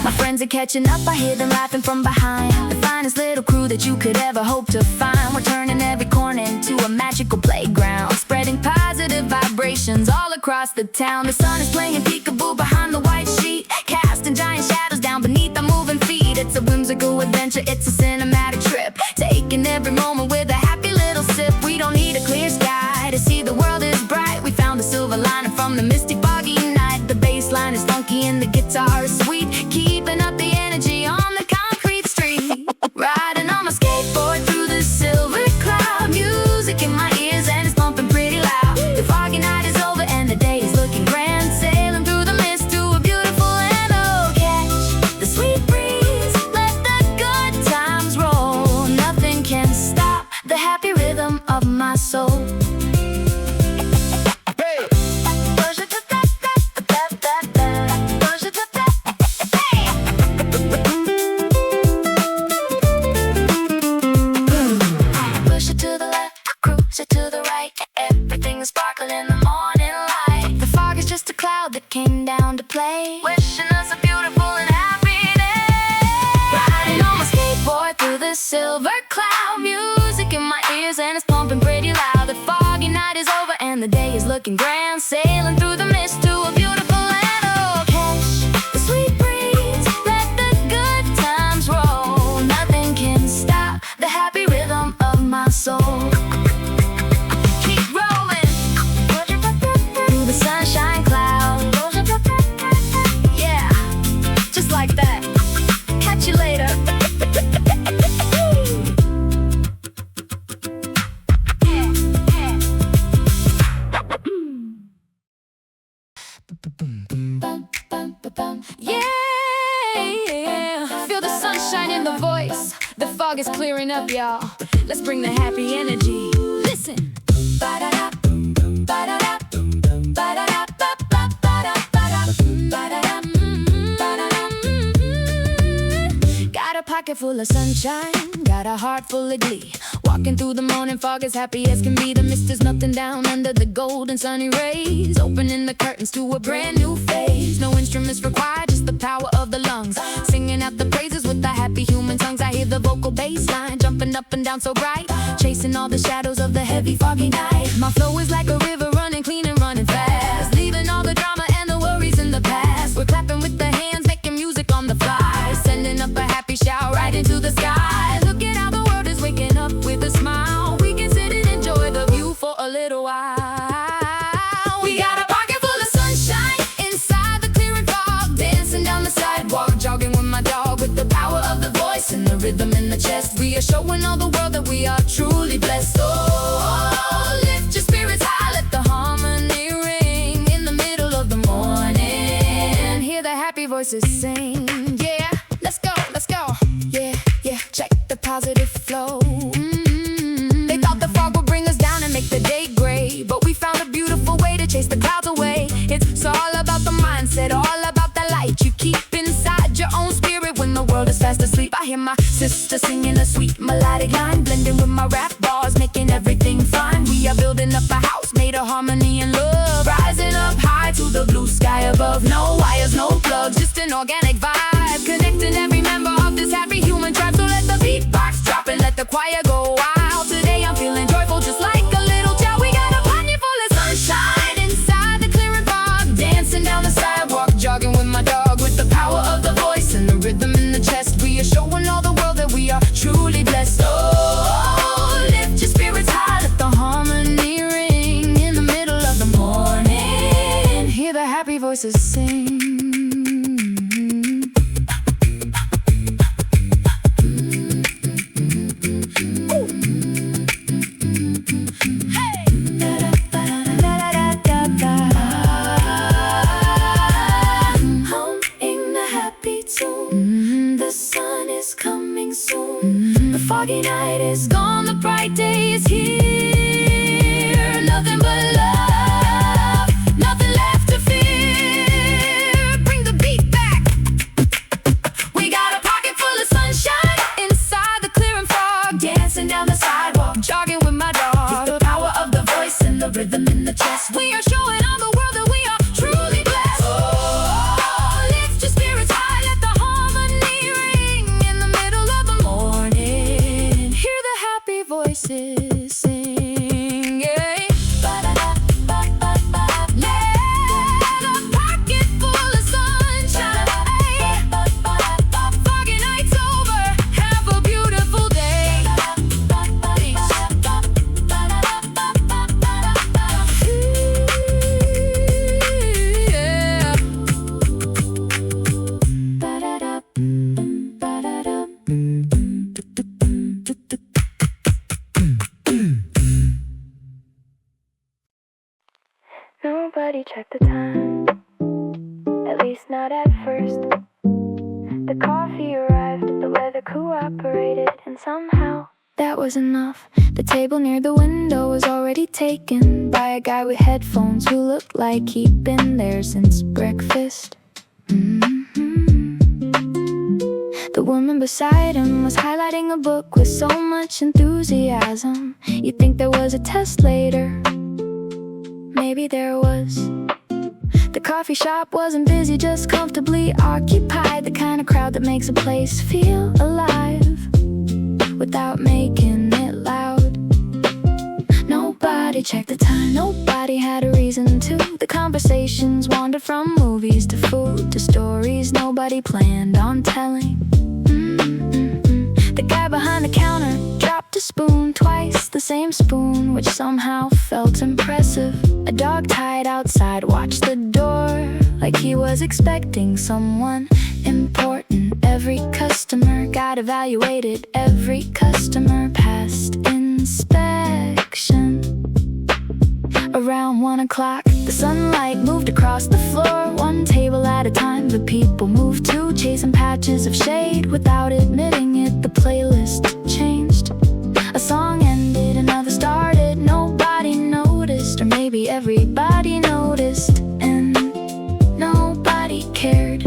my friends are catching up, I hear them laughing from behind. The finest little crew that you could ever hope to find. We're turning every corner into a magical playground, spreading positive vibrations all across the town. The sun is playing peekaboo behind the white sheet, casting giant shadows down beneath our moving feet. It's a whimsical adventure, it's a cinematic trip, taking every moment with a happy little sip. We don't need a clear sky to see the world is bright. We found a silver lining from the misty foggy night. The bass line is funky and the guitar is sweet, keeping up the energy on the concrete street. Riding on my skateboard through the silver cloud, music in my ears and it's pumping pretty loud. The foggy night is over and the day is looking grand, sailing through the mist to a beautiful land. Oh, catch the sweet breeze, let the good times roll. Nothing can stop the happy rhythm of my soul. Came down to play, wishing us a beautiful and happy day. Riding on my skateboard through the silver cloud, music in my ears and it's pumping pretty loud. The foggy night is over and the day is looking grand, sailing through the mist to a beautiful land. Oh, catch the sweet breeze, let the good times roll. Nothing can stop the happy rhythm of my soul. Keep rolling through the sunshine cloud, like that. Catch you later. Yeah, feel the sunshine in the voice. The fog is clearing up, y'all. Let's bring the happy energy. Listen. Ba-da-da, ba-da-da, ba-da-da, ba-da-da, ba-da-da. Got a pocket full of sunshine, got a heart full of glee. Walking through the morning fog as happy as can be. The mist is melting down under the golden sunny rays, opening the curtains to a brand new phase. No instruments required, just the power of the lungs, singing out the praises with the happy human tongues. I hear the vocal bass line jumping up and down so bright, chasing all the shadows of the heavy foggy night. My flow is like a river running clean and running fast, leaving all the drama and the worries in the past. We're clapping with the hands, making music on the fly, sending up a happy shout right into the sky. Look at how the world is waking up with a smile. We can sit and enjoy the view for a little while. We got a pocket full of sunshine inside the clearing fog, dancing down the sidewalk, jogging with my dog. With the power of the voice and the rhythm in the chest, we are showing all the world that we are truly blessed. Oh, lift your spirits high, let the harmony ring in the middle of the morning. Hear the happy voices sing. Yeah, let's go, let's go. Yeah, yeah, check the positive flow. They thought the fog would bring us down and make the day gray, but we found a beautiful way to chase the clouds away. It's all about the mindset, all about the light you keep inside your own spirit when the world is fast asleep. I hear my sister singing a sweet melodic line, blending with my rap bars, making everything fine. We are building up a house made of harmony and love, rising up high to the blue sky above. No wires, no plugs, just an organic vibe, connecting every member of this happy human tribe. So let the beatbox drop and let the choir go wild. Today I'm feeling joyful just like a little child. We got a pocket full of sunshine inside the clearing fog, dancing down the sidewalk, jogging with my dog. With the power of the voice and the rhythm in the chest, we are showing all the world that we are truly blessed. Oh, lift your spirits high, let the harmony ring in the middle of the morning. Hear the happy voices sing. Home in the happy tune. rhythm in the chest. We are showing all the world that we are truly blessed. Oh, lift your spirits high, let the harmony ring in the middle of the morning. Hear the happy voices sing. Yeah. Nobody checked the time, at least not at first. The coffee arrived, the weather cooperated, and somehow that was enough. The table near the window was already taken by a guy with headphones who looked like he'd been there since breakfast. The woman beside him was highlighting a book with so much enthusiasm. You'd think there was a test later. Maybe there was. The coffee shop wasn't busy, just comfortably occupied. The kind of crowd that makes a place feel alive without making it loud. Nobody checked the time, nobody had a reason to. The conversations wandered from movies to food to stories nobody planned on telling. The guy behind the counter dropped a spoon twice, the same spoon, which somehow felt impressive. A dog tied outside watched the door like he was expecting someone important. Every customer got evaluated, every customer passed inspection. Around 1 o'clock, the sunlight moved across the floor, one table at a time. The people moved too, chasing patches of shade without admitting it. The playlist changed. A song ended, another started. Nobody noticed, or maybe everybody noticed, and nobody cared.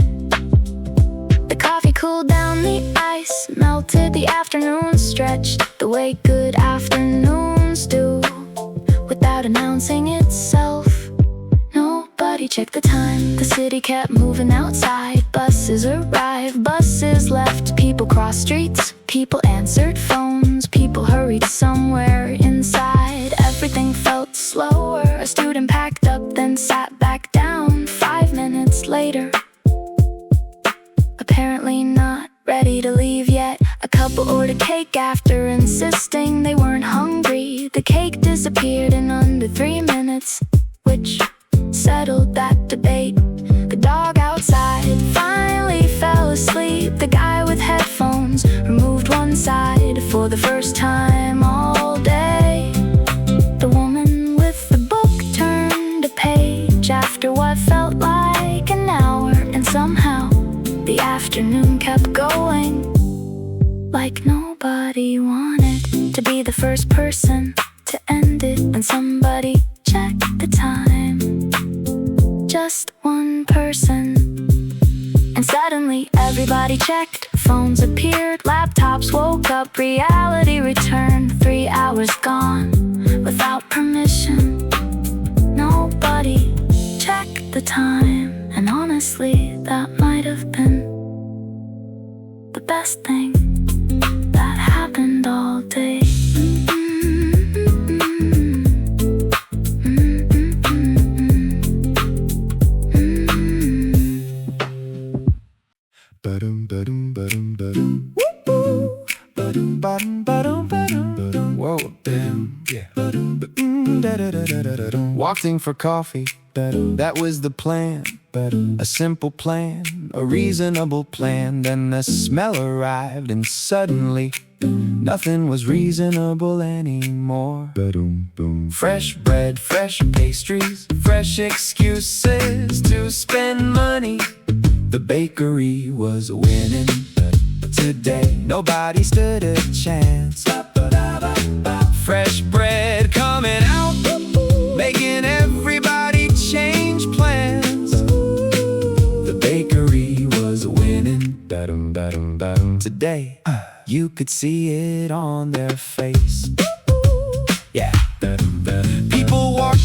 The coffee cooled down, the ice melted, the afternoon stretched the way good afternoons do, without announcing itself. Nobody checked the time, the city kept moving outside. Buses arrived, buses left, people crossed streets, people answered phones, people hurried somewhere inside. Everything felt slower. A student packed up, then sat back down 5 minutes later, apparently not ready to leave yet. A couple ordered cake after insisting they weren't hungry. The cake disappeared in under 3 minutes, which settled that debate. The dog outside finally fell asleep. The guy with headphones removed one side for the first time all day. The woman with the book turned a page after what felt like an hour, and somehow the afternoon kept going, like nobody wanted to be the first person to end it. When somebody checked the time, just one person, and suddenly everybody checked. Phones appeared, laptops woke up, reality returned. 3 hours gone without permission. Nobody checked the time, and honestly that might have been the best thing that happened all day. Whoa, damn, yeah. Walked in for coffee, that was the plan. A simple plan, a reasonable plan. Then the smell arrived, and suddenly nothing was reasonable anymore. Fresh bread, fresh pastries, fresh excuses to spend money. The bakery was winning today. Nobody stood a chance. Fresh bread coming out, making everybody change plans. The bakery was winning today. You could see it on their face. Yeah. People walked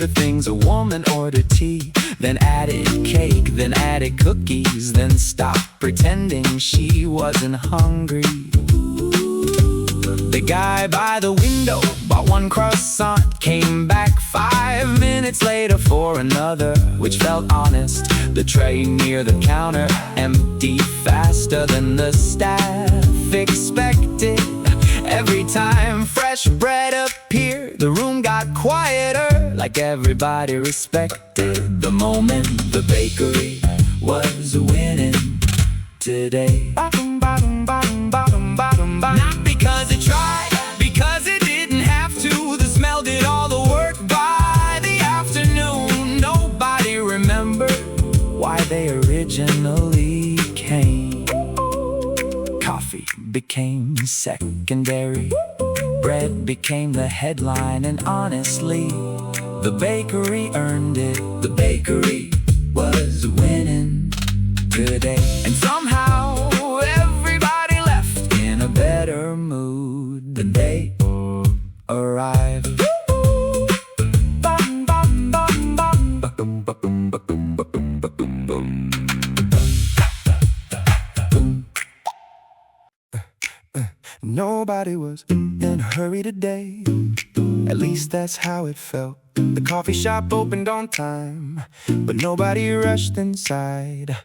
extra things. A woman ordered tea, then added cake, then added cookies, then stopped pretending she wasn't hungry. The guy by the window bought one croissant, came back 5 minutes later for another, which felt honest. The tray near the counter emptied faster than the staff expected. Every time fresh bread appeared, the room got quieter, like everybody respected the moment the bakery was winning today. Not because it tried, because it didn't have to. The smell did all the work by the afternoon. Nobody remembered why they originally came. Coffee became secondary, bread became the headline, and honestly, the bakery earned it. The bakery was winning today. And somehow everybody left in a better mood than they arrived. Nobody was in a hurry today, at least that's how it felt. The coffee shop opened on time, but nobody rushed inside.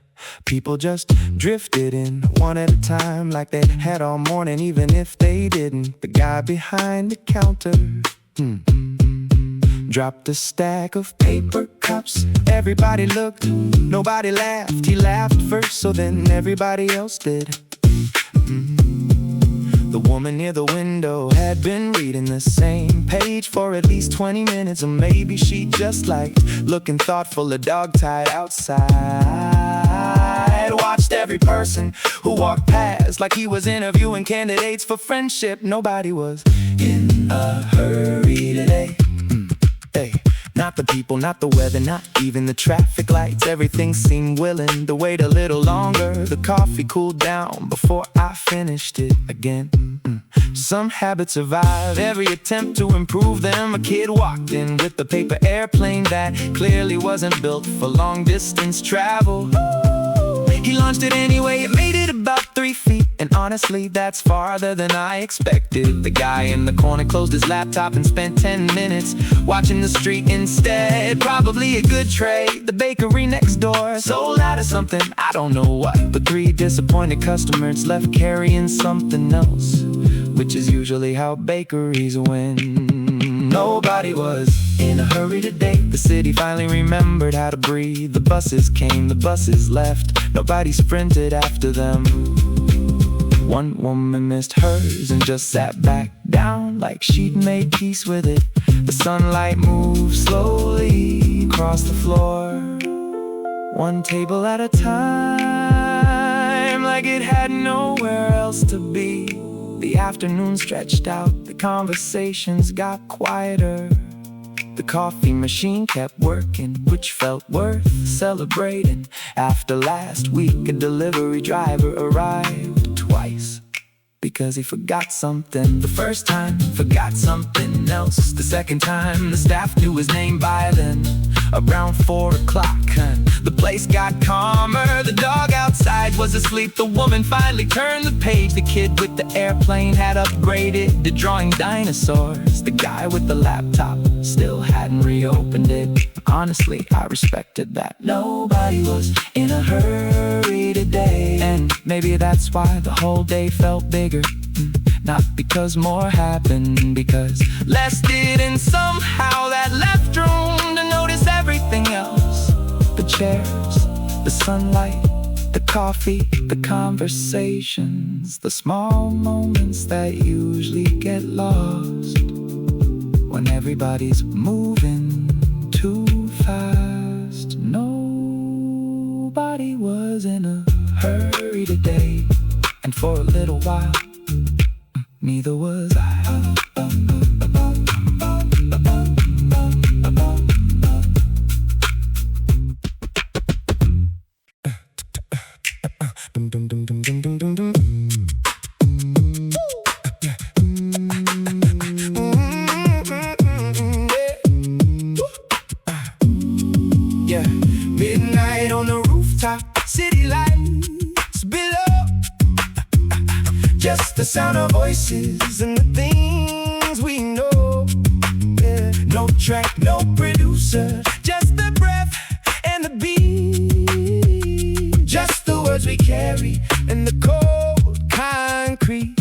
People just drifted in one at a time, like they had all morning, even if they didn't. The guy behind the counter dropped a stack of paper cups. Everybody looked, nobody laughed. He laughed first, so then everybody else did. The woman near the window had been reading the same page for at least 20 minutes, or maybe she just liked looking thoughtful, a dog tied outside. Watched every person who walked past like he was interviewing candidates for friendship. Nobody was in a hurry today. Hey, not the people, not the weather, not even the traffic lights. Everything seemed willing to wait a little longer. The coffee cooled down before I finished it again. Some habits survive every attempt to improve them. A kid walked in with a paper airplane that clearly wasn't built for long distance travel. He launched it anyway, it made it about 3 feet, and honestly, that's farther than I expected. The guy in the corner closed his laptop and spent 10 minutes watching the street instead. Probably a good trade. The bakery next door sold out of something, I don't know what, but 3 disappointed customers left carrying something else, which is usually how bakeries win. Nobody was in a hurry today. The city finally remembered how to breathe. The buses came, the buses left. Nobody sprinted after them. One woman missed hers and just sat back down like she'd made peace with it. The sunlight moved slowly across the floor, one table at a time, like it had nowhere else to be. The afternoon stretched out, the conversations got quieter. The coffee machine kept working, which felt worth celebrating. After last week, a delivery driver arrived twice because he forgot something. The first time, forgot something else. The second time, the staff knew his name by then. Around 4 o'clock, the place got calmer. The dog outside was asleep. The woman finally turned the page. The kid with the airplane had upgraded to drawing dinosaurs. The guy with the laptop still hadn't reopened it. Honestly, I respected that. Nobody was in a hurry today, and maybe that's why the whole day felt bigger. Not because more happened, because less did, and somehow that left room to notice everything else. The chairs, the sunlight, the coffee, the conversations, the small moments that usually get lost when everybody's moving too fast. Nobody was in a hurry today, and for a little while, neither was I. city lights below. Just the sound of voices and the things we know. Yeah. No track, no producer, just the breath and the beat. Just the words we carry and the cold concrete.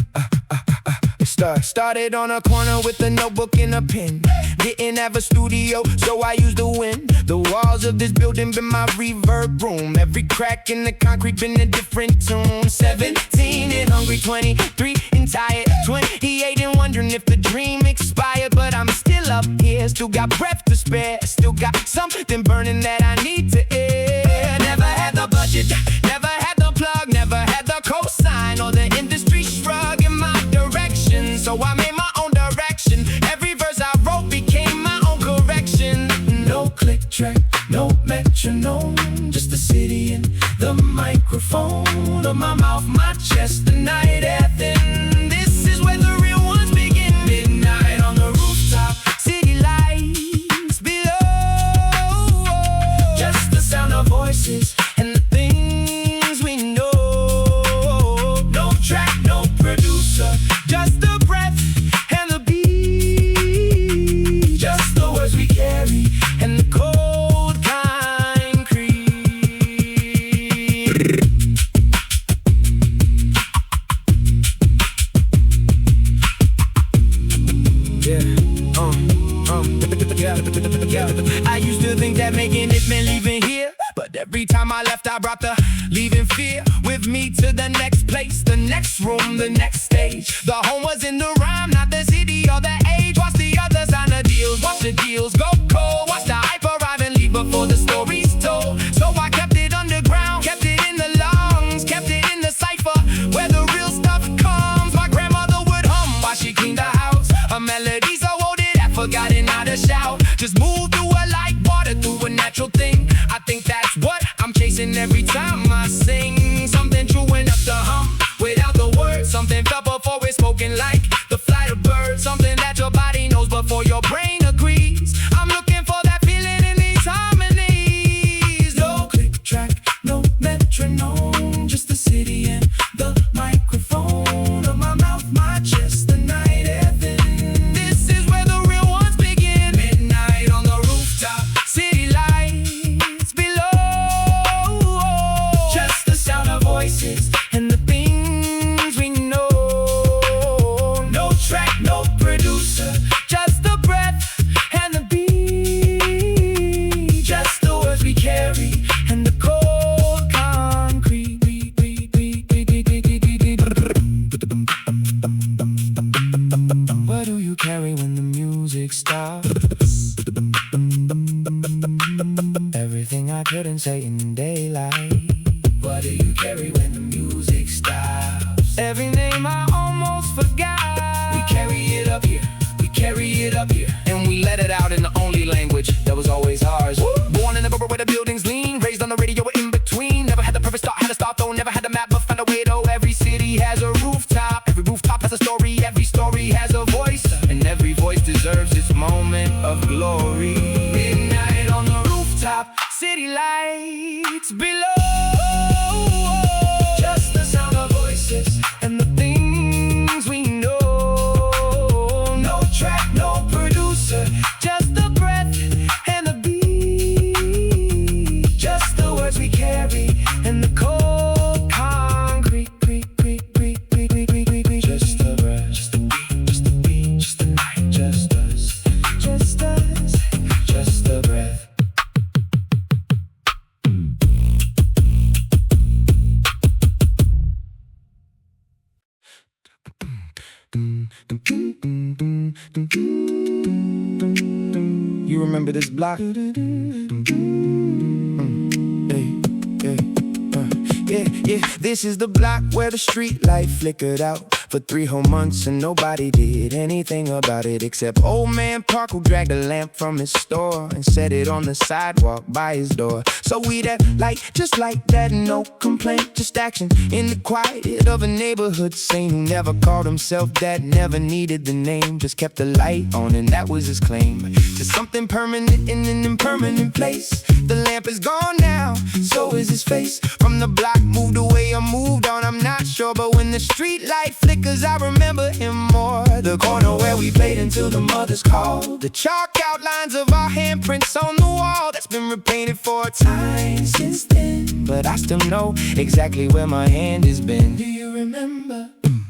Started on a corner with a notebook and a pen. Didn't have a studio, so I used the wind. The walls of this building been my reverb room. Every crack in the concrete been a different tune. 17 and hungry, 23 and tired, 28 and wondering if the dream expired. But I'm still up here, still got breath to spare. Still got something burning that I need to air. Never had the budget, never had the plug, never had the cosign or the industry shrug in my direction. So I made my own direction. Every verse I wrote became my own correction. No click track, no metronome, just the city and the microphone of my mouth, my chest, the night anthem. This is where the real ones begin. Midnight on the rooftop, city lights below. Just the sound of voices and the things we know. No track, no producer, just the breath and the beat. Just the words we carry and the cold concrete. Yeah. I used to think that making it meant leaving here, but every time I left I brought the leaving fear with me to the next place, the next room, the next stage. The home was in the rhyme, not the city or the age. Watch the others sign the deals, watch the deals go cold. Watch the hype arrive and leave before the story's told. So I kept it underground, kept it in the lungs, kept it in the cipher where the real stuff comes. My grandmother would hum while she cleaned the house, a melody so old it had forgotten how to shout. Just move through her like water through a natural thing. I think that's what I'm chasing every time I sing. Something true enough to hum without the words. Something felt before it's spoken, like the flight of birds. Something that your body knows before your brain agrees. I'm looking for that feeling in these harmonies. No click track, no metronome, just the city and the microphone of my mouth, my chest, the night anthem. This is where the real ones begin. Midnight on the rooftop, city lights below. Just the sound of voices and the things we know. No track, no producer, just the breath and the beat. Just the words we carry and the cold concrete. What do you carry when the music stops? Everything I couldn't say in daylight. What do you carry when the music stops? Every name I almost forgot. We carry it up here, we carry it up here, and we let it out in the only language that was always ours. Born in the borough where the buildings lean, raised on the radio in between. Never had the perfect start, had a start though. Never had a map, but found a way though. Every city has a rooftop, every rooftop has a story. Every story has a voice, and every voice deserves its moment of glory. Midnight on the rooftop, city lights below. Just the sound of voices and the things we know. No track, no producer, just the breath and the beat. Just the words we carry and the cold concrete. Just the breath, just the beat, just the beat, just the night, just us, just us, just the breath. You remember this block? Yeah, this is the block where the street light flickered out for 3 whole months and nobody did anything about it except old man Park, who dragged a lamp from his store and set it on the sidewalk by his door. So we'd have light just like that, no complaint, just action in the quiet of a neighborhood saint who never called himself that, never needed the name, just kept the light on and that was his claim. to something permanent in an impermanent place. The lamp is gone now, so is his face. From the block, moved away or moved on, I'm not sure. But when the street light flickers, I remember him more. The corner where we played until the mothers called. The chalk outlines of our handprints on the wall that's been repainted for a time since then. But I still know exactly where my hand has been. Do you remember?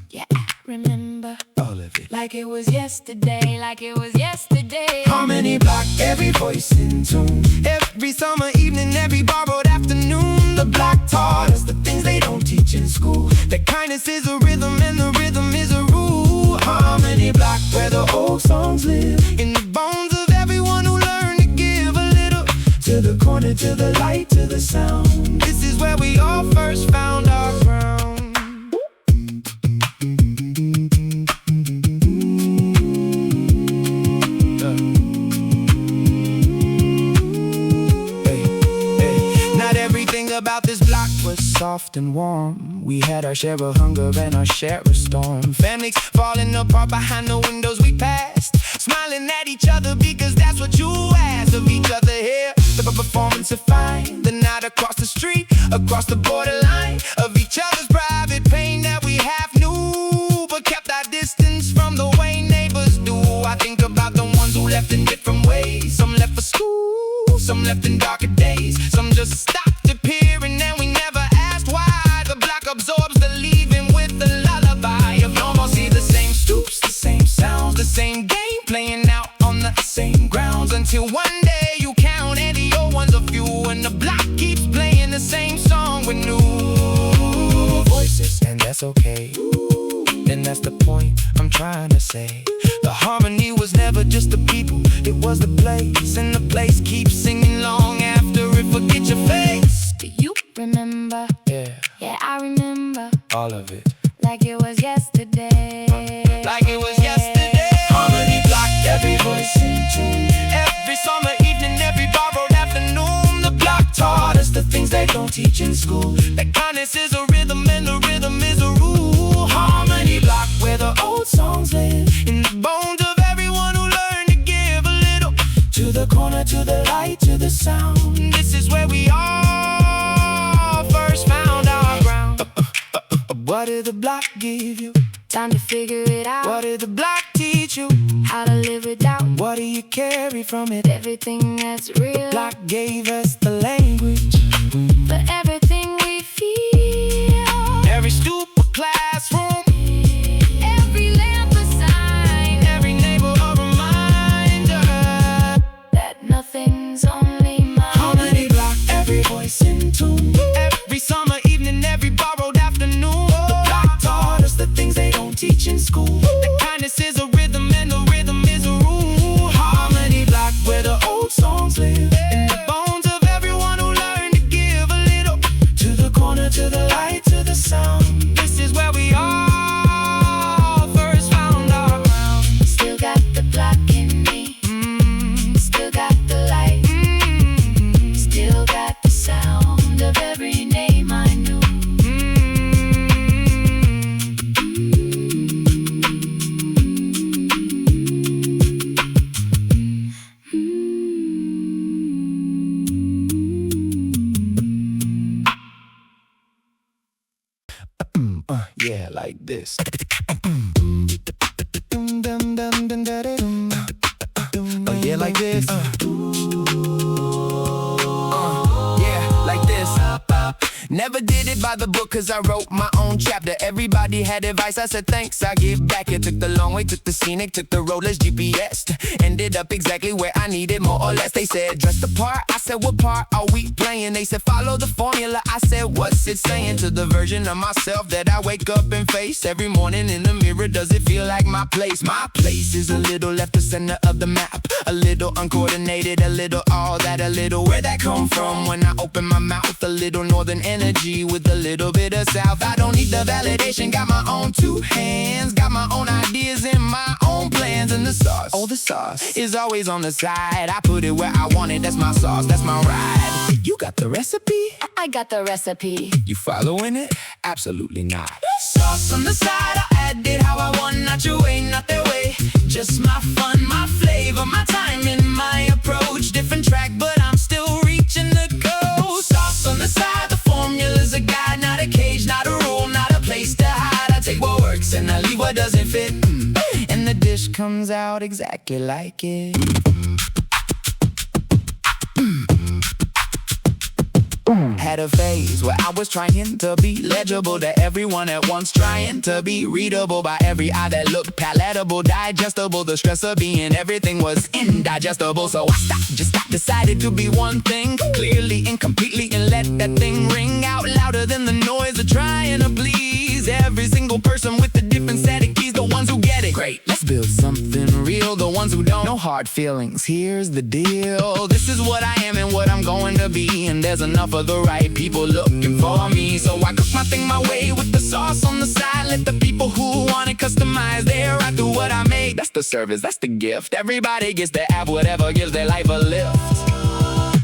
Yeah, I remember. All of it. Like it was yesterday, like it was yesterday. Harmony block, every voice in tune. Every summer evening, every borrowed afternoon. The block taught us the things they don't teach in school. That kindness is a rhythm and the rhythm is a rule. Harmony block, where the old songs live. In the bones of everyone who learned to give a little. To the corner, to the light, to the sound. This is where we all first found our ground. About this block was soft and warm. We had our share of hunger and our share of storm. Families falling apart behind the windows we passed, smiling at each other because that's what you asked of each other here. The performance of fine, the night across the street, across the borderline of each other's private pain that we half knew, but kept our distance from the way neighbors do. I think about the ones who left in different ways. Some left for school, some left in darker days, some just stopped appearing and we never asked why. The block absorbs the leaving with the lullaby of normal. See the same stoops, the same sounds, the same game playing out on the same grounds. Until one day you count and the old ones are few, and the block keeps playing the same song with new voices. And that's okay, and that's the point I'm trying to say. The harmony was never just the people, it was the place. And the place keeps singing long after it forget your face. Do you remember? Yeah, Yeah, I remember. all of it. Like it was yesterday. Like it was yesterday. Harmony block, every voice in tune. Every summer evening, every borrowed afternoon. The block taught us the things they don't teach in school. That kindness is a rhythm and the rhythm is a rule. Harmony block, where the old songs live. In the bones of everyone who learned to give a little. To the corner, to the light, to the sound. This is where we all first found our ground. What did the block give you? Time to figure it out. What did the block teach you? How to live without What do you carry from it? everything that's real. Block gave us the language. For everything we feel. Every stoop a classroom. Every lamp a sign. Every neighbor a reminder That nothing's only mine. Harmony block, every voice in tune. Every summer evening, every borrowed afternoon. The block taught us the things they don't teach in school. That kindness is a rhythm and the rhythm is a rule. Harmony block, where the old songs live. In the bones of everyone who learned to give a little. To the corner, to the light, to the sound. This is where we all first found our ground. Still got the block in me. Still got the light. Still got the sound of every name I knew. Yeah, like this. Oh yeah, like this. Yeah, like this. Never did it by the book cause I wrote my own chapter. Everybody had advice, I said thanks, I give back. It took the long way, took the scenic, took the roadless GPS. Ended up exactly where I needed, more or less. They said dress the part, I said what part are we playing? They said follow the formula, I said what's it saying? To the version of myself that I wake up and face every morning in the mirror, does it feel like my place? My place is a little left the center of the map. A little uncoordinated, a little all that, a little where that come from? When I open my mouth, a little northern energy with a little bit of south. I don't need the validation, got my own two hands, got my own ideas and my own plans. And the sauce, oh the sauce, is always on the side. I put it where I want it, that's my sauce, that's my ride. You got the recipe? I got the recipe. You following it? Absolutely not. Sauce on the side, I had it how I want, not your way, not their way. Just my fun, my flavor, my timing, my approach. Different track, but I'm still reaching the goal. Sauce on the side, the formula's a guide, not a cage, not a rule, not a place to hide. I take what works and I leave what doesn't fit. And the dish comes out exactly like it. Had a phase where I was trying to be legible to everyone at once, trying to be readable by every eye that looked palatable, digestible. The stress of being everything was indigestible. So I stopped, just stopped, decided to be one thing, clearly and completely, and let that thing ring out louder than the noise of trying to please every single person with a different set of keys. The ones who get it, great, let's build something real. The ones who don't, no hard feelings, here's the deal. This is what I am and what I'm going to be, and there's enough of the right people looking for me. So I cook my thing my way with the sauce on the side. Let the people who want it customize their right through what I make. That's the service, that's the gift. Everybody gets to have whatever gives their life a lift.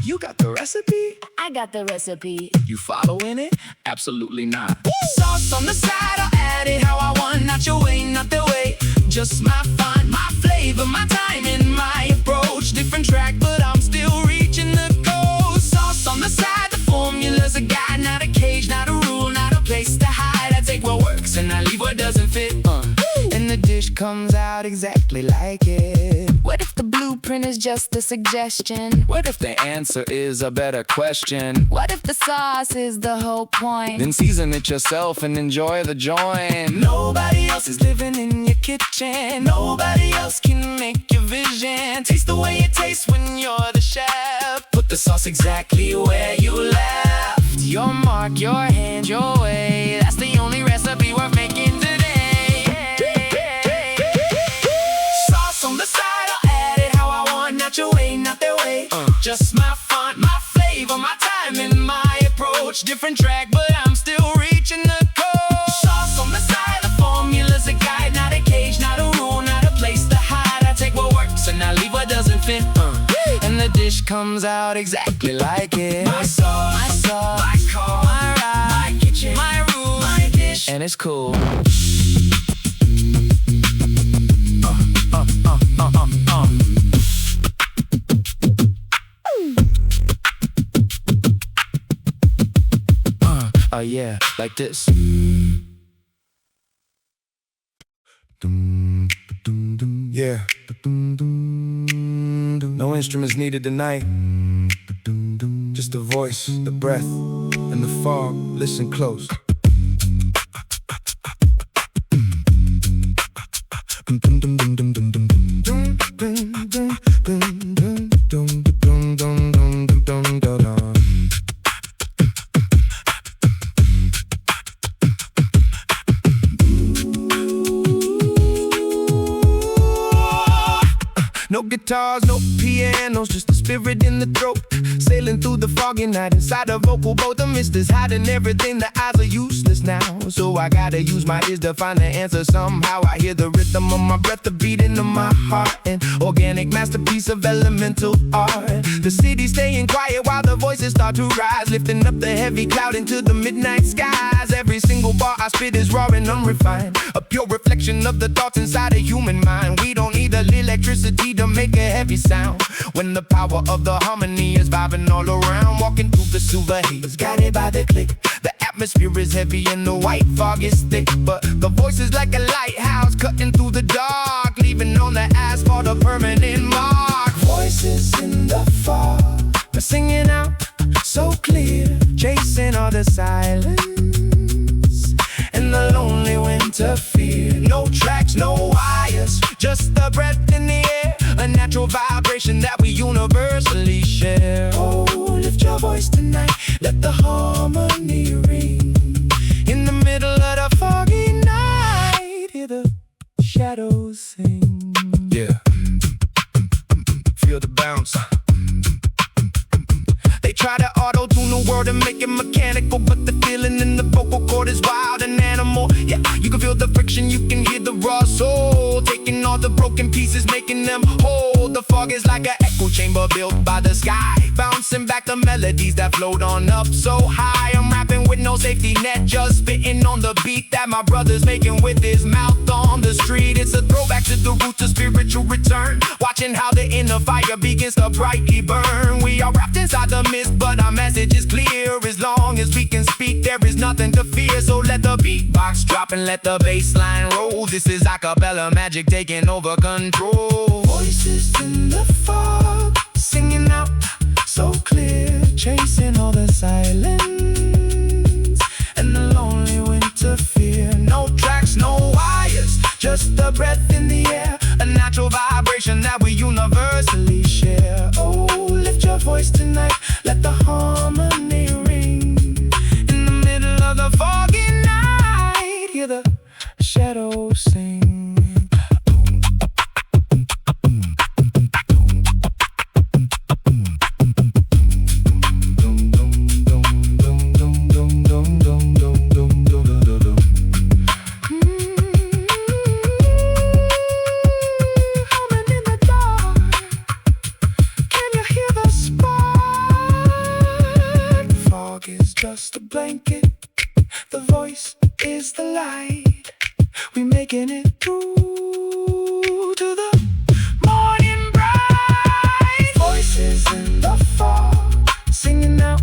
You got the recipe? I got the recipe. You following it? Absolutely not. Sauce on the side, I'll add it how I want, not your way, not their way. Just my fun, my flavor, my timing, my approach. Different track, but I'm still reaching the goal. Sauce on the side, the formula's a guide, not a cage, not a rule, not a place to hide. I take what works and I leave what doesn't fit. And the dish comes out exactly like it. What if the blueprint is just a suggestion? What if the answer is a better question? What if the sauce is the whole point? Then season it yourself and enjoy the joint. Nobody else is living in your kitchen. Nobody else can make your vision taste the way it tastes when you're the chef. Put the sauce exactly where you left. Your mark, your hand, your way. That's the only recipe worth making today. Sauce on the side, I'll add it how I want, not your way, not their way. Just my fun, my flavor, my timing, my approach. Different track, but I'm still reaching the goal. Sauce on the side, the formula's a guide, not a cage, not a rule, not a place to hide. I take what works and I leave what doesn't fit. And the dish comes out exactly like it. My sauce, my car, my ride, my kitchen, my rules, my dish, and it's cool. Yeah, like this. Yeah. No instruments needed tonight. Just the voice, the breath, and the fog. Listen close. No guitars, no pianos, just the spirit in the throat. Sailing through the foggy night inside a vocal boat. The mist is hiding everything, the eyes are useless now. So I gotta use my ears to find the answer somehow. I hear the rhythm of my breath, the beating of my heart. An organic masterpiece of elemental art. The city staying quiet while the voices start to rise, lifting up the heavy cloud into the midnight skies. Every single bar I spit is raw and unrefined, a pure reflection of the thoughts inside a human mind. We don't need electricity to make a heavy sound, when the power of the harmony is vibing all around. Walking through the silver haze, guided by the click. The atmosphere is heavy and the white fog is thick, but the voice is like a lighthouse cutting through the dark, leaving on the asphalt a permanent mark. Voices in the fog, they're singing out so clear, chasing all the silence and the lonely winter fear. No tracks, no wires, just the breath in the air, a natural vibration that we universally share. Oh, lift your voice tonight, let the harmony ring. In the middle of the foggy night, hear the shadows sing. Yeah, feel the bounce. They try to auto-tune the world and make it mechanical, but the feeling in the vocal cord is wild and animal. Yeah, you can feel the friction, you can hear the raw soul, taking all the broken pieces, making them whole. The fog is like an echo chamber built by the sky, bouncing back the melodies that float on up so high. I'm rapping with no safety net, just spitting on the beat that my brother's making with his mouth on the street. It's a throwback to the roots of spiritual return, watching how the inner fire begins to brightly burn. We are wrapped inside the mist, but our message is clear. As long as we can speak, there is nothing to fear. So let the beatbox drop and let the bass line roll. This is acapella magic taking over control. Voices in the fog, singing out so clear, chasing all the silence and the lonely winter fear. No tracks, no wires, just the breath in the air, a natural vibration that we universally share. Oh, lift your voice tonight, let the harmony ring. In the middle of the foggy night, Hear the shadows sing. Just a blanket, the voice is the light. We making it through to the morning bright. Voices in the fog, singing out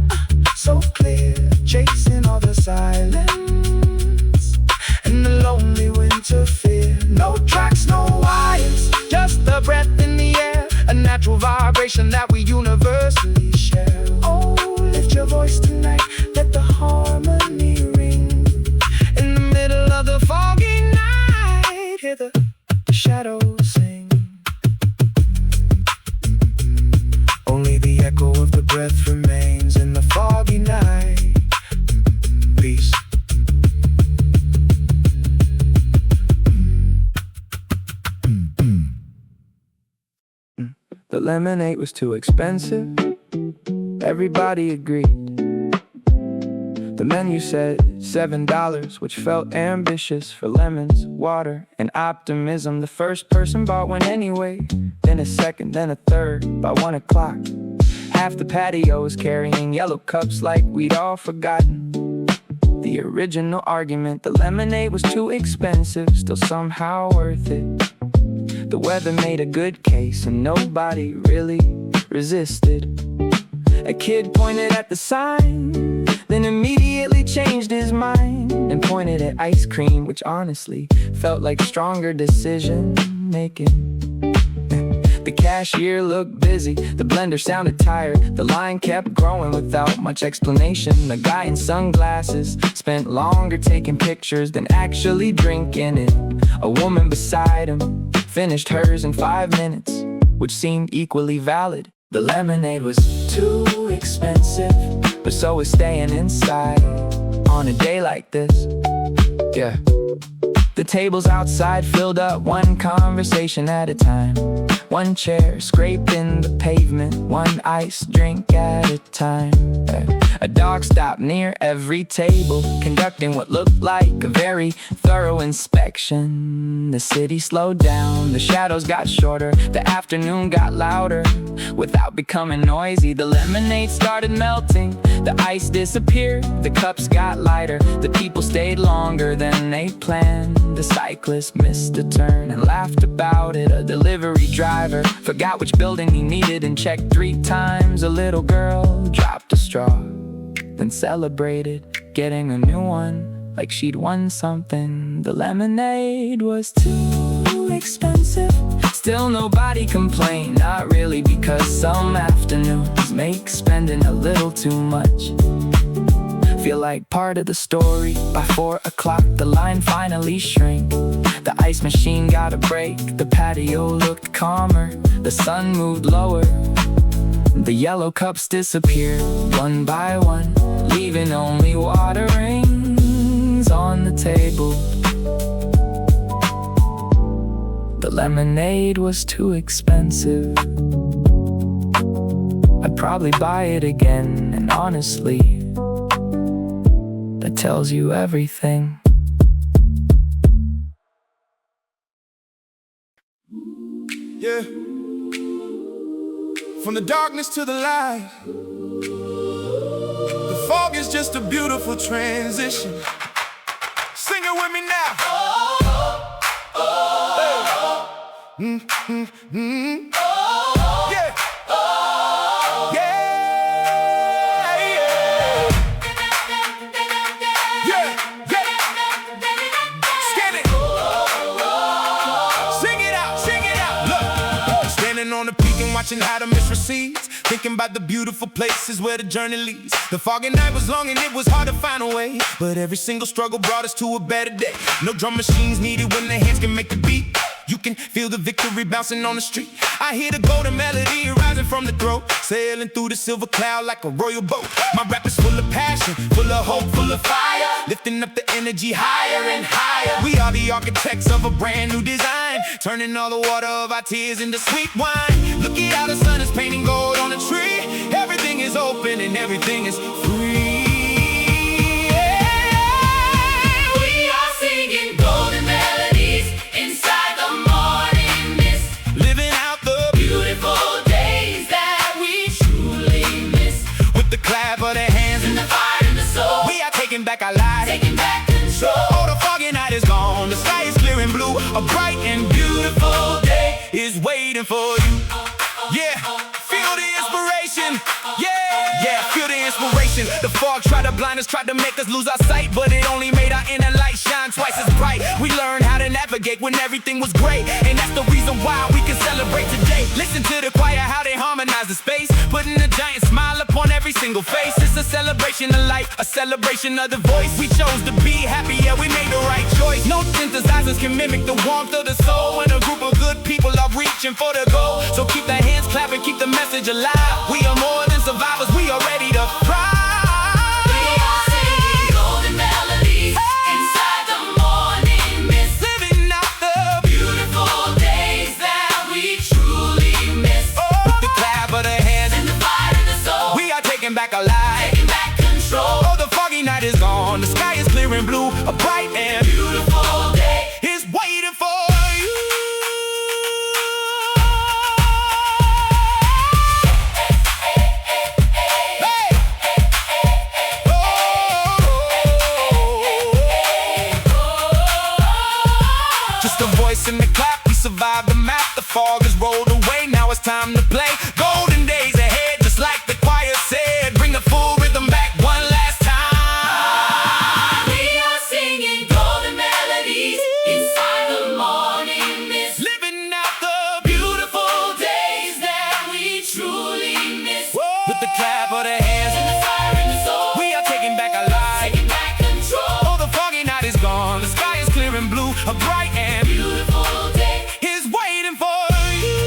so clear, chasing all the silence and the lonely winter fear. No tracks, no wires, just the breath in the air, a natural vibration that we universally share. Oh, lift your voice tonight, let the harmony ring. In the middle of the foggy night, Hear the shadows sing. Only the echo of the breath remains in the foggy night. Peace. The lemonade was too expensive, everybody agreed. The menu said $7, which felt ambitious for lemons, water, and optimism. The first person bought one anyway, then a second, then a third. By 1 o'clock, half the patio was carrying yellow cups like we'd all forgotten the original argument. The lemonade was too expensive, still somehow worth it. The weather made a good case and nobody really resisted. A kid pointed at the sign, then immediately changed his mind and pointed at ice cream, which honestly felt like stronger decision making. The cashier looked busy, the blender sounded tired. The line kept growing without much explanation. The guy in sunglasses spent longer taking pictures than actually drinking it. A woman beside him finished hers in 5 minutes, which seemed equally valid. The lemonade was too expensive, but so was staying inside on a day like this. Yeah. The tables outside filled up one conversation at a time. One chair scraping the pavement, one iced drink at a time. A dog stopped near every table, conducting what looked like a very thorough inspection. The city slowed down, the shadows got shorter, the afternoon got louder. Without becoming noisy, the lemonade started melting. The ice disappeared, the cups got lighter. The people stayed longer than they planned. The cyclist missed a turn and laughed about it. A delivery driver forgot which building he needed and checked 3 times. A little girl dropped a straw, then celebrated getting a new one, like she'd won something. The lemonade was too expensive, still nobody complained. Not really, because some afternoons make spending a little too much feel like part of the story. By 4 o'clock, the line finally shrank. The ice machine got a break, the patio looked calmer, the sun moved lower. The yellow cups disappeared one by one, leaving only water rings on the table. The lemonade was too expensive. I'd probably buy it again, and honestly, that tells you everything. Yeah. from the darkness to the light. The fog is just a beautiful transition. Sing it with me now. Yeah. Watching how the mist recedes, thinking about the beautiful places where the journey leads. The foggy night was long and it was hard to find a way, but every single struggle brought us to a better day. No drum machines needed when the hands can make the beat. You can feel the victory bouncing on the street. I hear the golden melody rising from the throat, sailing through the silver cloud like a royal boat. My rap is full of passion, full of hope, full of fire, lifting up the energy higher and higher. We are the architects of a brand new design, turning all the water of our tears into sweet wine. Look at how the sun is painting gold on the tree. Everything is open and everything is free. Taking back our lives, taking back control. Oh, the foggy night is gone, the sky is clear and blue. A bright and beautiful day is waiting for you. Yeah, feel the inspiration. Yeah, feel the inspiration. The fog tried to blind us, tried to make us lose our sight, but it only made our inner light shine twice as bright. We learned how to navigate when everything was great, and that's the reason why we can celebrate today. Listen to the choir, how they harmonize the space, putting a giant smile upon every single face. It's a celebration of life, a celebration of the voice. We chose to be happy, yeah, we made the right choice. No synthesizers can mimic the warmth of the soul when a group of good people are reaching for the goal. So keep the hands clapping, keep the message alive. We are more than survivors, we are ready to thrive. Back alive, taking back control. Oh, the foggy night is gone, the sky is clear and blue. A bright and beautiful day is waiting for you. Just a voice in the clap, we survived the map. The fog has rolled away, now it's time to play. Golden days ahead, just like the choir said. Bring the full rhythm back one last time. We are singing golden melodies inside the morning mist, living out the beautiful days that we truly miss. Whoa. With the clap of the hands and the fire in the soul, we are taking back our lives, taking back control. Oh, the foggy night is gone, the sky is clear and blue. A bright and beautiful day is waiting for you.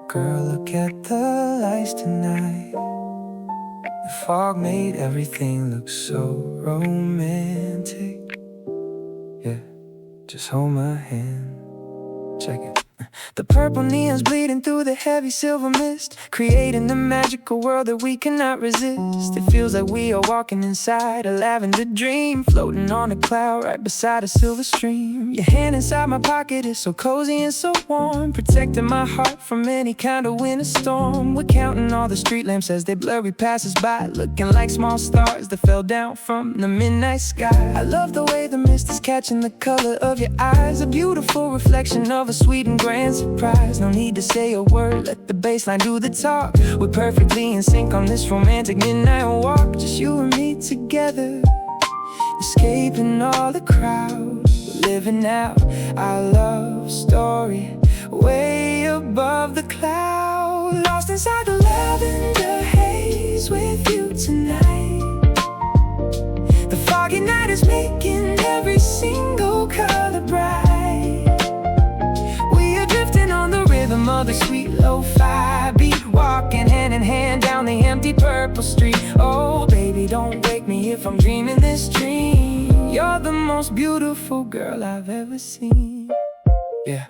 Girl, look at the lights tonight. The fog made everything look so romantic. Yeah, just hold my hand. Check it. The purple neon's bleeding through the heavy silver mist, creating a magical world that we cannot resist. It feels like we are walking inside a lavender dream, floating on a cloud right beside a silver stream. Your hand inside my pocket is so cozy and so warm, protecting my heart from any kind of winter storm. We're counting all the street lamps as they blurry pass us by, looking like small stars that fell down from the midnight sky. I love the way the mist is catching the color of your eyes, a beautiful reflection of a sweet and grand surprise. No need to say a word, let the bassline do the talk. We're perfectly in sync on this romantic midnight walk, just you and me together, escaping all the crowd. We're living out our love story way above the cloud, lost inside the lavender haze with you tonight. The foggy night is making every single color bright. We are drifting on the rhythm of the sweet lo-fi beat, walking hand in hand down the empty purple street. Oh baby, don't wake me if I'm dreaming this dream. You're the most beautiful girl I've ever seen. Yeah,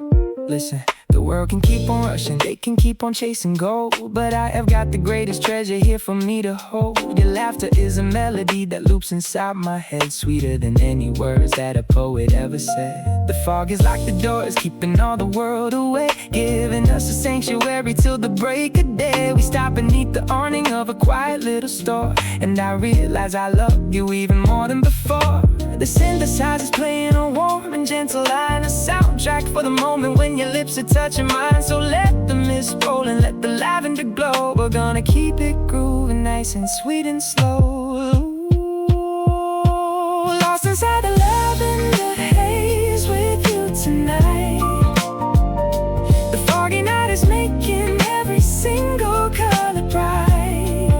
listen, the world can keep on rushing, they can keep on chasing gold, but I have got the greatest treasure here for me to hold. Your laughter is a melody that loops inside my head, sweeter than any words that a poet ever said. The fog is like the doors, keeping all the world away, giving us a sanctuary till the break of day. We stop beneath the awning of a quiet little store, and I realize I love you even more than before. The synthesizer's playing a warm and gentle line, a soundtrack for the moment when your lips are touching mine. So let the mist roll and let the lavender glow. We're gonna keep it grooving nice and sweet and slow. Lost inside the lavender haze with you tonight. The foggy night is making every single color bright.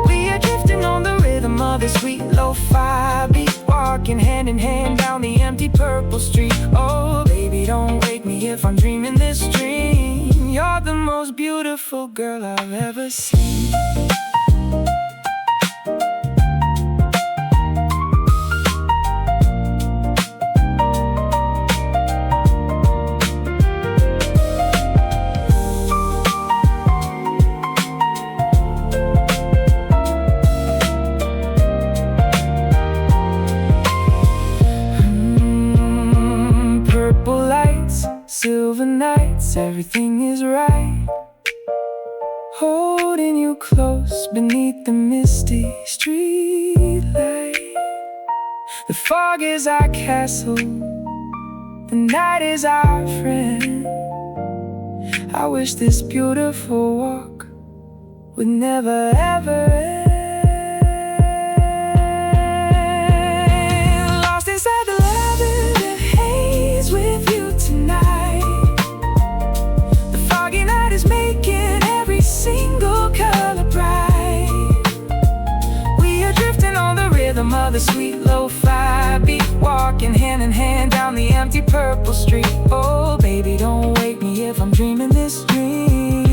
We are drifting on the rhythm of the sweet lo-fi beat, walking hand in hand down the empty purple street. Oh baby, don't wake me if I'm dreaming this dream. You're the most beautiful girl I've ever seen. Silver nights, everything is right. Holding you close beneath the misty street light. The fog is our castle, the night is our friend. I wish this beautiful walk would never ever end. Lost inside the lavender haze with you tonight. Making every single color bright. We are drifting on the rhythm of the sweet lo-fi beat, walking hand in hand down the empty purple street. Oh baby, don't wake me if I'm dreaming this dream.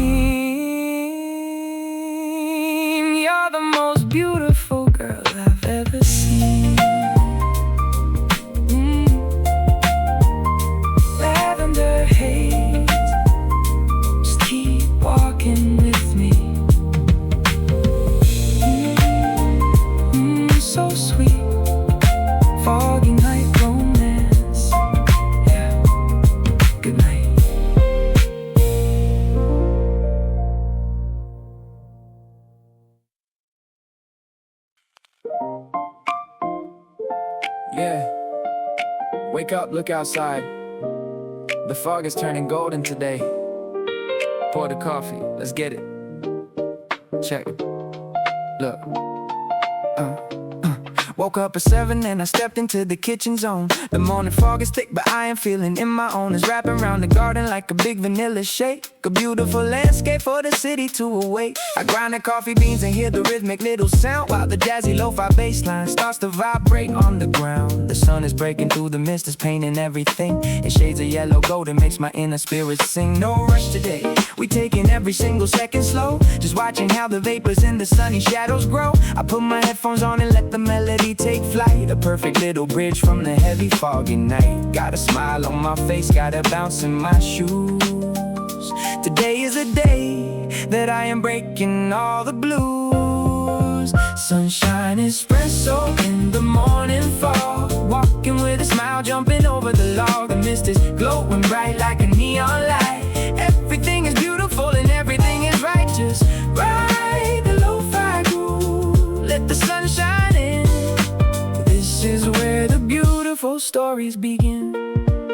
You're the most beautiful girl I've ever seen. Lavender haze, walking with me. So sweet, foggy night romance. Yeah, good night. Yeah, wake up, look outside. The fog is turning golden today. Pour the coffee, let's get it. Check it. Look. Woke up at 7 and I stepped into the kitchen zone. The morning fog is thick, but I am feeling in my own. It's wrapping around the garden like a big vanilla shake. A beautiful landscape for the city to awake. I grind the coffee beans and hear the rhythmic little sound, while the jazzy lo-fi bass line starts to vibrate on the ground. The sun is breaking through the mist, it's painting everything in shades of yellow gold. It makes my inner spirit sing. No rush today, we taking every single second slow, just watching how the vapors in the sunny shadows grow. I put my headphones on and let the melody take flight. A perfect little bridge from the heavy foggy night. Got a smile on my face, got a bounce in my shoes. Today is a day that I am breaking all the blues. Sunshine, espresso in the morning fog, walking with a smile, jumping over the log. The mist is glowing bright like a neon light. Everything is beautiful and everything is right. Just ride the lo-fi groove, let the sun shine in. This is where the beautiful stories begin.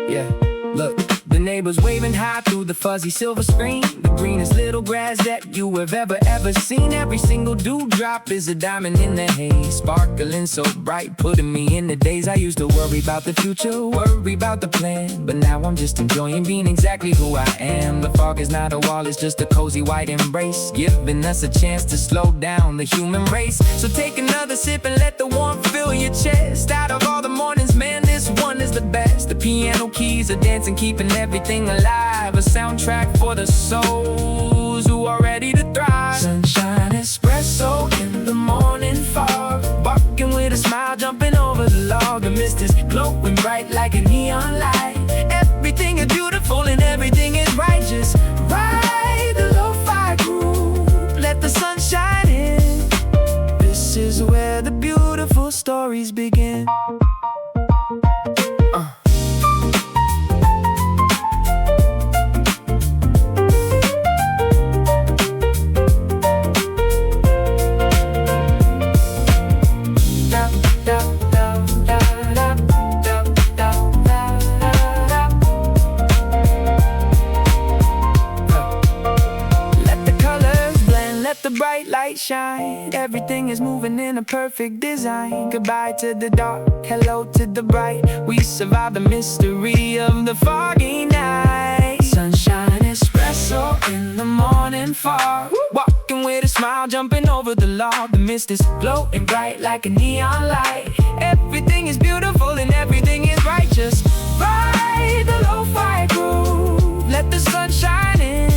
Yeah, look, the neighbors waving high through the fuzzy silver screen. The greenest little grass that you have ever seen. Every single dewdrop is a diamond in the haze, sparkling so bright, putting me in the days I used to worry about the future, worry about the plan. But now I'm just enjoying being exactly who I am. The fog is not a wall, it's just a cozy white embrace, giving us a chance to slow down the human race. So take another sip and let the warmth fill your chest. Out of all the mornings, man, this this one is the best. The piano keys are dancing, keeping everything alive. A soundtrack for the souls who are ready to thrive. Sunshine espresso in the morning fog, walking with a smile, jumping over the log. The mist is glowing bright like a neon light. Everything is beautiful and everything is righteous. Ride the lo-fi groove, let the sun shine in. This is where the beautiful stories begin. Bright light shine, everything is moving in a perfect design. Goodbye to the dark, hello to the bright. We survived the mystery of the foggy night. Sunshine espresso in the morning fog, walking with a smile, jumping over the log. The mist is glowing bright like a neon light. Everything is beautiful and everything is righteous. Ride the lo-fi groove, let the sun shine in.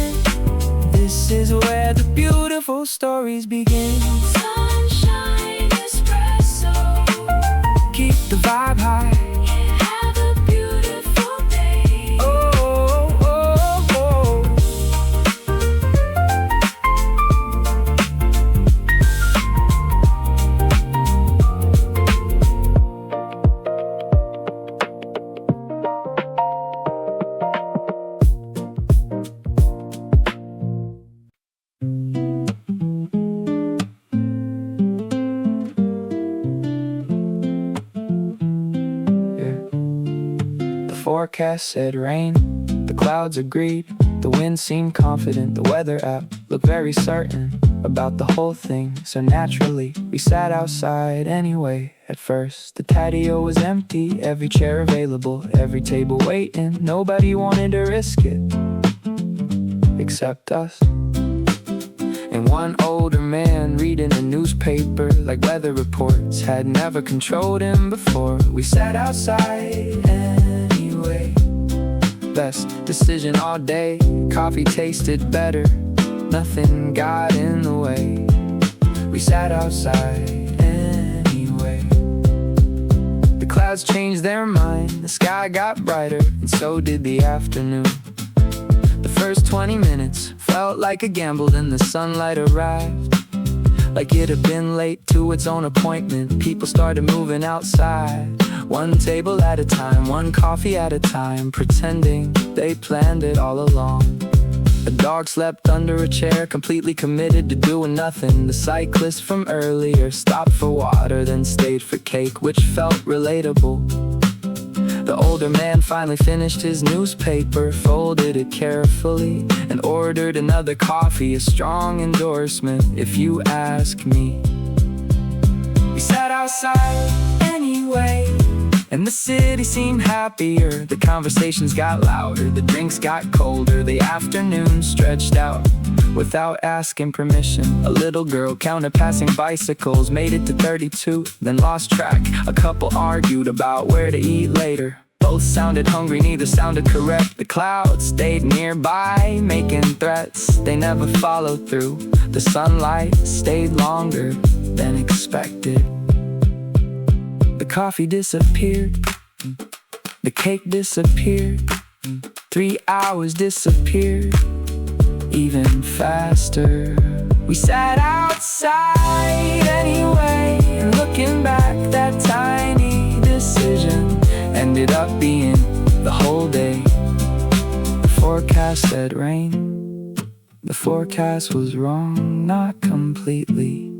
This is where the beautiful stories begin. Sunshine espresso, Keep the vibe high. have a beautiful day. Oh, oh, oh, forecast said rain, the clouds agreed. The wind seemed confident, the weather app looked very certain about the whole thing. So naturally, we sat outside anyway. At first, the patio was empty, every chair available, every table waiting. Nobody wanted to risk it, except us. And one older man reading a newspaper like weather reports had never controlled him before. We sat outside anyway. Best decision all day, coffee tasted better, nothing got in the way. We sat outside anyway. The clouds changed their mind, the sky got brighter, and so did the afternoon. The first 20 minutes felt like a gamble, then the sunlight arrived, like it had been late to its own appointment. People started moving outside, one table at a time, one coffee at a time, pretending they planned it all along. A dog slept under a chair, completely committed to doing nothing. The cyclist from earlier stopped for water, then stayed for cake, which felt relatable. The older man finally finished his newspaper, folded it carefully, and ordered another coffee, a strong endorsement, if you ask me. We sat outside anyway, and the city seemed happier. The conversations got louder, the drinks got colder. The afternoon stretched out without asking permission. A little girl counted passing bicycles, made it to 32, then lost track. A couple argued about where to eat later. Both sounded hungry, neither sounded correct. The clouds stayed nearby, making threats they never followed through. The sunlight stayed longer than expected. The coffee disappeared, the cake disappeared, 3 hours disappeared, even faster. We sat outside anyway, and looking back, that tiny decision ended up being the whole day. The forecast said rain, the forecast was wrong, not completely,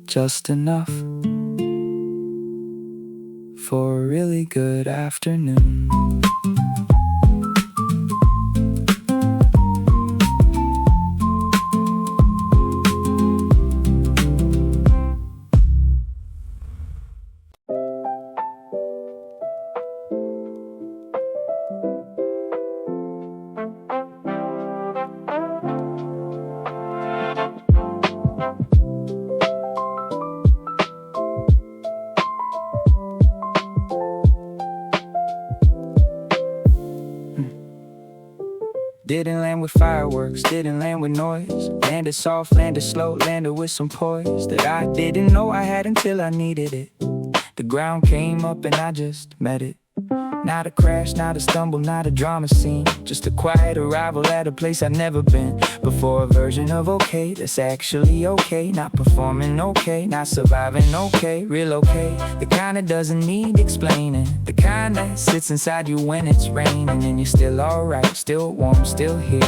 just enough for a really good afternoon. Didn't land with fireworks, didn't land with noise. Landed soft, landed slow, landed with some poise that I didn't know I had until I needed it. The ground came up and I just met it. Not a crash, not a stumble, not a drama scene. Just a quiet arrival at a place I've never been before. A version of okay that's actually okay. Not performing okay, not surviving okay. Real okay, the kind that doesn't need explaining. The kind that sits inside you when it's raining and you're still alright, still warm, still here.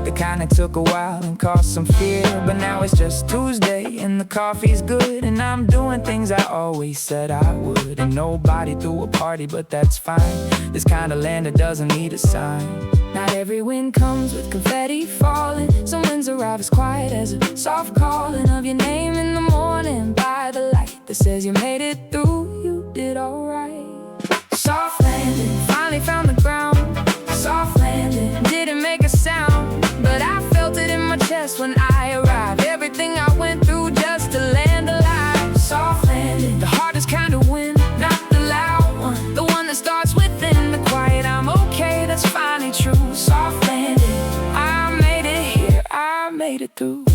The kind that took a while and caused some fear, but now it's just Tuesday and the coffee's good and I'm doing things I always said I would. And nobody threw a party, but that's fine. This kind of land that doesn't need a sign. Not every wind comes with confetti falling. Some winds arrive as quiet as a soft calling of your name in the morning by the light that says you made it through, you did alright. Soft landing, finally found the ground. Soft landing, didn't make a sound, but I felt it in my chest when I arrived. Everything I went through just to land alive. Soft landing, the hardest kind of wind, not the loud one, the one that starts within the quiet. I'm okay, that's finally true. Soft landing, I made it here, I made it through.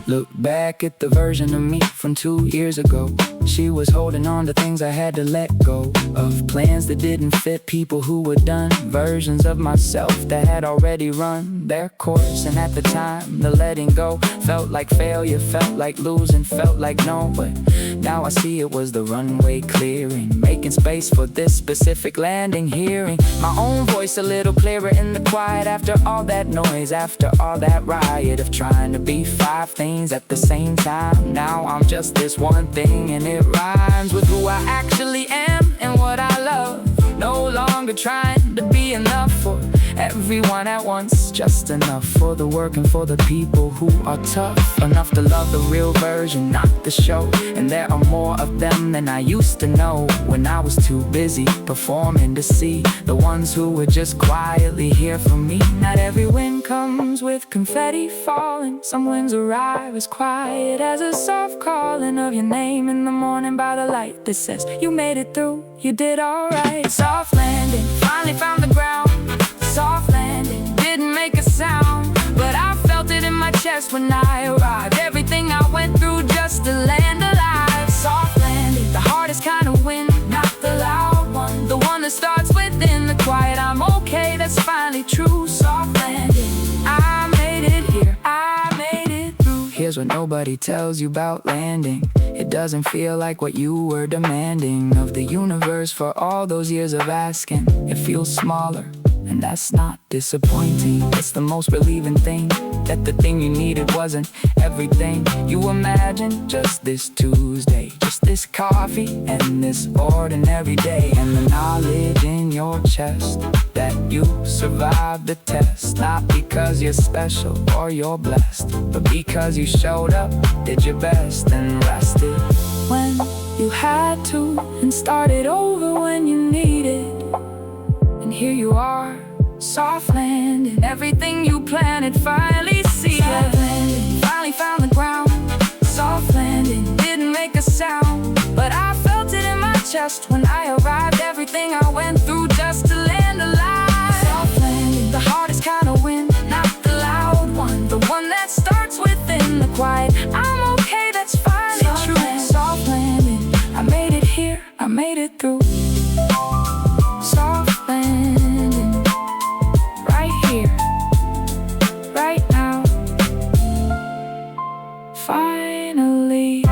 Look back at the version of me from 2 years ago. She was holding on to things I had to let go of. Plans that didn't fit, people who were done. Versions of myself that had already run their course. And at the time, the letting go felt like failure, felt like losing, felt like no. But now I see it was the runway clearing, making space for this specific landing. Hearing my own voice a little clearer in the quiet. After all that noise, after all that riot of trying to be 5 things at the same time. Now I'm just this one thing and it rhymes with who I actually am and what I love. No longer trying to be enough for everyone at once. Just enough for the work and for the people who are tough enough to love the real version, not the show. And there are more of them than I used to know when I was too busy performing to see the ones who were just quietly here for me. Not every wind comes with confetti falling. Some winds arrive as quiet as a soft calling of your name in the morning by the light that says you made it through, you did alright. Soft landing, finally found the ground. Soft landing, didn't make a sound, but I felt it in my chest when I arrived. Everything I went through just to land alive. Soft landing, the hardest kind of wind, not the loud one, the one that starts within the quiet. I'm okay, that's finally true. Soft landing, I made it here, I made it through. Here's what nobody tells you about landing. It doesn't feel like what you were demanding of the universe for all those years of asking. It feels smaller, and that's not disappointing. It's the most relieving thing, that the thing you needed wasn't everything you imagined. Just this Tuesday, just this coffee and this ordinary day. And the knowledge in your chest that you survived the test. Not because you're special or you're blessed, but because you showed up, did your best and rested when you had to, and started over when you needed. And here you are, soft landing, everything you planted finally seeded. Soft landing, finally found the ground. Soft landing, didn't make a sound, but I felt it in my chest when I arrived. Everything I went through just to land alive. Soft landing, the hardest kind of wind, not the loud one, the one that starts within the quiet. I'm okay, that's finally true. Soft landing, I made it here, I made it through. Soft landing, right here, right now, finally.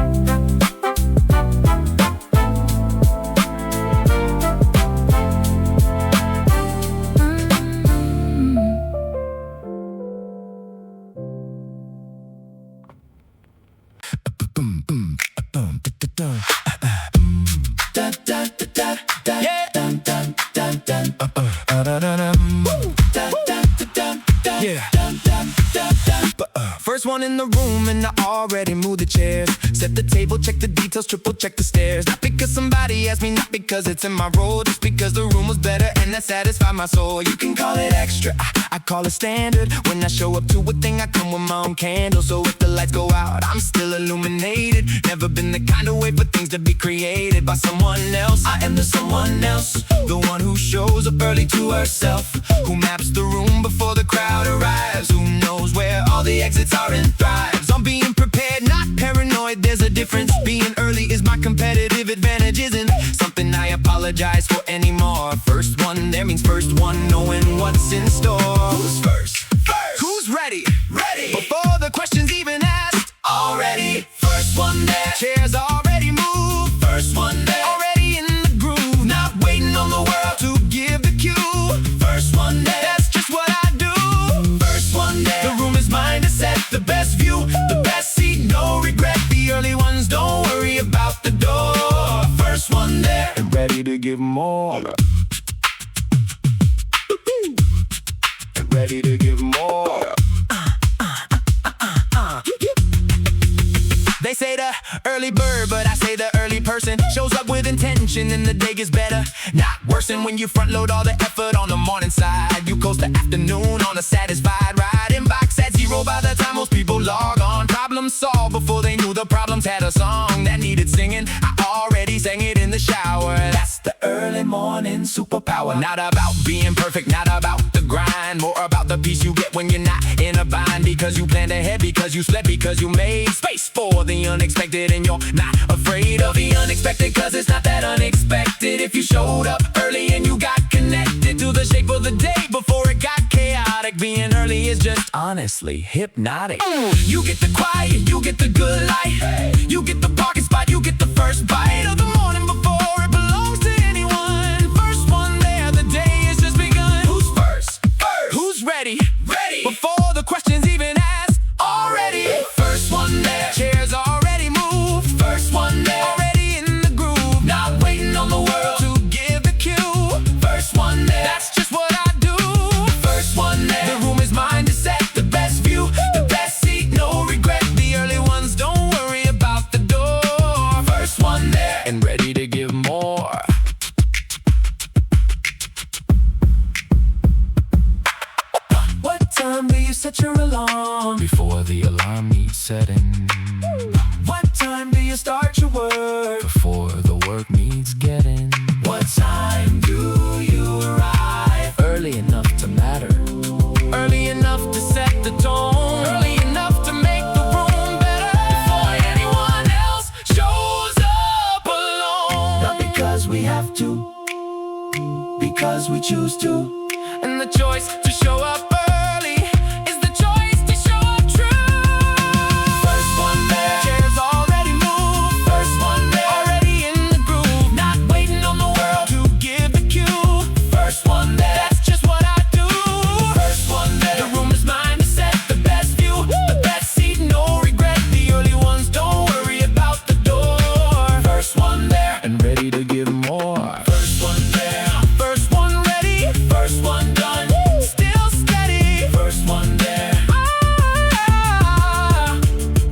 First one in the room and I already moved the chairs. Set the table, check the details, triple check the stairs. Not because somebody asked me, not because it's in my role, just because the room was better and that satisfied my soul. You can call it extra, I call it standard. When I show up to a thing, I come with my own candle. So if the lights go out, I'm still illuminated. Never been the kind of wait for things to be created by someone else. I am the someone else, the one who shows up early to herself, who maps the room before the crowd arrives, who knows where all the exits are and thrives on being prepared, not paranoid. There's a difference. Being early is my competitive advantage, isn't something I apologize for anymore. First one there means first one, knowing what's in store. Who's first? First. Who's ready? Ready. Before the question's even asked, already. First one there. Chairs already moved. First one there. Already in the groove. Not waiting on the world to give the cue. First one there. That's just what I do. First one there. The room is mine to set. The best view, the best seat, no regret. The early ones don't worry about the door. First one there. And ready to give more. And ready to give more. They say the early bird, but I say the early person shows up with intention and the day gets better, not worsen. When you front load all the effort on the morning side, you coast the afternoon on a satisfied ride. Inbox at 0 by the time most people log on. Problem solved before they knew the problems had a song that needed singing. I already sang it in the shower. That's the early morning superpower. Not about being perfect, not about the grind, more about the peace you get when you're not in a bind. Because you planned ahead, because you slept, because you made space for the unexpected, and you're not afraid of the unexpected, cause it's not that unexpected. If you showed up early and you got connected to the shape of the day before it got chaotic, being early is just honestly hypnotic. You get the quiet, you get the good light, you get the parking spot, you get the first bite of the morning before it belongs to anyone. First one there, the day has just begun. Who's first? First. Who's ready? Ready. Before the question's even asked, already. First one there. Chairs already moved. First one there. Already in the groove. Not waiting on the world to give the cue. First one there. That's just what I do. First one there. The room is mine to set. The best view, the best seat, no regret. The early ones don't worry about the door. First one there. And ready to give more. What time do you set your alarm? Before the alarm needs setting. What time do you start your work? Before the work needs getting. What time do you arrive? Early enough to matter. Early enough to set the tone. Early enough to make the room better. Before anyone else shows up alone. Not because we have to, because we choose to. And the choice to show up early is the choice to show up true. First one there. Chairs already moved. First one there. Already in the groove. Not waiting on the world to give the cue. First one there. That's just what I do. First one there. The room is mine to set. The best view, the best seat, no regret. The early ones don't worry about the door. First one there. And ready to give more. First one there. First one ready. First one done. Still steady. First one there.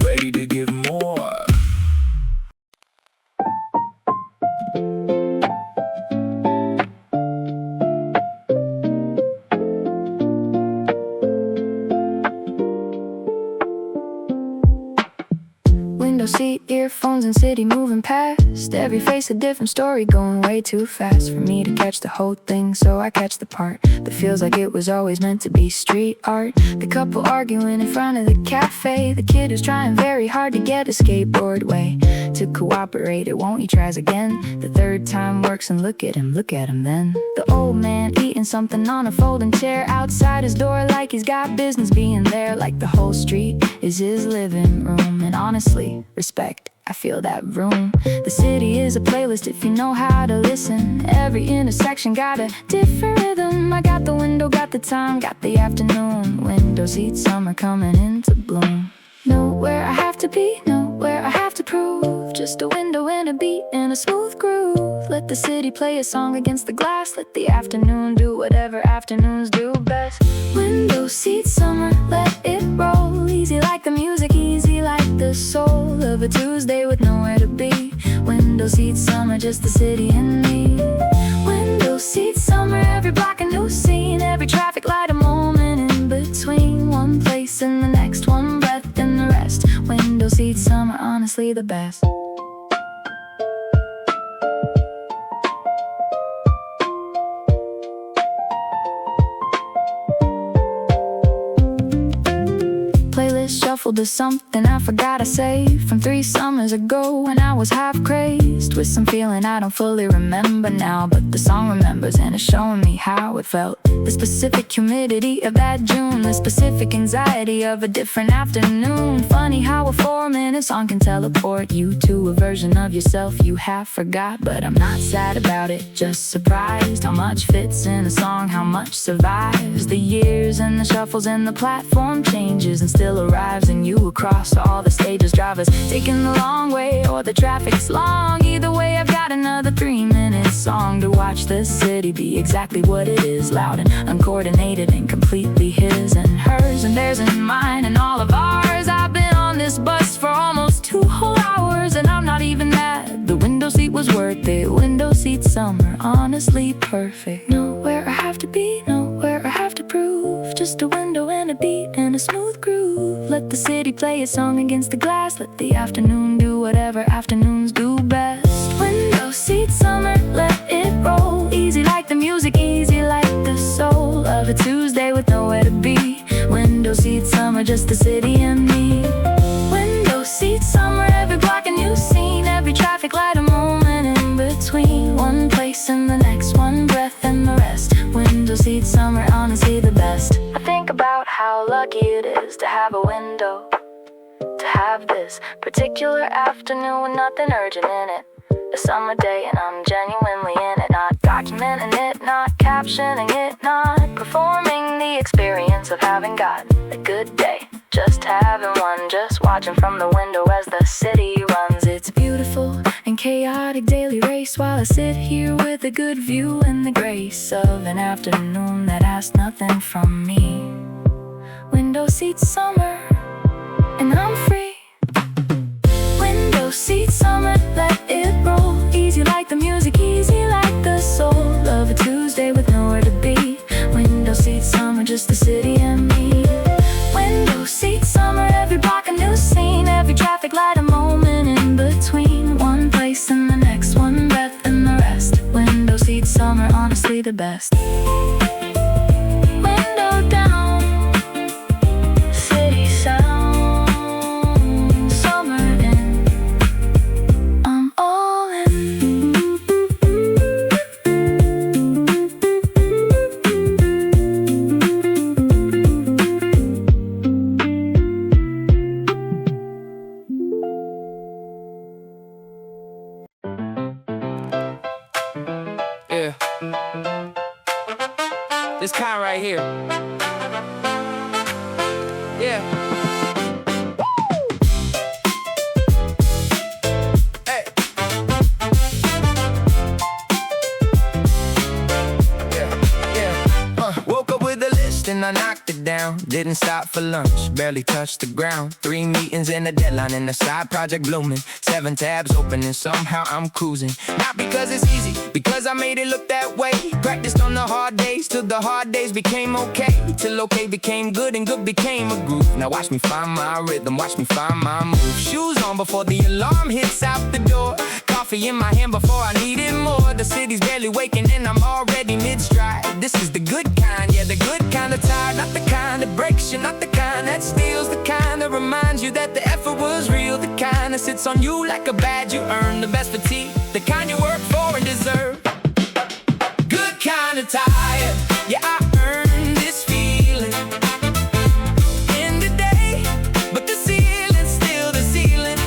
Ready to give more. Window seat, earphones, and city moving past. Every face a different story, going way too fast for me to catch the whole thing, so I catch the part that feels like it was always meant to be street art. The couple arguing in front of the cafe. The kid who's trying very hard to get a skateboard way to cooperate. It won't, he tries again. The third time works, and look at him then. The old man eating something on a folding chair outside his door, like he's got business being there. Like the whole street is his living room. And honestly, respect, I feel that room. The city is a playlist if you know how to listen. Every intersection got a different rhythm. I got the window, got the time, got the afternoon. Window seat, summer coming into bloom. Know where I have to be, know where I have to prove. Just a window and a beat in a smooth groove. Let the city play a song against the glass. Let the afternoon do whatever afternoons do best. Window seat, summer, let it roll. easy like the music, easy like the soul of a Tuesday with nowhere to be. Window seat summer, just the city and me. Window seat summer, every block a new scene, every traffic light a moment in between. One place and the next, one breath and the rest. Window seat summer, honestly the best. Playlist shuffled to something I forgot I saved from 3 summers ago when I was half crazed with some feeling I don't fully remember now, but the song remembers and it's showing me how it felt. The specific humidity of that June, the specific anxiety of a different afternoon. Funny how a 4-minute song can teleport you to a version of yourself you half forgot. But I'm not sad about it, just surprised how much fits in a song, how much survives the years and the shuffles and the platform changes and still arrives. And you across all the stages, drivers taking the long way or the traffic's long. Either way, I've got another 3-minute song to watch the city be exactly what it is, loud and uncoordinated and completely his and hers and theirs and mine and all of ours. I've been on this bus for almost 2 whole hours and I'm not even mad. The window seat was worth it. Window seat summer, honestly perfect. Nowhere I have to be, nowhere I have to prove. Just a window and a beat and a smooth groove. Let the city play a song against the glass. Let the afternoon do whatever afternoons do best. Window seat summer, let it roll. Easy like the music, easy like the soul of a Tuesday with nowhere to be. Window seat summer, just the city and me. Window seat summer, every block a new scene, every traffic light a moment in between. One place and the next, one breath and the rest. Window seat summer, honestly the best. I think about how lucky it is to have a window, to have this particular afternoon with nothing urgent in it. A summer day and I'm genuinely in it. Not documenting it, not captioning it, not performing the experience of having got a good day. Just having one, just watching from the window as the city runs. It's beautiful and chaotic daily race while I sit here with a good view and the grace of an afternoon that asks nothing from me. Window seat summer and I'm free. Window seat summer, let it roll. Easy like the music, easy like the soul of a Tuesday with nowhere to be. Window seat summer, just the city and me. Window seat summer, every block a new scene, every traffic light a moment in between. One place and the next, one breath and the rest. Window seat summer, honestly the best. Window down, city sound, summer in, I'm all in. Yeah. This kind right here. Yeah. Hey. Yeah. Woke up with a list and I knocked it down. Didn't stop for lunch, barely touched the ground. 3 meetings and a deadline and a side project blooming. 7 tabs open and somehow I'm cruising. Not because it's easy, because I made it look that way. Practiced on the hard days till the hard days became okay. Till okay became good and good became a groove. Now watch me find my rhythm, watch me find my move. Shoes on before the alarm hits out the door. Coffee in my hand before I needed more. The city's barely waking and I'm already mid-stride. This is the good kind, yeah, the good kind of tired. Not the kind that breaks you, not the kind that steals. The kind that reminds you that the effort was real. The kind that sits on you like a badge you earn. The best fatigue, the kind you work for and deserve. Good kind of tired, yeah, I earned this feeling in the day, but the ceiling's still the ceiling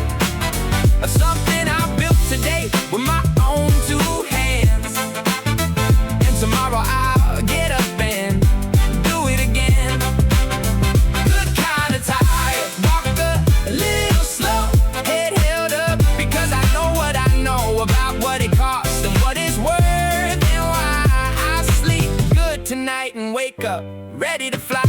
of something I built today with my own 2 hands. And tomorrow I'll get up and do it again. Good kind of tired, walk a little slow, head held up, because I know what I know about what it costs and what it's worth, and why I sleep good tonight and wake up ready to fly.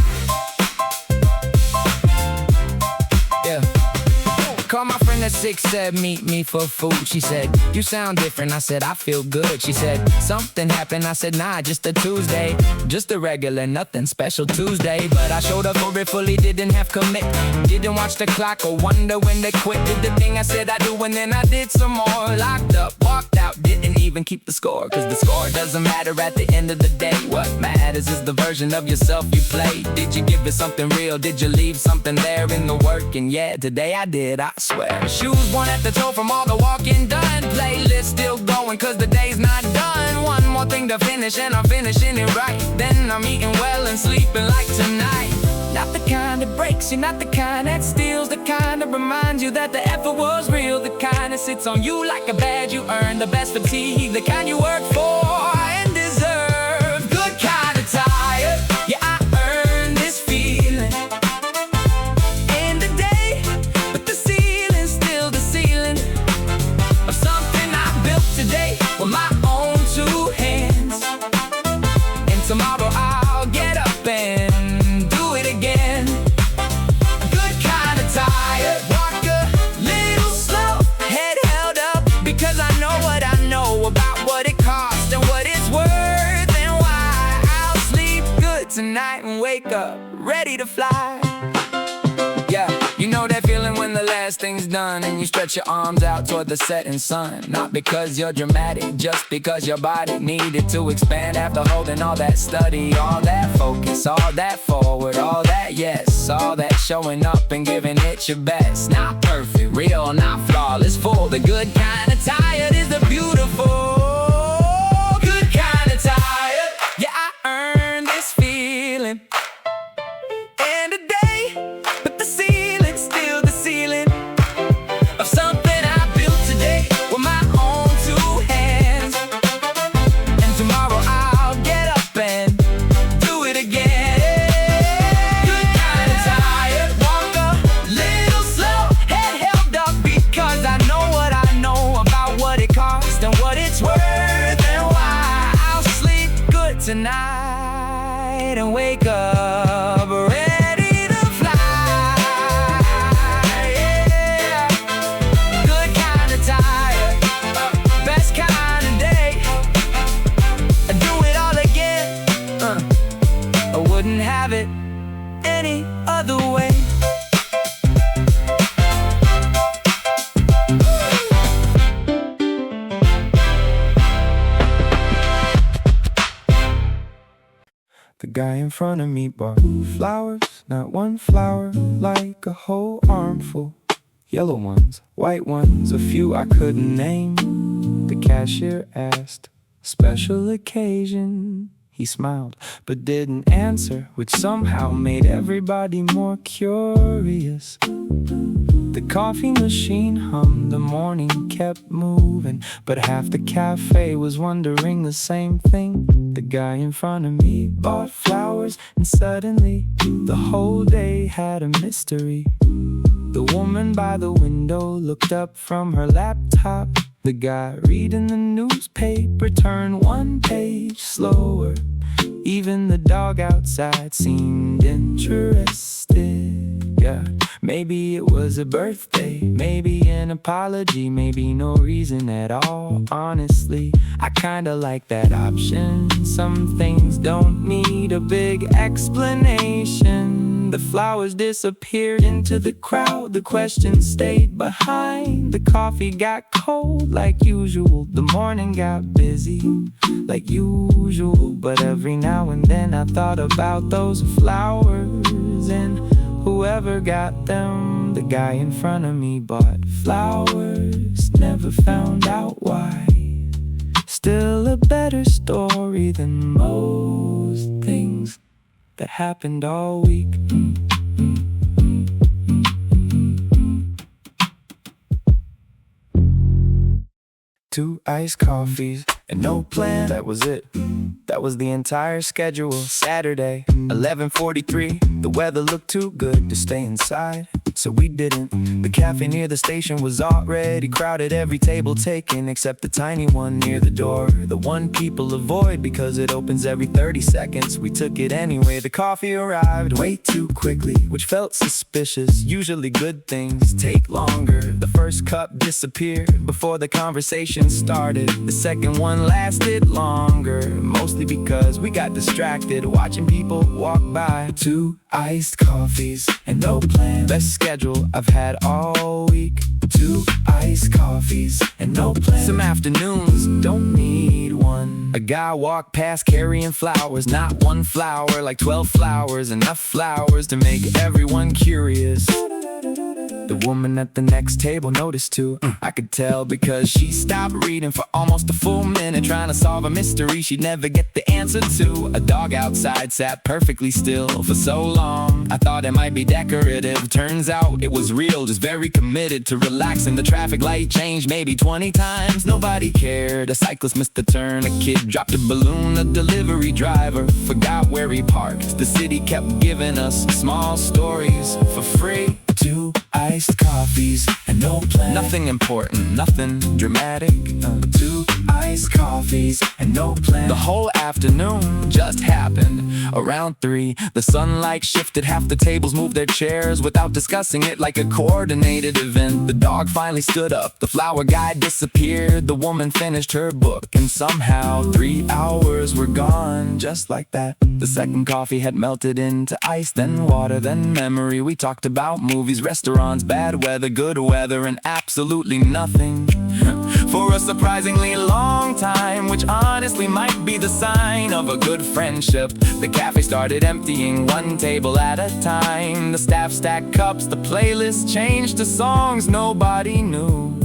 6 said, meet me for food. She said, you sound different. I said, I feel good. She said, something happened. I said, nah, just a Tuesday. Just a regular, nothing special Tuesday. But I showed up for it fully, didn't have commit. Didn't watch the clock or wonder when they quit. Did the thing I said I do and then I did some more. Locked up, walked out, didn't even keep the score. Cause the score doesn't matter at the end of the day. What matters is the version of yourself you played. Did you give it something real? Did you leave something there in the work? And yeah, today I did, I swear. Shoes worn at the toe from all the walking done. Playlist still going cause the day's not done. One more thing to finish and I'm finishing it right. Then I'm eating well and sleeping like tonight. Not the kind that breaks you, not the kind that steals. The kind that reminds you that the effort was real. The kind that sits on you like a badge you earned. The best fatigue, the kind you work for and deserve. Good kind of tired, yeah, I earned this feeling. End the day, but the ceiling's still the ceiling of something I built today with my own 2 hands. And tomorrow I'll get up and do it again. Good kind of tired, walk a little slow, head held up, because I know what I know about what it costs and what it's worth, and why I'll sleep good tonight and wake up ready to fly. Yeah, you know that feeling when the last thing's done and you stretch your arms out toward the setting sun. Not because you're dramatic, just because your body needed to expand after holding all that study, all that focus, all that forward, all that yes, all that showing up and giving it your best. Not perfect, real, not flawless, full. The good kind of tired is the beautiful. Good kind of tired, yeah, I earned this feeling. And today, but the ceiling's still the ceiling of something I built today with my own 2 hands. And tomorrow I'll get up and do it again. Good kind of tired, walk a little slow, head held up, because I know what I know about what it costs and what it's worth, and why I'll sleep good tonight and wake up ready to fly. Yeah. Good kind of tired, best kind of day. I'd do it all again. I wouldn't have it any other way. The guy in front of me bought flowers, not one flower, like a whole armful. Yellow ones, white ones, a few I couldn't name. The cashier asked, special occasion. He smiled, but didn't answer, which somehow made everybody more curious. The coffee machine hummed, the morning kept moving, but half the cafe was wondering the same thing. The guy in front of me bought flowers, and suddenly the whole day had a mystery. The woman by the window looked up from her laptop. The guy reading the newspaper turned 1 page slower. Even the dog outside seemed interested. Yeah, maybe it was a birthday, maybe an apology, maybe no reason at all. Honestly, I kinda like that option. Some things don't need a big explanation. The flowers disappeared into the crowd, the questions stayed behind. The coffee got cold like usual, the morning got busy like usual. But every now and then I thought about those flowers and whoever got them. The guy in front of me bought flowers, never found out why. Still a better story than most things that happened all week. 2 iced coffees and no plan. That was it. That was the entire schedule. Saturday, 11:43. The weather looked too good to stay inside, so we didn't. The cafe near the station was already crowded, every table taken except the tiny one near the door, the one people avoid because it opens every 30 seconds. We took it anyway. The coffee arrived way too quickly, which felt suspicious. Usually good things take longer. The first cup disappeared before the conversation started. The second one lasted longer, mostly because we got distracted watching people walk by. 2 iced coffees and no plan. Best schedule I've had all week. 2 iced coffees and no plan. Some afternoons don't need one. A guy walked past carrying flowers, not one flower, like 12 flowers, enough flowers to make everyone curious. The woman at the next table noticed too. I could tell because she stopped reading for almost a full minute, trying to solve a mystery she'd never get the answer to. A dog outside sat perfectly still for so long. I thought it might be decorative. Turns out it was real, just very committed to relaxing. The traffic light changed maybe 20 times. Nobody cared. A cyclist missed a turn. A kid dropped a balloon. A delivery driver forgot where he parked. The city kept giving us small stories for free. 2 iced coffees and no plan. Nothing important, nothing dramatic. 2 iced coffees and no plan. The whole afternoon just happened. Around 3, the sunlight shifted. Half the tables moved their chairs without discussing it, like a coordinated event. The dog finally stood up. The flower guy disappeared. The woman finished her book, and somehow 3 hours were gone just like that. The second coffee had melted into ice, then water, then memory. We talked about movies, restaurants, bad weather, good weather, and absolutely nothing for a surprisingly long time, which honestly might be the sign of a good friendship. The cafe started emptying one table at a time. The staff stacked cups, the playlist changed to songs nobody knew.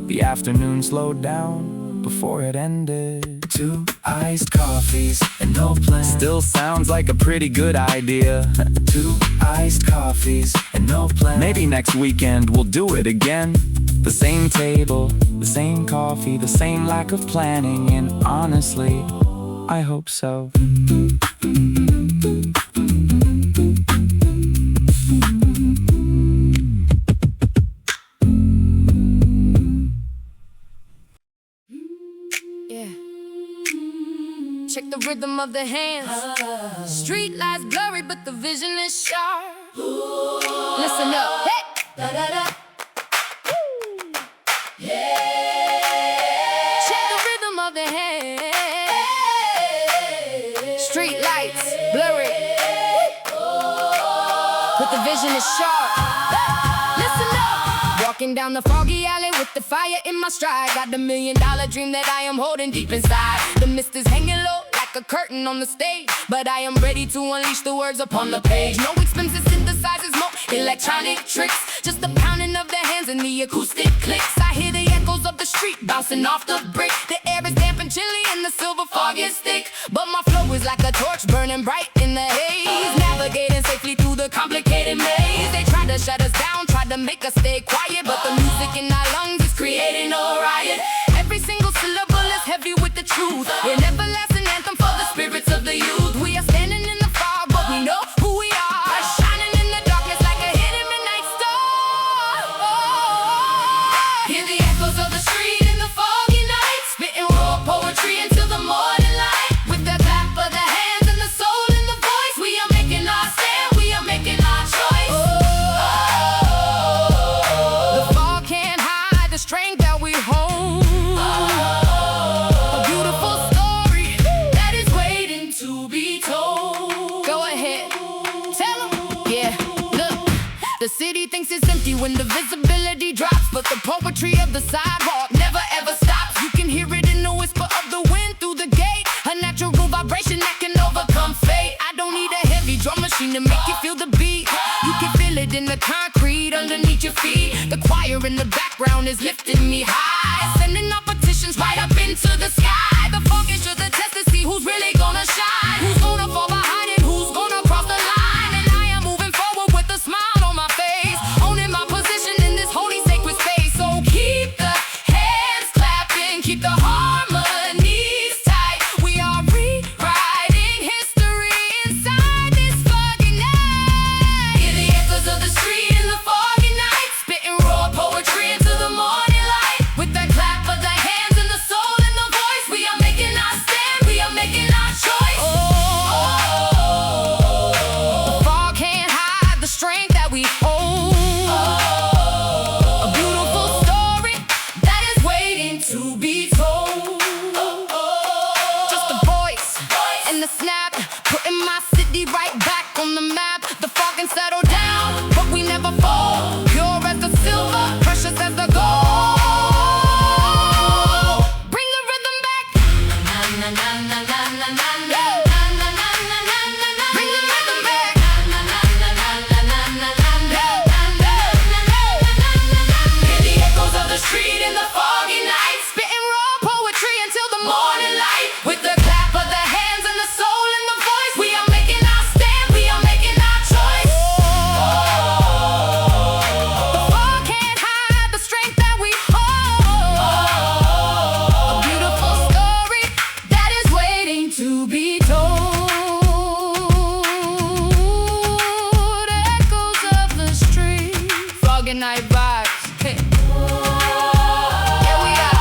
The afternoon slowed down before it ended. 2 iced coffees and no plan. Still sounds like a pretty good idea. 2 iced coffees and no plan. Maybe next weekend we'll do it again. The same table, the same coffee, the same lack of planning, and honestly, I hope so. Check the rhythm of the hands. Street lights blurry, but the vision is sharp. Listen up. Hey! Da, da, da. Check the rhythm of the hands. Street lights blurry, but the vision is sharp. Listen up. Walking down the foggy alley with the fire in my stride. Got the $1 million dream that I am holding deep inside. The mist is hanging low like a curtain on the stage, but I am ready to unleash the words upon the page. No expensive synthesizers, more electronic tricks, just the pounding of the hands and the acoustic clicks. I hear the echoes of the street bouncing off the brick. The air is damp and chilly and the silver fog is thick, but my flow is like a torch burning bright in the haze, navigating safely through the complicated maze. They tried to shut us down, tried to make us stay quiet, but the music in our lungs is creating a riot. Every single syllable is heavy with the truth, an everlasting anthem for the spirits of the youth. We are standing in the fog, but we know who we are, shining in the darkness like a hidden midnight star. Hear the echoes of the street in the foggy night, spitting raw poetry until the morning light. With the clap of the hands and the soul in the voice, we are making our stand, we are making our choice. The fog can't hide the strength that we hold. A beautiful story that is waiting to be told. Go ahead, tell 'em. Yeah, look, the city thinks it's empty when the visibility drops, but the poetry of the sidewalk never ever stops. You can hear it in the whisper of the wind through the gate, a natural vibration that can overcome fate. I don't need a heavy drum machine to make you feel the beat. You can feel it in the concrete underneath your feet. The choir in the background is lifting me high, sending our petitions right up into the sky. The fog is just a test to see who's really gonna shine, who's gonna fall behind and who's gonna cross the line. And I am moving forward with a smile on my face, owning my position in this holy sacred space. So keep the hands clapping, keep the harmonies tight. We are rewriting history inside this foggy night. Hear the echoes of the street in the foggy waiting to be told. Just the voice and the snap, putting my city right back on the map. The fog can settle down, but we never fall. Pure as the silver, precious as the gold. Bring the rhythm back. Na na na na na na na na. Bring the rhythm back. Na na na na na na na na. Hear the echoes of the street in the foggy night, Spitting raw poetry until the morning light. with the clap of the hands and the soul in the voice. We are making our stand, we are making our choice. The fog can't hide the strength that we hold. A beautiful story that is waiting to be told. Echoes of the street, foggy night vibes. Hey. Here we are.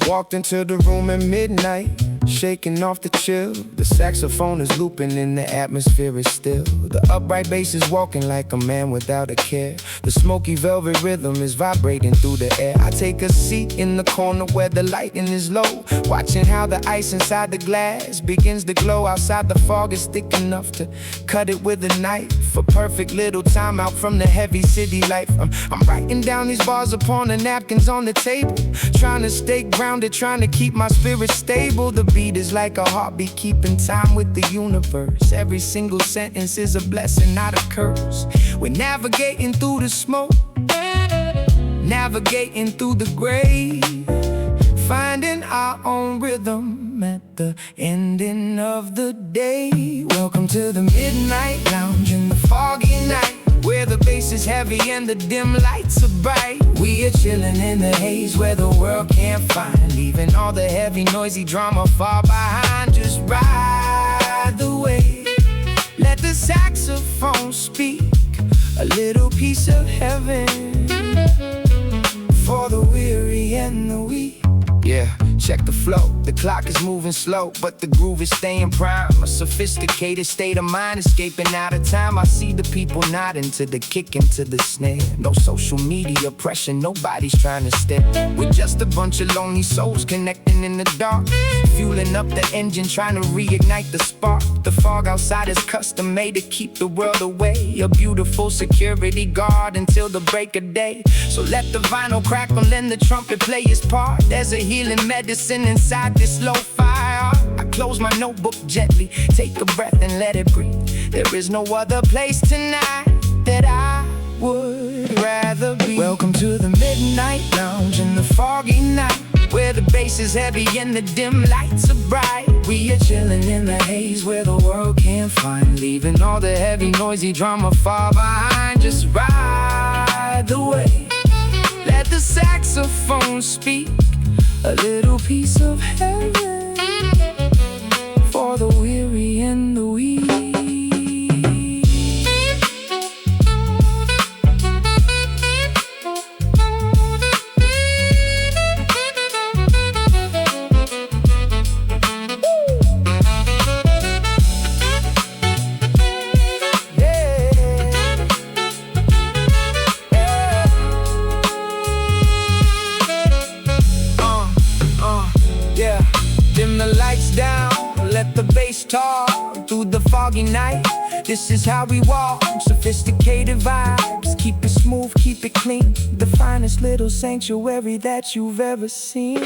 Walked into the room at midnight, shaking off the chill. The saxophone is looping and the atmosphere is still. The upright bass is walking like a man without a care. The smoky velvet rhythm is vibrating through the air. I take a seat in the corner where the lighting is low, watching how the ice inside the glass begins to glow. Outside the fog is thick enough to cut it with a knife. A perfect little time out from the heavy city life. I'm writing down these bars upon the napkins on the table, trying to stay grounded, trying to keep my spirit stable. The beat is like a heartbeat, keeping time with the universe. Every single sentence is a blessing, not a curse. We're navigating through the smoke, navigating through the gray, finding our own rhythm at the ending of the day. Welcome to the midnight lounge in the foggy night, where the bass is heavy and the dim lights are bright. We are chilling in the haze where the world can't find, leaving all the heavy noisy drama far behind. Just ride the wave, let the saxophone speak, a little piece of heaven for the weary and the weak. Yeah, check the flow, the clock is moving slow, but the groove is staying prime. A sophisticated state of mind, escaping out of time. I see the people nodding to the kick and to the snare. No social media pressure, nobody's trying to step. We're just a bunch of lonely souls connecting in the dark, fueling up the engine, trying to reignite the spark. The fog outside is custom made to keep the world away, a beautiful security guard until the break of day. So let the vinyl crackle and the trumpet play its part. There's a healing medicine inside this lofi art. I close my notebook gently, take a breath and let it breathe. There is no other place tonight that I would rather be. Welcome to the midnight lounge in the foggy night, where the bass is heavy and the dim lights are bright. We are chilling in the haze where the world can't find, leaving all the heavy noisy drama far behind. Just ride the wave, let the saxophone speak, a little piece of heaven for the weary and the weak. Talk through the foggy night. This is how we walk, sophisticated vibes. Keep it smooth, keep it clean, the finest little sanctuary that you've ever seen.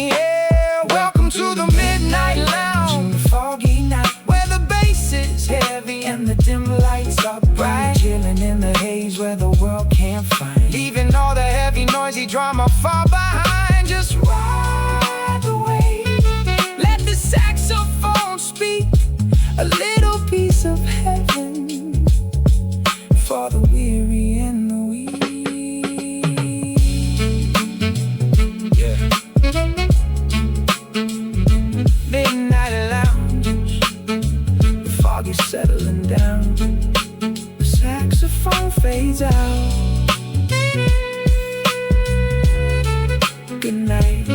Yeah, welcome to the midnight lounge in the foggy night, where the bass is heavy and the dim lights are bright. Chilling in the haze where the world can't find, leaving all the heavy noisy drama far behind. Just ride the wave, let the saxophone speak, a little piece of falling down. The saxophone fades out. Good night.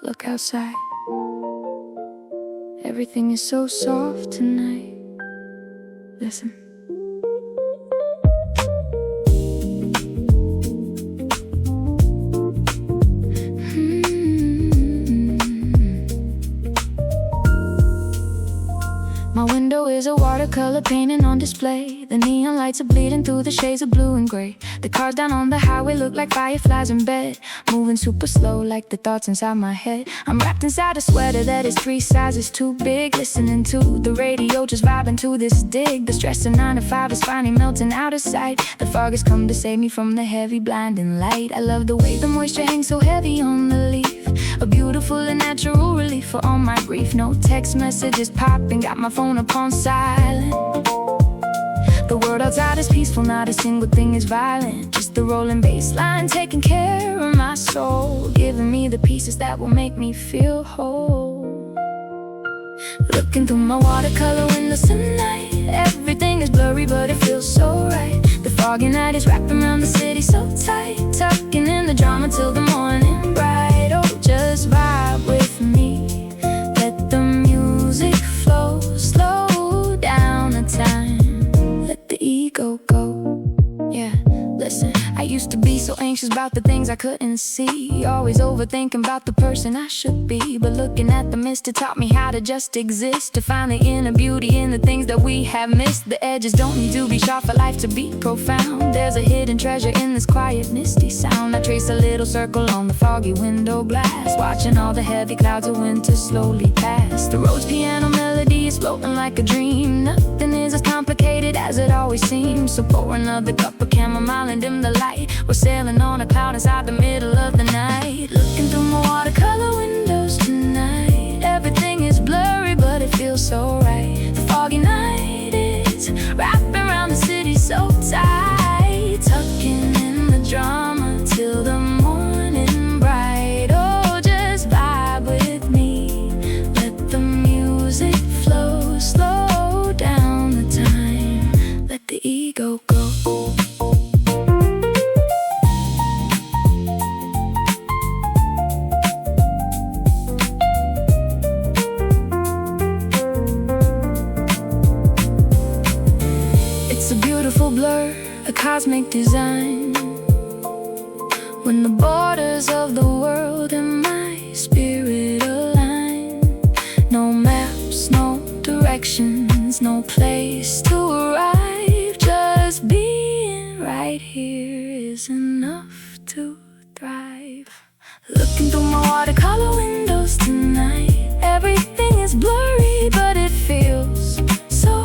Look outside. Everything is so soft tonight. Listen. My window is a watercolor painting on display. The neon lights are bleeding through the shades of blue and gray. The cars down on the highway look like fireflies in bed, moving super slow like the thoughts inside my head. I'm wrapped inside a sweater that is 3 sizes too big, listening to the radio, just vibing to this dig. The stress of 9 to 5 is finally melting out of sight. The fog has come to save me from the heavy blinding light. I love the way the moisture hangs so heavy on the leaf, a beautiful and natural relief for all my grief. No text messages popping, got my phone up on silent. The world outside is peaceful, not a single thing is violent. Just the rolling bass line taking care of my soul, giving me the pieces that will make me feel whole. Looking through my watercolor windows tonight, everything is blurry but it feels so right. The foggy night is wrapping around the city so tight, tucking in the drama till the morning bright. Oh, just vibe with me, let the music flow, slow down the time, let the ego go. Yeah, listen, I used to be so anxious about the things I couldn't see, always overthinking about the person I should be. But looking at the mist, it taught me how to just exist, to find the inner beauty in the things that we have missed. The edges don't need to be sharp for life to be profound. There's a hidden treasure in this quiet, misty sound. I trace a little circle on the foggy window glass, watching all the heavy clouds of winter slowly pass. The road's piano melody is floating like a dream. Nothing is as complicated as it always seems. So pour another cup of chamomile and dim the light. We're sailing on a cloud inside the middle of the night. Looking through my watercolor windows tonight, everything is blurry but it feels so right. The foggy night is wrapping around the city so tight, tucking in the drama till the morning bright. Oh, just vibe with me, let the music flow, slow down the time, let the ego go. Blur, a cosmic design, when the borders of the world and my spirit align. No maps, no directions, no place to arrive. Just being right here is enough to thrive. Looking through my watercolor windows tonight, everything is blurry but it feels so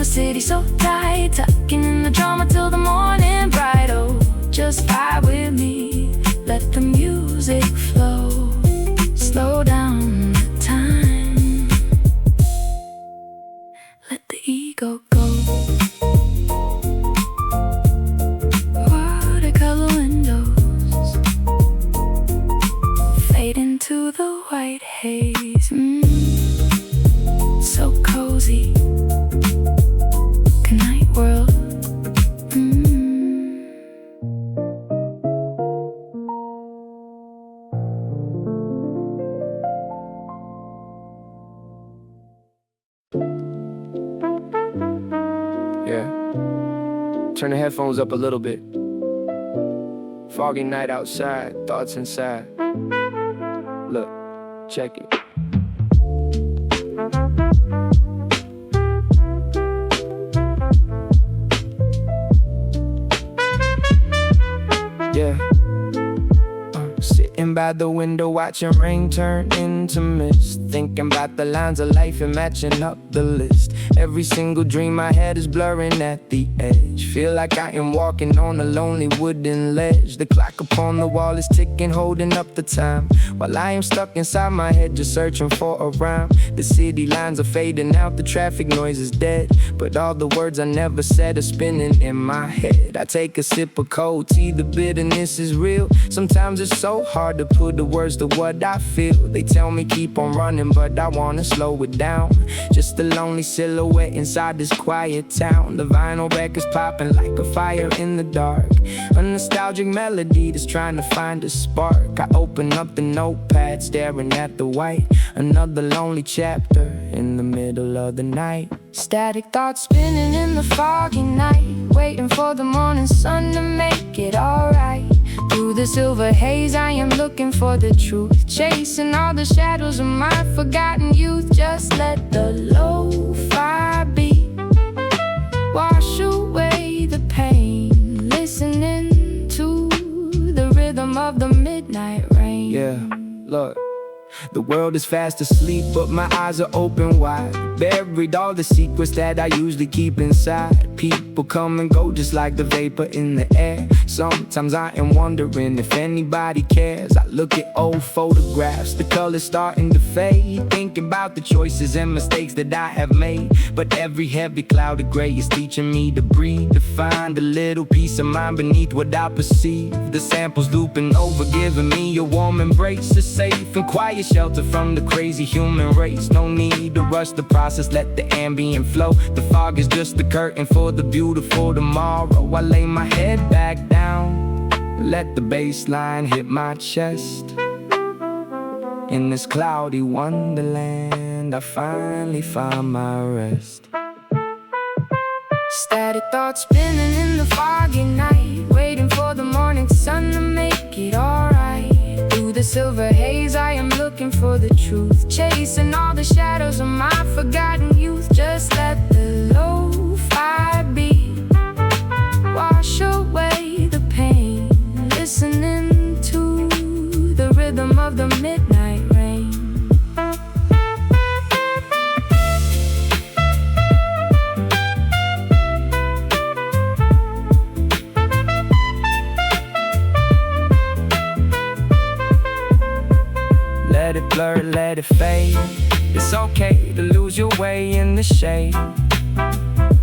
city so tight, tucking in the drama till the morning bright. Oh, just vibe with me, let the music flow, slow down the time, let the ego go. Watercolor windows fade into the white haze. So cozy, world. Yeah. Turn the headphones up a little bit. Foggy night outside, thoughts inside. Look, check it. Sitting by the window watching rain turn into mist, thinking about the lines of life and matching up the list. Every single dream I had is blurring at the edge. Feel like I am walking on a lonely wooden ledge. The clock upon the wall is ticking, holding up the time, while I am stuck inside my head just searching for a rhyme. The city lines are fading out, the traffic noise is dead, but all the words I never said are spinning in my head. I take a sip of cold tea, the bitterness is real. Sometimes it's so hard to put the words to what I feel. They tell me keep on running, but I wanna slow it down. Just a lonely silhouette inside this quiet town. The vinyl records popping like a fire in the dark, a nostalgic melody that's trying to find a spark. I open up the notepad, staring at the white. Another lonely chapter in the middle of the night. Static thoughts spinning in the foggy night, waiting for the morning sun to make it alright. Through the silver haze I am looking for the truth, chasing all the shadows of my forgotten youth. Just let the lo-fi beat wash away the pain, listening to the rhythm of the midnight rain. Yeah, look, the world is fast asleep, but my eyes are open wide, buried all the secrets that I usually keep inside. People come and go just like the vapor in the air. Sometimes I am wondering if anybody cares. I look at old photographs, the colors starting to fade, thinking about the choices and mistakes that I have made. But every heavy cloud of gray is teaching me to breathe, to find a little peace of mind beneath what I perceive. The samples looping over, giving me a warm embrace, a safe and quiet shelter from the crazy human race. No need to rush the process, let the ambient flow. The fog is just the curtain for the beautiful tomorrow. I lay my head back down, let the bass line hit my chest. In this cloudy wonderland, I finally find my rest. Static thoughts spinning in the foggy night, waiting for the morning sun to make it alright. Through the silver haze I am looking for the truth, chasing all the shadows of my forgotten youth. Just let the lo-fi beat wash away the pain, listening to the rhythm of the midnight rain. Let it blur, let it fade. It's okay to lose your way in the shade.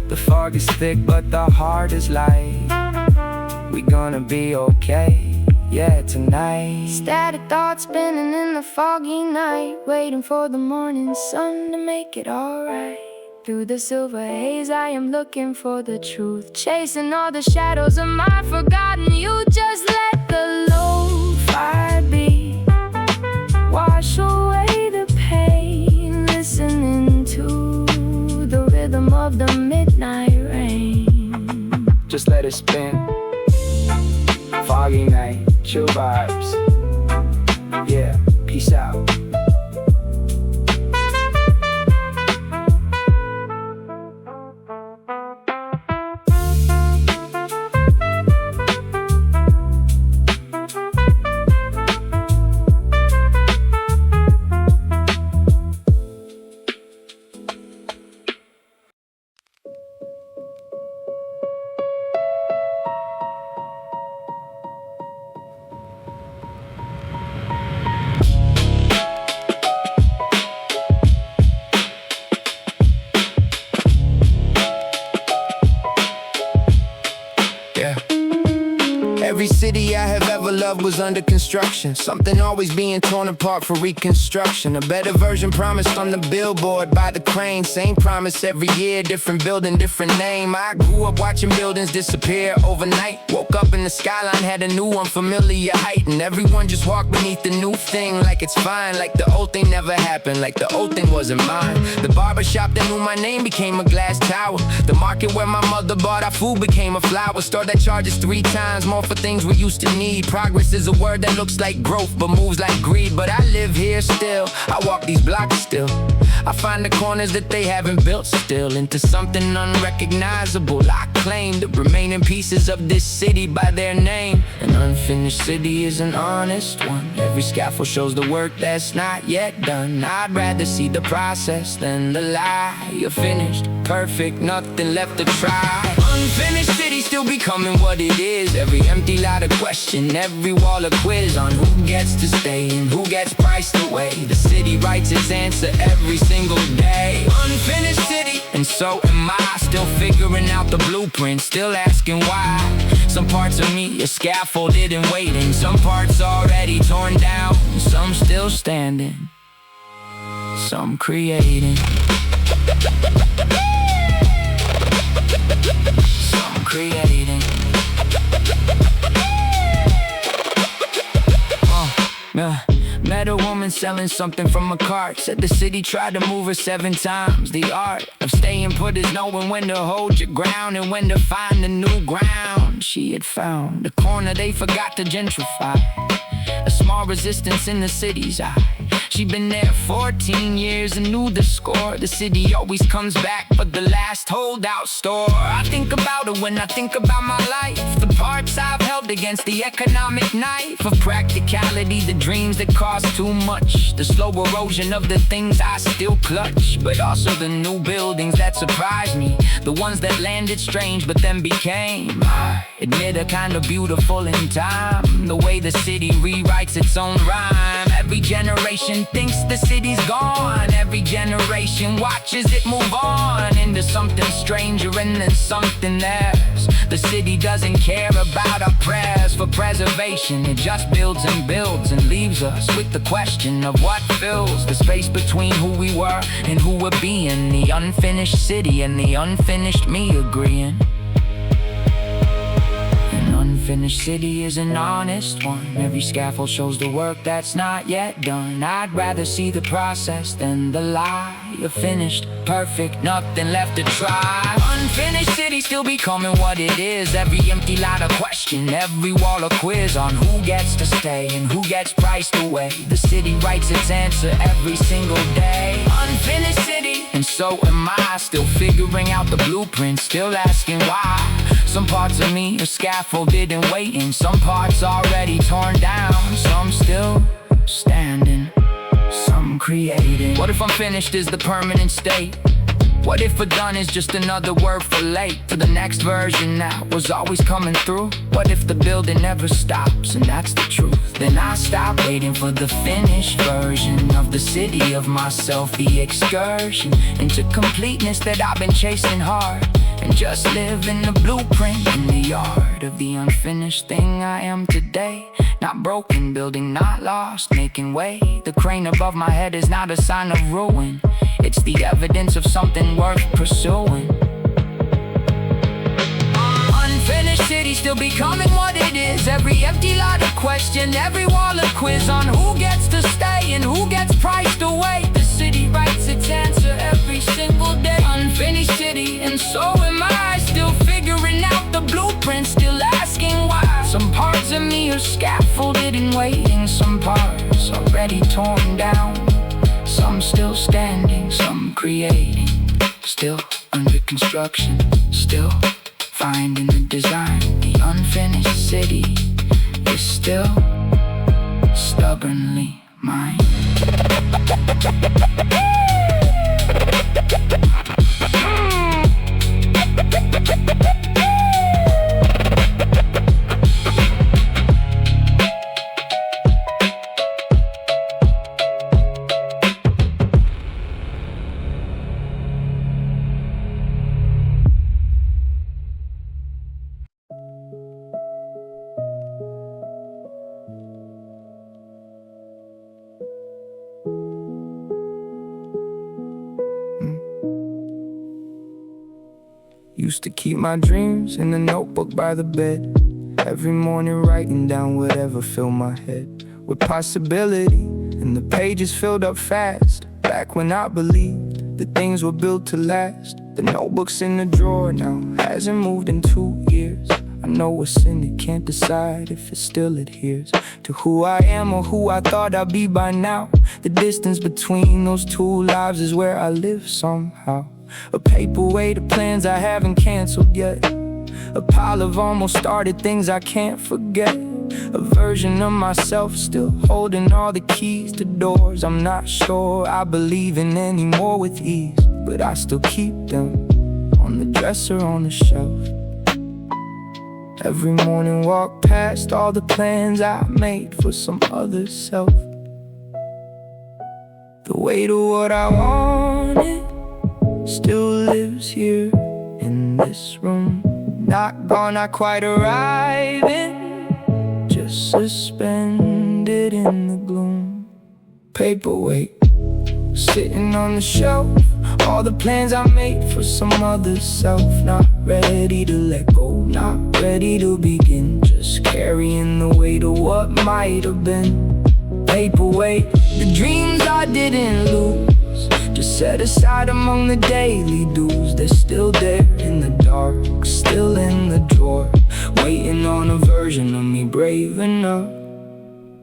The fog is thick, but the heart is light. We gonna be okay, yeah, tonight. Static thoughts spinning in the foggy night, waiting for the morning sun to make it alright. Through the silver haze I am looking for the truth, chasing all the shadows of my forgotten youth. Just let the lo-fi beat wash away the pain, listening to the rhythm of the midnight rain. Just let it spin. Foggy night, chill vibes. Yeah, peace out. Every city I have ever loved was under construction. Something always being torn apart for reconstruction. A better version promised on the billboard by the crane. Same promise every year, different building, different name. I grew up watching buildings disappear overnight. Woke up and the skyline had a new unfamiliar height. And everyone just walked beneath the new thing like it's fine, like the old thing never happened, like the old thing wasn't mine. The barbershop that knew my name became a glass tower. The market where my mother bought our food became a flower store that charges 3 times more for things we used to need. Progress is a word that looks like growth but moves like greed. But I live here still, I walk these blocks still. I find the corners that they haven't built still into something unrecognizable. I claim the remaining pieces of this city by their name. An unfinished city is an honest one. Every scaffold shows the work that's not yet done. I'd rather see the process than the lie. You're finished, perfect, nothing left to try. Unfinished city still becoming what it is. Every empty lot of question, every wall a quiz on who gets to stay and who gets priced away. The city writes its answer every single day. Unfinished city, and so am I. Still figuring out the blueprint, still asking why. Some parts of me are scaffolded and waiting. Some parts already torn down, some still standing, some creating, some creating. Met a woman selling something from a cart. Said the city tried to move her 7 times. The art of staying put is knowing when to hold your ground and when to find the new ground. She had found the corner they forgot to gentrify, a small resistance in the city's eye. She'd been there 14 years and knew the score. The city always comes back, but the last holdout store. I think about her when I think about my life, the parts I've held against the economic knife of practicality, the dreams that cost too much, the slow erosion of the things I still clutch, but also the new buildings that surprise me, the ones that landed strange but then became, I admit, a kind of beautiful in time. The way the city rewrites its own rhyme. Every generation thinks the city's gone. Every generation watches it move on into something stranger and then something else. The city doesn't care about our prayers for preservation. It just builds and builds and leaves us with the question of what fills the space between who we were and who we're being. The unfinished city and the unfinished me agreeing. Unfinished city is an honest one. Every scaffold shows the work that's not yet done. I'd rather see the process than the lie. You're finished, perfect, nothing left to try. Unfinished city still becoming what it is. Every empty lot of question, every wall a quiz on who gets to stay and who gets priced away. The city writes its answer every single day. Unfinished city, and so am I. Still figuring out the blueprint, still asking why. Some parts of me are scaffolded and waiting. Some parts already torn down, some still standing, some creating. What if unfinished is the permanent state? What if a done is just another word for late? For the next version that was always coming through? What if the building never stops and that's the truth? Then I stop waiting for the finished version of the city of myself, the excursion into completeness that I've been chasing hard, and just live in the blueprint, in the art of the unfinished thing I am today. Not broken building, not lost, making way. The crane above my head is not a sign of ruin. It's the evidence of something worth pursuing. Unfinished city still becoming what it is. Every empty lot of question, every wall a quiz on who gets to stay and who gets priced away. The city writes its answer every single day. Unfinished city, and so am I. Still figuring out the blueprint, still asking why. Some parts of me are scaffolded and waiting. Some parts already torn down, some still standing, some creating. Still under construction, still finding the design. The unfinished city is still stubbornly mine. Used to keep my dreams in a notebook by the bed. Every morning writing down whatever filled my head with possibility, and the pages filled up fast. Back when I believed that things were built to last. The notebook's in the drawer now, hasn't moved in 2 years. I know what's in it, can't decide if it still adheres to who I am or who I thought I'd be by now. The distance between those two lives is where I live somehow. A paperweight of plans I haven't canceled yet, a pile of almost started things I can't forget, a version of myself still holding all the keys to doors I'm not sure I believe in anymore with ease, but I still keep them on the dresser on the shelf. Every morning walk past all the plans I made for some other self. The weight of what I wanted still lives here in this room. Not gone, not quite arriving, just suspended in the gloom. Paperweight sitting on the shelf, all the plans I made for some other self. Not ready to let go, not ready to begin, just carrying the weight of what might have been. Paperweight, the dreams I didn't lose, just set aside among the daily dues. They're still there in the dark, still in the drawer, waiting on a version of me brave enough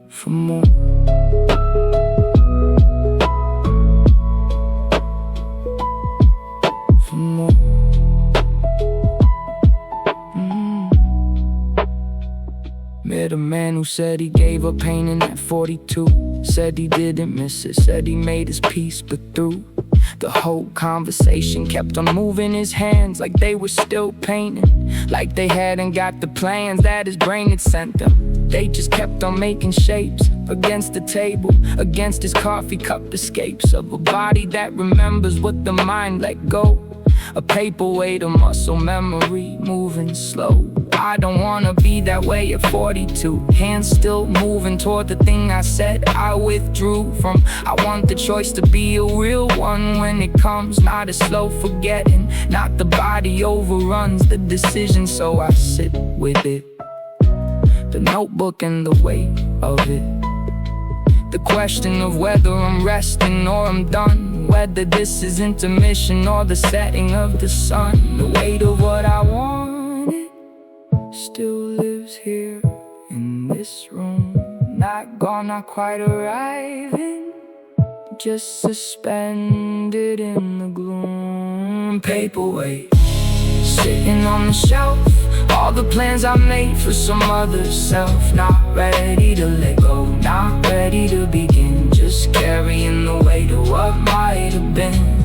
for more. For more. Met a man who said he gave up painting at 42. Said he didn't miss it, said he made his peace, but through the whole conversation kept on moving his hands like they were still painting, like they hadn't got the plans that his brain had sent them. They just kept on making shapes against the table, against his coffee cup, escapes of a body that remembers what the mind let go. A paperweight, a muscle memory, moving slow. I don't wanna be that way at 42. Hands still moving toward the thing I said I withdrew from. I want the choice to be a real one when it comes, not a slow forgetting. Not the body overruns the decision, so I sit with it. The notebook and the weight of it. The question of whether I'm resting or I'm done, whether this is intermission or the setting of the sun. The weight of what I wanted still lives here in this room. Not gone, not quite arriving, just suspended in the gloom. Paperweight sitting on the shelf, all the plans I made for some other self. Not ready to let go, not ready to begin, just carrying the weight of what might have been.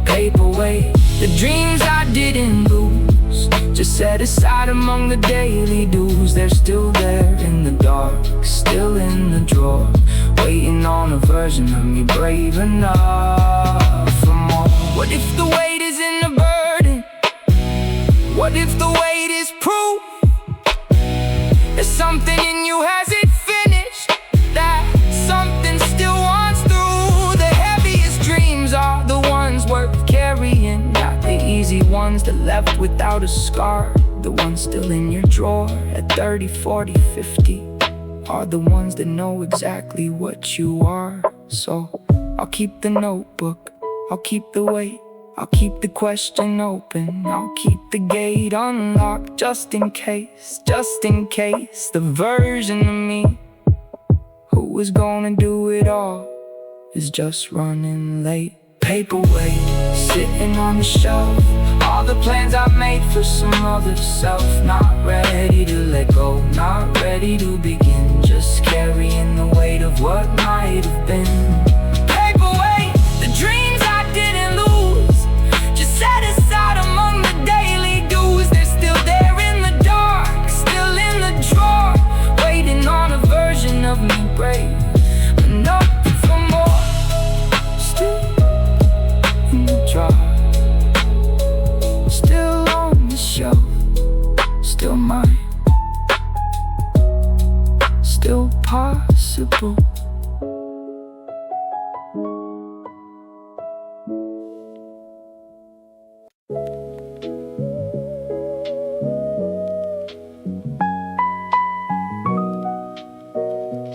Paperweight, the dreams I didn't lose, just set aside among the daily dues. They're still there in the dark, still in the drawer, waiting on a version of me brave enough for more. What if the weight isn't a burden? What if the weight is proof? There's something in you hasn't finished, that something still wants through. The heaviest dreams are the ones worth carrying, not the easy ones that left without a scar. The ones still in your drawer at 30, 40, 50 are the ones that know exactly what you are. So I'll keep the notebook, I'll keep the weight, I'll keep the question open, I'll keep the gate unlocked, just in case the version of me who was gonna do it all is just running late. Paperweight sitting on the shelf, all the plans I made for some other self. Not ready to let go, not ready to begin, just carrying the weight of what might have been. Paperweight, the dreams I didn't lose, just set aside among the daily dues. They're still there in the dark, still in the drawer, waiting on a version of me brave enough for more. Still in the drawer, still on the shelf, still mine, still possible.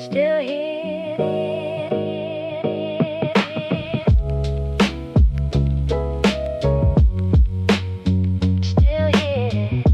Still here. Still here.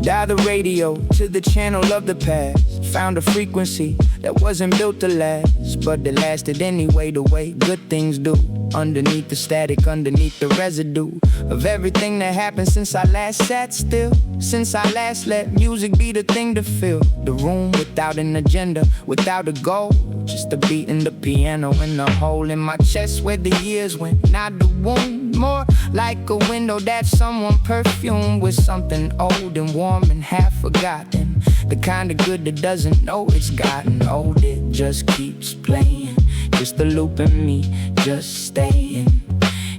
Dial the radio to the channel of the past. Found a frequency that wasn't built to last, but it lasted anyway, the way good things do. Underneath the static, underneath the residue of everything that happened since I last sat still. Since I last let music be the thing to fill the room without an agenda, without a goal. Just a beat in the piano and a hole in my chest where the years went, not the wound. More like a window that someone perfumed with something old and warm and half forgotten. The kind of good that doesn't know it's gotten old. It just keeps playing, just a loop in me, just staying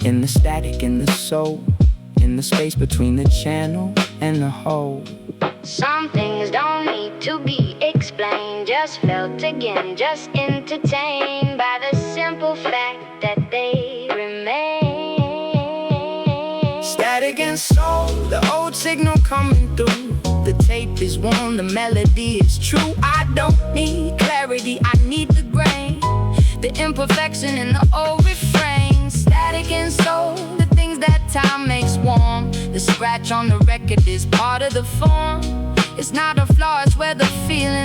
in the static, in the soul, in the space between the channel and the hole. Some things don't need to be explained, just felt again, just entertained by the simple fact that they remain. Static and soul, the old signal coming through. The tape is warm, the melody is true. I don't need clarity, I need the grain, the imperfection in the old refrain. Static and soul, the things that time makes warm. The scratch on the record is part of the form. It's not a flaw, it's where the feeling